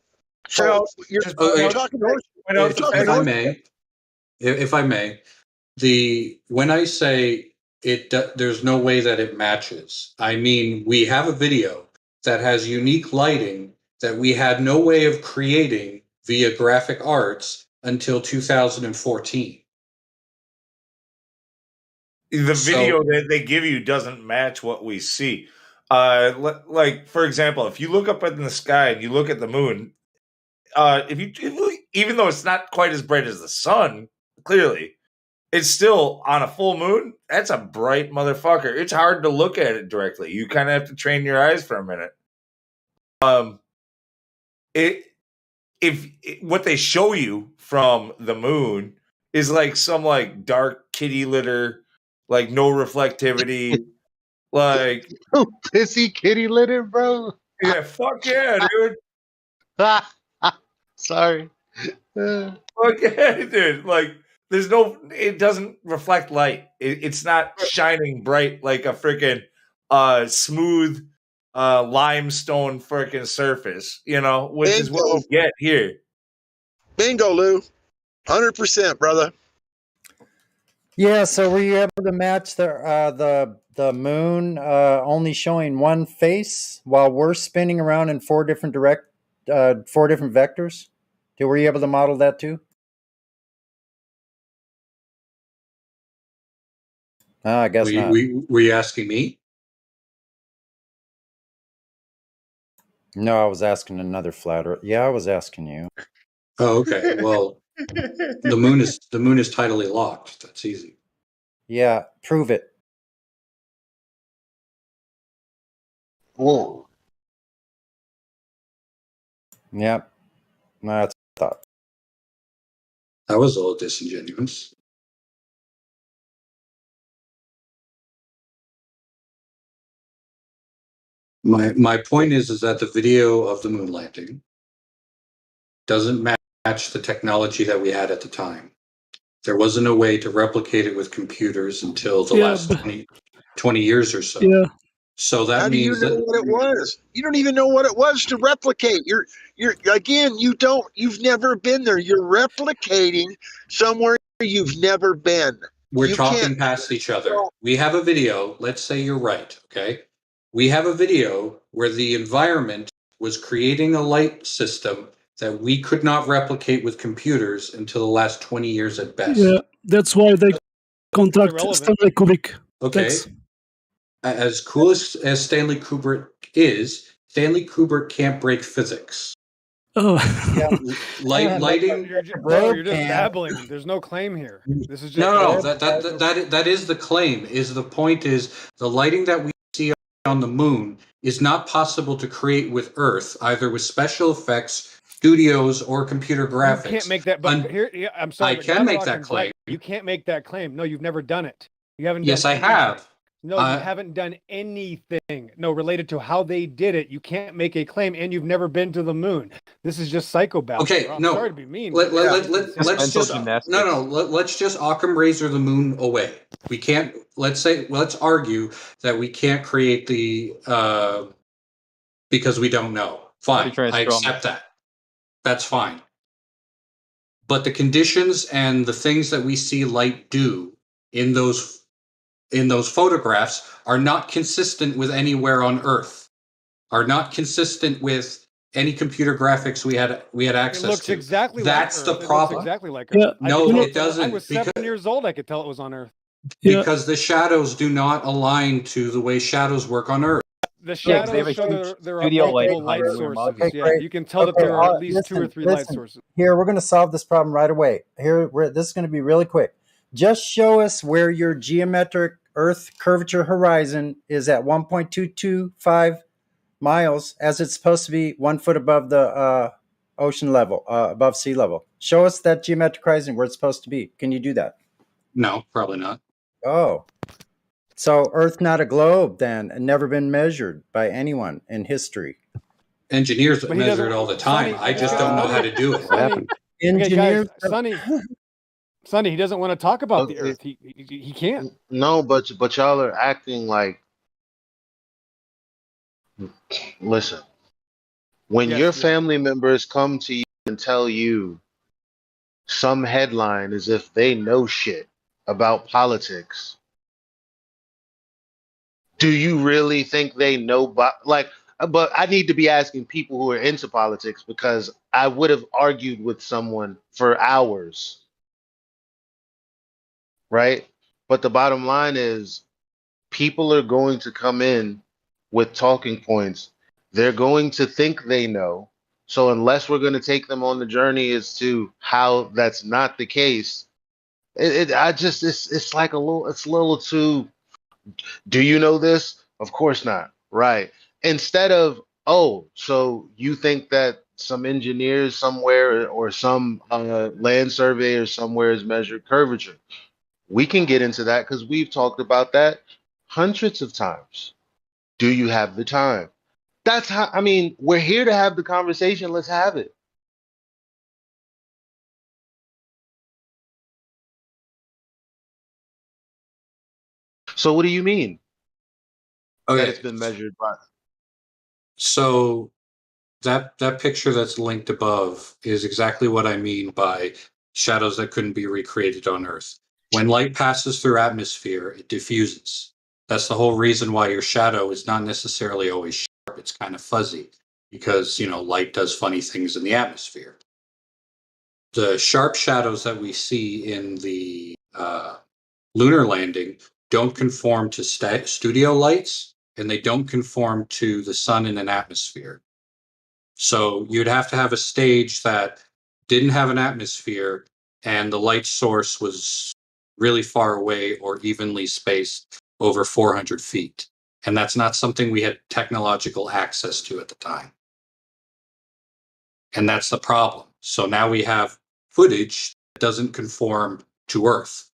So you're talking. If I may, when I say there's no way that it matches, I mean we have a video that has unique lighting that we had no way of creating via graphic arts until 2014. The video that they give you doesn't match what we see. Like for example, if you look up in the sky and you look at the moon, even though it's not quite as bright as the sun, clearly, it's still on a full moon. That's a bright motherfucker. It's hard to look at it directly. You kind of have to train your eyes for a minute. What they show you from the moon is like some like dark kitty litter, like no reflectivity, like pissy kitty litter, bro. Yeah, fuck yeah, dude. Sorry. Fuck yeah, dude. Like, there's no, it doesn't reflect light. It's not shining bright like a freaking smooth limestone freaking surface, you know, which is what Bingo. we get here. Bingo, Lou. 100%, brother. Yeah, so were you able to match the moon only showing one face while we're spinning around in four different vectors? Were you able to model that too? I guess not. Were you asking me? No, I was asking another flat earth. Yeah, I was asking you. Oh, okay. Well, the moon is tidally locked. That's easy. Yeah, prove it. Whoa. Yep. That's thought. That was a little disingenuous. My point is that the video of the moon landing doesn't match the technology that we had at the time. There wasn't a way to replicate it with computers until the last 20 years or so. Yeah. So that How do you means know that what it was? You don't even know what it was to replicate. You're again, you've never been there. You're replicating somewhere you've never been. we're You talking can't. past each other. We have a video. Let's say you're right. Okay. We have a video where the environment was creating a light system that we could not replicate with computers until the last 20 years at best. Yeah, that's why they contract Stanley Kubrick. Okay. That's, As cool as Stanley Kubrick is, Stanley Kubrick can't break physics. oh. Lighting. You're just babbling. There's no claim here. This is just No. That is the claim. The point is the lighting that we see on the moon is not possible to create with Earth, either with special effects, studios, or computer graphics. You can't make that. But here, I'm sorry. I can make that claim. You can't make that claim. No, you've never done it. You haven't. Yes, done I have. No, you haven't done anything. No, related to how they did it. You can't make a claim, and you've never been to the moon. This is just psychobabble. Okay, I'm no. sorry to be mean. Let's just Occam razor the moon away. We can't. Let's argue that we can't create the because we don't know. Fine, I accept that. That's fine. But the conditions and the things that we see light do in those photographs are not consistent with anywhere on Earth. Are not consistent with any computer graphics we had access to. It looks exactly That's like the Earth. problem. It looks exactly like Yeah. Earth. No, it doesn't. I was 7 years old. I could tell it was on Earth. Because the shadows do not align to the way shadows work on Earth. The shadows show there are multiple light sources. Okay, Yeah, great. you can tell that there are at least 2 or 3 light listen. sources. Here, we're going to solve this problem right away. This is going to be really quick. Just show us where your geometric Earth curvature horizon is at 1.225 miles, as it's supposed to be 1 foot above the ocean level, above sea level. Show us that geometric horizon where it's supposed to be. Can you do that? No, probably not. Oh. So Earth's not a globe then, and never been measured by anyone in history. Engineers measure it all the time. I just don't know how to do it. Engineers, Sonny, he doesn't want to talk about the Earth. He can't. No, but y'all are acting like. Listen, when your family members come to you and tell you some headline as if they know shit about politics, do you really think they know? But I need to be asking people who are into politics, because I would have argued with someone for hours, right? But the bottom line is, people are going to come in with talking points. They're going to think they know. So unless we're going to take them on the journey as to how that's not the case, it's like it's a little too. Do you know this? Of course not. Right. Instead of, oh, so you think that some engineers somewhere or some land surveyor somewhere has measured curvature. We can get into that because we've talked about that hundreds of times. Do you have the time? That's how, I mean, we're here to have the conversation. Let's have it. So what do you mean that it's Okay, been measured by? so that picture that's linked above is exactly what I mean by shadows that couldn't be recreated on Earth. When light passes through atmosphere, it diffuses. That's the whole reason why your shadow is not necessarily always sharp. It's kind of fuzzy because, light does funny things in the atmosphere. The sharp shadows that we see in the lunar landing don't conform to studio lights, and they don't conform to the sun in an atmosphere. So you'd have to have a stage that didn't have an atmosphere and the light source was really far away or evenly spaced over 400 feet. And that's not something we had technological access to at the time. And that's the problem. So now we have footage that doesn't conform to Earth.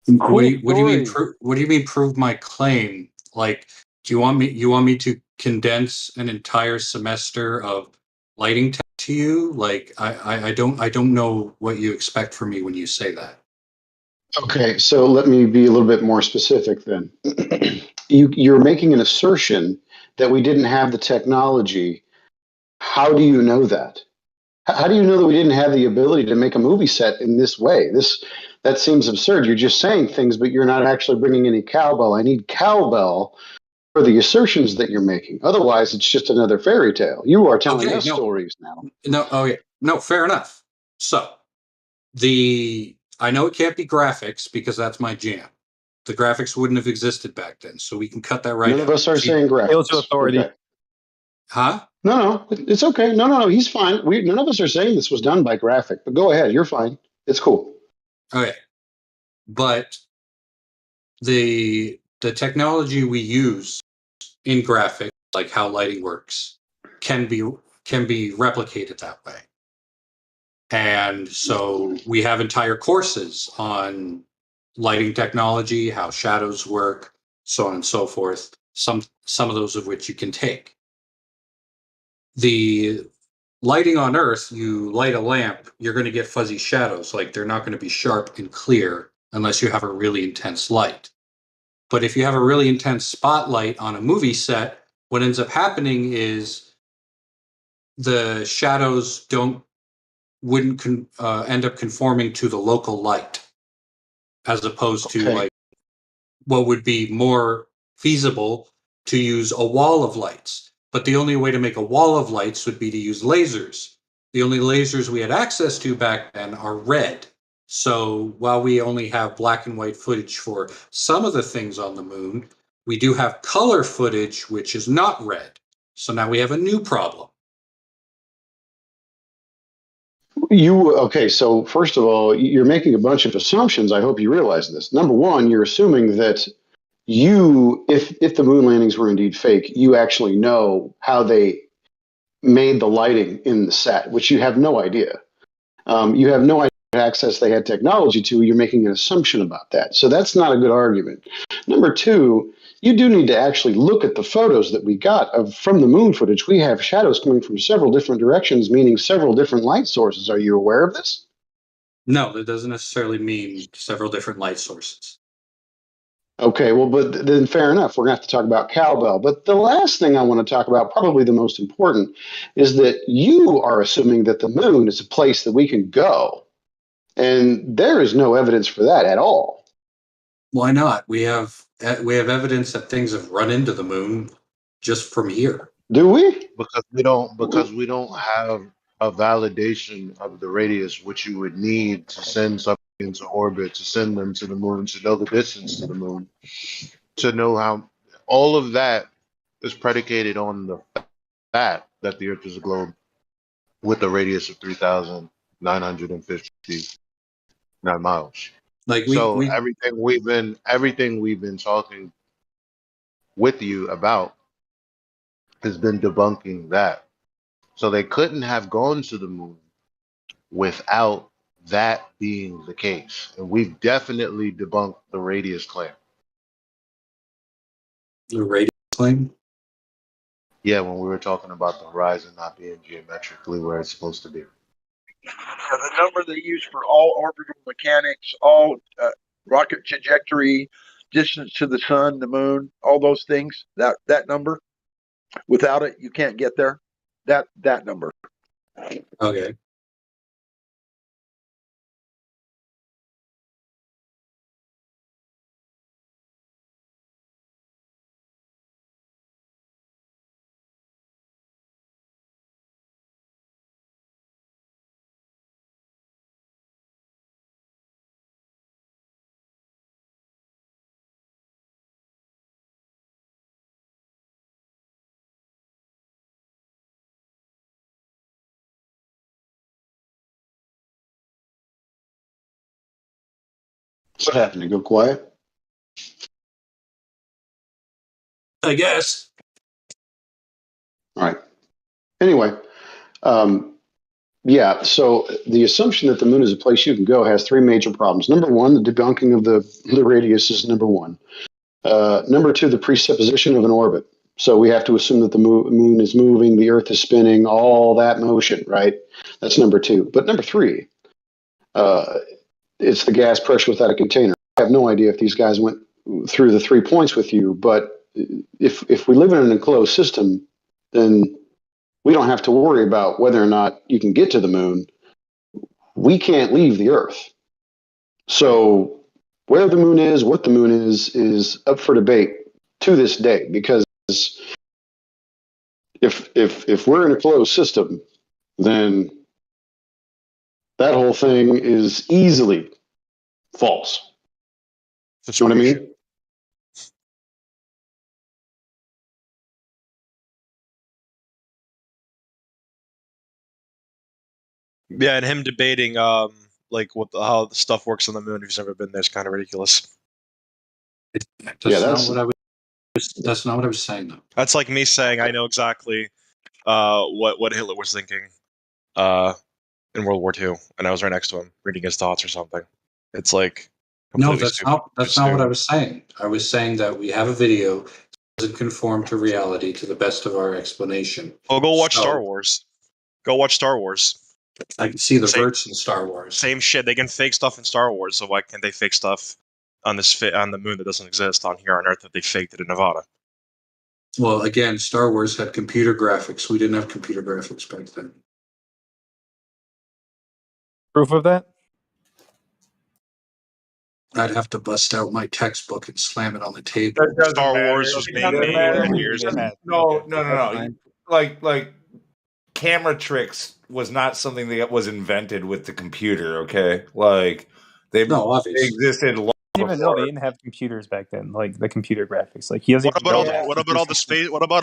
What do you mean? What do you mean? Prove my claim? Like, do you want me to condense an entire semester of lighting tech to you? Like, I don't know what you expect from me when you say that. Okay, so let me be a little bit more specific then. You're making an assertion that we didn't have the technology. How do you know that? How do you know that we didn't have the ability to make a movie set in this way? That seems absurd. You're just saying things, but you're not actually bringing any cowbell. I need cowbell for the assertions that you're making. Otherwise, it's just another fairy tale. You are telling us stories now. No, okay, no, fair enough. So I know it can't be graphics because that's my jam. The graphics wouldn't have existed back then, so we can cut that right out. None of us are saying graphics. Authority. Okay. Huh? No, it's okay. No, he's fine. None of us are saying this was done by graphic, but go ahead. You're fine. It's cool. Okay. But the technology we use in graphics, like how lighting works, can be replicated that way. And so we have entire courses on lighting technology, how shadows work, so on and so forth. Some of those of which you can take. The lighting on Earth, you light a lamp, you're going to get fuzzy shadows. Like, they're not going to be sharp and clear unless you have a really intense light. But if you have a really intense spotlight on a movie set, what ends up happening is the shadows wouldn't end up conforming to the local light, as opposed to like what would be more feasible to use a wall of lights. But the only way to make a wall of lights would be to use lasers. The only lasers we had access to back then are red. So while we only have black and white footage for some of the things on the moon, we do have color footage, which is not red. So now we have a new problem. Okay, so first of all, you're making a bunch of assumptions. I hope you realize this. Number one, you're assuming that if the moon landings were indeed fake, you actually know how they made the lighting in the set, which you have no idea. You have no idea what access they had technology to. You're making an assumption about that. So that's not a good argument. Number two, you do need to actually look at the photos that we got from the moon footage. We have shadows coming from several different directions, meaning several different light sources. Are you aware of this? No, that doesn't necessarily mean several different light sources. Okay, well, but then fair enough. We're going to have to talk about cowbell. But the last thing I want to talk about, probably the most important, is that you are assuming that the moon is a place that we can go. And there is no evidence for that at all. Why not? We have evidence that things have run into the moon just from here. Do we? Because we don't have a validation of the radius which you would need to send something into orbit, to send them to the moon, to know the distance to the moon, to know how all of that is predicated on the fact that the Earth is a globe with a radius of 3,959 miles. Like everything we've been talking with you about has been debunking that. So they couldn't have gone to the moon without that being the case. And we've definitely debunked the radius claim. The radius claim? Yeah, when we were talking about the horizon not being geometrically where it's supposed to be. Yeah, the number they use for all orbital mechanics, all rocket trajectory, distance to the sun, the moon, all those things. That number, without it, you can't get there. That number. Okay. What happened? To go quiet? I guess. All right. Anyway, yeah. So the assumption that the moon is a place you can go has three major problems. Number one, the debunking of the radius is number one. Number two, the presupposition of an orbit. So we have to assume that the moon is moving, the Earth is spinning, all that motion, right? That's number two. But number three, it's the gas pressure without a container. I have no idea if these guys went through the 3 points with you, but if we live in an enclosed system, then we don't have to worry about whether or not you can get to the moon. We can't leave the Earth. So where the moon is, what the moon is up for debate to this day, because if we're in a closed system, then that whole thing is easily false. You know what I mean? Yeah, and him debating like how the stuff works on the moon if he's never been there is kind of ridiculous. That's not what I was saying though. That's like me saying I know exactly what Hitler was thinking in World War II, and I was right next to him reading his thoughts or something. It's like No, that's not what I was saying. I was saying that we have a video that doesn't conform to reality to the best of our explanation. Oh, go watch Star Wars. Go watch Star Wars. I can see the verts in Star Wars. Same shit. They can fake stuff in Star Wars, so why can't they fake stuff on the moon that doesn't exist on here on Earth that they faked it in Nevada? Well, again, Star Wars had computer graphics. We didn't have computer graphics back then. Proof of that? I'd have to bust out my textbook and slam it on the table. That doesn't Star matter. Wars was It being doesn't made matter. 10 years ago. No. Like camera tricks was not something that was invented with the computer. Okay, like they existed long Even before. know they didn't have computers back then, like the computer graphics. Like he doesn't What even know about that. What about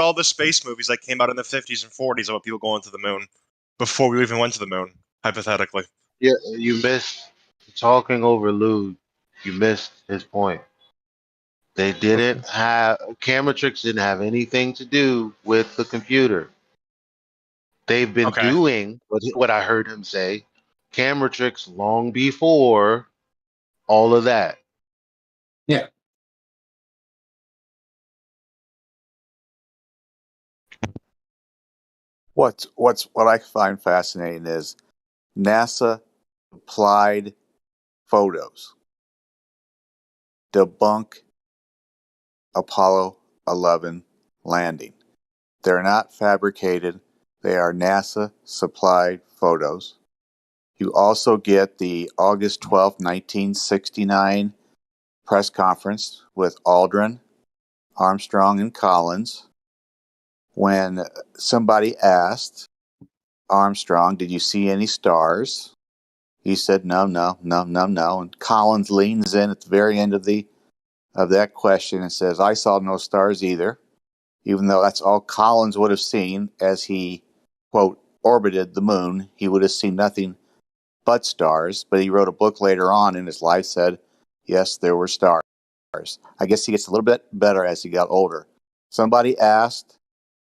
all the space movies that came out in the 50s and 40s about people going to the moon before we even went to the moon, hypothetically? Yeah, you missed talking over Lou. You missed his point. They didn't have camera tricks. Didn't have anything to do with the computer. They've been doing what I heard him say, camera tricks long before all of that. Yeah. What I find fascinating is NASA applied photos debunk Apollo 11 landing. They're not fabricated. They are NASA supplied photos. You also get the August 12th, 1969 press conference with Aldrin, Armstrong, and Collins when somebody asked Armstrong, "Did you see any stars?" He said, no. And Collins leans in at the very end of that question and says, "I saw no stars either," even though that's all Collins would have seen as he, quote, orbited the moon. He would have seen nothing but stars, but he wrote a book later on in his life said, yes, there were stars. I guess he gets a little bit better as he got older. Somebody asked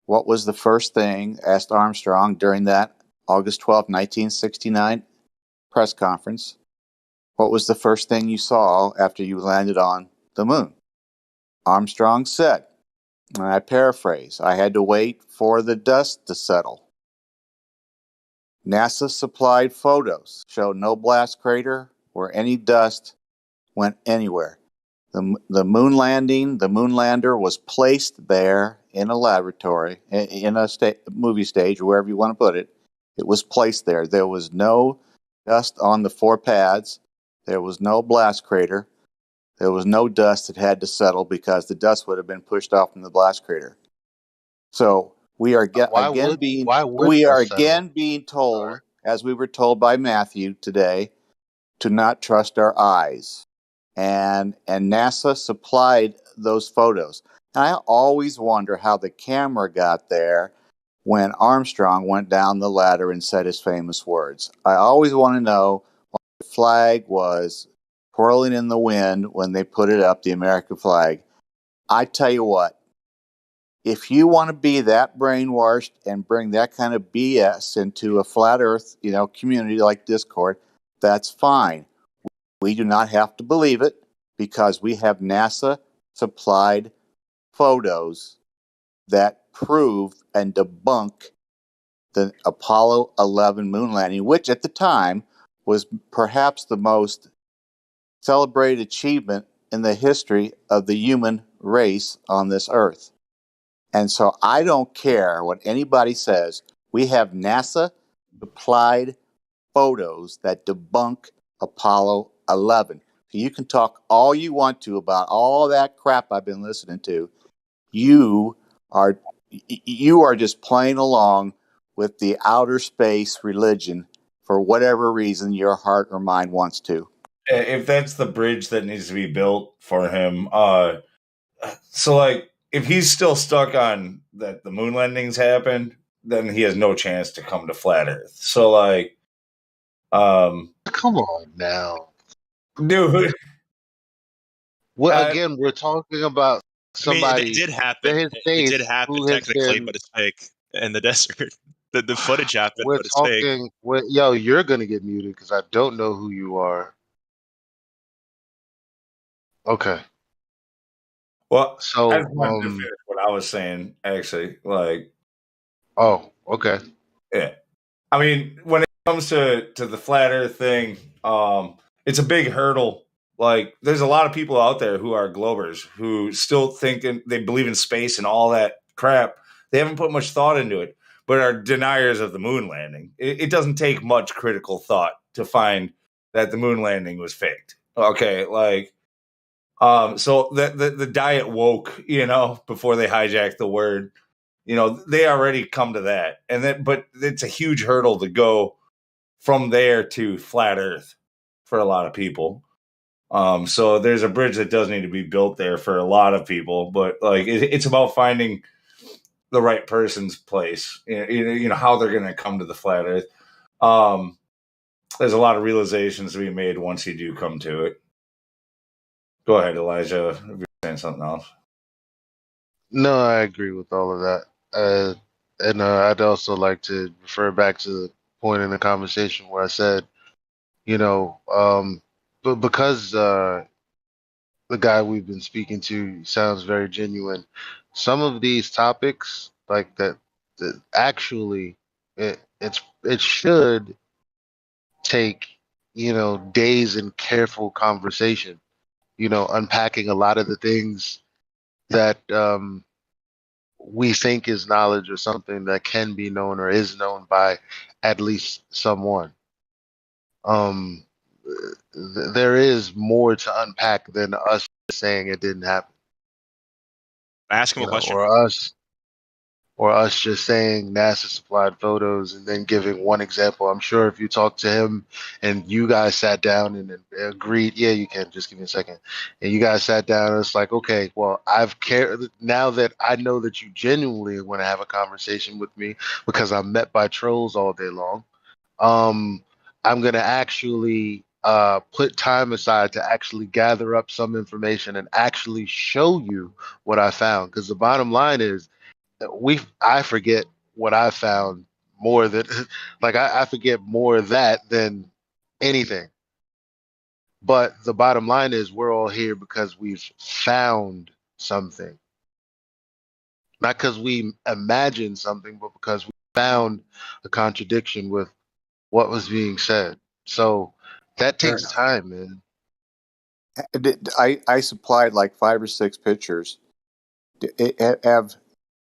what was the first thing asked Armstrong during that August 12, 1969 press conference? What was the first thing you saw after you landed on the moon? Armstrong said, and I paraphrase, I had to wait for the dust to settle. NASA supplied photos showed no blast crater where any dust went anywhere. The moon landing, the moon lander was placed there in a laboratory, in a movie stage, wherever you want to put it. It was placed there. There was no dust on the 4 pads. There was no blast crater. There was no dust that had to settle because the dust would have been pushed off from the blast crater. So we are again being told, as we were told by Matthew today, to not trust our eyes. And NASA supplied those photos. And I always wonder how the camera got there when Armstrong went down the ladder and said his famous words. I always want to know why the flag was twirling in the wind when they put it up, the American flag. I tell you what, if you want to be that brainwashed and bring that kind of BS into a flat earth, community like Discord, that's fine. We do not have to believe it because we have NASA supplied photos that prove and debunk the Apollo 11 moon landing, which at the time was perhaps the most celebrated achievement in the history of the human race on this earth. And so I don't care what anybody says. We have NASA supplied photos that debunk Apollo 11. You can talk all you want to about all that crap I've been listening to. You are just playing along with the outer space religion for whatever reason your heart or mind wants to. If that's the bridge that needs to be built for him, so like if he's still stuck on that the moon landings happened, then he has no chance to come to flat Earth. So like, come on now, dude. Well, again, we're talking about somebody. I mean, it did happen. It did happen technically, but it's fake in the desert. The footage happened, We're but it's fake. talking. Yo, you're gonna get muted because I don't know who you are. Okay. Well, so I just wanted to finish what I was saying. Actually, like, oh, okay, yeah. I mean, when it comes to the flat Earth thing, it's a big hurdle. Like, there's a lot of people out there who are globers who still think they believe in space and all that crap. They haven't put much thought into it, but are deniers of the moon landing. It doesn't take much critical thought to find that the moon landing was faked. Okay, like, so the diet woke, before they hijacked the word, they already come to that, and then but it's a huge hurdle to go from there to flat Earth for a lot of people. So there's a bridge that does need to be built there for a lot of people, but like it's about finding the right person's place. How they're going to come to the flat Earth. There's a lot of realizations to be made once you do come to it. Go ahead, Elijah. If you're saying something else. No, I agree with all of that. And I'd also like to refer back to the point in the conversation where I said, but because the guy we've been speaking to sounds very genuine, some of these topics, like that actually, it should take days and careful conversation. Unpacking a lot of the things that we think is knowledge or something that can be known or is known by at least someone. There is more to unpack than us saying it didn't happen. Ask him a question. Or us just saying NASA supplied photos and then giving one example. I'm sure if you talk to him and you guys sat down and agreed, yeah, you can, just give me a second. And you guys sat down and it's like, okay, well, I've cared now that I know that you genuinely want to have a conversation with me because I'm met by trolls all day long. I'm going to actually put time aside to actually gather up some information and actually show you what I found. Because the bottom line is, I forget what I found more than like I forget more of that than anything. But the bottom line is we're all here because we've found something. Not because we imagined something, but because we found a contradiction with what was being said. So that Fair takes enough. time, man. I supplied like 5 or 6 pictures.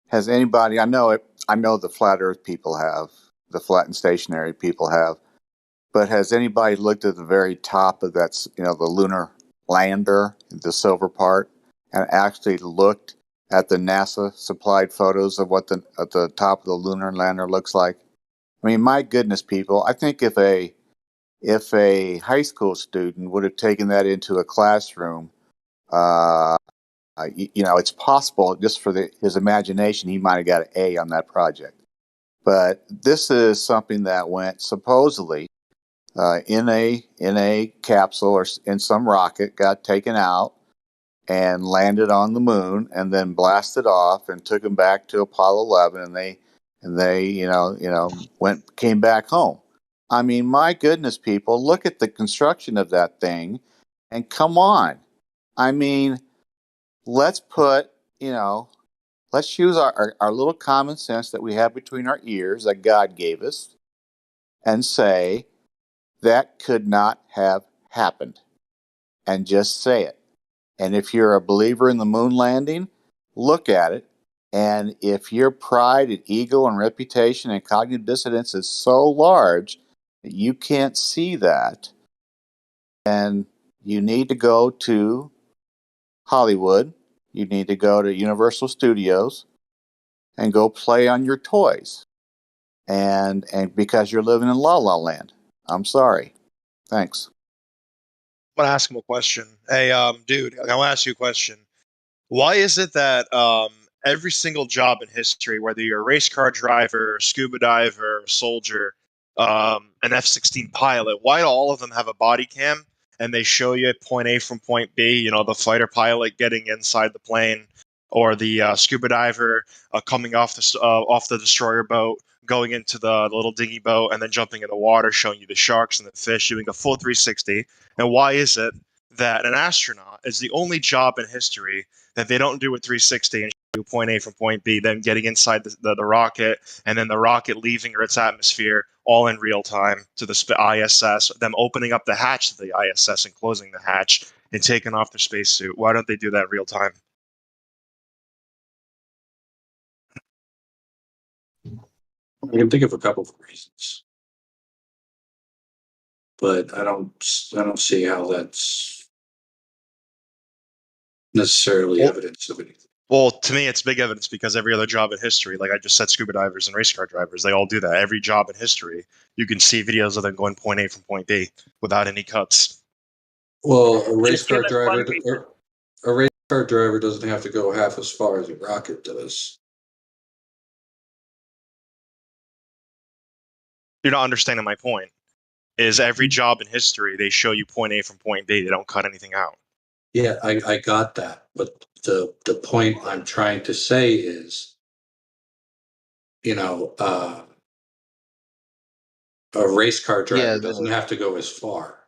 Has anybody? I know it. I know the flat Earth people have, the flat and stationary people have, but has anybody looked at the very top of that? The lunar lander, the silver part, and actually looked at the NASA supplied photos of what at the top of the lunar lander looks like? I mean, my goodness, people! I think if a high school student would have taken that into a classroom, uh, it's possible just for his imagination, he might have got an A on that project. But this is something that went supposedly in a capsule or in some rocket, got taken out and landed on the moon, and then blasted off and took them back to Apollo 11, and they came back home. I mean, my goodness, people, look at the construction of that thing, and come on. I mean, let's let's use our little common sense that we have between our ears that God gave us and say that could not have happened, and just say it. And if you're a believer in the moon landing, look at it. And if your pride and ego and reputation and cognitive dissonance is so large that you can't see that, then you need to go to Hollywood. You need to go to Universal Studios and go play on your toys. And because you're living in La La Land. I'm sorry. Thanks. I'm gonna ask him a question. Hey, dude, I want to ask you a question. Why is it that every single job in history, whether you're a race car driver, scuba diver, soldier, an F-16 pilot, why do all of them have a body cam and they show you point A from point B? You know, the fighter pilot getting inside the plane, or the scuba diver coming off the destroyer boat, going into the little dinghy boat, and then jumping in the water, showing you the sharks and the fish, doing a full 360. And why is it that an astronaut is the only job in history that they don't do a 360 and do point A from point B, then getting inside the rocket, and then the rocket leaving its atmosphere all in real time to the ISS, them opening up the hatch to the ISS and closing the hatch and taking off their spacesuit? Why don't they do that real time? I can think of a couple of reasons, but I don't see how that's necessarily evidence of anything. Well, to me, it's big evidence because every other job in history, like I just said, scuba divers and race car drivers, they all do that. Every job in history, you can see videos of them going point A from point B without any cuts. Well, a race car driver doesn't have to go half as far as a rocket does. You're not understanding my point. Is every job in history, they show you point A from point B. They don't cut anything out. Yeah, I got that. But the point I'm trying to say is, a race car driver doesn't have to go as far.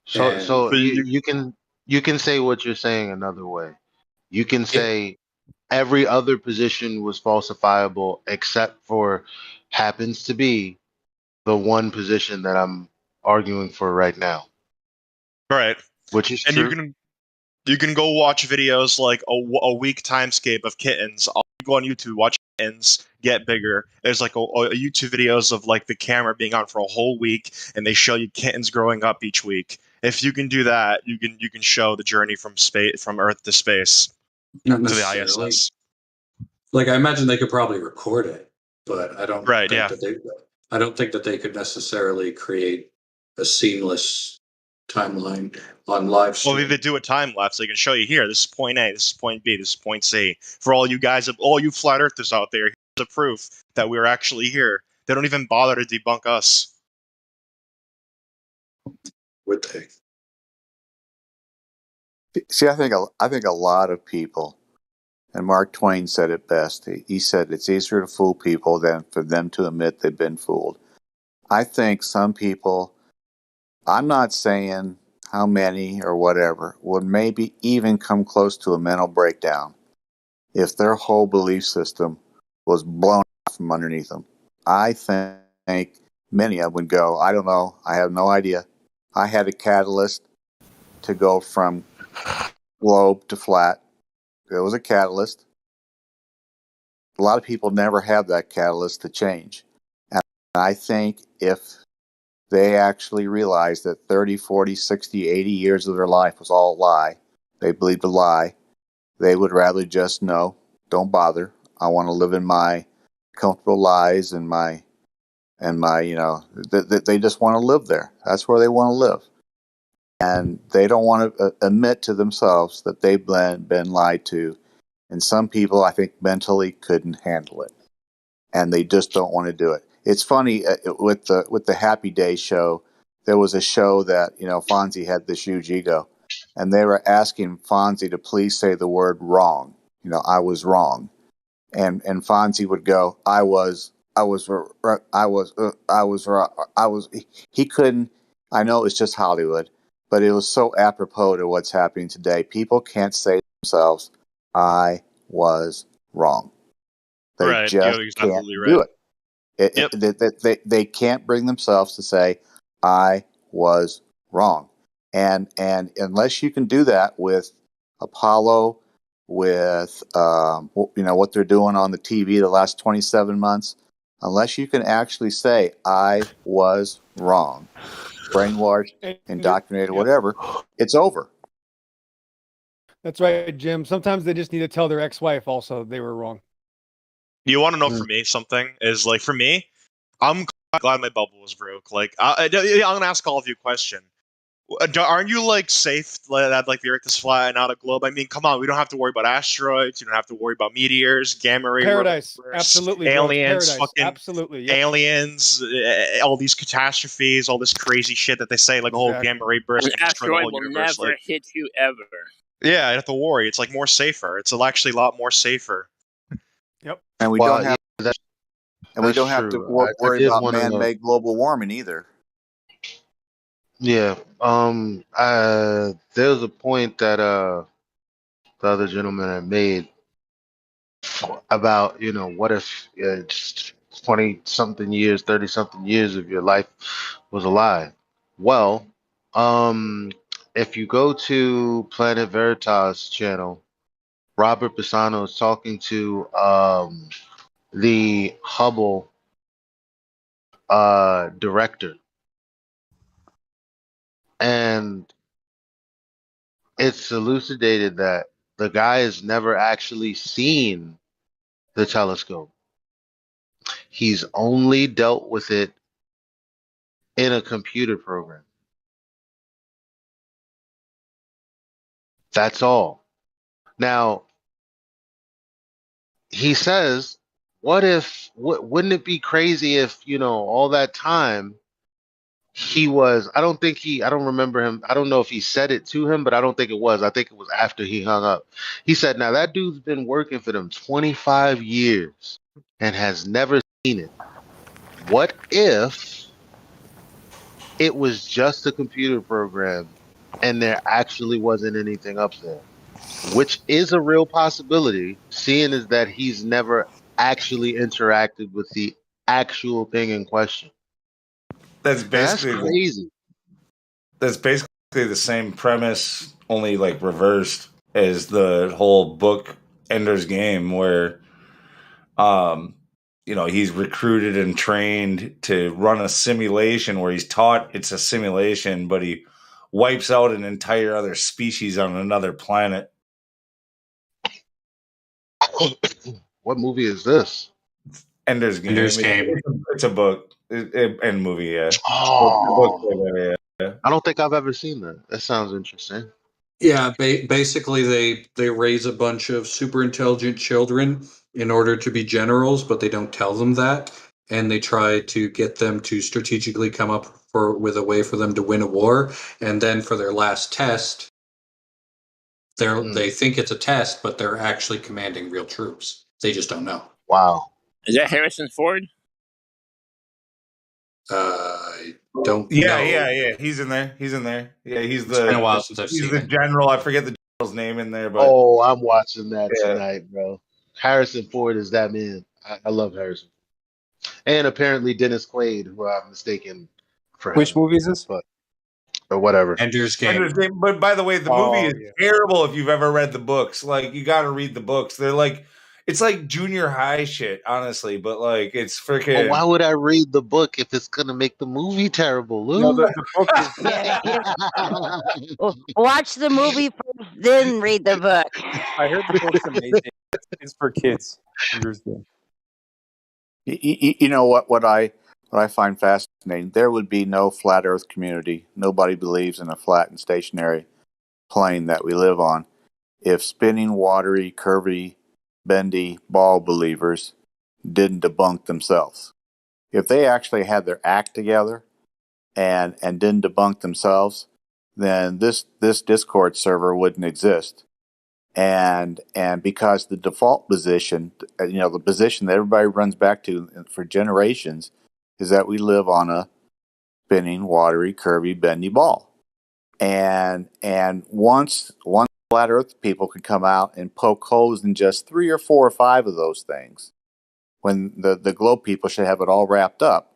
So you can say what you're saying another way. You can say every other position was falsifiable except for happens to be the one position that I'm arguing for right now. Right. Which is and true. You can go watch videos like a week timescape of kittens. I'll go on YouTube, watch kittens get bigger. There's like a YouTube videos of like the camera being on for a whole week, and they show you kittens growing up each week. If you can do that, you can show the journey from space, from Earth to space, Not to the necessarily. ISS. Like, I imagine they could probably record it, but I don't Right, think yeah. that they could necessarily create a seamless timeline on live Well, stream. if they do a time lapse, they can show you here. This is point A. This is point B. This is point C. For all you guys, all you flat earthers out there, here's the proof that we're actually here. They don't even bother to debunk us. Would they? See, I think a lot of people And Mark Twain said it best. He said it's easier to fool people than for them to admit they've been fooled. I think some people, I'm not saying how many or whatever, would maybe even come close to a mental breakdown if their whole belief system was blown out from underneath them. I think many of them would go, I don't know, I have no idea. I had a catalyst to go from globe to flat. There was a catalyst. A lot of people never have that catalyst to change. And I think if they actually realized that 30, 40, 60, 80 years of their life was all a lie, they believed a lie, they would rather just know, don't bother. I want to live in my comfortable lives and my, they just want to live there. That's where they want to live. And they don't want to admit to themselves that they've been lied to. And some people, I think, mentally couldn't handle it, and they just don't want to do it. It's funny with the Happy Days show. There was a show that Fonzie had this huge ego, and they were asking Fonzie to please say the word wrong. I was wrong, and Fonzie would go, I was. He couldn't. I know it's just Hollywood, but it was so apropos to what's happening today. People can't say to themselves, I was wrong. They Right. just You're can't absolutely do right. it. They can't bring themselves to say, I was wrong. And unless you can do that with Apollo, with what they're doing on the TV the last 27 months, unless you can actually say, I was wrong, brainwashed, indoctrinated, whatever, it's over. That's right, Jim. Sometimes they just need to tell their ex-wife also they were wrong. You want to know for me something is like for me, I'm glad my bubble was broke. Like I'm gonna ask all of you a question. Aren't you like safe that like the Earth is flat and not a globe? I mean, come on, we don't have to worry about asteroids. You don't have to worry about meteors, gamma ray Paradise, bursts, absolutely, aliens, Paradise, fucking absolutely, yep. aliens, all these catastrophes, all this crazy shit that they say, like a whole gamma ray burst An will destroy the asteroid whole will universe. never Like, hit you ever. yeah, I don't have to worry. It's like more safer. It's actually a lot more safer. Yep. And we don't have. And we don't have to I worry did about want to. man-made global warming either. Yeah. There's a point that the other gentleman had made about what if it's 20 something years, 30 something years of your life was a lie. Well, if you go to Planet Veritas channel, Robert Pisano is talking to the Hubble director, and it's elucidated that the guy has never actually seen the telescope. He's only dealt with it in a computer program. That's all. Now, he says, wouldn't it be crazy if, all that time I don't remember him. I don't know if he said it to him, but I don't think it was. I think it was after he hung up. He said, now that dude's been working for them 25 years and has never seen it. What if it was just a computer program and there actually wasn't anything up there? Which is a real possibility, seeing as that he's never actually interacted with the actual thing in question. That's That's basically crazy. That's basically the same premise, only like reversed as the whole book Ender's Game, where he's recruited and trained to run a simulation where he's taught it's a simulation, but he wipes out an entire other species on another planet. What movie is this? Ender's Game. Ender's Game. It's a book and movie, yeah. Oh, I don't think I've ever seen that. That sounds interesting. Yeah, basically they raise a bunch of super intelligent children in order to be generals, but they don't tell them that, and they try to get them to strategically come up with a way for them to win a war, and then for their last test, They think it's a test, but they're actually commanding real troops. They just don't know. Wow. Is that Harrison Ford? I don't Yeah, know. yeah. He's in there. Yeah, he's It's been a while the since I've he's seen the it. general. I forget the general's name in there, but Oh, I'm watching that yeah. tonight, bro. Harrison Ford is that man. I love Harrison. And apparently Dennis Quaid, who I'm mistaken for Which him. movie is this? But whatever. Ender's Game. But by the way, the movie Oh, is yeah. terrible if you've ever read the books. Like, you got to read the books. They're like, it's like junior high shit, honestly. But like, it's But freaking. why would I read the book if it's gonna make the movie terrible, No, Lou? the book is. Watch the movie first, then read the book. I heard the book's amazing. It's for kids. Ender's Game. You know what I find fascinating? There would be no flat Earth community. Nobody believes in a flat and stationary plane that we live on if spinning, watery, curvy, bendy ball believers didn't debunk themselves. If they actually had their act together and didn't debunk themselves, then this Discord server wouldn't exist. And because the default position, the position that everybody runs back to for generations, is that we live on a spinning, watery, curvy, bendy ball. And once flat Earth people could come out and poke holes in just 3 or 4 or 5 of those things, when the globe people should have it all wrapped up,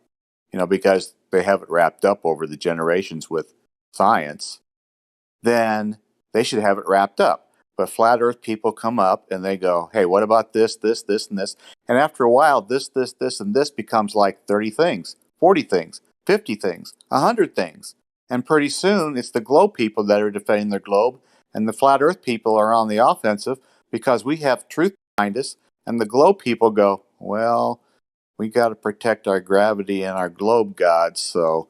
because they have it wrapped up over the generations with science, then they should have it wrapped up. But flat Earth people come up and they go, hey, what about this, this, this, and this? And after a while, this, and this becomes like 30 things, 40 things, 50 things, 100 things. And pretty soon, it's the globe people that are defending their globe, and the flat Earth people are on the offensive because we have truth behind us. And the globe people go, well, we got to protect our gravity and our globe gods, so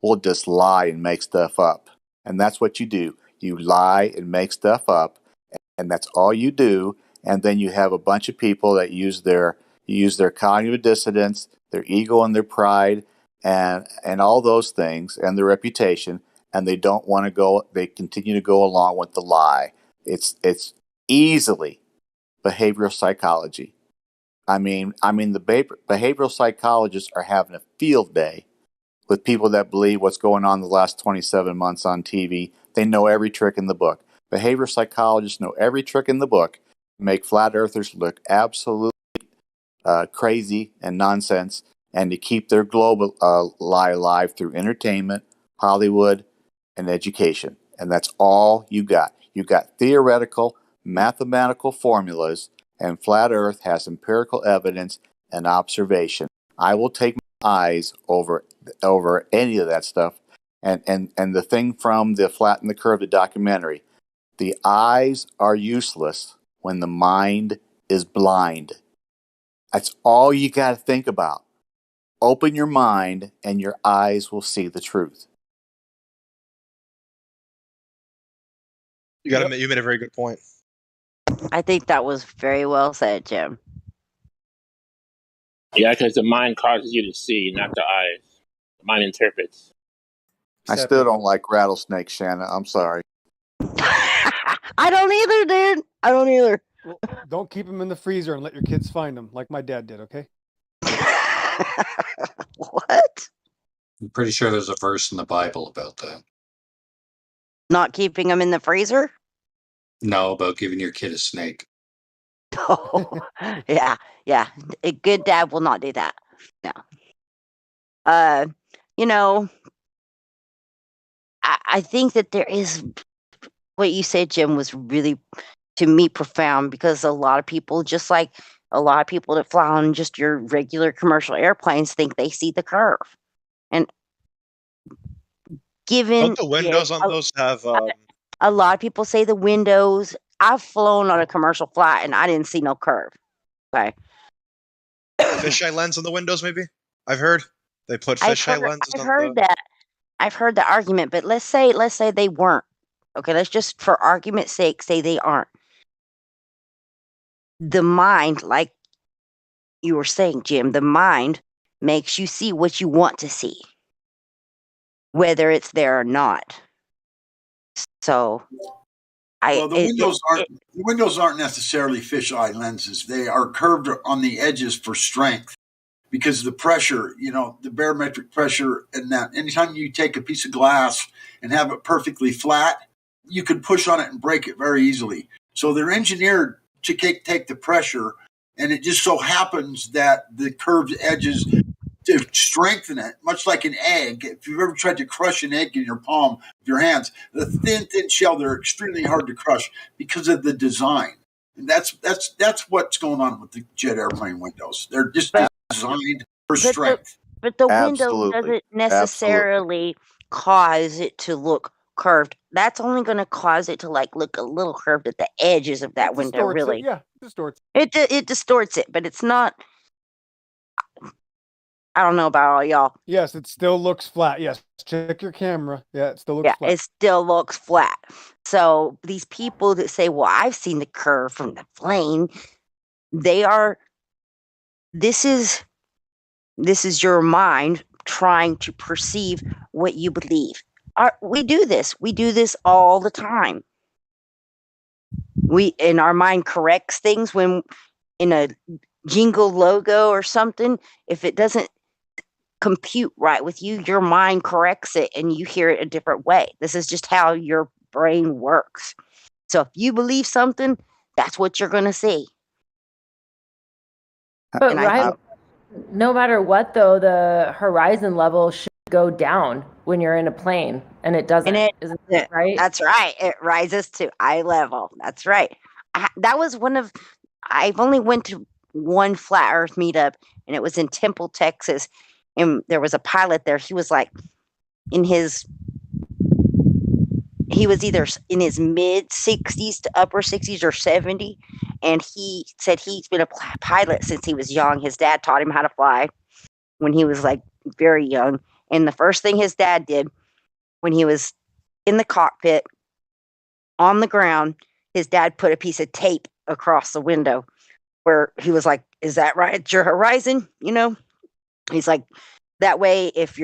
we'll just lie and make stuff up. And that's what you do. You lie and make stuff up, and that's all you do. And then you have a bunch of people that use their cognitive dissonance, their ego and their pride, and all those things, and their reputation, and they don't want to go. They continue to go along with the lie. It's easily behavioral psychology. I mean, the behavioral psychologists are having a field day with people that believe what's going on the last 27 months on TV. They know every trick in the book. Behavioral psychologists know every trick in the book to make flat earthers look absolutely crazy and nonsense, and to keep their global lie alive through entertainment, Hollywood, and education. And that's all you got. You got theoretical, mathematical formulas, and flat earth has empirical evidence and observation. I will take my eyes over any of that stuff. And the thing from the Flat and the Curve, the documentary, the eyes are useless when the mind is blind. That's all you got to think about. Open your mind and your eyes will see the truth. You made a very good point. I think that was very well said, Jim. Yeah, because the mind causes you to see, not the eyes. The mind interprets. I still don't like rattlesnakes, Shanna. I'm sorry. I don't either, dude. I don't either. Well, don't keep them in the freezer and let your kids find them, like my dad did, okay? What? I'm pretty sure there's a verse in the Bible about that. Not keeping them in the freezer? No, about giving your kid a snake. Oh, yeah. A good dad will not do that. No. I think that there is what you said, Jim, was really, to me, profound, because a lot of people, just like a lot of people that fly on just your regular commercial airplanes, think they see the curve. And given Don't the windows on those have a lot of people say the windows. I've flown on a commercial flight and I didn't see no curve. Okay. fisheye lens on the windows? Maybe I've heard they put fisheye lenses. I've heard that. I've heard the argument, but let's say they weren't. Okay, let's just, for argument's sake, say they aren't. The mind, like you were saying, Jim, the mind makes you see what you want to see, whether it's there or not. So I the windows aren't necessarily fisheye lenses. They are curved on the edges for strength because of the pressure, the barometric pressure, and that anytime you take a piece of glass and have it perfectly flat, you can push on it and break it very easily. So they're engineered to take the pressure, and it just so happens that the curved edges to strengthen it, much like an egg. If you've ever tried to crush an egg in your palm with your hands, the thin shell, they're extremely hard to crush because of the design. And that's what's going on with the jet airplane windows. They're just designed for strength. But the window doesn't necessarily cause it to look curved. That's only going to cause it to look a little curved at the edges of that window. Really, yeah, distorts. It distorts it, but it's not. I don't know about all y'all. Yes, it still looks flat. Yes, check your camera. Yeah, it still looks flat. It still looks flat. So these people that say, "Well, I've seen the curve from the plane," this is your mind trying to perceive what you believe. We do this. We do this all the time. And our mind corrects things when in a jingle logo or something, if it doesn't compute right with you, your mind corrects it and you hear it a different way. This is just how your brain works. So if you believe something, that's what you're going to see. But no matter what, though, the horizon level should go down when you're in a plane, and it doesn't. Isn't that right? That's right. It rises to eye level. That's right. That was I've only went to one flat Earth meetup, and it was in Temple, Texas. And there was a pilot there. He was he was either in his mid 60s to upper 60s or 70. And he said he's been a pilot since he was young. His dad taught him how to fly when he was very young. And the first thing his dad did when he was in the cockpit on the ground, his dad put a piece of tape across the window where he was like, "Is that right? It's your horizon?" He's like, that way, if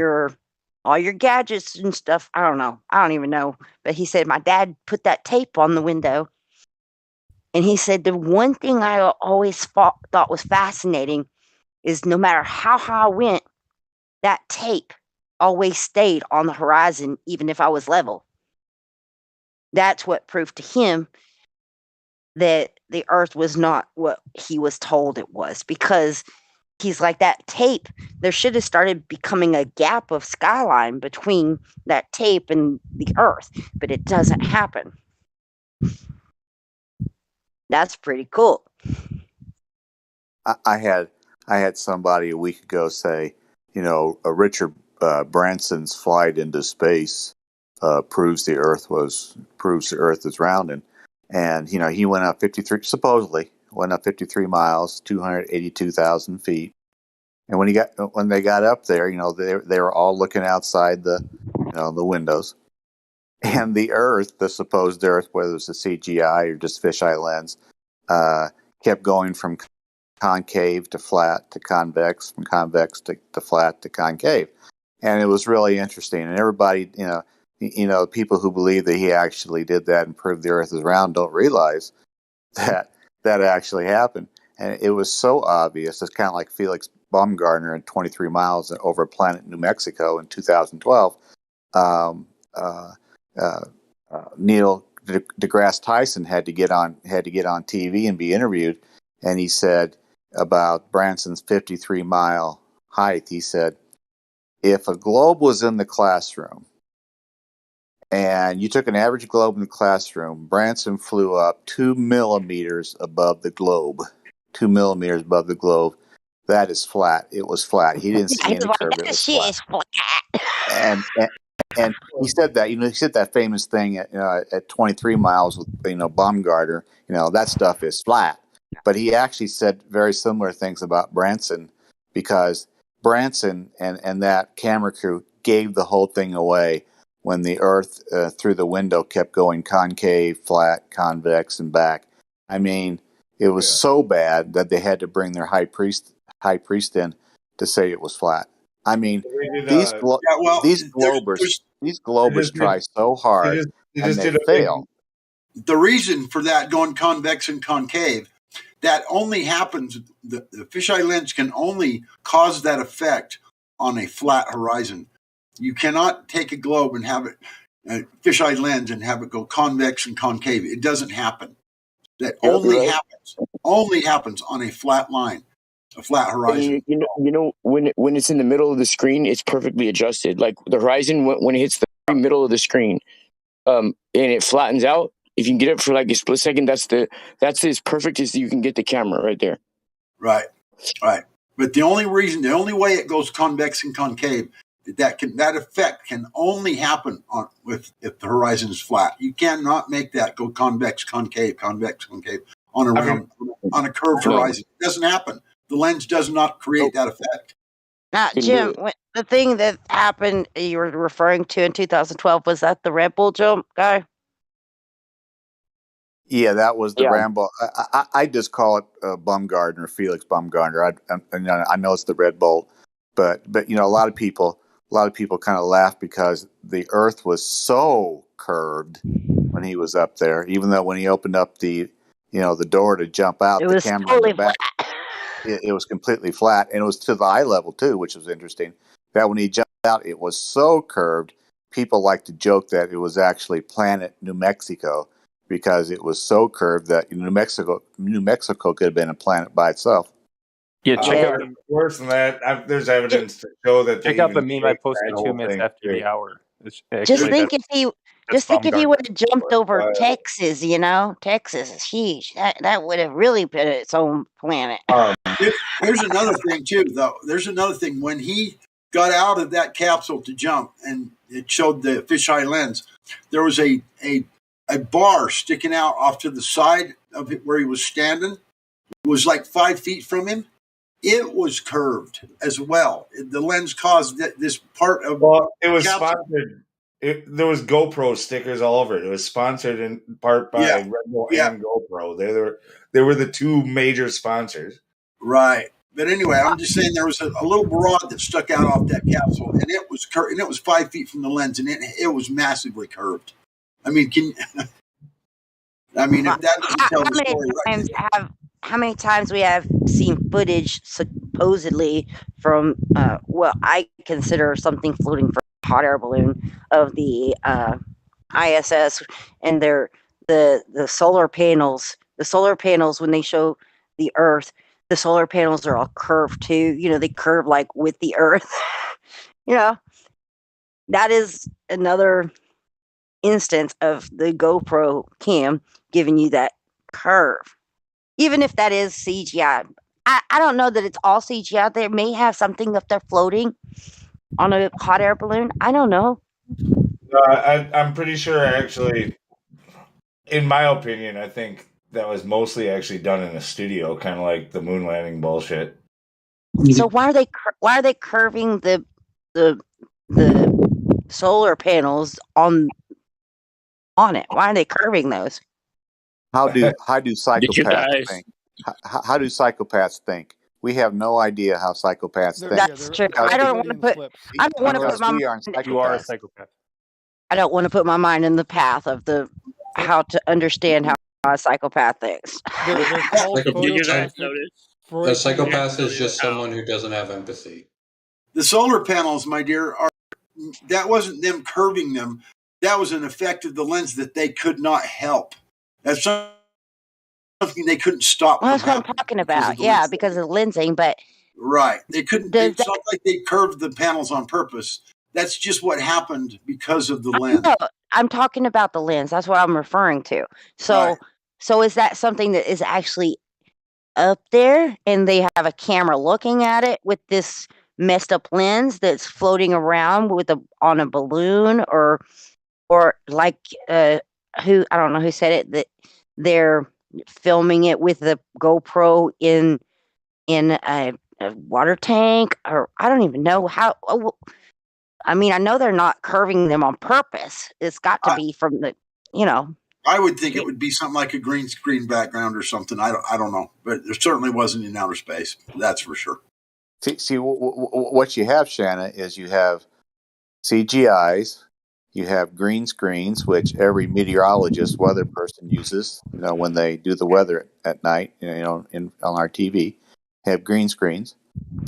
all your gadgets and stuff, I don't even know. But he said, my dad put that tape on the window. And he said, the one thing I always thought was fascinating is no matter how high I went, that tape always stayed on the horizon, even if I was level. That's what proved to him that the Earth was not what he was told it was, because he's like, that tape, there should have started becoming a gap of skyline between that tape and the Earth, but it doesn't happen. That's pretty cool. I had somebody a week ago say, Richard Branson's flight into space proves the Earth is round, and he went up 53 miles, 282,000 feet. And when they got up there, they were all looking outside the windows, and the Earth, the supposed Earth, whether it's a CGI or just fisheye lens, kept going from concave to flat to convex, from convex to flat to concave, and it was really interesting. And everybody, people who believe that he actually did that and proved the Earth is round don't realize that actually happened. And it was so obvious. It's kind of like Felix Baumgartner in 23 Miles over a Planet New Mexico in 2012. Neil deGrasse Tyson had to get on TV and be interviewed, and he said about Branson's 53-mile height. He said, if a globe was in the classroom and you took an average globe in the classroom, Branson flew up 2 millimeters above the globe. 2 millimeters above the globe. That is flat. It was flat. He didn't see any curve. It was flat. And he said that, he said that famous thing at 23 miles with, Baumgartner, that stuff is flat. But he actually said very similar things about Branson, because Branson and that camera crew gave the whole thing away when the Earth through the window kept going concave, flat, convex, and back. I mean, it was so bad that they had to bring their high priest in to say it was flat. I mean, these globers try so hard and they fail. the reason for that going convex and concave, that only happens, the fisheye lens can only cause that effect on a flat horizon. You cannot take a globe and have it, a fisheye lens, and have it go convex and concave. It doesn't happen. That only happens on a flat line, a flat horizon. You know, when it's in the middle of the screen, it's perfectly adjusted. Like the horizon, when it hits the very middle of the screen, and it flattens out. If you can get it for like a split second, that's as perfect as you can get the camera right there. Right. But the only way it goes convex and concave, that effect can only happen if the horizon is flat. You cannot make that go convex concave on a curved horizon. It doesn't happen. The lens does not create that effect. Now, Jim, the thing that happened you were referring to in 2012, was that the Red Bull jump guy? Yeah, that was the Rambo. I just call it Bumgardner, Felix Bumgardner. I know it's the Red Bolt, but a lot of people kind of laugh because the Earth was so curved when he was up there. Even though when he opened up the door to jump out, the camera totally in the back, it was completely flat, and it was to the eye level too, which was interesting. That when he jumped out, it was so curved. People like to joke that it was actually Planet New Mexico, because it was so curved that New Mexico could have been a planet by itself. Yeah, check out worse than that. There's evidence to show that. Check out the meme I posted 2 minutes after the hour. Just think if he would have jumped over Texas. Texas is huge. That would have really been its own planet. There's another thing too, though. There's another thing. When he got out of that capsule to jump, and it showed the fisheye lens, there was a bar sticking out off to the side of it where he was standing. It was like 5 feet from him. It was curved as well. The lens caused this part of. Well, it was sponsored. There was GoPro stickers all over it. It was sponsored in part by Red Bull and GoPro. They were the two major sponsors. Right. But anyway, I'm just saying there was a little rod that stuck out off that capsule, and it was curved, and it was 5 feet from the lens, and it was massively curved. I mean, if that doesn't tell the story right. How many times we have seen footage supposedly from what I consider something floating from a hot air balloon of the ISS, and the solar panels. The solar panels, when they show the Earth, the solar panels are all curved too. They curve like with the Earth. That is another instance of the GoPro cam giving you that curve. Even if that is CGI. I don't know that it's all CGI. They may have something if they're floating on a hot air balloon. I don't know. I'm pretty sure, actually, in my opinion, I think that was mostly actually done in a studio, kind of like the moon landing bullshit. So why are they curving the solar panels on it? Why are they curving those? How do psychopaths think? How do psychopaths think? We have no idea how psychopaths think. That's true. I don't want to put my mind. You are a psychopath. I don't want to put my mind in the path of how to understand how a psychopath thinks. A psychopath is just someone who doesn't have empathy. The solar panels, my dear, that wasn't them curving them. That was an effect of the lens that they could not help. That's something they couldn't stop. Well, that's what I'm talking about. Because of the lensing, but right, they couldn't. It's not like they curved the panels on purpose. That's just what happened because of the lens. I'm talking about the lens. That's what I'm referring to. So is that something that is actually up there, and they have a camera looking at it with this messed up lens that's floating around on a balloon, or like who, I don't know who said it, that they're filming it with the GoPro in a water tank, or I don't even know how. I mean, I know they're not curving them on purpose. It's got to be from the, I would think it would be something like a green screen background or something. I don't know, but there certainly wasn't in outer space. That's for sure. See, what you have, Shanna, is you have CGIs, You have green screens, which every meteorologist, weather person uses, when they do the weather at night, on our TV. You have green screens.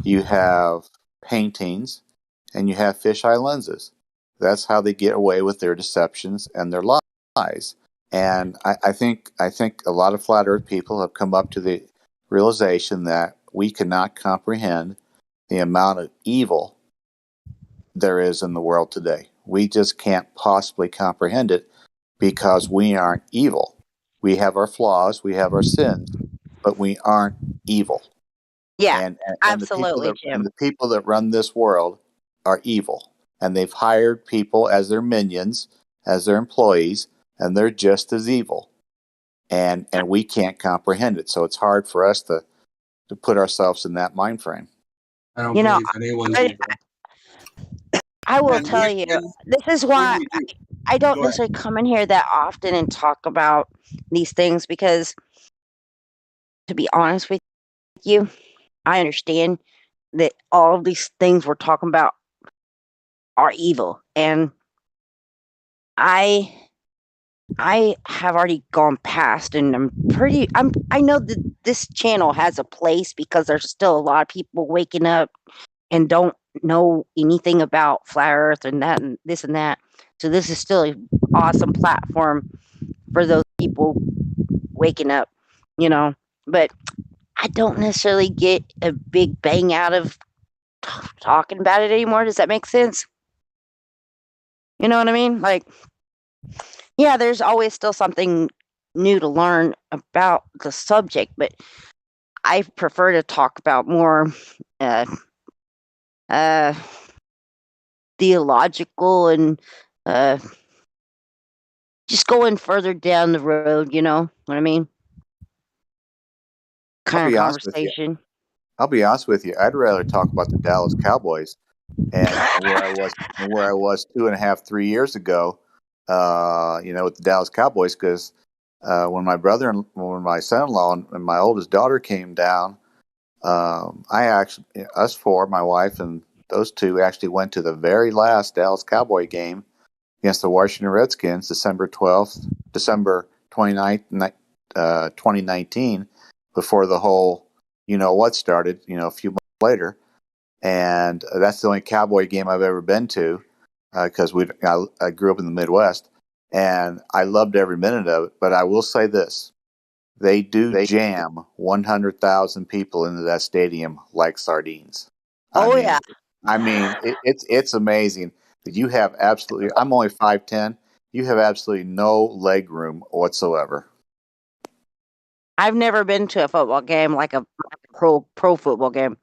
You have paintings, and you have fisheye lenses. That's how they get away with their deceptions and their lies. And I think a lot of flat Earth people have come up to the realization that we cannot comprehend the amount of evil there is in the world today. We just can't possibly comprehend it because we aren't evil. We have our flaws, we have our sins, but we aren't evil. Yeah, And absolutely, Jim. the people that run this world are evil, and they've hired people as their minions, as their employees, and they're just as evil. And we can't comprehend it, so it's hard for us to put ourselves in that mind frame. I don't believe anyone's evil. I will tell you, this is why I don't necessarily come in here that often and talk about these things, because, to be honest with you, I understand that all of these things we're talking about are evil, and I have already gone past, and I know that this channel has a place because there's still a lot of people waking up and don't know anything about flat Earth and that and this and that. So this is still an awesome platform for those people waking up, But I don't necessarily get a big bang out of talking about it anymore. Does that make sense? You know what I mean? Like, yeah, there's always still something new to learn about the subject, but I prefer to talk about more theological and just going further down the road, you know what I mean? Kind of conversation. I'll be honest with you. I'd rather talk about the Dallas Cowboys and where I was 2.5, 3 years ago, with the Dallas Cowboys, because when my son-in-law and my oldest daughter came down, us four, my wife and those two, actually went to the very last Dallas Cowboy game against the Washington Redskins, December 29th, 2019, before the whole, what started, a few months later. And that's the only Cowboy game I've ever been to, because I grew up in the Midwest, and I loved every minute of it. But I will say this: they jam 100,000 people into that stadium like sardines. Yeah. I mean, it's amazing that you have absolutely. I'm only 5'10". You have absolutely no leg room whatsoever. I've never been to a football game, like a pro football game.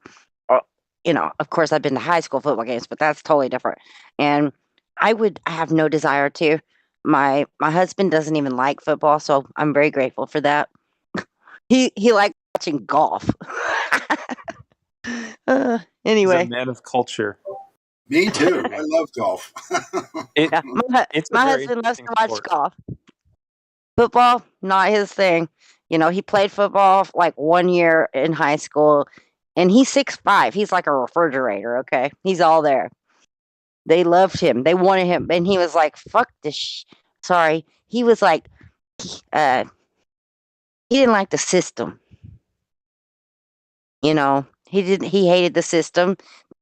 Of course, I've been to high school football games, but that's totally different. And I have no desire to. My husband doesn't even like football, so I'm very grateful for that. He likes watching golf. Anyway, he's a man of culture. Me too. I love golf. My husband loves to watch golf. Football, not his thing. He played football like 1 year in high school, and he's 6'5". He's like a refrigerator, okay? He's all there. They loved him. They wanted him. And he was like, fuck this. Sorry. He was like, he didn't like the system. He hated the system,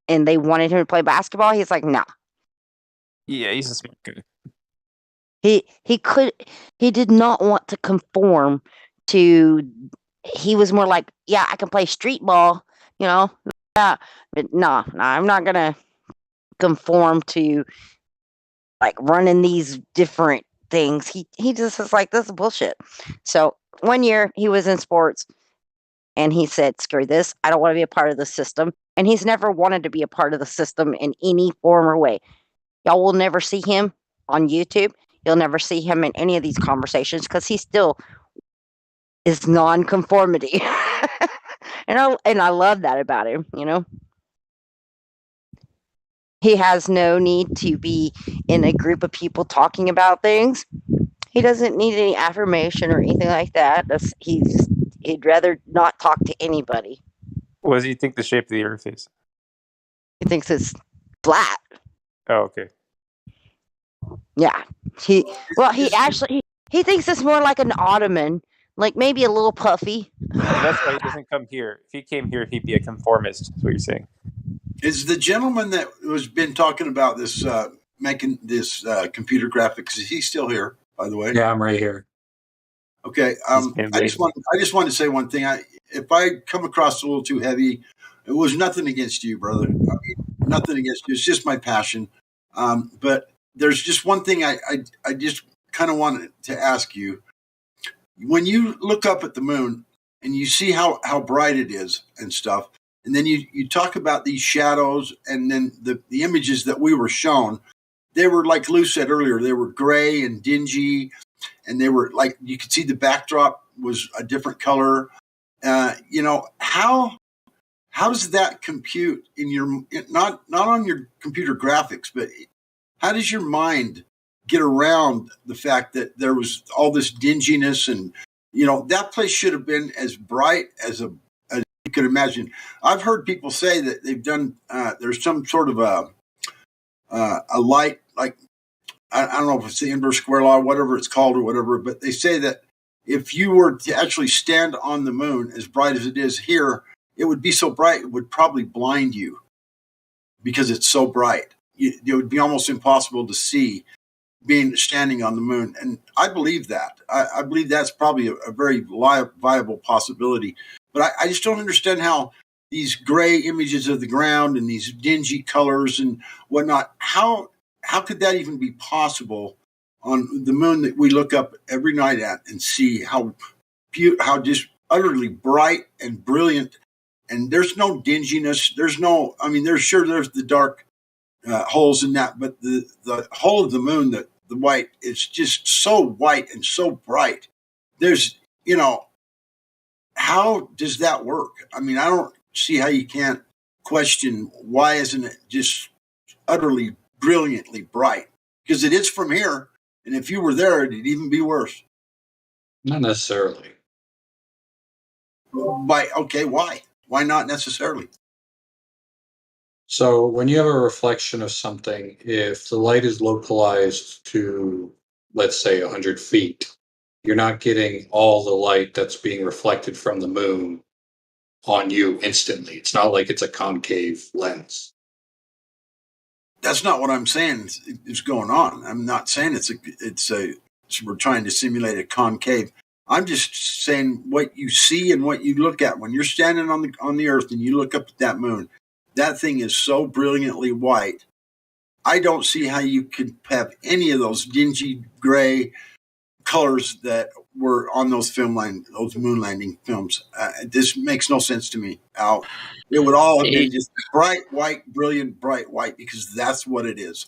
and they wanted him to play basketball. He's like, nah. Yeah, he's a smart guy. He did not want to conform to. He was more like, yeah, I can play street ball, but no, I'm not gonna conform to like running these different things. He just is like, this is bullshit. So 1 year he was in sports, and he said, screw this, I don't want to be a part of the system. And he's never wanted to be a part of the system in any form or way. Y'all will never see him on YouTube. You'll never see him in any of these conversations because he still is non-conformity. and I love that about him, He has no need to be in a group of people talking about things. He doesn't need any affirmation or anything like that. He'd rather not talk to anybody. What does he think the shape of the Earth is? He thinks it's flat. Oh, okay. Yeah. He actually he thinks it's more like an ottoman, like maybe a little puffy. And that's why he doesn't come here. If he came here, he'd be a conformist. Is what you're saying? Is the gentleman that was been talking about this making this computer graphics? Is he still here? By the way, Yeah, I'm right here. Okay. I just want to say one thing. If I come across a little too heavy, it was nothing against you, brother. I mean, nothing against you. It's just my passion. But there's just one thing I just kind of wanted to ask you. When you look up at the moon and you see how bright it is and stuff, and then you talk about these shadows, and then the images that we were shown, they were, like Lou said earlier, they were gray and dingy, and they were like, you could see the backdrop was a different color. How does that compute in your, not on your computer graphics, but how does your mind get around the fact that there was all this dinginess, and that place should have been as bright as you could imagine. I've heard people say that they've done there's some sort of a light, like I don't know if it's the inverse square law, whatever it's called or whatever, but they say that if you were to actually stand on the moon as bright as it is here, it would be so bright it would probably blind you because it's so bright. It would be almost impossible to see being standing on the moon. And I believe that. I believe that's probably a very viable possibility. But I just don't understand how these gray images of the ground and these dingy colors and whatnot, how could that even be possible on the moon that we look up every night at and see how just utterly bright and brilliant, and there's no dinginess. There's the dark holes in that, but the whole of the moon, the white, is just so white and so bright. There's, how does that work? I mean, I don't see how you can't question why isn't it just utterly brilliantly bright, because it is from here, and if you were there it'd even be worse. Not necessarily. Why not necessarily? So when you have a reflection of something, if the light is localized to, let's say, 100 feet, you're not getting all the light that's being reflected from the moon on you instantly. It's not like it's a concave lens. That's not what I'm saying is going on. I'm not saying we're trying to simulate a concave. I'm just saying what you see and what you look at when you're standing on the earth and you look up at that moon. That thing is so brilliantly white. I don't see how you could have any of those dingy gray colors that were on those those moon landing films. This makes no sense to me, Al. It would all have been just bright white, brilliant, bright white, because that's what it is.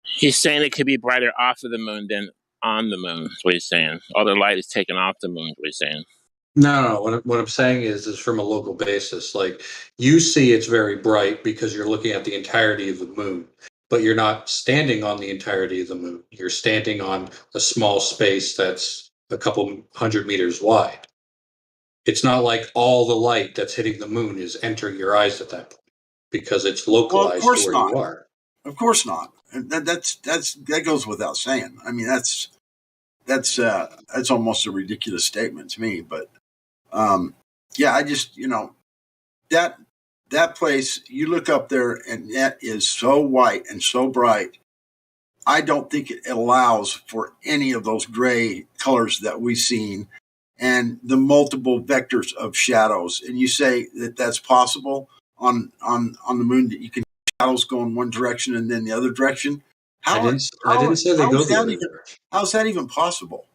He's saying it could be brighter off of the moon than on the moon. That's what he's saying. All the light is taken off the moon. Is what he's saying. No. What I'm saying is from a local basis. Like, you see it's very bright because you're looking at the entirety of the moon, but you're not standing on the entirety of the moon. You're standing on a small space that's a couple 100 meters wide. It's not like all the light that's hitting the moon is entering your eyes at that point, because it's localized to where you are. Of course not. That goes without saying. I mean, that's almost a ridiculous statement to me. But I just that place, you look up there and that is so white and so bright. I don't think it allows for any of those gray colors that we've seen and the multiple vectors of shadows. And you say that that's possible on the moon, that you can shadows go in one direction and then the other direction. I didn't say they go the other direction. How's that even possible?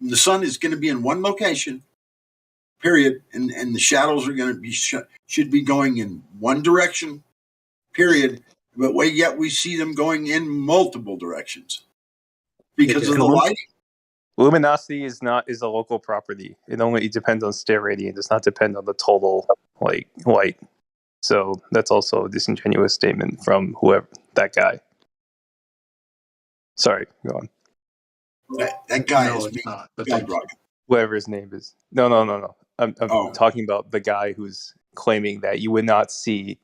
The sun is going to be in one location, period, and the shadows are going to be should be going in one direction, period. But yet we see them going in multiple directions because of the lighting. Luminosity is a local property. It depends on stereo. It does not depend on the total light. So that's also a disingenuous statement from whoever that guy. Sorry, go on. That guy is not. Whoever his name is. No. I'm talking about the guy who's claiming that you would not see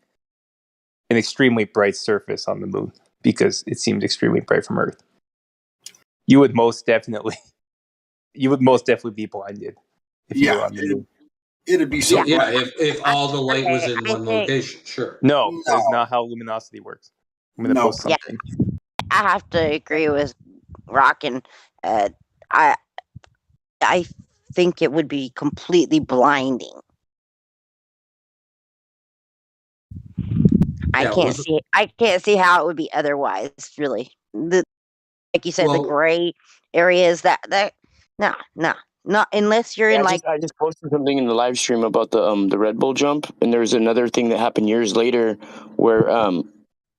an extremely bright surface on the moon because it seemed extremely bright from Earth. You would most definitely be blinded if you were on the moon. It'd be so Yeah, bright. if all the light was in one think- location, sure. No, that's not how luminosity works. I'm going to post something. I have to agree with Rockin'. I think it would be completely blinding. I can't see how it would be otherwise. Really, like you said, the gray areas that no, not unless you're in like. I just posted something in the live stream about the Red Bull jump, and there's another thing that happened years later where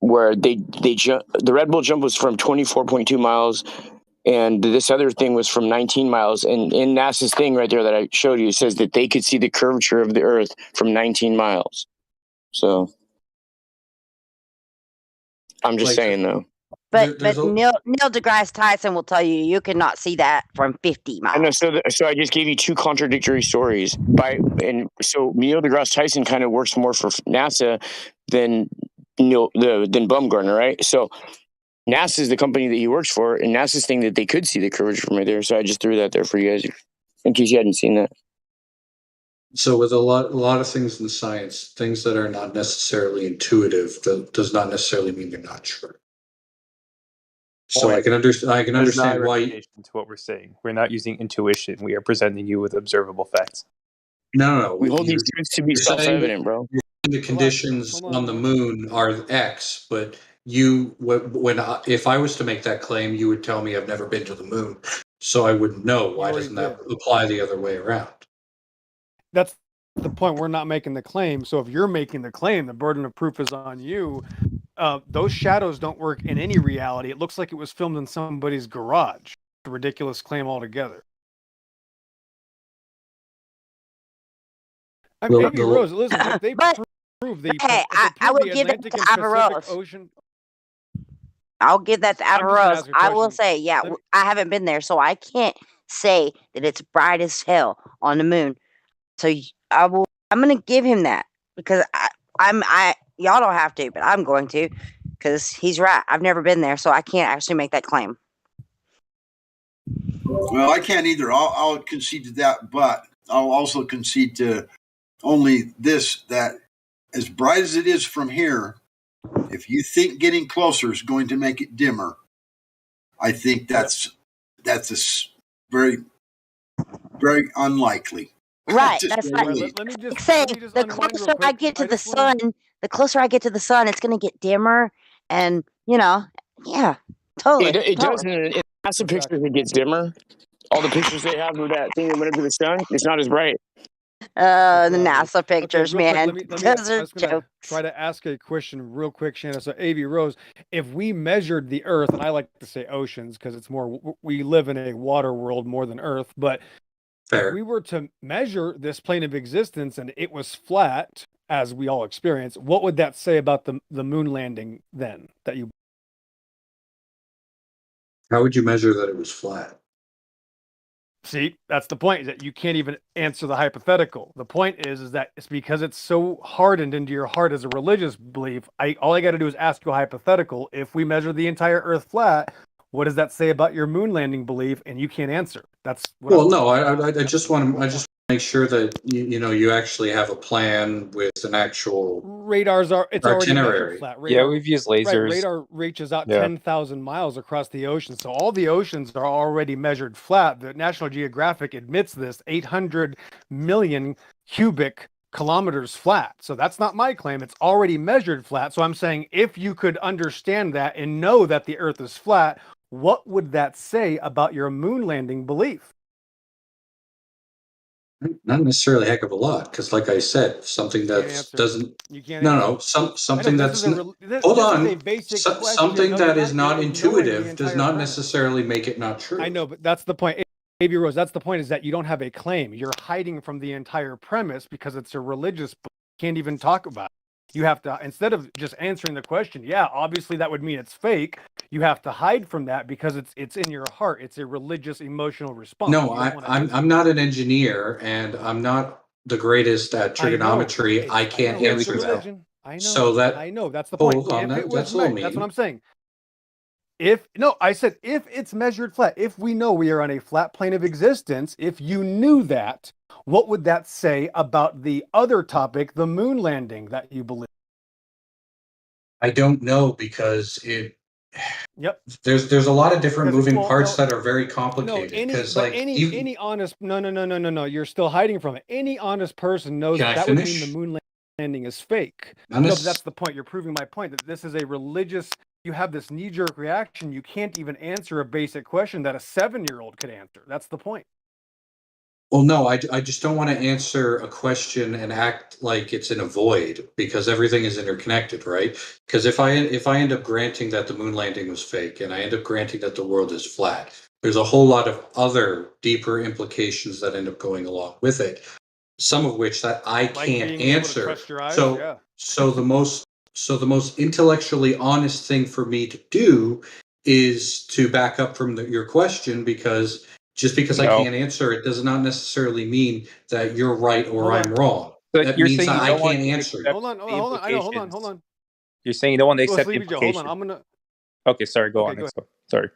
the Red Bull jump was from 24.2 miles. And this other thing was from 19 miles. And in NASA's thing right there that I showed you, it says that they could see the curvature of the Earth from 19 miles. So I'm just saying, though. But Neil deGrasse Tyson will tell you cannot see that from 50 miles. I know. So I just gave you two contradictory stories. So Neil deGrasse Tyson kind of works more for NASA than Baumgartner, right? So NASA is the company that he works for, and NASA's saying that they could see the curvature from right there. So I just threw that there for you guys, in case you hadn't seen that. So with a lot of things in science, things that are not necessarily intuitive does not necessarily mean they're not true. So I can understand why. To what we're saying, we're not using intuition. We are presenting you with observable facts. No. We hold these truths to be self-evident, bro. The conditions on the moon are X, but if I was to make that claim, you would tell me I've never been to the moon, so I wouldn't know. Why doesn't that apply the other way around? That's the point. We're not making the claim. So if you're making the claim, the burden of proof is on you. Those shadows don't work in any reality. It looks like it was filmed in somebody's garage. A ridiculous claim altogether. Maybe Rose, listen, if they prove the I will give that to Avaros. Ocean. I'll give that to Avaros. I will say, I haven't been there, so I can't say that it's bright as hell on the moon. So I'm going to give him that because y'all don't have to, but I'm going to because he's right. I've never been there, so I can't actually make that claim. Well, I can't either. I'll concede to that, but I'll also concede to only this, that as bright as it is from here, if you think getting closer is going to make it dimmer, I think that's very, very unlikely. Right. That's right. Let me just say, the closer I get to the sun, it's going to get dimmer, and totally. It does. In NASA pictures, it gets dimmer. All the pictures they have of that thing that went into the sun, it's not as bright. The NASA pictures, man. Those are jokes. Try to ask a question real quick, Shanna. So, A.V. Rose, if we measured the Earth, and I like to say oceans because it's more, we live in a water world more than Earth, but if we were to measure this plane of existence and it was flat, as we all experience, what would that say about the moon landing then? How would you measure that it was flat? See, that's the point, is that you can't even answer the hypothetical. The point is that it's because it's so hardened into your heart as a religious belief. All I got to do is ask you a hypothetical. If we measure the entire Earth flat, what does that say about your moon landing belief? And you can't answer. That's what I just want to make sure that you actually have a plan with an actual radars are already measured flat. Radar, we've used lasers. Right, radar reaches out 10,000 miles across the ocean, so all the oceans are already measured flat. The National Geographic admits this: 800 million cubic kilometers flat. So that's not my claim. It's already measured flat. So I'm saying, if you could understand that and know that the Earth is flat, what would that say about your moon landing belief? Not necessarily a heck of a lot, because, like I said, something that doesn't. Something that's. Hold on. Something that is not intuitive does not necessarily make it not true. I know, but that's the point. Baby Rose, that's the point, is that you don't have a claim. You're hiding from the entire premise because it's a religious book. You can't even talk about it. You have to, instead of just answering the question, obviously that would mean it's fake. You have to hide from that because it's in your heart. It's a religious, emotional response. No, I'm not an engineer, and I'm not the greatest at trigonometry. I can't answer that. I know. So I know. That's the point. Hold on, that's all me. That's what I'm saying. I said if it's measured flat, if we know we are on a flat plane of existence, if you knew that, what would that say about the other topic, the moon landing that you believe? I don't know because it. Yep. There's a lot of different moving parts that are very No, complicated. any honest no. You're still hiding from it. Any honest person knows Can I that would mean finish? the moon landing is fake. No, but that's the point. You're proving my point that this is a religious. You have this knee-jerk reaction. You can't even answer a basic question that a 7-year-old could answer. That's the point. Well, no, I just don't want to answer a question and act like it's in a void because everything is interconnected, right? Because if I end up granting that the moon landing was fake and I end up granting that the world is flat, there's a whole lot of other deeper implications that end up going along with it. Some of which that I can't answer. So the most intellectually honest thing for me to do is to back up from your question because. Just because I can't answer it does not necessarily mean that you're right or I'm wrong. That means that I can't answer it. Hold on. You're saying you don't want to accept Sleepy Joe, hold on. I'm gonna. Okay, sorry. Go on. Sorry.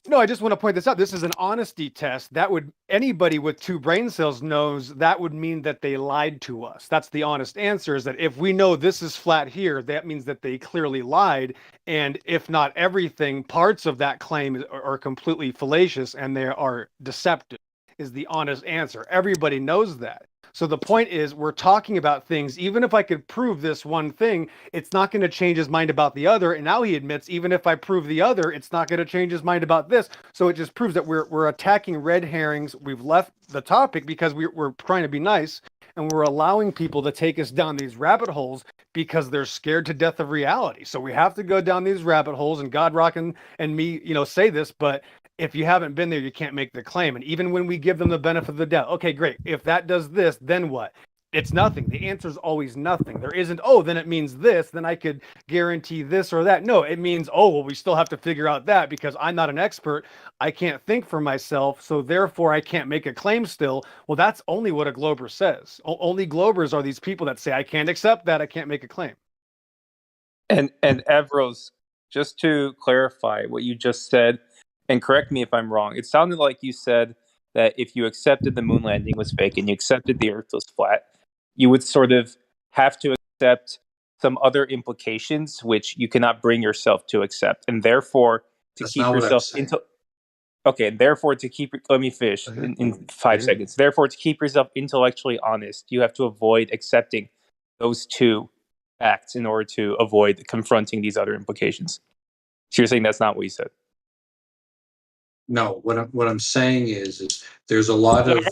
No, I just want to point this out. This is an honesty test. That would anybody with 2 brain cells knows that would mean that they lied to us. That's the honest answer. Is that if we know this is flat here, that means that they clearly lied. And if not everything, parts of that claim are completely fallacious and they are deceptive. Is the honest answer. Everybody knows that. So the point is, we're talking about things. Even if I could prove this one thing, it's not going to change his mind about the other. And now he admits, even if I prove the other, it's not going to change his mind about this. So it just proves that we're attacking red herrings. We've left the topic because we're trying to be nice, and we're allowing people to take us down these rabbit holes because they're scared to death of reality. So we have to go down these rabbit holes. And God Rockin' and me, say this, but if you haven't been there, you can't make the claim. And even when we give them the benefit of the doubt, okay, great. If that does this, then what? It's nothing. The answer is always nothing. There isn't, then it means this, then I could guarantee this or that. No, it means, we still have to figure out that because I'm not an expert. I can't think for myself. So therefore I can't make a claim still. Well, that's only what a Glober says. Only Globers are these people that say, I can't accept that. I can't make a claim. And Evros, just to clarify what you just said, and correct me if I'm wrong, it sounded like you said that if you accepted the moon landing was fake and you accepted the Earth was flat, you would sort of have to accept some other implications which you cannot bring yourself to accept, and therefore to keep yourself let me finish in 5 seconds. Therefore, to keep yourself intellectually honest, you have to avoid accepting those 2 facts in order to avoid confronting these other implications. So you're saying that's not what you said? No, what I'm saying is there's a lot of.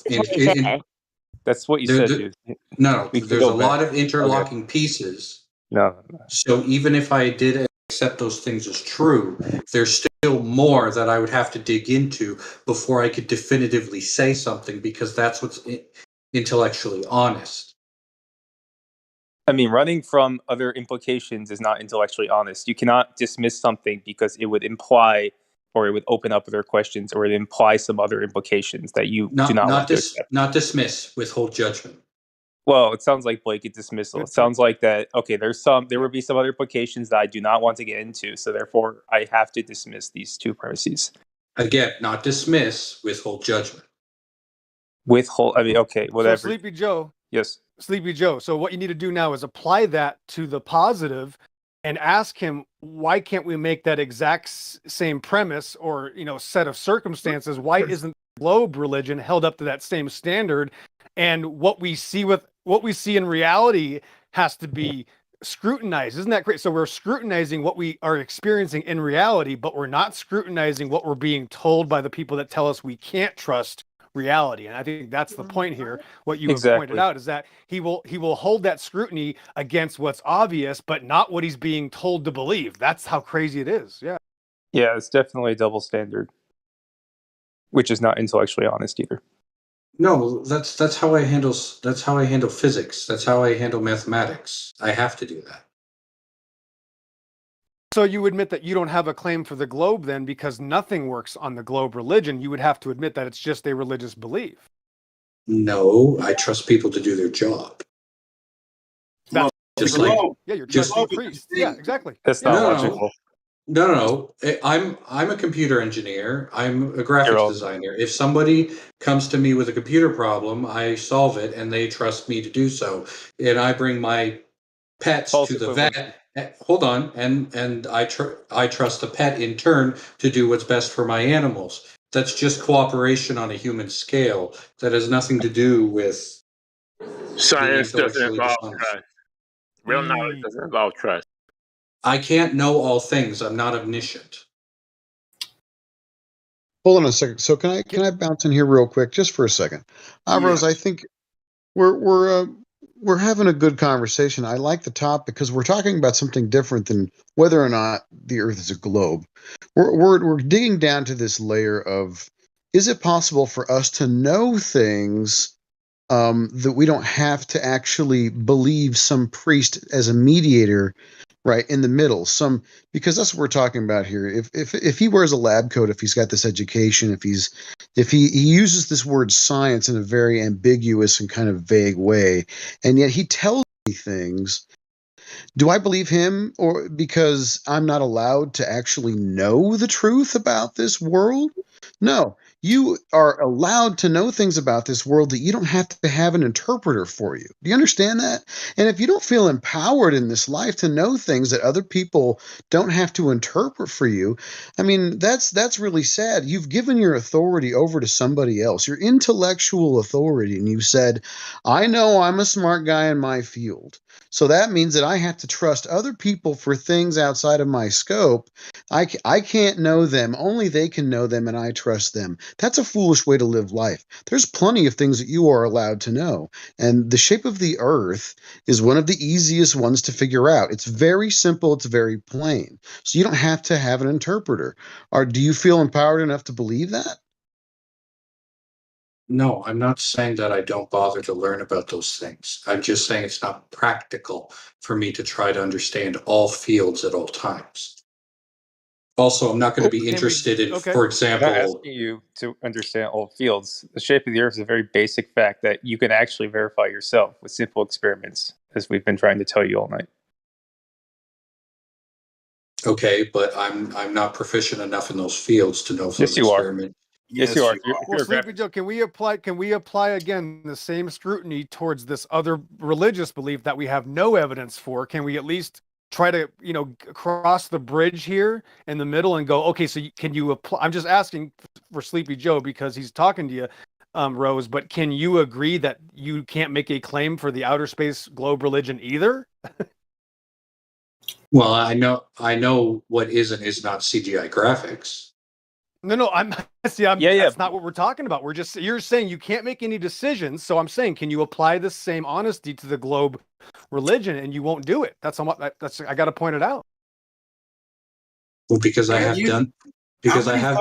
That's what you said, dude. No, there's a lot of interlocking pieces. No. So even if I did accept those things as true, there's still more that I would have to dig into before I could definitively say something because that's what's intellectually honest. I mean, running from other implications is not intellectually honest. You cannot dismiss something because it would imply or it would open up other questions or it imply some other implications that you do not want to accept. Not dismiss, withhold judgment. Well, it sounds like blanket dismissal. It sounds like that, okay, there would be some other implications that I do not want to get into, so therefore I have to dismiss these 2 premises. Again, not dismiss, withhold judgment. Okay, whatever. So Sleepy Joe. Yes. Sleepy Joe. So what you need to do now is apply that to the positive and ask him, why can't we make that exact same premise or, set of circumstances? Why isn't globe religion held up to that same standard? And what we see in reality has to be scrutinized. Isn't that great? So we're scrutinizing what we are experiencing in reality, but we're not scrutinizing what we're being told by the people that tell us we can't trust reality. And I think that's the point here. What you have pointed out is that he will hold that scrutiny against what's obvious, but not what he's being told to believe. That's how crazy it is. Yeah. Yeah, it's definitely a double standard, which is not intellectually honest either. No, that's how I handle physics. That's how I handle mathematics. I have to do that. So you admit that you don't have a claim for the globe then because nothing works on the globe religion. You would have to admit that it's just a religious belief. No, I trust people to do their job. That's just like you're trusting a priest. Yeah, exactly. That's not logical. No. I'm a computer engineer. I'm a graphics designer. If somebody comes to me with a computer problem, I solve it, and they trust me to do so. And I bring my pets False to the equivalency. vet. Hold on, and I trust the pet in turn to do what's best for my animals. That's just cooperation on a human scale. That has nothing to do with being Science doesn't intellectually involve dishonest. trust. Real knowledge doesn't involve trust. I can't know all things. I'm not omniscient. Hold on a second. So can I bounce in here real quick, just for a second? Rose, I think we're having a good conversation. I like the topic because we're talking about something different than whether or not the Earth is a globe. We're digging down to this layer of, is it possible for us to know things that we don't have to actually believe some priest as a mediator, right in the middle? Because that's what we're talking about here. If he wears a lab coat, if he's got this education, if he uses this word science in a very ambiguous and kind of vague way, and yet he tells me things. Do I believe him, or because I'm not allowed to actually know the truth about this world? No, you are allowed to know things about this world that you don't have to have an interpreter for you. Do you understand that? And if you don't feel empowered in this life to know things that other people don't have to interpret for you, I mean, that's really sad. You've given your authority over to somebody else, your intellectual authority, and you said, I know I'm a smart guy in my field. So that means that I have to trust other people for things outside of my scope. I can't know them. Only they can know them, and I trust them. That's a foolish way to live life. There's plenty of things that you are allowed to know. And the shape of the earth is one of the easiest ones to figure out. It's very simple. It's very plain. So you don't have to have an interpreter. Or do you feel empowered enough to believe that? No, I'm not saying that I don't bother to learn about those things. I'm just saying it's not practical for me to try to understand all fields at all times. Also, I'm not going to be interested in, for I'm not example, asking you to understand all fields. The shape of the Earth is a very basic fact that you can actually verify yourself with simple experiments, as we've been trying to tell you all night. okay, but I'm not proficient enough in those fields to know if Yes, those you are. experiments. Yes, you are. If Well, you're a Sleepy Joe, can we apply again the same scrutiny towards this other religious belief that we have no evidence for? Can we at least try to, cross the bridge here in the middle and go, okay, so can you apply? I'm just asking for Sleepy Joe because he's talking to you, Rose, but can you agree that you can't make a claim for the outer space globe religion either? Well, I know what is and is not CGI graphics. No, that's not what we're talking about. You're saying you can't make any decisions. So I'm saying, can you apply the same honesty to the globe religion, and you won't do it? I got to point it out. Well, because I have done. Because I have.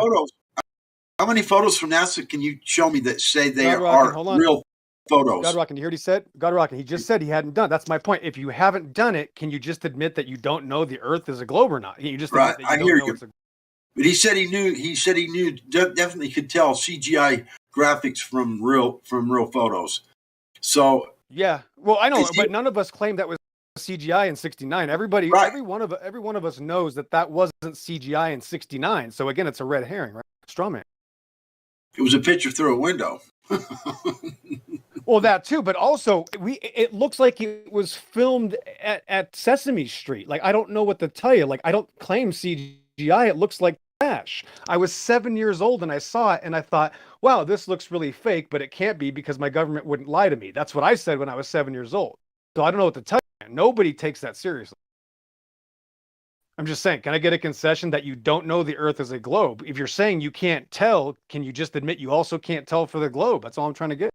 How many photos from NASA can you show me that say they God are hold on. real photos? God Rockin', you heard he said? God Rockin', he just said he hadn't done. That's my point. If you haven't done it, can you just admit that you don't know the Earth is a globe or not? You just admit that you don't know it's a. But he said he knew. Definitely could tell CGI graphics from real photos. So yeah, well, I know, but none of us claimed that was CGI in '69. Every one of us knows that wasn't CGI in '69. So again, it's a red herring, right? Straw man. It was a picture through a window. Well, that too, but also it looks like it was filmed at Sesame Street. Like, I don't know what to tell you. Like, I don't claim CGI. It looks like trash. I was 7 years old and I saw it and I thought, wow, this looks really fake, but it can't be because my government wouldn't lie to me. That's what I said when I was 7 years old. So I don't know what to tell you. Nobody takes that seriously. I'm just saying, can I get a concession that you don't know the Earth is a globe? If you're saying you can't tell, can you just admit you also can't tell for the globe? That's all I'm trying to get.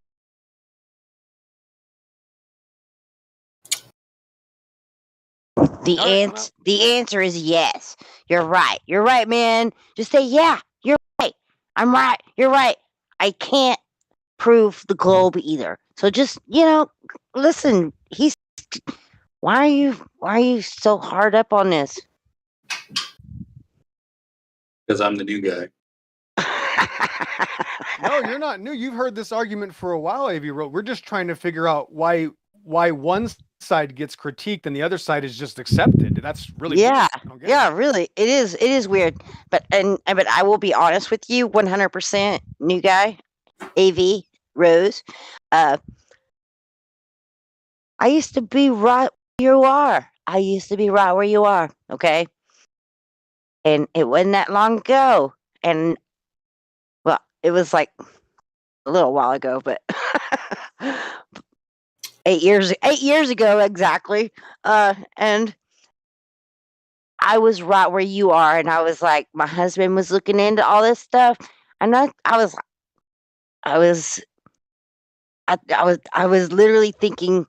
The answer is yes. You're right. You're right, man. Just say, yeah, you're right. I'm right. You're right. I can't prove the globe either. So just, listen, why are you so hard up on this? Because I'm the new guy. No, you're not new. You've heard this argument for a while, A.V. Road. We're just trying to figure out why one side gets critiqued and the other side is just accepted. That's really Yeah, weird. I don't get yeah, really, it is weird. But I will be honest with you, 100% new guy, AV Rose. I used to be right where you are. I used to be right where you are. Okay, and it wasn't that long ago. And well, it was like a little while ago, but 8 years ago exactly. And I was right where you are, and I was like, my husband was looking into all this stuff, and I was literally thinking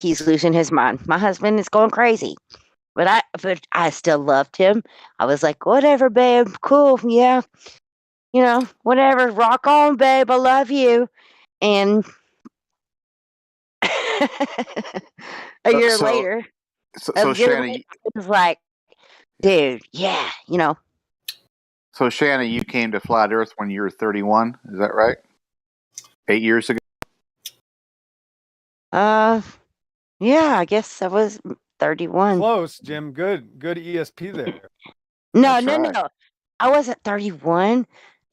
he's losing his mind. My husband is going crazy, but I still loved him. I was like, whatever, babe, cool, yeah, whatever, rock on, babe, I love you, and a year later, So Shannon, it was like, dude, yeah, So Shannon, you came to Flat Earth when you were 31. Is that right? 8 years ago. Yeah, I guess I was 31. Close, Jim. Good ESP there. No, That's no, right. no. I wasn't 31.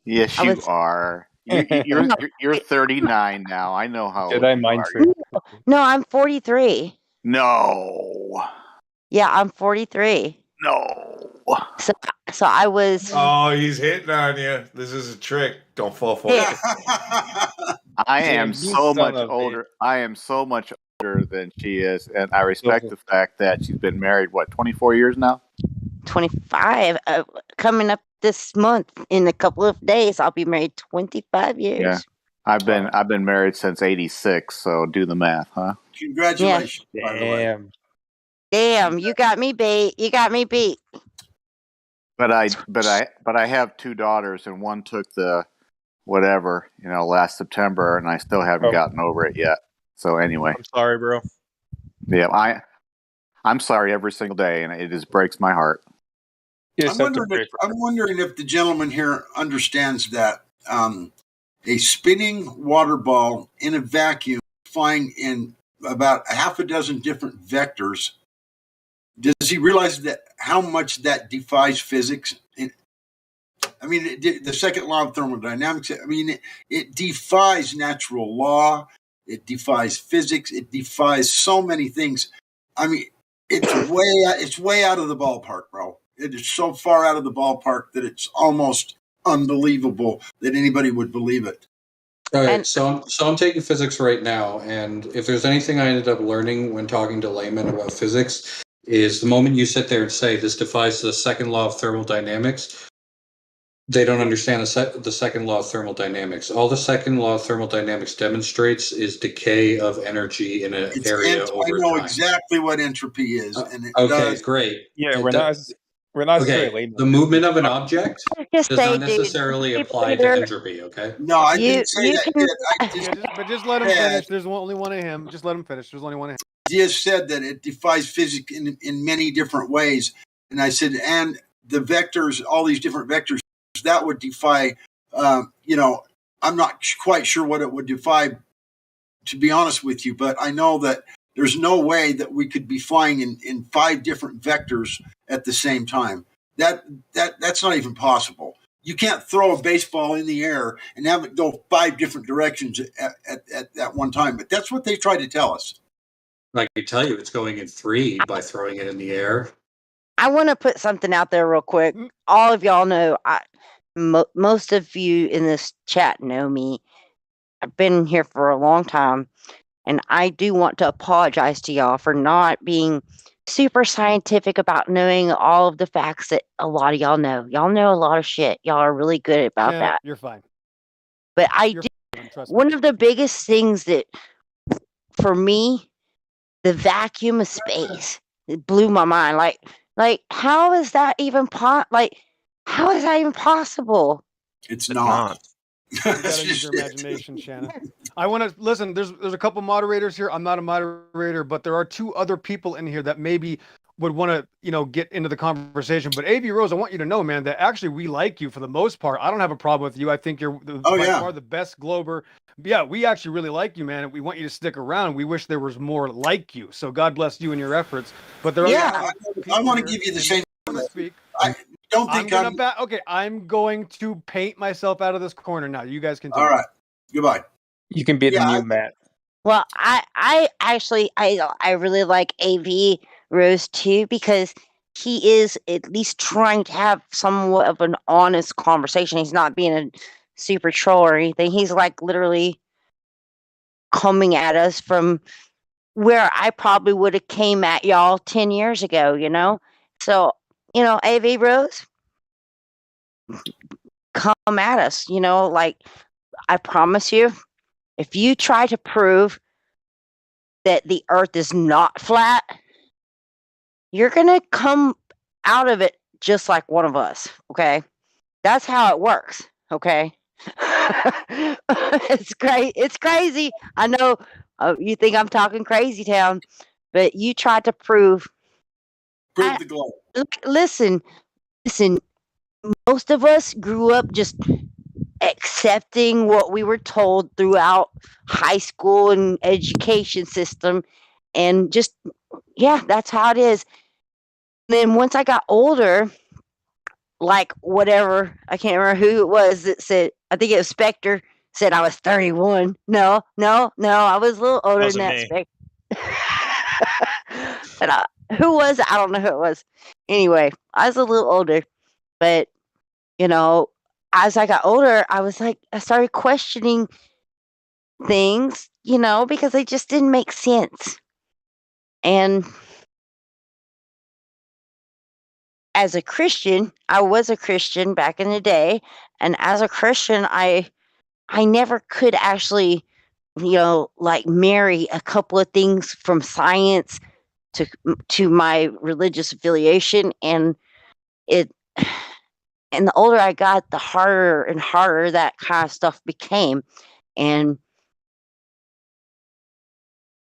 Yes, I you was. are. You're 39 now. I know how old Jedi you mind are. trick. No, I'm 43. No. Yeah, I'm 43. No. So I was. Oh, he's hitting on you. This is a trick. Don't fall for Yeah. it. I Jim, am you so son much of a- older. I am so much older than she is, and I respect the fact that she's been married. What, 24 years now? 25. Coming up this month in a couple of days, I'll be married 25 years. Yeah. I've been married since '86. So do the math, huh? Congratulations, by the way. Damn, you got me beat. You got me beat. But I have two daughters, and one took the whatever, last September, and I still haven't gotten over it yet. So anyway, I'm sorry, bro. Yeah, I'm sorry every single day, and it just breaks my heart. I'm wondering if the gentleman here understands that a spinning water ball in a vacuum flying in about a half a dozen different vectors. Does he realize that how much that defies physics? The second law of thermodynamics. It defies natural law. It defies physics. It defies so many things. It's way out of the ballpark, bro. It is so far out of the ballpark that it's almost unbelievable that anybody would believe it. All right, so I'm taking physics right now, and if there's anything I ended up learning when talking to laymen about physics, is the moment you sit there and say this defies the second law of thermodynamics, they don't understand the second law of thermodynamics. All the second law of thermodynamics demonstrates is decay of energy in an area over I know time. exactly what entropy is, and it Okay, does. great. Yeah, we're not Okay, the movement of an object does not necessarily apply to entropy, okay? No, I didn't say that. But just let him finish. There's only one of him. Just let him finish. There's only one of him. Diaz said that it defies physics in many different ways. And I said, and the vectors, all these different vectors, that would defy, I'm not quite sure what it would defy, to be honest with you, but I know that there's no way that we could be flying in 5 different vectors at the same time. That's not even possible. You can't throw a baseball in the air and have it go 5 different directions at one time. But that's what they try to tell us. I can tell you it's going in 3 by throwing it in the air. I want to put something out there real quick. All of y'all know, most of you in this chat know me. I've been here for a long time, and I do want to apologize to y'all for not being super scientific about knowing all of the facts that a lot of y'all know. Y'all know a lot of shit. Y'all are really good about that. You're fine. But one of the biggest things that, for me, the vacuum of space, it blew my mind. Like, how is that even how is that even possible? It's not. You gotta use your imagination, Shannon. I want to listen. There's a couple moderators here. I'm not a moderator, but there are 2 other people in here that maybe would want to, you know, get into the conversation. But AV Rose, I want you to know, man, that actually we like you for the most part. I don't have a problem with you. I think you're by far the best Glober. Yeah, we actually really like you, man. We want you to stick around. We wish there was more like you. So God bless you and your efforts. But there I want to give you the same. I don't think I'm going to paint myself out of this corner now. You guys continue. All right. Goodbye. You can be the new Matt. Well, I actually I really like AV Rose too, because he is at least trying to have somewhat of an honest conversation. He's not being a super troll or anything. He's like literally coming at us from where I probably would have came at y'all 10 years ago, you know? So, you know, AV Rose, come at us, you know, like I promise you, if you try to prove that the earth is not flat, you're going to come out of it just like one of us, okay? That's how it works, okay? It's great. It's crazy. I know you think I'm talking crazy town, but you tried to prove the globe. Listen, most of us grew up just accepting what we were told throughout high school and education system, and just that's how it is. Then once I got older, like whatever, I can't remember who it was that said, I think it was Spectre, said I was 31. No, I was a little older than that. Spectre. But who was it? I don't know who it was. Anyway, I was a little older, but you know, as I got older, I was like, I started questioning things, you know, because they just didn't make sense. And as a Christian, I was a Christian back in the day, and as a Christian, I never could actually, you know, like marry a couple of things from science to my religious affiliation, and the older I got, the harder and harder that kind of stuff became. And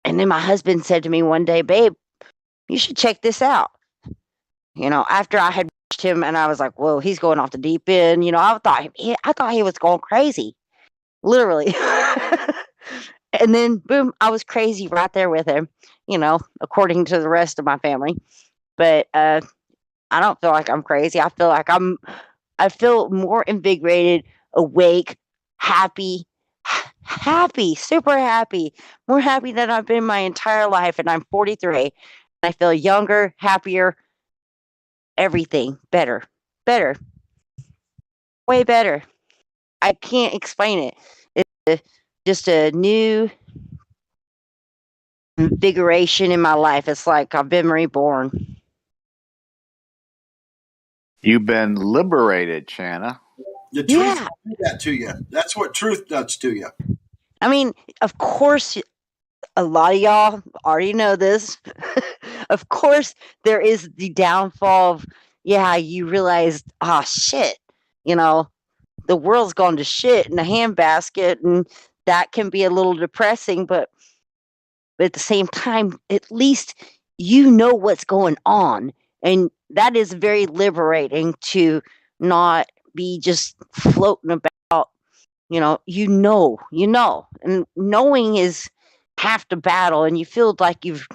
then my husband said to me one day, "Babe, you should check this out." You know, after I had watched him, and I was like, "Whoa, he's going off the deep end." You know, I thought he was going crazy, literally. And then, boom, I was crazy right there with him. You know, according to the rest of my family. But I don't feel like I'm crazy. I feel like I feel more invigorated, awake, happy, super happy, more happy than I've been my entire life. And I'm 43. I feel younger, happier, everything better, way better. I can't explain it. It's just a new invigoration in my life. It's like I've been reborn. You've been liberated, Shanna. The truth will do that to you. That's what truth does to you. I mean, of course, a lot of y'all already know this. Of course, there is the downfall of, you realize, shit, you know, the world's gone to shit in a handbasket, and that can be a little depressing, but at the same time, at least you know what's going on. And that is very liberating to not be just floating about, you know, and knowing is half the battle, and you feel like you've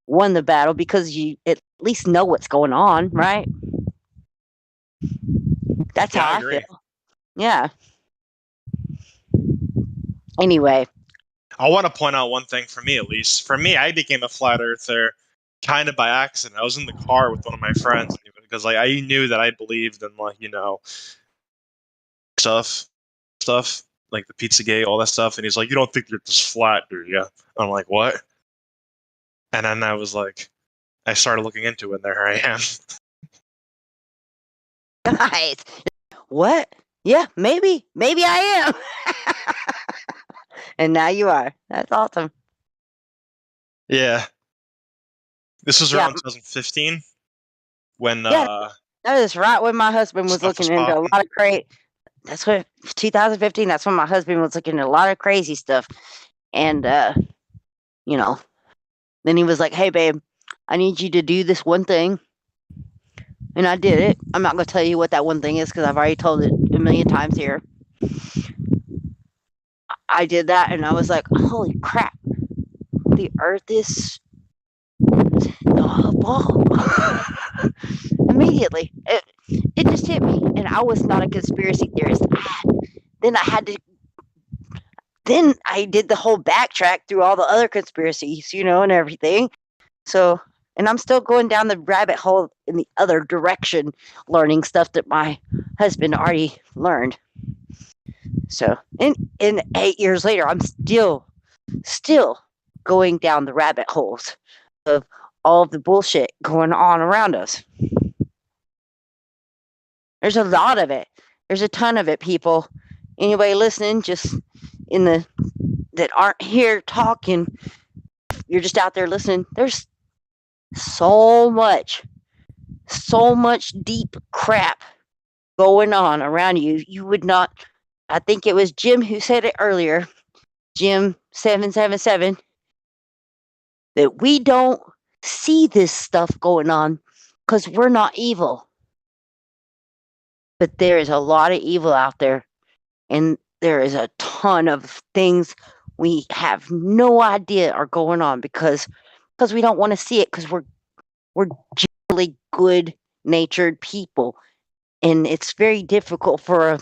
won the battle because you at least know what's going on, right? That's how I feel. Yeah. Anyway. I want to point out one thing for me, at least. For me, I became a flat earther kind of by accident. I was in the car with one of my friends because like I knew that I believed in like, you know, stuff like the Pizzagate, all that stuff. And he's like, "You don't think you're just flat, do you?" I'm like, "What?" And then I was like, I started looking into it, and there I am. Guys, what? Yeah, maybe I am. And now you are. That's awesome. Yeah. This was around 2015 when that is right when my husband was looking into a lot of crazy. That's what 2015. That's when my husband was looking at a lot of crazy stuff, and you know, then he was like, "Hey, babe, I need you to do this one thing. And I did it. I'm not going to tell you what that one thing is because I've already told it a million times here. I did that and I was like, holy crap. The earth is a ball. Immediately. It just hit me. And I was not a conspiracy theorist. Then I did the whole backtrack through all the other conspiracies, and everything. So, and I'm still going down the rabbit hole in the other direction, learning stuff that my husband already learned. So, in 8 years later, I'm still going down the rabbit holes of all of the bullshit going on around us. There's a lot of it. There's a ton of it, people. Anybody listening, just that aren't here talking, you're just out there listening. There's so much deep crap going on around you. You would not. I think it was Jim who said it earlier. Jim 777. That we don't see this stuff going on because we're not evil. But there is a lot of evil out there. And there is a ton of things we have no idea are going on because we don't want to see it because we're generally good-natured people. And it's very difficult for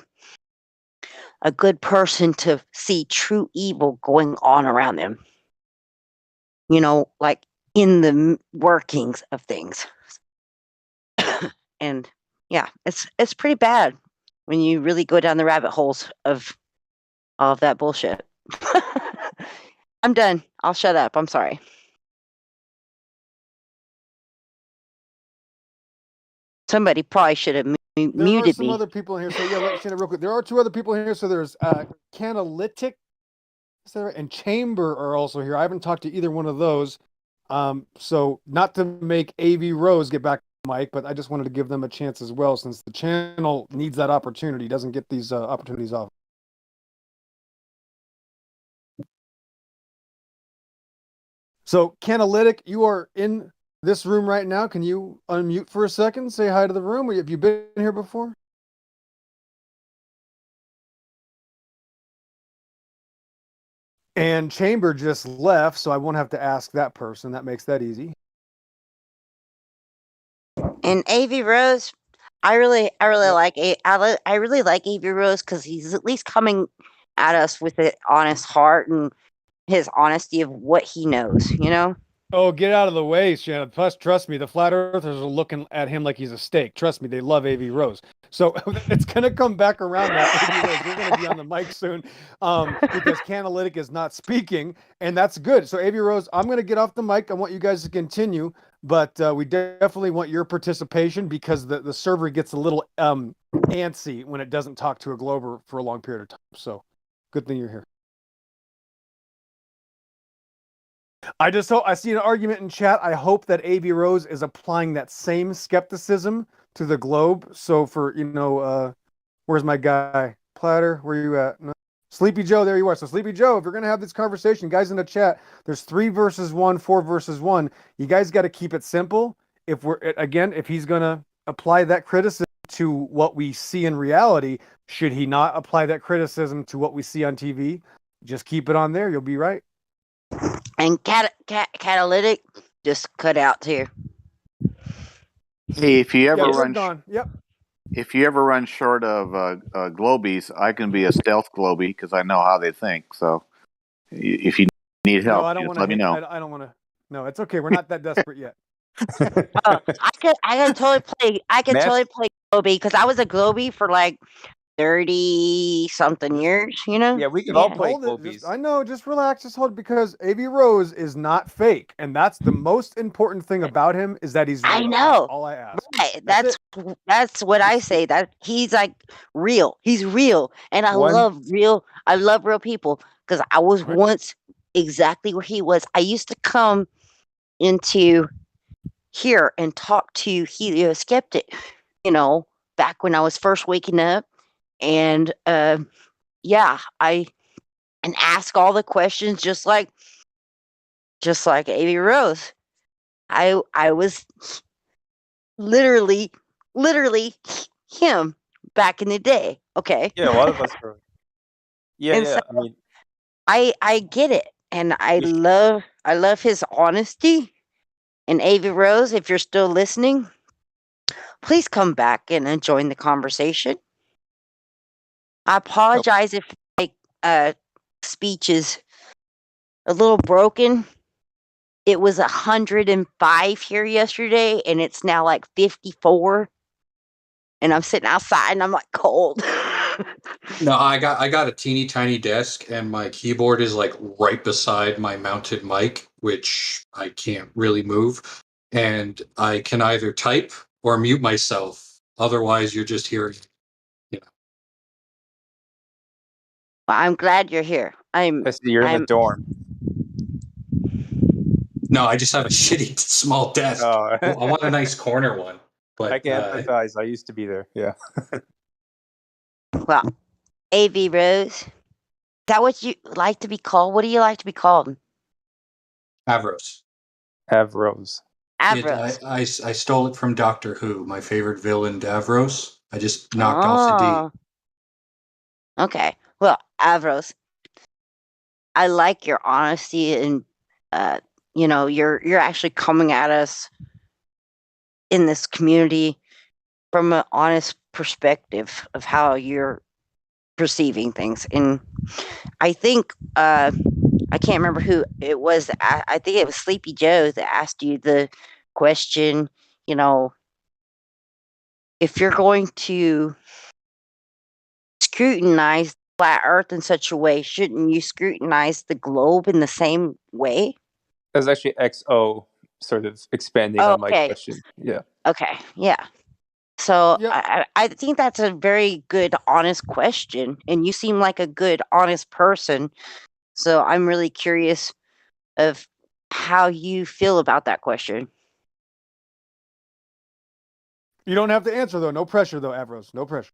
a good person to see true evil going on around them. Like in the workings of things. And yeah, it's pretty bad when you really go down the rabbit holes of all of that bullshit. I'm done. I'll shut up. I'm sorry. Somebody probably should have muted me. There are some other people in here. So yeah, Shannon, real quick. There are two other people in here. So there's Canalytic and Chamber are also here. I haven't talked to either one of those. So not to make AV Rose get back to Mike, but I just wanted to give them a chance as well, since the channel needs that opportunity. Doesn't get these opportunities off. So Canalytic, you are in this room right now. Can you unmute for a second? Say hi to the room. Have you been here before? And Chamber just left, so I won't have to ask that person. That makes that easy. And AV Rose, I really like I really like AV Rose because he's at least coming at us with an honest heart and his honesty of what he knows, Oh, get out of the way, Shannon. Plus, trust me, the flat earthers are looking at him like he's a steak. Trust me, they love AV Rose. So it's going to come back around that AV Rose. You're going to be on the mic soon because Canalytic is not speaking, and that's good. So AV Rose, I'm going to get off the mic. I want you guys to continue, but we definitely want your participation because the server gets a little antsy when it doesn't talk to a Glober for a long period of time. So good thing you're here. I see an argument in chat. I hope that AV Rose is applying that same skepticism to the globe. So for, where's my guy? Platter, where are you at? No. Sleepy Joe, there you are. So Sleepy Joe, if you're going to have this conversation, guys in the chat, there's 3 versus 1, 4 versus 1. You guys got to keep it simple. If he's going to apply that criticism to what we see in reality, should he not apply that criticism to what we see on TV? Just keep it on there. You'll be right. And Catalytic just cut out here. Hey, if you ever Yep. run short of globies, I can be a stealth globie because I know how they think. So if you need help, let me know. I don't want to. No, it's okay. We're not that desperate yet. I can totally play. Totally play Globie because I was a Globie for like 30-something years, Yeah, we can all play Globies. I know, just relax, just hold it, because AV Rose is not fake, and that's the most important thing about him is that he's real. I know. That's all I ask. Right. That's what I say. That he's like real. He's real, and I love real people because I was once exactly where he was. I used to come into here and talk to Helio Skeptic, back when I was first waking up. And I ask all the questions just like AV Rose. I was literally him back in the day. Okay. Yeah, a lot of us are. Yeah, And so yeah. I mean, I get it, and I you sh- love his honesty. And Avi Rose, if you're still listening, please come back and join the conversation. I apologize if my speech is a little broken. It was 105 here yesterday, and it's now like 54. And I'm sitting outside, and I'm like cold. No, I got a teeny tiny desk, and my keyboard is like right beside my mounted mic, which I can't really move. And I can either type or mute myself. Otherwise, you're just hearing. Well, I'm glad you're here. I see you're in the I'm dorm. No, I just have a shitty small desk. Oh, I want a nice corner one, I but can empathize. I used to be there. Yeah. well, AV Rose. Is that what you like to be called? What do you like to be called? Avros. Avros. I stole it from Doctor Who, my favorite villain, Davros. I just knocked off the D. Okay. Well, Avros, I like your honesty, and you're actually coming at us in this community from an honest perspective of how you're perceiving things. And I think I can't remember who it was. I think it was Sleepy Joe that asked you the question, if you're going to scrutinize flat earth in such a way, shouldn't you scrutinize the globe in the same way? That's actually XO sort of expanding Oh, on my okay. question. Yeah. Okay. Yeah. So Yep. I think that's a very good, honest question. And you seem like a good, honest person. So I'm really curious of how you feel about that question. You don't have to answer though. No pressure though, Avros. No pressure.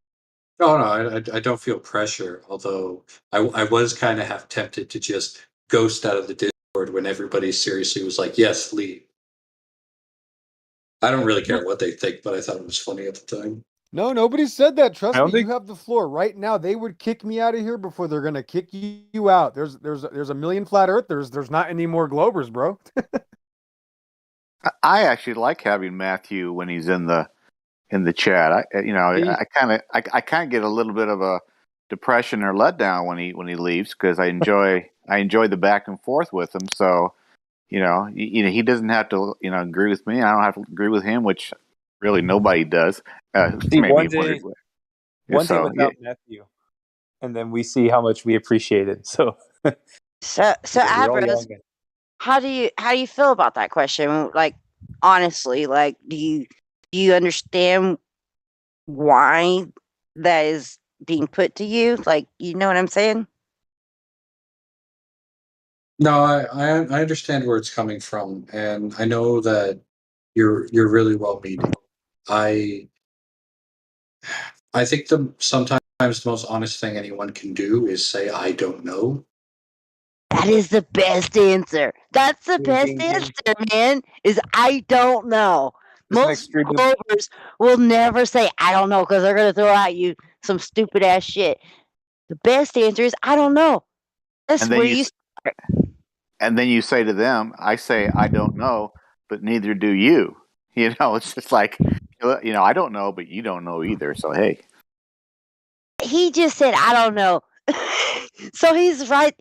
No, I don't feel pressure. Although I was kind of half tempted to just ghost out of the Discord when everybody seriously was like, "Yes, leave." I don't really care what they think, but I thought it was funny at the time. No, nobody said that. Trust I don't me, think- you have the floor right now. They would kick me out of here before they're gonna kick you out. There's a million flat earthers. There's not any more Globers, bro. I actually like having Matthew when he's in the chat. I kind of get a little bit of a depression or letdown when he leaves because I enjoy the back and forth with him. So he doesn't have to agree with me. I don't have to agree with him, which really nobody does. See, Maybe one day so, without Matthew, and then we see how much we appreciate it. So So Yeah, we're all Avros, young. how do you feel about that question? Like, honestly, like, do you understand why that is being put to you? Like, you know what I'm saying? No, I understand where it's coming from, and I know that you're really well meaning. I think sometimes the most honest thing anyone can do is say I don't know. That is the best answer. That's the Ding, best ding, ding. answer, man. Is I don't know. It's an Most extreme. Clovers will never say I don't know because they're gonna throw at you some stupid ass shit. The best answer is I don't know. That's and then where you you start. and then you say to them, I say I don't know, but neither do you. It's just like I don't know, but you don't know either. So hey. He just said I don't know. So he's right.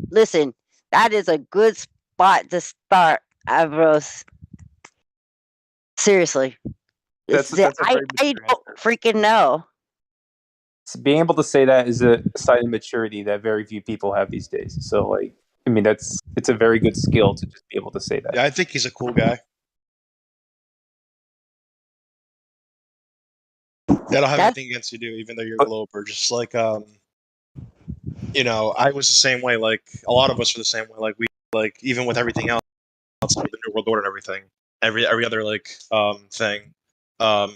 Listen, that is a good spot to start, Avros. Seriously. That's a I very mature don't freaking know. So being able to say that is a sign of maturity that very few people have these days. So, like, I mean, it's a very good skill to just be able to say that. Yeah, I think he's a cool guy. I don't have anything against you, dude, even though you're a Glober. Just like, I was the same way. Like, a lot of us are the same way. Like, even with everything else, outside of the New World Order and everything, every other, thing,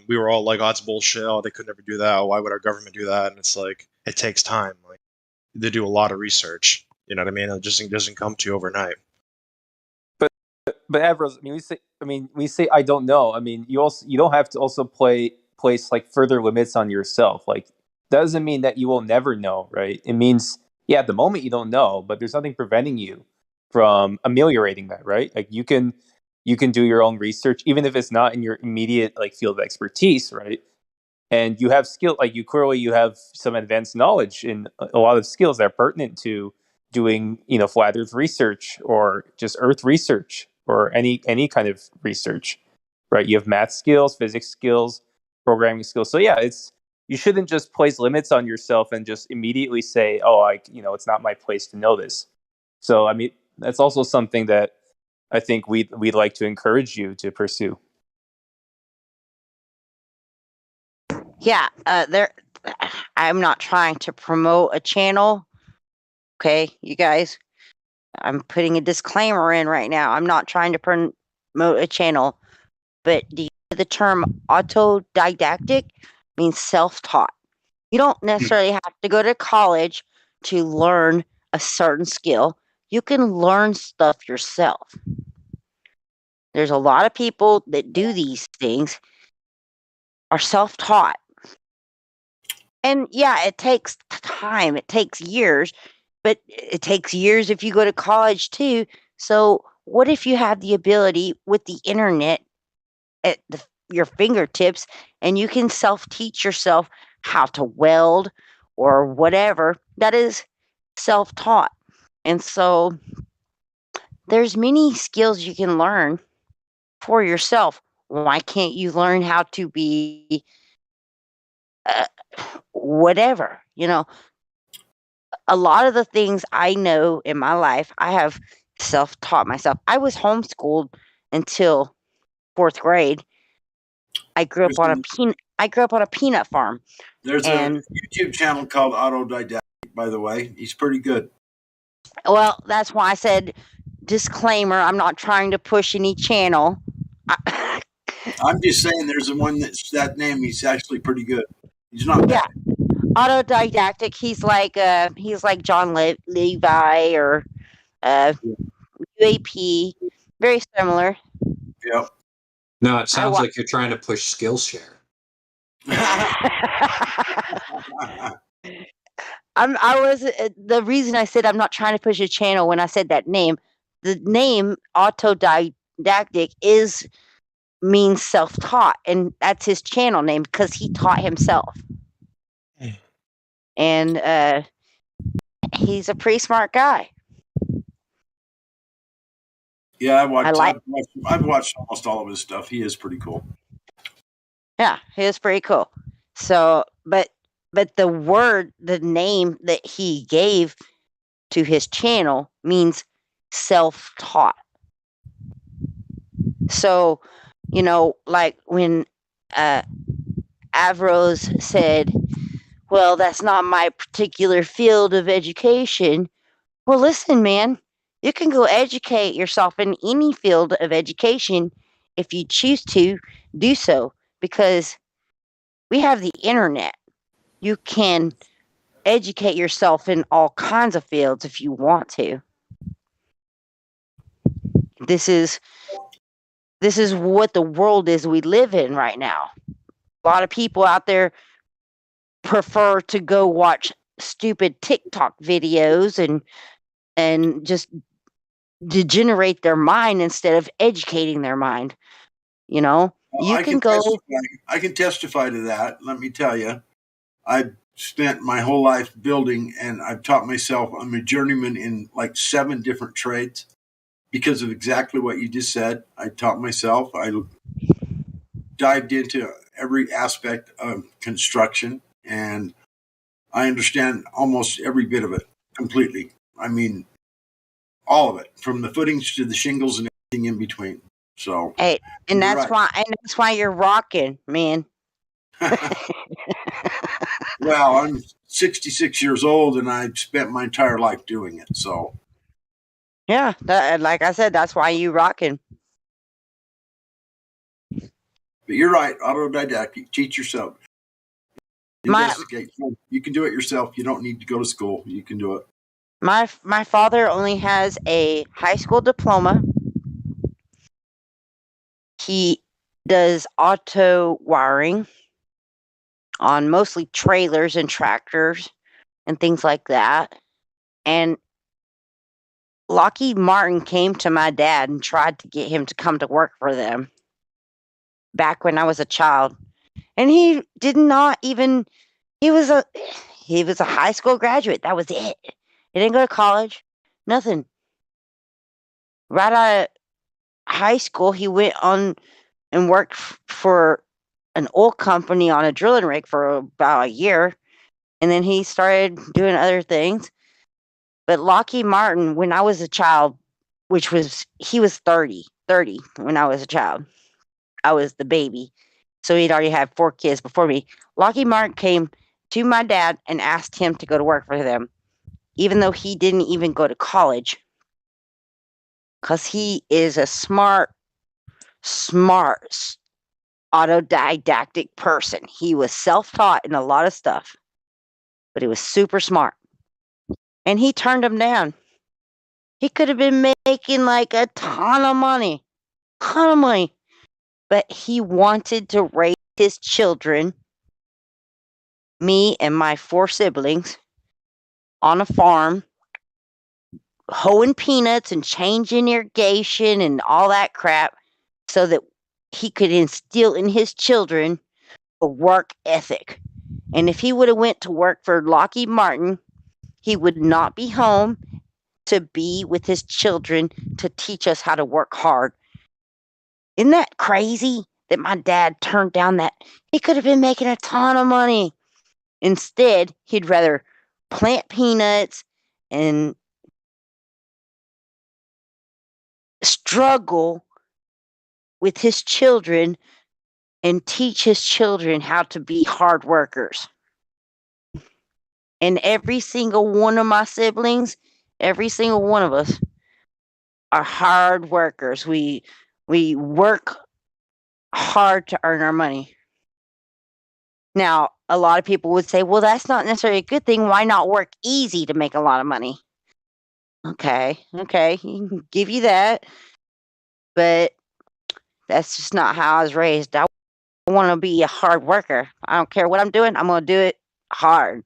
we were all like, oh, it's bullshit. Oh, they could never do that. Why would our government do that? And it's like, it takes time. Like, they do a lot of research. You know what I mean? It just doesn't come to you overnight. Evros, we say I don't know. I mean, you don't have to also place like further limits on yourself. Like, doesn't mean that you will never know, right? It means, yeah, at the moment you don't know, but there's nothing preventing you from ameliorating that, right? Like you can do your own research, even if it's not in your immediate like field of expertise, right? And you have skill, like you have some advanced knowledge in a lot of skills that are pertinent to doing, flat earth research or just earth research or any kind of research, right? You have math skills, physics skills, programming skills. So yeah, you shouldn't just place limits on yourself and just immediately say, oh, it's not my place to know this. So I mean, that's also something that I think we'd like to encourage you to pursue. Yeah, I'm not trying to promote a channel. Okay, you guys, I'm putting a disclaimer in right now. I'm not trying to promote a channel, but the term autodidactic means self-taught. You don't necessarily have to go to college to learn a certain skill. You can learn stuff yourself. There's a lot of people that do these things are self-taught. And yeah, it takes time. It takes years, but it takes years if you go to college too. So what if you have the ability with the internet at your fingertips and you can self-teach yourself how to weld or whatever? That is self-taught. And so there's many skills you can learn for yourself. Why can't you learn how to be whatever? A lot of the things I know in my life, I have self-taught myself. I was homeschooled until 4th grade. I grew up on a peanut farm. There's a YouTube channel called Autodidactic, by the way. He's pretty good. Well, that's why I said disclaimer. I'm not trying to push any channel. I'm just saying there's one that's that name. He's actually pretty good. He's not bad. Yeah. Autodidactic. He's like John Levi or UAP. Very similar. Yep. No, it sounds like you're trying to push Skillshare. The reason I said I'm not trying to push a channel when I said that name, the name autodidactic means self-taught, and that's his channel name because he taught himself. And he's a pretty smart guy. Yeah, I've watched almost all of his stuff. He is pretty cool. Yeah, he is pretty cool. So, but the name that he gave to his channel means self-taught. So, like when Avros said, well, that's not my particular field of education. Well, listen, man, you can go educate yourself in any field of education if you choose to do so, because we have the internet. You can educate yourself in all kinds of fields if you want to. This is what the world is we live in right now. A lot of people out there prefer to go watch stupid TikTok videos and just degenerate their mind instead of educating their mind. I can testify to that. Let me tell you, I've spent my whole life building, and I've taught myself. I'm a journeyman in like 7 different trades because of exactly what you just said. I taught myself. I dived into every aspect of construction, and I understand almost every bit of it completely. I mean, all of it, from the footings to the shingles and everything in between. So, hey, and that's why you're rocking, man. Well, I'm 66 years old, and I've spent my entire life doing it. So, yeah, like I said, that's why you rocking. But you're right, autodidactic. Teach yourself. Investigate. You can do it yourself. You don't need to go to school. You can do it. My father only has a high school diploma, he does auto wiring on mostly trailers and tractors and things like that. And Lockheed Martin came to my dad and tried to get him to come to work for them back when I was a child. And he did not even he was a high school graduate. That was it. He didn't go to college. Nothing. Right out of high school, he went on and worked for an oil company on a drilling rig for about a year. And then he started doing other things. But Lockheed Martin, when I was a child, he was 30 when I was a child. I was the baby. So he'd already had 4 kids before me. Lockheed Martin came to my dad and asked him to go to work for them, even though he didn't even go to college. Because he is a smart, autodidactic person. He was self-taught in a lot of stuff, but he was super smart. And he turned him down. He could have been making like a ton of money. But he wanted to raise his children, me and my 4 siblings, on a farm, hoeing peanuts and changing irrigation and all that crap, so that he could instill in his children a work ethic. And if he would have went to work for Lockheed Martin, he would not be home to be with his children to teach us how to work hard. Isn't that crazy that my dad turned down that? He could have been making a ton of money. Instead, he'd rather plant peanuts and struggle with his children and teach his children how to be hard workers. And every single one of my siblings, every single one of us are hard workers. We work hard to earn our money. Now, a lot of people would say, well, that's not necessarily a good thing. Why not work easy to make a lot of money? Okay, give you that. But that's just not how I was raised. I want to be a hard worker. I don't care what I'm doing. I'm going to do it hard.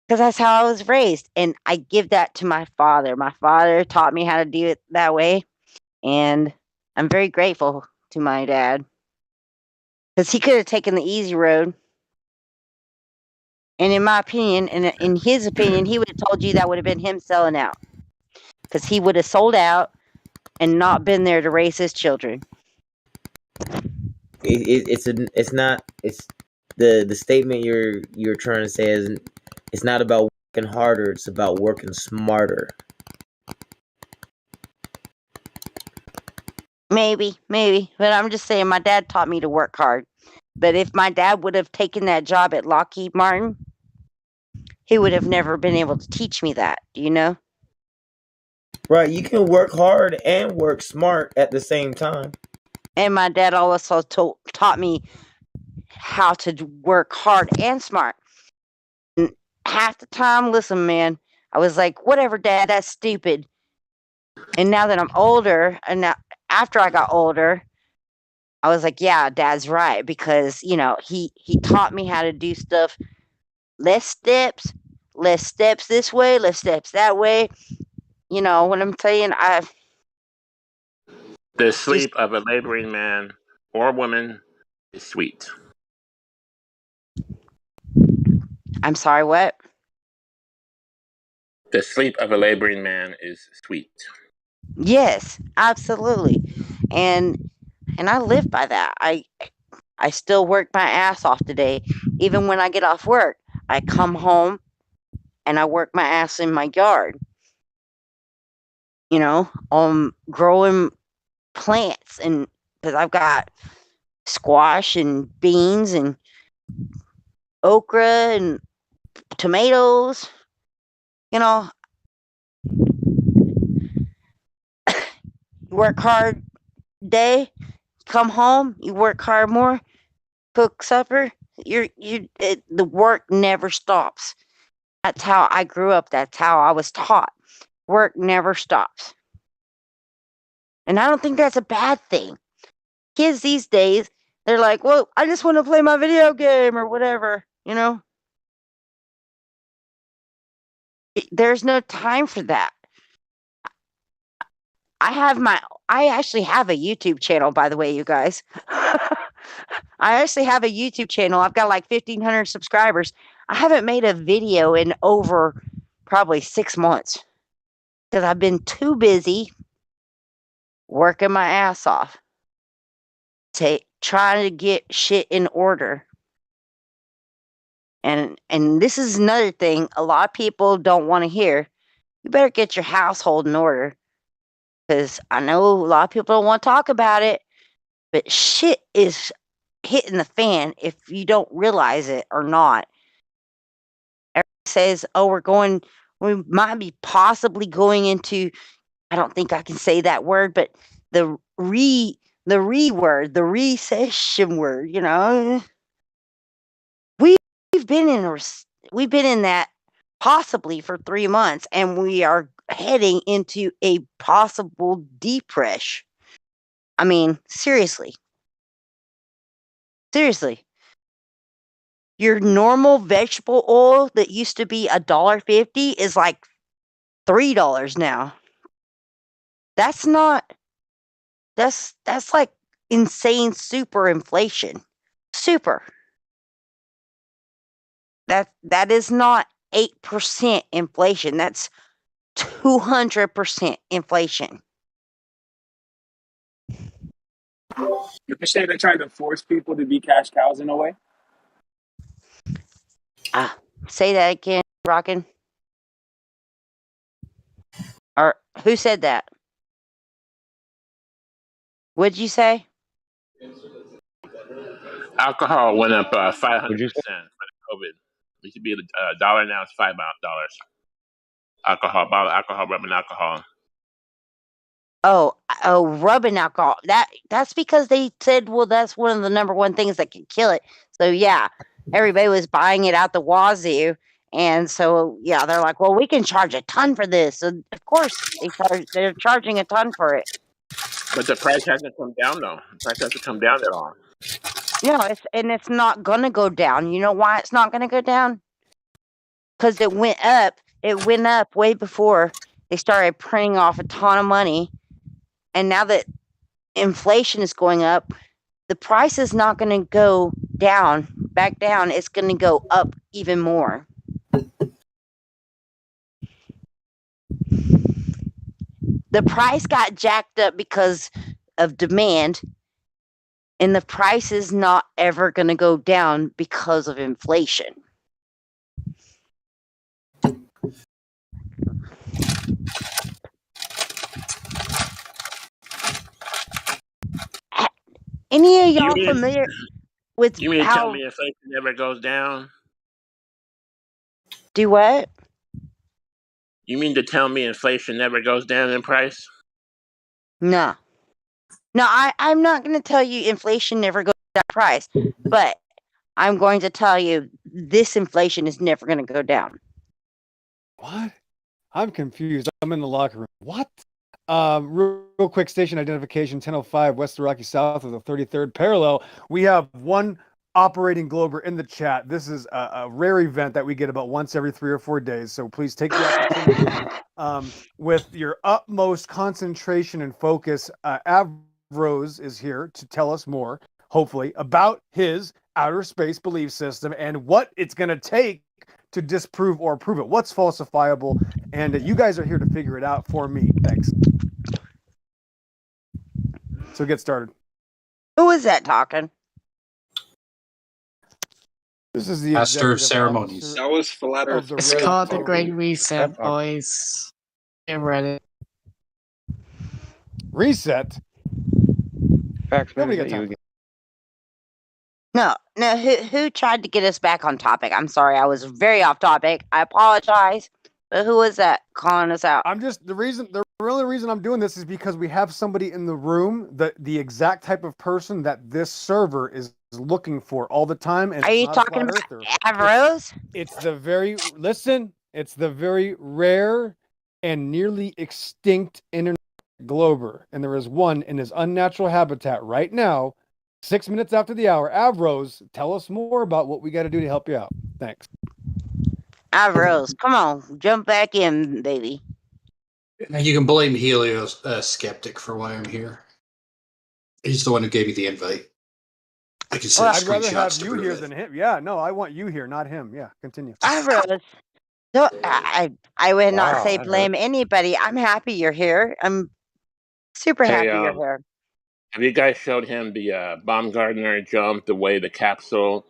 Because that's how I was raised. And I give that to my father. My father taught me how to do it that way. And I'm very grateful to my dad. Because he could have taken the easy road. And in my opinion, and in his opinion, he would have told you that would have been him selling out. Because he would have sold out and not been there to raise his children. It's the statement you're trying to say is it's not about working harder, it's about working smarter. Maybe, but I'm just saying my dad taught me to work hard. But if my dad would have taken that job at Lockheed Martin, he would have never been able to teach me that, do you know? Right, you can work hard and work smart at the same time. And my dad also taught me how to work hard and smart. And half the time, listen, man, I was like, whatever, Dad, that's stupid. And now that I'm older, and now, after I got older, I was like, yeah, Dad's right. Because, he taught me how to do stuff. Less steps this way, less steps that way. You know what I'm saying? The sleep of a laboring man or woman is sweet. I'm sorry, what? The sleep of a laboring man is sweet. Yes, absolutely. And I live by that. I still work my ass off today. Even when I get off work, I come home and I work my ass in my yard. Growing plants, and because I've got squash and beans and okra and tomatoes. Work hard day, come home, you work hard more, cook supper. The work never stops. That's how I grew up. That's how I was taught. Work never stops. And I don't think that's a bad thing. Kids these days, they're like, well, I just want to play my video game or whatever, you know? There's no time for that. I actually have a YouTube channel, by the way, you guys. I actually have a YouTube channel. I've got like 1,500 subscribers. I haven't made a video in over probably 6 months because I've been too busy working my ass off, trying to get shit in order. And this is another thing a lot of people don't want to hear. You better get your household in order, because I know a lot of people don't want to talk about it, but shit is hitting the fan if you don't realize it or not. Everybody says, oh, we might be possibly going into, I don't think I can say that word, but the recession word, you know. We've been in that possibly for 3 months, and we are heading into a possible depression. I mean, seriously. Seriously. Your normal vegetable oil that used to be $1.50 is like $3 now. That's like insane super inflation. Super. That is not 8% inflation. That's 200% inflation. You can say they tried to force people to be cash cows in a way. Say that again, Rockin'. Or who said that? What'd you say? Alcohol went up 500% for the COVID. It used to be a dollar, now it's $5. Alcohol, bottle alcohol, rubbing alcohol. Oh, rubbing alcohol. That's because they said, well, that's one of the number one things that can kill it. So yeah, everybody was buying it out the wazoo, and so yeah, they're like, well, we can charge a ton for this. And of course, they're charging a ton for it. But the price hasn't come down though. The price hasn't come down at all. It's not gonna go down. You know why it's not gonna go down? Because it went up. It went up way before they started printing off a ton of money. And now that inflation is going up, the price is not going to go back down. It's going to go up even more. The price got jacked up because of demand, and the price is not ever going to go down because of inflation. Any of y'all familiar with You mean to how... tell me inflation never goes down? Do what? You mean to tell me inflation never goes down in price? No, I'm not going to tell you inflation never goes down in price, but I'm going to tell you this inflation is never going to go down. What? I'm confused. I'm in the locker room. What? Real quick, station identification 1005 West of Rocky South of the 33rd parallel. We have one operating Glober in the chat. This is a rare event that we get about once every 3 or 4 days. So please take the opportunity with your utmost concentration and focus. Avros is here to tell us more, hopefully, about his outer space belief system and what it's going to take to disprove or prove it. What's falsifiable? And you guys are here to figure it out for me. Thanks. So get started. Who is that talking? This is the Master of Ceremonies. That was Flatter. It's called the Great Reset, boys. Get ready. Reset? Nobody got time. No. Who tried to get us back on topic? I'm sorry, I was very off topic. I apologize. But who is that calling us out? The only reason I'm doing this is because we have somebody in the room, the exact type of person that this server is looking for all the time. And are you talking about Avros? It's the very rare and nearly extinct internet Glober, and there is one in his unnatural habitat right now, 6 minutes after the hour. Avros, tell us more about what we got to do to help you out. Thanks. Avros, come on, jump back in, baby. You can blame Helios Skeptic for why I'm here. He's the one who gave me the invite. I can send I'd rather have screenshots to you prove here it. than him. Yeah, no, I want you here, not him. Yeah, continue. Avros. So I would not Wow, say that blame hurt. anybody. I'm happy you're here. I'm super Hey, happy you're here. have you guys showed him the Baumgartner jump? The way the capsule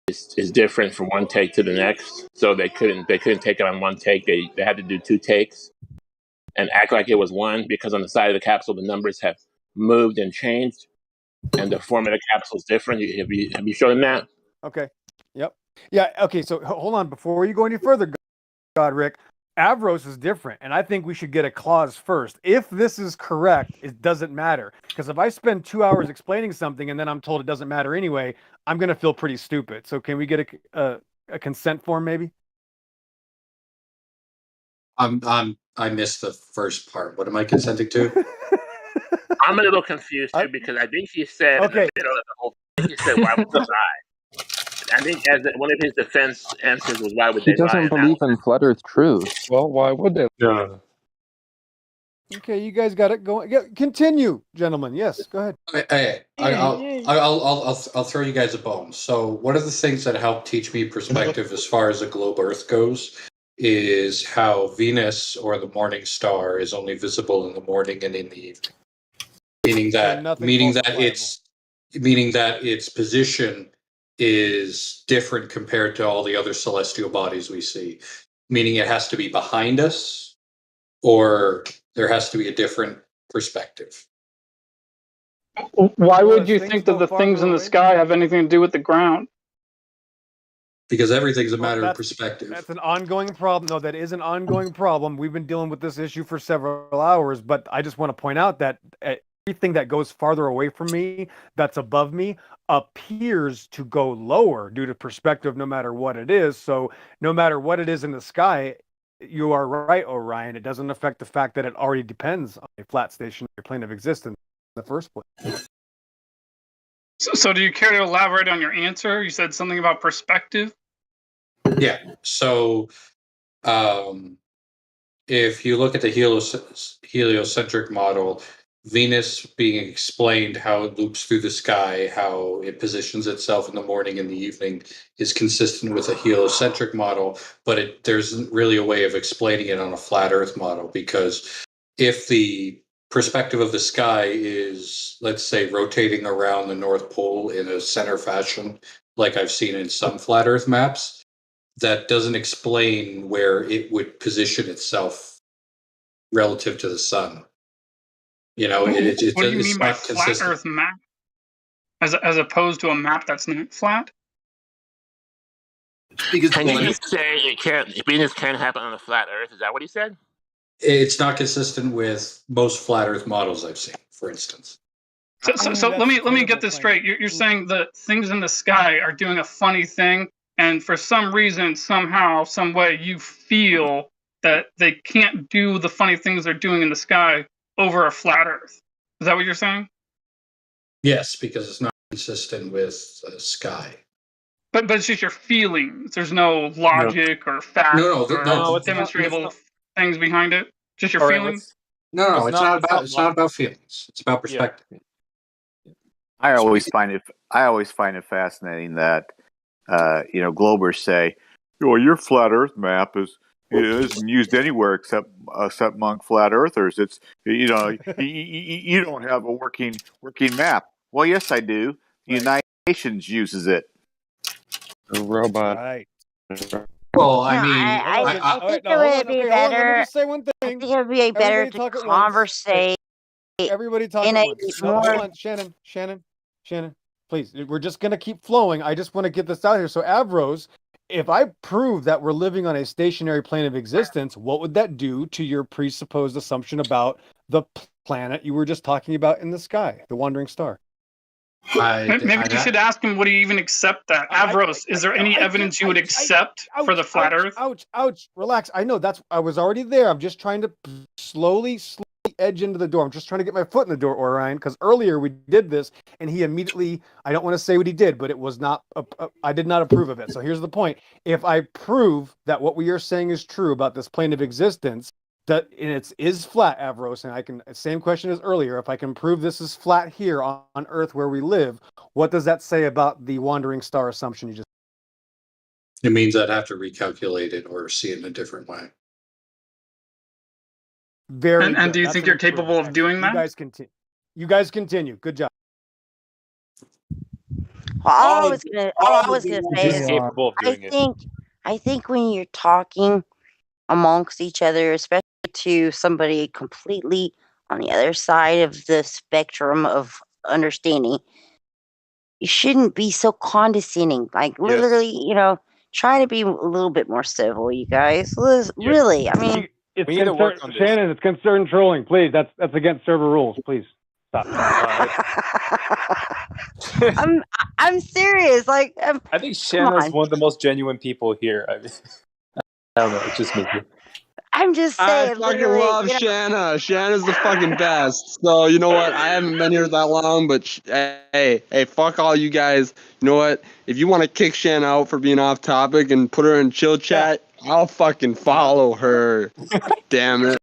is different from one take to the next, so they couldn't take it on one take. They had to do 2 takes and act like it was one, because on the side of the capsule the numbers have moved and changed, and the form of the capsule is different. Have you shown him that? Okay. Yep. Yeah. Okay. So hold on. Before you go any further, Godric, Avros is different, and I think we should get a clause first. If this is correct, it doesn't matter, because if I spend 2 hours explaining something and then I'm told it doesn't matter anyway, I'm gonna feel pretty stupid. So can we get a consent form, maybe? I missed the first part. What am I consenting to? I'm a little confused too, because I think he said in the middle of the whole thing, he said, "Why would they lie?" I think one of his defense answers was, "Why would He they lie?" doesn't And that believe in flat Earth truth. Well, why would they? Yeah. Okay, you guys got it going. Yeah, continue, gentlemen. Yes, go ahead. I'll throw you guys a bone. So one of the things that helped teach me perspective as far as a globe Earth goes is how Venus, or the morning star, is only visible in the morning and in the evening. Meaning that its position is different compared to all the other celestial bodies we see. Meaning it has to be behind us, or there has to be a different perspective. Why would you think that the things in the sky have anything to do with the ground? Because everything's a matter of perspective. That's an ongoing problem. No, that is an ongoing problem. We've been dealing with this issue for several hours, but I just want to point out that everything that goes farther away from me, that's above me, appears to go lower due to perspective, no matter what it is. So no matter what it is in the sky, you are right, Orion. It doesn't affect the fact that it already depends on a flat stationary plane of existence in the first place. So do you care to elaborate on your answer? You said something about perspective. Yeah. So if you look at the heliocentric model, Venus being explained how it loops through the sky, how it positions itself in the morning and the evening, is consistent with a heliocentric model, but there isn't really a way of explaining it on a flat Earth model, because if the perspective of the sky is, let's say, rotating around the North Pole in a center fashion, like I've seen in some flat Earth maps, that doesn't explain where it would position itself relative to the sun. You know, What it's do you mean by not flat consistent. Earth map? As opposed to a map that's not flat? Can you say Venus can't happen on a flat Earth? Is that what he said? It's not consistent with most flat Earth models I've seen, for instance. So let me get this straight. You're saying that things in the sky are doing a funny thing, and for some reason, somehow, some way, you feel that they can't do the funny things they're doing in the sky over a flat Earth. Is that what you're saying? Yes, because it's not consistent with the sky. But it's just your feelings. There's no logic or facts or demonstrable things behind it. Just your feelings. No, it's not about feelings. It's about perspective. I always find it fascinating that Globers say, "Well, your flat Earth map isn't used anywhere except among flat Earthers. It's you don't have a working map." Well, yes, I do. The United Nations uses it. A robot. Right. Well, I think it would be better. Let me just say one thing. I think it would be better to conversate. Everybody talk at once. No, hold on, Shannon, please. We're just gonna keep flowing. I just want to get this out here. So, Avros, if I prove that we're living on a stationary plane of existence, what would that do to your presupposed assumption about the planet you were just talking about in the sky, the wandering star? Maybe you should ask him, would he even accept that? Avros, is there any evidence you would accept for the flat Earth? Ouch, relax. I know I was already there. I'm just trying to slowly edge into the door. I'm just trying to get my foot in the door, Orion, because earlier we did this, and he immediately, I don't want to say what he did, but it was not, I did not approve of it. So here's the point. If I prove that what we are saying is true about this plane of existence, that it is flat, Avros, and I can, same question as earlier, if I can prove this is flat here on Earth where we live, what does that say about the wandering star assumption you just? It means I'd have to recalculate it or see it in a different way. Very and good. do you That's think an you're capable improvement. of doing You that? guys continue. You guys continue. Good job. Well, all I was gonna say He's is, capable of doing it. I think when you're talking amongst each other, especially to somebody completely on the other side of the spectrum of understanding, you shouldn't be so condescending. Like literally, try to be a little bit more civil, you guys. Really, I mean, It's We need to work on this. Shannon, it's concern trolling. Please, that's against server rules. Please stop. I'm serious. Like, I think come Shanna's on. one of the most genuine people here. I don't know. It's just me. I'm just I saying, fucking literally, love Shanna. Shanna's the fucking best. So you know what? I haven't been here that long, but hey, fuck all you guys. You know what? If you want to kick Shanna out for being off topic and put her in chill chat, I'll fucking follow her. Damn it.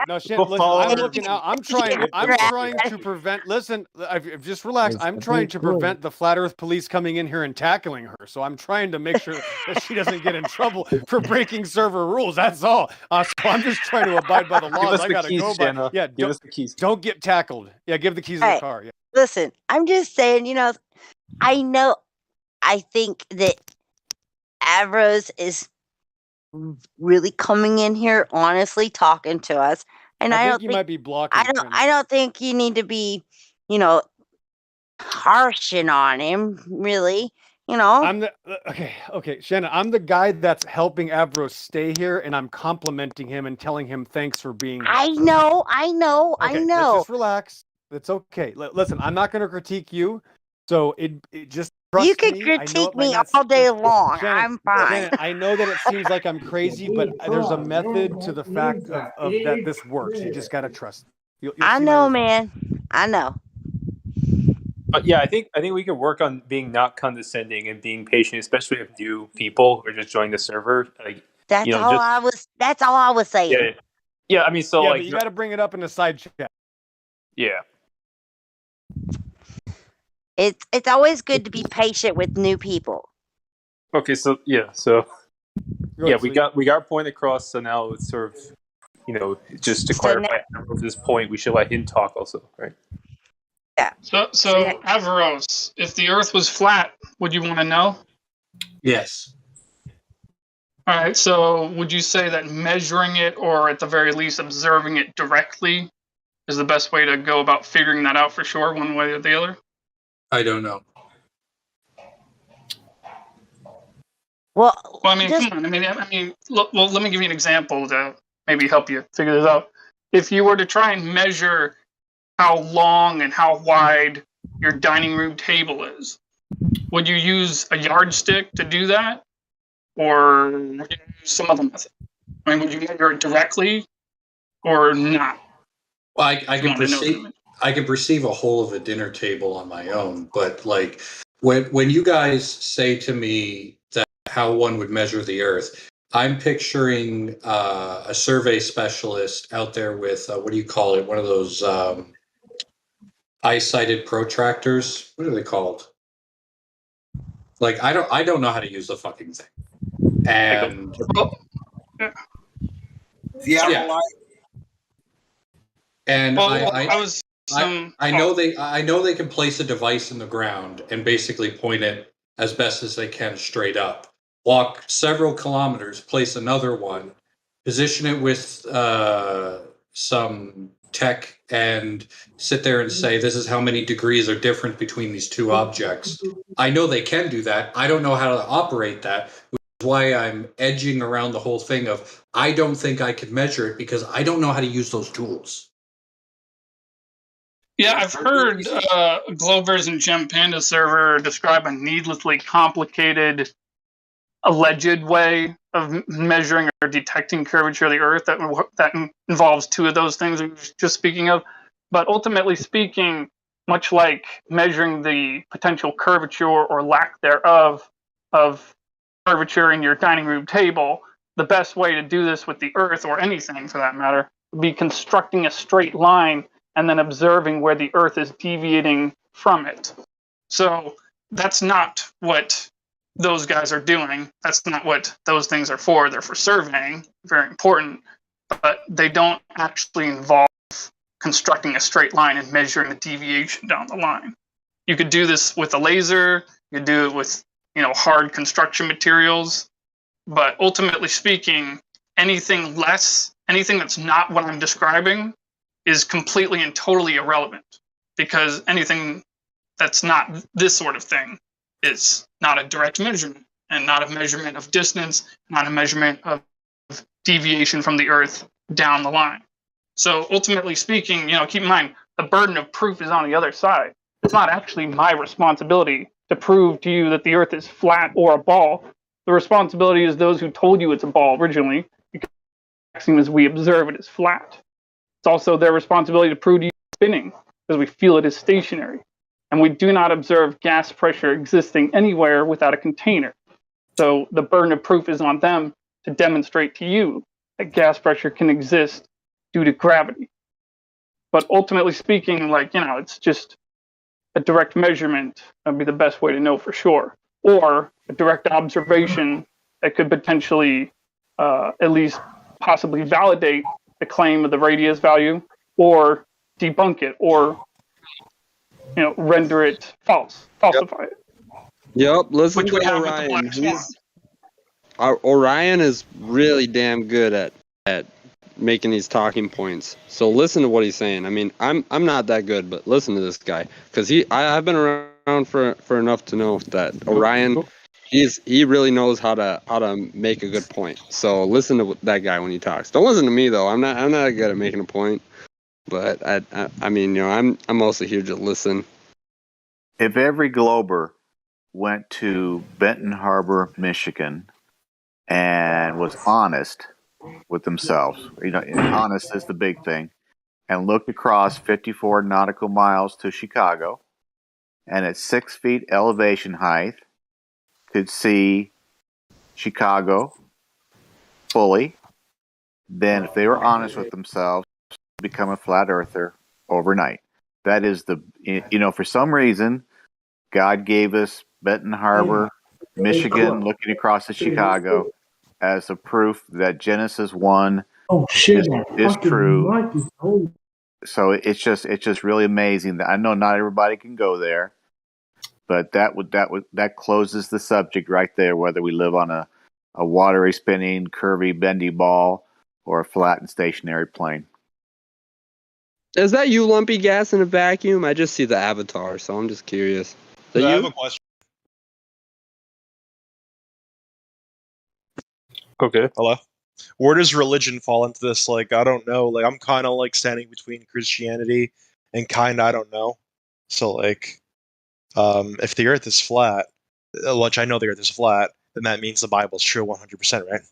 No, Shannon, listen, I'm looking out. I'm trying to prevent. Listen, I've just relaxed. I'm trying to prevent the flat Earth police coming in here and tackling her. So I'm trying to make sure that she doesn't get in trouble for breaking server rules. That's all. So I'm just trying to abide by the Give laws. us I the gotta keys, go by. Shanna. Yeah, Give us the keys. Don't get tackled. Yeah, give the keys to the car. Yeah. Listen, I'm just saying, I think that Avros is really coming in here, honestly talking to us, and I I think don't you think might be blocking. I don't think you need to be, harshing on him. Really, I'm the okay, Shannon. I'm the guy that's helping Avros stay here, and I'm complimenting him and telling him thanks for being here. I know. Okay, let's just relax. It's okay. Listen, I'm not going to critique you, so it just trust You can me. I know critique it might me not. all day long. Shannon, I'm fine. Shannon, I know that it seems like I'm crazy, but there's a method to the fact of that this works. You just got to trust. You'll I see my know, results. man. I know. Yeah, I think we could work on being not condescending and being patient, especially with new people who are just joining the server. Like, That's all I was saying. Yeah. I mean, so yeah, like, but you got to bring it up in the side chat. Yeah. It's always good to be patient with new people. Okay, so we got our point across. So now it's sort of, just to clarify this point, we should let him talk also, right? Yeah. So Averos, if the Earth was flat, would you want to know? Yes. All right. So would you say that measuring it, or at the very least observing it directly, is the best way to go about figuring that out for sure, one way or the other? I don't know. Well, I mean, come on. I mean, look, well, let me give you an example to maybe help you figure this out. If you were to try and measure how long and how wide your dining room table is, would you use a yardstick to do that, or would you use some other method? I mean, would you measure it directly or not? Well, I can perceive a whole of a dinner table on my own, but like when you guys say to me that how one would measure the Earth, I'm picturing a survey specialist out there with what do you call it? One of those eye-sighted protractors. What are they called? Like I don't know how to use the fucking thing. And the And Well, I know they can place a device in the ground and basically point it as best as they can straight up. Walk several kilometers, place another one, position it with some tech, and sit there and say, this is how many degrees are different between these two objects. I know they can do that. I don't know how to operate that, which is why I'm edging around the whole thing of I don't think I could measure it because I don't know how to use those tools. Yeah, I've heard Glover's and Gem Panda server describe a needlessly complicated alleged way of measuring or detecting curvature of the Earth that involves two of those things we were just speaking of. But ultimately speaking, much like measuring the potential curvature or lack thereof of curvature in your dining room table, the best way to do this with the Earth, or anything for that matter, would be constructing a straight line and then observing where the Earth is deviating from it. So that's not what those guys are doing. That's not what those things are for. They're for surveying, very important, but they don't actually involve constructing a straight line and measuring the deviation down the line. You could do this with a laser, you could do it with, hard construction materials, but ultimately speaking, anything that's not what I'm describing is completely and totally irrelevant, because anything that's not this sort of thing is not a direct measurement, and not a measurement of distance, not a measurement of deviation from the Earth down the line. So ultimately speaking, keep in mind, the burden of proof is on the other side. It's not actually my responsibility to prove to you that the Earth is flat or a ball. The responsibility is those who told you it's a ball originally, because as we observe it is flat. It's also their responsibility to prove to you it's spinning, because we feel it is stationary. And we do not observe gas pressure existing anywhere without a container. So the burden of proof is on them to demonstrate to you that gas pressure can exist due to gravity. But ultimately speaking, it's just a direct measurement would be the best way to know for sure. Or a direct observation that could potentially at least possibly validate the claim of the radius value, or debunk it, or render it falsify it. Yep, listen Which to we have with the Orion. Black Swan. Orion is really damn good at making these talking points. So listen to what he's saying. I mean, I'm not that good, but listen to this guy, because I've been around for enough to know that Orion, he really knows how to make a good point. So listen to that guy when he talks. Don't listen to me though. I'm not good at making a point. But I mean, I'm mostly here to listen. If every Glober went to Benton Harbor, Michigan, and was honest with themselves, honest is the big thing, and looked across 54 nautical miles to Chicago, and at 6 feet elevation height, could see Chicago fully, then if they were honest with themselves, become a flat earther overnight. That is for some reason, God gave us Benton Harbor, Michigan, looking across to Chicago, as a proof that Genesis 1 is true. So it's just really amazing. I know not everybody can go there, but that closes the subject right there, whether we live on a watery, spinning, curvy, bendy ball or a flat and stationary plane. Is that you, lumpy gas in a vacuum? I just see the avatar, so I'm just curious. I have a question. Okay. Hello. Where does religion fall into this? I don't know. I'm kind of standing between Christianity and I don't know. So if the Earth is flat, which I know the Earth is flat, then that means the Bible's true 100%, right?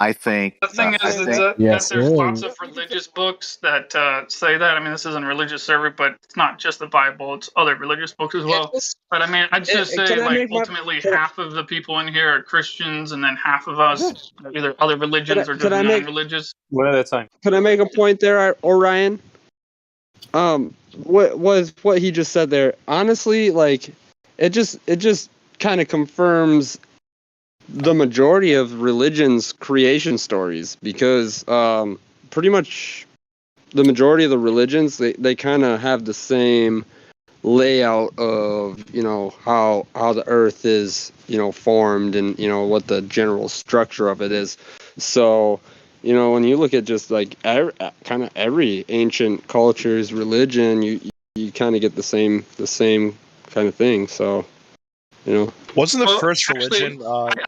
I think the thing is that there's lots of religious books that say that. I mean, this isn't a religious server, but it's not just the Bible; it's other religious books as well. But I mean, I'd just say ultimately half of the people in here are Christians, and then half of us are either other religions or just non-religious. One at a time. Could I make a point there, Orion? What he just said there? Honestly, it just kind of confirms the majority of religion's creation stories, because pretty much the majority of the religions, they kind of have the same layout of how the earth is formed, and what the general structure of it is. So when you look at just kind of every ancient culture's religion, you kind of get the same kind of thing. So wasn't the first religion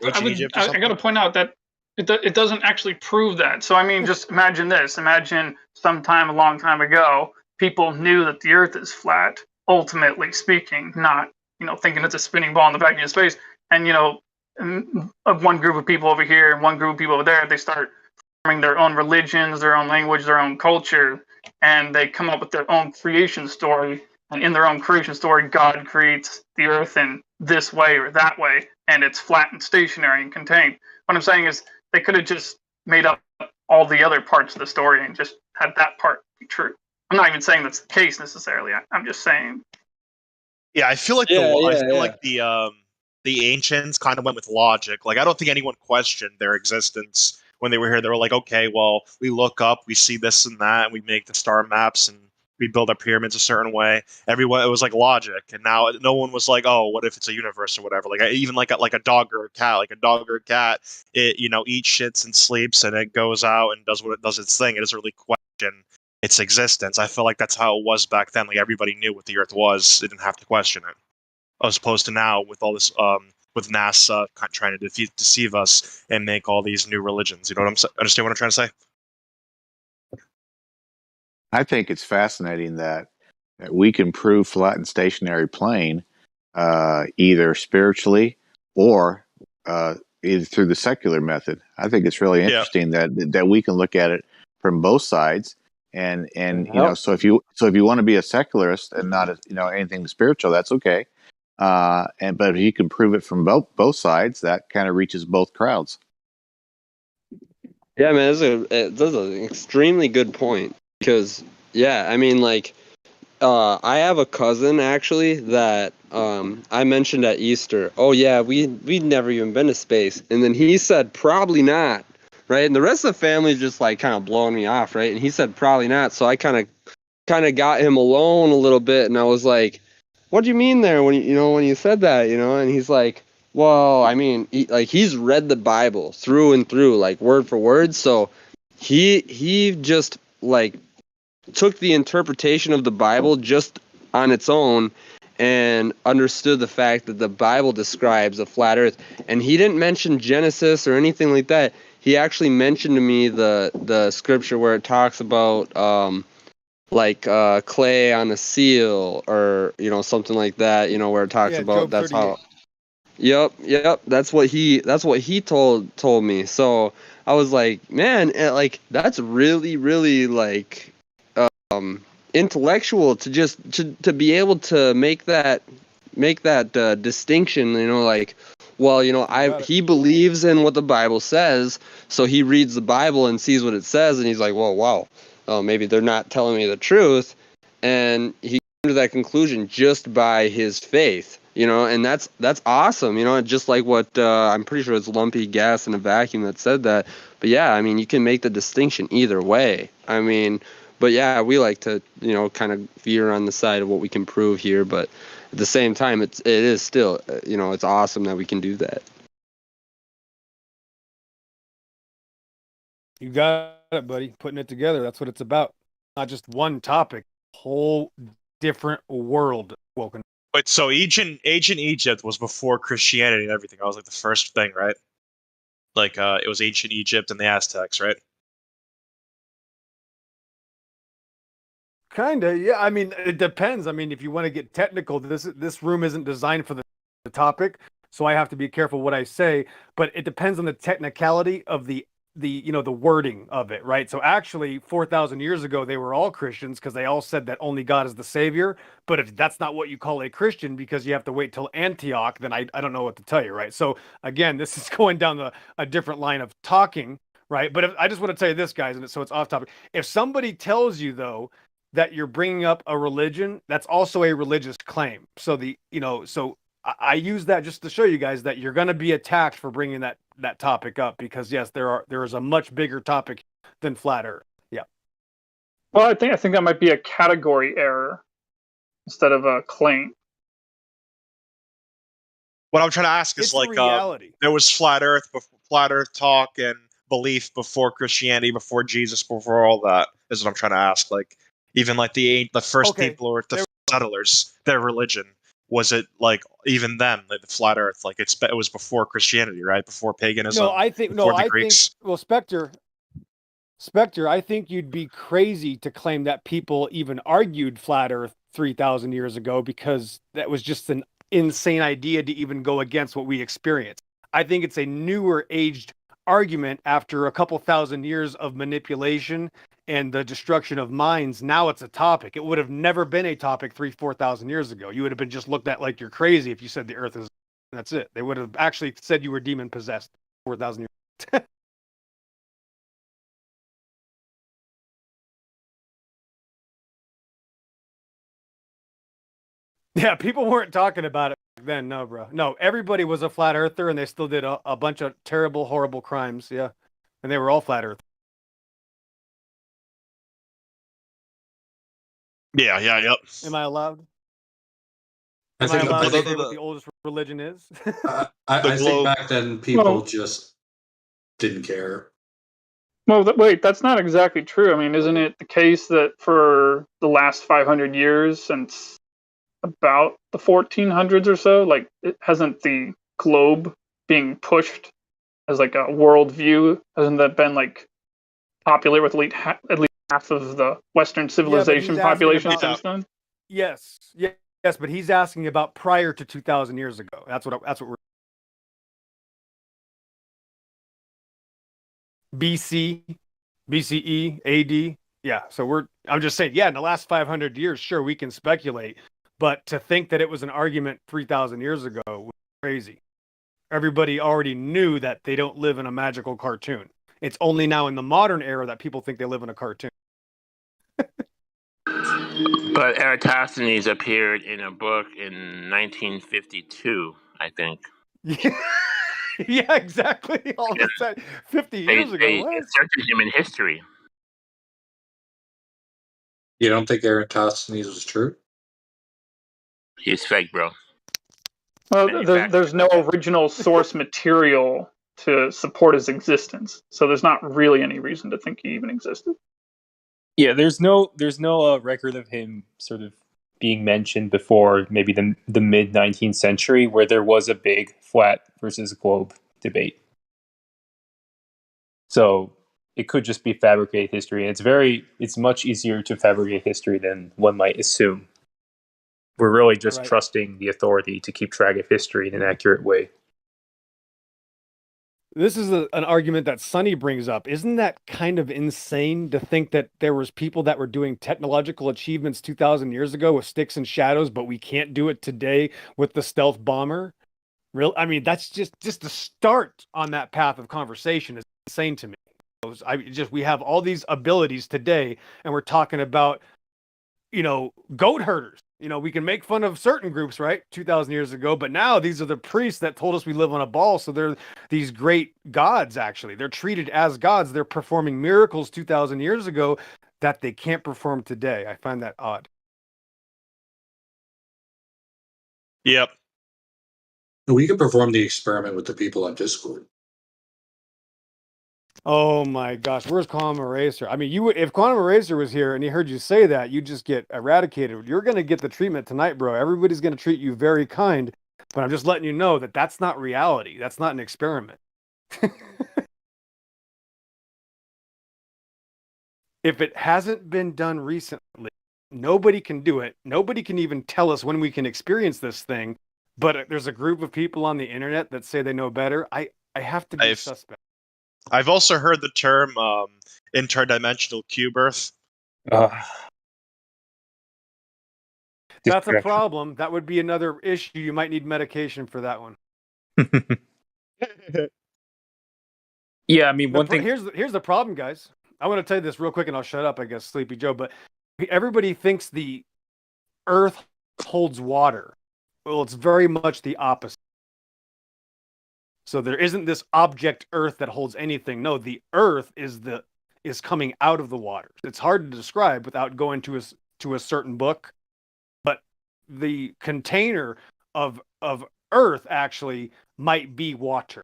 ancient Egypt or something? I got to point out that it doesn't actually prove that. So I mean, just imagine this. Imagine sometime a long time ago, people knew that the Earth is flat, ultimately speaking, not thinking it's a spinning ball in the vacuum of space. And of one group of people over here and one group of people over there. They start forming their own religions, their own language, their own culture, and they come up with their own creation story. And in their own creation story, God creates the earth in this way or that way, and it's flat and stationary and contained. What I'm saying is they could have just made up all the other parts of the story and just had that part be true. I'm not even saying that's the case necessarily. I'm just saying. Yeah, I feel like the ancients kind of went with logic. Like, I don't think anyone questioned their existence when they were here. They were like, okay, well, we look up, we see this and that, and we make the star maps, and we build our pyramids a certain way. Everyone, it was like logic, and now no one was like, oh, what if it's a universe or whatever? Like, even like a dog or a cat, it eats, shits, and sleeps, and it goes out and does what it does its thing. It doesn't really question its existence. I feel like that's how it was back then. Like, everybody knew what the Earth was; they didn't have to question it. As opposed to now with all this, with NASA trying to deceive us and make all these new religions. You know what understand what I'm trying to say? I think it's fascinating that we can prove flat and stationary plane either spiritually or either through the secular method. I think it's really interesting that we can look at it from both sides. And so if you want to be a secularist and not anything spiritual, that's okay. But if you can prove it from both sides, that kind of reaches both crowds. Yeah, man, that's an extremely good point. Because, I mean, like, I have a cousin, actually, that I mentioned at Easter. Oh, yeah, we'd never even been to space. And then he said, probably not, right? And the rest of the family just, like, kind of blowing me off, right? And he said, probably not. So I kind of got him alone a little bit, and I was like, what do you mean there when you said that, And he's like, well, I mean, he's read the Bible through and through, like, word for word. So he just, like, took the interpretation of the Bible just on its own and understood the fact that the Bible describes a flat earth. And he didn't mention Genesis or anything like that. He actually mentioned to me the scripture where it talks about clay on a seal or something like that, where it talks about Job that's 38. How Yep. That's what he told me. So I was like, man, like that's really, really like intellectual to be able to make that distinction, like, well, he believes in what the Bible says, so he reads the Bible and sees what it says, and he's like, well, wow, maybe they're not telling me the truth, and he came to that conclusion just by his faith, and that's awesome, just like what I'm pretty sure it's Lumpy Gas in a Vacuum that said that. But yeah, I mean, you can make the distinction either way. I mean, but yeah, we like to, kind of veer on the side of what we can prove here. But at the same time, it is still, it's awesome that we can do that. You got it, buddy. Putting it together. That's what it's about. Not just one topic, whole different world woken. But so ancient Egypt was before Christianity and everything. That was like the first thing, right? Like it was ancient Egypt and the Aztecs, right? Kinda, yeah. I mean, it depends. I mean, if you want to get technical, this room isn't designed for the topic, so I have to be careful what I say. But it depends on the technicality of the wording of it, right? So actually, 4,000 years ago, they were all Christians because they all said that only God is the Savior. But if that's not what you call a Christian, because you have to wait till Antioch, then I don't know what to tell you, right? So again, this is going down a different line of talking, right? But I just want to tell you this, guys, and so it's off topic. If somebody tells you though that you're bringing up a religion, that's also a religious claim. So I use that just to show you guys that you're going to be attacked for bringing that topic up, because yes, there is a much bigger topic than flat Earth. Yeah. Well, I think that might be a category error instead of a claim. What I'm trying to ask is there was flat Earth talk and belief before Christianity, before Jesus, before all that. Is what I'm trying to ask. Like, even like the first people or the settlers, their religion. Was it like even them, like the flat Earth? Like it was before Christianity, right? Before paganism. Well, Spectre, I think you'd be crazy to claim that people even argued flat Earth 3,000 years ago, because that was just an insane idea to even go against what we experienced. I think it's a newer aged argument after a couple thousand years of manipulation and the destruction of minds. Now it's a topic. It would have never been a topic 4,000 years ago. You would have been just looked at like you're crazy if you said the earth is, that's it. They would have actually said you were demon possessed 4,000 years. Yeah, people weren't talking about it back then. No, bro. No, everybody was a flat earther and they still did a bunch of terrible, horrible crimes. Yeah. And they were all flat earth. Yeah, yep. Am I allowed? I Am I think allowed to think- say what the oldest religion is? I think back then people Well- just didn't care. Well, wait, that's not exactly true. I mean, isn't it the case that for the last 500 years, since about the 1400s or so, like, it hasn't the globe being pushed as like a worldview, hasn't that been like popular with at least half of the Western civilization population since then? Yes. Yes, but he's asking about prior to 2,000 years ago. That's what we're BC, BCE, AD. Yeah, so I'm just saying, yeah, in the last 500 years, sure, we can speculate, but to think that it was an argument 3,000 years ago was crazy. Everybody already knew that they don't live in a magical cartoon. It's only now in the modern era that people think they live in a cartoon. But Eratosthenes appeared in a book in 1952, I think. Yeah, exactly. All of a sudden, 50 years ago. They What? inserted him in history. You don't think Eratosthenes was true? He's fake, bro. Well, there's no original source material to support his existence, so there's not really any reason to think he even existed. Yeah, there's no record of him sort of being mentioned before maybe the mid 19th century, where there was a big flat versus globe debate. So it could just be fabricated history, and it's much easier to fabricate history than one might assume. We're really just trusting the authority to keep track of history in an accurate way. This is an argument that Sonny brings up. Isn't that kind of insane to think that there was people that were doing technological achievements 2,000 years ago with sticks and shadows, but we can't do it today with the stealth bomber? I mean, that's just the start on that path of conversation is insane to me. We have all these abilities today, and we're talking about, goat herders. We can make fun of certain groups, right? 2,000 years ago, but now these are the priests that told us we live on a ball. So they're these great gods, actually. They're treated as gods. They're performing miracles 2,000 years ago that they can't perform today. I find that odd. Yep. We could perform the experiment with the people on Discord. Oh my gosh, where's Quantum Eraser? I mean, if Quantum Eraser was here and he heard you say that, you just get eradicated. You're going to get the treatment tonight, bro. Everybody's going to treat you very kind, but I'm just letting you know that that's not reality. That's not an experiment. If it hasn't been done recently, nobody can do it. Nobody can even tell us when we can experience this thing, but there's a group of people on the internet that say they know better. I have to be suspect. I've also heard the term interdimensional cube Earth. That's a problem. That would be another issue. You might need medication for that one. Yeah, I mean, here's the problem, guys. I want to tell you this real quick, and I'll shut up, I guess, Sleepy Joe. But everybody thinks the Earth holds water. Well, it's very much the opposite. So there isn't this object Earth that holds anything. No, the Earth is coming out of the water. It's hard to describe without going to a certain book, but the container of Earth actually might be water.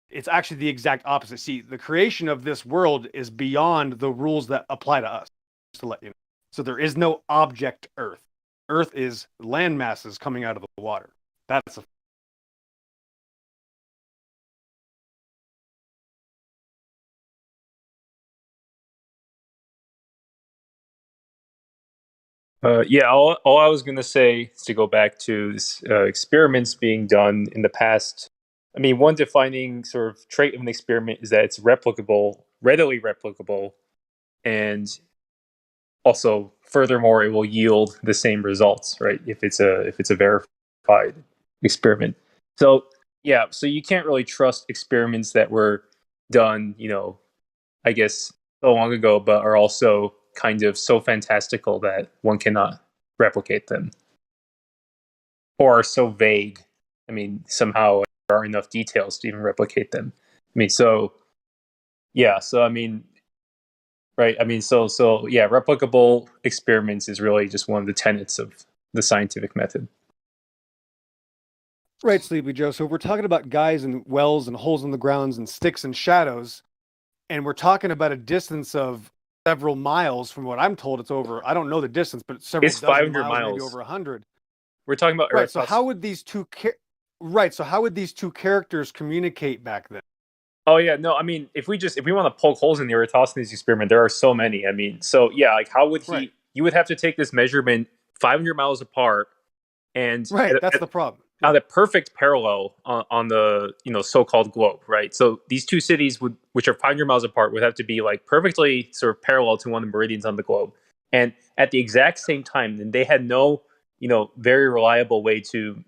It's actually the exact opposite. See, the creation of this world is beyond the rules that apply to us, just to let you know. So there is no object Earth. Earth is land masses coming out of the water. That's a all I was going to say is to go back to this, experiments being done in the past I mean, one defining sort of trait of an experiment is that it's replicable, readily replicable, and also, furthermore, it will yield the same results, right? If it's a verified experiment. So yeah, so you can't really trust experiments that were done, I guess so long ago, but are also kind of so fantastical that one cannot replicate them, or are so vague. I mean, somehow there aren't enough details to even replicate them. I mean, so yeah, so I mean, right? I mean, so yeah, replicable experiments is really just one of the tenets of the scientific method. Right, Sleepy Joe. So if we're talking about guys and wells and holes in the grounds and sticks and shadows, and we're talking about a distance of several miles. From what I'm told, it's over. I don't know the distance, but several It's dozen 500 miles, maybe miles. over 100. We're talking about Right. So how would these two characters communicate back then? Oh yeah, no, I mean, if we want to poke holes in the Eratosthenes experiment, there are so many. I mean, so yeah, like how would he? Right. You would have to take this measurement 500 miles apart, and Right, that's the problem. At a perfect parallel on the so-called globe, right? So these two cities which are 500 miles apart, would have to be like perfectly sort of parallel to one of the meridians on the globe, and at the exact same time. Then they had no very reliable way to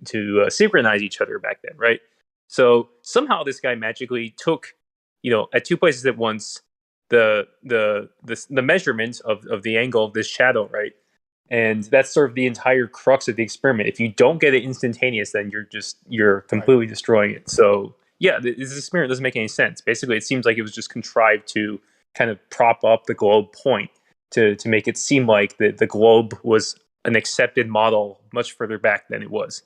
synchronize each other back then, right? So somehow this guy magically took at two places at once the measurement of the angle of this shadow, right? And that's sort of the entire crux of the experiment. If you don't get it instantaneous, then you're completely destroying it. So yeah, this experiment doesn't make any sense. Basically, it seems like it was just contrived to kind of prop up the globe point to make it seem like the globe was an accepted model much further back than it was.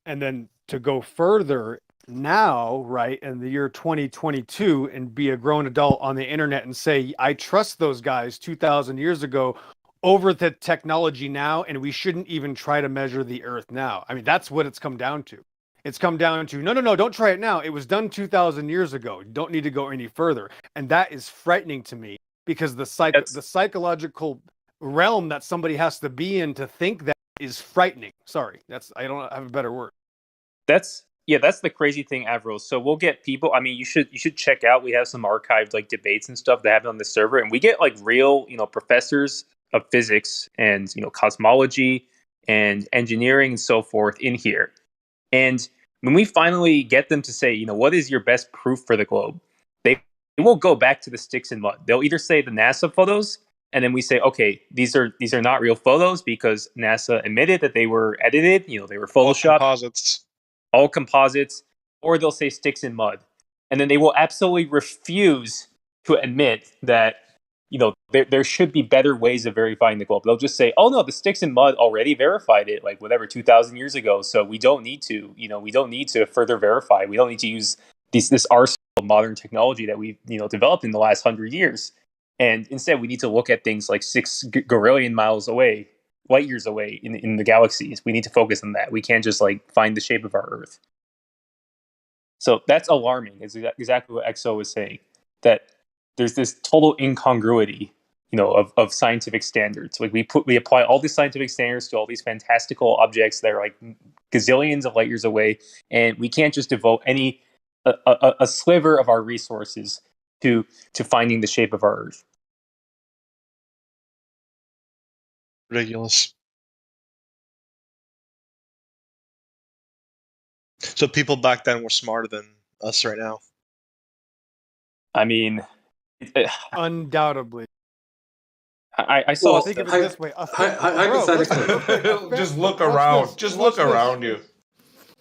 And then to go further now, right, in the year 2022, and be a grown adult on the internet and say, I trust those guys 2,000 years ago over the technology now, and we shouldn't even try to measure the Earth now. I mean, that's what it's come down to. It's come down to, no, don't try it now. It was done 2,000 years ago. You don't need to go any further. And that is frightening to me, because the psychological realm that somebody has to be in to think that is frightening. Sorry, I don't have a better word. That's the crazy thing, Avro. So we'll get people. I mean, you should check out. We have some archived like debates and stuff that happen on the server, and we get like real professors of physics and cosmology and engineering and so forth in here. And when we finally get them to say, what is your best proof for the globe, they won't go back to the sticks and mud. They'll either say the NASA photos, and then we say, okay, these are not real photos because NASA admitted that they were edited. They were photoshopped. All composites, or they'll say sticks and mud. And then they will absolutely refuse to admit that, there should be better ways of verifying the globe. They'll just say, oh no, the sticks and mud already verified it, like whatever, 2,000 years ago. So we don't need to further verify. We don't need to use this arsenal of modern technology that we've, developed in the last 100 years. And instead we need to look at things like 6 gorillion light years away in the galaxies. We need to focus on that. We can't just like find the shape of our Earth. So that's alarming. Is exactly what EXO was saying, that there's this total incongruity, of scientific standards. Like we apply all these scientific standards to all these fantastical objects that are like gazillions of light years away, and we can't just devote a sliver of our resources to finding the shape of our Earth. Ridiculous. So people back then were smarter than us right now. I mean, undoubtedly. I saw. Think of it this way. Hypothetically, just look around. Just look around you.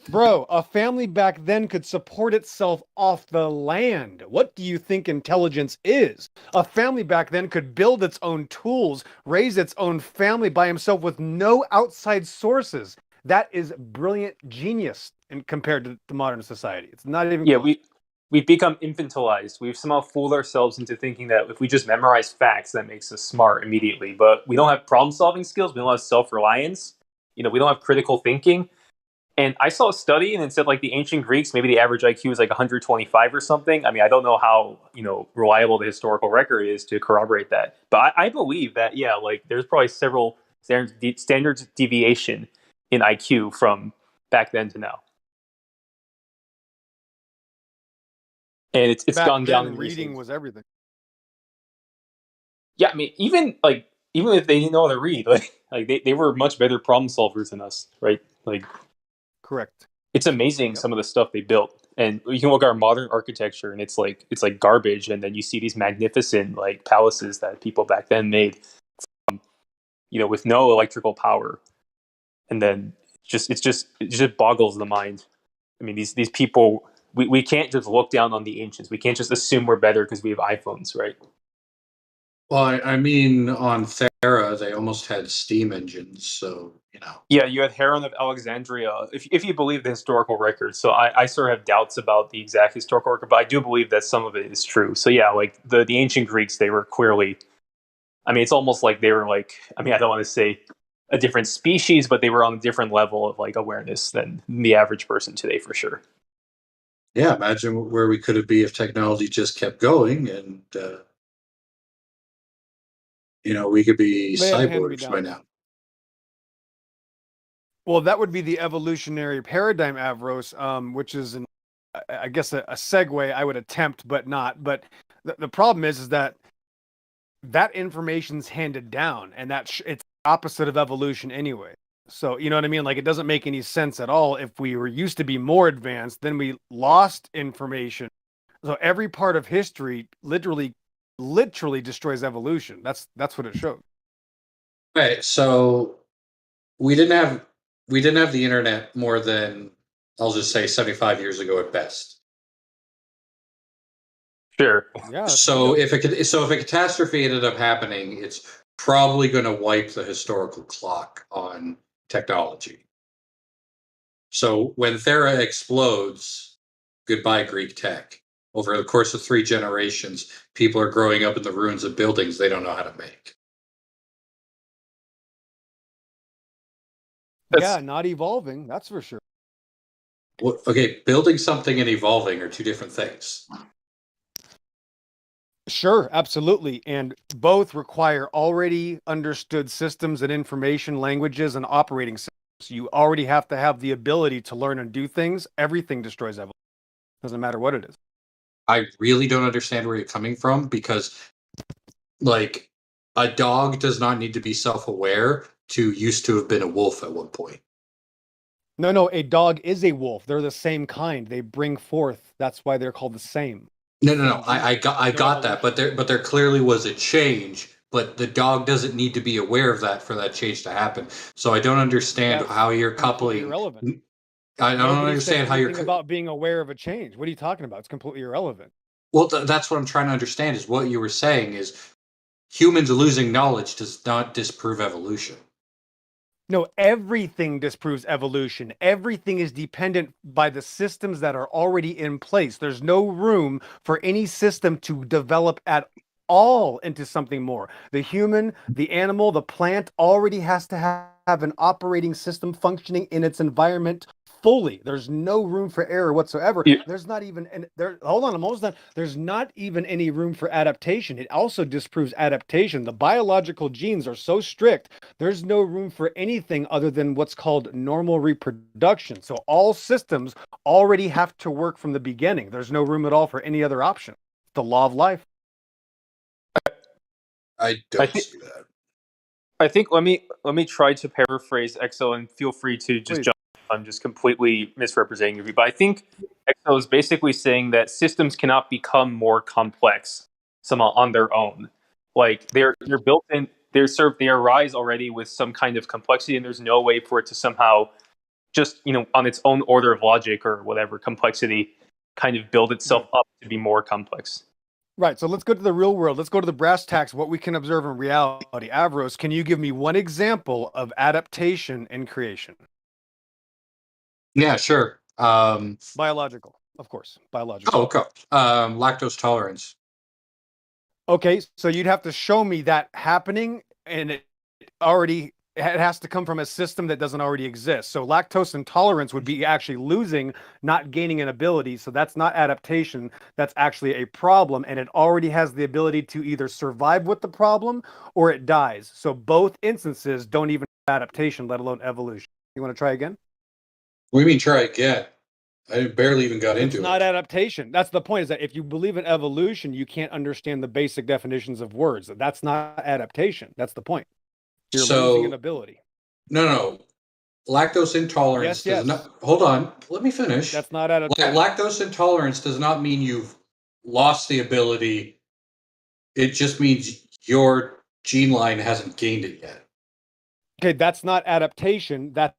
Bro, a family back then could support itself off the land. What do you think intelligence is? A family back then could build its own tools, raise its own family by himself with no outside sources. That is brilliant genius compared to modern society. It's not even close. We've become infantilized. We've somehow fooled ourselves into thinking that if we just memorize facts, that makes us smart immediately. But we don't have problem-solving skills. We don't have self-reliance. We don't have critical thinking. And I saw a study and it said like the ancient Greeks, maybe the average IQ was like 125 or something. I mean, I don't know how, reliable the historical record is to corroborate that. But I believe that, yeah, like there's probably several standards deviation in IQ from back then to now. And it's Back gone down then, in reading recent. was everything. Yeah, I mean, even if they didn't know how to read, like they were much better problem solvers than us, right? Like, Correct. it's amazing some of the stuff they built. And you can look at our modern architecture and it's like garbage, and then you see these magnificent like palaces that people back then made with no electrical power. And then it just boggles the mind. I mean, these people, we can't just look down on the ancients. We can't just assume we're better because we have iPhones, right? Well, I mean, on Thera, they almost had steam engines, so Yeah, you had Heron of Alexandria, if you believe the historical record. So I sort of have doubts about the exact historical record, but I do believe that some of it is true. So yeah, like the ancient Greeks, they were clearly, I mean, it's almost like they were like, I mean, I don't want to say a different species, but they were on a different level of like awareness than the average person today, for sure. Yeah, imagine where we could have been if technology just kept going, and we could be They had cyborgs by hand-me-downs. now. Well, that would be the evolutionary paradigm, Avros, which is, I guess, a segue I would attempt, but not. But the problem is that information's handed down, and it's opposite of evolution anyway. So, you know what I mean? Like, it doesn't make any sense at all. If we were used to be more advanced, then we lost information. So every part of history literally destroys evolution. That's what it shows. Right. So we didn't have the internet more than, I'll just say, 75 years ago at best. Sure. Yeah. So if a catastrophe ended up happening, it's probably going to wipe the historical clock on technology. So when Thera explodes, goodbye Greek tech. Over the course of 3 generations, people are growing up in the ruins of buildings they don't know how to make. Yeah, not evolving, that's for sure. Well, okay, building something and evolving are 2 different things. Sure, absolutely. And both require already understood systems and information languages and operating systems. You already have to have the ability to learn and do things. Everything destroys evolution. Doesn't matter what it is. I really don't understand where you're coming from, because like a dog does not need to be self-aware to used to have been a wolf at one point. No, a dog is a wolf. They're the same kind. They bring forth. That's why they're called the same. No. I got that, but there clearly was a change. But the dog doesn't need to be aware of that for that change to happen. So I don't understand how you're coupling. Irrelevant. I don't Nobody understand said how you're anything about being aware of a change. What are you talking about? It's completely irrelevant. Well, that's what I'm trying to understand. Is what you were saying is humans losing knowledge does not disprove evolution. No, everything disproves evolution. Everything is dependent by the systems that are already in place. There's no room for any system to develop at all into something more. The human, the animal, the plant already has to have an operating system functioning in its environment fully. There's no room for error whatsoever. There's not even, hold on, I'm almost done. There's not even any room for adaptation. It also disproves adaptation. The biological genes are so strict, there's no room for anything other than what's called normal reproduction. So all systems already have to work from the beginning. There's no room at all for any other option. The law of life. I don't see that. I think let me try to paraphrase Exo, and feel free to just jump. I'm just completely misrepresenting you, but I think Exo is basically saying that systems cannot become more complex somehow on their own. Like they're built in, they arise already with some kind of complexity, and there's no way for it to somehow just on its own order of logic or whatever complexity kind of build itself up to be more complex. Right. So let's go to the real world. Let's go to the brass tacks, what we can observe in reality. Avros, can you give me one example of adaptation in creation? Yeah, sure. Biological, of course. Biological. Oh, okay. Lactose tolerance. Okay, so you'd have to show me that happening, and it already it has to come from a system that doesn't already exist. So lactose intolerance would be actually losing, not gaining an ability. So that's not adaptation. That's actually a problem. And it already has the ability to either survive with the problem or it dies. So both instances don't even have adaptation, let alone evolution. You want to try again? What do you mean try again? I barely even got It's into not it. adaptation. That's the point, is that if you believe in evolution, you can't understand the basic definitions of words. That's not adaptation. That's the point. You're losing an So, ability. no. Lactose intolerance Yes. does not. Hold on. Let me finish. That's not adaptation. Lactose intolerance does not mean you've lost the ability. It just means your gene line hasn't gained it yet. Okay, that's not adaptation. That's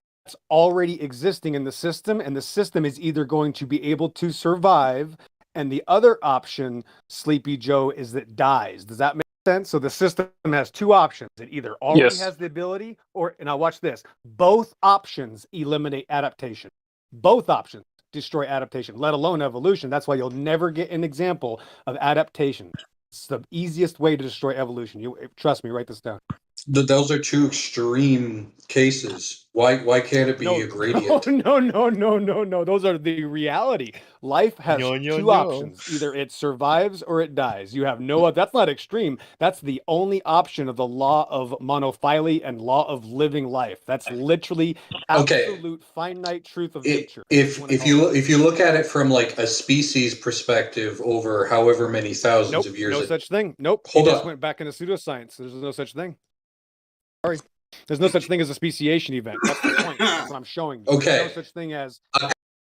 already existing in the system, and the system is either going to be able to survive, and the other option, Sleepy Joe, is that dies. Does that make sense? So the system has two options. It either already has the ability, or, and now watch this, both options eliminate adaptation. Both options destroy adaptation, let alone evolution. That's why you'll never get an example of adaptation. It's the easiest way to destroy evolution. You trust me, write this down. Those are two extreme cases. Why can't it be a gradient? No. Those are the reality. Life has two options. Either it survives or it dies. You have no other. That's not extreme. That's the only option of the law of monophyly and law of living life. That's literally absolute finite truth of nature. If you look at it from like a species perspective over however many thousands of years, no such thing. Nope. Hold He just on. went back into pseudoscience. There's no such thing. Sorry. There's no such thing as a speciation event. That's the point. That's what I'm showing you. Okay. There's no such thing as a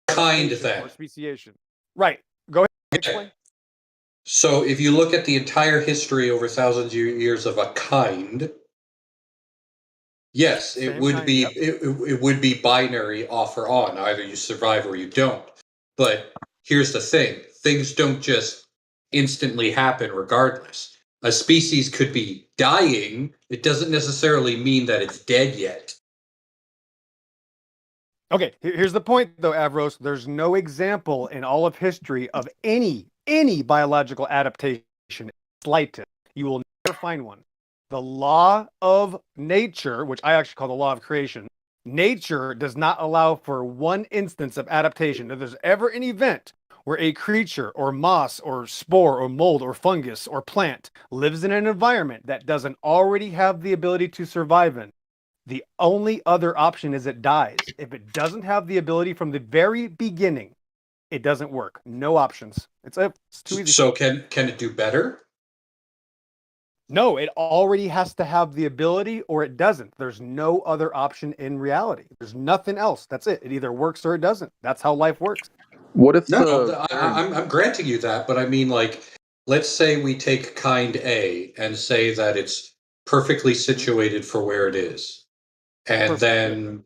kind adaptation then. or speciation. Right. Go ahead. Explain. So if you look at the entire history over thousands of years of a kind, yes, it would be it would be binary off or on. Either you survive or you don't. But here's the thing. Things don't just instantly happen regardless. A species could be dying. It doesn't necessarily mean that it's dead yet. Okay, here's the point though, Avros. There's no example in all of history of any biological adaptation. Slightest. You will never find one. The law of nature, which I actually call the law of creation, nature does not allow for one instance of adaptation. If there's ever an event where a creature or moss or spore or mold or fungus or plant lives in an environment that doesn't already have the ability to survive in, the only other option is it dies. If it doesn't have the ability from the very beginning, it doesn't work. No options. It's too easy. So can it do better? No, it already has to have the ability or it doesn't. There's no other option in reality. There's nothing else. That's it. It either works or it doesn't. That's how life works. What if I'm granting you that, but I mean, like, let's say we take kind A and say that it's perfectly situated for where it is. And then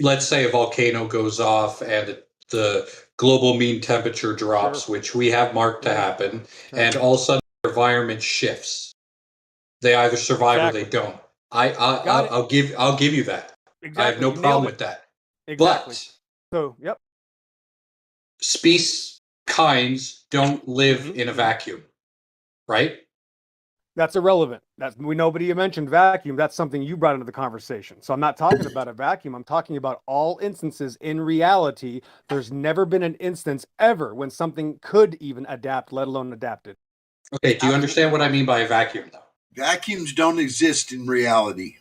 let's say a volcano goes off and the global mean temperature drops, which we have marked to happen, and all of a sudden the environment shifts. They either survive or they don't. I'll give you that. Exactly. I have no problem with that. Exactly. But species kinds don't live in a vacuum, right? That's irrelevant. Nobody mentioned vacuum. That's something you brought into the conversation. So I'm not talking about a vacuum. I'm talking about all instances in reality. There's never been an instance ever when something could even adapt, let alone adapted. Okay, do you understand what I mean by a vacuum, though? Vacuums don't exist in reality.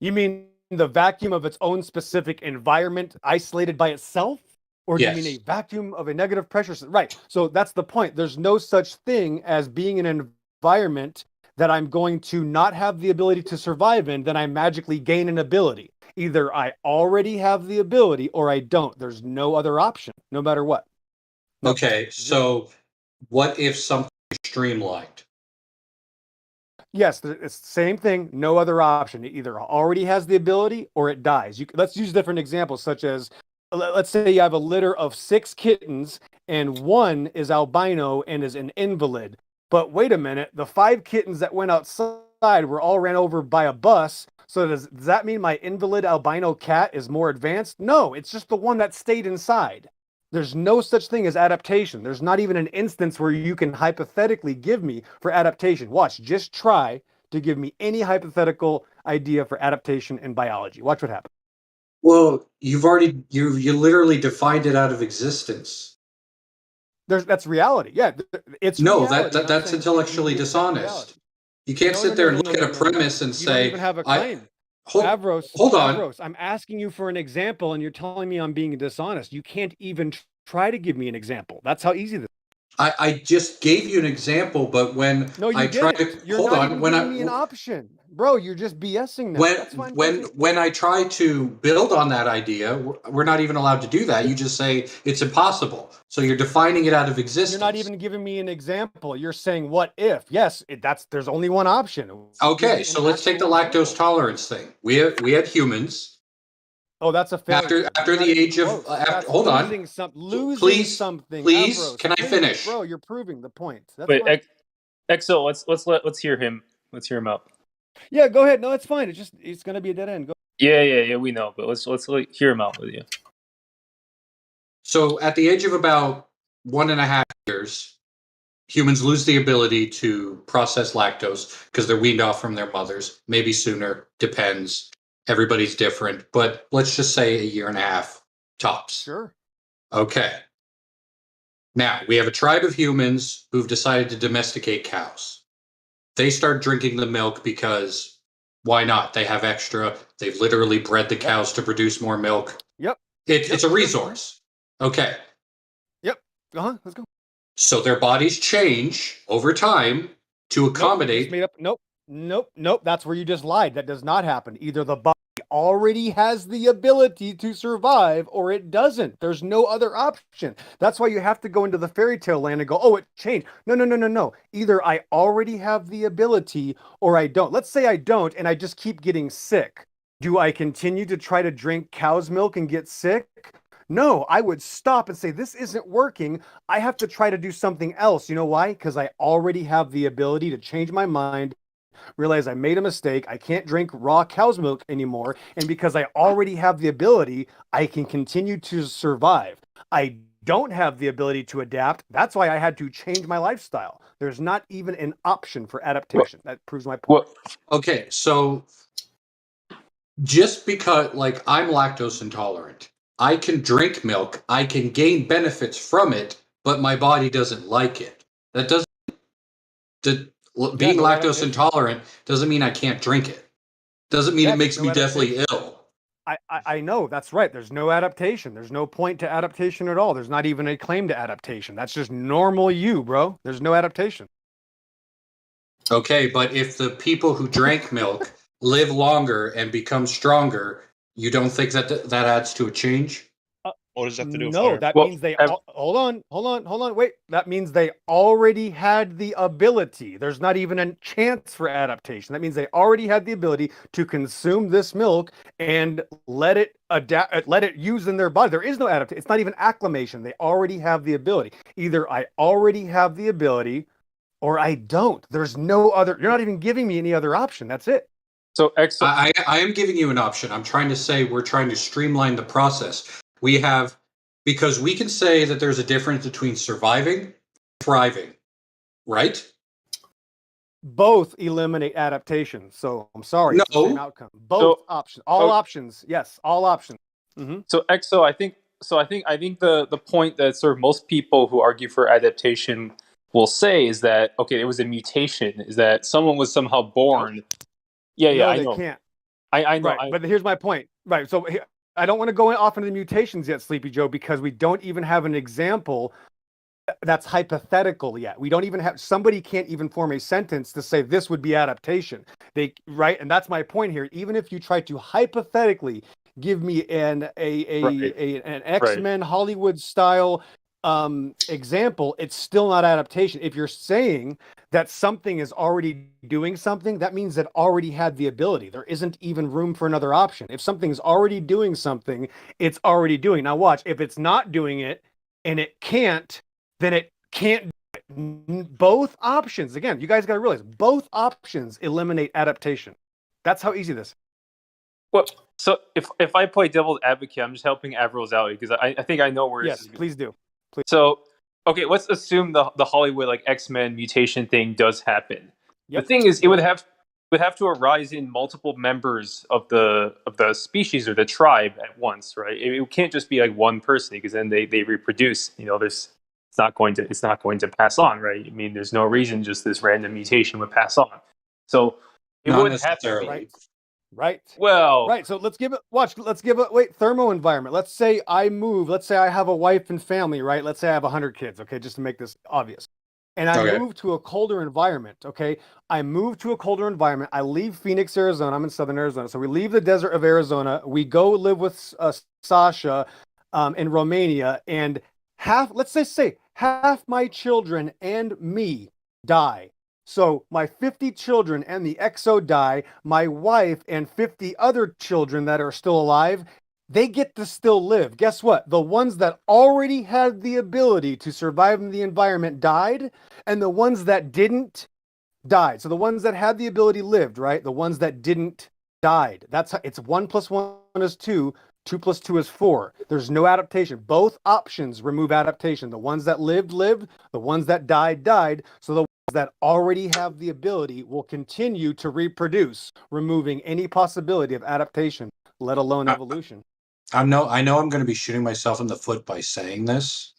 You mean the vacuum of its own specific environment isolated by itself? Or do you mean a vacuum of a negative pressure? Right. So that's the point. There's no such thing as being in an environment that I'm going to not have the ability to survive in, then I magically gain an ability. Either I already have the ability or I don't. There's no other option, no matter what. No. Okay, so what if something is streamlined? Yes, it's the same thing, no other option. It either already has the ability or it dies. Let's use different examples, such as, let's say you have a litter of 6 kittens and one is albino and is an invalid. But wait a minute, the 5 kittens that went outside were all ran over by a bus. So does that mean my invalid albino cat is more advanced? No, it's just the one that stayed inside. There's no such thing as adaptation. There's not even an instance where you can hypothetically give me for adaptation. Watch, just try to give me any hypothetical idea for adaptation in biology. Watch what happens. Well, you literally defined it out of existence. That's reality. Yeah, it's No, reality. that's intellectually dishonest. You can't sit there and look at a premise and You don't say, even have a claim. hold on. Avros, I'm asking you for an example, and you're telling me I'm being dishonest. You can't even try to give me an example. That's how easy this is. I just gave you an example, but when No, you I try didn't. to You're hold not on, even when giving me an option, bro. You're just BSing now. That's fine. when I try to build on that idea, we're not even allowed to do that. You just say it's impossible. So you're defining it out of existence. You're not even giving me an example. You're saying what if? Yes, there's only one option. Okay, so let's take the lactose tolerance thing. We had humans. Oh, that's a failure. After the age of hold on. Losing something. Please, Avros, can I finish? Bro, you're proving the point. That's Wait, fine. Exo, let's hear him. Let's hear him out. Yeah, go ahead. No, it's fine. It's gonna be a dead end. Go. Yeah, we know, but let's hear him out with you. So at the age of about 1.5 years, humans lose the ability to process lactose because they're weaned off from their mothers. Maybe sooner, depends. Everybody's different, but let's just say 1.5 years tops. Sure. Okay. Now, we have a tribe of humans who've decided to domesticate cows. They start drinking the milk because why not? They have extra. They've literally bred the cows to produce more milk. Yep. It's a resource. Okay. Yep. Let's go. So their bodies change over time to accommodate. Nope. That's where you just lied. That does not happen. Either the body already has the ability to survive or it doesn't. There's no other option. That's why you have to go into the fairy tale land and go, oh, it changed. No. Either I already have the ability or I don't. Let's say I don't and I just keep getting sick. Do I continue to try to drink cow's milk and get sick? No, I would stop and say, this isn't working. I have to try to do something else. You know why? Because I already have the ability to change my mind, realize I made a mistake. I can't drink raw cow's milk anymore. And because I already have the ability, I can continue to survive. I don't have the ability to adapt. That's why I had to change my lifestyle. There's not even an option for adaptation. That proves my point. Okay, so just because, like, I'm lactose intolerant, I can drink milk, I can gain benefits from it, but my body doesn't like it. That doesn't. Being lactose intolerant doesn't mean I can't drink it. Doesn't mean it makes me deathly ill. I know, that's right. There's no adaptation. There's no point to adaptation at all. There's not even a claim to adaptation. That's just normal you, bro. There's no adaptation. Okay, but if the people who drank milk live longer and become stronger, you don't think that adds to a change? What does that have to do with No, fire? that means they hold on, wait. That means they already had the ability. There's not even a chance for adaptation. That means they already had the ability to consume this milk and let it adapt, let it use in their body. There is no adaptation. It's not even acclimation. They already have the ability. Either I already have the ability or I don't. There's no other. You're not even giving me any other option. That's it. So I am giving you an option. I'm trying to say we're trying to streamline the process. We have, because we can say that there's a difference between surviving and thriving, right? Both eliminate adaptation. So I'm sorry. No. It's the same outcome. Both options. All options. Yes. All options. Mm-hmm. So Exo, I think the point that sort of most people who argue for adaptation will say is that, okay, it was a mutation, is that someone was somehow born. Yeah, no, I they know. Can't. I know. Right, but here's my point. Right. So I don't want to go off into the mutations yet, Sleepy Joe, because we don't even have an example that's hypothetical yet. We don't even have, somebody can't even form a sentence to say this would be adaptation. Right? And that's my point here. Even if you try to hypothetically give me an X-Men Hollywood style example, it's still not adaptation. If you're saying that something is already doing something, that means it already had the ability. There isn't even room for another option. If something's already doing something, it's already doing. Now watch, if it's not doing it and it can't, then it can't do it. Both options, again, you guys got to realize, both options eliminate adaptation. That's how easy this is. Well, so if I play devil's advocate, I'm just helping Avros out because I think I know where yes, this is. Please do. Please. So, okay, let's assume the Hollywood like X-Men mutation thing does happen. Yep. The thing is, it would have would have to arise in multiple members of the species or the tribe at once, right? It can't just be like one person because then they reproduce. There's it's not going to pass on, right? I mean, there's no reason just this random mutation would pass on. So it Not would have to be necessarily. Right. well. Right. So let's give it thermo environment. Let's say I have a wife and family, right? Let's say I have 100 kids, okay, just to make this obvious. And I move to a colder environment, okay? I move to a colder environment. I leave Phoenix, Arizona. I'm in southern Arizona. So we leave the desert of Arizona. We go live with Sasha in Romania, and let's say half my children and me die. So my 50 children and the exo die, my wife and 50 other children that are still alive, they get to still live. Guess what? The ones that already had the ability to survive in the environment died, and the ones that didn't died. So the ones that had the ability lived, right? The ones that didn't died. That's how it's 1 + 1 is 2. 2 + 2 is 4. There's no adaptation. Both options remove adaptation. The ones that lived. The ones that died. So the ones that already have the ability will continue to reproduce, removing any possibility of adaptation, let alone evolution. I know I'm going to be shooting myself in the foot by saying this,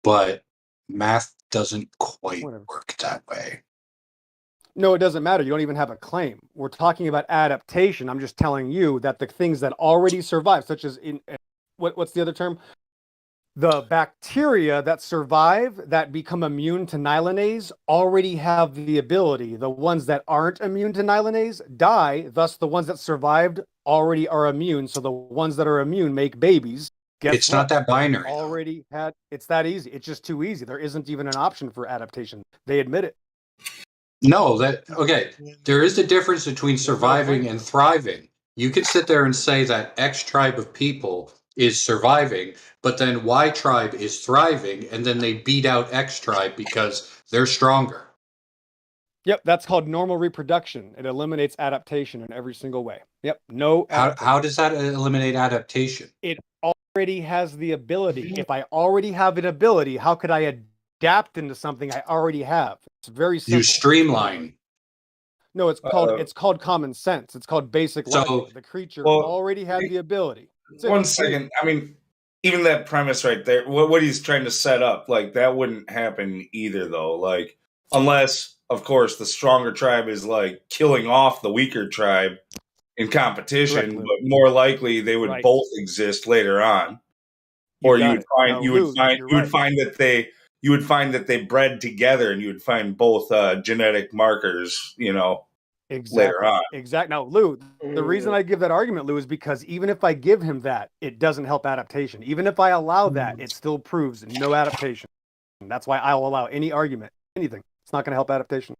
but math doesn't quite work that way. No, it doesn't matter. You don't even have a claim. We're talking about adaptation. I'm just telling you that the things that already survive, such as what's the other term? The bacteria that survive, that become immune to nihilase, already have the ability. The ones that aren't immune to nihilase die. Thus, the ones that survived already are immune. So the ones that are immune make babies. It's not that binary. Already had. It's that easy. It's just too easy. There isn't even an option for adaptation. They admit it. No, there is a difference between surviving and thriving. You could sit there and say that X tribe of people is surviving, but then Y tribe is thriving, and then they beat out X tribe because they're stronger. Yep, that's called normal reproduction. It eliminates adaptation in every single way. Yep, no adaptation. How does that eliminate adaptation? It already has the ability. If I already have an ability, how could I adapt into something I already have? It's very simple. You streamline. No, it's called common sense. It's called basic logic. The creature already had the ability. One second. I mean, even that premise right there, what he's trying to set up, like that wouldn't happen either, though. Like, unless, of course, the stronger tribe is like killing off the weaker tribe in competition, but more likely they would both exist later on. Or you would find that they bred together, and you would find both genetic markers, later on. Exactly. Now, Lou, the reason I give that argument, Lou, is because even if I give him that, it doesn't help adaptation. Even if I allow that, it still proves no adaptation. And that's why I'll allow any argument, anything. It's not going to help adaptation.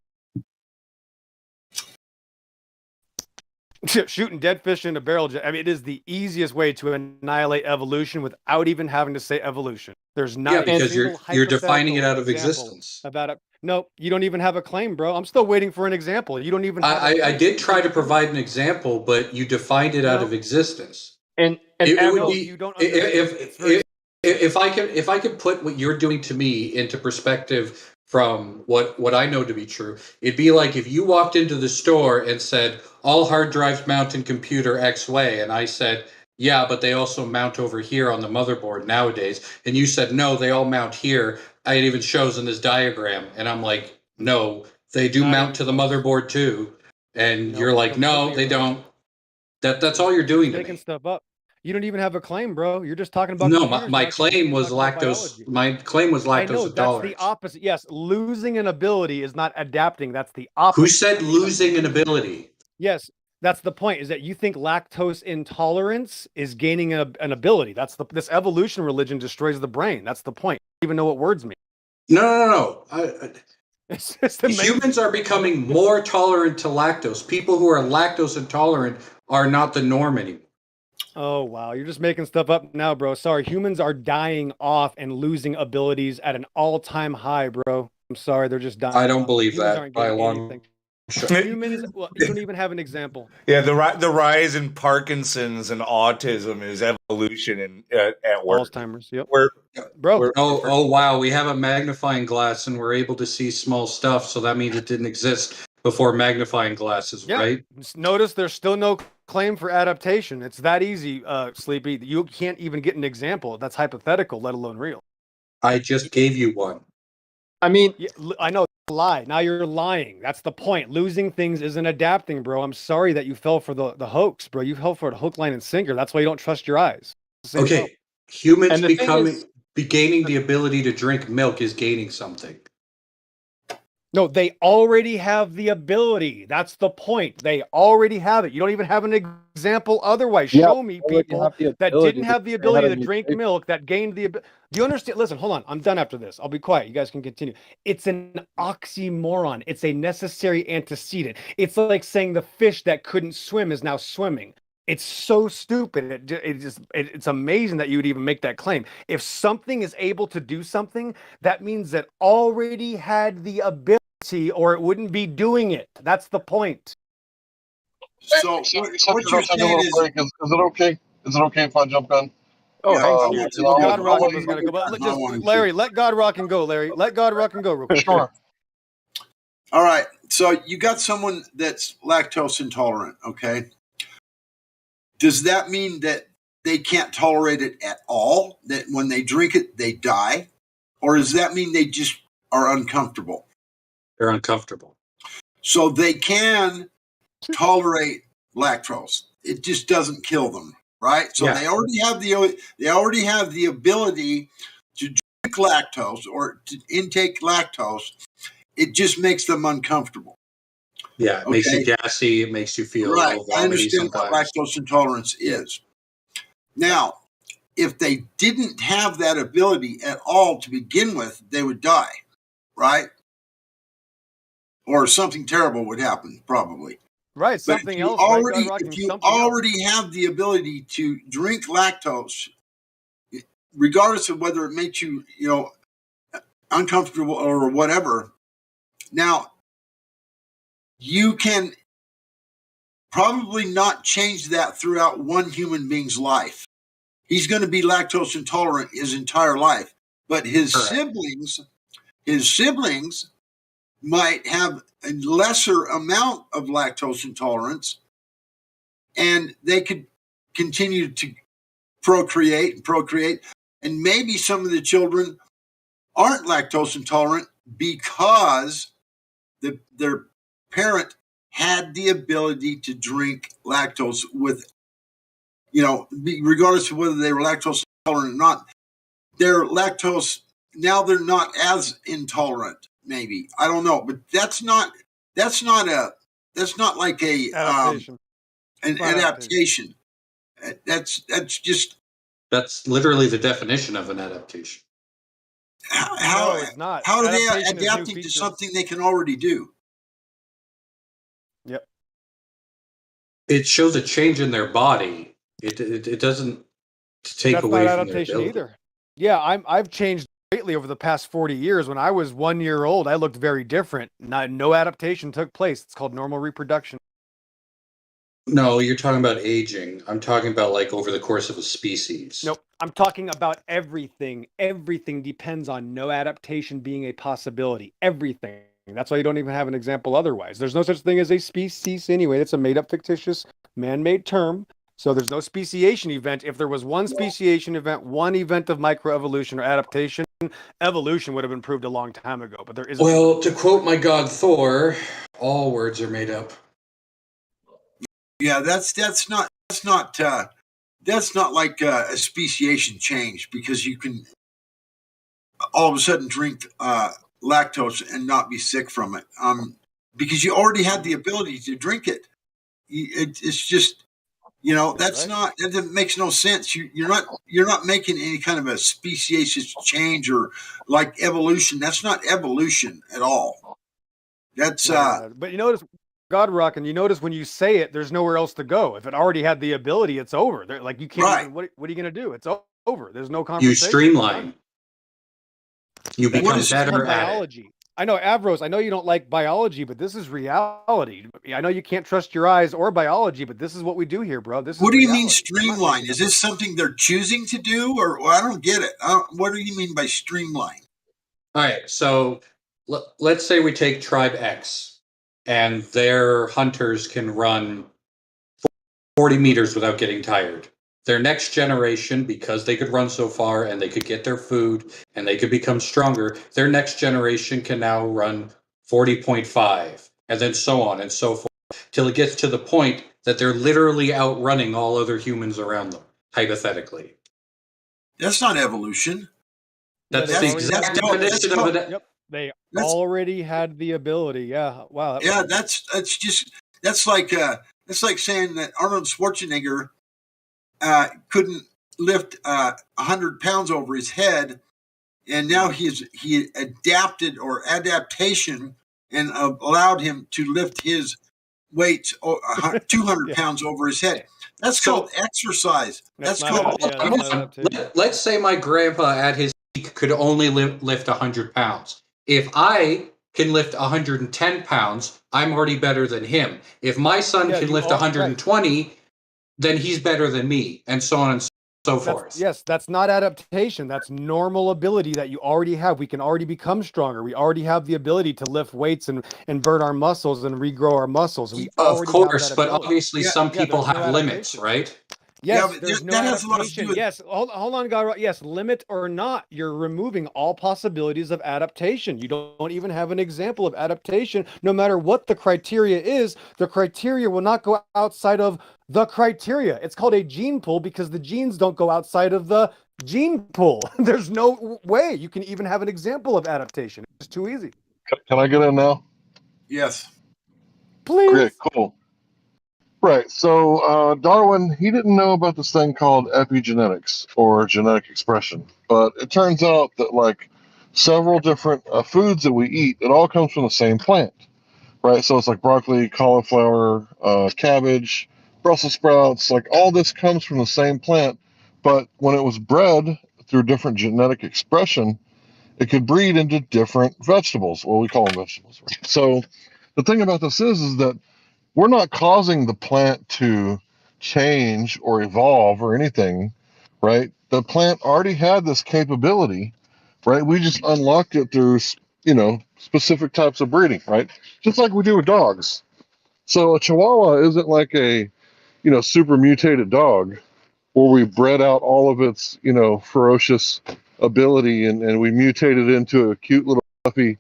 Shooting dead fish in a barrel. I mean, it is the easiest way to annihilate evolution without even having to say evolution. There's not because you're defining it out of existence. About it. No, you don't even have a claim, bro. I'm still waiting for an example. You don't even. I did try to provide an example, but you defined it out of existence. And it would be you don't if I could put what you're doing to me into perspective from what I know to be true, it'd be like if you walked into the store and said all hard drives mount in computer X way, and I said, yeah, but they also mount over here on the motherboard nowadays, and you said no, they all mount here. It even shows in this diagram, and I'm like, no, they do mount to the motherboard too, and you're like, no, they don't. That's all you're doing to me. Making stuff up. You don't even have a claim, bro. You're just talking about. No, my claim was lactose. My claim was lactose intolerance. That's the opposite. Yes, losing an ability is not adapting. That's the opposite. Who said losing an ability? Yes, that's the point. Is that you think lactose intolerance is gaining an ability? This evolution religion destroys the brain. That's the point. You don't even know what words mean. No. Humans are becoming more tolerant to lactose. People who are lactose intolerant are not the norm anymore. Oh, wow. You're just making stuff up now, bro. Sorry. Humans are dying off and losing abilities at an all-time high, bro. I'm sorry. They're just dying. I don't believe that by a long shot. Humans, well, you don't even have an example. Yeah, the rise in Parkinson's and autism is evolution at work. Alzheimer's, yep. Oh, wow. We have a magnifying glass and we're able to see small stuff, so that means it didn't exist before magnifying glasses, Yeah. right? Notice there's still no claim for adaptation. It's that easy, Sleepy. You can't even get an example. That's hypothetical, let alone real. I just gave you one. I mean, Yeah, I know. Lie. Now you're lying. That's the point. Losing things isn't adapting, bro. I'm sorry that you fell for the hoax, bro. You fell for a hook, line, and sinker. That's why you don't trust your eyes. Okay, humans And the thing is- gaining the ability to drink milk is gaining something. No, they already have the ability. That's the point. They already have it. You don't even have an example otherwise. Yeah, Show me already people have the that ability didn't to have the stay ability ahead to of drink mutation. milk that gained the. Do you understand? Listen, hold on. I'm done after this. I'll be quiet. You guys can continue. It's an oxymoron. It's a necessary antecedent. It's like saying the fish that couldn't swim is now swimming. It's so stupid. It's amazing that you would even make that claim. If something is able to do something, that means that already had the ability, or it wouldn't be doing it. That's the point. So what you're saying is, is it okay? Is it okay if I jump in? Oh, Yeah, Hank's I'll here. let Well, you- God I'll Rock let was you- gonna go, but I just wanted to. Larry, let God Rock and go. Larry, let God Rock and go real quick. Sure. All right. So you got someone that's lactose intolerant, okay? Does that mean that they can't tolerate it at all? That when they drink it, they die? Or does that mean they just are uncomfortable? They're uncomfortable. So they can tolerate lactose. It just doesn't kill them, right? So Yeah. they already have the ability to drink lactose or to intake lactose. It just makes them uncomfortable. Yeah, it makes you Okay. gassy. It makes you feel Right. I vomity understand what sometimes. lactose intolerance is. Now, if they didn't have that ability at all to begin with, they would die, right? Or something terrible would happen, probably. Right, But something else, right? God Rock, if you something else. already have the ability to drink lactose, regardless of whether it makes you, uncomfortable or whatever, now you can probably not change that throughout one human being's life. He's going to be lactose intolerant his entire life, but his siblings might have a lesser amount of lactose intolerance, and they could continue to procreate, and maybe some of the children aren't lactose intolerant because their parent had the ability to drink lactose with, regardless of whether they were lactose intolerant or not. They're lactose now. They're not as intolerant. Maybe, I don't know, but that's not like a Adaptation. an adaptation. That's just That's literally the definition of an adaptation. how No, it's not. how are they Adaptation is new adapting to features. something they can already do? Yep. It shows a change in their body. It doesn't take That's away not from their adaptation ability. either. Yeah, I've changed greatly over the past 40 years. When I was 1 year old, I looked very different. No adaptation took place. It's called normal reproduction. No, you're talking about aging. I'm talking about like over the course of a species. Nope. I'm talking about everything. Everything depends on no adaptation being a possibility. Everything. That's why you don't even have an example otherwise. There's no such thing as a species anyway. It's a made up, fictitious, man made term. So there's no speciation event. If there was one speciation event, one event of microevolution or adaptation, evolution would have been proved a long time ago. But there isn't. Well, to quote my god Thor, all words are made up. Yeah, that's not like a speciation change, because you can all of a sudden drink lactose and not be sick from it, because you already had the ability to drink it. It's just, that's right. that makes no sense. You're not making any kind of a speciation change or like evolution. That's not evolution at all. That's But you notice, God Rock, and you notice when you say it, there's nowhere else to go. If it already had the ability, it's over. Like you can't. Right. Even, what are you going to do? It's over. There's no You conversation. streamline. You become This is called better at it. biology. I know, Avros, I know you don't like biology, but this is reality. I know you can't trust your eyes or biology, but this is what we do here, bro. This is What do you mean reality. streamline? Is this something they're choosing to do, or I don't get it? What do you mean by streamline? All right, so let's say we take tribe X. and their hunters can run 40 meters without getting tired. Their next generation, because they could run so far and they could get their food and they could become stronger, their next generation can now run 40.5 and then so on and so forth till it gets to the point that they're literally outrunning all other humans around them, hypothetically. That's not evolution. That's the exact definition of it. Yep, they already had the ability. Yeah, wow. Yeah, that's like saying that Arnold Schwarzenegger couldn't lift 100 pounds over his head, and now he adapted or adaptation and allowed him to lift his weight 200 pounds over his head. That's called exercise. That's called Let's say my grandpa at his peak could only lift 100 pounds. If I can lift 110 pounds, I'm already better than him. If my son can lift 120, then he's better than me, and so on and so forth. Yes, that's not adaptation. That's normal ability that you already have. We can already become stronger. We already have the ability to lift weights and burn our muscles and regrow our muscles. We Of course, but obviously some people have limits, right? Yes, there's no adaptation. Yes, hold on, God. Yes, limit or not, you're removing all possibilities of adaptation. You don't even have an example of adaptation. No matter what the criteria is, the criteria will not go outside of the criteria. It's called a gene pool because the genes don't go outside of the gene pool. There's no way you can even have an example of adaptation. It's too easy. Can I get in now? Yes. Please. Great, cool. Right. So Darwin, he didn't know about this thing called epigenetics or genetic expression, but it turns out that like several different foods that we eat, it all comes from the same plant, right? So it's like broccoli, cauliflower, cabbage, Brussels sprouts, like all this comes from the same plant, but when it was bred through different genetic expression, it could breed into different vegetables. Well, we call them vegetables, right? So the thing about this is that we're not causing the plant to change or evolve or anything, right? The plant already had this capability, right? We just unlocked it through, specific types of breeding, right? Just like we do with dogs. So a Chihuahua isn't like a, super mutated dog where we bred out all of its, ferocious ability and we mutated it into a cute little fluffy,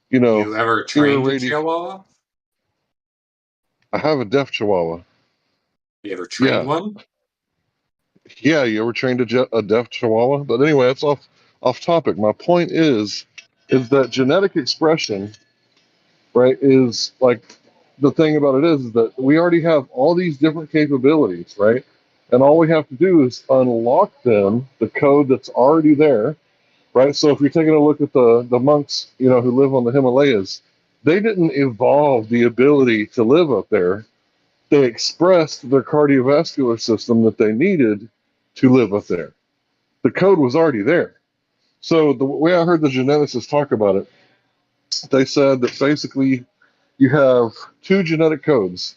You ever trained a ear-rated. Chihuahua? I have a deaf Chihuahua. You ever trained one? Yeah, you ever trained a deaf Chihuahua? But anyway, that's off topic. My point is that genetic expression, right, is like the thing about it is that we already have all these different capabilities, right? And all we have to do is unlock them, the code that's already there, right? So if you're taking a look at the monks, who live on the Himalayas, they didn't evolve the ability to live up there. They expressed their cardiovascular system that they needed to live up there. The code was already there. So the way I heard the geneticists talk about it, they said that basically you have two genetic codes.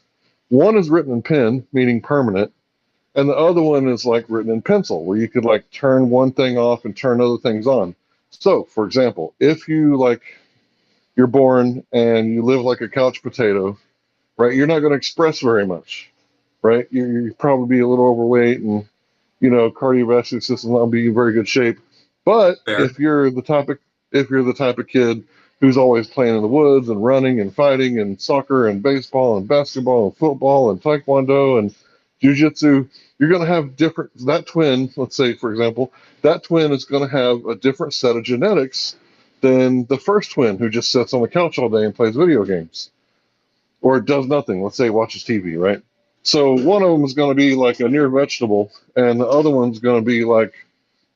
One is written in pen, meaning permanent, and the other one is like written in pencil, where you could like turn one thing off and turn other things on. So, for example, if you're born and you live like a couch potato, right, you're not going to express very much, right? You probably be a little overweight and cardiovascular system not be in very good shape. But if you're the type of kid who's always playing in the woods and running and fighting and soccer and baseball and basketball and football and taekwondo and jujitsu, you're going to have that twin, let's say, for example, that twin is going to have a different set of genetics than the first twin who just sits on the couch all day and plays video games or does nothing. Let's say watches TV, right? So one of them is going to be like a near vegetable, and the other one's going to be like,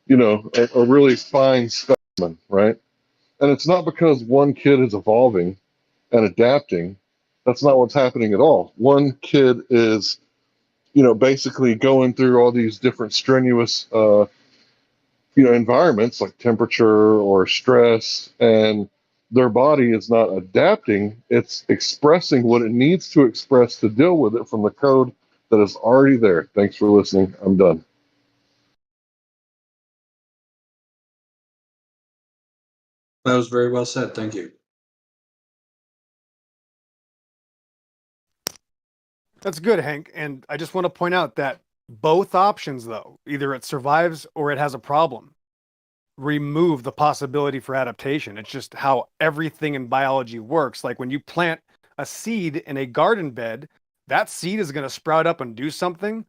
a really fine specimen, right? And it's not because one kid is evolving and adapting. That's not what's happening at all. One kid is, basically going through all these different strenuous, environments like temperature or stress, and their body is not adapting. It's expressing what it needs to express to deal with it from the code that is already there. Thanks for listening. I'm done. That was very well said. Thank you. That's good, Hank. And I just want to point out that both options, though, either it survives or it has a problem, remove the possibility for adaptation. It's just how everything in biology works. Like when you plant a seed in a garden bed, that seed is going to sprout up and do something,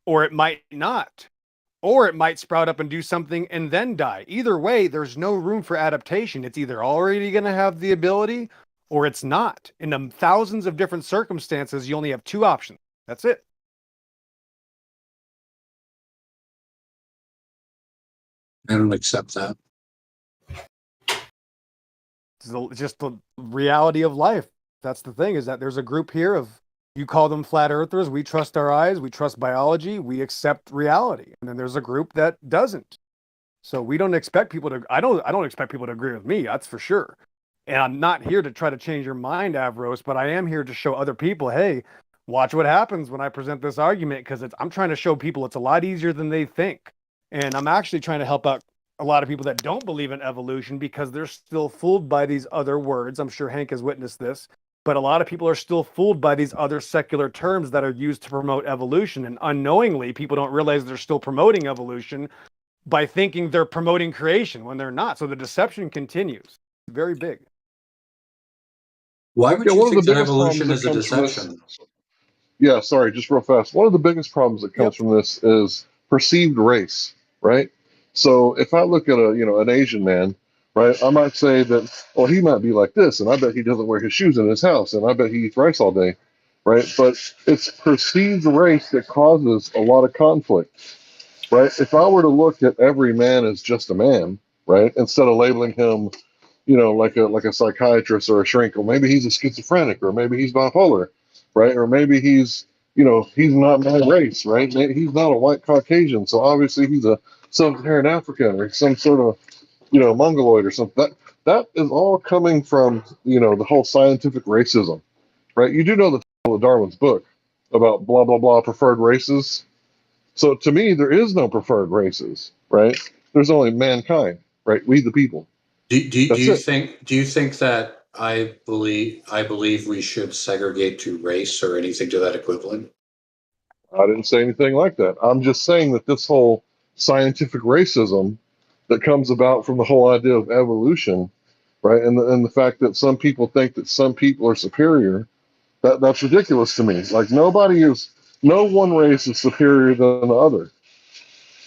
or it might not. Or it might sprout up and do something and then die. Either way, there's no room for adaptation. It's either already going to have the ability or it's not. In the thousands of different circumstances, you only have two options. That's it. I don't accept that. It's just the reality of life. That's the thing, is that there's a group here of, you call them flat earthers, we trust our eyes, we trust biology, we accept reality. And then there's a group that doesn't. So we don't expect people to, I don't expect people to agree with me, that's for sure. And I'm not here to try to change your mind, Avros, but I am here to show other people, hey, watch what happens when I present this argument, because I'm trying to show people it's a lot easier than they think. And I'm actually trying to help out a lot of people that don't believe in evolution because they're still fooled by these other words. I'm sure Hank has witnessed this, but a lot of people are still fooled by these other secular terms that are used to promote evolution. And unknowingly, people don't realize they're still promoting evolution by thinking they're promoting creation when they're not. So the deception continues. Very big. Why would Yeah, you one of think the that biggest evolution problems is that a comes from this. deception? Yeah, sorry, just real fast. One of the biggest problems that comes from this is perceived race, right? So if I look at an Asian man, right, I might say that, well, he might be like this, and I bet he doesn't wear his shoes in his house, and I bet he eats rice all day, right? But it's perceived race that causes a lot of conflict, right? If I were to look at every man as just a man, right, instead of labeling him, like a psychiatrist or a shrink, or maybe he's a schizophrenic, or maybe he's bipolar, right? Or maybe he's not my race, right? Maybe he's not a white Caucasian, so obviously he's a sub-Saharan African or some sort of, Mongoloid or something. That is all coming from, the whole scientific racism, right? You do know the title of Darwin's book about blah, blah, blah preferred races. So to me, there is no preferred races, right? There's only mankind, right? We the people. Do That's you it. think that I believe we should segregate to race or anything to that equivalent? I didn't say anything like that. I'm just saying that this whole scientific racism that comes about from the whole idea of evolution, right, and the fact that some people think that some people are superior, that's ridiculous to me. Like no one race is superior than the other.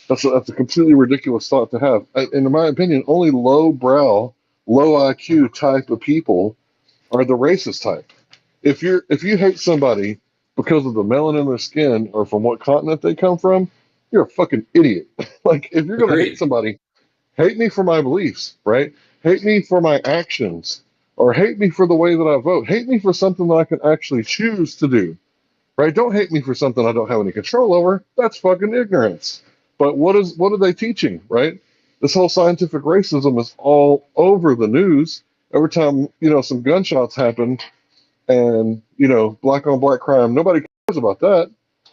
That's a completely ridiculous thought to have. And in my opinion, only low-brow, low IQ type of people are the racist type. If you hate somebody because of the melanin in their skin or from what continent they come from, you're a fucking idiot. Like if you're gonna hate somebody, hate me for my beliefs, right? Hate me for my actions, or hate me for the way that I vote. Hate me for something that I can actually choose to do, right? Don't hate me for something I don't have any control over. That's fucking ignorance. But what are they teaching, right? This whole scientific racism is all over the news. Every time some gunshots happen, and black on black crime, nobody cares about that.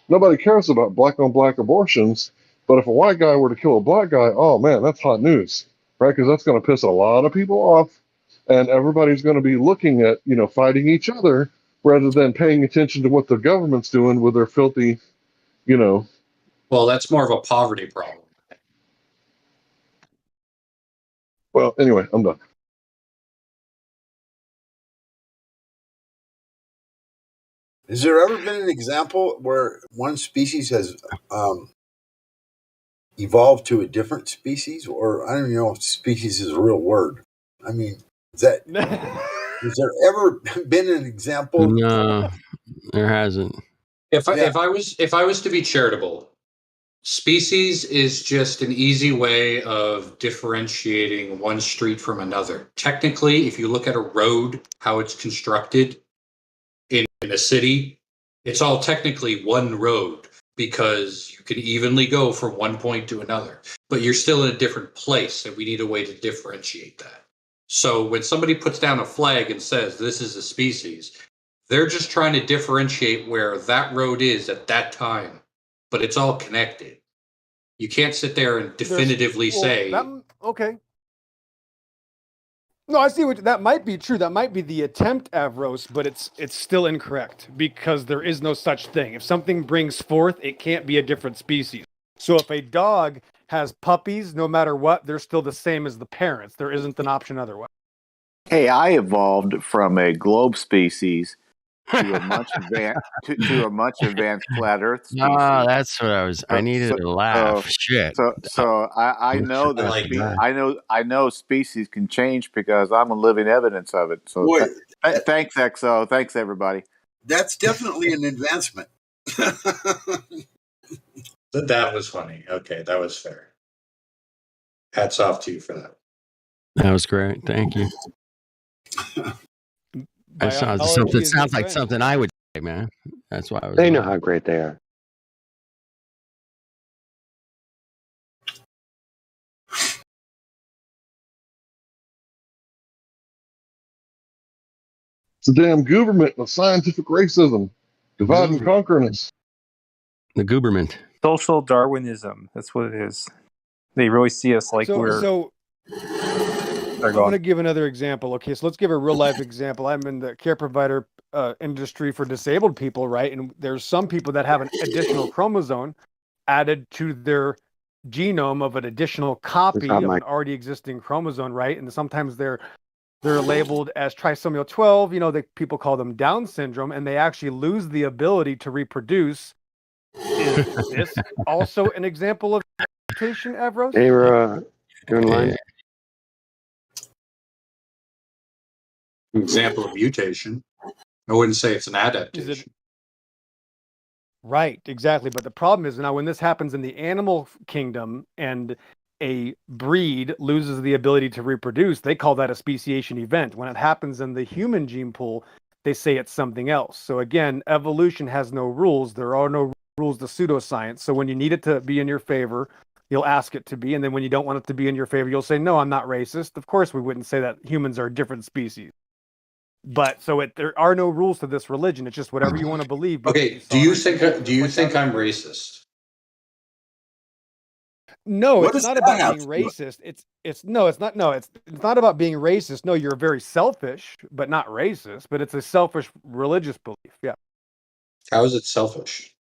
Nobody cares about black on black abortions. But if a white guy were to kill a black guy, oh man, that's hot news, right? Because that's going to piss a lot of people off, and everybody's going to be looking at fighting each other rather than paying attention to what the government's doing with their filthy, Well, that's more of a poverty problem. Well, anyway, I'm done. Has there ever been an example where one species has evolved to a different species? Or I don't even know if species is a real word. I mean, has there ever been an example? No, there hasn't. If I was to be charitable, species is just an easy way of differentiating one street from another. Technically, if you look at a road, how it's constructed in a city, it's all technically one road because you can evenly go from one point to another. But you're still in a different place, and we need a way to differentiate that. So when somebody puts down a flag and says this is a species, they're just trying to differentiate where that road is at that time. But it's all connected. You can't sit there and definitively say. Okay. No, I see what that might be true. That might be the attempt, Avros, but it's still incorrect because there is no such thing. If something brings forth, it can't be a different species. So if a dog has puppies, no matter what, they're still the same as the parents. There isn't an option otherwise. Hey, I evolved from a globe species to a much advanced flat Earth species. Ah, that's what I was. I needed to laugh. Shit. So I know that I know species can change because I'm a living evidence of it. So Boy, thanks, XO. Thanks, everybody. That's definitely an advancement. That was funny. Okay, that was fair. Hats off to you for that. That was great. Thank you. That sounds like something I would say, man. That's why I was. They know how great they are. It's the damn government and the scientific racism, divide and conquering us. The Gooberment. Social Darwinism. That's what it is. They really see us like we're. So I'm going to give another example. Okay, so let's give a real life example. I'm in the care provider industry for disabled people, right? And there's some people that have an additional chromosome added to their genome of an additional copy of an already existing chromosome, right? And sometimes they're labeled as trisomy 12. You know, people call them Down syndrome, and they actually lose the ability to reproduce. Is this also an example of mutation, Avros? Hey, you're in line. Example of mutation. I wouldn't say it's an adaptation. Right, exactly. But the problem is now when this happens in the animal kingdom and a breed loses the ability to reproduce, they call that a speciation event. When it happens in the human gene pool, they say it's something else. So again, evolution has no rules. There are no rules to pseudoscience. So when you need it to be in your favor, you'll ask it to be. And then when you don't want it to be in your favor, you'll say, no, I'm not racist. Of course, we wouldn't say that humans are a different species. But so there are no rules to this religion. It's just whatever you want to believe. Okay, do you think I'm racist? No, it's not about being racist. It's not about being racist. No, you're very selfish, but not racist. But it's a selfish religious belief. Yeah. How is it selfish?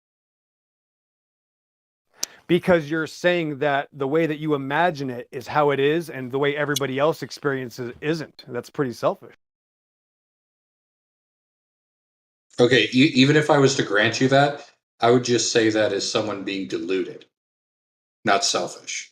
Because you're saying that the way that you imagine it is how it is, and the way everybody else experiences it isn't. That's pretty selfish. Okay, even if I was to grant you that, I would just say that as someone being deluded, not selfish.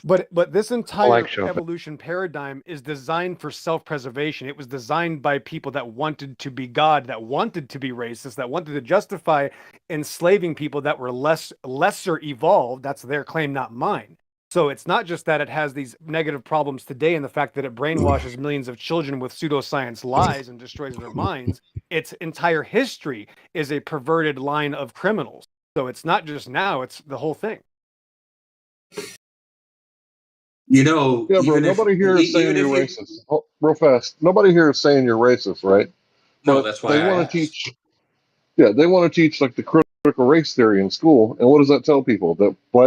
But this entire evolution paradigm is designed for self-preservation. It was designed by people that wanted to be God, that wanted to be racist, that wanted to justify enslaving people that were lesser evolved. That's their claim, not mine. So it's not just that it has these negative problems today and the fact that it brainwashes millions of children with pseudoscience lies and destroys their minds. Its entire history is a perverted line of criminals. So it's not just now, it's the whole thing. You know, yeah, bro. Nobody here is saying you're racist. Oh, real fast. Nobody here is saying you're racist, right? No, but that's why they want to teach. Yeah, they want to teach like the critical race theory in school, and what does that tell people? That black